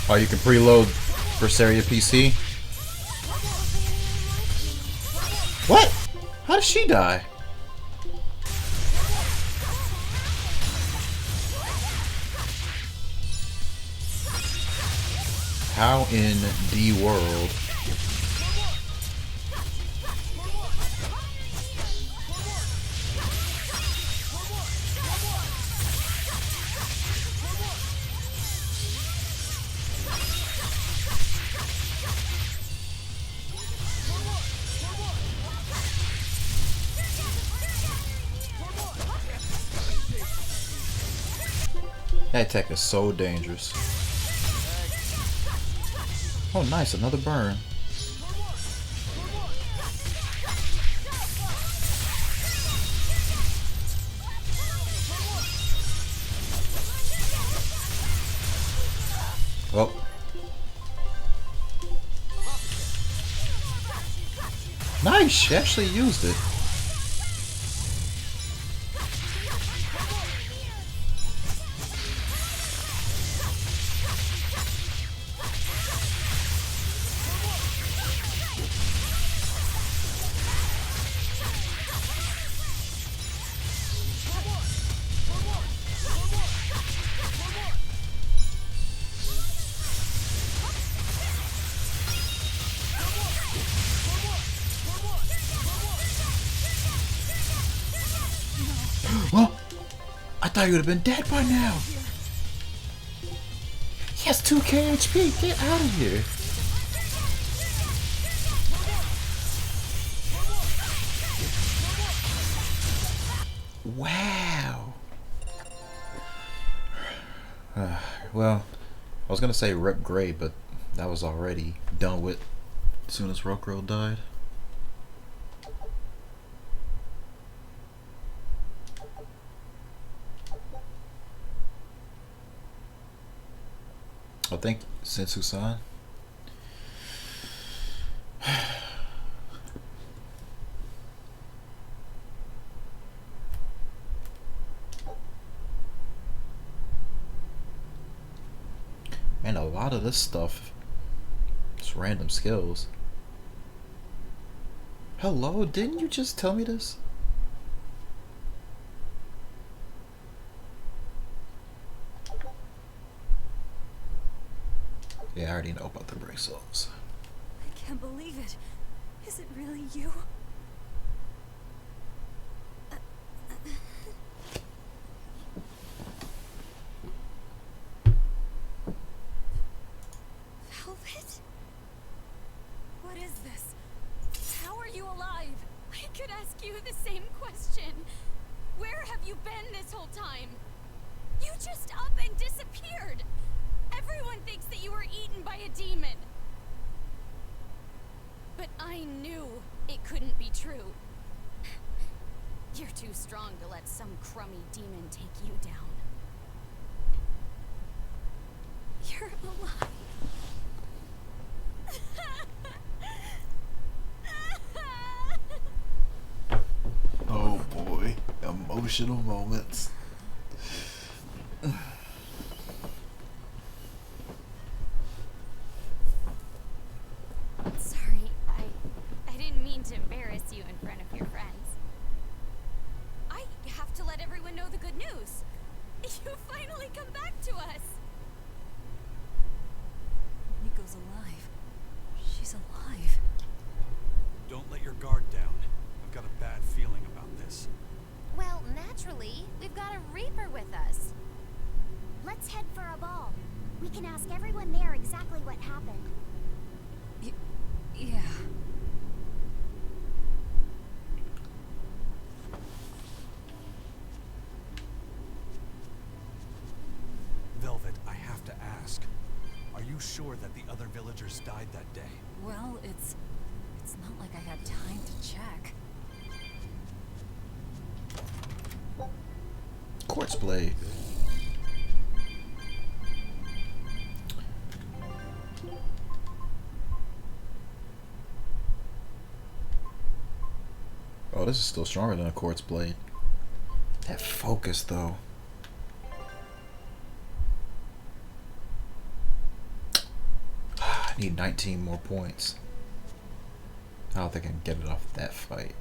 Oh, you can preload Berseria PC? What? How did she die? How in the world? That tech is so dangerous. Oh, nice, another burn. Oh. Nice, she actually used it. Well, I thought you would have been dead by now. He has 2k HP. Get out of here. Wow. Well, I was gonna say rep Gray, but that was already done with as soon as Rokro died. I think Sensu-san. of this stuff. Just random skills. Hello, didn't you just tell me this? Yeah, I already know about the bracelets. I can't believe it. Is it really you? Velvet? What is this? How are you alive? I could ask you the same question. Where have you been this whole time? You just up and disappeared. Everyone thinks that you were eaten by a demon. But I knew it couldn't be true. You're too strong to let some crummy demon take you down. You're alive. Oh boy, emotional moments. Sorry, I didn't mean to embarrass you in front of your friends. I have to let everyone know the good news. You finally come back to us. Nico's alive. She's alive. Don't let your guard down. I've got a bad feeling about this. Well, naturally, we've got a Reaper with us. Let's head for a ball. We can ask everyone there exactly what happened. Yeah. Velvet, I have to ask. Are you sure that the other villagers died that day? Well, it's not like I had time to check. Quartz blade. Oh, this is still stronger than a quartz blade. That focus, though. I need 19 more points. I don't think I can get it off that fight.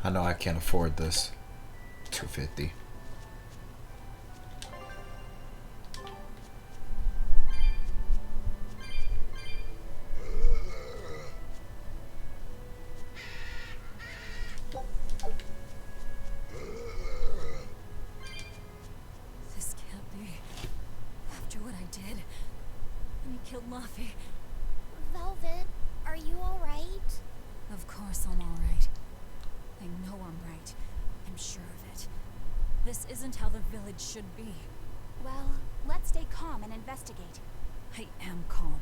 I know I can't afford this. 250. This can't be. After what I did, when he killed Luffy. Velvet, are you alright? Of course I'm alright. I know I'm right. I'm sure of it. This isn't how the village should be. Well, let's stay calm and investigate. I am calm.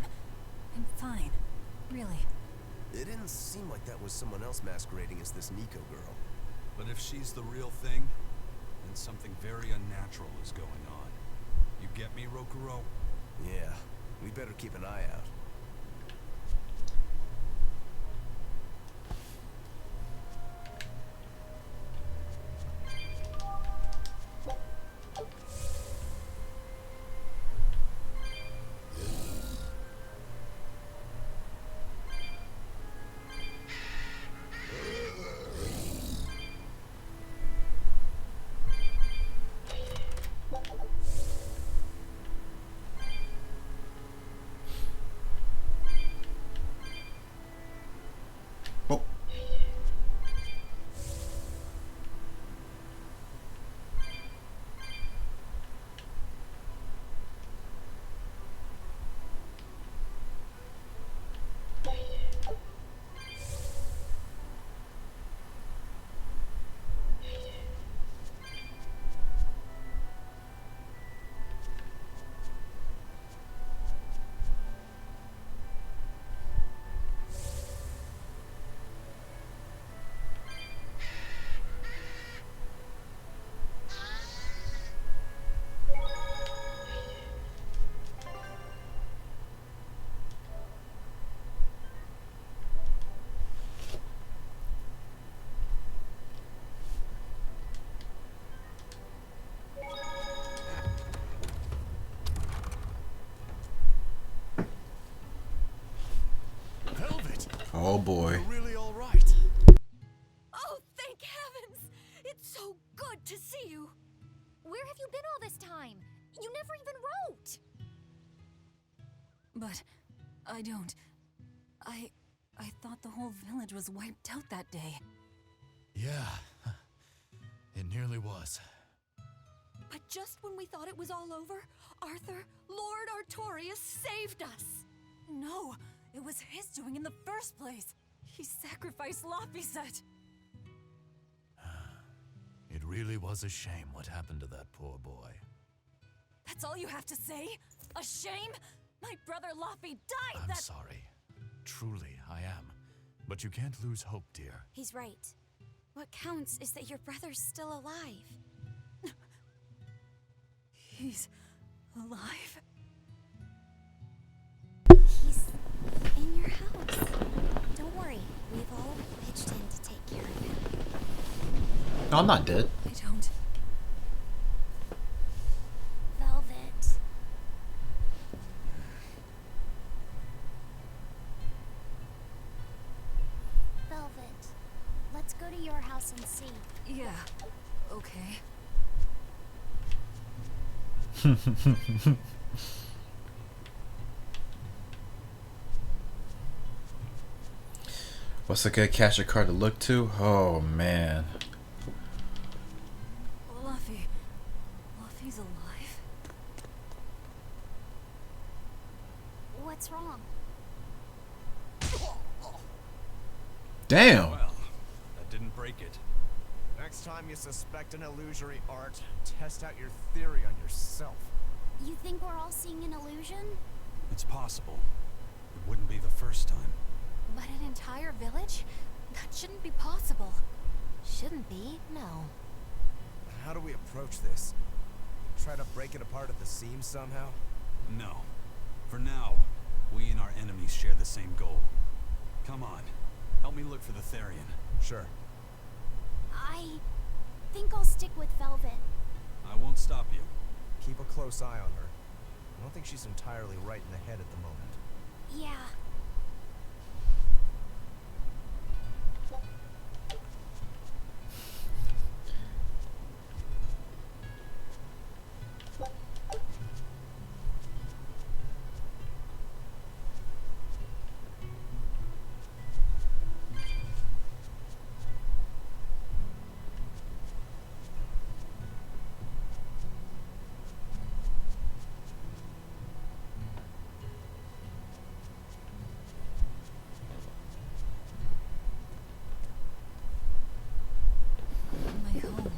I'm fine. Really. It didn't seem like that was someone else masquerading as this Nico girl. But if she's the real thing, then something very unnatural is going on. You get me, Rokuro? Yeah, we better keep an eye out. boy. You're really all right. Oh, thank heavens! It's so good to see you. Where have you been all this time? You never even wrote. But I don't. I thought the whole village was wiped out that day. Yeah, it nearly was. But just when we thought it was all over, Arthur, Lord Artorias saved us. No, it was his doing in the first place. He sacrificed Laphicet. It really was a shame what happened to that poor boy. That's all you have to say? A shame? My brother Laphi died. I'm sorry. Truly, I am. But you can't lose hope, dear. He's right. What counts is that your brother's still alive. He's alive? He's in your house. Don't worry, we've all pitched in to take care of him. No, I'm not dead. I don't. Velvet. Velvet, let's go to your house and see. Yeah, okay. What's a good capture card to look to? Oh man. Laphi's alive? What's wrong? Damn. Well, that didn't break it. Next time you suspect an illusory art, test out your theory on yourself. You think we're all seeing an illusion? It's possible. It wouldn't be the first time. But an entire village? That shouldn't be possible. Shouldn't be, no. How do we approach this? Try to break it apart at the seams somehow? No. For now, we and our enemies share the same goal. Come on. Help me look for the Therian. Sure. I think I'll stick with Velvet. I won't stop you. Keep a close eye on her. I don't think she's entirely right in the head at the moment. Yeah. My home.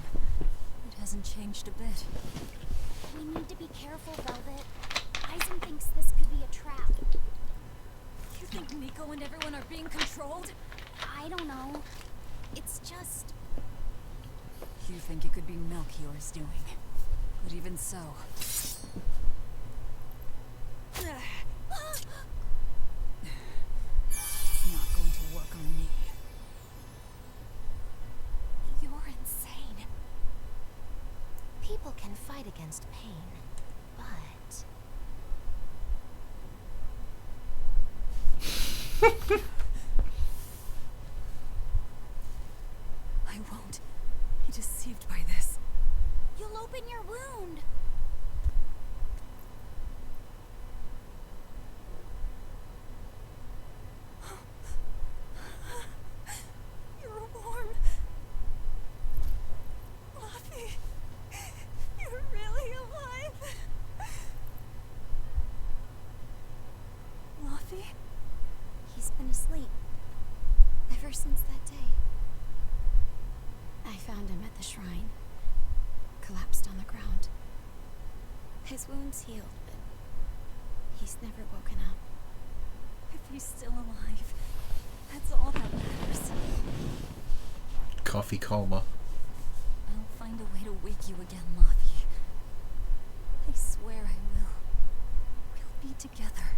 It hasn't changed a bit. We need to be careful, Velvet. Eisen thinks this could be a trap. You think Nico and everyone are being controlled? I don't know. It's just... You think it could be Melchior's doing. But even so... It's not going to work on me. You're insane. People can fight against pain, but... I won't be deceived by this. You'll open your wound. You're warm. Laphi, you're really alive. Laphi? He's been asleep. Ever since that day. I found him at the shrine. Collapsed on the ground. His wounds healed, but he's never woken up. If he's still alive, that's all that matters. Coffee coma. I'll find a way to wake you again, Laphi. I swear I will. We'll be together.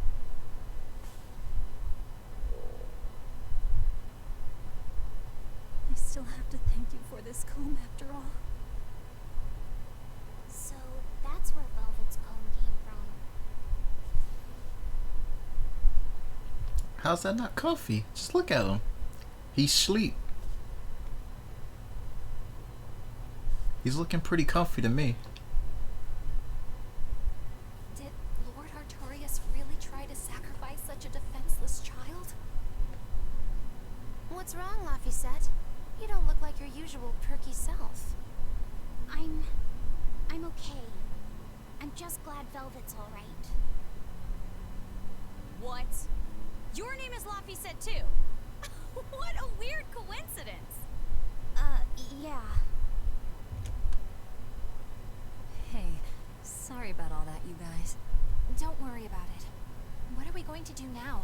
I still have to thank you for this comb after all. So that's where Velvet's comb came from. How's that not comfy? Just look at him. He's sleep. He's looking pretty comfy to me. Did Lord Artorias really try to sacrifice such a defenseless child? What's wrong, Laphicet? You don't look like your usual perky self. I'm okay. I'm just glad Velvet's alright. What? Your name is Laphicet too? What a weird coincidence! Yeah. Hey, sorry about all that, you guys. Don't worry about it. What are we going to do now?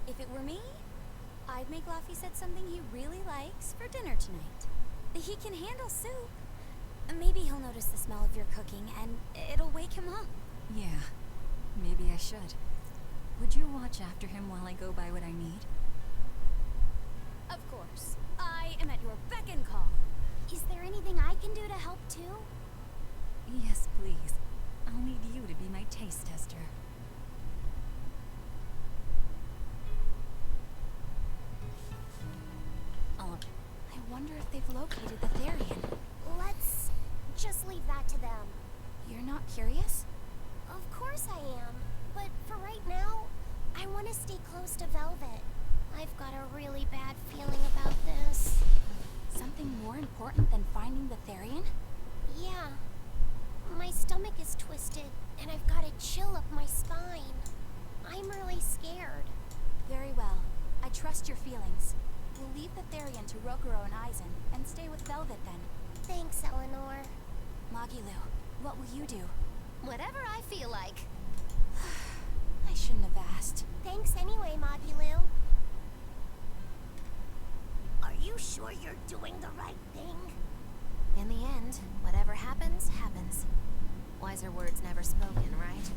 If it were me, I'd make Laphicet something he really likes for dinner tonight. He can handle soup. Maybe he'll notice the smell of your cooking and it'll wake him up. Yeah, maybe I should. Would you watch after him while I go buy what I need? Of course. I am at your beck and call. Is there anything I can do to help too? Yes, please. I'll need you to be my taste tester. I wonder if they've located the Therian. Let's just leave that to them. You're not curious? Of course I am. But for right now, I want to stay close to Velvet. I've got a really bad feeling about this. Something more important than finding the Therian? Yeah. My stomach is twisted, and I've got a chill up my spine. I'm really scared. Very well. I trust your feelings. We'll leave the Therian to Rokuro and Aizen, and stay with Velvet then. Thanks, Eleanor. Magilu, what will you do? Whatever I feel like. I shouldn't have asked. Thanks anyway, Magilu. Are you sure you're doing the right thing? In the end, whatever happens, happens. Wiser words never spoken, right?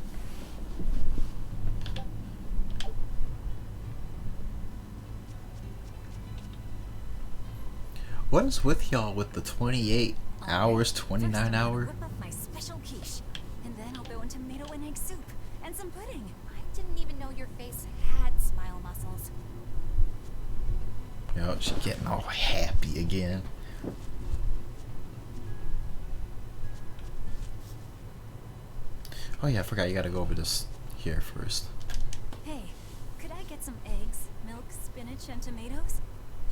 What is with y'all with the 28 hours, 29 hour? Whip up my special quiche, and then I'll go in tomato and egg soup and some pudding. I didn't even know your face had smile muscles. Yo, she getting all happy again. Oh yeah, I forgot you gotta go over this here first. Hey, could I get some eggs, milk, spinach, and tomatoes?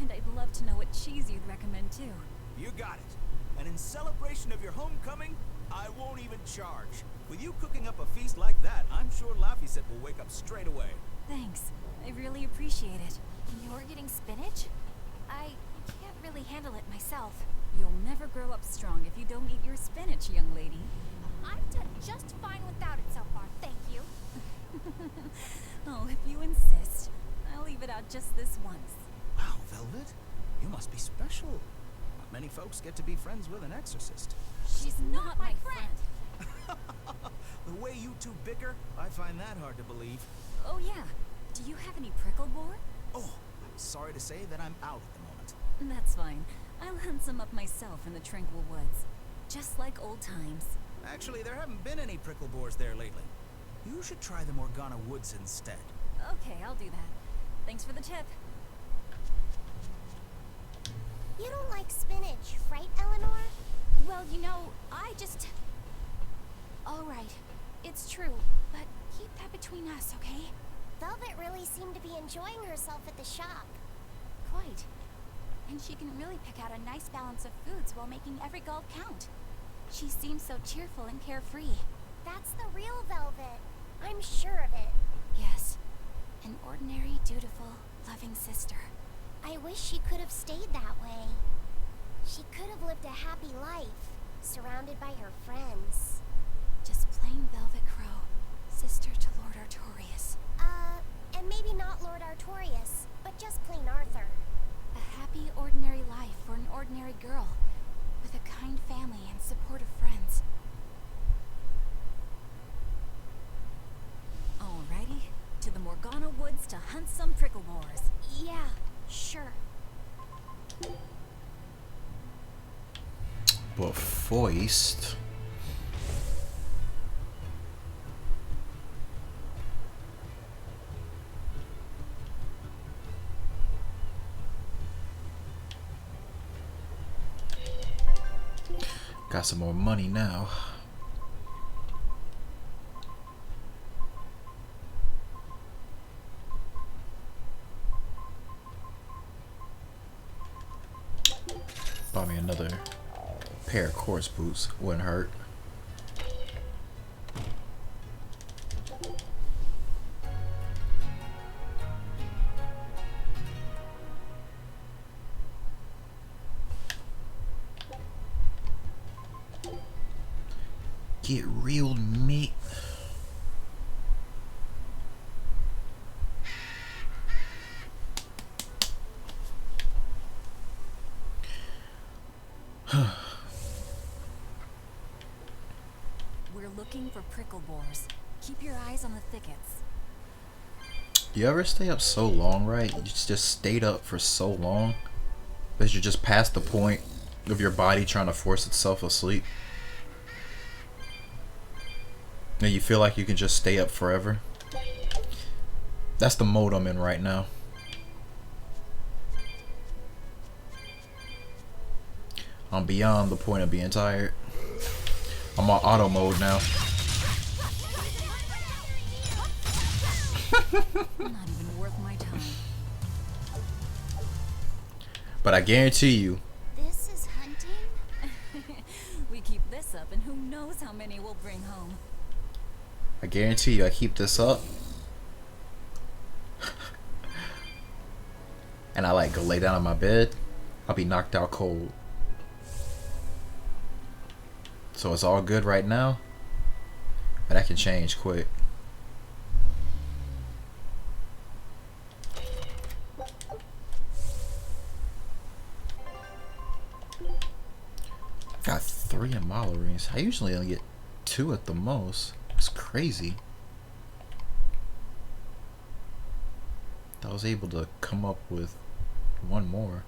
And I'd love to know what cheese you'd recommend too. You got it. And in celebration of your homecoming, I won't even charge. With you cooking up a feast like that, I'm sure Laphicet will wake up straight away. Thanks. I really appreciate it. You're getting spinach? I can't really handle it myself. You'll never grow up strong if you don't eat your spinach, young lady. I've done just fine without it so far, thank you. Oh, if you insist. I'll leave it out just this once. Wow, Velvet, you must be special. Not many folks get to be friends with an exorcist. She's not my friend. The way you two bicker, I find that hard to believe. Oh yeah, do you have any prickle boar? Oh, I'm sorry to say that I'm out at the moment. That's fine. I'll hunt some up myself in the tranquil woods. Just like old times. Actually, there haven't been any prickle boars there lately. You should try the Morgana Woods instead. Okay, I'll do that. Thanks for the tip. You don't like spinach, right, Eleanor? Well, you know, I just... Alright, it's true, but keep that between us, okay? Velvet really seemed to be enjoying herself at the shop. Quite. And she can really pick out a nice balance of foods while making every gulp count. She seems so cheerful and carefree. That's the real Velvet. I'm sure of it. Yes. An ordinary, dutiful, loving sister. I wish she could have stayed that way. She could have lived a happy life, surrounded by her friends. Just plain Velvet Crow, sister to Lord Artorias. And maybe not Lord Artorias, but just plain Arthur. A happy, ordinary life for an ordinary girl, with a kind family and supportive friends. Alrighty, to the Morgana Woods to hunt some prickle boars. Yeah, sure. But foist. Got some more money now. Bought me another pair of course boots. Wouldn't hurt. Get real meat. We're looking for prickle boars. Keep your eyes on the thickets. You ever stay up so long, right? You just stayed up for so long that you're just past the point of your body trying to force itself asleep. And you feel like you can just stay up forever. That's the mode I'm in right now. I'm beyond the point of being tired. I'm on auto mode now. Not even worth my time. But I guarantee you, This is hunting? We keep this up and who knows how many we'll bring home. I guarantee you, I keep this up and I like go lay down on my bed, I'll be knocked out cold. So it's all good right now, but that can change quick. I got 3 Amala rings. I usually only get 2 at the most. It's crazy. I was able to come up with 1 more.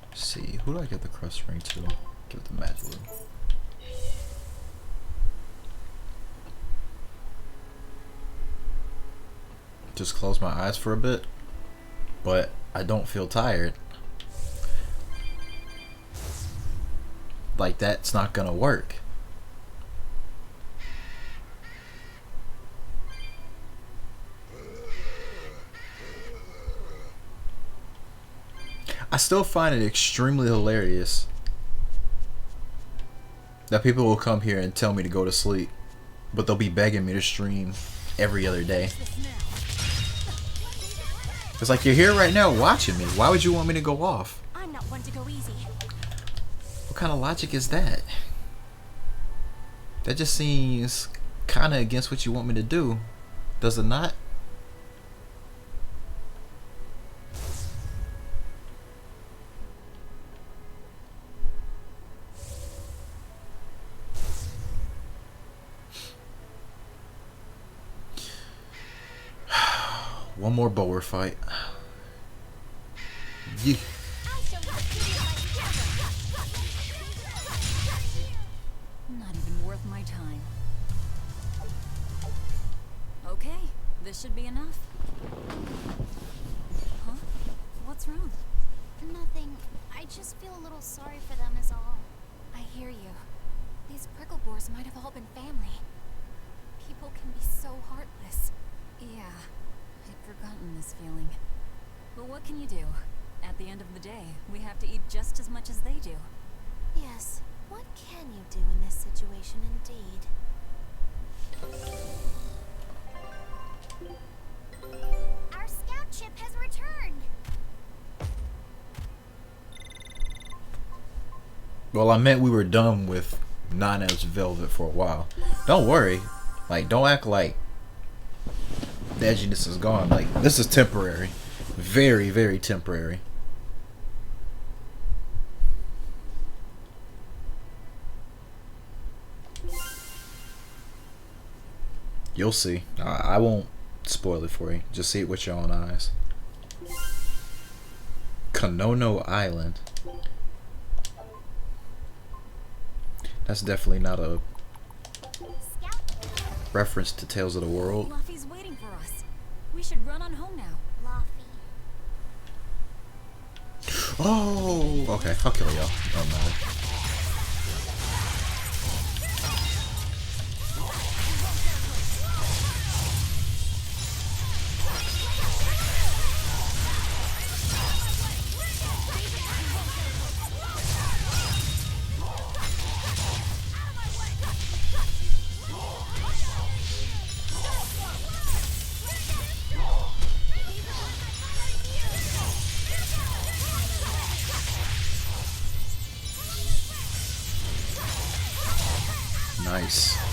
Let's see, who do I get the crust ring to? Give it to Madeline. Just close my eyes for a bit, but I don't feel tired. Like, that's not gonna work. I still find it extremely hilarious that people will come here and tell me to go to sleep, but they'll be begging me to stream every other day. It's like, you're here right now watching me. Why would you want me to go off? I'm not one to go easy. What kind of logic is that? That just seems kind of against what you want me to do, does it not? One more bower fight. Yeah. Not even worth my time. Okay, this should be enough. Huh? What's wrong? Nothing. I just feel a little sorry for them is all. I hear you. These prickle boars might have all been family. People can be so heartless. Yeah, I'd forgotten this feeling. But what can you do? At the end of the day, we have to eat just as much as they do. Yes, what can you do in this situation indeed? Our scout ship has returned. Well, I meant we were done with 9-inch velvet for a while. Don't worry. Like, don't act like the edginess is gone. Like, this is temporary. Very, very temporary. You'll see. I won't spoil it for you. Just see it with your own eyes. Konono Island. That's definitely not a reference to Tales of the World. Luffy's waiting for us. We should run on home now. Luffy. Oh, okay. I'll kill y'all. Don't matter. Nice.